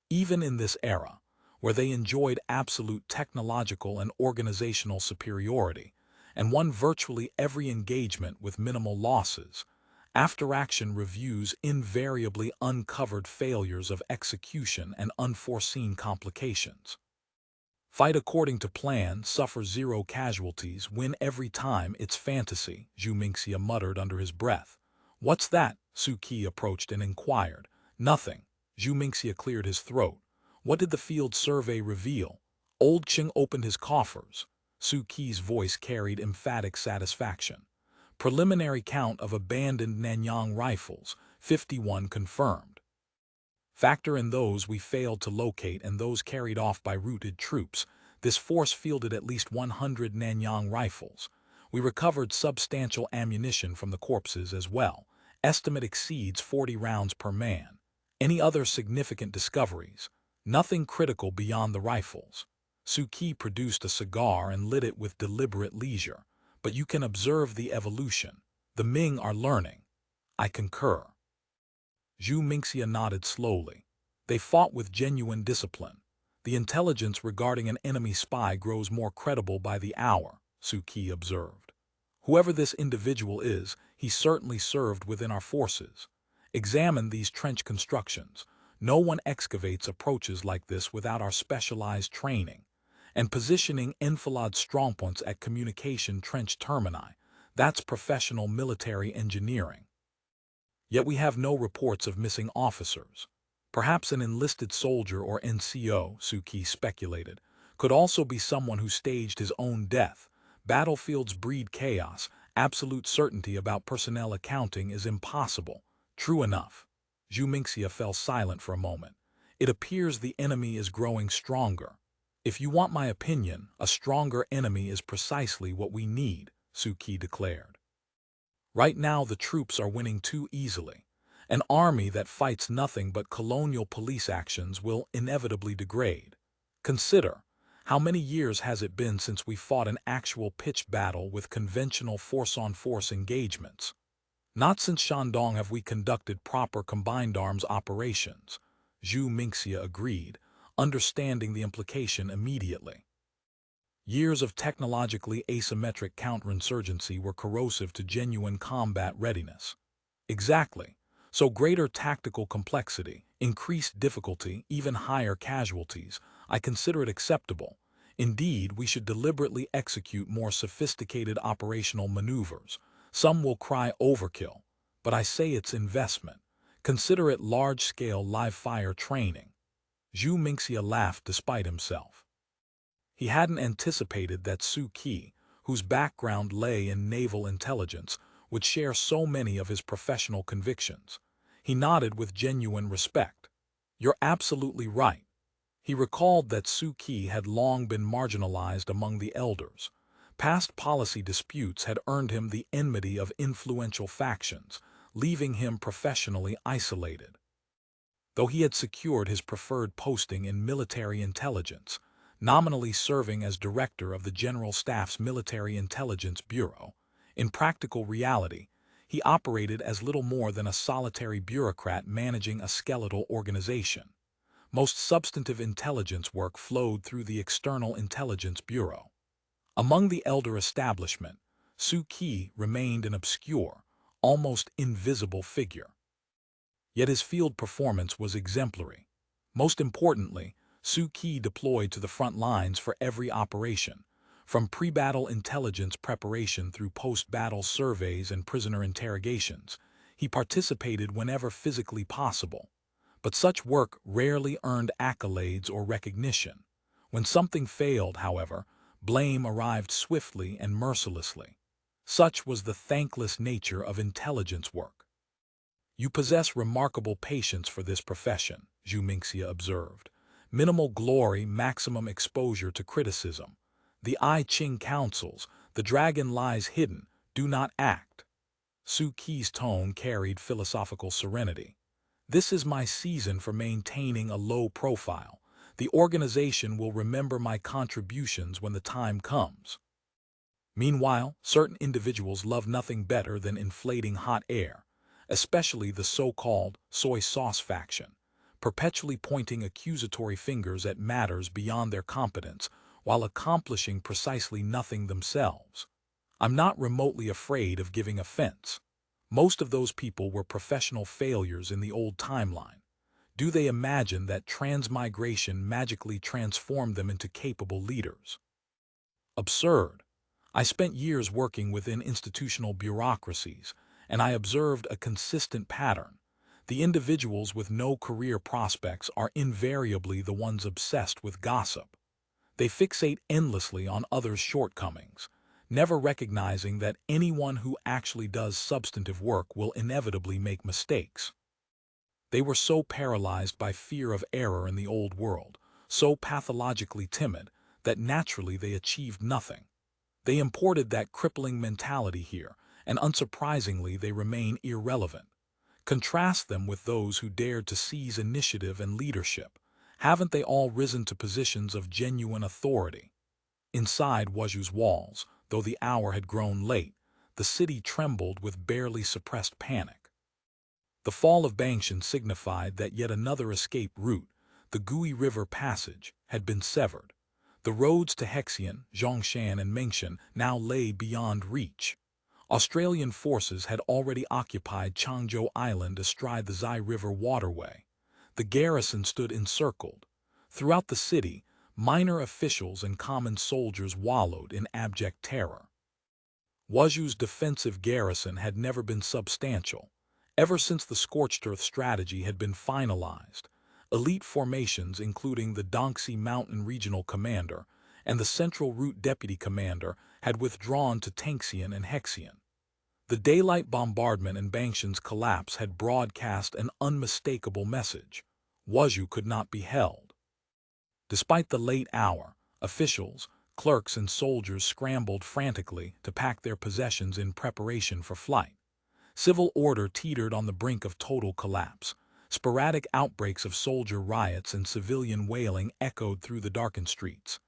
Even in this era, where they enjoyed absolute technological and organizational superiority, and won virtually every engagement with minimal losses, after-action reviews invariably uncovered failures of execution and unforeseen complications. Fight according to plan, suffer zero casualties, win every time, it's fantasy, Zhu Mingxia muttered under his breath. What's that? Su Qi approached and inquired. Nothing. Zhu Mingxia cleared his throat. What did the field survey reveal? Old Qing opened his coffers. Su Qi's voice carried emphatic satisfaction. Preliminary count of abandoned Nanyang rifles, 51 confirmed. Factor in those we failed to locate and those carried off by routed troops. This force fielded at least 100 Nanyang rifles. We recovered substantial ammunition from the corpses as well. Estimate exceeds 40 rounds per man. Any other significant discoveries? Nothing critical beyond the rifles. Su Qi produced a cigar and lit it with deliberate leisure. But you can observe the evolution. The Ming are learning. I concur. Zhu Mingxia nodded slowly. They fought with genuine discipline. The intelligence regarding an enemy spy grows more credible by the hour, Su Qi observed. Whoever this individual is, he certainly served within our forces. Examine these trench constructions. No one excavates approaches like this without our specialized training. And positioning enfilade strongpoints at communication trench termini, that's professional military engineering. Yet we have no reports of missing officers. Perhaps an enlisted soldier or NCO, Su Qi speculated, could also be someone who staged his own death. Battlefields breed chaos. Absolute certainty about personnel accounting is impossible. True enough. Zhu Mingxia fell silent for a moment. It appears the enemy is growing stronger. If you want my opinion, a stronger enemy is precisely what we need, Su Qi declared. Right now the troops are winning too easily. An army that fights nothing but colonial police actions will inevitably degrade. Consider, how many years has it been since we fought an actual pitched battle with conventional force-on-force engagements? Not since Shandong have we conducted proper combined arms operations, Zhu Mingxia agreed, understanding the implication immediately. Years of technologically asymmetric counterinsurgency were corrosive to genuine combat readiness. Exactly. So greater tactical complexity, increased difficulty, even higher casualties, I consider it acceptable. Indeed, we should deliberately execute more sophisticated operational maneuvers. Some will cry overkill, but I say it's investment. Consider it large-scale live-fire training. Zhu Mingxia laughed despite himself. He hadn't anticipated that Su Qi, whose background lay in naval intelligence, would share so many of his professional convictions. He nodded with genuine respect. You're absolutely right. He recalled that Su Qi had long been marginalized among the elders. Past policy disputes had earned him the enmity of influential factions, leaving him professionally isolated. Though he had secured his preferred posting in military intelligence, nominally serving as director of the General Staff's Military Intelligence Bureau, in practical reality, he operated as little more than a solitary bureaucrat managing a skeletal organization. Most substantive intelligence work flowed through the External Intelligence Bureau. Among the elder establishment, Su Qi remained an obscure, almost invisible figure. Yet his field performance was exemplary. Most importantly, Su Qi deployed to the front lines for every operation, from pre-battle intelligence preparation through post-battle surveys and prisoner interrogations. He participated whenever physically possible. But such work rarely earned accolades or recognition. When something failed, however, blame arrived swiftly and mercilessly. Such was the thankless nature of intelligence work. You possess remarkable patience for this profession, Zhu Mingxia observed. Minimal glory, maximum exposure to criticism. The I Ching counsels, the dragon lies hidden, do not act. Su Qi's tone carried philosophical serenity. This is my season for maintaining a low profile. The organization will remember my contributions when the time comes. Meanwhile, certain individuals love nothing better than inflating hot air. especially the so-called soy sauce faction, perpetually pointing accusatory fingers at matters beyond their competence while accomplishing precisely nothing themselves. I'm not remotely afraid of giving offense. Most of those people were professional failures in the old timeline. Do they imagine that transmigration magically transformed them into capable leaders? Absurd. I spent years working within institutional bureaucracies, and I observed a consistent pattern. The individuals with no career prospects are invariably the ones obsessed with gossip. They fixate endlessly on others' shortcomings, never recognizing that anyone who actually does substantive work will inevitably make mistakes. They were so paralyzed by fear of error in the old world, so pathologically timid, that naturally they achieved nothing. They imported that crippling mentality here, and unsurprisingly they remain irrelevant. Contrast them with those who dared to seize initiative and leadership. Haven't they all risen to positions of genuine authority? Inside Wuzhou's walls, though the hour had grown late, the city trembled with barely suppressed panic. The fall of Bangshan signified that yet another escape route, the Gui River Passage, had been severed. The roads to Xiong, Zhongshan, and Mengshan now lay beyond reach. Australian forces had already occupied Changzhou Island astride the Zai River waterway. The garrison stood encircled. Throughout the city, minor officials and common soldiers wallowed in abject terror. Wuzhou's defensive garrison had never been substantial. Ever since the Scorched Earth strategy had been finalized, elite formations including the Dongxi Mountain Regional Commander and the Central Route Deputy Commander had withdrawn to Tangxian and Hexian. The daylight bombardment and Bangshan's collapse had broadcast an unmistakable message. Wuzhou could not be held. Despite the late hour, officials, clerks, and soldiers scrambled frantically to pack their possessions in preparation for flight. Civil order teetered on the brink of total collapse. Sporadic outbreaks of soldier riots and civilian wailing echoed through the darkened streets.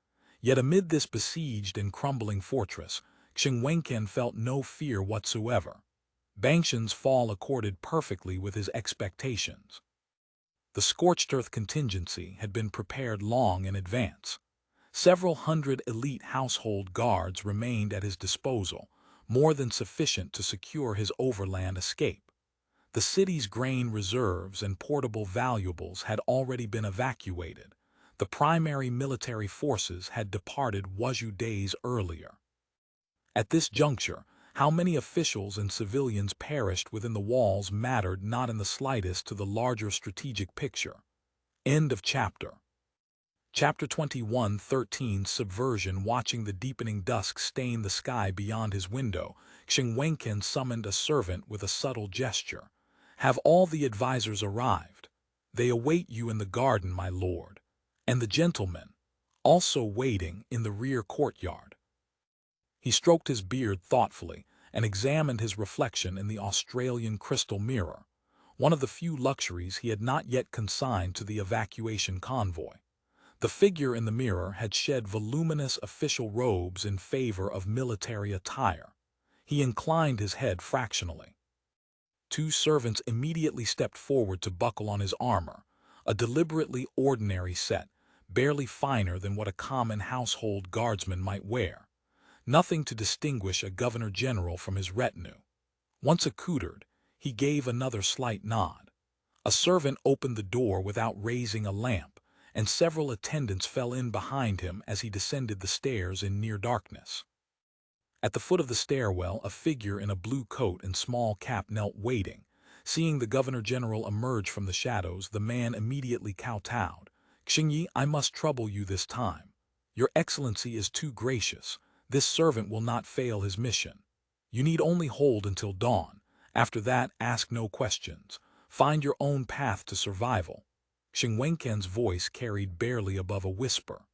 Yet amid this besieged and crumbling fortress, Wenchans felt no fear whatsoever. Bangshan's fall accorded perfectly with his expectations. The Scorched Earth contingency had been prepared long in advance. Several hundred elite household guards remained at his disposal, more than sufficient to secure his overland escape. The city's grain reserves and portable valuables had already been evacuated. The primary military forces had departed Wuzhou days earlier. At this juncture, how many officials and civilians perished within the walls mattered not in the slightest to the larger strategic picture. End of chapter. Chapter 21:13 Subversion. Watching the deepening dusk stain the sky beyond his window, Wenchans summoned a servant with a subtle gesture. "Have all the advisors arrived? They await you in the garden, my lord. And the gentlemen, also waiting in the rear courtyard." He stroked his beard thoughtfully and examined his reflection in the Australian crystal mirror, one of the few luxuries he had not yet consigned to the evacuation convoy. The figure in the mirror had shed voluminous official robes in favor of military attire. He inclined his head fractionally. Two servants immediately stepped forward to buckle on his armor, a deliberately ordinary set, barely finer than what a common household guardsman might wear. Nothing to distinguish a governor-general from his retinue. Once accoutred, he gave another slight nod. A servant opened the door without raising a lamp, and several attendants fell in behind him as he descended the stairs in near darkness. At the foot of the stairwell, a figure in a blue coat and small cap knelt waiting. Seeing the governor-general emerge from the shadows, the man immediately kowtowed. "Xingyi, I must trouble you this time. Your Excellency is too gracious. This servant will not fail his mission. You need only hold until dawn. After that, ask no questions. Find your own path to survival." Wenchans' voice carried barely above a whisper.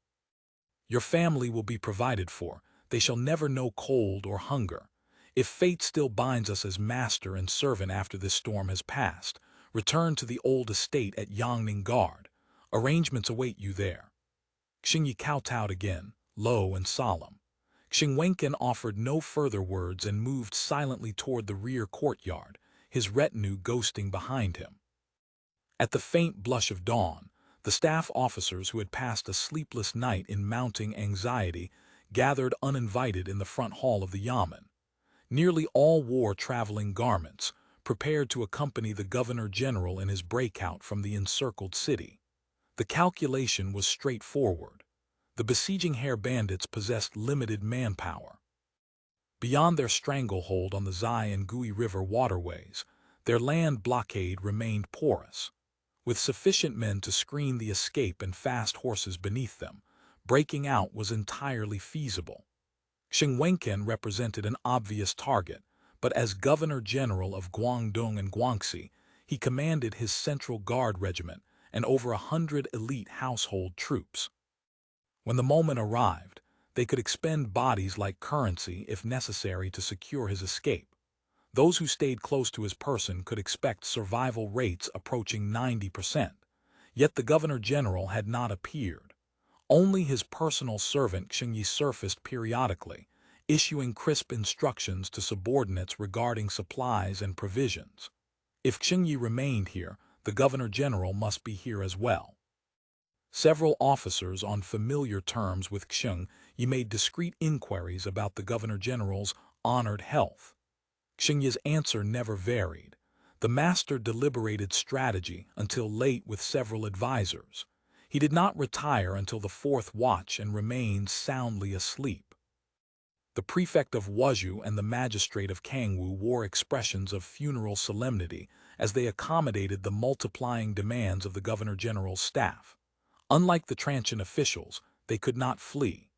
"Your family will be provided for. They shall never know cold or hunger. If fate still binds us as master and servant after this storm has passed, return to the old estate at Yangning Guard. Arrangements await you there." Xingyi kowtowed again, low and solemn. Wenchans offered no further words and moved silently toward the rear courtyard, his retinue ghosting behind him. At the faint blush of dawn, the staff officers who had passed a sleepless night in mounting anxiety gathered uninvited in the front hall of the Yamen. Nearly all wore traveling garments, prepared to accompany the governor-general in his breakout from the encircled city. The calculation was straightforward. The besieging Hair Bandits possessed limited manpower. Beyond their stranglehold on the Zai and Gui River waterways, their land blockade remained porous. With sufficient men to screen the escape and fast horses beneath them, breaking out was entirely feasible. Wenchans represented an obvious target, but as Governor-General of Guangdong and Guangxi, he commanded his Central Guard Regiment and over 100 elite household troops. When the moment arrived, they could expend bodies like currency if necessary to secure his escape. Those who stayed close to his person could expect survival rates approaching 90%, yet the Governor-General had not appeared. Only his personal servant Xingyi surfaced periodically, issuing crisp instructions to subordinates regarding supplies and provisions. If Xingyi remained here, the Governor-General must be here as well. Several officers on familiar terms with Xiong made discreet inquiries about the Governor-General's honored health. Xingyi's answer never varied. The master deliberated strategy until late with several advisors. He did not retire until the 4th watch and remained soundly asleep. The prefect of Wuzhou and the magistrate of Kangwu wore expressions of funeral solemnity as they accommodated the multiplying demands of the Governor-General's staff. Unlike the Transhan officials, they could not flee.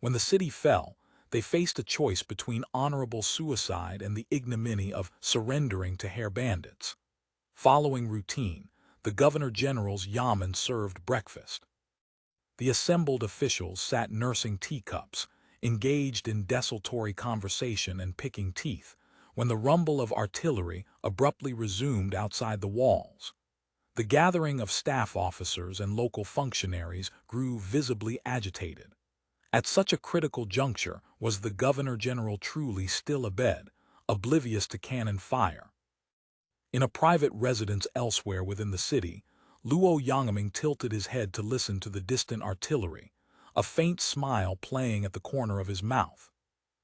When the city fell, they faced a choice between honorable suicide and the ignominy of surrendering to Hair Bandits. Following routine, the Governor-General's yamen served breakfast. The assembled officials sat nursing teacups, engaged in desultory conversation and picking teeth, when the rumble of artillery abruptly resumed outside the walls. The gathering of staff officers and local functionaries grew visibly agitated. At such a critical juncture was the Governor-General truly still abed, oblivious to cannon fire. In a private residence elsewhere within the city, Luo Yangming tilted his head to listen to the distant artillery, a faint smile playing at the corner of his mouth.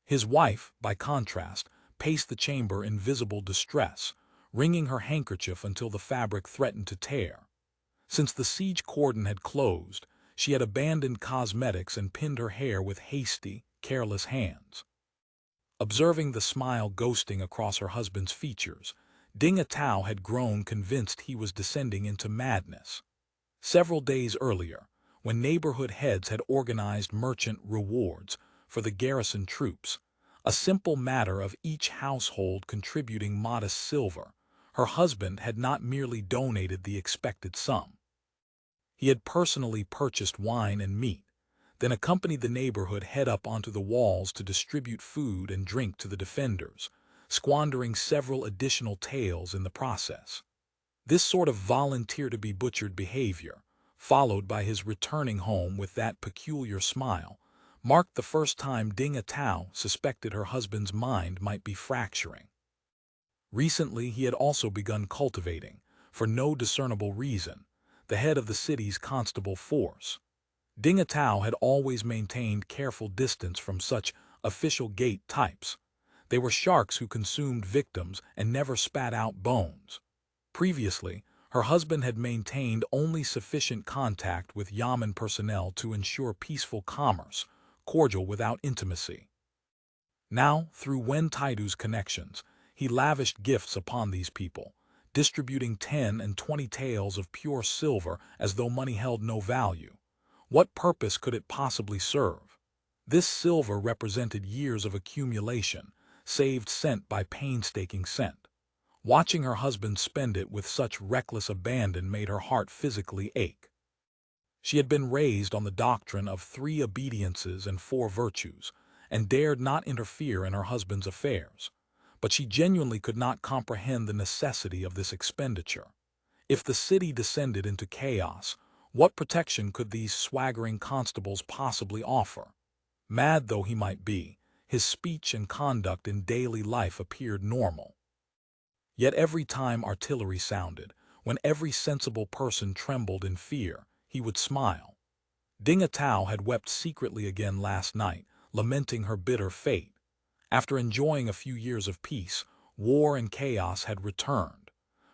His wife, by contrast, paced the chamber in visible distress, wringing her handkerchief until the fabric threatened to tear. Since the siege cordon had closed, she had abandoned cosmetics and pinned her hair with hasty, careless hands. Observing the smile ghosting across her husband's features, Ding Atao had grown convinced he was descending into madness. Several days earlier, when neighborhood heads had organized merchant rewards for the garrison troops, a simple matter of each household contributing modest silver, her husband had not merely donated the expected sum. He had personally purchased wine and meat, then accompanied the neighborhood head up onto the walls to distribute food and drink to the defenders, squandering several additional taels in the process. This sort of volunteer-to-be-butchered behavior, followed by his returning home with that peculiar smile, marked the first time Ding Atao suspected her husband's mind might be fracturing. Recently he had also begun cultivating, for no discernible reason, the head of the city's constable force. Ding Atao had always maintained careful distance from such official gate types. They were sharks who consumed victims and never spat out bones. Previously, her husband had maintained only sufficient contact with Yamen personnel to ensure peaceful commerce, cordial without intimacy. Now, through Wen Taidu's connections, he lavished gifts upon these people, distributing 10 and 20 taels of pure silver as though money held no value. What purpose could it possibly serve? This silver represented years of accumulation, saved cent by painstaking cent. Watching her husband spend it with such reckless abandon made her heart physically ache. She had been raised on the doctrine of 3 obediences and 4 virtues, and dared not interfere in her husband's affairs. But she genuinely could not comprehend the necessity of this expenditure. If the city descended into chaos, what protection could these swaggering constables possibly offer? Mad though he might be, his speech and conduct in daily life appeared normal. Yet every time artillery sounded, when every sensible person trembled in fear, he would smile. Ding Atao had wept secretly again last night, lamenting her bitter fate. After enjoying a few years of peace, war and chaos had returned.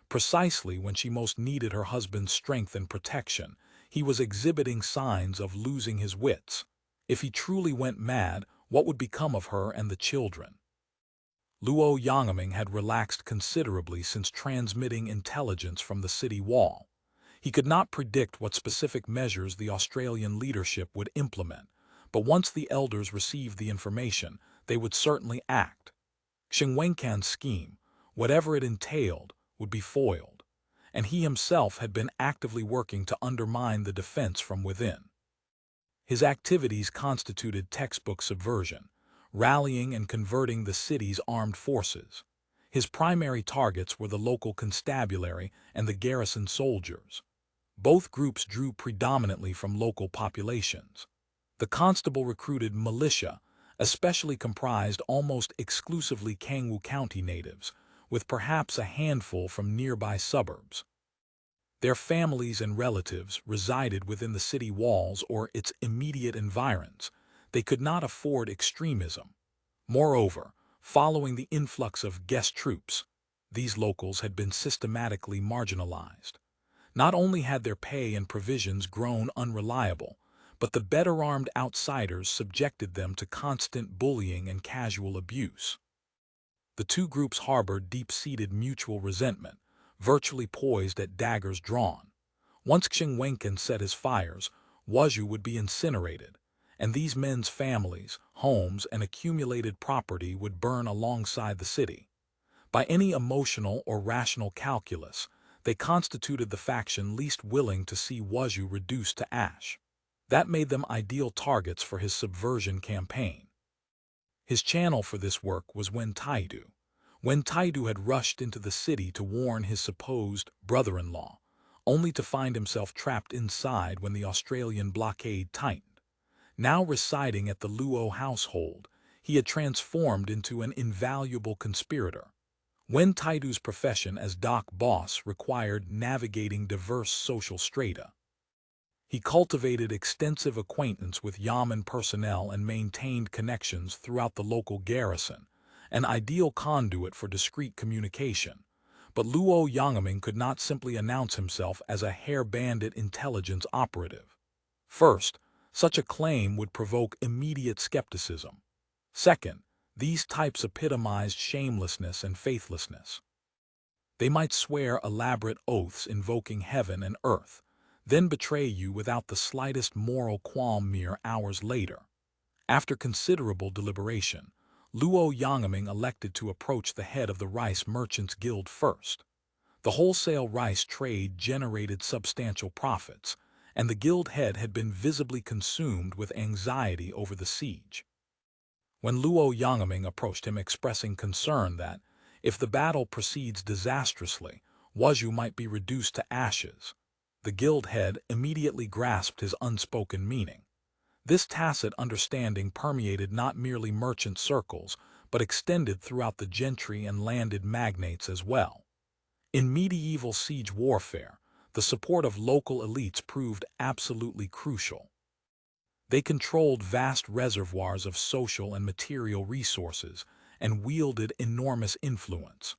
Precisely when she most needed her husband's strength and protection, he was exhibiting signs of losing his wits. If he truly went mad, what would become of her and the children? Luo Yangming had relaxed considerably since transmitting intelligence from the city wall. He could not predict what specific measures the Australian leadership would implement, but once the elders received the information, they would certainly act. Wenchans' scheme, whatever it entailed, would be foiled, and he himself had been actively working to undermine the defense from within. His activities constituted textbook subversion, rallying and converting the city's armed forces. His primary targets were the local constabulary and the garrison soldiers. Both groups drew predominantly from local populations. The constable recruited militia, especially comprised almost exclusively Kangwu County natives, with perhaps a handful from nearby suburbs. Their families and relatives resided within the city walls or its immediate environs. They could not afford extremism. Moreover, following the influx of guest troops, these locals had been systematically marginalized. Not only had their pay and provisions grown unreliable, but the better-armed outsiders subjected them to constant bullying and casual abuse. The two groups harbored deep-seated mutual resentment, virtually poised at daggers drawn. Once Qingyun set his fires, Wuzhou would be incinerated, and these men's families, homes, and accumulated property would burn alongside the city. By any emotional or rational calculus, they constituted the faction least willing to see Wuzhou reduced to ash. That made them ideal targets for his subversion campaign. His channel for this work was Wen Taidu. Wen Taidu had rushed into the city to warn his supposed brother-in-law, only to find himself trapped inside when the Australian blockade tightened. Now residing at the Luo household, he had transformed into an invaluable conspirator. Wen Taidu's profession as dock boss required navigating diverse social strata. He cultivated extensive acquaintance with Yamen personnel and maintained connections throughout the local garrison, an ideal conduit for discreet communication. But Luo Yangming could not simply announce himself as a hair-banded intelligence operative. First, such a claim would provoke immediate skepticism. Second, these types epitomized shamelessness and faithlessness. They might swear elaborate oaths invoking heaven and earth, then betray you without the slightest moral qualm mere hours later. After considerable deliberation, Luo Yangming elected to approach the head of the Rice Merchants Guild first. The wholesale rice trade generated substantial profits, and the guild head had been visibly consumed with anxiety over the siege. When Luo Yangming approached him expressing concern that, if the battle proceeds disastrously, Wuzhou might be reduced to ashes, the guild head immediately grasped his unspoken meaning. This tacit understanding permeated not merely merchant circles, but extended throughout the gentry and landed magnates as well. In medieval siege warfare, the support of local elites proved absolutely crucial. They controlled vast reservoirs of social and material resources and wielded enormous influence.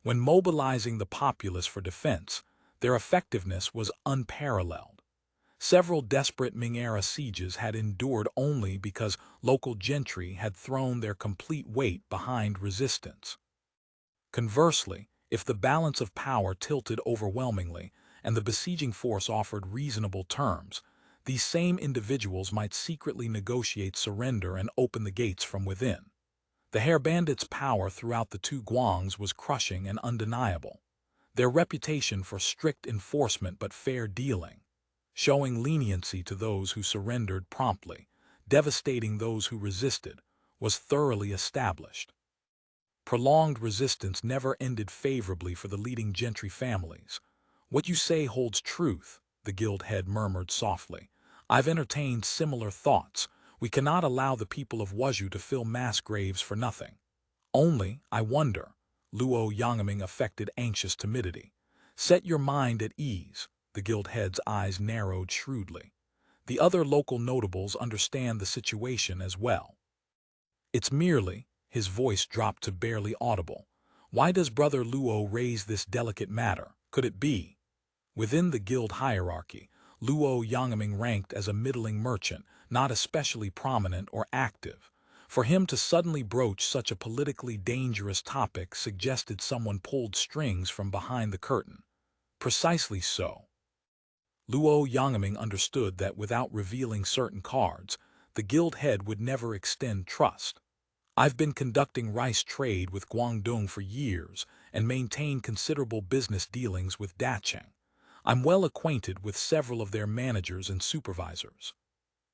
When mobilizing the populace for defense, their effectiveness was unparalleled. Several desperate Ming-era sieges had endured only because local gentry had thrown their complete weight behind resistance. Conversely, if the balance of power tilted overwhelmingly and the besieging force offered reasonable terms, these same individuals might secretly negotiate surrender and open the gates from within. The Hair Bandits' power throughout the two Guangs was crushing and undeniable. Their reputation for strict enforcement but fair dealing, showing leniency to those who surrendered promptly, devastating those who resisted, was thoroughly established. Prolonged resistance never ended favorably for the leading gentry families. "What you say holds truth," the guild head murmured softly. "I've entertained similar thoughts. We cannot allow the people of Wuzhou to fill mass graves for nothing. Only, I wonder, Luo Yangming affected anxious timidity. Set your mind at ease. The guild head's eyes narrowed shrewdly. The other local notables understand the situation as well. It's merely, his voice dropped to barely audible. Why does Brother Luo raise this delicate matter? Could it be? Within the guild hierarchy, Luo Yangming ranked as a middling merchant, not especially prominent or active. For him to suddenly broach such a politically dangerous topic suggested someone pulled strings from behind the curtain. Precisely so. Luo Yangming understood that without revealing certain cards, the guild head would never extend trust. I've been conducting rice trade with Guangdong for years and maintain considerable business dealings with Zhaoqing. I'm well acquainted with several of their managers and supervisors.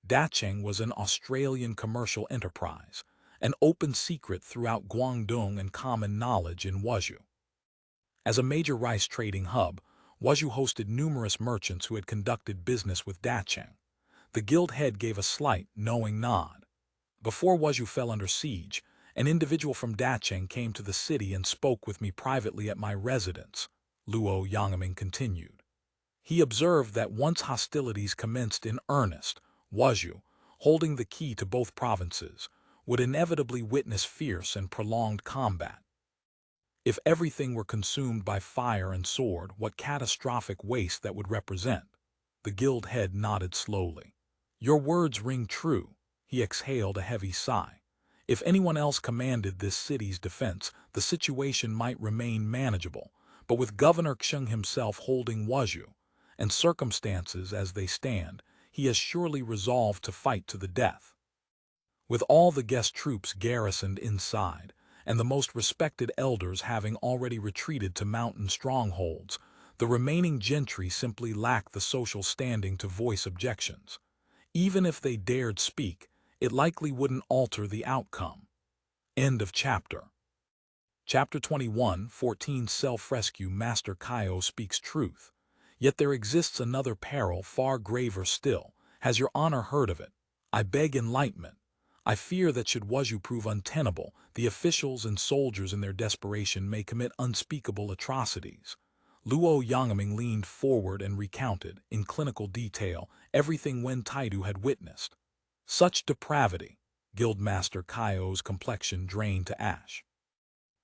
Zhaoqing was an Australian commercial enterprise, an open secret throughout Guangdong and common knowledge in Wuzhou. As a major rice trading hub, Wuzhou hosted numerous merchants who had conducted business with Zhaoqing. The guild head gave a slight, knowing nod. Before Wuzhou fell under siege, an individual from Zhaoqing came to the city and spoke with me privately at my residence, Luo Yangming continued. He observed that once hostilities commenced in earnest, Wuzhou, holding the key to both provinces, would inevitably witness fierce and prolonged combat. If everything were consumed by fire and sword, what catastrophic waste that would represent. The guild head nodded slowly. Your words ring true. He exhaled a heavy sigh. If anyone else commanded this city's defense, the situation might remain manageable, but with Governor Xiong himself holding Wuzhou, and circumstances as they stand, he has surely resolved to fight to the death. With all the guest troops garrisoned inside, and the most respected elders having already retreated to mountain strongholds, the remaining gentry simply lack the social standing to voice objections. Even if they dared speak, it likely wouldn't alter the outcome. End of chapter. Chapter 21, 14 Self-Rescue. Master Kaio speaks truth. Yet there exists another peril far graver still. Has your honor heard of it? I beg enlightenment. I fear that should Wuzhou prove untenable, the officials and soldiers in their desperation may commit unspeakable atrocities. Luo Yangming leaned forward and recounted, in clinical detail, everything Wen Taidu had witnessed. Such depravity. Guildmaster Kaio's complexion drained to ash.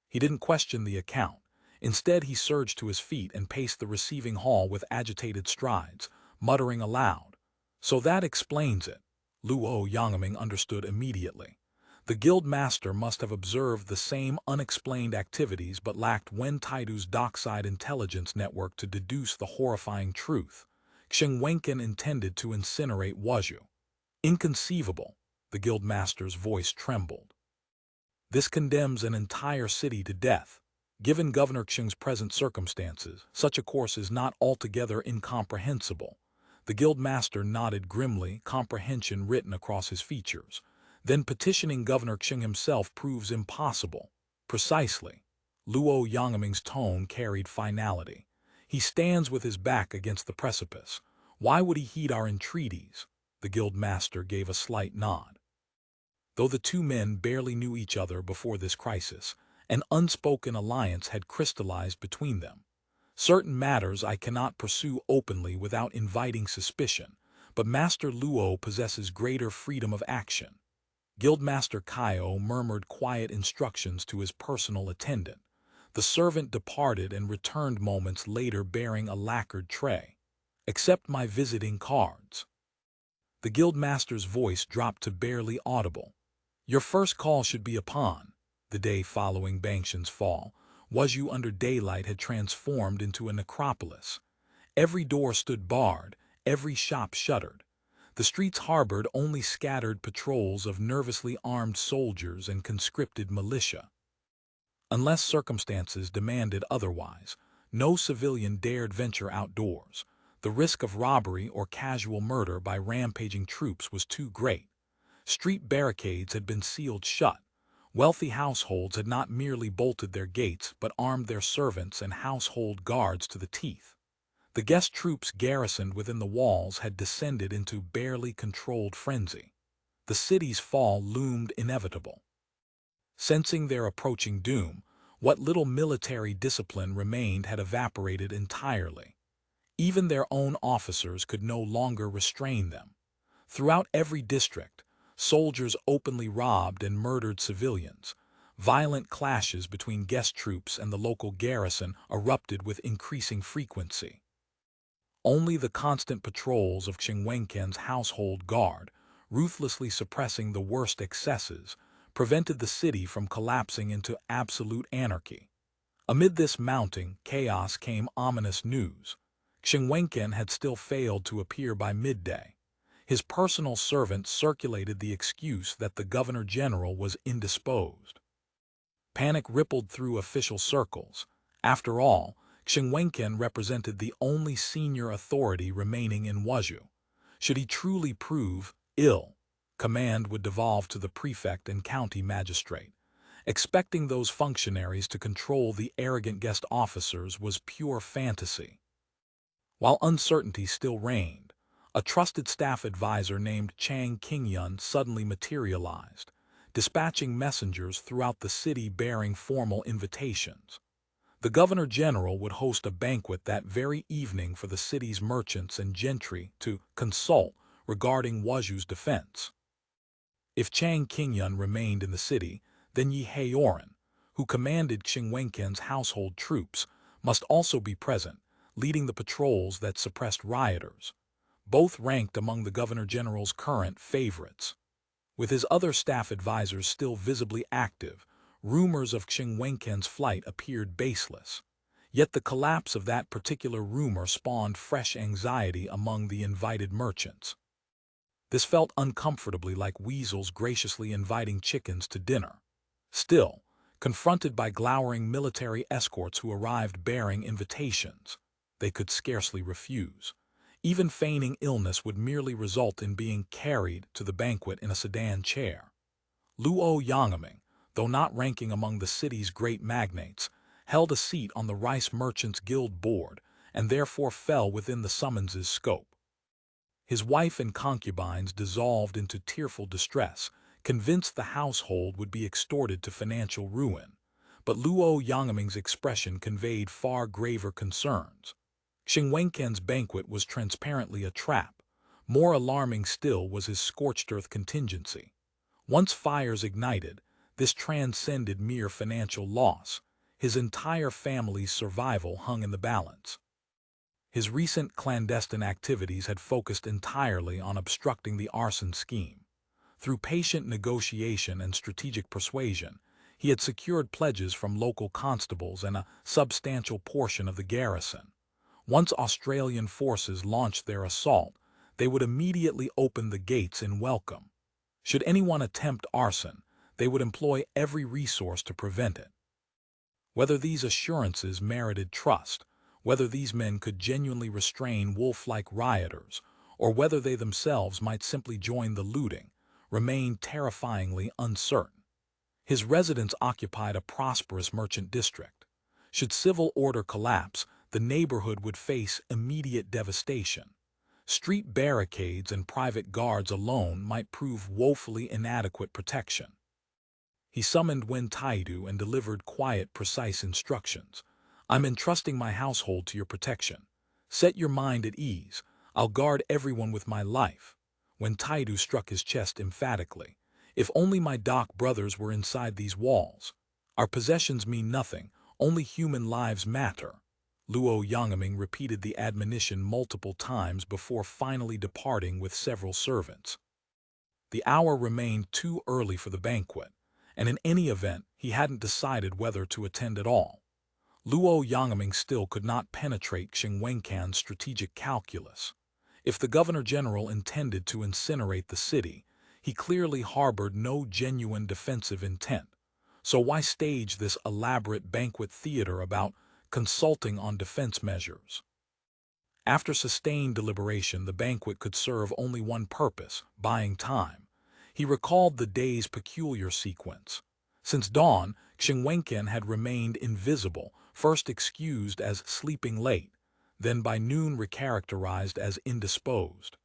He didn't question the account. Instead, he surged to his feet and paced the receiving hall with agitated strides, muttering aloud. So that explains it. Luo Yangming understood immediately. The guild master must have observed the same unexplained activities but lacked Wen Taidu's dockside intelligence network to deduce the horrifying truth. Wenchans intended to incinerate Wuzhou. Inconceivable. The guild master's voice trembled. This condemns an entire city to death. Given Governor Xiong's present circumstances, such a course is not altogether incomprehensible. The guild master nodded grimly, comprehension written across his features. Then petitioning Governor Xiong himself proves impossible. Precisely. Luo Yangming's tone carried finality. He stands with his back against the precipice. Why would he heed our entreaties? The guild master gave a slight nod. Though the two men barely knew each other before this crisis, an unspoken alliance had crystallized between them. Certain matters I cannot pursue openly without inviting suspicion, but Master Luo possesses greater freedom of action. Guildmaster Kaio murmured quiet instructions to his personal attendant. The servant departed and returned moments later bearing a lacquered tray. Accept my visiting cards. The guildmaster's voice dropped to barely audible. Your first call should be upon. The day following Bangshan's fall, Wuzhou under daylight had transformed into a necropolis. Every door stood barred, every shop shuttered. The streets harbored only scattered patrols of nervously armed soldiers and conscripted militia. Unless circumstances demanded otherwise, no civilian dared venture outdoors. The risk of robbery or casual murder by rampaging troops was too great. Street barricades had been sealed shut. Wealthy households had not merely bolted their gates but armed their servants and household guards to the teeth. The guest troops garrisoned within the walls had descended into barely controlled frenzy. The city's fall loomed inevitable. Sensing their approaching doom, What little military discipline remained had evaporated entirely. Even their own officers could no longer restrain them. Throughout every district, soldiers openly robbed and murdered civilians. Violent clashes between guest troops and the local garrison erupted with increasing frequency. Only the constant patrols of Wenchans' household guard, ruthlessly suppressing the worst excesses, prevented the city from collapsing into absolute anarchy. Amid this mounting chaos came ominous news. Wenchans had still failed to appear by midday. His personal servant circulated the excuse that the governor-general was indisposed. Panic rippled through official circles. After all, Wenchans represented the only senior authority remaining in Wuzhou. Should he truly prove ill, command would devolve to the prefect and county magistrate. Expecting those functionaries to control the arrogant guest officers was pure fantasy. While uncertainty still reigned, a trusted staff advisor named Chang Qingyun suddenly materialized, dispatching messengers throughout the city bearing formal invitations. The governor-general would host a banquet that very evening for the city's merchants and gentry to consult regarding Wuzhou's defense. If Chang Qingyun remained in the city, then Yi Haoran, who commanded Wenchans' household troops, must also be present, leading the patrols that suppressed rioters. Both ranked among the governor-general's current favorites. With his other staff advisors still visibly active, rumors of Wenchans' flight appeared baseless. Yet the collapse of that particular rumor spawned fresh anxiety among the invited merchants. This felt uncomfortably like weasels graciously inviting chickens to dinner. Still, confronted by glowering military escorts who arrived bearing invitations, they could scarcely refuse. Even feigning illness would merely result in being carried to the banquet in a sedan chair. Luo Yangming, though not ranking among the city's great magnates, held a seat on the Rice Merchants Guild board and therefore fell within the summons's scope. His wife and concubines dissolved into tearful distress, convinced the household would be extorted to financial ruin. But Luo Yangming's expression conveyed far graver concerns. Wenchans' banquet was transparently a trap. More alarming still was his scorched earth contingency. Once fires ignited, this transcended mere financial loss. His entire family's survival hung in the balance. His recent clandestine activities had focused entirely on obstructing the arson scheme. Through patient negotiation and strategic persuasion, he had secured pledges from local constables and a substantial portion of the garrison. Once Australian forces launched their assault, they would immediately open the gates in welcome. Should anyone attempt arson, they would employ every resource to prevent it. Whether these assurances merited trust, whether these men could genuinely restrain wolf-like rioters, or whether they themselves might simply join the looting, remained terrifyingly uncertain. His residence occupied a prosperous merchant district. Should civil order collapse, the neighborhood would face immediate devastation. Street barricades and private guards alone might prove woefully inadequate protection. He summoned Wen Taidu and delivered quiet, precise instructions. "I'm entrusting my household to your protection. Set your mind at ease. I'll guard everyone with my life." Wen Taidu struck his chest emphatically. "If only my doc brothers were inside these walls. Our possessions mean nothing, only human lives matter." Luo Yangming repeated the admonition multiple times before finally departing with several servants. The hour remained too early for the banquet, and in any event he hadn't decided whether to attend at all. Luo Yangming still could not penetrate Wenchans' strategic calculus. If the governor-general intended to incinerate the city, he clearly harbored no genuine defensive intent. So why stage this elaborate banquet theater about consulting on defense measures? After sustained deliberation, the banquet could serve only one purpose: buying time. He recalled the day's peculiar sequence. Since dawn, Wenchans had remained invisible, first excused as sleeping late, then by noon recharacterized as indisposed.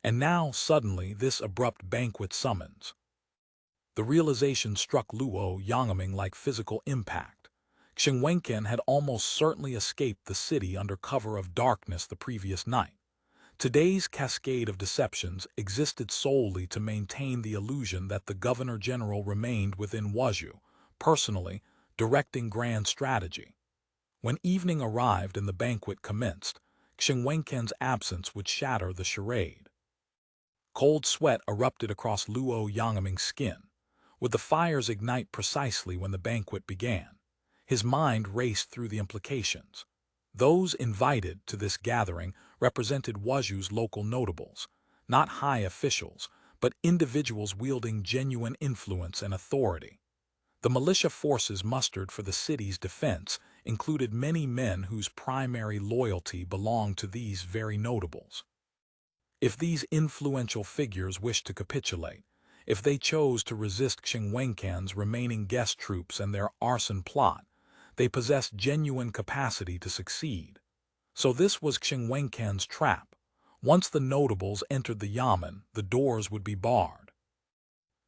And now, suddenly, this abrupt banquet summons. The realization struck Luo Yangming like physical impact. Wenchans had almost certainly escaped the city under cover of darkness the previous night. Today's cascade of deceptions existed solely to maintain the illusion that the Governor-General remained within Wuzhou, personally directing grand strategy. When evening arrived and the banquet commenced, Wenchans' absence would shatter the charade. Cold sweat erupted across Luo Yangming's skin. Would the fires ignite precisely when the banquet began? His mind raced through the implications. Those invited to this gathering represented Wuzhou's local notables, not high officials, but individuals wielding genuine influence and authority. The militia forces mustered for the city's defense included many men whose primary loyalty belonged to these very notables. If these influential figures wished to capitulate, if they chose to resist Wenchans' remaining guest troops and their arson plot, they possessed genuine capacity to succeed. So this was Wenchans' trap. Once the notables entered the yamen, the doors would be barred.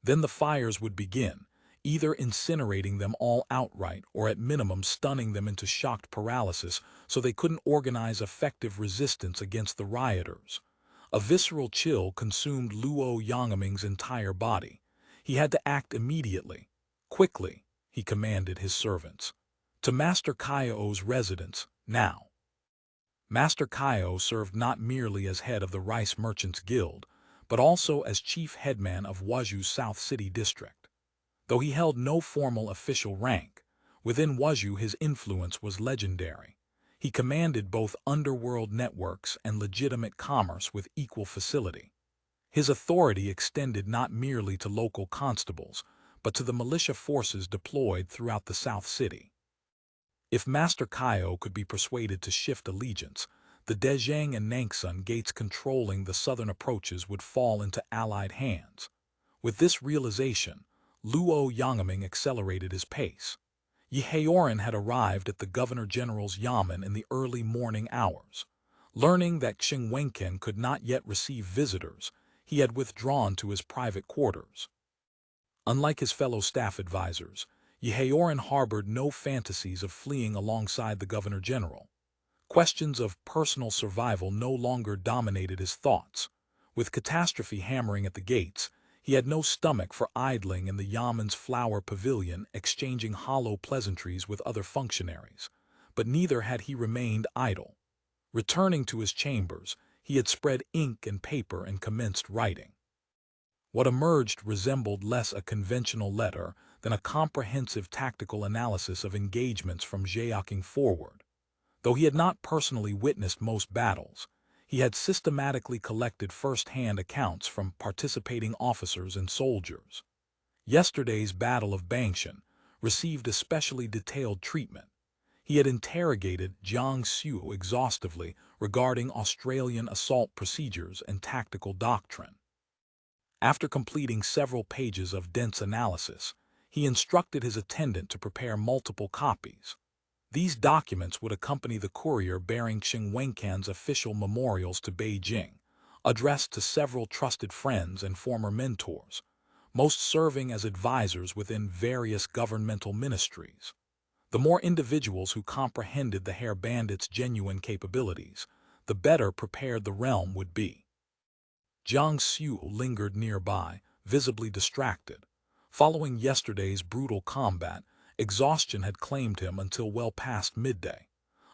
Then the fires would begin, either incinerating them all outright or at minimum stunning them into shocked paralysis so they couldn't organize effective resistance against the rioters. A visceral chill consumed Luo Yangming's entire body. He had to act immediately. Quickly, he commanded his servants. To Master Kaio's residence, now. Master Kaio served not merely as head of the Rice Merchants Guild, but also as chief headman of Wuzhou's South City district. Though he held no formal official rank, within Wuzhou his influence was legendary. He commanded both underworld networks and legitimate commerce with equal facility. His authority extended not merely to local constables, but to the militia forces deployed throughout the South City. If Master Kaio could be persuaded to shift allegiance, the Dezhang and Nangsun gates controlling the southern approaches would fall into allied hands. With this realization, Luo Yangming accelerated his pace. Yehaoren had arrived at the Governor-General's yamen in the early morning hours. Learning that Wenchans could not yet receive visitors, he had withdrawn to his private quarters. Unlike his fellow staff advisors, Yehaoren harbored no fantasies of fleeing alongside the Governor-General. Questions of personal survival no longer dominated his thoughts. With catastrophe hammering at the gates, he had no stomach for idling in the Yamen's flower pavilion exchanging hollow pleasantries with other functionaries, but neither had he remained idle. Returning to his chambers, he had spread ink and paper and commenced writing. What emerged resembled less a conventional letter than a comprehensive tactical analysis of engagements from Zhaoqing forward. Though he had not personally witnessed most battles, he had systematically collected first-hand accounts from participating officers and soldiers. Yesterday's Battle of Bangshan received especially detailed treatment. He had interrogated Jiang Xu exhaustively regarding Australian assault procedures and tactical doctrine. After completing several pages of dense analysis, he instructed his attendant to prepare multiple copies. These documents would accompany the courier bearing Wenchans' official memorials to Beijing, addressed to several trusted friends and former mentors, most serving as advisors within various governmental ministries. The more individuals who comprehended the Hair Bandit's genuine capabilities, the better prepared the realm would be. Jiang Xu lingered nearby, visibly distracted. Following yesterday's brutal combat, exhaustion had claimed him until well past midday.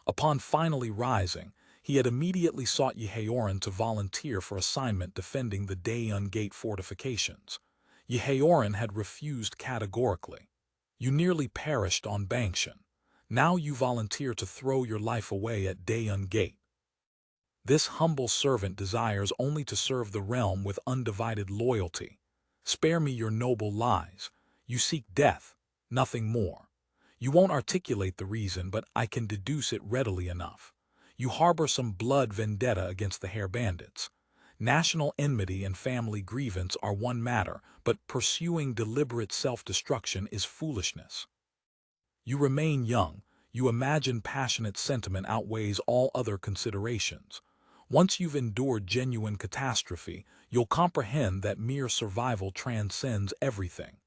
Upon finally rising, he had immediately sought Yehaoren to volunteer for assignment defending the Daeun Gate fortifications. Yehaoren had refused categorically. You nearly perished on Bangshan. Now you volunteer to throw your life away at Daeun Gate. This humble servant desires only to serve the realm with undivided loyalty. Spare me your noble lies. You seek death, nothing more. You won't articulate the reason, but I can deduce it readily enough. You harbor some blood vendetta against the Hair Bandits. National enmity and family grievance are one matter, but pursuing deliberate self-destruction is foolishness. You remain young. You imagine passionate sentiment outweighs all other considerations. Once you've endured genuine catastrophe, you'll comprehend that mere survival transcends everything.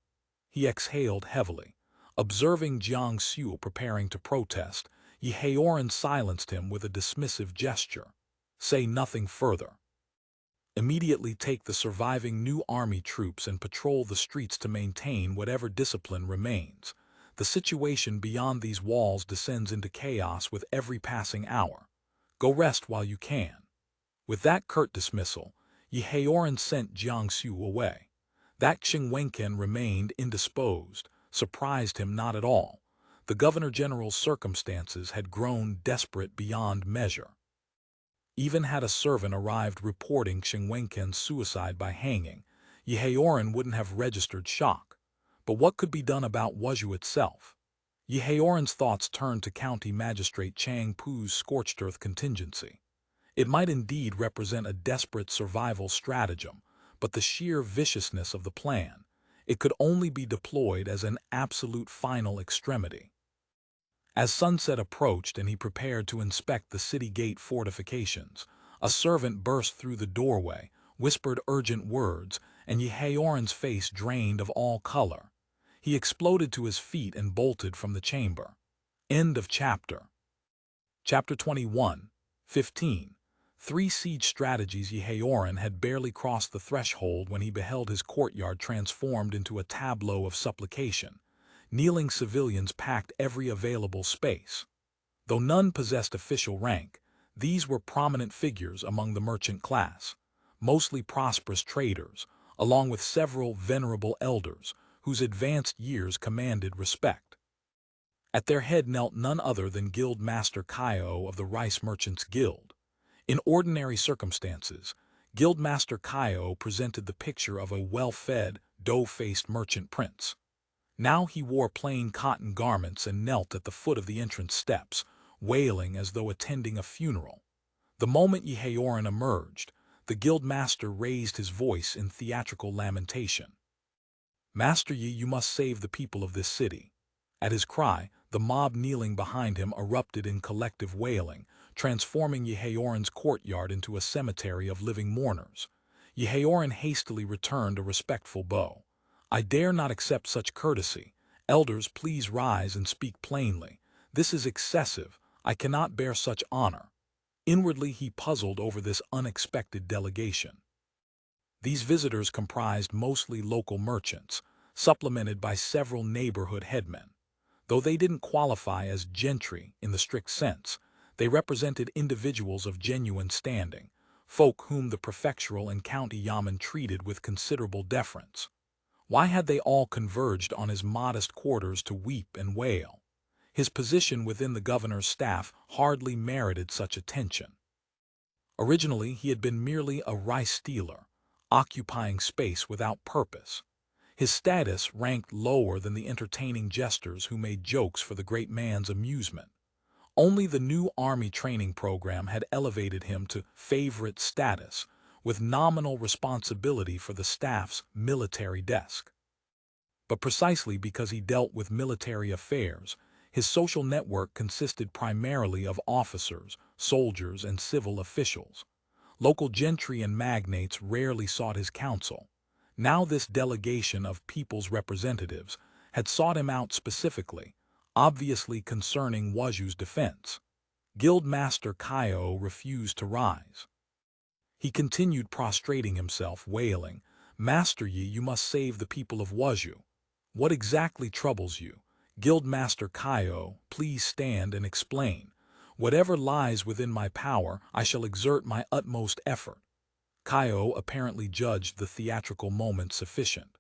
He exhaled heavily. Observing Jiang Xu preparing to protest, Yi Haoran silenced him with a dismissive gesture. Say nothing further. Immediately take the surviving new army troops and patrol the streets to maintain whatever discipline remains. The situation beyond these walls descends into chaos with every passing hour. Go rest while you can. With that curt dismissal, Yi Haoran sent Jiang Xu away. That Qingyun remained indisposed, surprised him not at all. The governor-general's circumstances had grown desperate beyond measure. Even had a servant arrived reporting Qingyun's suicide by hanging, Yi Haoran wouldn't have registered shock. But what could be done about Wuzhou itself? Yi Haoran's thoughts turned to County Magistrate Chang Pu's scorched earth contingency. It might indeed represent a desperate survival stratagem, but the sheer viciousness of the plan, it could only be deployed as an absolute final extremity. As sunset approached and he prepared to inspect the city gate fortifications, a servant burst through the doorway, whispered urgent words, and Yi Haoran's face drained of all color. He exploded to his feet and bolted from the chamber. End of chapter. Chapter 21, 15. 3 siege strategies. Yi Haoran had barely crossed the threshold when he beheld his courtyard transformed into a tableau of supplication. Kneeling civilians packed every available space. Though none possessed official rank, these were prominent figures among the merchant class, mostly prosperous traders, along with several venerable elders whose advanced years commanded respect. At their head knelt none other than Guild Master Kaio of the Rice Merchants Guild. In ordinary circumstances, Guild Master Kaio presented the picture of a well-fed, dough-faced merchant prince. Now he wore plain cotton garments and knelt at the foot of the entrance steps, wailing as though attending a funeral. The moment Yi Haoran emerged, the guild master raised his voice in theatrical lamentation. "Master Yi, you must save the people of this city." At his cry, the mob kneeling behind him erupted in collective wailing, transforming Yi Haoran's courtyard into a cemetery of living mourners. Yi Haoran hastily returned a respectful bow. "I dare not accept such courtesy. Elders, please rise and speak plainly. This is excessive. I cannot bear such honor." Inwardly he puzzled over this unexpected delegation. These visitors comprised mostly local merchants, supplemented by several neighborhood headmen. Though they didn't qualify as gentry in the strict sense, they represented individuals of genuine standing, folk whom the prefectural and county yamen treated with considerable deference. Why had they all converged on his modest quarters to weep and wail? His position within the governor's staff hardly merited such attention. Originally, he had been merely a rice stealer, occupying space without purpose. His status ranked lower than the entertaining jesters who made jokes for the great man's amusement. Only the new army training program had elevated him to favorite status, with nominal responsibility for the staff's military desk. But precisely because he dealt with military affairs, his social network consisted primarily of officers, soldiers, and civil officials. Local gentry and magnates rarely sought his counsel. Now this delegation of people's representatives had sought him out specifically, obviously concerning Wuzhou's defense. Guild Master Kaio refused to rise. He continued prostrating himself, wailing, "Master Yi, you must save the people of Wuzhou. What exactly troubles you? Guild Master Kaio, please stand and explain. Whatever lies within my power, I shall exert my utmost effort." Kaio apparently judged the theatrical moment sufficient.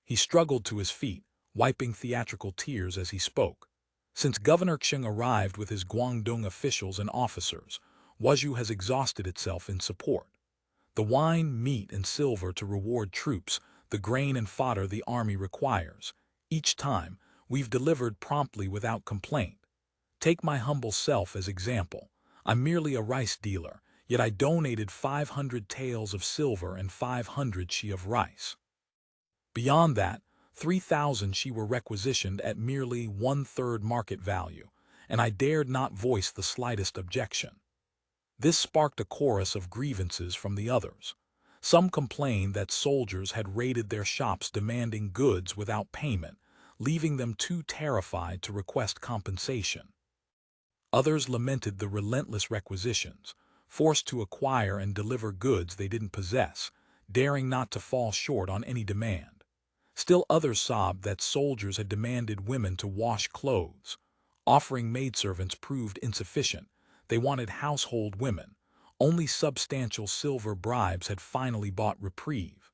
He struggled to his feet, wiping theatrical tears as he spoke. Since Governor Chang arrived with his Guangdong officials and officers, Wuzhou has exhausted itself in support. The wine, meat, and silver to reward troops, the grain and fodder the army requires. Each time, we've delivered promptly without complaint. Take my humble self as example. I'm merely a rice dealer, yet I donated 500 taels of silver and 500 shi of rice. Beyond that, 3,000 shi were requisitioned at merely 1/3 market value, and I dared not voice the slightest objection. This sparked a chorus of grievances from the others. Some complained that soldiers had raided their shops demanding goods without payment, leaving them too terrified to request compensation. Others lamented the relentless requisitions, forced to acquire and deliver goods they didn't possess, daring not to fall short on any demand. Still others sobbed that soldiers had demanded women to wash clothes. Offering maidservants proved insufficient. They wanted household women. Only substantial silver bribes had finally bought reprieve.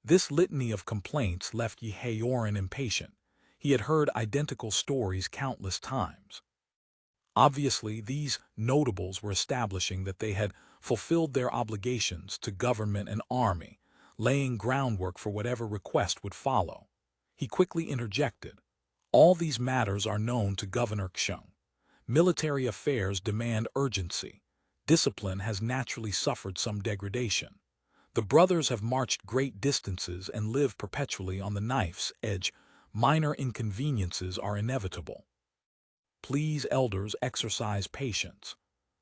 This litany of complaints left Yehaoren impatient. He had heard identical stories countless times. Obviously, these notables were establishing that they had fulfilled their obligations to government and army, laying groundwork for whatever request would follow. He quickly interjected, "All these matters are known to Governor Xiong. Military affairs demand urgency. Discipline has naturally suffered some degradation. The brothers have marched great distances and live perpetually on the knife's edge. Minor inconveniences are inevitable. Please, elders, exercise patience."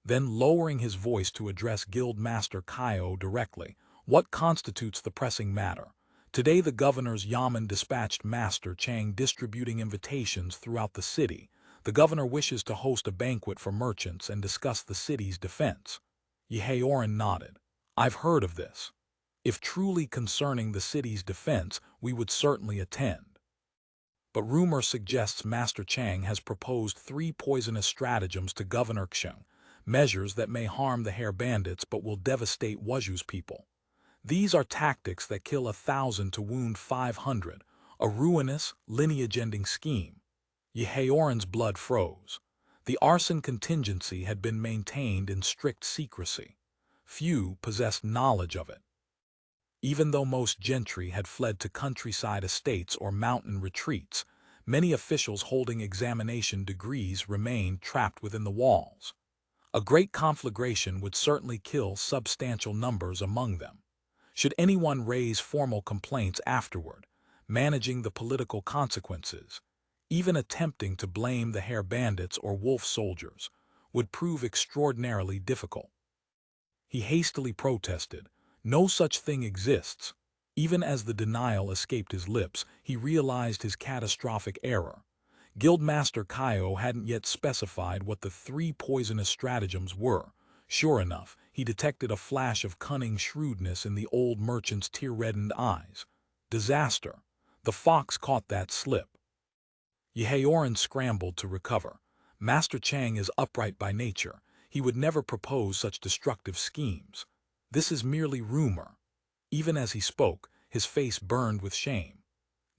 Then, lowering his voice to address Guildmaster Kaio directly, "What constitutes the pressing matter? Today the governor's yamen dispatched Master Chang distributing invitations throughout the city. The governor wishes to host a banquet for merchants and discuss the city's defense." Yehaoren nodded. "I've heard of this. If truly concerning the city's defense, we would certainly attend. But rumor suggests Master Chang has proposed 3 poisonous stratagems to Governor Xiong, measures that may harm the Hair Bandits but will devastate Wuzhou's people. These are tactics that kill 1,000 to wound 500, a ruinous, lineage-ending scheme." Yehaoren's blood froze. The arson contingency had been maintained in strict secrecy. Few possessed knowledge of it. Even though most gentry had fled to countryside estates or mountain retreats, many officials holding examination degrees remained trapped within the walls. A great conflagration would certainly kill substantial numbers among them. Should anyone raise formal complaints afterward, managing the political consequences, even attempting to blame the Hair Bandits or wolf soldiers, would prove extraordinarily difficult. He hastily protested, "No such thing exists." Even as the denial escaped his lips, he realized his catastrophic error. Guildmaster Kaio hadn't yet specified what the 3 poisonous stratagems were. Sure enough, he detected a flash of cunning shrewdness in the old merchant's tear-reddened eyes. Disaster. The fox caught that slip. Yehaoren scrambled to recover. Master Chang is upright by nature. He would never propose such destructive schemes. This is merely rumor. Even as he spoke, his face burned with shame.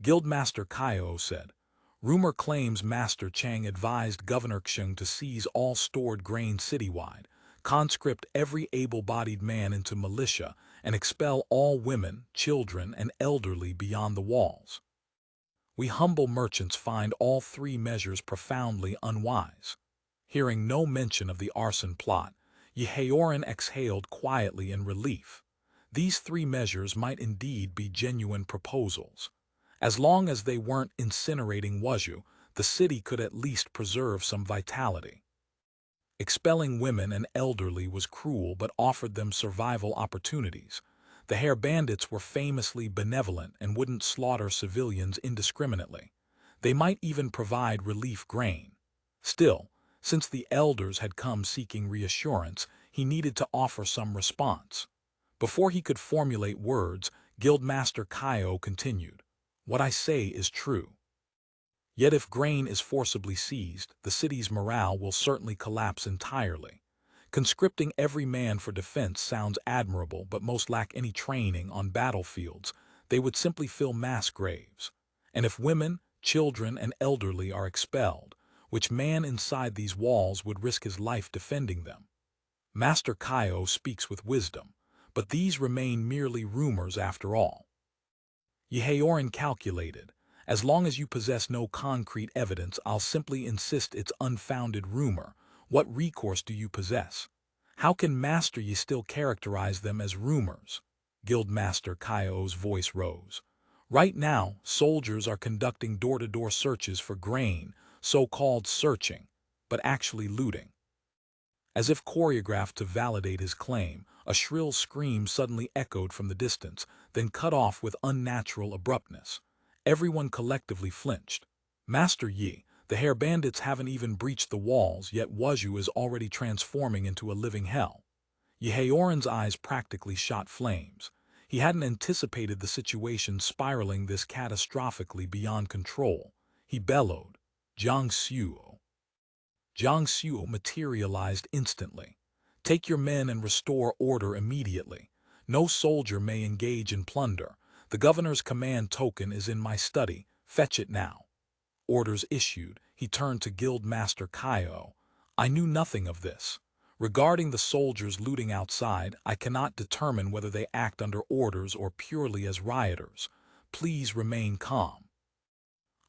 Guildmaster Kaio said, "Rumor claims Master Chang advised Governor Xiong to seize all stored grain citywide, conscript every able-bodied man into militia, and expel all women, children, and elderly beyond the walls. We humble merchants find all 3 measures profoundly unwise." Hearing no mention of the arson plot, Yehaoren exhaled quietly in relief. These 3 measures might indeed be genuine proposals. As long as they weren't incinerating Wuzhou, the city could at least preserve some vitality. Expelling women and elderly was cruel but offered them survival opportunities. The Hair Bandits were famously benevolent and wouldn't slaughter civilians indiscriminately. They might even provide relief grain. Still, since the elders had come seeking reassurance, he needed to offer some response. Before he could formulate words, Guildmaster Kaio continued, "What I say is true. Yet if grain is forcibly seized, the city's morale will certainly collapse entirely. Conscripting every man for defense sounds admirable, but most lack any training on battlefields. They would simply fill mass graves. And if women, children, and elderly are expelled, which man inside these walls would risk his life defending them? Master Kaio speaks with wisdom, but these remain merely rumors after all." Yehaoren calculated, "As long as you possess no concrete evidence, I'll simply insist it's unfounded rumor. What recourse do you possess? How can Master Yi still characterize them as rumors?" Guildmaster Kaio's voice rose. "Right now, soldiers are conducting door-to-door searches for grain, so-called searching, but actually looting." As if choreographed to validate his claim, a shrill scream suddenly echoed from the distance, then cut off with unnatural abruptness. Everyone collectively flinched. Master Yi, the hair bandits haven't even breached the walls, yet Wuzhou is already transforming into a living hell. Yi Haoran's eyes practically shot flames. He hadn't anticipated the situation spiraling this catastrophically beyond control. He bellowed, "Jiang Xiu." Jiang Xiu materialized instantly. "Take your men and restore order immediately. No soldier may engage in plunder. The governor's command token is in my study. Fetch it now." Orders issued. He turned to Guildmaster Kaio. "I knew nothing of this. Regarding the soldiers looting outside, I cannot determine whether they act under orders or purely as rioters. Please remain calm.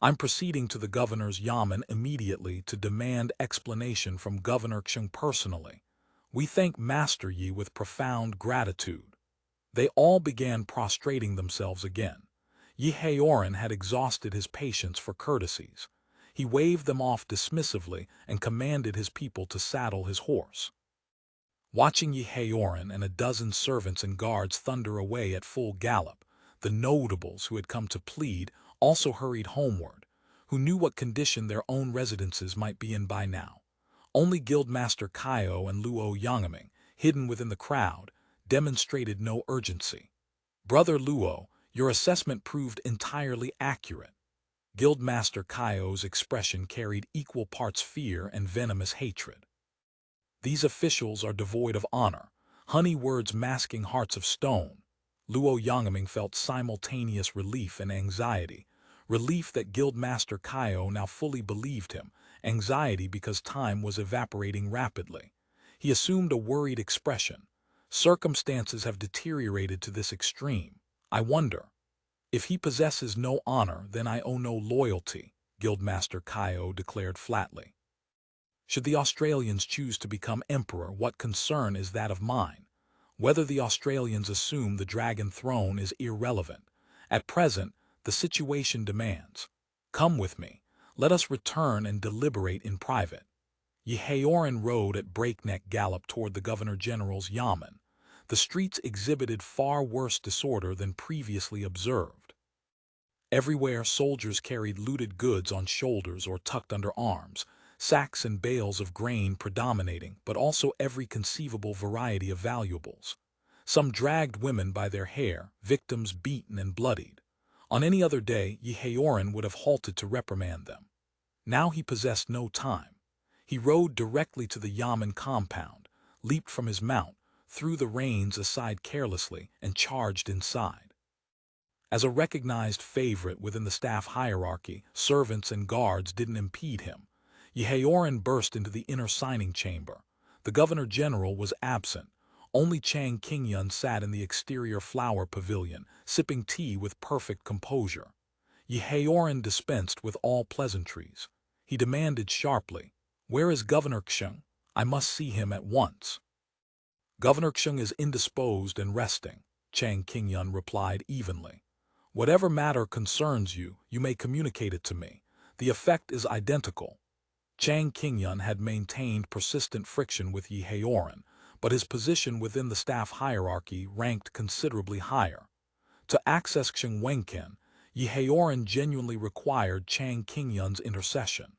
I'm proceeding to the governor's yamen immediately to demand explanation from Governor Xiong personally. We thank Master Yi with profound gratitude." They all began prostrating themselves again. Yi Haoran had exhausted his patience for courtesies. He waved them off dismissively and commanded his people to saddle his horse. Watching Yi Haoran and a dozen servants and guards thunder away at full gallop, the notables who had come to plead also hurried homeward, who knew what condition their own residences might be in by now. Only Guildmaster Kaio and Luo Yangming, hidden within the crowd, demonstrated no urgency. "Brother Luo, your assessment proved entirely accurate." Guildmaster Kaio's expression carried equal parts fear and venomous hatred. "These officials are devoid of honor, honey words masking hearts of stone." Luo Yangming felt simultaneous relief and anxiety. Relief that Guildmaster Kaio now fully believed him, anxiety because time was evaporating rapidly. He assumed a worried expression. "Circumstances have deteriorated to this extreme. I wonder. If he possesses no honor, then I owe no loyalty," Guildmaster Kaio declared flatly. "Should the Australians choose to become emperor, what concern is that of mine? Whether the Australians assume the dragon throne is irrelevant. At present, the situation demands. Come with me. Let us return and deliberate in private." Yi Haoran rode at breakneck gallop toward the Governor-General's yamen. The streets exhibited far worse disorder than previously observed. Everywhere soldiers carried looted goods on shoulders or tucked under arms, sacks and bales of grain predominating, but also every conceivable variety of valuables. Some dragged women by their hair, victims beaten and bloodied. On any other day, Yi Haoran would have halted to reprimand them. Now he possessed no time. He rode directly to the yamen compound, leaped from his mount, threw the reins aside carelessly, and charged inside. As a recognized favorite within the staff hierarchy, servants and guards didn't impede him. Yi Haoran burst into the inner signing chamber. The Governor-General was absent. Only Chang Qingyun sat in the exterior flower pavilion, sipping tea with perfect composure. Yi Haoran dispensed with all pleasantries. He demanded sharply, "Where is Governor Xiong? I must see him at once." "Governor Xiong is indisposed and resting," Chang Qingyun replied evenly. "Whatever matter concerns you, you may communicate it to me. The effect is identical." Chang Qingyun had maintained persistent friction with Yi Haoran, but his position within the staff hierarchy ranked considerably higher. To access Xiong Wenchans, Yi Haoran genuinely required Chang Qingyun's intercession.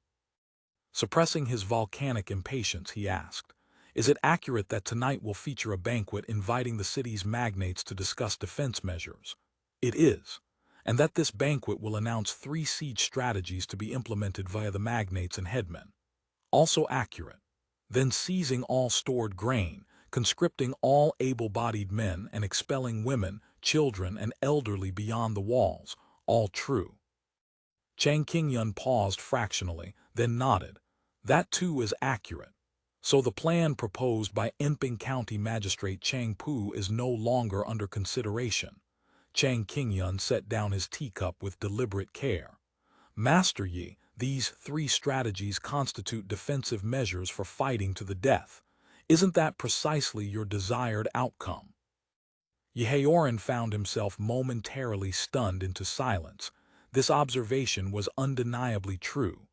Suppressing his volcanic impatience, he asked, "Is it accurate that tonight will feature a banquet inviting the city's magnates to discuss defense measures?" "It is, and that this banquet will announce 3 siege strategies to be implemented via the magnates and headmen." "Also accurate. Then seizing all stored grain, conscripting all able-bodied men, and expelling women, children, and elderly beyond the walls, all true." Chang Qingyun paused fractionally, then nodded. "That too is accurate. So the plan proposed by Enping County Magistrate Chang Pu is no longer under consideration." Chang Qingyun set down his teacup with deliberate care. "Master Yi, these 3 strategies constitute defensive measures for fighting to the death. Isn't that precisely your desired outcome?" Yi Haoran found himself momentarily stunned into silence. This observation was undeniably true.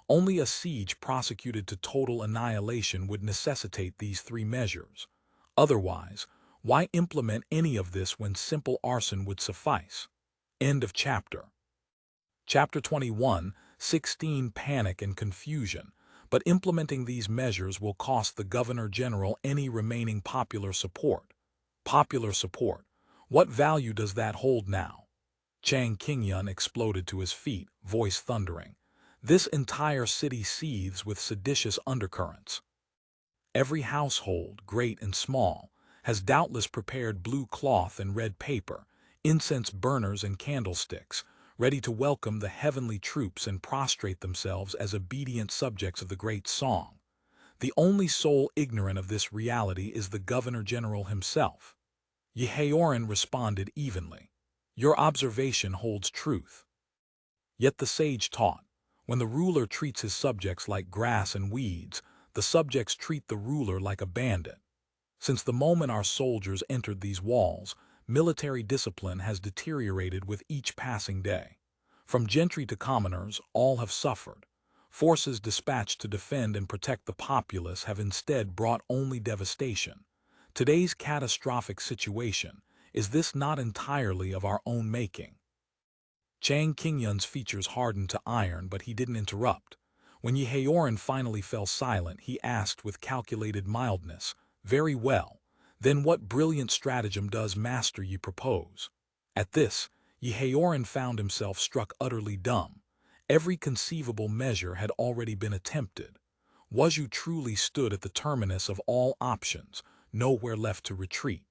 Only a siege prosecuted to total annihilation would necessitate these 3 measures. Otherwise, why implement any of this when simple arson would suffice? End of chapter. Chapter 21, 16 panic and confusion, but implementing these measures will cost the Governor-General any remaining popular support. Popular support. What value does that hold now? Chang Qingyun exploded to his feet, voice thundering. This entire city seethes with seditious undercurrents. Every household, great and small, has doubtless prepared blue cloth and red paper, incense burners and candlesticks, ready to welcome the heavenly troops and prostrate themselves as obedient subjects of the great song. The only soul ignorant of this reality is the Governor-General himself. Yehaorin responded evenly. Your observation holds truth. Yet the sage taught, when the ruler treats his subjects like grass and weeds, the subjects treat the ruler like a bandit. Since the moment our soldiers entered these walls, military discipline has deteriorated with each passing day. From gentry to commoners, all have suffered. Forces dispatched to defend and protect the populace have instead brought only devastation. Today's catastrophic situation, is this not entirely of our own making? Chang Qingyun's features hardened to iron, but he didn't interrupt. When Yehaorin finally fell silent, he asked with calculated mildness, "Very well. Then what brilliant stratagem does Master Yi propose?" At this, Yehaorin found himself struck utterly dumb. Every conceivable measure had already been attempted. Wuzhou truly stood at the terminus of all options, nowhere left to retreat.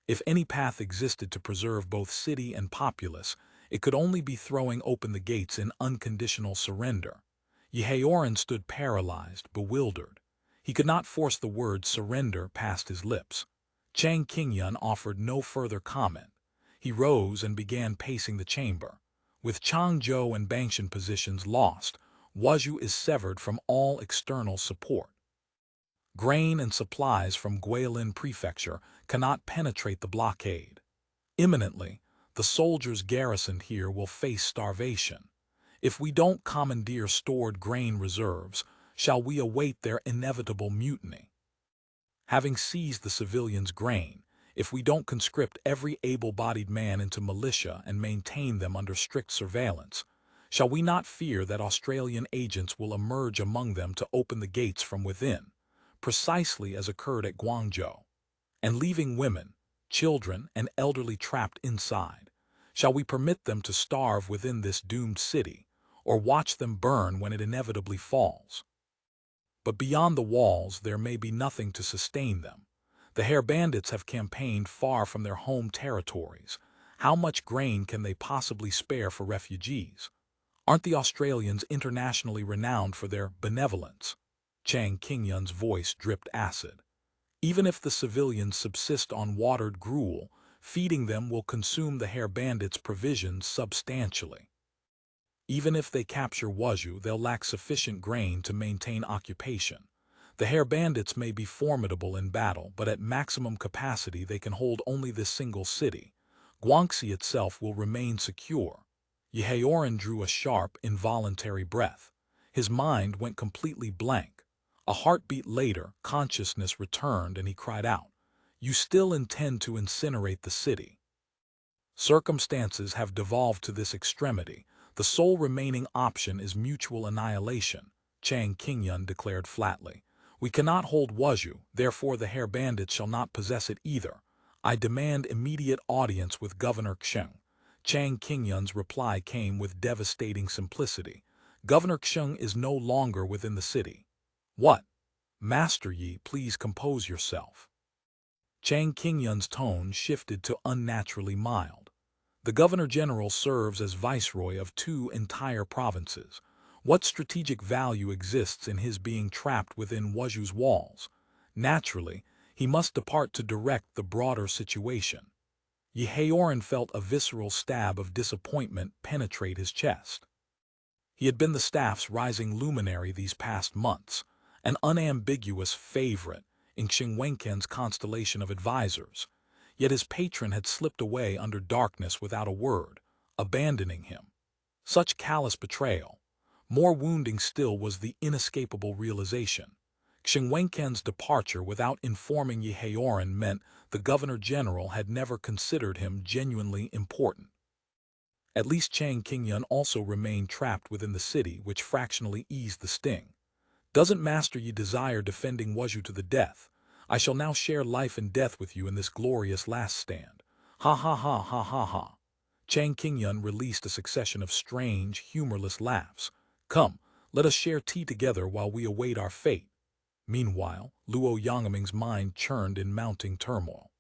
If any path existed to preserve both city and populace, it could only be throwing open the gates in unconditional surrender. Yehaorin stood paralyzed, bewildered. He could not force the word surrender past his lips. Chang Qingyun offered no further comment. He rose and began pacing the chamber. With Changzhou and Bangshan positions lost, Wuzhou is severed from all external support. Grain and supplies from Guilin Prefecture cannot penetrate the blockade. Imminently, the soldiers garrisoned here will face starvation. If we don't commandeer stored grain reserves, shall we await their inevitable mutiny? Having seized the civilians' grain, if we don't conscript every able-bodied man into militia and maintain them under strict surveillance, shall we not fear that Australian agents will emerge among them to open the gates from within, precisely as occurred at Guangzhou, and leaving women, children, and elderly trapped inside? Shall we permit them to starve within this doomed city, or watch them burn when it inevitably falls? But beyond the walls there may be nothing to sustain them. The Hare Bandits have campaigned far from their home territories. How much grain can they possibly spare for refugees? Aren't the Australians internationally renowned for their benevolence? Chang Qingyun's voice dripped acid. Even if the civilians subsist on watered gruel, feeding them will consume the Hare Bandits' provisions substantially. Even if they capture Wuzhou, they'll lack sufficient grain to maintain occupation. The Hare Bandits may be formidable in battle, but at maximum capacity they can hold only this single city. Guangxi itself will remain secure. Yehaorin drew a sharp, involuntary breath. His mind went completely blank. A heartbeat later, consciousness returned and he cried out, "You still intend to incinerate the city?" Circumstances have devolved to this extremity. The sole remaining option is mutual annihilation, Chang Qingyun declared flatly. We cannot hold Wuzhou, therefore the Hare Bandits shall not possess it either. I demand immediate audience with Governor Xiong. Chang Qingyun's reply came with devastating simplicity. Governor Xiong is no longer within the city. What? Master Yi, please compose yourself. Chang Qingyun's tone shifted to unnaturally mild. The Governor-General serves as viceroy of 2 entire provinces. What strategic value exists in his being trapped within Wuzhou's walls? Naturally, he must depart to direct the broader situation. Yehaorin felt a visceral stab of disappointment penetrate his chest. He had been the staff's rising luminary these past months, an unambiguous favorite in Wenchans' constellation of advisors. Yet his patron had slipped away under darkness without a word, abandoning him. Such callous betrayal. More wounding still was the inescapable realization. Wenchans' departure without informing Yehaorin meant the Governor-General had never considered him genuinely important. At least Qingyun also remained trapped within the city, which fractionally eased the sting. Doesn't Master Yi desire defending Wuzhou to the death? I shall now share life and death with you in this glorious last stand. Ha ha ha ha ha ha. Qingyun released a succession of strange, humorless laughs. Come, let us share tea together while we await our fate. Meanwhile, Luo Yangming's mind churned in mounting turmoil.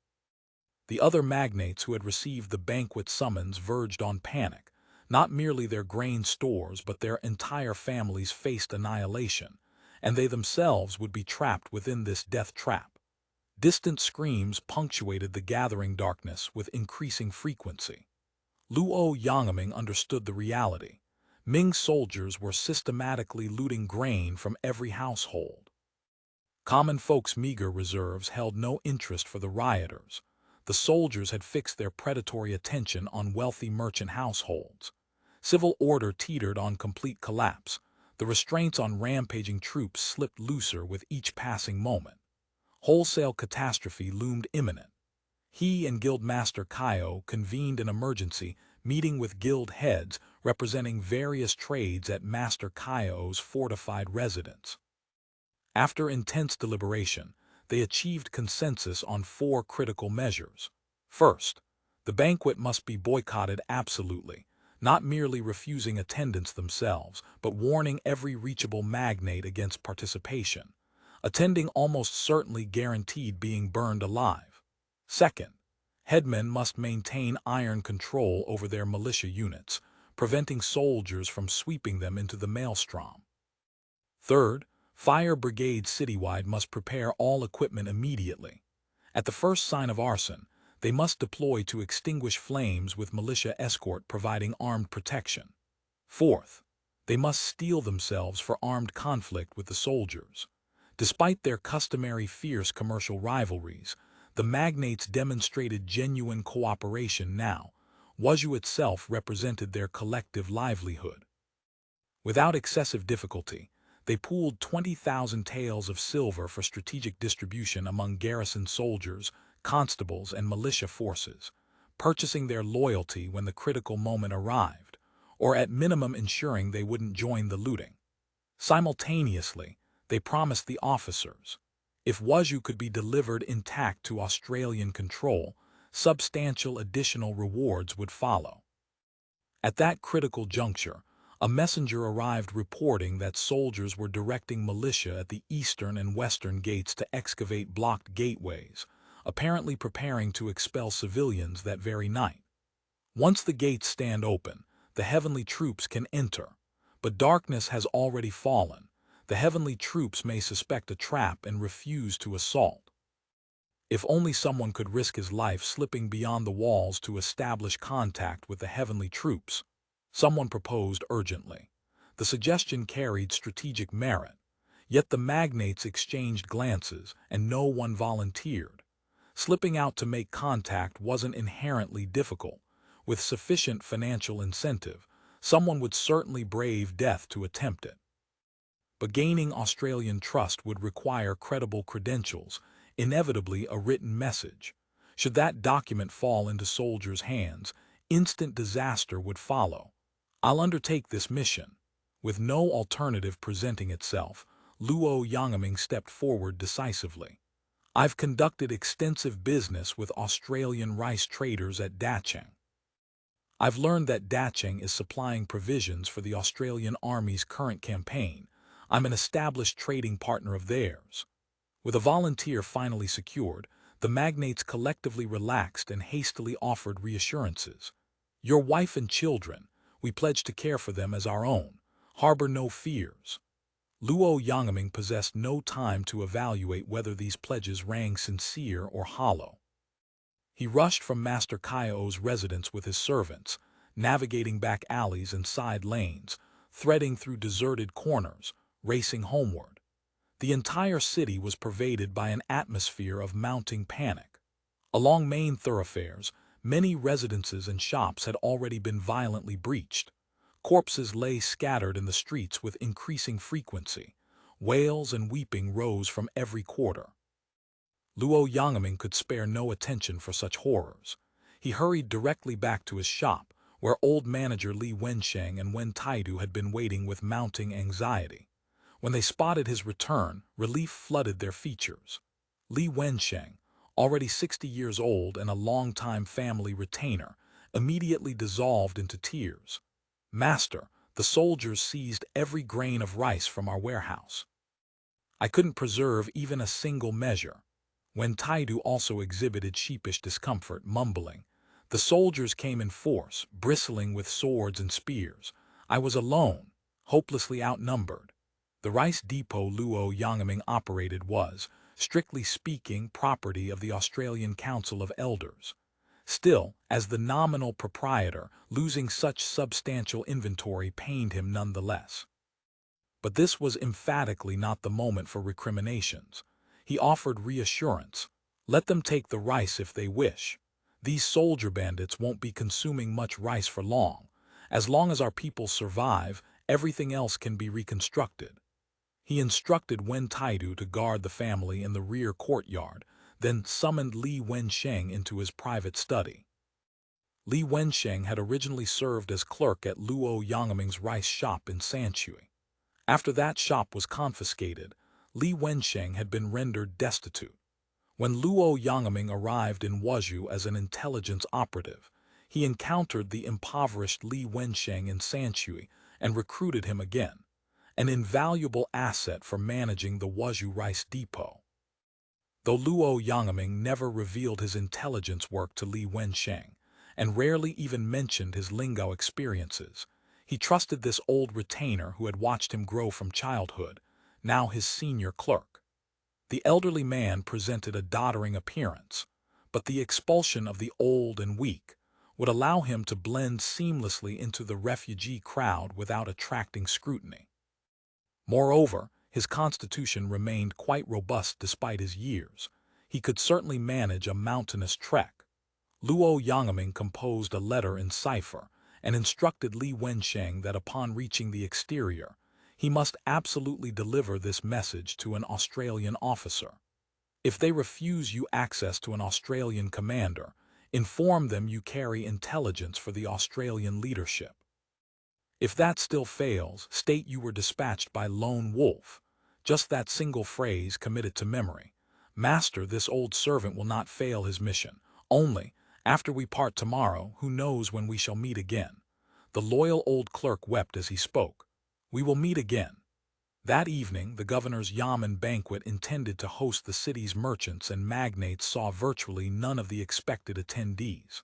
The other magnates who had received the banquet summons verged on panic. Not merely their grain stores but their entire families faced annihilation, and they themselves would be trapped within this death trap. Distant screams punctuated the gathering darkness with increasing frequency. Luo Yangming understood the reality. Ming soldiers were systematically looting grain from every household. Common folks' meager reserves held no interest for the rioters. The soldiers had fixed their predatory attention on wealthy merchant households. Civil order teetered on complete collapse. The restraints on rampaging troops slipped looser with each passing moment. Wholesale catastrophe loomed imminent. He and Guildmaster Kaio convened an emergency meeting with guild heads representing various trades at Master Kaio's fortified residence. After intense deliberation, they achieved consensus on 4 critical measures. First, the banquet must be boycotted absolutely, not merely refusing attendance themselves, but warning every reachable magnate against participation. Attending almost certainly guaranteed being burned alive. Second, headmen must maintain iron control over their militia units, preventing soldiers from sweeping them into the maelstrom. Third, fire brigades citywide must prepare all equipment immediately. At the first sign of arson, they must deploy to extinguish flames with militia escort providing armed protection. Fourth, they must steel themselves for armed conflict with the soldiers. Despite their customary fierce commercial rivalries, the magnates demonstrated genuine cooperation now. Wuzhou itself represented their collective livelihood. Without excessive difficulty, they pooled 20,000 taels of silver for strategic distribution among garrison soldiers, constables, and militia forces, purchasing their loyalty when the critical moment arrived, or at minimum ensuring they wouldn't join the looting. Simultaneously, they promised the officers, if Wuzhou could be delivered intact to Australian control, substantial additional rewards would follow. At that critical juncture, a messenger arrived reporting that soldiers were directing militia at the eastern and western gates to excavate blocked gateways, apparently preparing to expel civilians that very night. Once the gates stand open, the heavenly troops can enter, but darkness has already fallen. The heavenly troops may suspect a trap and refuse to assault. If only someone could risk his life slipping beyond the walls to establish contact with the heavenly troops, someone proposed urgently. The suggestion carried strategic merit, yet the magnates exchanged glances and no one volunteered. Slipping out to make contact wasn't inherently difficult. With sufficient financial incentive, someone would certainly brave death to attempt it. But gaining Australian trust would require credible credentials, inevitably a written message. Should that document fall into soldiers' hands, instant disaster would follow. I'll undertake this mission. With no alternative presenting itself, Luo Yangming stepped forward decisively. I've conducted extensive business with Australian rice traders at Zhaoqing. I've learned that Zhaoqing is supplying provisions for the Australian Army's current campaign. I'm an established trading partner of theirs. With a volunteer finally secured, the magnates collectively relaxed and hastily offered reassurances. Your wife and children, we pledge to care for them as our own. Harbor no fears. Luo Yangming possessed no time to evaluate whether these pledges rang sincere or hollow. He rushed from Master Kaio's residence with his servants, navigating back alleys and side lanes, threading through deserted corners, racing homeward. The entire city was pervaded by an atmosphere of mounting panic. Along main thoroughfares, many residences and shops had already been violently breached. Corpses lay scattered in the streets with increasing frequency. Wails and weeping rose from every quarter. Luo Yangming could spare no attention for such horrors. He hurried directly back to his shop, where old manager Li Wenchang and Wen Taidu had been waiting with mounting anxiety. When they spotted his return, relief flooded their features. Li Wenchang, already 60 years old and a long-time family retainer, immediately dissolved into tears. "Master, the soldiers seized every grain of rice from our warehouse. I couldn't preserve even a single measure." When Taidu also exhibited sheepish discomfort, mumbling, "The soldiers came in force, bristling with swords and spears. I was alone, hopelessly outnumbered." The rice depot Luo Yangming operated was, strictly speaking, property of the Australian Council of Elders. Still, as the nominal proprietor, losing such substantial inventory pained him nonetheless. But this was emphatically not the moment for recriminations. He offered reassurance. "Let them take the rice if they wish. These soldier bandits won't be consuming much rice for long. As long as our people survive, everything else can be reconstructed." He instructed Wen Taidu to guard the family in the rear courtyard, then summoned Li Wenchang into his private study. Li Wenchang had originally served as clerk at Luo Yangming's rice shop in Sanshui. After that shop was confiscated, Li Wenchang had been rendered destitute. When Luo Yangming arrived in Wuzhou as an intelligence operative, he encountered the impoverished Li Wenchang in Sanshui and recruited him again, an invaluable asset for managing the Wuzhou rice depot. Though Luo Yangming never revealed his intelligence work to Li Wenchang, and rarely even mentioned his Lingao experiences, he trusted this old retainer who had watched him grow from childhood, now his senior clerk. The elderly man presented a doddering appearance, but the expulsion of the old and weak would allow him to blend seamlessly into the refugee crowd without attracting scrutiny. Moreover, his constitution remained quite robust despite his years. He could certainly manage a mountainous trek. Luo Yangming composed a letter in cipher and instructed Li Wenchang that upon reaching the exterior, he must absolutely deliver this message to an Australian officer. If they refuse you access to an Australian commander, inform them you carry intelligence for the Australian leadership. If that still fails, state you were dispatched by Lone Wolf. Just that single phrase committed to memory. "Master, this old servant will not fail his mission. Only, after we part tomorrow, who knows when we shall meet again." The loyal old clerk wept as he spoke. "We will meet again." That evening, the governor's yamen banquet intended to host the city's merchants and magnates saw virtually none of the expected attendees.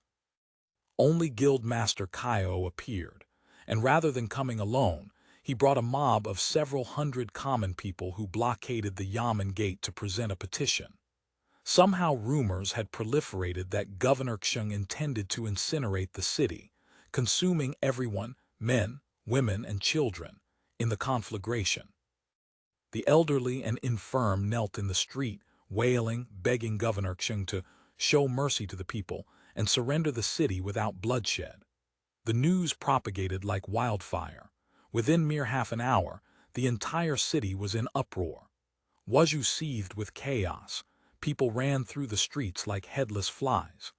Only Guildmaster Kaio appeared, and rather than coming alone, he brought a mob of several hundred common people who blockaded the yamen gate to present a petition. Somehow rumors had proliferated that Governor Xiong intended to incinerate the city, consuming everyone, men, women, and children, in the conflagration. The elderly and infirm knelt in the street, wailing, begging Governor Xiong to show mercy to the people and surrender the city without bloodshed. The news propagated like wildfire. Within mere half an hour, the entire city was in uproar. Wuzhou seethed with chaos. People ran through the streets like headless flies.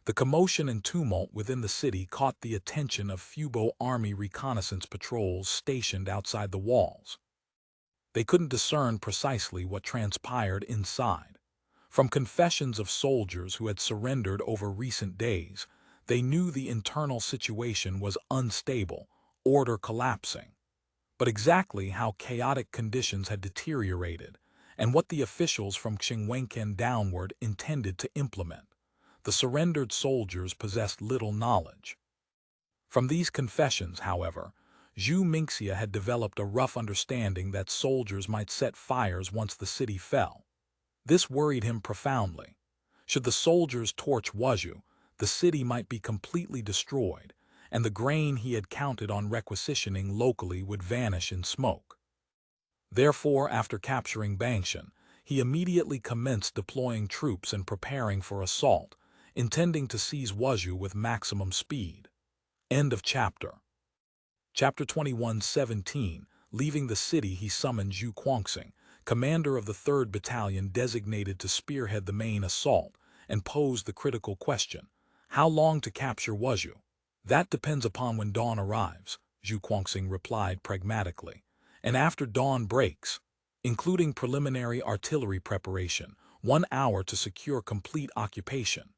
The commotion and tumult within the city caught the attention of Fubo army reconnaissance patrols stationed outside the walls. They couldn't discern precisely what transpired inside. From confessions of soldiers who had surrendered over recent days, they knew the internal situation was unstable, order collapsing. But exactly how chaotic conditions had deteriorated, and what the officials from Qingyun downward intended to implement, the surrendered soldiers possessed little knowledge. From these confessions, however, Zhu Mingxia had developed a rough understanding that soldiers might set fires once the city fell. This worried him profoundly. Should the soldiers torch Wuzhou, the city might be completely destroyed, and the grain he had counted on requisitioning locally would vanish in smoke. Therefore, after capturing Bangshan, he immediately commenced deploying troops and preparing for assault, intending to seize Wuzhou with maximum speed. End of chapter. Chapter 21:17. Leaving the city, he summoned Zhu Guangxing, commander of the 3rd Battalion designated to spearhead the main assault, and posed the critical question: how long to capture Wuzhou? That depends upon when dawn arrives, Zhaoqing replied pragmatically. And after dawn breaks, including preliminary artillery preparation, 1 hour to secure complete occupation.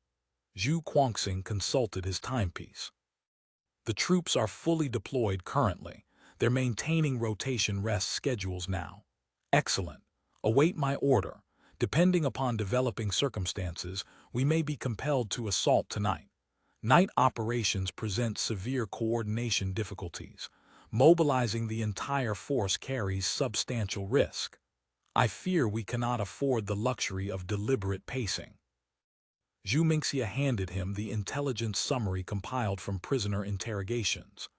Zhaoqing consulted his timepiece. The troops are fully deployed currently. They're maintaining rotation rest schedules now. Excellent. Await my order. Depending upon developing circumstances, we may be compelled to assault tonight. Night operations present severe coordination difficulties. Mobilizing the entire force carries substantial risk. I fear we cannot afford the luxury of deliberate pacing. Zhu Mingxia handed him the intelligence summary compiled from prisoner interrogations.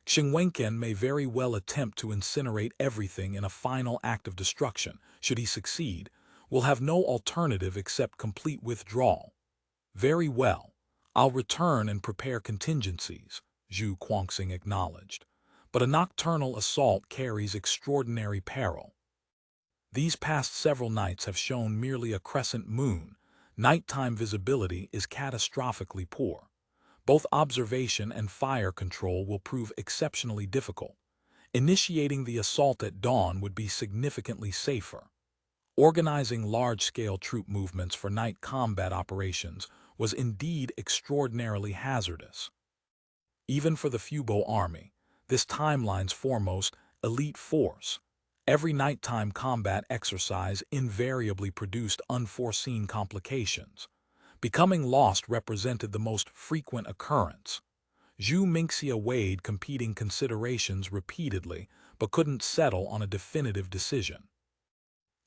Wenchans may very well attempt to incinerate everything in a final act of destruction. Should he succeed, we'll have no alternative except complete withdrawal. Very well. I'll return and prepare contingencies, Zhaoqing acknowledged. But a nocturnal assault carries extraordinary peril. These past several nights have shown merely a crescent moon. Nighttime visibility is catastrophically poor. Both observation and fire control will prove exceptionally difficult. Initiating the assault at dawn would be significantly safer. Organizing large-scale troop movements for night combat operations was indeed extraordinarily hazardous. Even for the Fubo army, this timeline's foremost elite force, every nighttime combat exercise invariably produced unforeseen complications. Becoming lost represented the most frequent occurrence. Zhu Mingxia weighed competing considerations repeatedly, but couldn't settle on a definitive decision.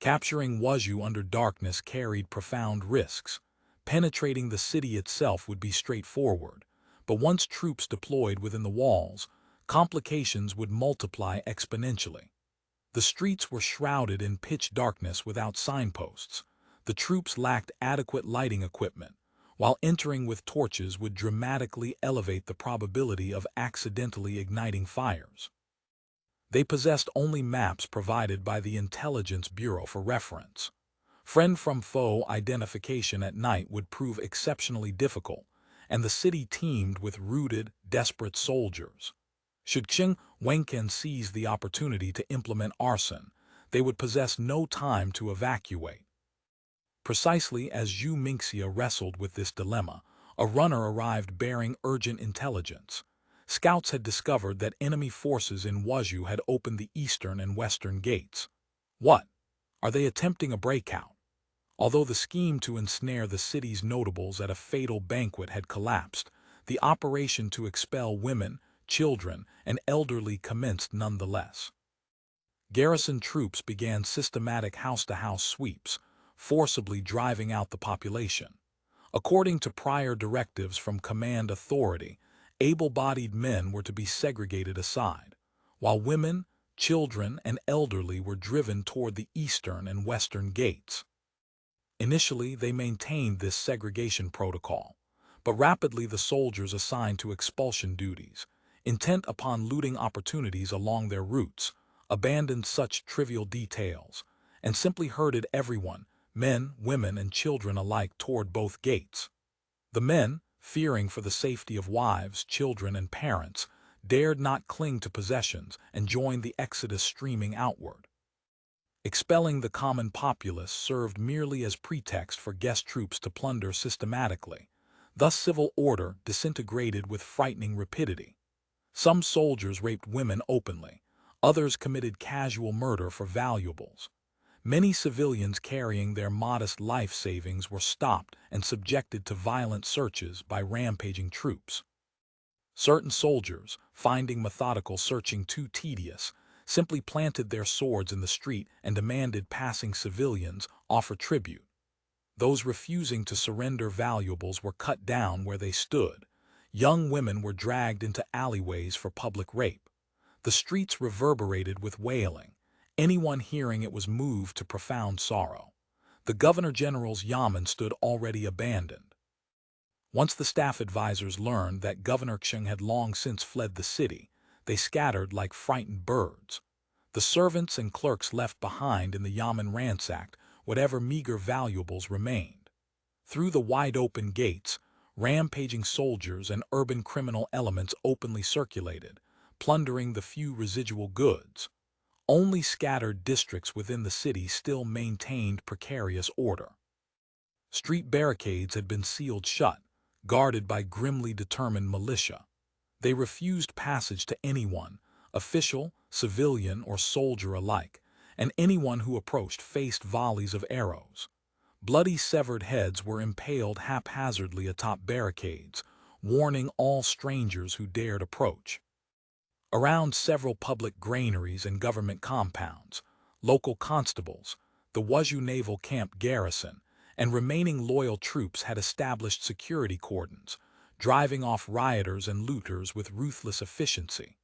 Capturing Wuzhou under darkness carried profound risks. Penetrating the city itself would be straightforward, but once troops deployed within the walls, complications would multiply exponentially. The streets were shrouded in pitch darkness without signposts. The troops lacked adequate lighting equipment, while entering with torches would dramatically elevate the probability of accidentally igniting fires. They possessed only maps provided by the Intelligence Bureau for reference. Friend from foe identification at night would prove exceptionally difficult, and the city teemed with rooted, desperate soldiers. Should Wenchans seize the opportunity to implement arson, they would possess no time to evacuate. Precisely as Zhu Mingxia wrestled with this dilemma, a runner arrived bearing urgent intelligence. Scouts had discovered that enemy forces in Wuzhou had opened the eastern and western gates. What? Are they attempting a breakout? Although the scheme to ensnare the city's notables at a fatal banquet had collapsed, the operation to expel women, children, and elderly commenced nonetheless. Garrison troops began systematic house-to-house sweeps, forcibly driving out the population. According to prior directives from command authority, able-bodied men were to be segregated aside, while women, children, and elderly were driven toward the eastern and western gates. Initially, they maintained this segregation protocol, but rapidly the soldiers assigned to expulsion duties, intent upon looting opportunities along their routes, abandoned such trivial details, and simply herded everyone, men, women, and children alike, toward both gates. The men, fearing for the safety of wives, children, and parents, dared not cling to possessions and joined the exodus streaming outward. Expelling the common populace served merely as pretext for guest troops to plunder systematically. Thus civil order disintegrated with frightening rapidity. Some soldiers raped women openly, others committed casual murder for valuables. Many civilians carrying their modest life savings were stopped and subjected to violent searches by rampaging troops. Certain soldiers, finding methodical searching too tedious, simply planted their swords in the street and demanded passing civilians offer tribute. Those refusing to surrender valuables were cut down where they stood. Young women were dragged into alleyways for public rape. The streets reverberated with wailing. Anyone hearing it was moved to profound sorrow. The Governor-General's yamen stood already abandoned. Once the staff advisors learned that Governor Xiong had long since fled the city, they scattered like frightened birds. The servants and clerks left behind in the yamen ransacked whatever meager valuables remained. Through the wide-open gates, rampaging soldiers and urban criminal elements openly circulated, plundering the few residual goods. Only scattered districts within the city still maintained precarious order. Street barricades had been sealed shut, guarded by grimly determined militia. They refused passage to anyone, official, civilian, or soldier alike, and anyone who approached faced volleys of arrows. Bloody severed heads were impaled haphazardly atop barricades, warning all strangers who dared approach. Around several public granaries and government compounds, local constables, the Wuzhou naval camp garrison, and remaining loyal troops had established security cordons, driving off rioters and looters with ruthless efficiency.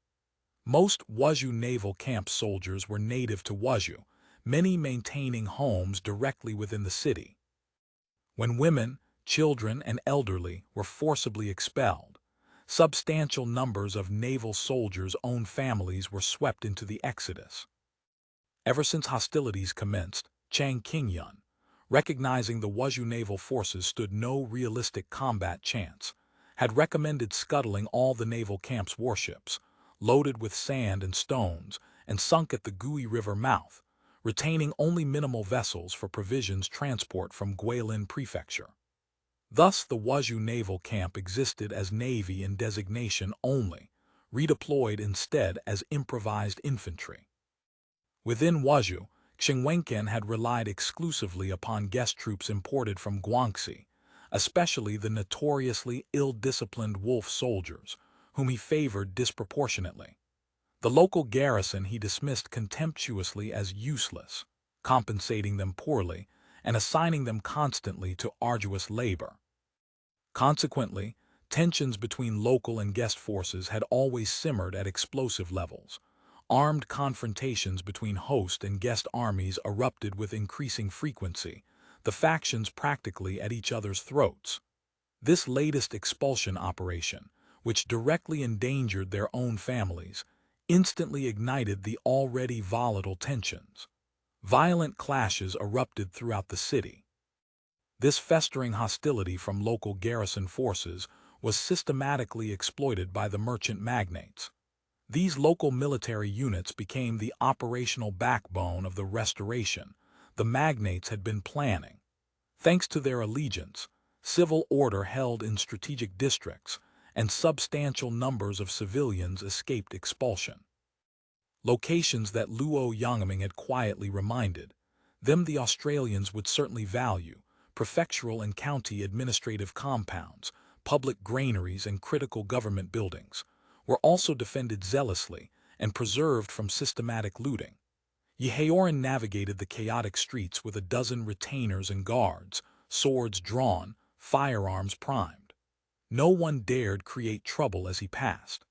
Most Wuzhou naval camp soldiers were native to Wuzhou, many maintaining homes directly within the city. When women, children, and elderly were forcibly expelled, substantial numbers of naval soldiers' own families were swept into the exodus. Ever since hostilities commenced, Chang Qingyun, recognizing the Wuzhou naval forces stood no realistic combat chance, had recommended scuttling all the naval camp's warships, loaded with sand and stones, and sunk at the Gui River mouth, retaining only minimal vessels for provisions transport from Guilin Prefecture. Thus the Wuzhou naval camp existed as navy in designation only, redeployed instead as improvised infantry. Within Wuzhou, Qingyun had relied exclusively upon guest troops imported from Guangxi, especially the notoriously ill-disciplined wolf soldiers, whom he favored disproportionately. The local garrison he dismissed contemptuously as useless, compensating them poorly and assigning them constantly to arduous labor. Consequently, tensions between local and guest forces had always simmered at explosive levels. Armed confrontations between host and guest armies erupted with increasing frequency, the factions practically at each other's throats. This latest expulsion operation, which directly endangered their own families, instantly ignited the already volatile tensions. Violent clashes erupted throughout the city. This festering hostility from local garrison forces was systematically exploited by the merchant magnates. These local military units became the operational backbone of the restoration the magnates had been planning. Thanks to their allegiance, civil order held in strategic districts, and substantial numbers of civilians escaped expulsion. Locations that Luo Yangming had quietly reminded them the Australians would certainly value: prefectural and county administrative compounds, public granaries, and critical government buildings, were also defended zealously and preserved from systematic looting. Yehaorin navigated the chaotic streets with a dozen retainers and guards, swords drawn, firearms primed. No one dared create trouble as he passed.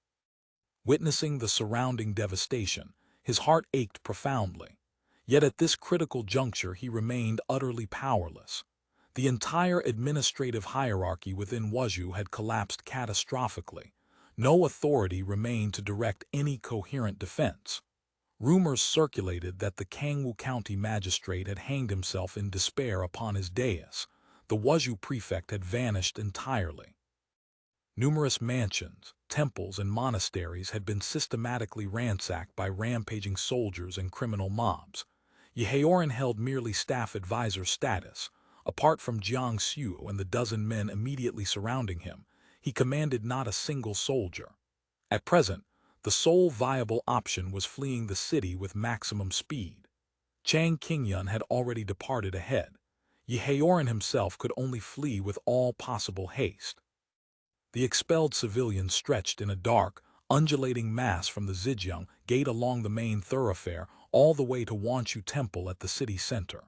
Witnessing the surrounding devastation, his heart ached profoundly. Yet at this critical juncture he remained utterly powerless. The entire administrative hierarchy within Wuzhou had collapsed catastrophically. No authority remained to direct any coherent defense. Rumors circulated that the Kangwu County magistrate had hanged himself in despair upon his dais. The Wuzhou prefect had vanished entirely. Numerous mansions, temples, and monasteries had been systematically ransacked by rampaging soldiers and criminal mobs. Yehaorin held merely staff advisor status. Apart from Jiang Xiu and the dozen men immediately surrounding him, he commanded not a single soldier. At present, the sole viable option was fleeing the city with maximum speed. Chang Qingyun had already departed ahead. Yehaorin himself could only flee with all possible haste. The expelled civilians stretched in a dark, undulating mass from the Zigzag gate along the main thoroughfare all the way to Wanchu Temple at the city center.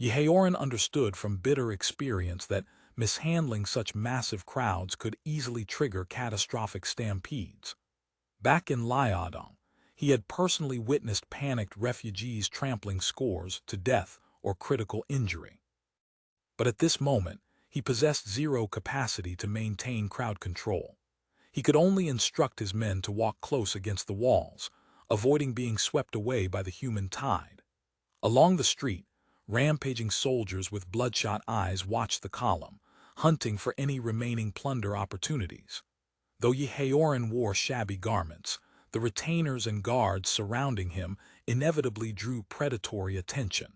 Yehaorin understood from bitter experience that mishandling such massive crowds could easily trigger catastrophic stampedes. Back in Liaodong, he had personally witnessed panicked refugees trampling scores to death or critical injury. But at this moment, he possessed zero capacity to maintain crowd control. He could only instruct his men to walk close against the walls, avoiding being swept away by the human tide. Along the street, rampaging soldiers with bloodshot eyes watched the column, hunting for any remaining plunder opportunities. Though Yehaoran wore shabby garments, the retainers and guards surrounding him inevitably drew predatory attention.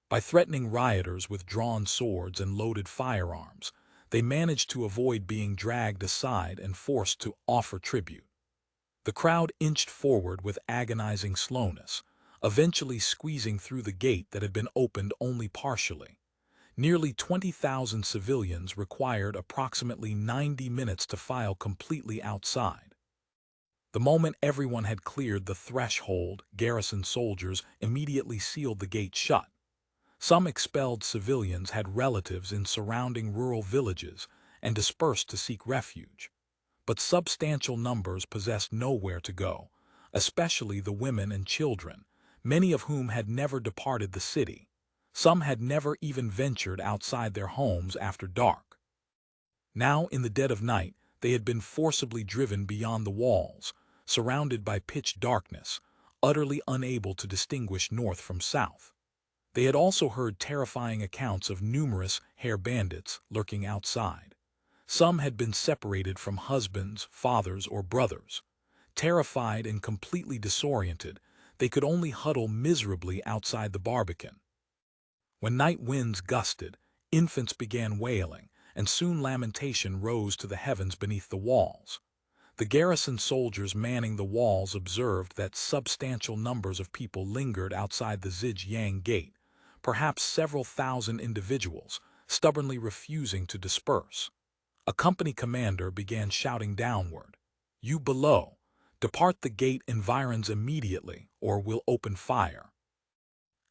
By threatening rioters with drawn swords and loaded firearms, they managed to avoid being dragged aside and forced to offer tribute. The crowd inched forward with agonizing slowness, eventually squeezing through the gate that had been opened only partially. Nearly 20,000 civilians required approximately 90 minutes to file completely outside. The moment everyone had cleared the threshold, garrison soldiers immediately sealed the gate shut. Some expelled civilians had relatives in surrounding rural villages and dispersed to seek refuge. But substantial numbers possessed nowhere to go, especially the women and children, many of whom had never departed the city. Some had never even ventured outside their homes after dark. Now, in the dead of night, they had been forcibly driven beyond the walls, surrounded by pitch darkness, utterly unable to distinguish north from south. They had also heard terrifying accounts of numerous hare bandits lurking outside. Some had been separated from husbands, fathers, or brothers. Terrified and completely disoriented, they could only huddle miserably outside the barbican. When night winds gusted, infants began wailing, and soon lamentation rose to the heavens beneath the walls. The garrison soldiers manning the walls observed that substantial numbers of people lingered outside the Zigzag gate, perhaps several thousand individuals, stubbornly refusing to disperse. A company commander began shouting downward, "You below, depart the gate environs immediately, or we'll open fire."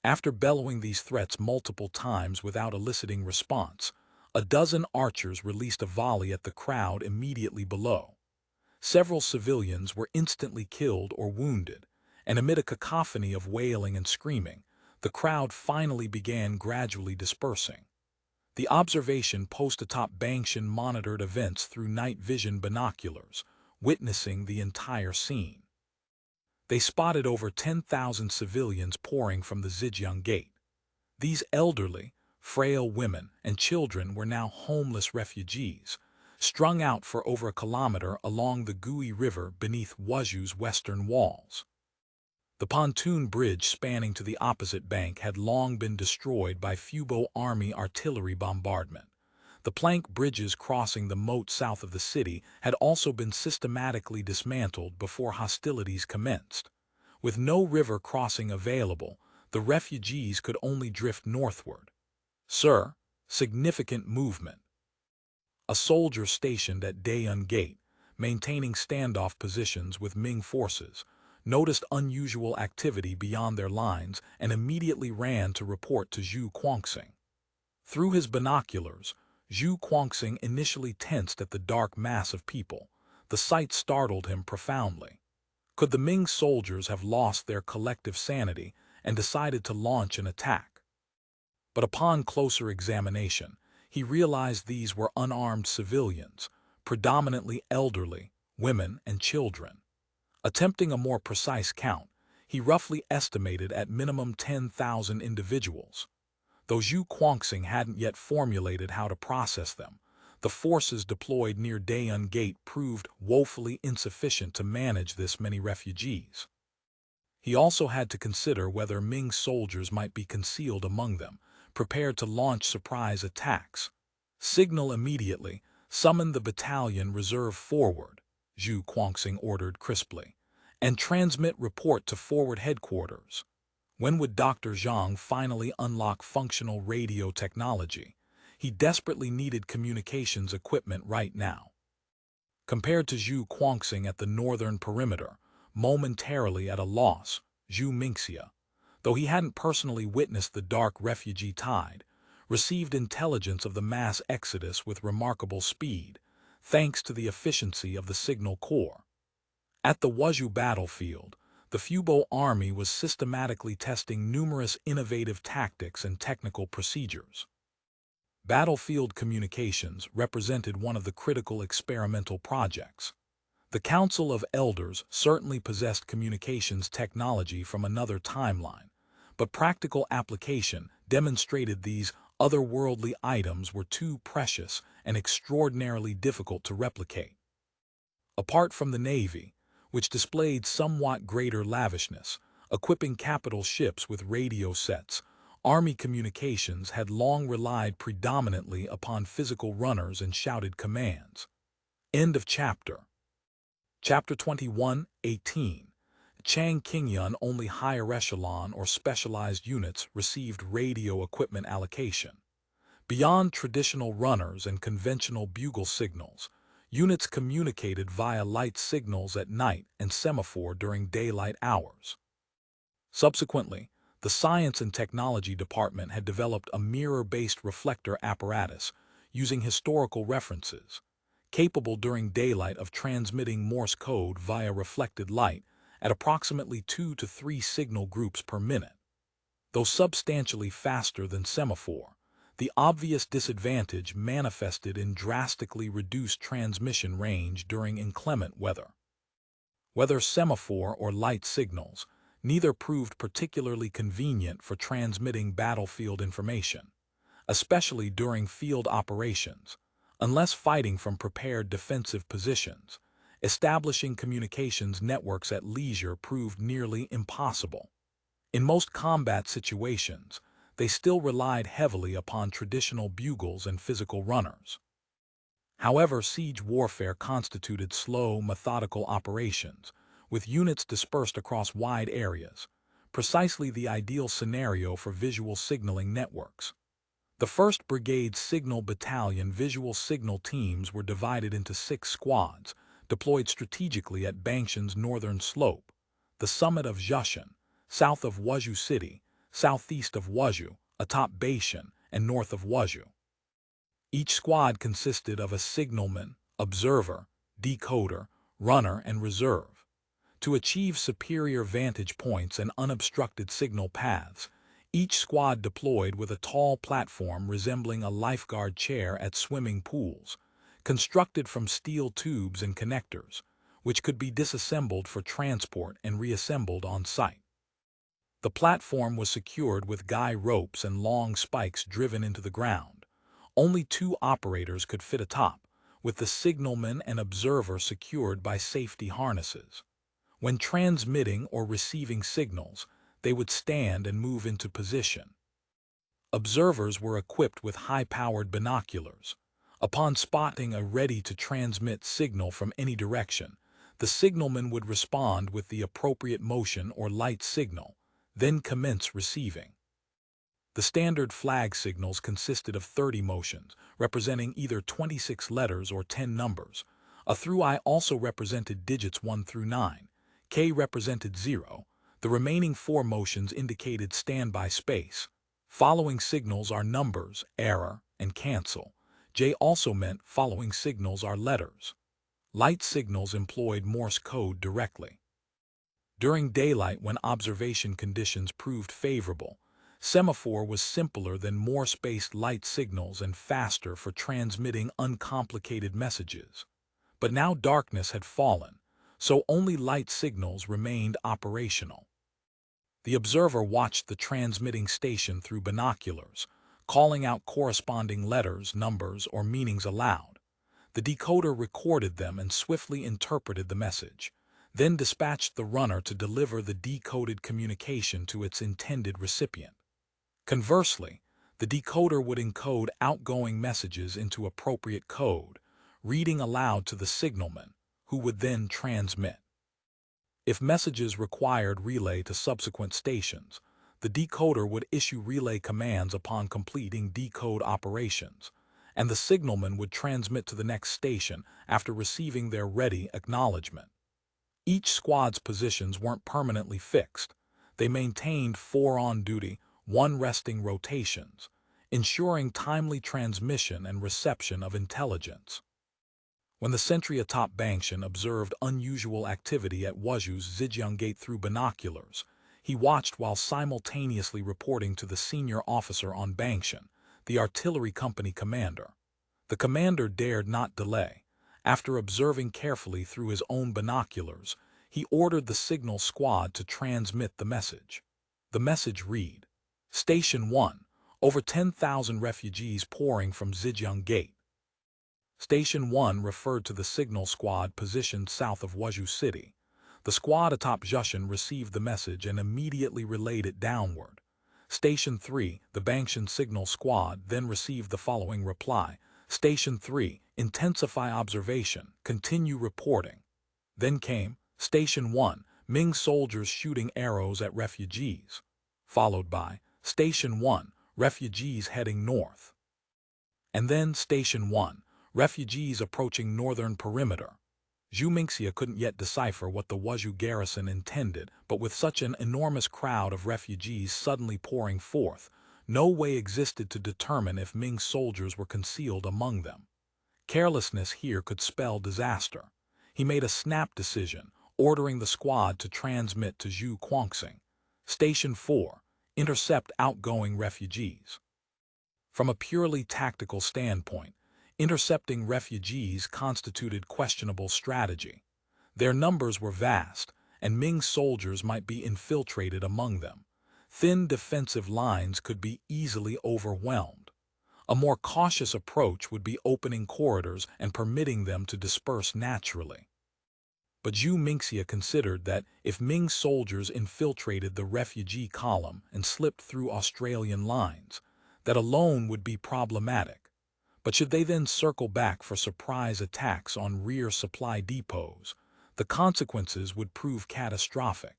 After bellowing these threats multiple times without eliciting response, a dozen archers released a volley at the crowd immediately below. Several civilians were instantly killed or wounded, and amid a cacophony of wailing and screaming, the crowd finally began gradually dispersing. The observation post atop Bangshan monitored events through night vision binoculars, witnessing the entire scene. They spotted over 10,000 civilians pouring from the Zhejiang gate. These elderly, frail women and children were now homeless refugees, strung out for over a kilometer along the Gui River beneath Wuzhou's western walls. The pontoon bridge spanning to the opposite bank had long been destroyed by Fubo Army artillery bombardment. The plank bridges crossing the moat south of the city had also been systematically dismantled before hostilities commenced. With no river crossing available, the refugees could only drift northward. "Sir, significant movement." A soldier stationed at Dayun Gate, maintaining standoff positions with Ming forces, noticed unusual activity beyond their lines and immediately ran to report to Zhaoqing. Through his binoculars, Zhaoqing initially tensed at the dark mass of people. The sight startled him profoundly. Could the Ming soldiers have lost their collective sanity and decided to launch an attack? But upon closer examination, he realized these were unarmed civilians, predominantly elderly, women, and children. Attempting a more precise count, he roughly estimated at minimum 10,000 individuals. Though Zhaoqing hadn't yet formulated how to process them, the forces deployed near Dayun Gate proved woefully insufficient to manage this many refugees. He also had to consider whether Ming soldiers might be concealed among them, prepared to launch surprise attacks. "Signal immediately, summon the battalion reserve forward," Zhaoqing ordered crisply, "and transmit report to forward headquarters." When would Dr. Zhang finally unlock functional radio technology? He desperately needed communications equipment right now. Compared to Zhaoqing at the northern perimeter, momentarily at a loss, Zhu Mingxia, though he hadn't personally witnessed the dark refugee tide, received intelligence of the mass exodus with remarkable speed, thanks to the efficiency of the signal corps. At the Wuzhou battlefield, the Fubo Army was systematically testing numerous innovative tactics and technical procedures. Battlefield communications represented one of the critical experimental projects. The Council of Elders certainly possessed communications technology from another timeline, but practical application demonstrated these otherworldly items were too precious and extraordinarily difficult to replicate. Apart from the Navy, which displayed somewhat greater lavishness, equipping capital ships with radio sets, Army communications had long relied predominantly upon physical runners and shouted commands. End of chapter. Chapter 21:18. Chang Qingyun only higher echelon or specialized units received radio equipment allocation. Beyond traditional runners and conventional bugle signals, units communicated via light signals at night and semaphore during daylight hours. Subsequently, the Science and Technology Department had developed a mirror-based reflector apparatus using historical references, capable during daylight of transmitting Morse code via reflected light at approximately 2 to 3 signal groups per minute. Though substantially faster than semaphore, the obvious disadvantage manifested in drastically reduced transmission range during inclement weather. Whether semaphore or light signals, neither proved particularly convenient for transmitting battlefield information, especially during field operations, unless fighting from prepared defensive positions. Establishing communications networks at leisure proved nearly impossible. In most combat situations, they still relied heavily upon traditional bugles and physical runners. However, siege warfare constituted slow, methodical operations, with units dispersed across wide areas, precisely the ideal scenario for visual signaling networks. The 1st Brigade Signal Battalion visual signal teams were divided into 6 squads, deployed strategically at Bangshan's northern slope, the summit of Zhaoqing, south of Wuzhou City, southeast of Wuzhou, atop Baishan, and north of Wuzhou. Each squad consisted of a signalman, observer, decoder, runner, and reserve. To achieve superior vantage points and unobstructed signal paths, each squad deployed with a tall platform resembling a lifeguard chair at swimming pools, constructed from steel tubes and connectors, which could be disassembled for transport and reassembled on site. The platform was secured with guy ropes and long spikes driven into the ground. Only 2 operators could fit atop, with the signalman and observer secured by safety harnesses. When transmitting or receiving signals, they would stand and move into position. Observers were equipped with high-powered binoculars. Upon spotting a ready-to-transmit signal from any direction, the signalman would respond with the appropriate motion or light signal, then commence receiving. The standard flag signals consisted of 30 motions, representing either 26 letters or 10 numbers. A through I also represented digits 1 through 9. K represented 0. The remaining 4 motions indicated standby space. Following signals are numbers, error, and cancel. J also meant following signals are letters. Light signals employed Morse code directly. During daylight, when observation conditions proved favorable, semaphore was simpler than Morse-based light signals and faster for transmitting uncomplicated messages. But now darkness had fallen, so only light signals remained operational. The observer watched the transmitting station through binoculars, calling out corresponding letters, numbers, or meanings aloud. The decoder recorded them and swiftly interpreted the message, then dispatched the runner to deliver the decoded communication to its intended recipient. Conversely, the decoder would encode outgoing messages into appropriate code, reading aloud to the signalman, who would then transmit. If messages required relay to subsequent stations, the decoder would issue relay commands upon completing decode operations, and the signalman would transmit to the next station after receiving their ready acknowledgement. Each squad's positions weren't permanently fixed. They maintained 4 on-duty, 1 resting rotations, ensuring timely transmission and reception of intelligence. When the sentry atop Bangshan observed unusual activity at Wuzhou's Zigzag gate through binoculars, he watched while simultaneously reporting to the senior officer on Bangshan, the artillery company commander. The commander dared not delay. After observing carefully through his own binoculars, he ordered the signal squad to transmit the message. The message read, "Station 1, over 10,000 refugees pouring from Zigzag Gate. Station 1 referred to the signal squad positioned south of Wuzhou City. The squad atop Zhaoqing received the message and immediately relayed it downward. Station 3, the Bangshan signal squad, then received the following reply. Station 3, intensify observation, continue reporting. Then came Station 1, Ming soldiers shooting arrows at refugees. Followed by Station 1, refugees heading north. And then Station 1, refugees approaching northern perimeter. Zhu Mingxia couldn't yet decipher what the Wuzhou garrison intended, but with such an enormous crowd of refugees suddenly pouring forth, no way existed to determine if Ming soldiers were concealed among them. Carelessness here could spell disaster. He made a snap decision, ordering the squad to transmit to Zhu Guangxing. Station 4, intercept outgoing refugees. From a purely tactical standpoint, intercepting refugees constituted questionable strategy. Their numbers were vast, and Ming soldiers might be infiltrated among them. Thin defensive lines could be easily overwhelmed. A more cautious approach would be opening corridors and permitting them to disperse naturally. But Zhu Mingxia considered that if Ming soldiers infiltrated the refugee column and slipped through Australian lines, that alone would be problematic. But should they then circle back for surprise attacks on rear supply depots, the consequences would prove catastrophic.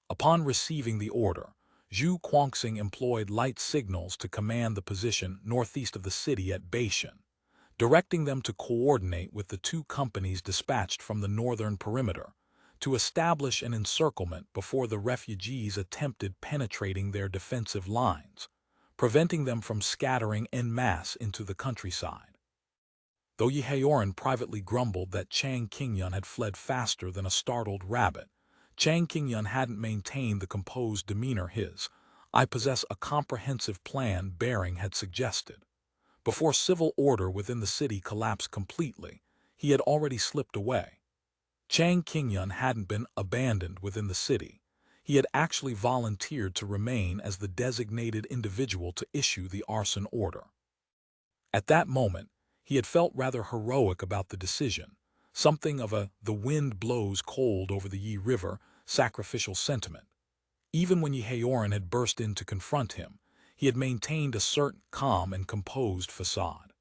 Upon receiving the order, Zhu Guangxing employed light signals to command the position northeast of the city at Baishan, directing them to coordinate with the two companies dispatched from the northern perimeter to establish an encirclement before the refugees attempted penetrating their defensive lines, preventing them from scattering en masse into the countryside. Though Yi Haoran privately grumbled that Chang Qingyun had fled faster than a startled rabbit, Chang Qingyun hadn't maintained the composed demeanor his "I possess a comprehensive plan" bearing had suggested. Before civil order within the city collapsed completely, he had already slipped away. Chang Qingyun hadn't been abandoned within the city. He had actually volunteered to remain as the designated individual to issue the arson order. At that moment, he had felt rather heroic about the decision, something of a "the wind blows cold over the Yi River" sacrificial sentiment. Even when Yi Haoran had burst in to confront him, he had maintained a certain calm and composed facade.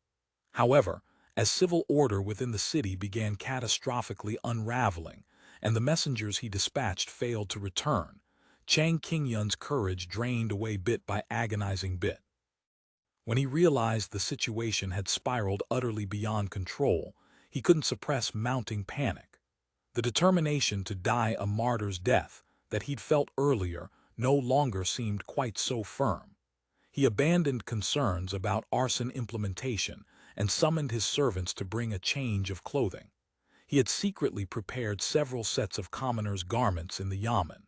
However, as civil order within the city began catastrophically unraveling, and the messengers he dispatched failed to return, Chang Qingyun's courage drained away bit by agonizing bit. When he realized the situation had spiraled utterly beyond control, he couldn't suppress mounting panic. The determination to die a martyr's death that he'd felt earlier no longer seemed quite so firm. He abandoned concerns about arson implementation and summoned his servants to bring a change of clothing. He had secretly prepared several sets of commoners' garments in the yamen.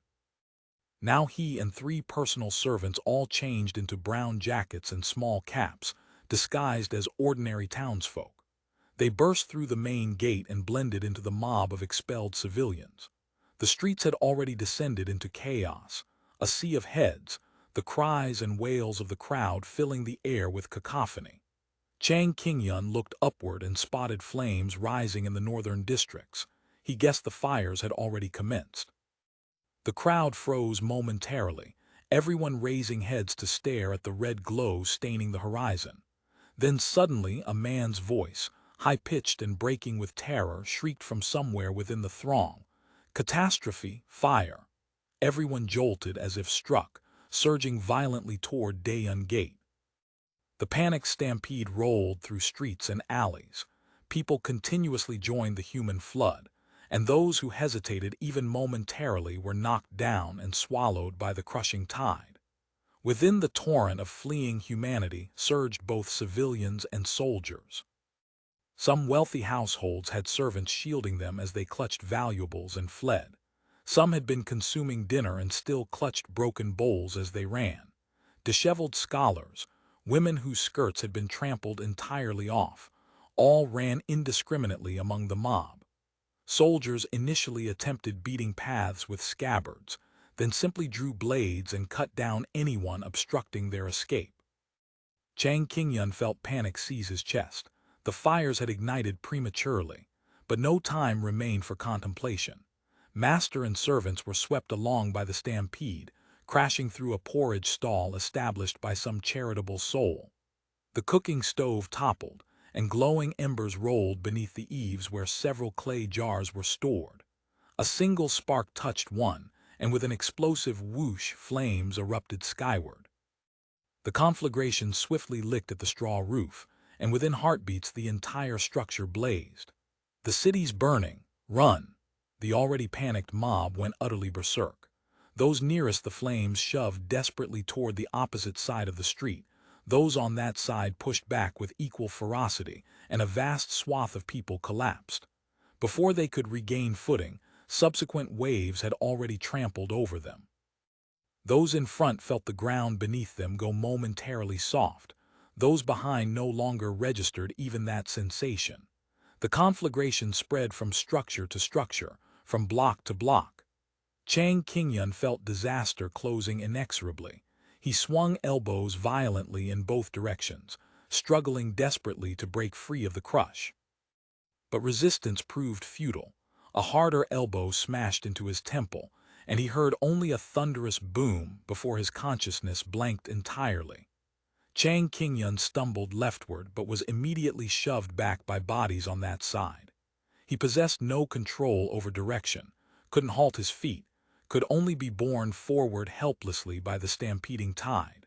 Now he and 3 personal servants all changed into brown jackets and small caps, disguised as ordinary townsfolk. They burst through the main gate and blended into the mob of expelled civilians. The streets had already descended into chaos, a sea of heads, the cries and wails of the crowd filling the air with cacophony. Chang Qingyun looked upward and spotted flames rising in the northern districts. He guessed the fires had already commenced. The crowd froze momentarily, everyone raising heads to stare at the red glow staining the horizon. Then suddenly a man's voice, high-pitched and breaking with terror, shrieked from somewhere within the throng. "Catastrophe! Fire!" Everyone jolted as if struck, surging violently toward Daeun Gate. The panic stampede rolled through streets and alleys. People continuously joined the human flood, and those who hesitated even momentarily were knocked down and swallowed by the crushing tide. Within the torrent of fleeing humanity surged both civilians and soldiers. Some wealthy households had servants shielding them as they clutched valuables and fled. Some had been consuming dinner and still clutched broken bowls as they ran. Disheveled scholars, women whose skirts had been trampled entirely off, all ran indiscriminately among the mob. Soldiers initially attempted beating paths with scabbards, then simply drew blades and cut down anyone obstructing their escape. Chang Qingyun felt panic seize his chest. The fires had ignited prematurely, but no time remained for contemplation. Master and servants were swept along by the stampede, crashing through a porridge stall established by some charitable soul. The cooking stove toppled, and glowing embers rolled beneath the eaves where several clay jars were stored. A single spark touched one, and with an explosive whoosh, flames erupted skyward. The conflagration swiftly licked at the straw roof, and within heartbeats the entire structure blazed. "The city's burning! Run!" The already panicked mob went utterly berserk. Those nearest the flames shoved desperately toward the opposite side of the street. Those on that side pushed back with equal ferocity, and a vast swath of people collapsed. Before they could regain footing, subsequent waves had already trampled over them. Those in front felt the ground beneath them go momentarily soft. Those behind no longer registered even that sensation. The conflagration spread from structure to structure, from block to block. Chang Qingyun felt disaster closing inexorably. He swung elbows violently in both directions, struggling desperately to break free of the crush. But resistance proved futile. A harder elbow smashed into his temple, and he heard only a thunderous boom before his consciousness blanked entirely. Chang Qingyun stumbled leftward but was immediately shoved back by bodies on that side. He possessed no control over direction, couldn't halt his feet, could only be borne forward helplessly by the stampeding tide.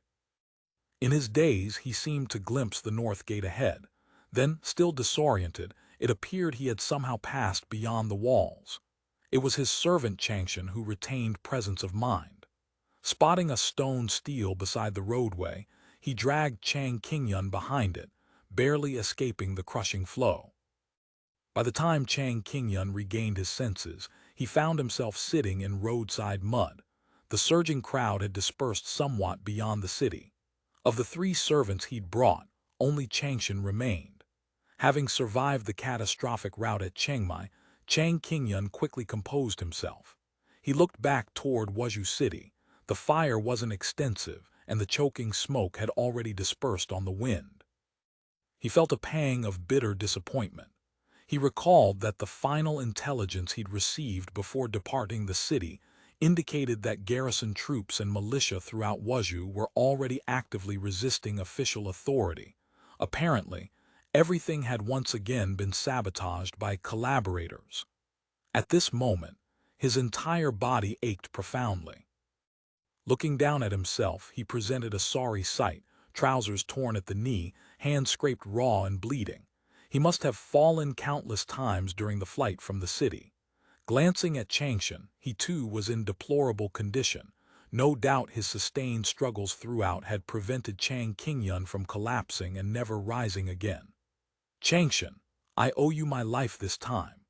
In his daze, he seemed to glimpse the north gate ahead. Then, still disoriented, it appeared he had somehow passed beyond the walls. It was his servant Changshan who retained presence of mind. Spotting a stone stele beside the roadway, he dragged Chang Qingyun behind it, barely escaping the crushing flow. By the time Chang Qingyun regained his senses, he found himself sitting in roadside mud. The surging crowd had dispersed somewhat beyond the city. Of the 3 servants he'd brought, only Changshan remained. Having survived the catastrophic rout at Chiang Mai, Chang Qingyun quickly composed himself. He looked back toward Wuzhou City. The fire wasn't extensive, and the choking smoke had already dispersed on the wind. He felt a pang of bitter disappointment. He recalled that the final intelligence he'd received before departing the city indicated that garrison troops and militia throughout Wuzhou were already actively resisting official authority. Apparently, everything had once again been sabotaged by collaborators. At this moment, his entire body ached profoundly. Looking down at himself, he presented a sorry sight, trousers torn at the knee, hands scraped raw and bleeding. He must have fallen countless times during the flight from the city. Glancing at Changshan, he too was in deplorable condition. No doubt his sustained struggles throughout had prevented Chang Qingyun from collapsing and never rising again. "Changshan, I owe you my life this time."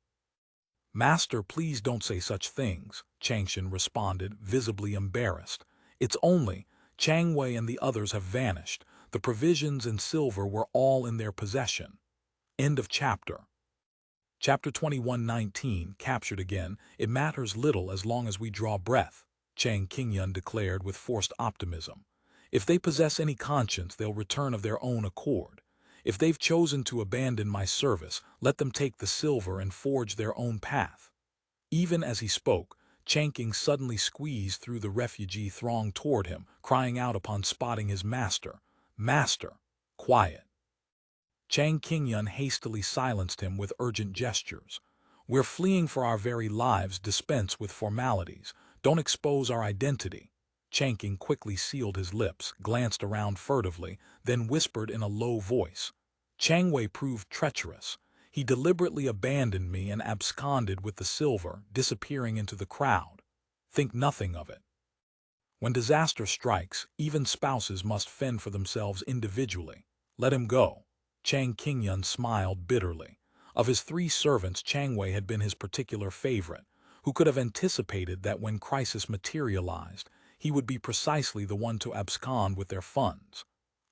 "Master, please don't say such things," Changshan responded, visibly embarrassed. "It's only, Chang Wei and the others have vanished. The provisions and silver were all in their possession." End of chapter. Chapter 21:19, captured again. "It matters little as long as we draw breath," Chang Qingyun declared with forced optimism. "If they possess any conscience, they'll return of their own accord. If they've chosen to abandon my service, let them take the silver and forge their own path." Even as he spoke, Changqing suddenly squeezed through the refugee throng toward him, crying out upon spotting his master, "Master, quiet." Chang Qingyun hastily silenced him with urgent gestures. "We're fleeing for our very lives. Dispense with formalities. Don't expose our identity." Changqing quickly sealed his lips, glanced around furtively, then whispered in a low voice, "Chang Wei proved treacherous. He deliberately abandoned me and absconded with the silver, disappearing into the crowd. Think nothing of it. When disaster strikes, even spouses must fend for themselves individually. Let him go." Chang Qingyun smiled bitterly. Of his 3 servants, Chang Wei had been his particular favorite. Who could have anticipated that when crisis materialized, he would be precisely the one to abscond with their funds?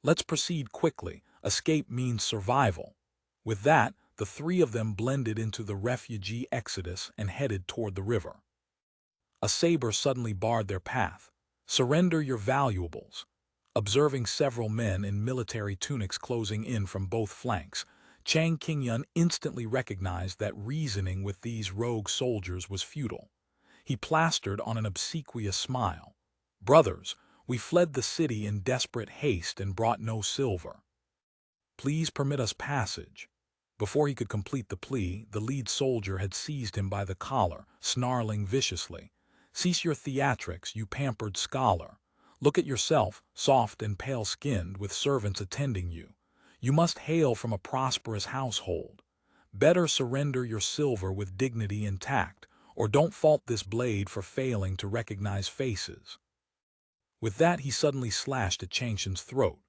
"Let's proceed quickly. Escape means survival." With that, the 3 of them blended into the refugee exodus and headed toward the river. A saber suddenly barred their path. "Surrender your valuables." Observing several men in military tunics closing in from both flanks, Chang Qingyun instantly recognized that reasoning with these rogue soldiers was futile. He plastered on an obsequious smile. "Brothers, we fled the city in desperate haste and brought no silver. Please permit us passage." Before he could complete the plea, the lead soldier had seized him by the collar, snarling viciously. "Cease your theatrics, you pampered scholar. Look at yourself, soft and pale-skinned, with servants attending you. You must hail from a prosperous household. Better surrender your silver with dignity intact, or don't fault this blade for failing to recognize faces." With that, he suddenly slashed at Changshan's throat.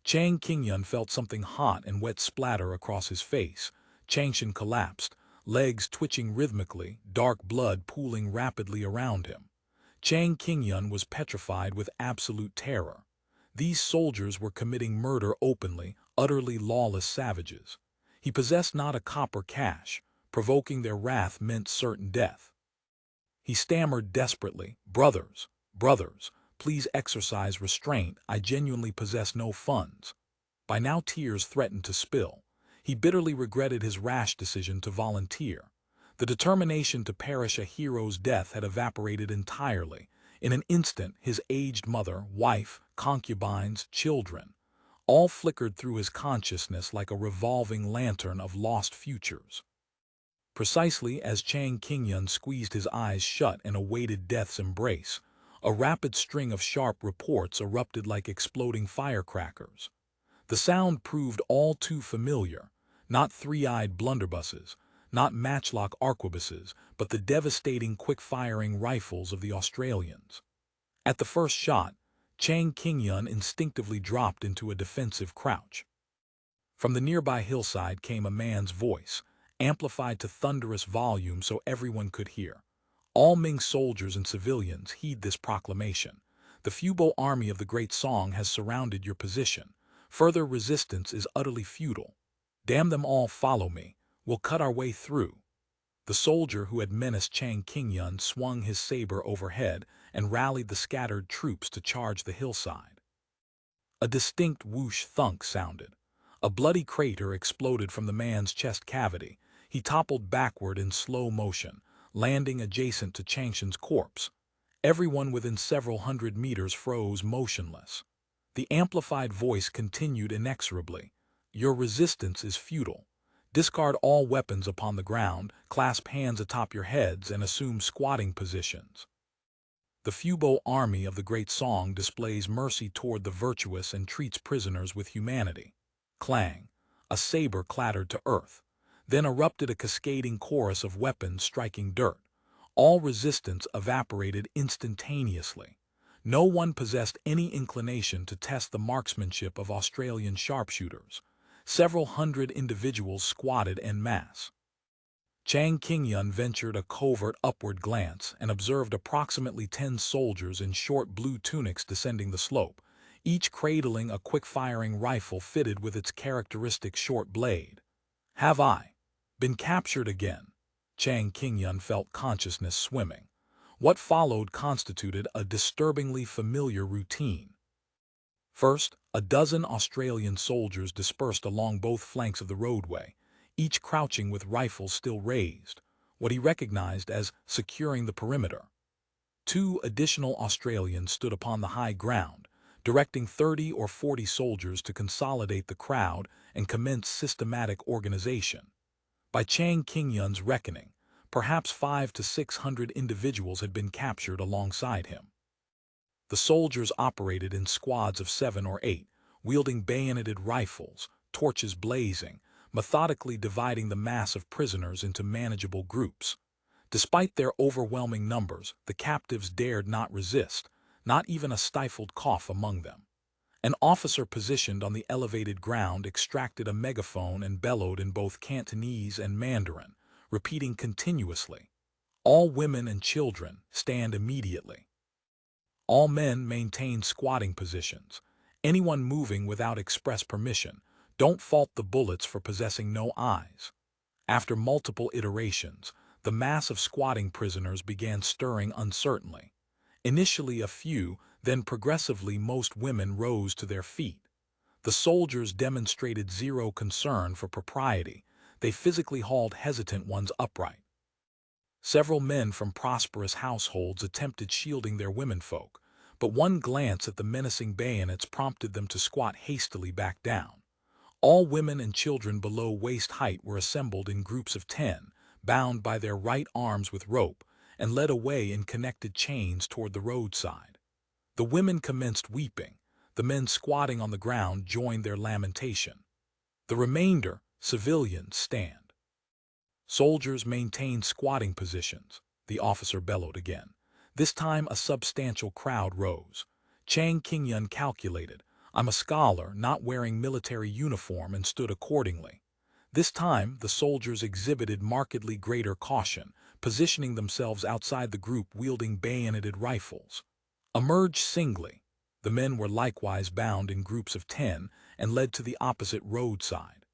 Chang Qingyun felt something hot and wet splatter across his face. Changshan collapsed, legs twitching rhythmically, dark blood pooling rapidly around him. Chang Qingyun was petrified with absolute terror. These soldiers were committing murder openly, utterly lawless savages. He possessed not a copper cash. Provoking their wrath meant certain death. He stammered desperately, brothers, please exercise restraint. I genuinely possess no funds." By now tears threatened to spill. He bitterly regretted his rash decision to volunteer. The determination to perish a hero's death had evaporated entirely. In an instant, his aged mother, wife, concubines, children, all flickered through his consciousness like a revolving lantern of lost futures. Precisely as Chang Qingyun squeezed his eyes shut and awaited death's embrace, a rapid string of sharp reports erupted like exploding firecrackers. The sound proved all too familiar, not three-eyed blunderbusses, not matchlock arquebuses, but the devastating quick-firing rifles of the Australians. At the first shot, Chang Qingyun instinctively dropped into a defensive crouch. From the nearby hillside came a man's voice, amplified to thunderous volume so everyone could hear. "All Ming soldiers and civilians heed this proclamation. The Fubo army of the Great Song has surrounded your position. Further resistance is utterly futile. Damn them all, follow me. We'll cut our way through." The soldier who had menaced Chang Qingyun swung his saber overhead and rallied the scattered troops to charge the hillside. A distinct whoosh thunk sounded. A bloody crater exploded from the man's chest cavity. He toppled backward in slow motion, landing adjacent to Changshan's corpse. Everyone within several hundred meters froze motionless. The amplified voice continued inexorably. "Your resistance is futile. Discard all weapons upon the ground, clasp hands atop your heads, and assume squatting positions. The Fubo army of the Great Song displays mercy toward the virtuous and treats prisoners with humanity." Clang! A saber clattered to earth. Then erupted a cascading chorus of weapons striking dirt. All resistance evaporated instantaneously. No one possessed any inclination to test the marksmanship of Australian sharpshooters. Several hundred individuals squatted en masse. Chang Qingyun ventured a covert upward glance and observed approximately 10 soldiers in short blue tunics descending the slope, each cradling a quick-firing rifle fitted with its characteristic short blade. "Have I been captured again?" Chang Qingyun felt consciousness swimming. What followed constituted a disturbingly familiar routine. First, a dozen Australian soldiers dispersed along both flanks of the roadway, each crouching with rifles still raised, what he recognized as securing the perimeter. 2 additional Australians stood upon the high ground, directing 30 or 40 soldiers to consolidate the crowd and commence systematic organization. By Chang Qingyun's reckoning, perhaps 500 to 600 individuals had been captured alongside him. The soldiers operated in squads of 7 or 8, wielding bayoneted rifles, torches blazing, methodically dividing the mass of prisoners into manageable groups. Despite their overwhelming numbers, the captives dared not resist, not even a stifled cough among them. An officer positioned on the elevated ground extracted a megaphone and bellowed in both Cantonese and Mandarin, repeating continuously, "All women and children, stand immediately. All men maintain squatting positions. Anyone moving without express permission, don't fault the bullets for possessing no eyes." After multiple iterations, the mass of squatting prisoners began stirring uncertainly. Initially a few, Then progressively most women rose to their feet. The soldiers demonstrated zero concern for propriety. They physically hauled hesitant ones upright. Several men from prosperous households attempted shielding their womenfolk, but one glance at the menacing bayonets prompted them to squat hastily back down. All women and children below waist height were assembled in groups of 10, bound by their right arms with rope, and led away in connected chains toward the roadside. The women commenced weeping. The men squatting on the ground joined their lamentation. The remainder, civilians, stand. Soldiers maintained squatting positions, the officer bellowed again. This time a substantial crowd rose. Chang Qingyun calculated, I'm a scholar, not wearing military uniform, and stood accordingly. This time the soldiers exhibited markedly greater caution, positioning themselves outside the group wielding bayoneted rifles. Emerged singly. The men were likewise bound in groups of 10 and led to the opposite roadside.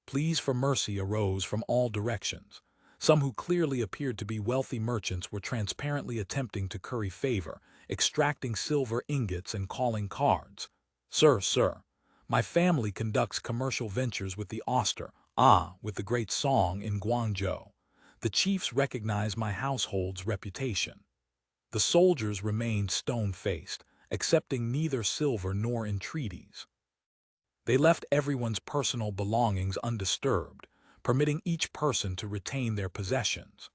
Pleas for mercy arose from all directions. Some who clearly appeared to be wealthy merchants were transparently attempting to curry favor, extracting silver ingots and calling cards. Sir, my family conducts commercial ventures with the with the great Xiong in Guangzhou. The chiefs recognize my household's reputation. The soldiers remained stone-faced, accepting neither silver nor entreaties. They left everyone's personal belongings undisturbed, permitting each person to retain their possessions.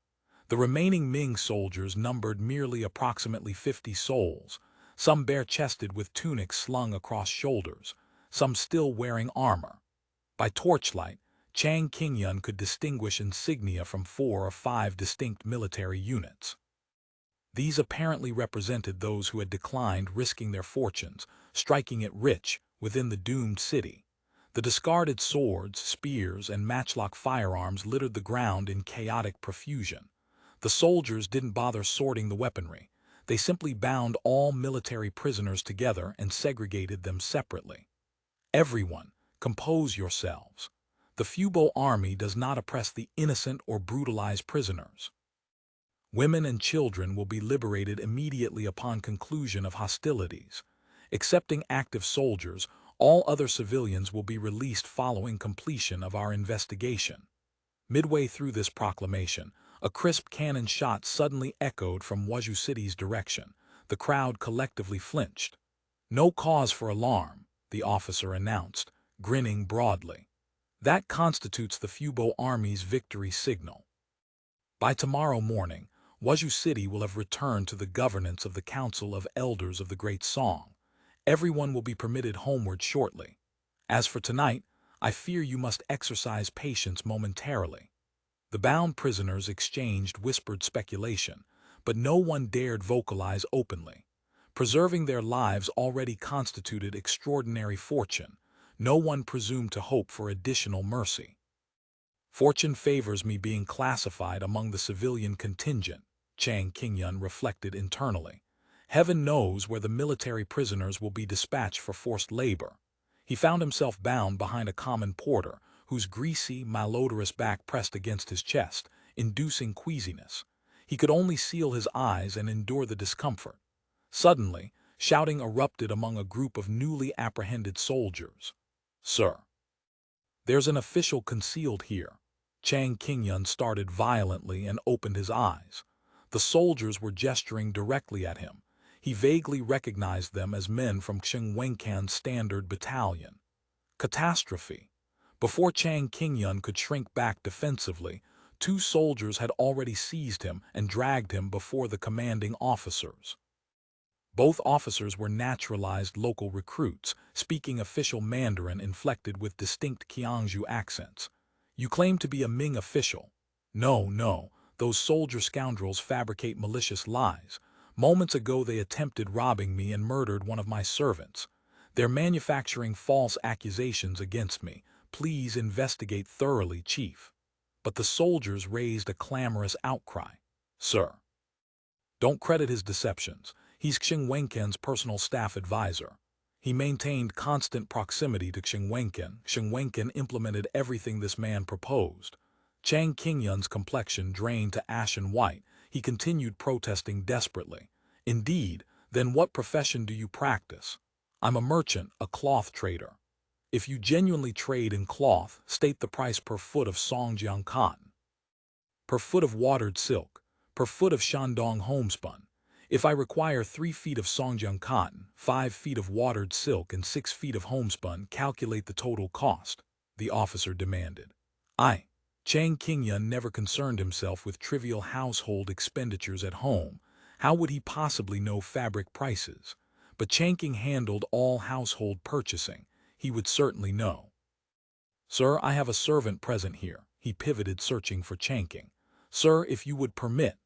The remaining Ming soldiers numbered merely approximately 50 souls, some bare-chested with tunics slung across shoulders, some still wearing armor. By torchlight, Chang Qingyun could distinguish insignia from 4 or 5 distinct military units. These apparently represented those who had declined risking their fortunes, striking it rich within the doomed city. The discarded swords, spears, and matchlock firearms littered the ground in chaotic profusion. The soldiers didn't bother sorting the weaponry. They simply bound all military prisoners together and segregated them separately. Everyone, compose yourselves. The Fushan army does not oppress the innocent or brutalize prisoners. Women and children will be liberated immediately upon conclusion of hostilities. Excepting active soldiers, all other civilians will be released following completion of our investigation. Midway through this proclamation, a crisp cannon shot suddenly echoed from Wuzhou City's direction. The crowd collectively flinched. No cause for alarm, the officer announced, grinning broadly. That constitutes the Fushan army's victory signal. By tomorrow morning, Wuzhou City will have returned to the governance of the Council of Elders of the Great Xiong. Everyone will be permitted homeward shortly. As for tonight, I fear you must exercise patience momentarily. The bound prisoners exchanged whispered speculation, but no one dared vocalize openly. Preserving their lives already constituted extraordinary fortune. No one presumed to hope for additional mercy. Fortune favors me being classified among the civilian contingent, Chang Qingyun reflected internally. Heaven knows where the military prisoners will be dispatched for forced labor. He found himself bound behind a common porter, whose greasy, malodorous back pressed against his chest, inducing queasiness. He could only seal his eyes and endure the discomfort. Suddenly, shouting erupted among a group of newly apprehended soldiers. Sir, there's an official concealed here. Chang Qingyun started violently and opened his eyes. The soldiers were gesturing directly at him. He vaguely recognized them as men from Wenchans' standard battalion. Catastrophe. Before Chang Qingyun could shrink back defensively, 2 soldiers had already seized him and dragged him before the commanding officers. Both officers were naturalized local recruits, speaking official Mandarin inflected with distinct Qiangju accents. You claim to be a Ming official. No, those soldier scoundrels fabricate malicious lies. Moments ago they attempted robbing me and murdered one of my servants. They're manufacturing false accusations against me. Please investigate thoroughly, Chief. But the soldiers raised a clamorous outcry. Sir, don't credit his deceptions. He's Wenchans' personal staff advisor. He maintained constant proximity to Wenchen. Wenchen implemented everything this man proposed. Chang Qingyun's complexion drained to ashen white. He continued protesting desperately. Indeed, Then what profession do you practice? I'm a merchant, a cloth trader. If you genuinely trade in cloth, state the price per foot of Songjiang cotton, per foot of watered silk, per foot of Shandong homespun. If I require 3 feet of Songjiang cotton, 5 feet of watered silk, and 6 feet of homespun, calculate the total cost, the officer demanded. Chang Qingyun never concerned himself with trivial household expenditures at home. How would he possibly know fabric prices? But Changqing handled all household purchasing. He would certainly know. Sir, I have a servant present here. He pivoted, searching for Changqing. Sir, if you would permit.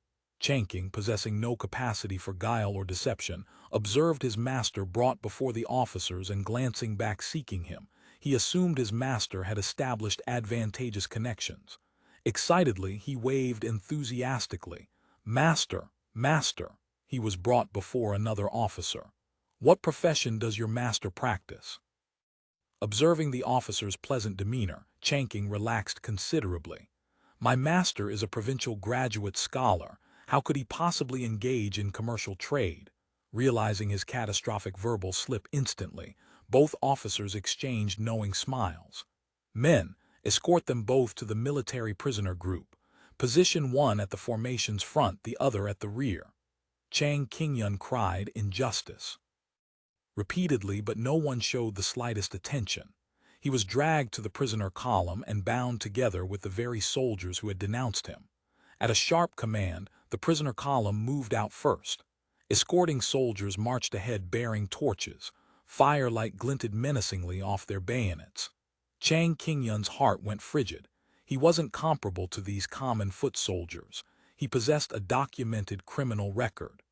Changqing, possessing no capacity for guile or deception, observed his master brought before the officers and glancing back seeking him. He assumed his master had established advantageous connections. Excitedly, he waved enthusiastically. Master, master! He was brought before another officer. What profession does your master practice? Observing the officer's pleasant demeanor, Changqing relaxed considerably. My master is a provincial graduate scholar. How could he possibly engage in commercial trade? Realizing his catastrophic verbal slip instantly, both officers exchanged knowing smiles. Men, escort them both to the military prisoner group. Position one at the formation's front, the other at the rear. Chang Qingyun cried in justice. Repeatedly, but no one showed the slightest attention. He was dragged to the prisoner column and bound together with the very soldiers who had denounced him. At a sharp command, the prisoner column moved out first. Escorting soldiers marched ahead bearing torches. Firelight glinted menacingly off their bayonets. Chang Qingyun's heart went frigid. He wasn't comparable to these common foot soldiers. He possessed a documented criminal record.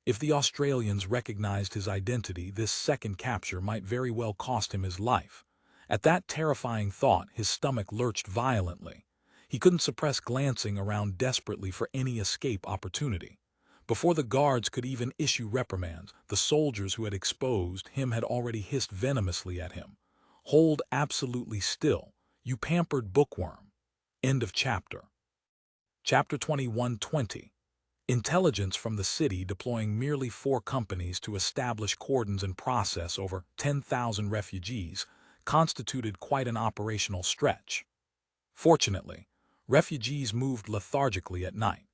If the Australians recognized his identity, this second capture might very well cost him his life. At that terrifying thought, his stomach lurched violently. He couldn't suppress glancing around desperately for any escape opportunity. Before the guards could even issue reprimands, the soldiers who had exposed him had already hissed venomously at him. Hold absolutely still, you pampered bookworm. End of chapter. Chapter 21:20. Intelligence from the city deploying merely 4 companies to establish cordons and process over 10,000 refugees constituted quite an operational stretch. Fortunately, refugees moved lethargically at night,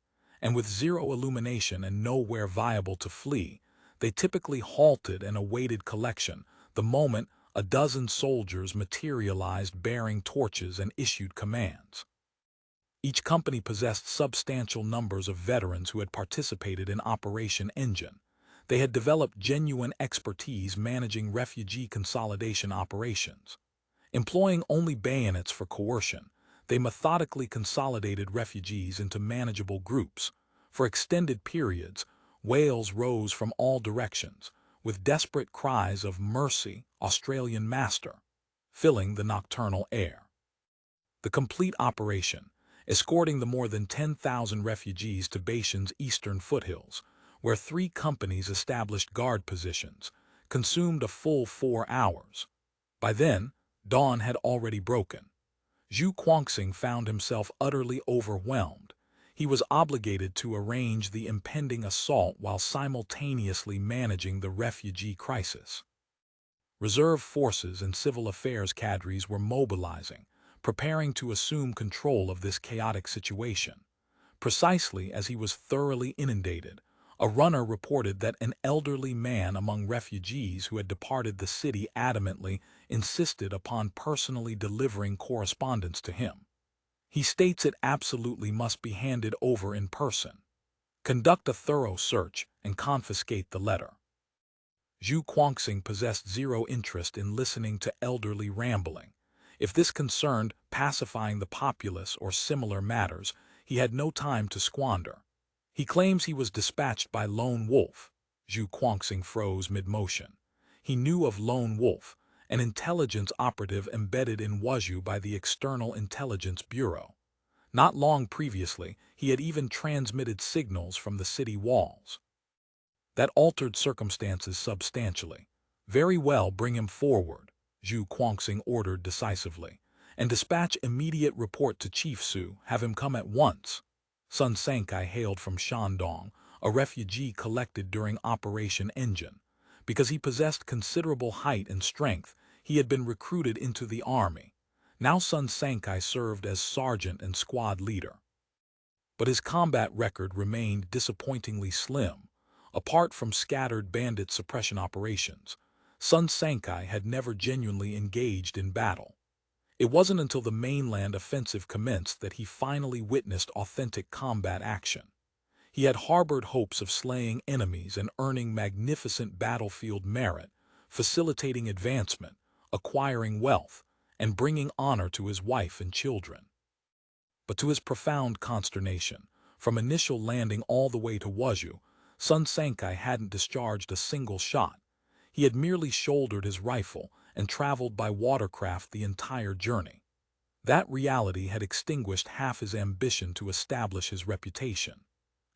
and with zero illumination and nowhere viable to flee, they typically halted and awaited collection the moment a dozen soldiers materialized bearing torches and issued commands. Each company possessed substantial numbers of veterans who had participated in Operation Engine. They had developed genuine expertise managing refugee consolidation operations. Employing only bayonets for coercion, they methodically consolidated refugees into manageable groups. For extended periods, wails rose from all directions, with desperate cries of "Mercy, Australian master," filling the nocturnal air. The complete operation, escorting the more than 10,000 refugees to Baishan's eastern foothills, where 3 companies established guard positions, consumed a full 4 hours. By then, dawn had already broken. Zhaoqing found himself utterly overwhelmed. He was obligated to arrange the impending assault while simultaneously managing the refugee crisis. Reserve forces and civil affairs cadres were mobilizing, preparing to assume control of this chaotic situation. Precisely as he was thoroughly inundated, a runner reported that an elderly man among refugees who had departed the city adamantly insisted upon personally delivering correspondence to him. He states it absolutely must be handed over in person. Conduct a thorough search and confiscate the letter. Zhaoqing possessed zero interest in listening to elderly rambling. If this concerned pacifying the populace or similar matters, he had no time to squander. He claims he was dispatched by Lone Wolf. Zhaoqing froze mid-motion. He knew of Lone Wolf, an intelligence operative embedded in Wuzhou by the External Intelligence Bureau. Not long previously, he had even transmitted signals from the city walls. That altered circumstances substantially. Very well, bring him forward, Zhaoqing ordered decisively, and dispatch immediate report to Chief Su, have him come at once. Sun Sankai hailed from Shandong, a refugee collected during Operation Engine. Because he possessed considerable height and strength, he had been recruited into the army. Now Sun Sankai served as sergeant and squad leader. But his combat record remained disappointingly slim. Apart from scattered bandit suppression operations, Sun Sankai had never genuinely engaged in battle. It wasn't until the mainland offensive commenced that he finally witnessed authentic combat action. He had harbored hopes of slaying enemies and earning magnificent battlefield merit, facilitating advancement, acquiring wealth, and bringing honor to his wife and children. But to his profound consternation, from initial landing all the way to Wuzhou, Sun Sankai hadn't discharged a single shot. He had merely shouldered his rifle and traveled by watercraft the entire journey. That reality had extinguished half his ambition to establish his reputation.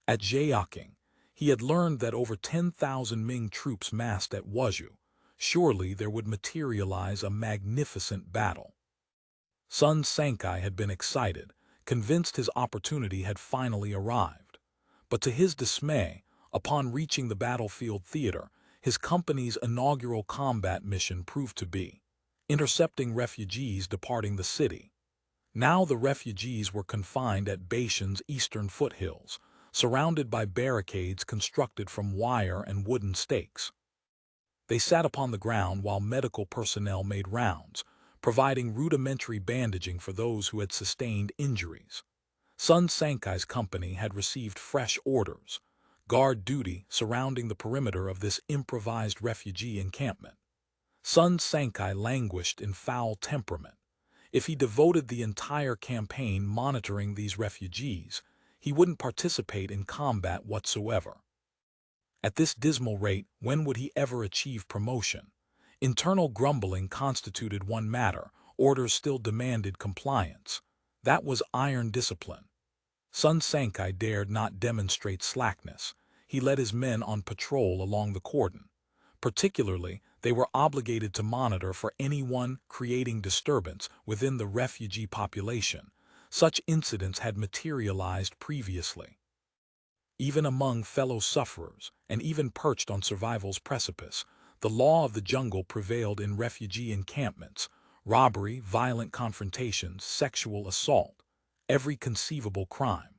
At Zhaoqing, he had learned that over 10,000 Ming troops massed at Wuzhou. Surely there would materialize a magnificent battle. Sun Sankai had been excited, convinced his opportunity had finally arrived. But to his dismay, upon reaching the battlefield theater, his company's inaugural combat mission proved to be intercepting refugees departing the city. Now the refugees were confined at Baishan's eastern foothills, surrounded by barricades constructed from wire and wooden stakes. They sat upon the ground while medical personnel made rounds, providing rudimentary bandaging for those who had sustained injuries. Sun Sankai's company had received fresh orders: guard duty surrounding the perimeter of this improvised refugee encampment. Sun Sankai languished in foul temperament. If he devoted the entire campaign monitoring these refugees, he wouldn't participate in combat whatsoever. At this dismal rate, when would he ever achieve promotion? Internal grumbling constituted one matter, orders still demanded compliance. That was iron discipline. Sun Sankai dared not demonstrate slackness. He led his men on patrol along the cordon. Particularly, they were obligated to monitor for anyone creating disturbance within the refugee population. Such incidents had materialized previously. Even among fellow sufferers, and even perched on survival's precipice, the law of the jungle prevailed in refugee encampments: robbery, violent confrontations, sexual assault, every conceivable crime.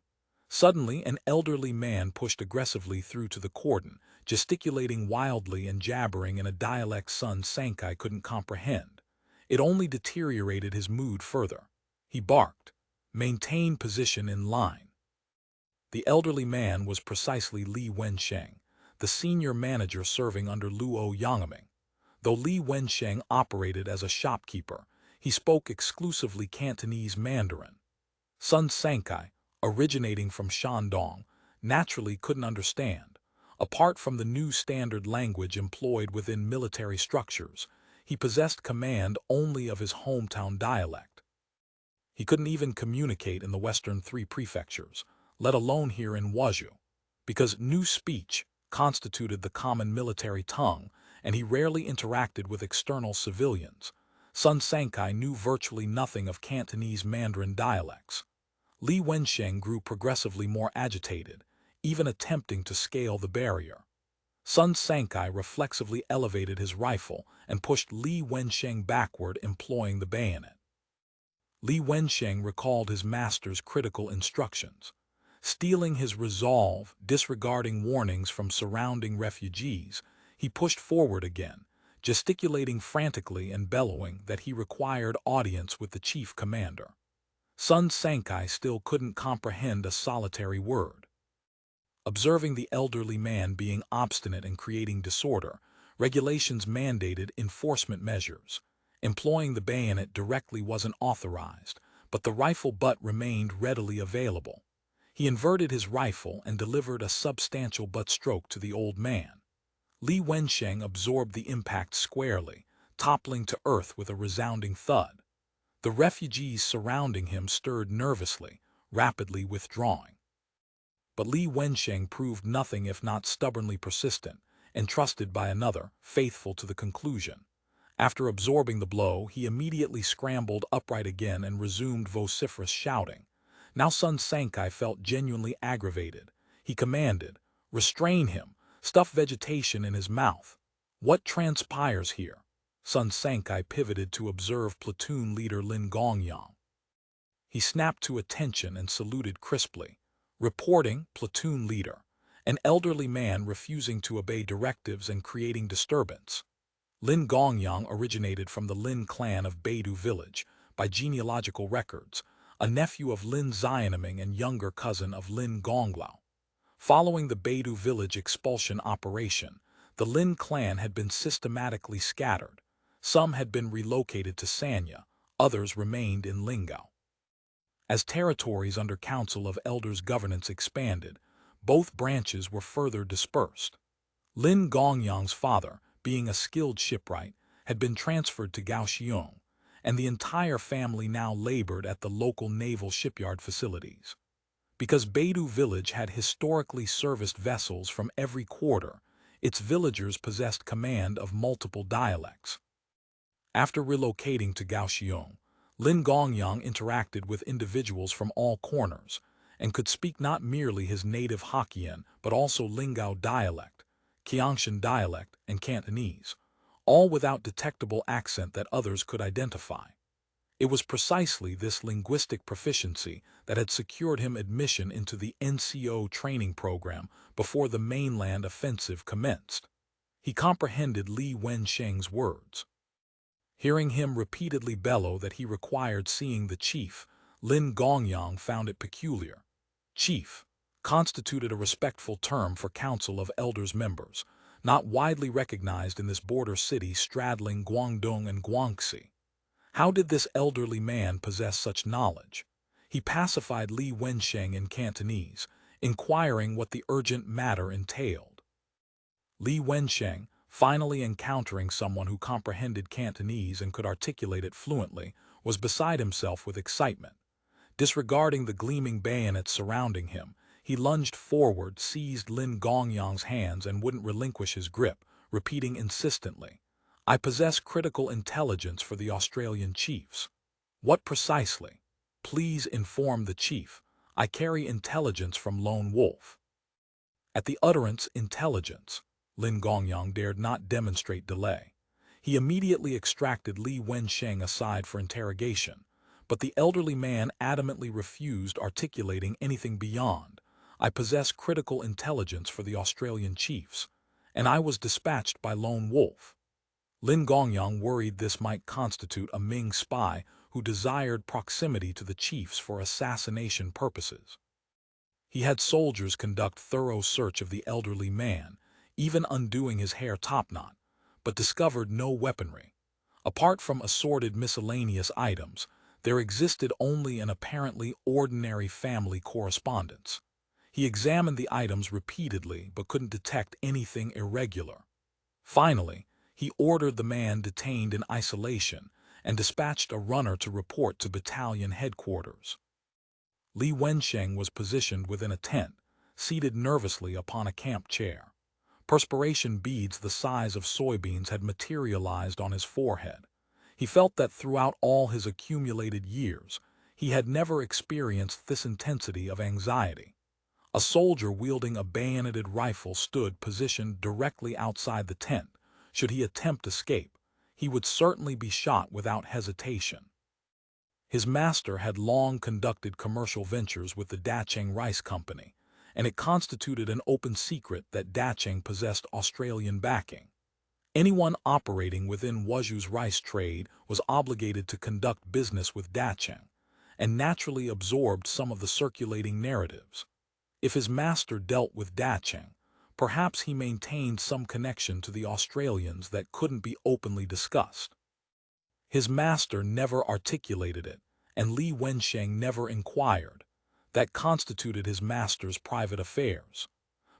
Suddenly, an elderly man pushed aggressively through to the cordon, gesticulating wildly and jabbering in a dialect Sun Sankai couldn't comprehend. It only deteriorated his mood further. He barked, "Maintain position in line." The elderly man was precisely Li Wenchans, the senior manager serving under Luo Yangming. Though Li Wenchans operated as a shopkeeper, he spoke exclusively Cantonese Mandarin. Sun Sankai, originating from Shandong, naturally couldn't understand. Apart from the new standard language employed within military structures, he possessed command only of his hometown dialect. He couldn't even communicate in the Western three prefectures, let alone here in Wuzhou, because new speech constituted the common military tongue, and he rarely interacted with external civilians. Sun Sankai knew virtually nothing of Cantonese Mandarin dialects. Li Wenchans grew progressively more agitated, even attempting to scale the barrier. Sun Sankai reflexively elevated his rifle and pushed Li Wenchans backward, employing the bayonet. Li Wenchans recalled his master's critical instructions. Steeling his resolve, disregarding warnings from surrounding refugees, he pushed forward again, gesticulating frantically and bellowing that he required audience with the chief commander. Sun Sankai still couldn't comprehend a solitary word. Observing the elderly man being obstinate and creating disorder, regulations mandated enforcement measures. Employing the bayonet directly wasn't authorized, but the rifle butt remained readily available. He inverted his rifle and delivered a substantial butt stroke to the old man. Li Wenchans absorbed the impact squarely, toppling to earth with a resounding thud. The refugees surrounding him stirred nervously, rapidly withdrawing. But Li Wenchans proved nothing if not stubbornly persistent, entrusted by another, faithful to the conclusion. After absorbing the blow, he immediately scrambled upright again and resumed vociferous shouting. Now Sun Sankai felt genuinely aggravated. He commanded, Restrain him. Stuff vegetation in his mouth. What transpires here? Sun Sankai pivoted to observe platoon leader Lin Gongyang. He snapped to attention and saluted crisply. Reporting, platoon leader. An elderly man refusing to obey directives and creating disturbance. Lin Gongyang originated from the Lin clan of Beidu village, by genealogical records, a nephew of Lin Xianming and younger cousin of Lin Gonglao. Following the Beidu village expulsion operation, the Lin clan had been systematically scattered. Some had been relocated to Sanya, others remained in Lingao. As territories under Council of Elders governance expanded, both branches were further dispersed. Lin Gongyang's father, being a skilled shipwright, had been transferred to Xiong, and the entire family now labored at the local naval shipyard facilities. Because Beidu village had historically serviced vessels from every quarter, its villagers possessed command of multiple dialects. After relocating to Xiong, Lin Gongyang interacted with individuals from all corners, and could speak not merely his native Hokkien but also Lingao dialect, Qiangshan dialect, and Cantonese, all without detectable accent that others could identify. It was precisely this linguistic proficiency that had secured him admission into the NCO training program before the mainland offensive commenced. He comprehended Li Wensheng's words. Hearing him repeatedly bellow that he required seeing the chief, Lin Gongyang found it peculiar. Chief constituted a respectful term for Council of Elders members, not widely recognized in this border city straddling Guangdong and Guangxi. How did this elderly man possess such knowledge? He pacified Li Wensheng in Cantonese, inquiring what the urgent matter entailed. Li Wensheng, finally encountering someone who comprehended Cantonese and could articulate it fluently, was beside himself with excitement. Disregarding the gleaming bayonets surrounding him, he lunged forward, seized Lin Gongyang's hands and wouldn't relinquish his grip, repeating insistently, "I possess critical intelligence for the Australian chiefs." "What precisely?" "Please inform the chief. I carry intelligence from Lone Wolf." At the utterance "intelligence," Lin Gongyang dared not demonstrate delay. He immediately extracted Li Wensheng aside for interrogation, but the elderly man adamantly refused articulating anything beyond, "I possess critical intelligence for the Australian chiefs, and I was dispatched by Lone Wolf." Lin Gongyang worried this might constitute a Ming spy who desired proximity to the chiefs for assassination purposes. He had soldiers conduct thorough search of the elderly man, even undoing his hair topknot, but discovered no weaponry. Apart from assorted miscellaneous items, there existed only an apparently ordinary family correspondence. He examined the items repeatedly but couldn't detect anything irregular. Finally, he ordered the man detained in isolation and dispatched a runner to report to battalion headquarters. Li Wensheng was positioned within a tent, seated nervously upon a camp chair. Perspiration beads the size of soybeans had materialized on his forehead. He felt that throughout all his accumulated years, he had never experienced this intensity of anxiety. A soldier wielding a bayoneted rifle stood positioned directly outside the tent. Should he attempt escape, he would certainly be shot without hesitation. His master had long conducted commercial ventures with the Dacheng Rice Company, and it constituted an open secret that Dacheng possessed Australian backing. Anyone operating within Wuzhou's rice trade was obligated to conduct business with Dacheng, and naturally absorbed some of the circulating narratives. If his master dealt with Dacheng, perhaps he maintained some connection to the Australians that couldn't be openly discussed. His master never articulated it, and Li Wensheng never inquired. That constituted his master's private affairs.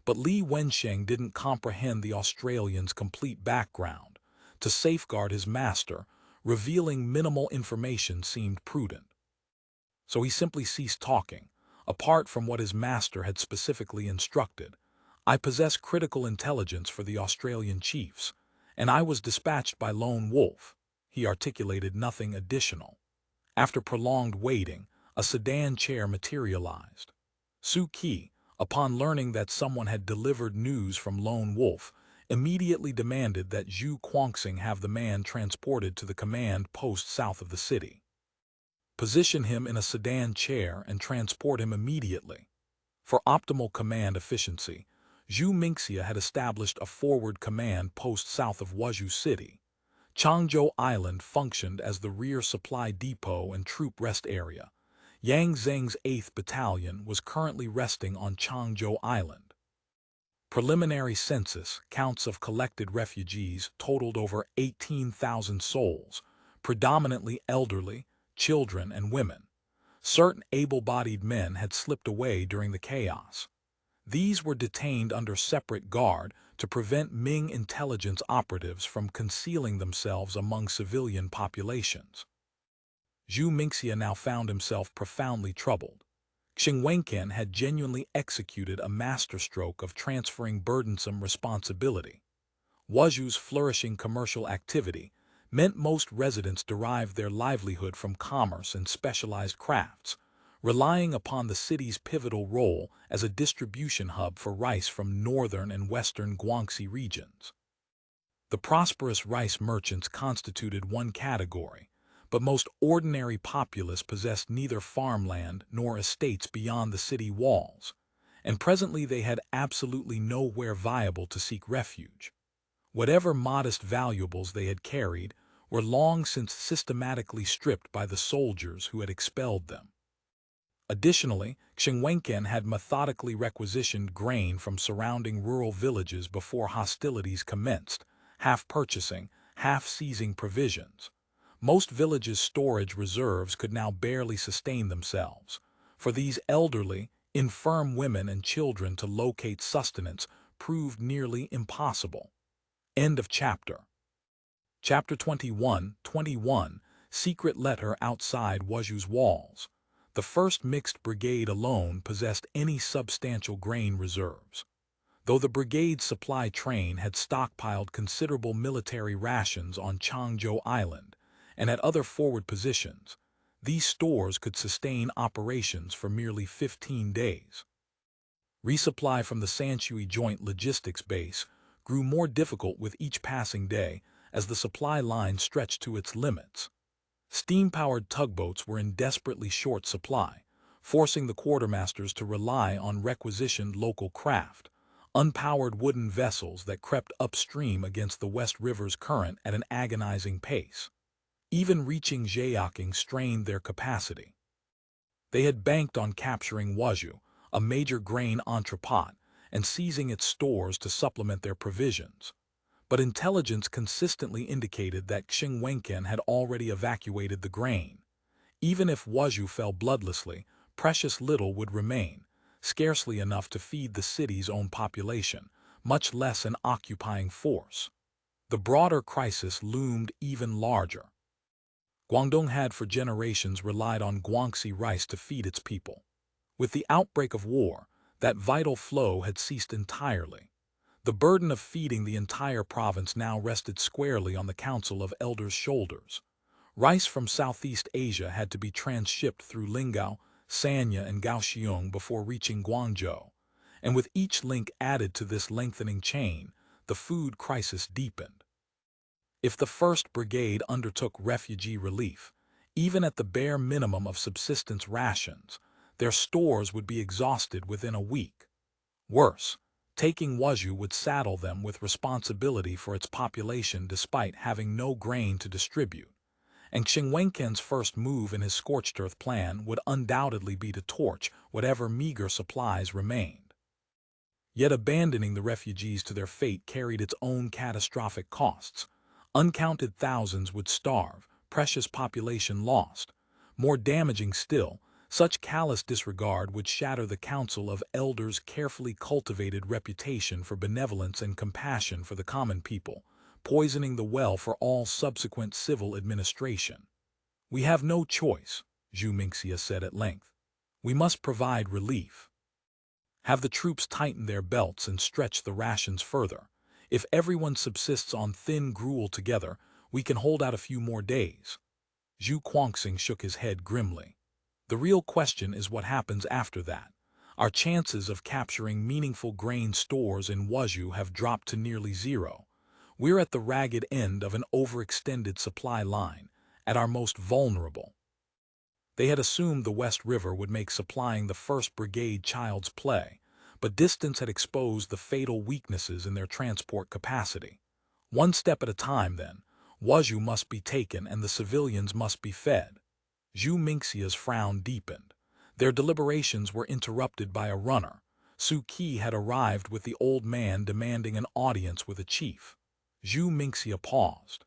But Li Wensheng didn't comprehend the Australian's complete background. To safeguard his master, revealing minimal information seemed prudent. So he simply ceased talking, apart from what his master had specifically instructed. "I possess critical intelligence for the Australian chiefs, and I was dispatched by Lone Wolf." He articulated nothing additional. After prolonged waiting, a sedan chair materialized. Su Qi, upon learning that someone had delivered news from Lone Wolf, immediately demanded that Zhu Guangxing have the man transported to the command post south of the city. Position him in a sedan chair and transport him immediately. For optimal command efficiency, Zhu Mingxia had established a forward command post south of Wuzhou City. Changzhou Island functioned as the rear supply depot and troop rest area. Yang Zheng's 8th Battalion was currently resting on Changzhou Island. Preliminary census counts of collected refugees totaled over 18,000 souls, predominantly elderly, children, and women. Certain able-bodied men had slipped away during the chaos. These were detained under separate guard to prevent Ming intelligence operatives from concealing themselves among civilian populations. Zhu Mingxia now found himself profoundly troubled. Wenchans had genuinely executed a masterstroke of transferring burdensome responsibility. Wuzhou's flourishing commercial activity meant most residents derived their livelihood from commerce and specialized crafts, relying upon the city's pivotal role as a distribution hub for rice from northern and western Guangxi regions. The prosperous rice merchants constituted one category, but most ordinary populace possessed neither farmland nor estates beyond the city walls, and presently they had absolutely nowhere viable to seek refuge. Whatever modest valuables they had carried were long since systematically stripped by the soldiers who had expelled them. Additionally, Wenchans had methodically requisitioned grain from surrounding rural villages before hostilities commenced, half purchasing, half seizing provisions. Most villages' storage reserves could now barely sustain themselves. For these elderly, infirm women and children to locate sustenance proved nearly impossible. End of chapter. Chapter 21, Secret Letter Outside Wuzhou's Walls. The 1st Mixed Brigade alone possessed any substantial grain reserves. Though the brigade's supply train had stockpiled considerable military rations on Changzhou Island and at other forward positions, these stores could sustain operations for merely 15 days. Resupply from the Sanshui Joint Logistics Base grew more difficult with each passing day as the supply line stretched to its limits. Steam-powered tugboats were in desperately short supply, forcing the quartermasters to rely on requisitioned local craft, unpowered wooden vessels that crept upstream against the West River's current at an agonizing pace. Even reaching Zhaoqing strained their capacity. They had banked on capturing Wuzhou, a major grain entrepot, and seizing its stores to supplement their provisions. But intelligence consistently indicated that Wenchans had already evacuated the grain. Even if Wuzhou fell bloodlessly, precious little would remain, scarcely enough to feed the city's own population, much less an occupying force. The broader crisis loomed even larger. Guangdong had for generations relied on Guangxi rice to feed its people. With the outbreak of war, that vital flow had ceased entirely. The burden of feeding the entire province now rested squarely on the Council of Elders' shoulders. Rice from Southeast Asia had to be transshipped through Lingao, Sanya, and Kaohsiung before reaching Guangzhou, and with each link added to this lengthening chain, the food crisis deepened. If the 1st Brigade undertook refugee relief, even at the bare minimum of subsistence rations, their stores would be exhausted within a week. Worse, taking Wuzhou would saddle them with responsibility for its population despite having no grain to distribute, and Wenchans' first move in his scorched earth plan would undoubtedly be to torch whatever meager supplies remained. Yet abandoning the refugees to their fate carried its own catastrophic costs. Uncounted thousands would starve, precious population lost. More damaging still, such callous disregard would shatter the Council of Elders' carefully cultivated reputation for benevolence and compassion for the common people, poisoning the well for all subsequent civil administration. "We have no choice," Zhu Mingxia said at length. "We must provide relief. Have the troops tighten their belts and stretch the rations further. If everyone subsists on thin gruel together, we can hold out a few more days." Zhu Guangxing shook his head grimly. "The real question is what happens after that. Our chances of capturing meaningful grain stores in Wuzhou have dropped to nearly zero. We're at the ragged end of an overextended supply line, at our most vulnerable. They had assumed the West River would make supplying the 1st Brigade child's play, but distance had exposed the fatal weaknesses in their transport capacity. One step at a time, then. Wuzhou must be taken and the civilians must be fed. Zhu Mingxia's frown deepened. Their deliberations were interrupted by a runner. Su Qi had arrived with the old man demanding an audience with a chief. Zhu Mingxia paused.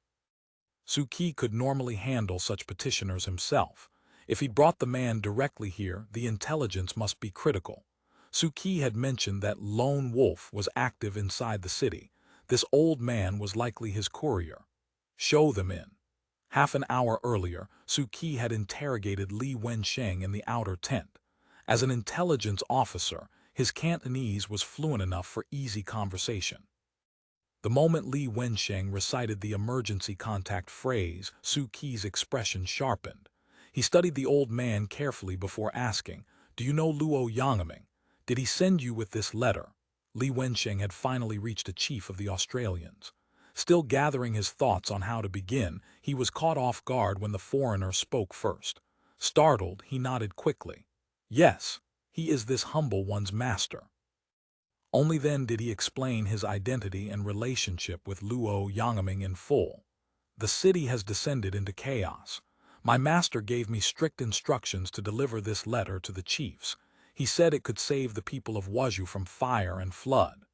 Su Qi could normally handle such petitioners himself. If he'd brought the man directly here, the intelligence must be critical. Su Qi had mentioned that Lone Wolf was active inside the city. This old man was likely his courier. Show them in. Half an hour earlier, Su Qi had interrogated Li Wenchang in the outer tent. As an intelligence officer, his Cantonese was fluent enough for easy conversation. The moment Li Wenchang recited the emergency contact phrase, Su Qi's expression sharpened. He studied the old man carefully before asking, "Do you know Luo Yangming? Did he send you with this letter?" Li Wenchang had finally reached a chief of the Australians. Still gathering his thoughts on how to begin, he was caught off guard when the foreigner spoke first. Startled, he nodded quickly. "Yes, he is this humble one's master." Only then did he explain his identity and relationship with Luo Yangming in full. "The city has descended into chaos. My master gave me strict instructions to deliver this letter to the chiefs. He said it could save the people of Wuzhou from fire and flood."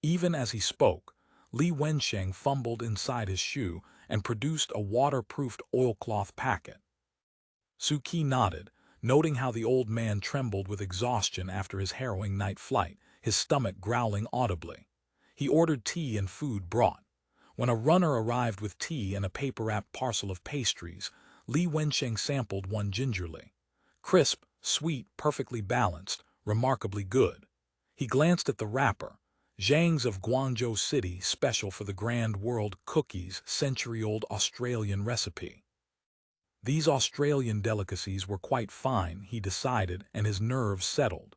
Even as he spoke, Li Wenchang fumbled inside his shoe and produced a waterproofed oilcloth packet. Su Qi nodded, noting how the old man trembled with exhaustion after his harrowing night flight, his stomach growling audibly. He ordered tea and food brought. When a runner arrived with tea and a paper-wrapped parcel of pastries, Li Wenchang sampled one gingerly. Crisp, sweet, perfectly balanced, remarkably good. He glanced at the wrapper. Zhang's of Guangzhou City, special for the Grand World cookies, century-old Australian recipe. These Australian delicacies were quite fine, he decided, and his nerves settled.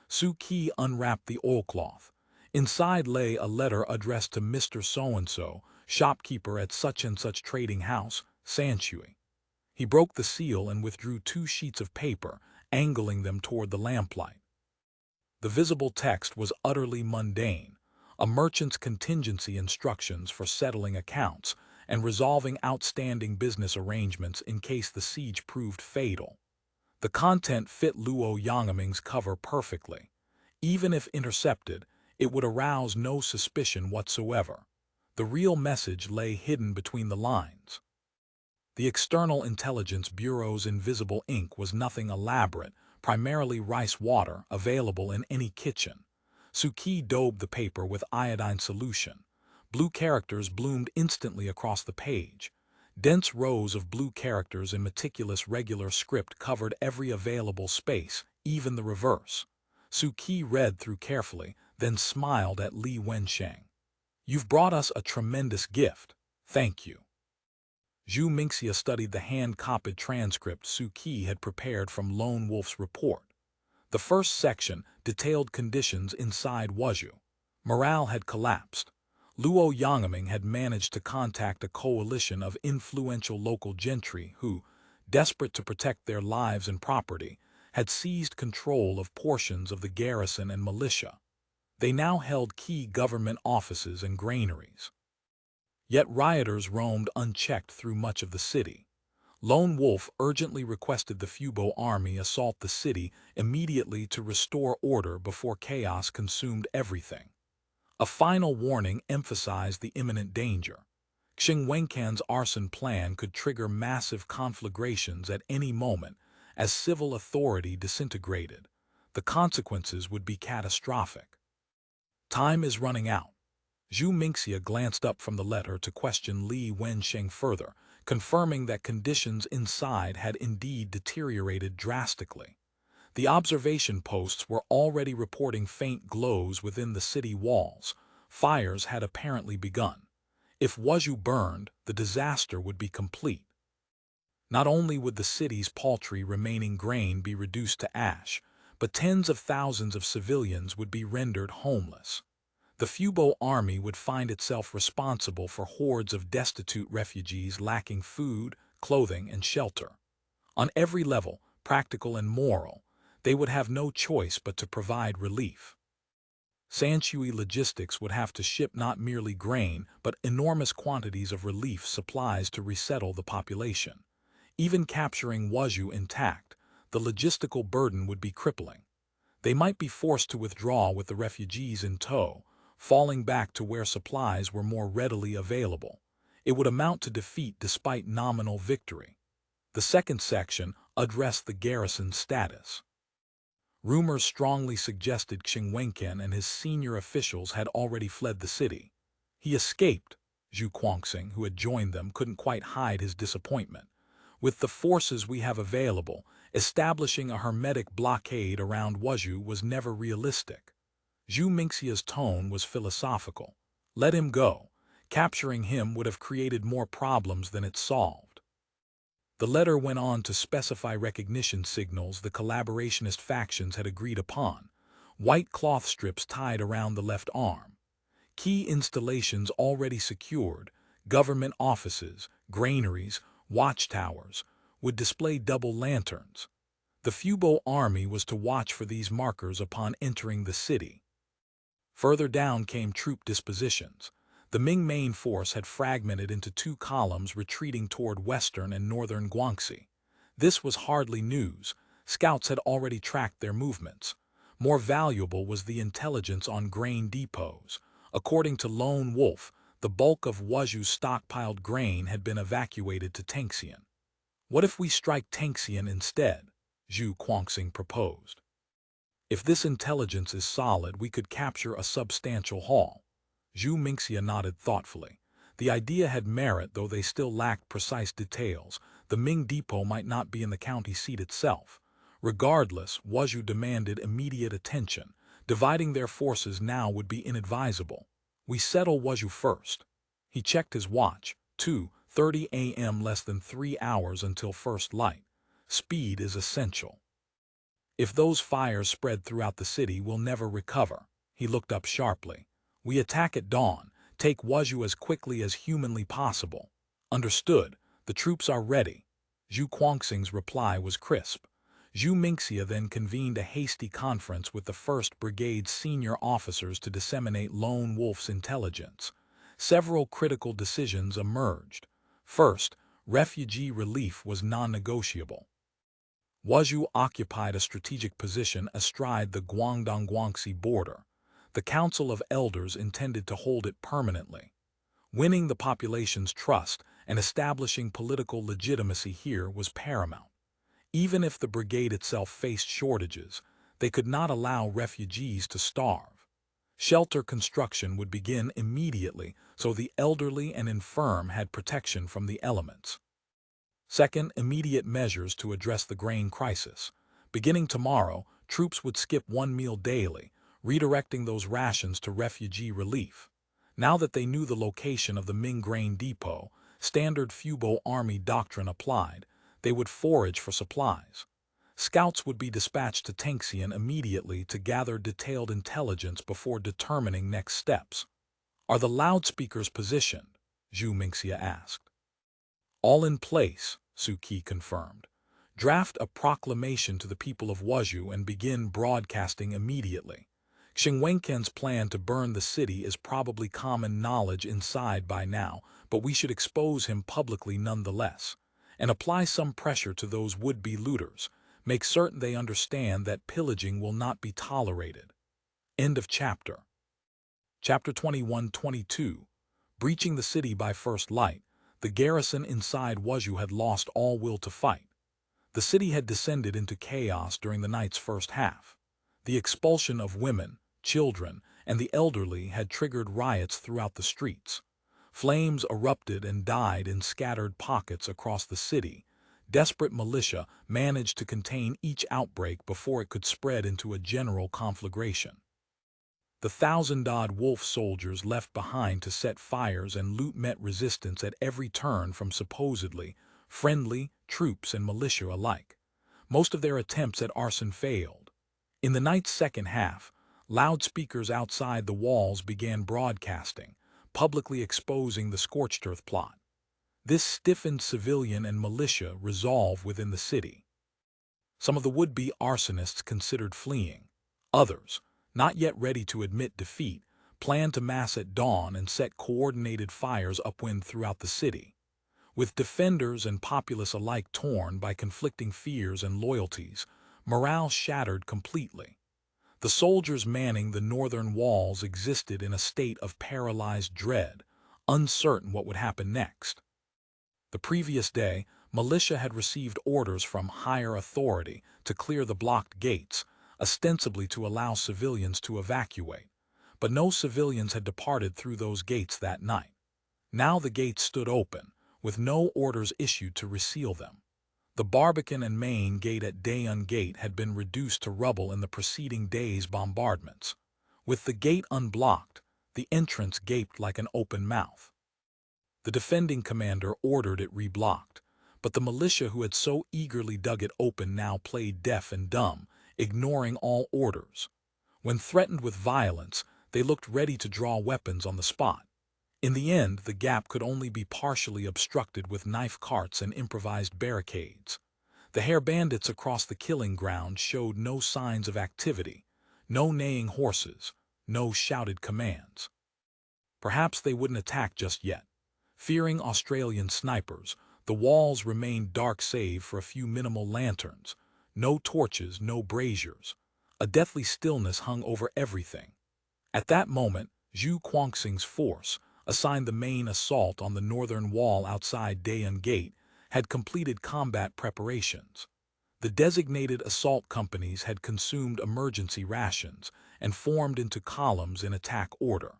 Su Qi unwrapped the oilcloth. Inside lay a letter addressed to Mr. So-and-so, shopkeeper at such-and-such trading house, Sanshui. He broke the seal and withdrew 2 sheets of paper, angling them toward the lamplight. The visible text was utterly mundane, a merchant's contingency instructions for settling accounts and resolving outstanding business arrangements in case the siege proved fatal. The content fit Luo Yangming's cover perfectly. Even if intercepted, it would arouse no suspicion whatsoever. The real message lay hidden between the lines. The External Intelligence Bureau's invisible ink was nothing elaborate, primarily rice water available in any kitchen. Su Qi daubed the paper with iodine solution. Blue characters bloomed instantly across the page. Dense rows of blue characters in meticulous regular script covered every available space, even the reverse. Su Qi read through carefully, then smiled at Li Wenchang. "You've brought us a tremendous gift. Thank you." Zhu Mingxia studied the hand-copied transcript Su Qi had prepared from Lone Wolf's report. The first section detailed conditions inside Wuzhou. Morale had collapsed. Luo Yangming had managed to contact a coalition of influential local gentry who, desperate to protect their lives and property, had seized control of portions of the garrison and militia. They now held key government offices and granaries. Yet rioters roamed unchecked through much of the city. Lone Wolf urgently requested the Fubo army assault the city immediately to restore order before chaos consumed everything. A final warning emphasized the imminent danger. Wenchans' arson plan could trigger massive conflagrations at any moment as civil authority disintegrated. The consequences would be catastrophic. Time is running out. Zhu Mingxia glanced up from the letter to question Li Wenchang further, confirming that conditions inside had indeed deteriorated drastically. The observation posts were already reporting faint glows within the city walls. Fires had apparently begun. If Wuzhou burned, the disaster would be complete. Not only would the city's paltry remaining grain be reduced to ash, but tens of thousands of civilians would be rendered homeless. The Fubo army would find itself responsible for hordes of destitute refugees lacking food, clothing, and shelter. On every level, practical and moral, they would have no choice but to provide relief. Sanshui logistics would have to ship not merely grain, but enormous quantities of relief supplies to resettle the population. Even capturing Wuzhou intact, the logistical burden would be crippling. They might be forced to withdraw with the refugees in tow, falling back to where supplies were more readily available. It would amount to defeat despite nominal victory. The second section addressed the garrison's status. Rumors strongly suggested Qingyun and his senior officials had already fled the city. He escaped. Zhaoqing, who had joined them, couldn't quite hide his disappointment. With the forces we have available, establishing a hermetic blockade around Wuzhou was never realistic. Zhu Mingxia's tone was philosophical. Let him go. Capturing him would have created more problems than it solved. The letter went on to specify recognition signals the collaborationist factions had agreed upon, white cloth strips tied around the left arm. Key installations already secured, government offices, granaries, watchtowers, would display double lanterns. The Fubo army was to watch for these markers upon entering the city. Further down came troop dispositions. The Ming main force had fragmented into two columns retreating toward western and northern Guangxi. This was hardly news. Scouts had already tracked their movements. More valuable was the intelligence on grain depots. According to Lone Wolf, the bulk of Wuzhou's stockpiled grain had been evacuated to Tengxian. What if we strike Tengxian instead? Zhaoqing proposed. If this intelligence is solid, we could capture a substantial haul. Zhu Mingxia nodded thoughtfully. The idea had merit, though they still lacked precise details. The Ming depot might not be in the county seat itself. Regardless, Wuzhou demanded immediate attention. Dividing their forces now would be inadvisable. We settle Wuzhou first. He checked his watch. 2:30 a.m. less than 3 hours until first light. Speed is essential. If those fires spread throughout the city, we'll never recover. He looked up sharply. We attack at dawn. Take Wuzhou as quickly as humanly possible. Understood. The troops are ready. Zhaoqing's reply was crisp. Zhu Mingxia then convened a hasty conference with the 1st Brigade's senior officers to disseminate Lone Wolf's intelligence. Several critical decisions emerged. First, refugee relief was non-negotiable. Wuzhou occupied a strategic position astride the Guangdong-Guangxi border. The Council of Elders intended to hold it permanently. Winning the population's trust and establishing political legitimacy here was paramount. Even if the brigade itself faced shortages, they could not allow refugees to starve. Shelter construction would begin immediately, so the elderly and infirm had protection from the elements. Second, immediate measures to address the grain crisis. Beginning tomorrow, troops would skip one meal daily, redirecting those rations to refugee relief. Now that they knew the location of the Ming grain depot, standard Fubo army doctrine applied. They would forage for supplies. Scouts would be dispatched to Tengxian immediately to gather detailed intelligence before determining next steps. Are the loudspeakers positioned? Zhu Mingxia asked. All in place, Suki confirmed. Draft a proclamation to the people of Wuzhou and begin broadcasting immediately. Qingyun's plan to burn the city is probably common knowledge inside by now, but we should expose him publicly nonetheless. And apply some pressure to those would-be looters. Make certain they understand that pillaging will not be tolerated. End of chapter. Chapter 21-22. Breaching the city by first light, the garrison inside Wuzhou had lost all will to fight. The city had descended into chaos during the night's first half. The expulsion of women, children, and the elderly had triggered riots throughout the streets. Flames erupted and died in scattered pockets across the city. Desperate militia managed to contain each outbreak before it could spread into a general conflagration. The 1,000-odd wolf soldiers left behind to set fires and loot met resistance at every turn from supposedly friendly troops and militia alike. Most of their attempts at arson failed. In the night's second half, loudspeakers outside the walls began broadcasting, publicly exposing the scorched earth plot. This stiffened civilian and militia resolve within the city. Some of the would-be arsonists considered fleeing. Others, not yet ready to admit defeat, planned to mass at dawn and set coordinated fires upwind throughout the city. With defenders and populace alike torn by conflicting fears and loyalties, morale shattered completely. The soldiers manning the northern walls existed in a state of paralyzed dread, uncertain what would happen next. The previous day, militia had received orders from higher authority to clear the blocked gates, ostensibly to allow civilians to evacuate. But no civilians had departed through those gates that night. Now the gates stood open, with no orders issued to reseal them. The Barbican and Main Gate at Daeun Gate had been reduced to rubble in the preceding day's bombardments. With the gate unblocked, the entrance gaped like an open mouth. The defending commander ordered it reblocked, but the militia who had so eagerly dug it open now played deaf and dumb, ignoring all orders. When threatened with violence, they looked ready to draw weapons on the spot. In the end, the gap could only be partially obstructed with knife carts and improvised barricades. The hare bandits across the killing ground showed no signs of activity, no neighing horses, no shouted commands. Perhaps they wouldn't attack just yet. Fearing Australian snipers, the walls remained dark save for a few minimal lanterns. No torches, no braziers. A deathly stillness hung over everything. At that moment, Zhu Guangxing's force, assigned the main assault on the northern wall outside Daeun Gate, had completed combat preparations. The designated assault companies had consumed emergency rations and formed into columns in attack order.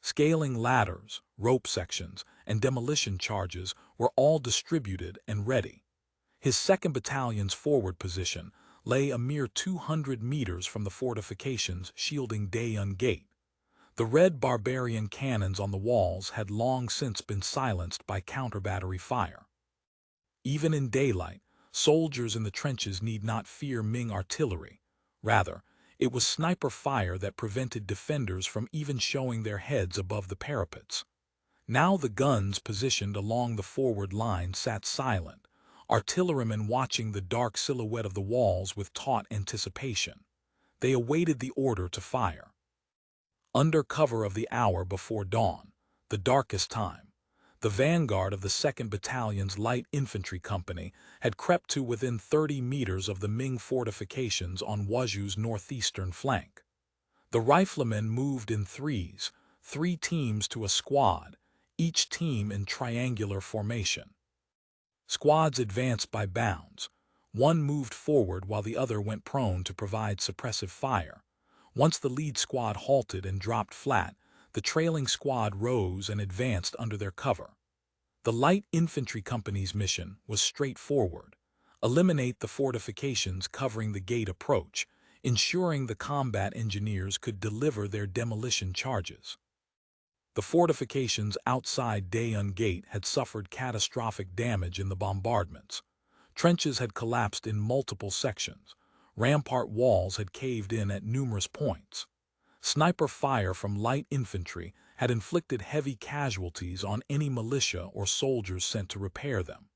Scaling ladders, rope sections, and demolition charges were all distributed and ready. His 2nd Battalion's forward position lay a mere 200 meters from the fortifications shielding Daeun Gate. The red barbarian cannons on the walls had long since been silenced by counter-battery fire. Even in daylight, soldiers in the trenches need not fear Ming artillery. Rather, it was sniper fire that prevented defenders from even showing their heads above the parapets. Now the guns positioned along the forward line sat silent, artillerymen watching the dark silhouette of the walls with taut anticipation. They awaited the order to fire. Under cover of the hour before dawn, the darkest time, the vanguard of the 2nd Battalion's Light Infantry Company had crept to within 30 meters of the Ming fortifications on Wuzhou's northeastern flank. The riflemen moved in threes, 3 teams to a squad, each team in triangular formation. Squads advanced by bounds. One moved forward while the other went prone to provide suppressive fire. Once the lead squad halted and dropped flat, the trailing squad rose and advanced under their cover. The Light Infantry Company's mission was straightforward: eliminate the fortifications covering the gate approach, ensuring the combat engineers could deliver their demolition charges. The fortifications outside Daeun Gate had suffered catastrophic damage in the bombardments. Trenches had collapsed in multiple sections. Rampart walls had caved in at numerous points. Sniper fire from light infantry had inflicted heavy casualties on any militia or soldiers sent to repair them.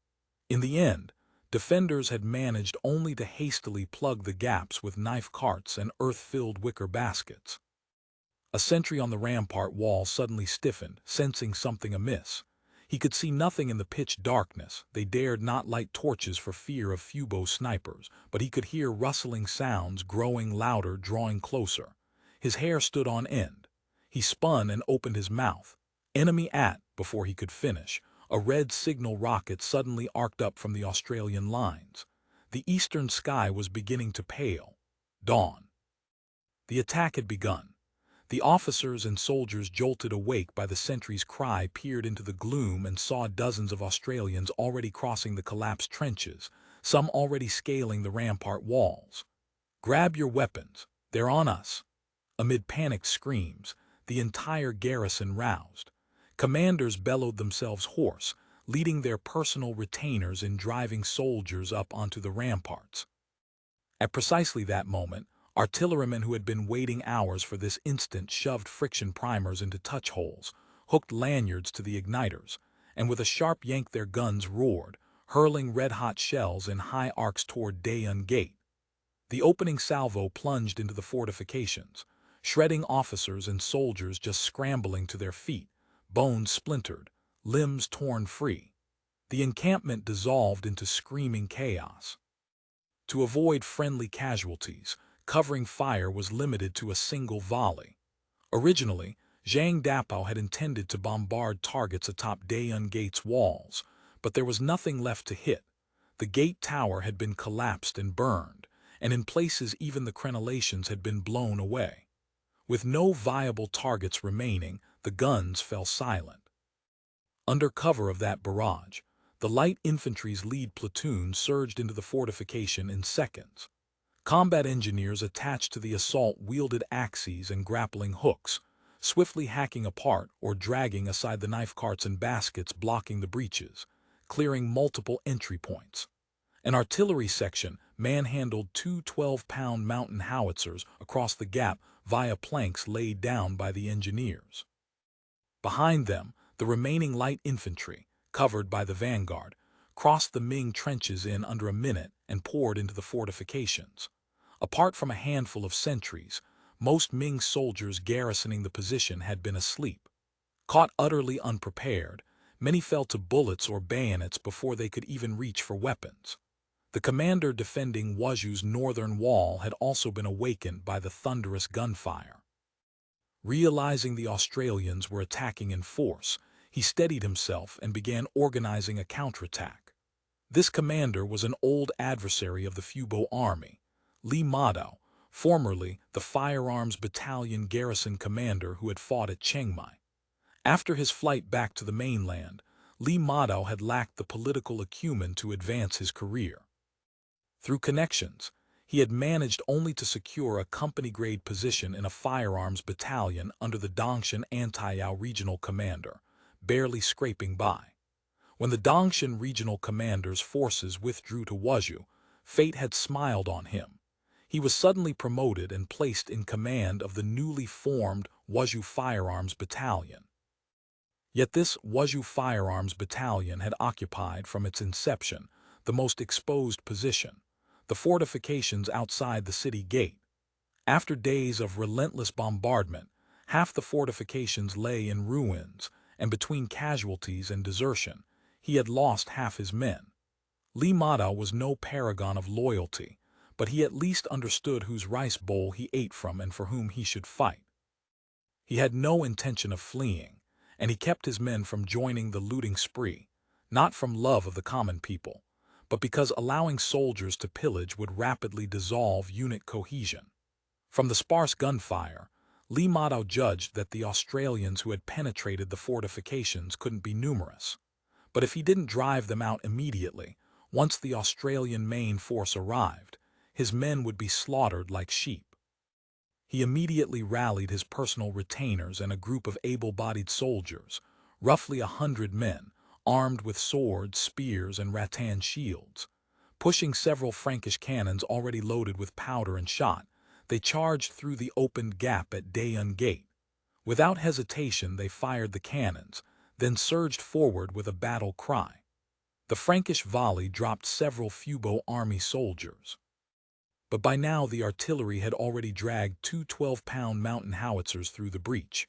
In the end, defenders had managed only to hastily plug the gaps with knife carts and earth-filled wicker baskets. A sentry on the rampart wall suddenly stiffened, sensing something amiss. He could see nothing in the pitch darkness. They dared not light torches for fear of Fubo snipers, but he could hear rustling sounds growing louder, drawing closer. His hair stood on end. He spun and opened his mouth. Enemy at, before he could finish, a red signal rocket suddenly arced up from the Australian lines. The eastern sky was beginning to pale. Dawn. The attack had begun. The officers and soldiers, jolted awake by the sentry's cry, peered into the gloom and saw dozens of Australians already crossing the collapsed trenches, some already scaling the rampart walls. "Grab your weapons, they're on us!" Amid panicked screams, the entire garrison roused. Commanders bellowed themselves hoarse, leading their personal retainers in driving soldiers up onto the ramparts. At precisely that moment, Artillerymen who had been waiting hours for this instant shoved friction primers into touch holes, hooked lanyards to the igniters, and with a sharp yank their guns roared, hurling red-hot shells in high arcs toward Daeun Gate. The opening salvo plunged into the fortifications, shredding officers and soldiers just scrambling to their feet, bones splintered, limbs torn free. The encampment dissolved into screaming chaos. To avoid friendly casualties, covering fire was limited to a single volley. Originally, Zhang Dapao had intended to bombard targets atop Daeun Gate's walls, but there was nothing left to hit. The gate tower had been collapsed and burned, and in places even the crenellations had been blown away. With no viable targets remaining, the guns fell silent. Under cover of that barrage, the light infantry's lead platoon surged into the fortification in seconds. Combat engineers attached to the assault wielded axes and grappling hooks, swiftly hacking apart or dragging aside the knife carts and baskets blocking the breaches, clearing multiple entry points. An artillery section manhandled two 12-pound mountain howitzers across the gap via planks laid down by the engineers. Behind them, the remaining light infantry, covered by the vanguard, crossed the Ming trenches in under a minute and poured into the fortifications. Apart from a handful of sentries, most Ming soldiers garrisoning the position had been asleep. Caught utterly unprepared, many fell to bullets or bayonets before they could even reach for weapons. The commander defending Wuzhou's northern wall had also been awakened by the thunderous gunfire. Realizing the Australians were attacking in force, he steadied himself and began organizing a counterattack. This commander was an old adversary of the Fubo army, Li Madao, formerly the Firearms Battalion garrison commander who had fought at Chiang Mai. After his flight back to the mainland, Li Madao had lacked the political acumen to advance his career. Through connections, he had managed only to secure a company-grade position in a firearms battalion under the Dongshan Antayao regional commander, barely scraping by. When the Dongshan regional commander's forces withdrew to Wuzhou, fate had smiled on him. He was suddenly promoted and placed in command of the newly formed Wuzhou Firearms Battalion. Yet this Wuzhou Firearms Battalion had occupied from its inception the most exposed position, the fortifications outside the city gate. After days of relentless bombardment, half the fortifications lay in ruins, and between casualties and desertion, he had lost half his men. Li Madao was no paragon of loyalty, but he at least understood whose rice bowl he ate from and for whom he should fight. He had no intention of fleeing, and he kept his men from joining the looting spree, not from love of the common people, but because allowing soldiers to pillage would rapidly dissolve unit cohesion. From the sparse gunfire, Li Madao judged that the Australians who had penetrated the fortifications couldn't be numerous. But if he didn't drive them out immediately, once the Australian main force arrived, his men would be slaughtered like sheep. He immediately rallied his personal retainers and a group of able-bodied soldiers, roughly 100 men, armed with swords, spears, and rattan shields. Pushing several Frankish cannons already loaded with powder and shot, they charged through the opened gap at Daeun Gate. Without hesitation they fired the cannons, then surged forward with a battle cry. The Frankish volley dropped several Fubo army soldiers. But by now the artillery had already dragged two 12-pound mountain howitzers through the breach.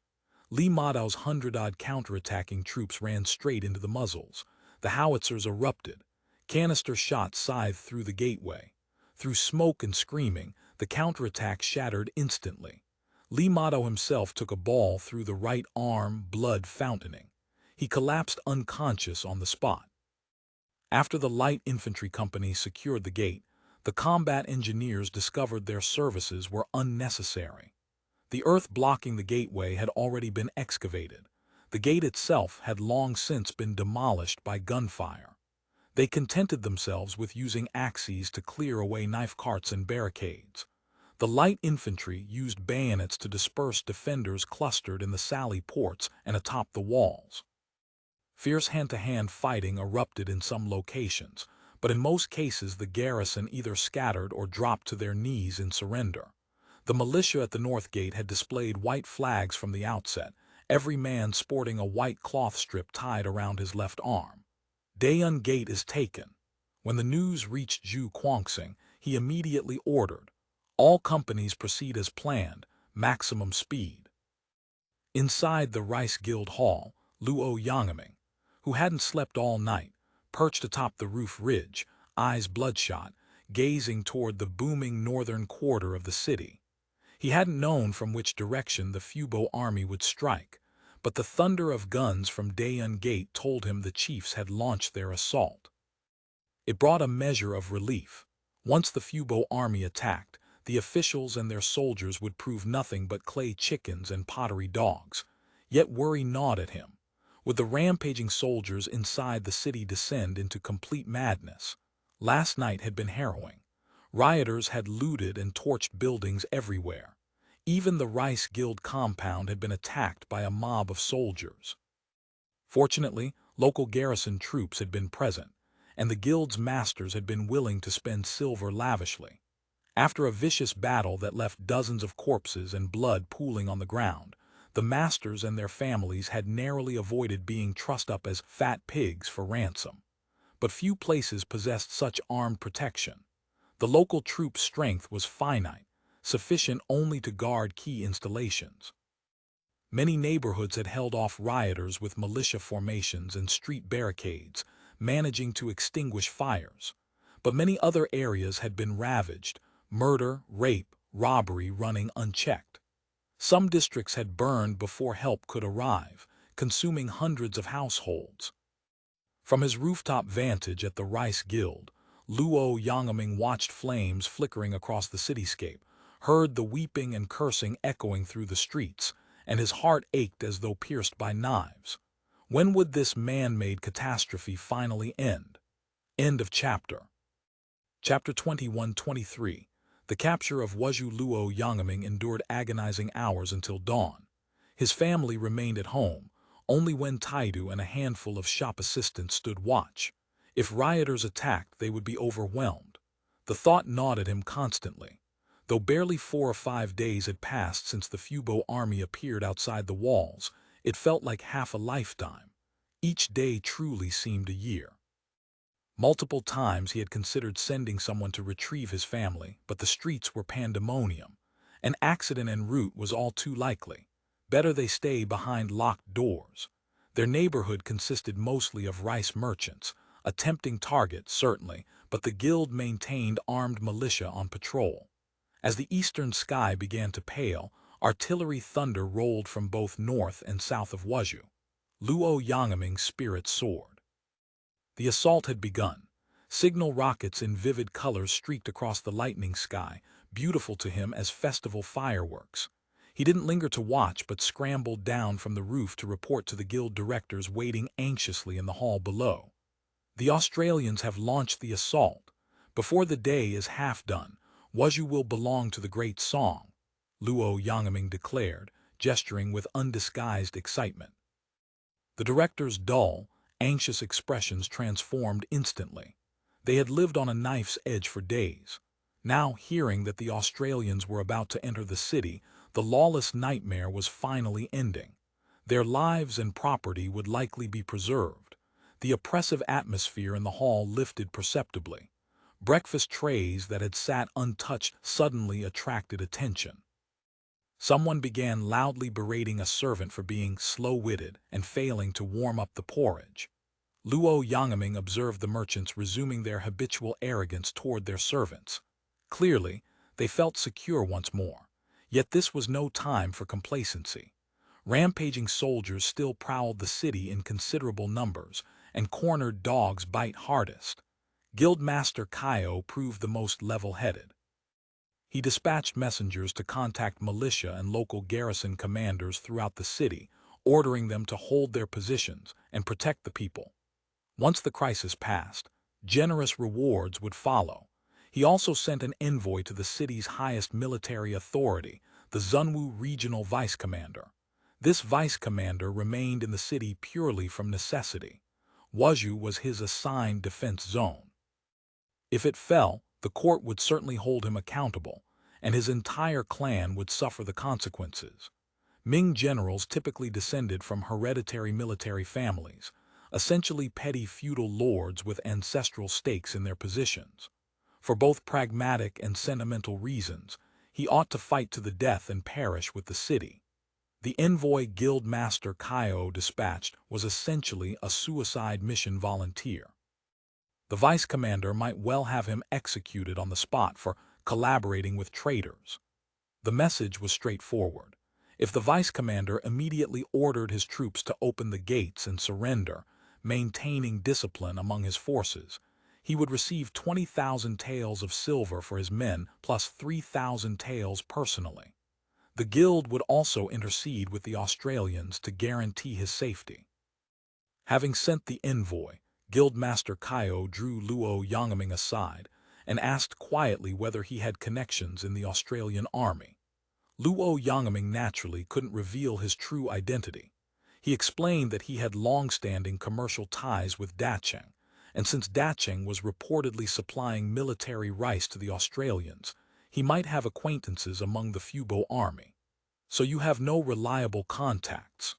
Li Madao's 100-odd counterattacking troops ran straight into the muzzles. The howitzers erupted. Canister shots scythed through the gateway. Through smoke and screaming, the counterattack shattered instantly. Li Madao himself took a ball through the right arm, blood fountaining. He collapsed unconscious on the spot. After the light infantry company secured the gate, the combat engineers discovered their services were unnecessary. The earth blocking the gateway had already been excavated. The gate itself had long since been demolished by gunfire. They contented themselves with using axes to clear away knife carts and barricades. The light infantry used bayonets to disperse defenders clustered in the sally ports and atop the walls. Fierce hand-to-hand fighting erupted in some locations, but in most cases the garrison either scattered or dropped to their knees in surrender. The militia at the north gate had displayed white flags from the outset, every man sporting a white cloth strip tied around his left arm. Dayun Gate is taken. When the news reached Zhu Guangxing, he immediately ordered, all companies proceed as planned, maximum speed. Inside the Rice Guild Hall, Luo Yangming, who hadn't slept all night, perched atop the roof ridge, eyes bloodshot, gazing toward the booming northern quarter of the city. He hadn't known from which direction the Fubo army would strike, but the thunder of guns from Dayun Gate told him the chiefs had launched their assault. It brought a measure of relief. Once the Fubo army attacked, the officials and their soldiers would prove nothing but clay chickens and pottery dogs. Yet worry gnawed at him. Would the rampaging soldiers inside the city descend into complete madness? Last night had been harrowing. Rioters had looted and torched buildings everywhere. Even the Rice Guild compound had been attacked by a mob of soldiers. Fortunately, local garrison troops had been present, and the guild's masters had been willing to spend silver lavishly. After a vicious battle that left dozens of corpses and blood pooling on the ground, the masters and their families had narrowly avoided being trussed up as fat pigs for ransom. But few places possessed such armed protection. The local troops' strength was finite, sufficient only to guard key installations. Many neighborhoods had held off rioters with militia formations and street barricades, managing to extinguish fires. But many other areas had been ravaged, murder, rape, robbery running unchecked. Some districts had burned before help could arrive, consuming hundreds of households. From his rooftop vantage at the Rice Guild, Luo Yangming watched flames flickering across the cityscape, heard the weeping and cursing echoing through the streets, and his heart ached as though pierced by knives. When would this man-made catastrophe finally end? End of chapter. Chapter 21-23. The capture of Wuzhou. Luo Yangming endured agonizing hours until dawn. His family remained at home. Only Wen Taidu and a handful of shop assistants stood watch. If rioters attacked, they would be overwhelmed. The thought gnawed at him constantly. Though barely 4 or 5 days had passed since the Fubo army appeared outside the walls, it felt like half a lifetime. Each day truly seemed a year. Multiple times he had considered sending someone to retrieve his family, but the streets were pandemonium. An accident en route was all too likely. Better they stay behind locked doors. Their neighborhood consisted mostly of rice merchants, a tempting target, certainly, but the guild maintained armed militia on patrol. As the eastern sky began to pale, artillery thunder rolled from both north and south of Wuzhou. Luo Yangming's spirits soared. The assault had begun. Signal rockets in vivid colors streaked across the lightning sky, beautiful to him as festival fireworks. He didn't linger to watch but scrambled down from the roof to report to the guild directors waiting anxiously in the hall below. The Australians have launched the assault. Before the day is half done, Wuzhou will belong to the Great Song, Luo Yangming declared, gesturing with undisguised excitement. The directors' dull, anxious expressions transformed instantly. They had lived on a knife's edge for days. Now, hearing that the Australians were about to enter the city, the lawless nightmare was finally ending. Their lives and property would likely be preserved. The oppressive atmosphere in the hall lifted perceptibly. Breakfast trays that had sat untouched suddenly attracted attention. Someone began loudly berating a servant for being slow-witted and failing to warm up the porridge. Luo Yangming observed the merchants resuming their habitual arrogance toward their servants. Clearly, they felt secure once more. Yet this was no time for complacency. Rampaging soldiers still prowled the city in considerable numbers, and cornered dogs bite hardest. Guildmaster Kaio proved the most level-headed. He dispatched messengers to contact militia and local garrison commanders throughout the city, ordering them to hold their positions and protect the people. Once the crisis passed, generous rewards would follow. He also sent an envoy to the city's highest military authority, the Zunwu Regional Vice Commander. This vice commander remained in the city purely from necessity. Wuzhou was his assigned defense zone. If it fell, the court would certainly hold him accountable, and his entire clan would suffer the consequences. Ming generals typically descended from hereditary military families, essentially petty feudal lords with ancestral stakes in their positions. For both pragmatic and sentimental reasons, he ought to fight to the death and perish with the city. The envoy Guildmaster Kaio dispatched was essentially a suicide mission volunteer. The vice commander might well have him executed on the spot for collaborating with traitors. The message was straightforward. If the vice commander immediately ordered his troops to open the gates and surrender, maintaining discipline among his forces, he would receive 20,000 taels of silver for his men plus 3,000 taels personally. The guild would also intercede with the Australians to guarantee his safety. Having sent the envoy, Guildmaster Kaio drew Luo Yangming aside and asked quietly whether he had connections in the Australian army. Luo Yangming naturally couldn't reveal his true identity. He explained that he had long-standing commercial ties with Dacheng, and since Dacheng was reportedly supplying military rice to the Australians, he might have acquaintances among the Fubo army. So you have no reliable contacts.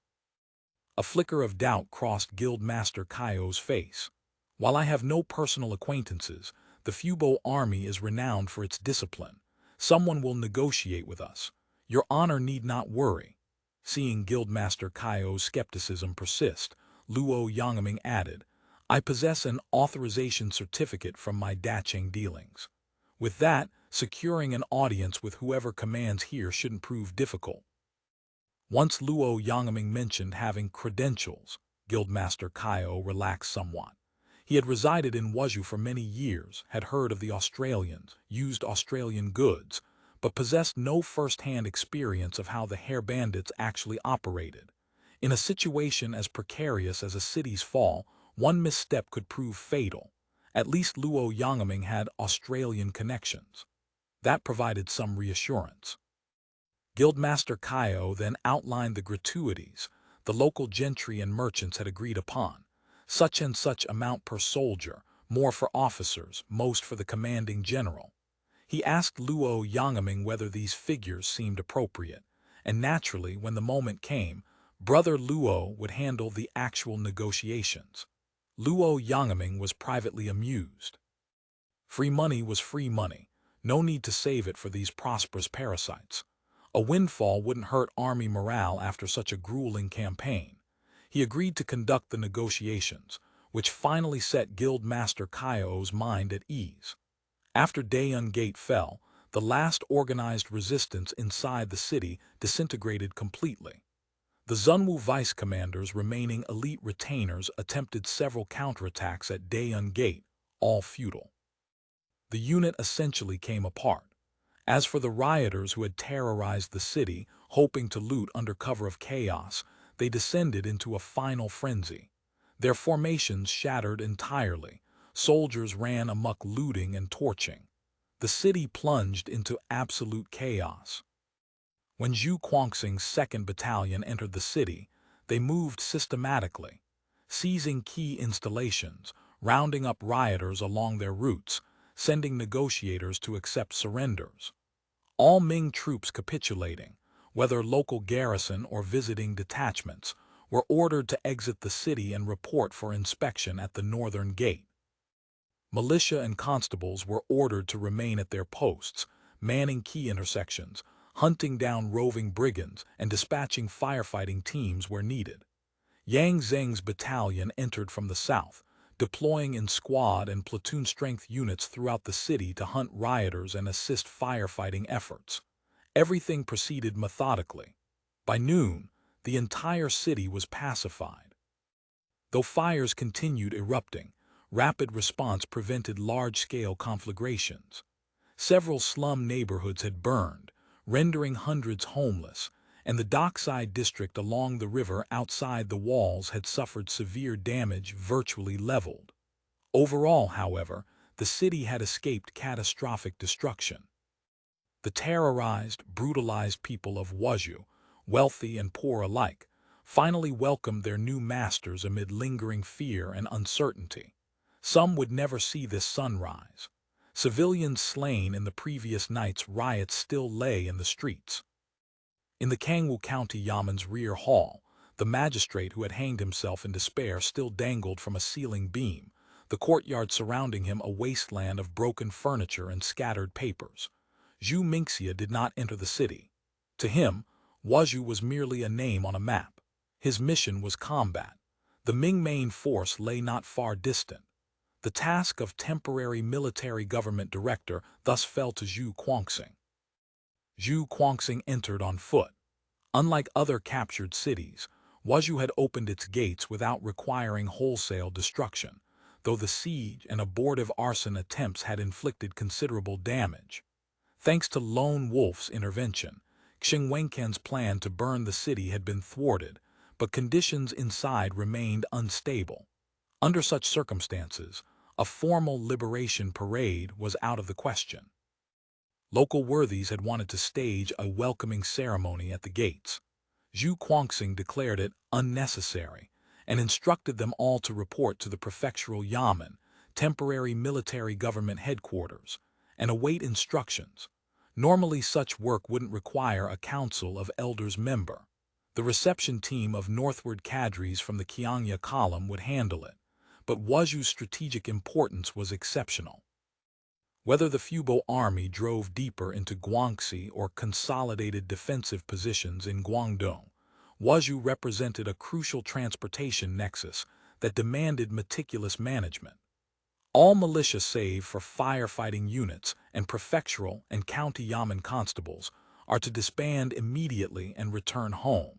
A flicker of doubt crossed Guildmaster Kaio's face. While I have no personal acquaintances, the Fubo army is renowned for its discipline. Someone will negotiate with us. Your honor need not worry. Seeing Guildmaster Kaio's skepticism persist, Luo Yangming added, I possess an authorization certificate from my Dacheng dealings. With that, securing an audience with whoever commands here shouldn't prove difficult. Once Luo Yangming mentioned having credentials, Guildmaster Kaio relaxed somewhat. He had resided in Wuzhou for many years, had heard of the Australians, used Australian goods, but possessed no first-hand experience of how the Hare Bandits actually operated. In a situation as precarious as a city's fall, one misstep could prove fatal. At least Luo Yangming had Australian connections. That provided some reassurance. Guildmaster Kaio then outlined the gratuities the local gentry and merchants had agreed upon. Such and such amount per soldier, more for officers, most for the commanding general. He asked Luo Yangming whether these figures seemed appropriate, and naturally, when the moment came, Brother Luo would handle the actual negotiations. Luo Yangming was privately amused. Free money was free money, no need to save it for these prosperous parasites. A windfall wouldn't hurt army morale after such a grueling campaign. He agreed to conduct the negotiations, which finally set Guildmaster Kaio's mind at ease. After Daeun Gate fell, the last organized resistance inside the city disintegrated completely. The Zunwu vice commanders remaining elite retainers attempted several counterattacks at Daeun Gate, all futile. The unit essentially came apart. As for the rioters who had terrorized the city, hoping to loot under cover of chaos, they descended into a final frenzy. Their formations shattered entirely. Soldiers ran amok looting and torching. The city plunged into absolute chaos. When Zhu Quanxing's 2nd Battalion entered the city, they moved systematically, seizing key installations, rounding up rioters along their routes, sending negotiators to accept surrenders. All Ming troops capitulating, whether local garrison or visiting detachments, were ordered to exit the city and report for inspection at the northern gate. Militia and constables were ordered to remain at their posts, manning key intersections, hunting down roving brigands, and dispatching firefighting teams where needed. Yang Zheng's battalion entered from the south, deploying in squad and platoon-strength units throughout the city to hunt rioters and assist firefighting efforts. Everything proceeded methodically. By noon, the entire city was pacified. Though fires continued erupting, rapid response prevented large-scale conflagrations. Several slum neighborhoods had burned, rendering hundreds homeless, and the dockside district along the river outside the walls had suffered severe damage, virtually leveled. Overall, however, the city had escaped catastrophic destruction. The terrorized, brutalized people of Wuzhou, wealthy and poor alike, finally welcomed their new masters amid lingering fear and uncertainty. Some would never see this sunrise. Civilians slain in the previous night's riots still lay in the streets. In the Kangwu County Yamen's rear hall, the magistrate who had hanged himself in despair still dangled from a ceiling beam, the courtyard surrounding him a wasteland of broken furniture and scattered papers. Zhu Mingxia did not enter the city. To him, Wuzhou was merely a name on a map. His mission was combat. The Ming main force lay not far distant. The task of temporary military government director thus fell to Zhu Guangxing. Zhu Guangxing entered on foot. Unlike other captured cities, Wuzhou had opened its gates without requiring wholesale destruction, though the siege and abortive arson attempts had inflicted considerable damage. Thanks to Lone Wolf's intervention, Wenchans' plan to burn the city had been thwarted, but conditions inside remained unstable. Under such circumstances, a formal liberation parade was out of the question. Local worthies had wanted to stage a welcoming ceremony at the gates. Zhu Guangxing declared it unnecessary and instructed them all to report to the prefectural yamen, temporary military government headquarters, and await instructions. Normally such work wouldn't require a council of elders member. The reception team of northward cadres from the Qiangyun column would handle it, but Wuzhou's strategic importance was exceptional. Whether the Fubo army drove deeper into Guangxi or consolidated defensive positions in Guangdong, Wuzhou represented a crucial transportation nexus that demanded meticulous management. All militia save for firefighting units and prefectural and county yamen constables are to disband immediately and return home.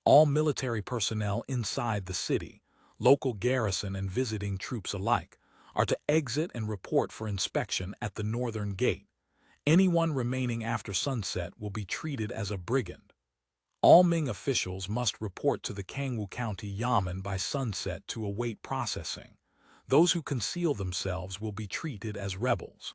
All military personnel inside the city, local garrison and visiting troops alike, are to exit and report for inspection at the northern gate. Anyone remaining after sunset will be treated as a brigand. All Ming officials must report to the Kangwu County Yamen by sunset to await processing. Those who conceal themselves will be treated as rebels.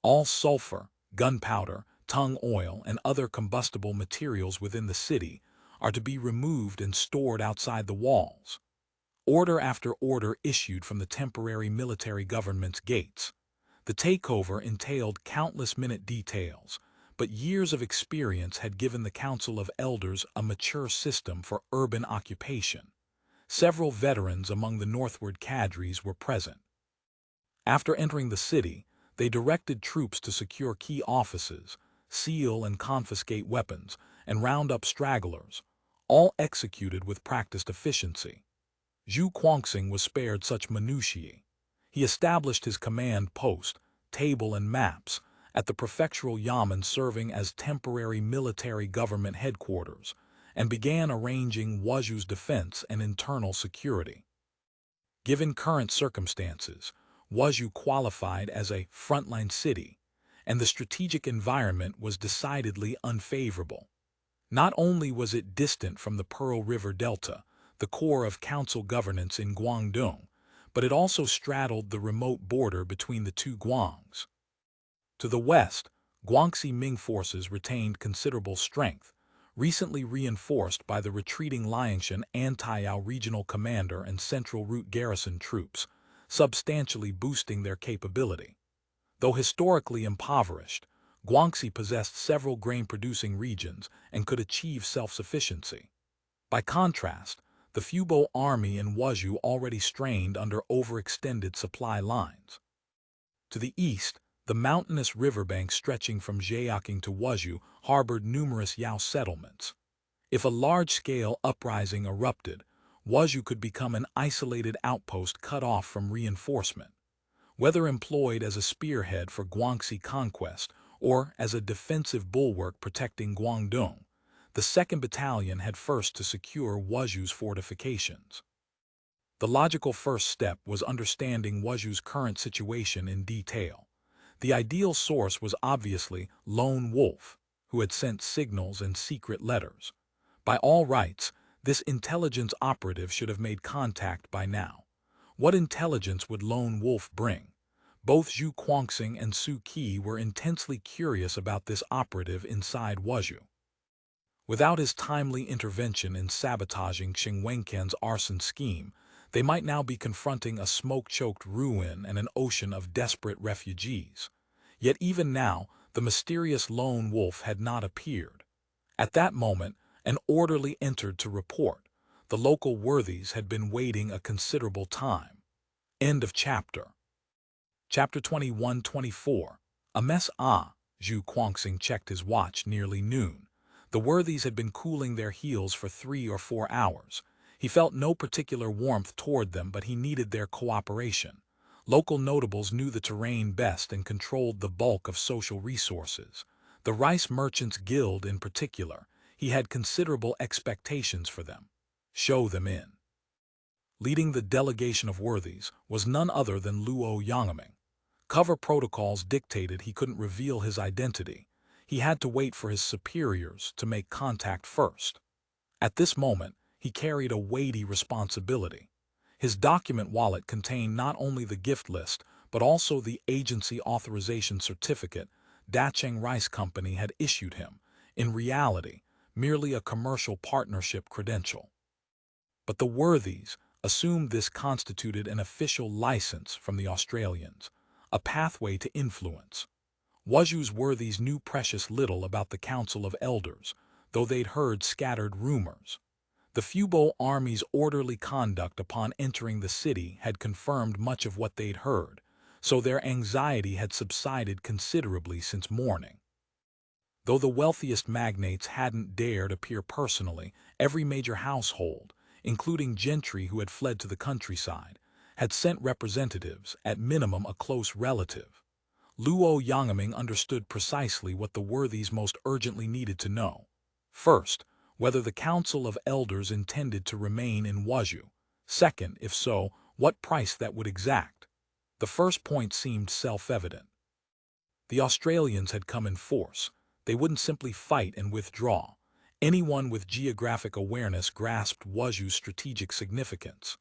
All sulfur, gunpowder, tung oil, and other combustible materials within the city are to be removed and stored outside the walls. Order after order issued from the temporary military government's gates. The takeover entailed countless minute details, but years of experience had given the Council of Elders a mature system for urban occupation. Several veterans among the northward cadres were present. After entering the city, they directed troops to secure key offices, seal and confiscate weapons, and round up stragglers, all executed with practiced efficiency. Zhu Guangxing was spared such minutiae. He established his command post, table and maps, at the prefectural yamen serving as temporary military government headquarters, and began arranging Wuzhou's defense and internal security. Given current circumstances, Wuzhou qualified as a frontline city, and the strategic environment was decidedly unfavorable. Not only was it distant from the Pearl River Delta, the core of council governance in Guangdong, but it also straddled the remote border between the two Guangs. To the west, Guangxi Ming forces retained considerable strength, recently reinforced by the retreating Liangshan Antayao regional commander and central route garrison troops, substantially boosting their capability. Though historically impoverished, Guangxi possessed several grain-producing regions and could achieve self-sufficiency. By contrast, the Fubo army in Wuzhou already strained under overextended supply lines. To the east, the mountainous riverbank stretching from Zhaoqing to Wuzhou harbored numerous Yao settlements. If a large-scale uprising erupted, Wuzhou could become an isolated outpost cut off from reinforcement. Whether employed as a spearhead for Guangxi conquest or as a defensive bulwark protecting Guangdong, the 2nd Battalion had first to secure Wuzhou's fortifications. The logical first step was understanding Wuzhou's current situation in detail. The ideal source was obviously Lone Wolf, who had sent signals and secret letters. By all rights, this intelligence operative should have made contact by now. What intelligence would Lone Wolf bring? Both Zhu Guangxing and Su Qi were intensely curious about this operative inside Wuzhou. Without his timely intervention in sabotaging Wenchans' arson scheme, They might now be confronting a smoke-choked ruin and an ocean of desperate refugees. Yet even now, the mysterious lone wolf had not appeared. At that moment, an orderly entered to report. The local worthies had been waiting a considerable time. End of chapter. Chapter 21-24. A mess. Zhu Guangxing checked his watch. Nearly noon. The worthies had been cooling their heels for 3 or 4 hours. He felt no particular warmth toward them, but he needed their cooperation. Local notables knew the terrain best and controlled the bulk of social resources. The Rice Merchants Guild in particular, he had considerable expectations for them. Show them in. Leading the delegation of worthies was none other than Luo Yangming. Cover protocols dictated he couldn't reveal his identity. He had to wait for his superiors to make contact first. At this moment, he carried a weighty responsibility. His document wallet contained not only the gift list, but also the agency authorization certificate Dacheng Rice Company had issued him, in reality, merely a commercial partnership credential. But the worthies assumed this constituted an official license from the Australians, a pathway to influence. Wuzhou's worthies knew precious little about the Council of Elders, though they'd heard scattered rumors. The Fubo army's orderly conduct upon entering the city had confirmed much of what they'd heard, so their anxiety had subsided considerably since morning. Though the wealthiest magnates hadn't dared appear personally, every major household, including gentry who had fled to the countryside, had sent representatives, at minimum a close relative. Luo Yangming understood precisely what the worthies most urgently needed to know. First, whether the Council of Elders intended to remain in Wuzhou. Second, if so, what price that would exact. The first point seemed self-evident. The Australians had come in force. They wouldn't simply fight and withdraw. Anyone with geographic awareness grasped Wuzhou's strategic significance.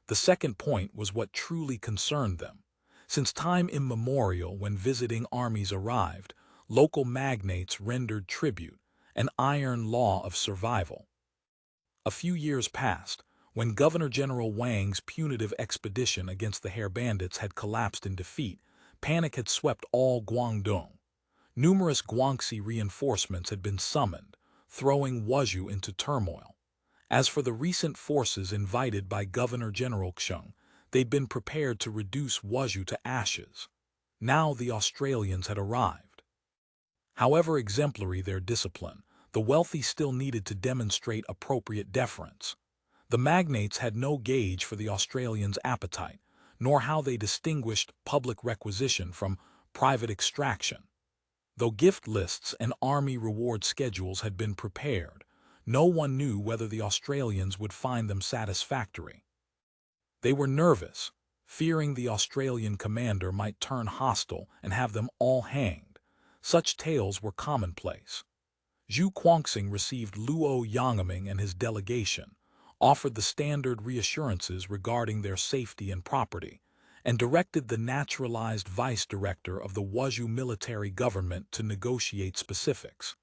The second point was what truly concerned them. Since time immemorial, when visiting armies arrived, local magnates rendered tribute, an iron law of survival. A few years passed, when Governor-General Wang's punitive expedition against the Hare Bandits had collapsed in defeat. Panic had swept all Guangdong. Numerous Guangxi reinforcements had been summoned, throwing Wuzhou into turmoil. As for the recent forces invited by Governor-General Xiong, they'd been prepared to reduce Wuzhou to ashes. Now the Australians had arrived. However exemplary their discipline, the wealthy still needed to demonstrate appropriate deference. The magnates had no gauge for the Australians' appetite, nor how they distinguished public requisition from private extraction. Though gift lists and army reward schedules had been prepared, no one knew whether the Australians would find them satisfactory. They were nervous, fearing the Australian commander might turn hostile and have them all hanged. Such tales were commonplace. Zhu Guangxing received Luo Yangming and his delegation, offered the standard reassurances regarding their safety and property, and directed the naturalized vice-director of the Wuzhou military government to negotiate specifics.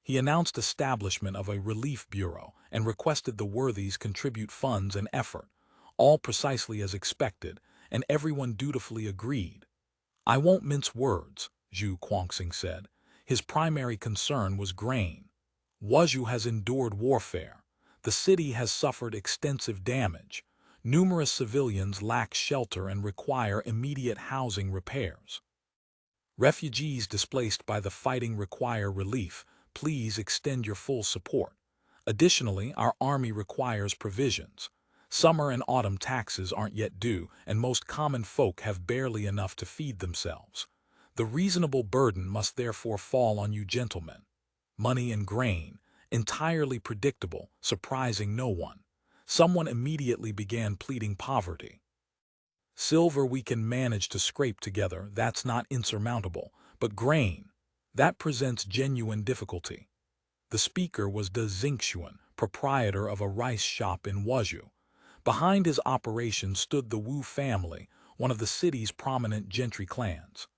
He announced establishment of a relief bureau and requested the worthies contribute funds and effort, all precisely as expected, and everyone dutifully agreed. "I won't mince words," Zhu Guangxing said. His primary concern was grain. Wuzhou has endured warfare. The city has suffered extensive damage. Numerous civilians lack shelter and require immediate housing repairs. Refugees displaced by the fighting require relief. Please extend your full support. Additionally, our army requires provisions. Summer and autumn taxes aren't yet due, and most common folk have barely enough to feed themselves. The reasonable burden must therefore fall on you gentlemen. Money and grain, entirely predictable, surprising no one. Someone immediately began pleading poverty. Silver we can manage to scrape together, that's not insurmountable, but grain, that presents genuine difficulty. The speaker was De Xingxuan, proprietor of a rice shop in Wuzhou. Behind his operation stood the Wu family, one of the city's prominent gentry clans.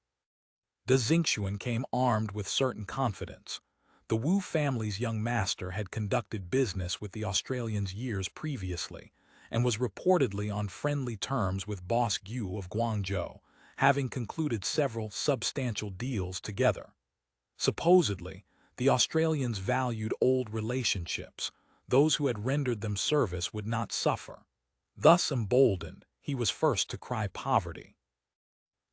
De Xingxuan came armed with certain confidence. The Wu family's young master had conducted business with the Australians years previously, and was reportedly on friendly terms with boss Gu of Guangzhou, having concluded several substantial deals together. Supposedly, the Australians valued old relationships. Those who had rendered them service would not suffer. Thus emboldened, he was first to cry poverty.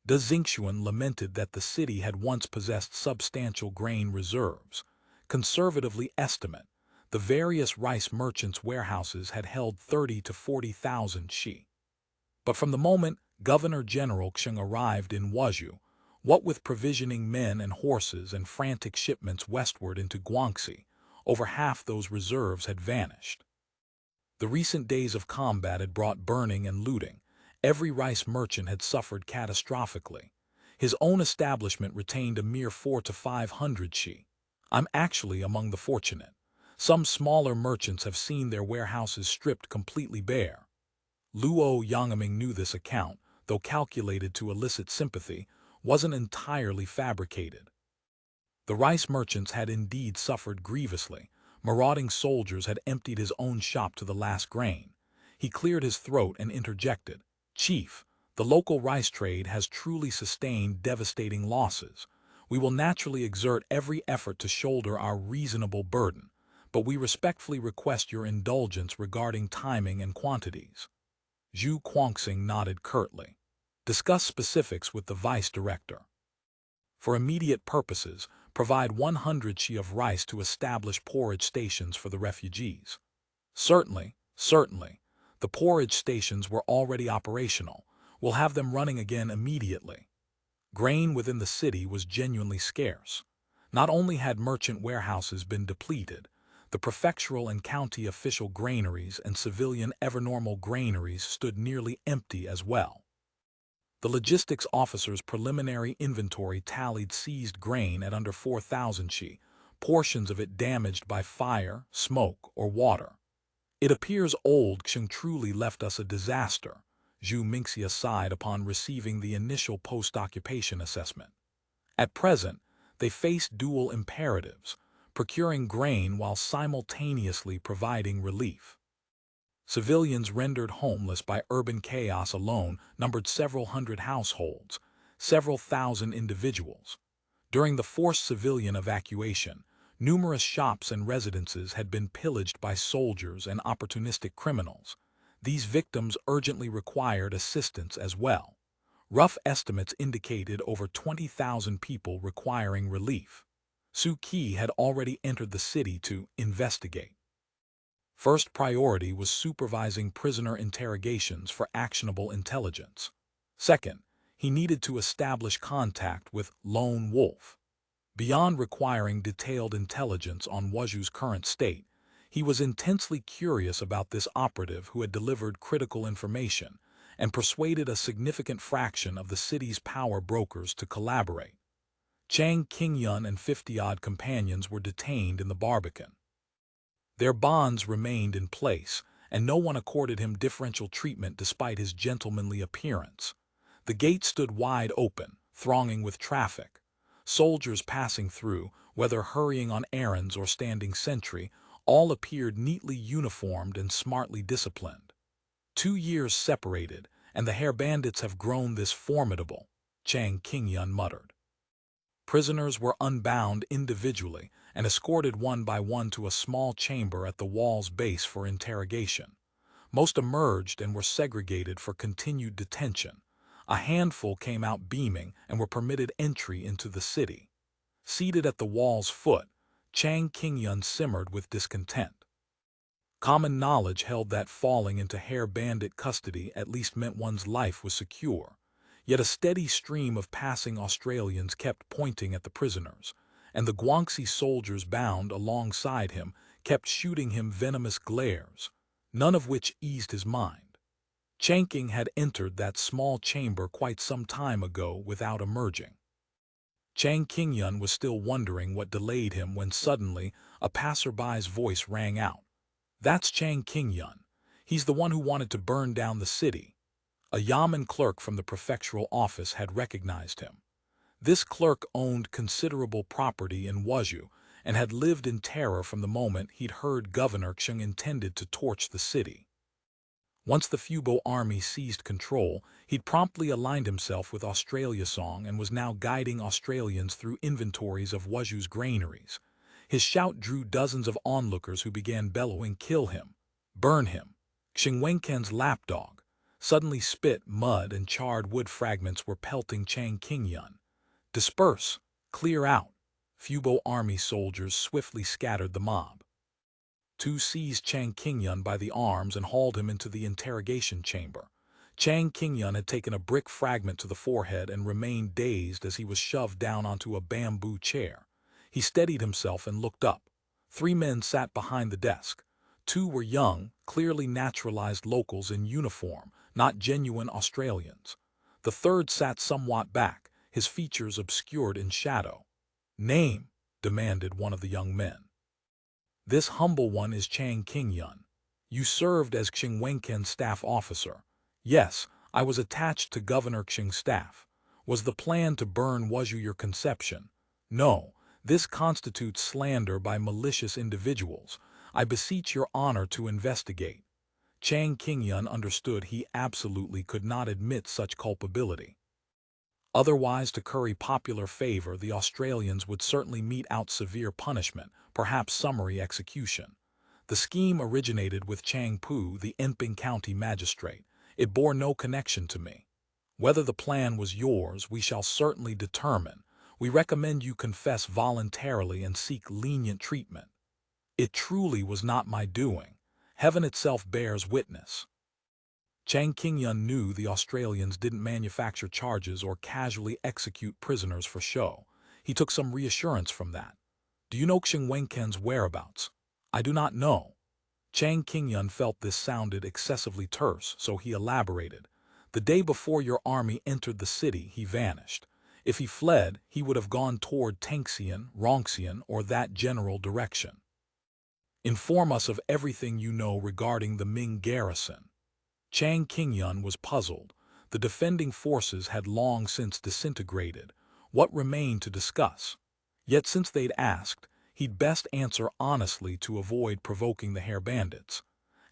De Xingxuan lamented that the city had once possessed substantial grain reserves. Conservatively estimate, the various rice merchants' warehouses had held 30 to 40,000 shi. But from the moment Governor General Chang arrived in Wuzhou, what with provisioning men and horses and frantic shipments westward into Guangxi, over half those reserves had vanished. The recent days of combat had brought burning and looting. Every rice merchant had suffered catastrophically. His own establishment retained a mere 400 to 500 shi. I'm actually among the fortunate. Some smaller merchants have seen their warehouses stripped completely bare. Luo Yangming knew this account, though calculated to elicit sympathy, wasn't entirely fabricated. The rice merchants had indeed suffered grievously. Marauding soldiers had emptied his own shop to the last grain. He cleared his throat and interjected, "Chief, the local rice trade has truly sustained devastating losses. We will naturally exert every effort to shoulder our reasonable burden, but we respectfully request your indulgence regarding timing and quantities." Zhu Guangxing nodded curtly. Discuss specifics with the vice director. For immediate purposes, provide 100 shi of rice to establish porridge stations for the refugees. Certainly, certainly. The porridge stations were already operational. We'll have them running again immediately. Grain within the city was genuinely scarce. Not only had merchant warehouses been depleted, the prefectural and county official granaries and civilian ever-normal granaries stood nearly empty as well. The logistics officer's preliminary inventory tallied seized grain at under 4,000 shi, portions of it damaged by fire, smoke, or water. It appears old Xiong truly left us a disaster, Zhu Mingxia sighed upon receiving the initial post-occupation assessment. At present, they faced dual imperatives, procuring grain while simultaneously providing relief. Civilians rendered homeless by urban chaos alone numbered several hundred households, several thousand individuals. During the forced civilian evacuation, numerous shops and residences had been pillaged by soldiers and opportunistic criminals. These victims urgently required assistance as well. Rough estimates indicated over 20,000 people requiring relief. Su Qi had already entered the city to investigate. First priority was supervising prisoner interrogations for actionable intelligence. Second, he needed to establish contact with Lone Wolf. Beyond requiring detailed intelligence on Wuzhou's current state, he was intensely curious about this operative who had delivered critical information and persuaded a significant fraction of the city's power brokers to collaborate. Chang, Qingyun, and 50-odd companions were detained in the Barbican. Their bonds remained in place, and no one accorded him differential treatment despite his gentlemanly appearance. The gate stood wide open, thronging with traffic. Soldiers passing through, whether hurrying on errands or standing sentry, all appeared neatly uniformed and smartly disciplined. 2 years separated, and the hair bandits have grown this formidable, Chang Qingyun muttered. Prisoners were unbound individually and escorted one by one to a small chamber at the wall's base for interrogation. Most emerged and were segregated for continued detention. A handful came out beaming and were permitted entry into the city. Seated at the wall's foot, Chang Qingyun simmered with discontent. Common knowledge held that falling into hair bandit custody at least meant one's life was secure. Yet a steady stream of passing Australians kept pointing at the prisoners, and the Guangxi soldiers bound alongside him kept shooting him venomous glares, none of which eased his mind. Zhaoqing had entered that small chamber quite some time ago without emerging. Chang Qingyun was still wondering what delayed him when suddenly a passerby's voice rang out. "That's Chang Qingyun. He's the one who wanted to burn down the city." A Yamen clerk from the prefectural office had recognized him. This clerk owned considerable property in Wuzhou and had lived in terror from the moment he'd heard Governor Chang intended to torch the city. Once the Fubo army seized control, he'd promptly aligned himself with Xiong and was now guiding Australians through inventories of Wuzhou's granaries. His shout drew dozens of onlookers who began bellowing, "Kill him! Burn him!" Wenchans' lapdog. Suddenly spit, mud, and charred wood fragments were pelting Qingyun. "Disperse! Clear out!" Fubo army soldiers swiftly scattered the mob. Two seized Qingyun by the arms and hauled him into the interrogation chamber. Qingyun had taken a brick fragment to the forehead and remained dazed as he was shoved down onto a bamboo chair. He steadied himself and looked up. 3 men sat behind the desk. 2 were young, clearly naturalized locals in uniform, not genuine Australians. The third sat somewhat back, his features obscured in shadow. "Name?" demanded one of the young men. "This humble one is Qingyun. You served as Wenchans' staff officer." "Yes, I was attached to Governor Xing's staff." "Was the plan to burn Wuzhou your conception?" "No, this constitutes slander by malicious individuals. I beseech your honor to investigate." Qingyun understood he absolutely could not admit such culpability. Otherwise, to curry popular favor, the Australians would certainly mete out severe punishment, perhaps summary execution. The scheme originated with Chang Pu, the Enping County magistrate. It bore no connection to me. Whether the plan was yours, we shall certainly determine. We recommend you confess voluntarily and seek lenient treatment. It truly was not my doing. Heaven itself bears witness. Qingyun knew the Australians didn't manufacture charges or casually execute prisoners for show. He took some reassurance from that. "Do you know Wenchans' whereabouts?" "I do not know." Qingyun felt this sounded excessively terse, so he elaborated. "The day before your army entered the city, he vanished. If he fled, he would have gone toward Tengxian, Rongxian, or that general direction. Inform us of everything you know regarding the Ming garrison." Qingyun was puzzled. The defending forces had long since disintegrated. What remained to discuss? Yet since they'd asked, he'd best answer honestly to avoid provoking the hair bandits.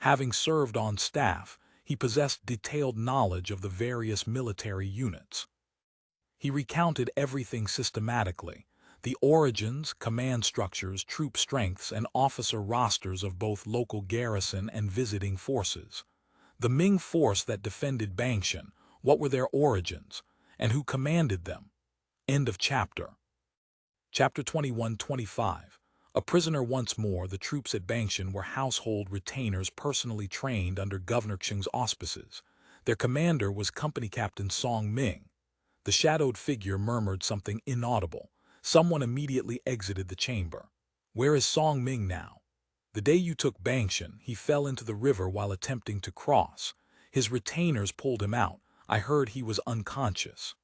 Having served on staff, he possessed detailed knowledge of the various military units. He recounted everything systematically: the origins, command structures, troop strengths, and officer rosters of both local garrison and visiting forces. The Ming force that defended Bangshan, what were their origins, and who commanded them? End of chapter. Chapter 21-25. A prisoner once more. The troops at Bangshan were household retainers personally trained under Governor Xing's auspices. Their commander was Company Captain Song Ming. The shadowed figure murmured something inaudible. Someone immediately exited the chamber. "Where is Song Ming now?" "The day you took Bangshan, he fell into the river while attempting to cross. His retainers pulled him out. I heard he was unconscious.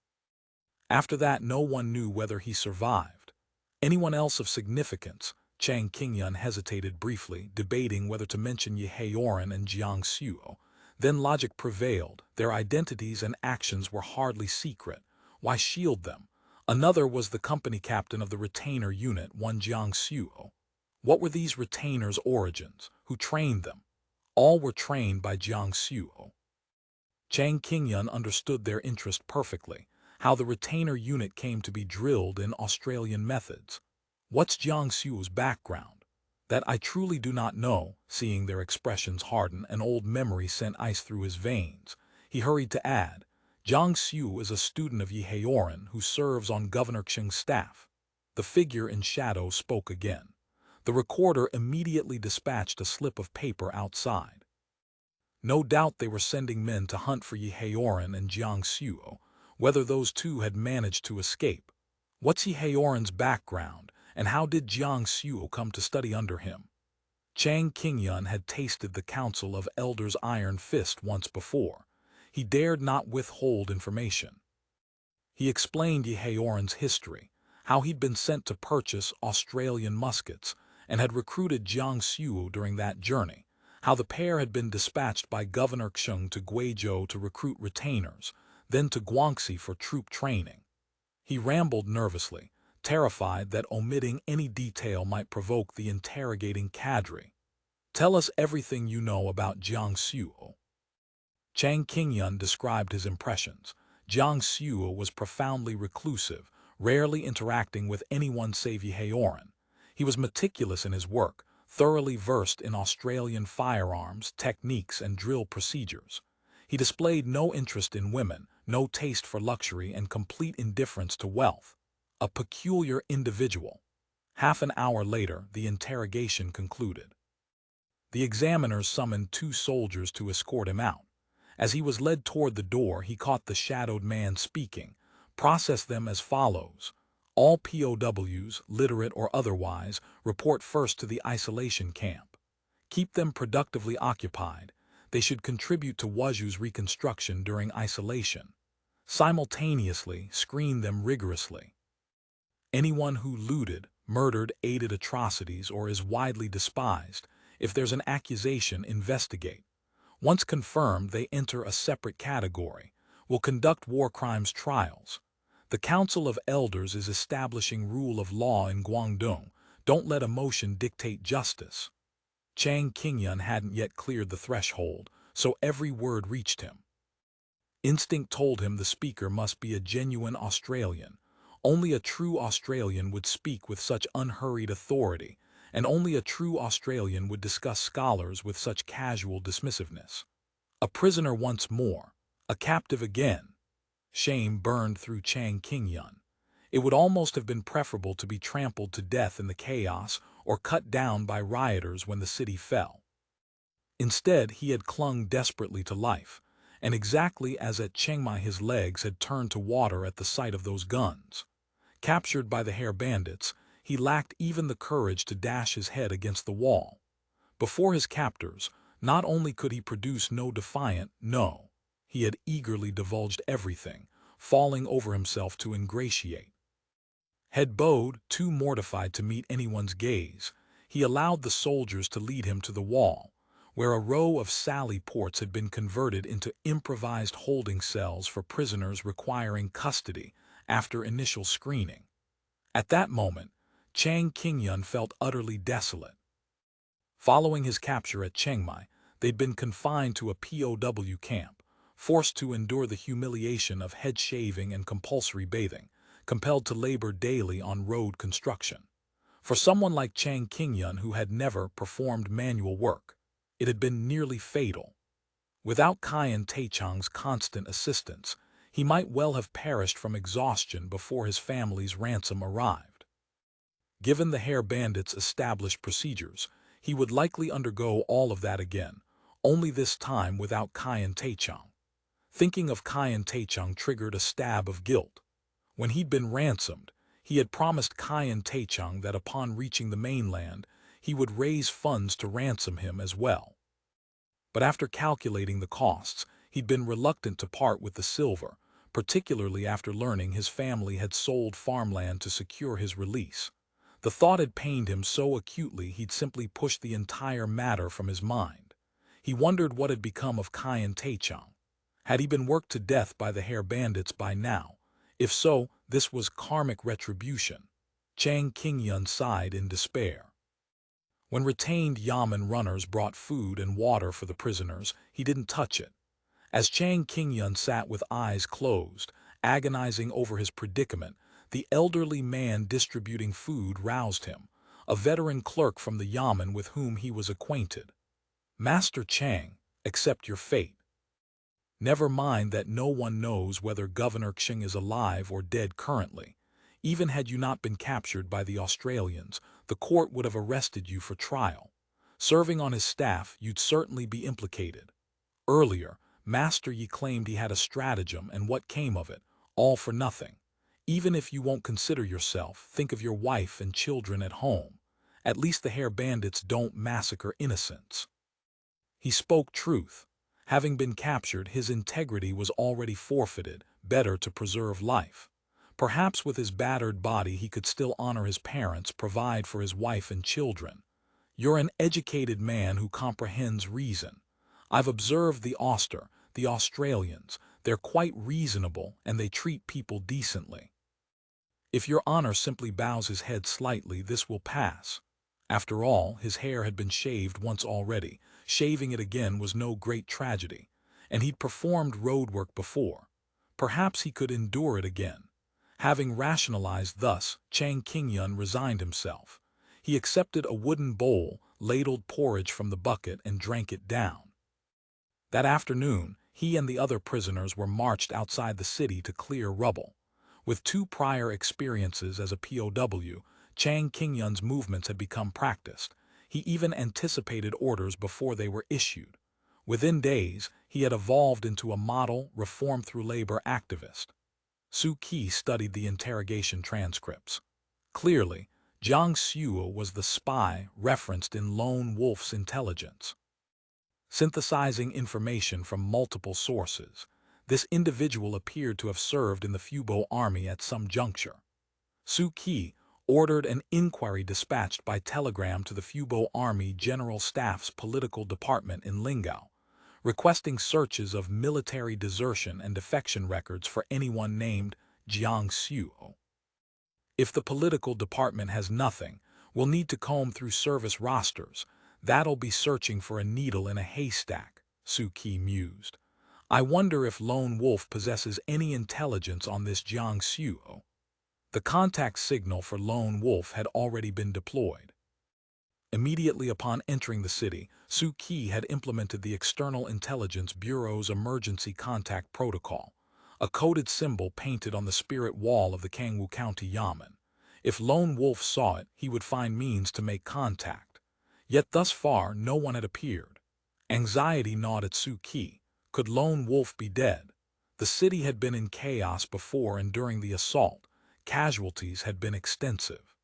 After that, no one knew whether he survived." "Anyone else of significance?" Qingyun hesitated briefly, debating whether to mention Yehaoran and Jiangsu. Then logic prevailed. Their identities and actions were hardly secret. Why shield them? Another was the company captain of the retainer unit, one Jiangsu. What were these retainers' origins? Who trained them? All were trained by Jiangsu. Qingyun understood their interest perfectly, how the retainer unit came to be drilled in Australian methods. "What's Jiangsu's background?" "That I truly do not know." Seeing their expressions harden, an old memory sent ice through his veins. He hurried to add, "Jiangsu is a student of Yehaoran who serves on Governor Xing's staff." The figure in shadow spoke again. The recorder immediately dispatched a slip of paper outside. No doubt they were sending men to hunt for Yehaoran and Jiangsu. Whether those two had managed to escape. What's Yehaoran's background, and how did Jiangsu come to study under him? Qingyun had tasted the counsel of Elder's iron fist once before. He dared not withhold information. He explained Yehaoran's history, how he'd been sent to purchase Australian muskets, and had recruited Jiangsu during that journey, how the pair had been dispatched by Governor Xing to Guizhou to recruit retainers, then to Guangxi for troop training. He rambled nervously, terrified that omitting any detail might provoke the interrogating cadre. "Tell us everything you know about Jiangsu." Chang Qingyun described his impressions. Jiang Suo was profoundly reclusive, rarely interacting with anyone save Yehaoran. He was meticulous in his work, thoroughly versed in Australian firearms, techniques, and drill procedures. He displayed no interest in women, no taste for luxury, and complete indifference to wealth. A peculiar individual. Half an hour later, the interrogation concluded. The examiners summoned 2 soldiers to escort him out. As he was led toward the door, he caught the shadowed man speaking. Process them as follows. All POWs, literate or otherwise, report first to the isolation camp. Keep them productively occupied. They should contribute to Wuzhou's reconstruction during isolation. Simultaneously, screen them rigorously. Anyone who looted, murdered, aided atrocities, or is widely despised, if there's an accusation, investigate. Once confirmed, they enter a separate category. Will conduct war crimes trials. The Council of Elders is establishing rule of law in Guangdong. Don't let emotion dictate justice. Chang Qingyun hadn't yet cleared the threshold, so every word reached him. Instinct told him the speaker must be a genuine Australian. Only a true Australian would speak with such unhurried authority, and only a true Australian would discuss scholars with such casual dismissiveness. A prisoner once more, a captive again. Shame burned through Chang Qingyun. It would almost have been preferable to be trampled to death in the chaos or cut down by rioters when the city fell. Instead, he had clung desperately to life, and exactly as at Chiang Mai his legs had turned to water at the sight of those guns. Captured by the hair bandits, he lacked even the courage to dash his head against the wall. Before his captors, not only could he produce no defiant no, he had eagerly divulged everything, falling over himself to ingratiate. Head bowed, too mortified to meet anyone's gaze, he allowed the soldiers to lead him to the wall, where a row of sally ports had been converted into improvised holding cells for prisoners requiring custody after initial screening. At that moment, Chang Qingyun felt utterly desolate. Following his capture at Chiang Mai, they'd been confined to a POW camp, forced to endure the humiliation of head shaving and compulsory bathing, compelled to labor daily on road construction. For someone like Chang Qingyun who had never performed manual work, it had been nearly fatal. Without Qian Taichang's constant assistance, he might well have perished from exhaustion before his family's ransom arrived. Given the hair bandits' established procedures, he would likely undergo all of that again, only this time without Qian Taichang. Thinking of Qian Taichang triggered a stab of guilt. When he'd been ransomed, he had promised Qian Taichang that upon reaching the mainland, he would raise funds to ransom him as well. But after calculating the costs, he'd been reluctant to part with the silver, particularly after learning his family had sold farmland to secure his release. The thought had pained him so acutely he'd simply pushed the entire matter from his mind. He wondered what had become of Qian Taichang. Had he been worked to death by the hair bandits by now? If so, this was karmic retribution. Chang Qingyun sighed in despair. When retained Yamen runners brought food and water for the prisoners, he didn't touch it. As Chang Qingyun sat with eyes closed, agonizing over his predicament, the elderly man distributing food roused him, a veteran clerk from the Yamen with whom he was acquainted. "Master Chang, accept your fate. Never mind that no one knows whether Governor Xiong is alive or dead currently. Even had you not been captured by the Australians, the court would have arrested you for trial. Serving on his staff, you'd certainly be implicated. Earlier, Master Yi claimed he had a stratagem, and what came of it? All for nothing. Even if you won't consider yourself, think of your wife and children at home. At least the hair bandits don't massacre innocents." He spoke truth. Having been captured, his integrity was already forfeited. Better to preserve life. Perhaps with his battered body he could still honor his parents, provide for his wife and children. "You're an educated man who comprehends reason. I've observed the Australians. They're quite reasonable, and they treat people decently. If your honor simply bows his head slightly, this will pass." After all, his hair had been shaved once already. Shaving it again was no great tragedy. and he'd performed road work before. Perhaps he could endure it again. Having rationalized thus, Qingyun resigned himself. He accepted a wooden bowl, ladled porridge from the bucket, and drank it down. That afternoon, he and the other prisoners were marched outside the city to clear rubble. With 2 prior experiences as a POW, Qingyun's movements had become practiced. He even anticipated orders before they were issued. Within days, he had evolved into a model reform-through-labor activist. Suu Kyi studied the interrogation transcripts. Clearly, Jiang Xuo was the spy referenced in Lone Wolf's intelligence. Synthesizing information from multiple sources, this individual appeared to have served in the Fubo army at some juncture. Suu Kyi ordered an inquiry dispatched by telegram to the Fubo Army General Staff's political department in Lingao, requesting searches of military desertion and defection records for anyone named Jiang Xuo. If the political department has nothing, we'll need to comb through service rosters. That'll be searching for a needle in a haystack, Suu Kyi mused. I wonder if Lone Wolf possesses any intelligence on this Jiang Xuo. The contact signal for Lone Wolf had already been deployed. Immediately upon entering the city, Suu Kyi had implemented the External Intelligence Bureau's Emergency Contact Protocol, a coded symbol painted on the spirit wall of the Kangwu County Yamen. If Lone Wolf saw it, he would find means to make contact. Yet thus far no one had appeared. Anxiety gnawed at Suu Kyi. Could Lone Wolf be dead? The city had been in chaos before and during the assault. Casualties had been extensive.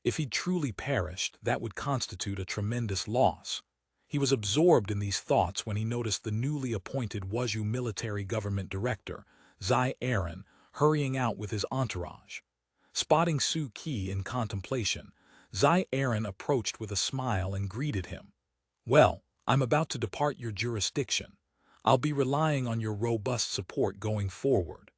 If he'd truly perished, that would constitute a tremendous loss. He was absorbed in these thoughts when he noticed the newly appointed Wuzhou military government director, Zai Aaron, hurrying out with his entourage. Spotting Suu Kyi in contemplation, Zai Aaron approached with a smile and greeted him. Well, I'm about to depart your jurisdiction. I'll be relying on your robust support going forward.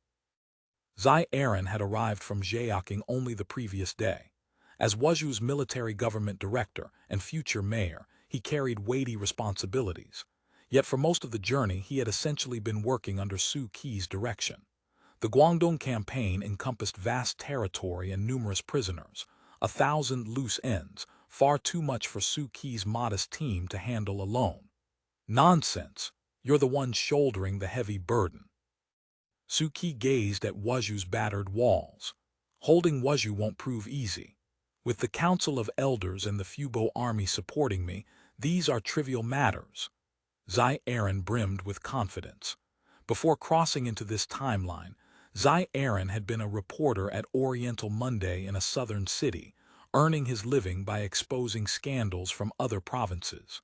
Zai Aaron had arrived from Zhaoqing only the previous day. As Wuzhou's military government director and future mayor, he carried weighty responsibilities. Yet for most of the journey he had essentially been working under Suu Kyi's direction. The Guangdong campaign encompassed vast territory and numerous prisoners, 1,000 loose ends, far too much for Suu Kyi's modest team to handle alone. Nonsense, you're the one shouldering the heavy burden. Suu Kyi gazed at Wuzhou's battered walls. Holding Wuzhou won't prove easy. With the Council of Elders and the Fubo army supporting me, these are trivial matters. Zai Aaron brimmed with confidence. Before crossing into this timeline, Zai Aaron had been a reporter at Oriental Monday in a southern city, earning his living by exposing scandals from other provinces.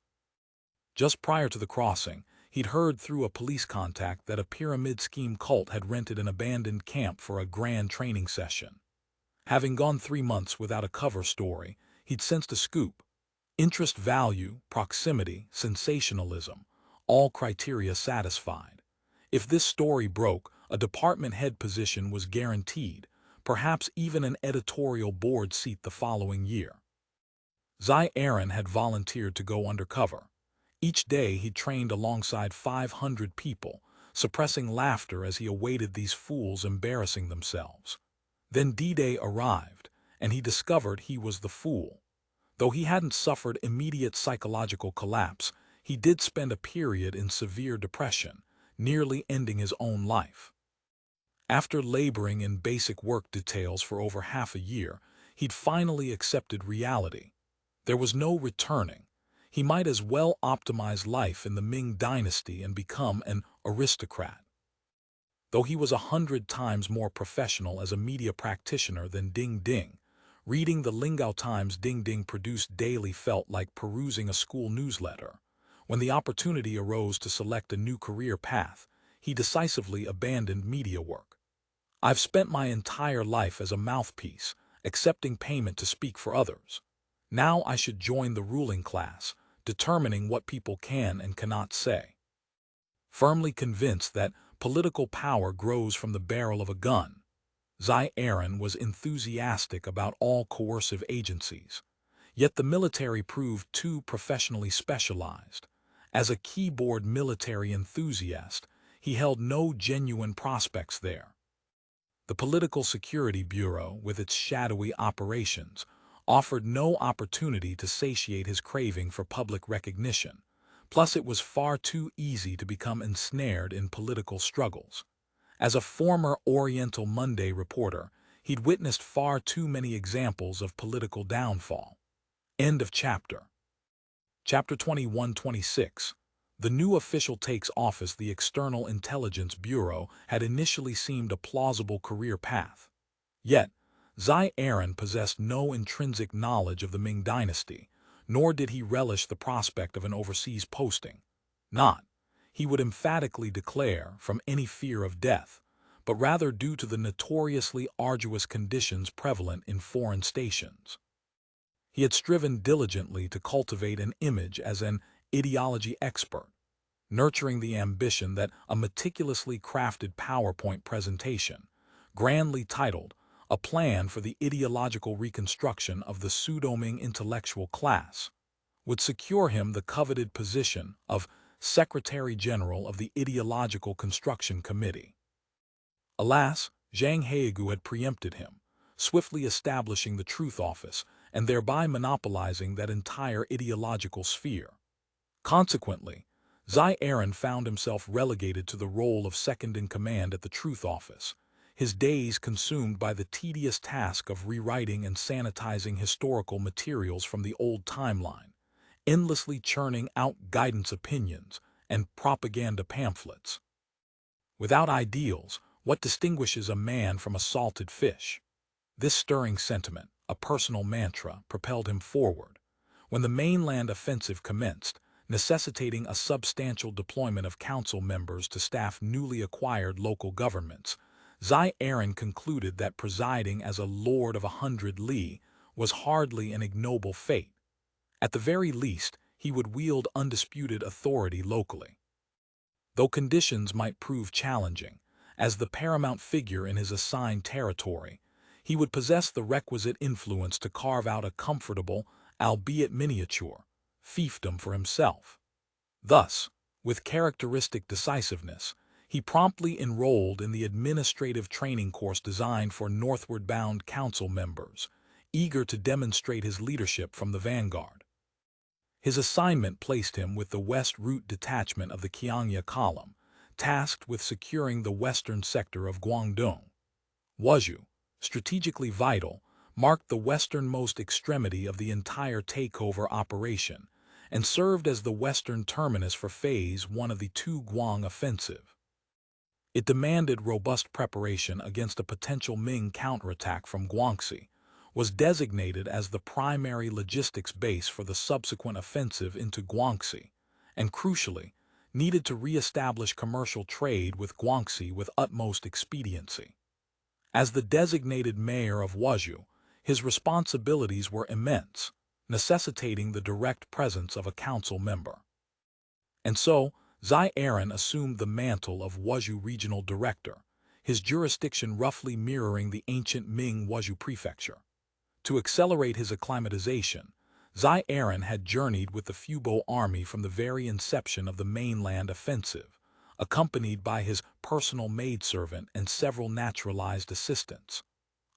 Just prior to the crossing, he'd heard through a police contact that a pyramid scheme cult had rented an abandoned camp for a grand training session. Having gone 3 months without a cover story, he'd sensed a scoop. Interest value, proximity, sensationalism, all criteria satisfied. If this story broke, a department head position was guaranteed, perhaps even an editorial board seat the following year. Zai Aaron had volunteered to go undercover. Each day he trained alongside 500 people, suppressing laughter as he awaited these fools embarrassing themselves. Then D-Day arrived, and he discovered he was the fool. Though he hadn't suffered immediate psychological collapse, he did spend a period in severe depression, nearly ending his own life. After laboring in basic work details for over half a year, he'd finally accepted reality. There was no returning. He might as well optimize life in the Ming Dynasty and become an aristocrat. Though he was 100 times more professional as a media practitioner than Ding Ding, reading the Lingao Times Ding Ding produced daily felt like perusing a school newsletter. When the opportunity arose to select a new career path, he decisively abandoned media work. I've spent my entire life as a mouthpiece, accepting payment to speak for others. Now I should join the ruling class, determining what people can and cannot say. Firmly convinced that political power grows from the barrel of a gun, Zai Aaron was enthusiastic about all coercive agencies. Yet the military proved too professionally specialized. As a keyboard military enthusiast, he held no genuine prospects there. The Political Security Bureau, with its shadowy operations, offered no opportunity to satiate his craving for public recognition. Plus, it was far too easy to become ensnared in political struggles. As a former Oriental Monday reporter, he'd witnessed far too many examples of political downfall. End of chapter. Chapter 21-26. The new official takes office. The External Intelligence Bureau had initially seemed a plausible career path. Yet, Zai Aaron possessed no intrinsic knowledge of the Ming Dynasty, nor did he relish the prospect of an overseas posting. Not, he would emphatically declare, from any fear of death, but rather due to the notoriously arduous conditions prevalent in foreign stations. He had striven diligently to cultivate an image as an ideology expert, nurturing the ambition that a meticulously crafted PowerPoint presentation, grandly titled A Plan for the Ideological Reconstruction of the Pseudo-Ming Intellectual Class, would secure him the coveted position of Secretary General of the Ideological Construction Committee. Alas, Zhang Heyegu had preempted him, swiftly establishing the Truth Office and thereby monopolizing that entire ideological sphere. Consequently, Zai Aaron found himself relegated to the role of second-in-command at the Truth Office, his days consumed by the tedious task of rewriting and sanitizing historical materials from the old timeline, endlessly churning out guidance opinions and propaganda pamphlets. Without ideals, what distinguishes a man from a salted fish? This stirring sentiment, a personal mantra, propelled him forward. When the mainland offensive commenced, necessitating a substantial deployment of council members to staff newly acquired local governments, Zai Aaron concluded that presiding as a lord of 100 li was hardly an ignoble fate. At the very least, he would wield undisputed authority locally. Though conditions might prove challenging, as the paramount figure in his assigned territory, he would possess the requisite influence to carve out a comfortable, albeit miniature, fiefdom for himself. Thus, with characteristic decisiveness, he promptly enrolled in the administrative training course designed for northward-bound council members, eager to demonstrate his leadership from the vanguard. His assignment placed him with the West Route Detachment of the Qingyun Column, tasked with securing the western sector of Guangdong. Wuzhou, strategically vital, marked the westernmost extremity of the entire takeover operation and served as the western terminus for Phase 1 of the Tu-Guang offensive. It demanded robust preparation against a potential Ming counterattack from Guangxi, was designated as the primary logistics base for the subsequent offensive into Guangxi, and crucially, needed to re-establish commercial trade with Guangxi with utmost expediency. As the designated mayor of Wuzhou, his responsibilities were immense, necessitating the direct presence of a council member. And so, Zai Aaron assumed the mantle of Wuzhou Regional Director, his jurisdiction roughly mirroring the ancient Ming Wuzhou Prefecture. To accelerate his acclimatization, Zai Aaron had journeyed with the Fubo army from the very inception of the mainland offensive, accompanied by his personal maidservant and several naturalized assistants.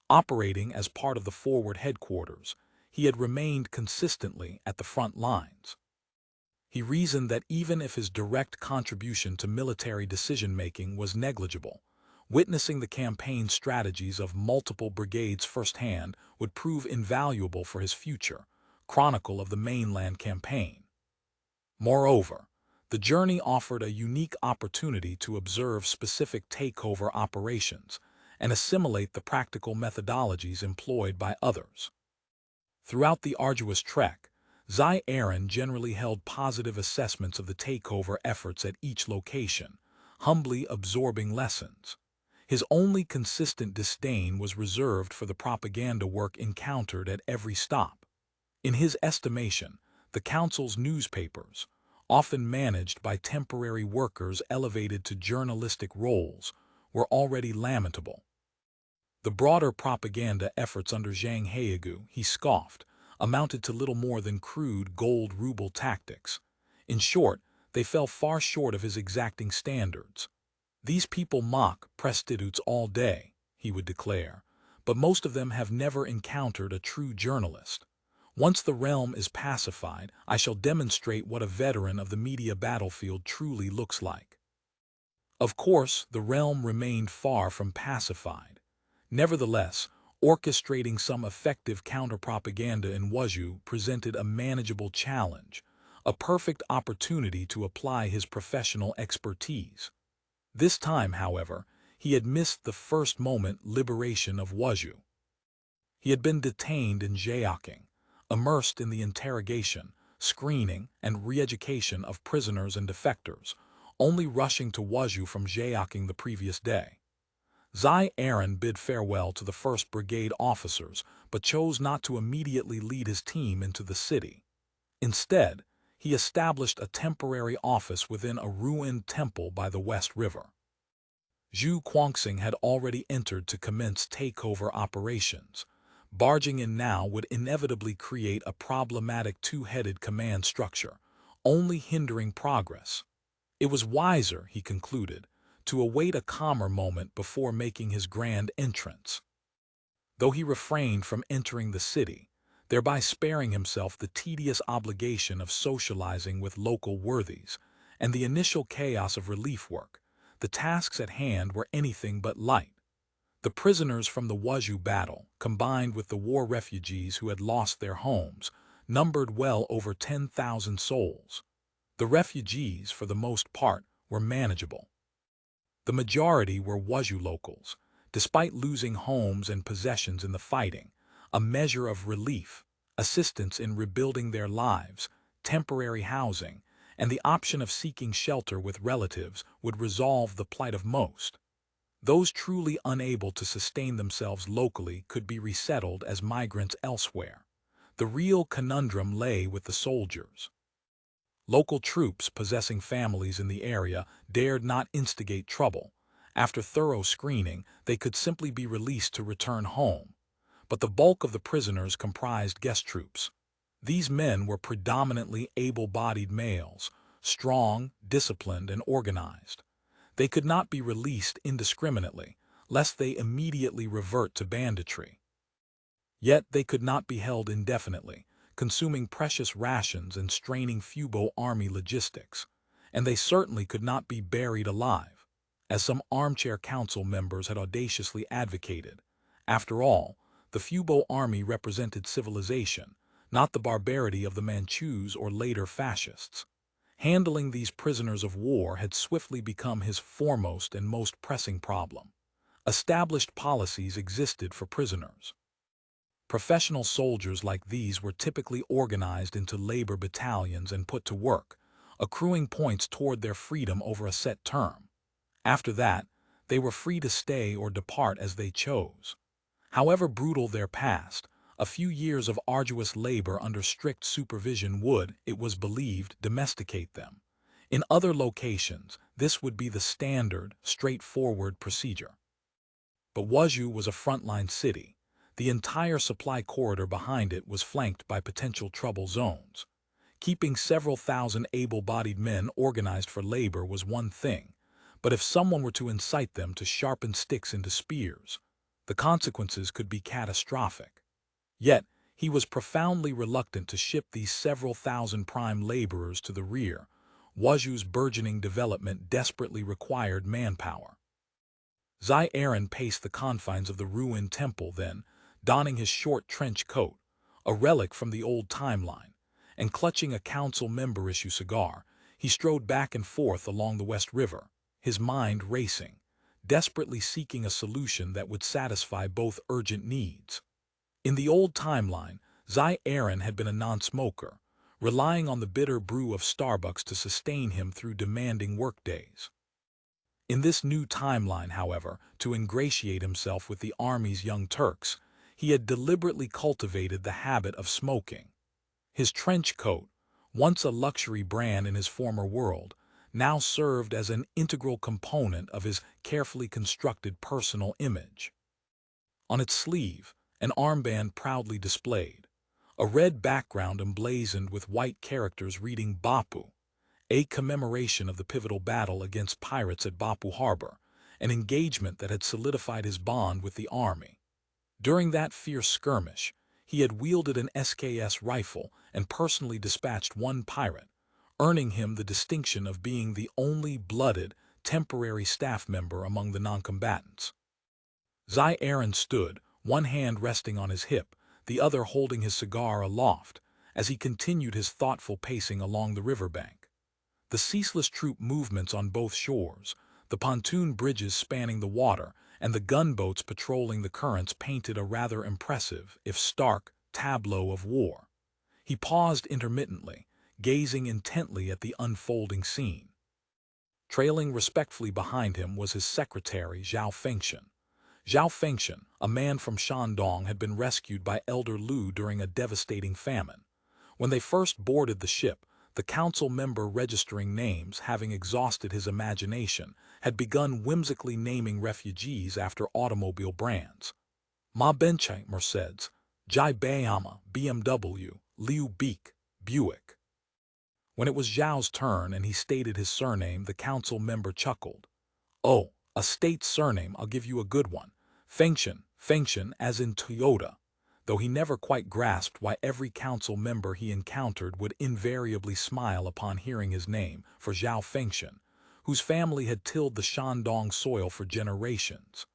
Operating as part of the forward headquarters, he had remained consistently at the front lines. He reasoned that even if his direct contribution to military decision-making was negligible, witnessing the campaign strategies of multiple brigades firsthand would prove invaluable for his future chronicle of the mainland campaign. Moreover, the journey offered a unique opportunity to observe specific takeover operations and assimilate the practical methodologies employed by others. Throughout the arduous trek, Zai Aaron generally held positive assessments of the takeover efforts at each location, humbly absorbing lessons. His only consistent disdain was reserved for the propaganda work encountered at every stop. In his estimation, the council's newspapers, often managed by temporary workers elevated to journalistic roles, were already lamentable. The broader propaganda efforts under Zhang Heyegu, he scoffed, amounted to little more than crude gold ruble tactics. In short, They fell far short of his exacting standards. "These people mock prostitutes all day," he would declare, "but most of them have never encountered a true journalist. Once the realm is pacified, I shall demonstrate what a veteran of the media battlefield truly looks like." Of course, the realm remained far from pacified. Nevertheless, orchestrating some effective counter-propaganda in Wuzhou presented a manageable challenge, a perfect opportunity to apply his professional expertise. This time, however, he had missed the first moment liberation of Wuzhou. He had been detained in Zhaoqing, immersed in the interrogation, screening, and re-education of prisoners and defectors, only rushing to Wuzhou from Zhaoqing the previous day. Zai Aaron bid farewell to the 1st Brigade officers, but chose not to immediately lead his team into the city. Instead, he established a temporary office within a ruined temple by the West River. Zhu Guangxing had already entered to commence takeover operations. Barging in now would inevitably create a problematic two-headed command structure, only hindering progress. It was wiser, he concluded, to await a calmer moment before making his grand entrance. Though he refrained from entering the city, thereby sparing himself the tedious obligation of socializing with local worthies and the initial chaos of relief work, the tasks at hand were anything but light. The prisoners from the Wuzhou battle, combined with the war refugees who had lost their homes, numbered well over 10,000 souls. The refugees, for the most part, were manageable. The majority were Wuzhou locals, despite losing homes and possessions in the fighting. A measure of relief, assistance in rebuilding their lives, temporary housing, and the option of seeking shelter with relatives would resolve the plight of most. Those truly unable to sustain themselves locally could be resettled as migrants elsewhere. The real conundrum lay with the soldiers. Local troops possessing families in the area dared not instigate trouble. After thorough screening, they could simply be released to return home. But the bulk of the prisoners comprised guest troops. These men were predominantly able-bodied males, strong, disciplined, and organized. They could not be released indiscriminately, lest they immediately revert to banditry. Yet they could not be held indefinitely, consuming precious rations and straining Fubo army logistics. And they certainly could not be buried alive, as some armchair council members had audaciously advocated. After all, the Fubo army represented civilization, not the barbarity of the Manchus or later fascists. Handling these prisoners of war had swiftly become his foremost and most pressing problem. Established policies existed for prisoners. Professional soldiers like these were typically organized into labor battalions and put to work, accruing points toward their freedom over a set term. After that, they were free to stay or depart as they chose. However brutal their past, a few years of arduous labor under strict supervision would, it was believed, domesticate them. In other locations, this would be the standard, straightforward procedure. But Wuzhou was a frontline city. The entire supply corridor behind it was flanked by potential trouble zones. Keeping several thousand able-bodied men organized for labor was one thing, but if someone were to incite them to sharpen sticks into spears, the consequences could be catastrophic. Yet, he was profoundly reluctant to ship these several thousand prime laborers to the rear. Wuzhou's burgeoning development desperately required manpower. Zai Aaron paced the confines of the ruined temple then, donning his short trench coat, a relic from the old timeline, and clutching a council member-issue cigar, he strode back and forth along the West River, his mind racing, desperately seeking a solution that would satisfy both urgent needs. In the old timeline, Zai Aaron had been a non-smoker, relying on the bitter brew of Starbucks to sustain him through demanding workdays. In this new timeline, however, to ingratiate himself with the army's young Turks, he had deliberately cultivated the habit of smoking. His trench coat, once a luxury brand in his former world, now served as an integral component of his carefully constructed personal image. On its sleeve, an armband proudly displayed, a red background emblazoned with white characters reading Bapu, a commemoration of the pivotal battle against pirates at Bapu Harbor, an engagement that had solidified his bond with the army. During that fierce skirmish, he had wielded an SKS rifle and personally dispatched one pirate, earning him the distinction of being the only blooded, temporary staff member among the noncombatants. Zai Aaron stood, one hand resting on his hip, the other holding his cigar aloft, as he continued his thoughtful pacing along the riverbank. The ceaseless troop movements on both shores, the pontoon bridges spanning the water, and the gunboats patrolling the currents painted a rather impressive, if stark, tableau of war. He paused intermittently, gazing intently at the unfolding scene. Trailing respectfully behind him was his secretary, Zhaoqing. Zhaoqing, a man from Shandong, had been rescued by Elder Lu during a devastating famine. When they first boarded the ship, the council member registering names, having exhausted his imagination, had begun whimsically naming refugees after automobile brands. Ma Benchai, Mercedes, Jai Bayama, BMW, Liu Beek, Buick. When it was Zhao's turn and he stated his surname, the council member chuckled. "Oh, a state surname, I'll give you a good one. Fengshan, as in Toyota," though he never quite grasped why every council member he encountered would invariably smile upon hearing his name, for Zhao Fengshan, whose family had tilled the Shandong soil for generations.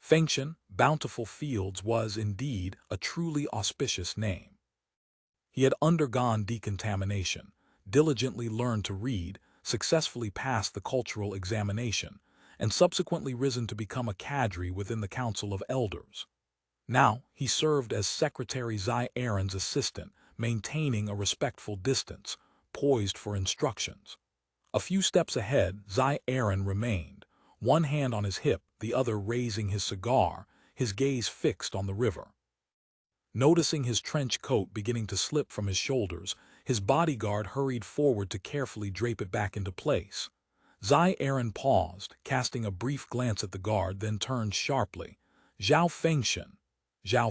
Fengshan, Bountiful Fields, was, indeed, a truly auspicious name. He had undergone decontamination, diligently learned to read, successfully passed the cultural examination, and subsequently risen to become a cadre within the Council of Elders. Now, he served as Secretary Zai Aaron's assistant, maintaining a respectful distance, poised for instructions. A few steps ahead, Zai Aaron remained, one hand on his hip, the other raising his cigar, his gaze fixed on the river. Noticing his trench coat beginning to slip from his shoulders, his bodyguard hurried forward to carefully drape it back into place. Zai Aaron paused, casting a brief glance at the guard, then turned sharply. Zhao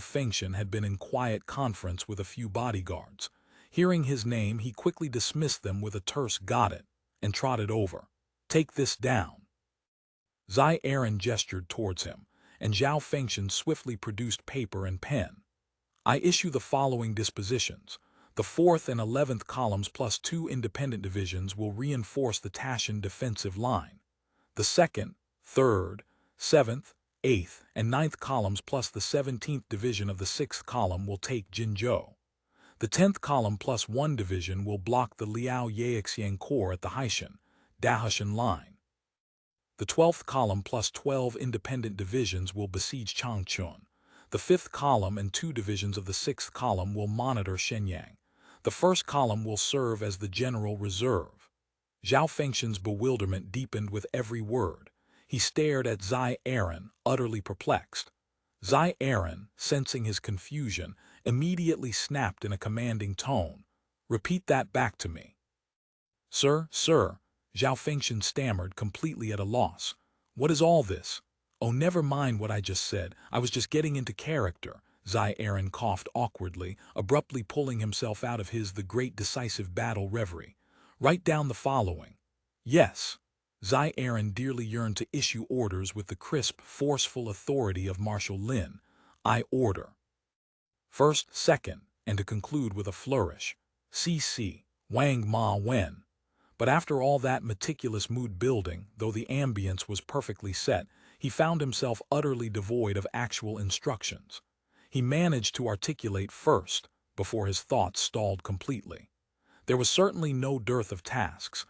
Fengshan had been in quiet conference with a few bodyguards. Hearing his name, he quickly dismissed them with a terse "got it," and trotted over. "Take this down." Zai Aaron gestured towards him, and Zhao Fengshan swiftly produced paper and pen. "I issue the following dispositions. The 4th and 11th columns plus 2 independent divisions will reinforce the Tashan defensive line. The 2nd, 3rd, 7th, 8th, and 9th columns plus the 17th division of the 6th column will take Jinzhou. The 10th column plus 1 division will block the Liao Yaxiang Corps at the Haishan, Dahushan line. The 12th column plus 12 independent divisions will besiege Changchun. The 5th column and 2 divisions of the 6th column will monitor Shenyang. The 1st column will serve as the general reserve." Zhao Fengshan's bewilderment deepened with every word. He stared at Zai Aaron, utterly perplexed. Zai Aaron, sensing his confusion, immediately snapped in a commanding tone. "Repeat that back to me." Sir, Zhao Fengshan stammered, completely at a loss. "What is all this?" "Oh, never mind what I just said. I was just getting into character." Zai Aaron coughed awkwardly, abruptly pulling himself out of the great decisive battle reverie. "Write down the following." "Yes." Zai Aaron dearly yearned to issue orders with the crisp, forceful authority of Marshal Lin. "I order. 1st, 2nd, and to conclude with a flourish. CC, Wang Ma Wen." But after all that meticulous mood building, though the ambience was perfectly set, he found himself utterly devoid of actual instructions. He managed to articulate first, before his thoughts stalled completely. There was certainly no dearth of tasks,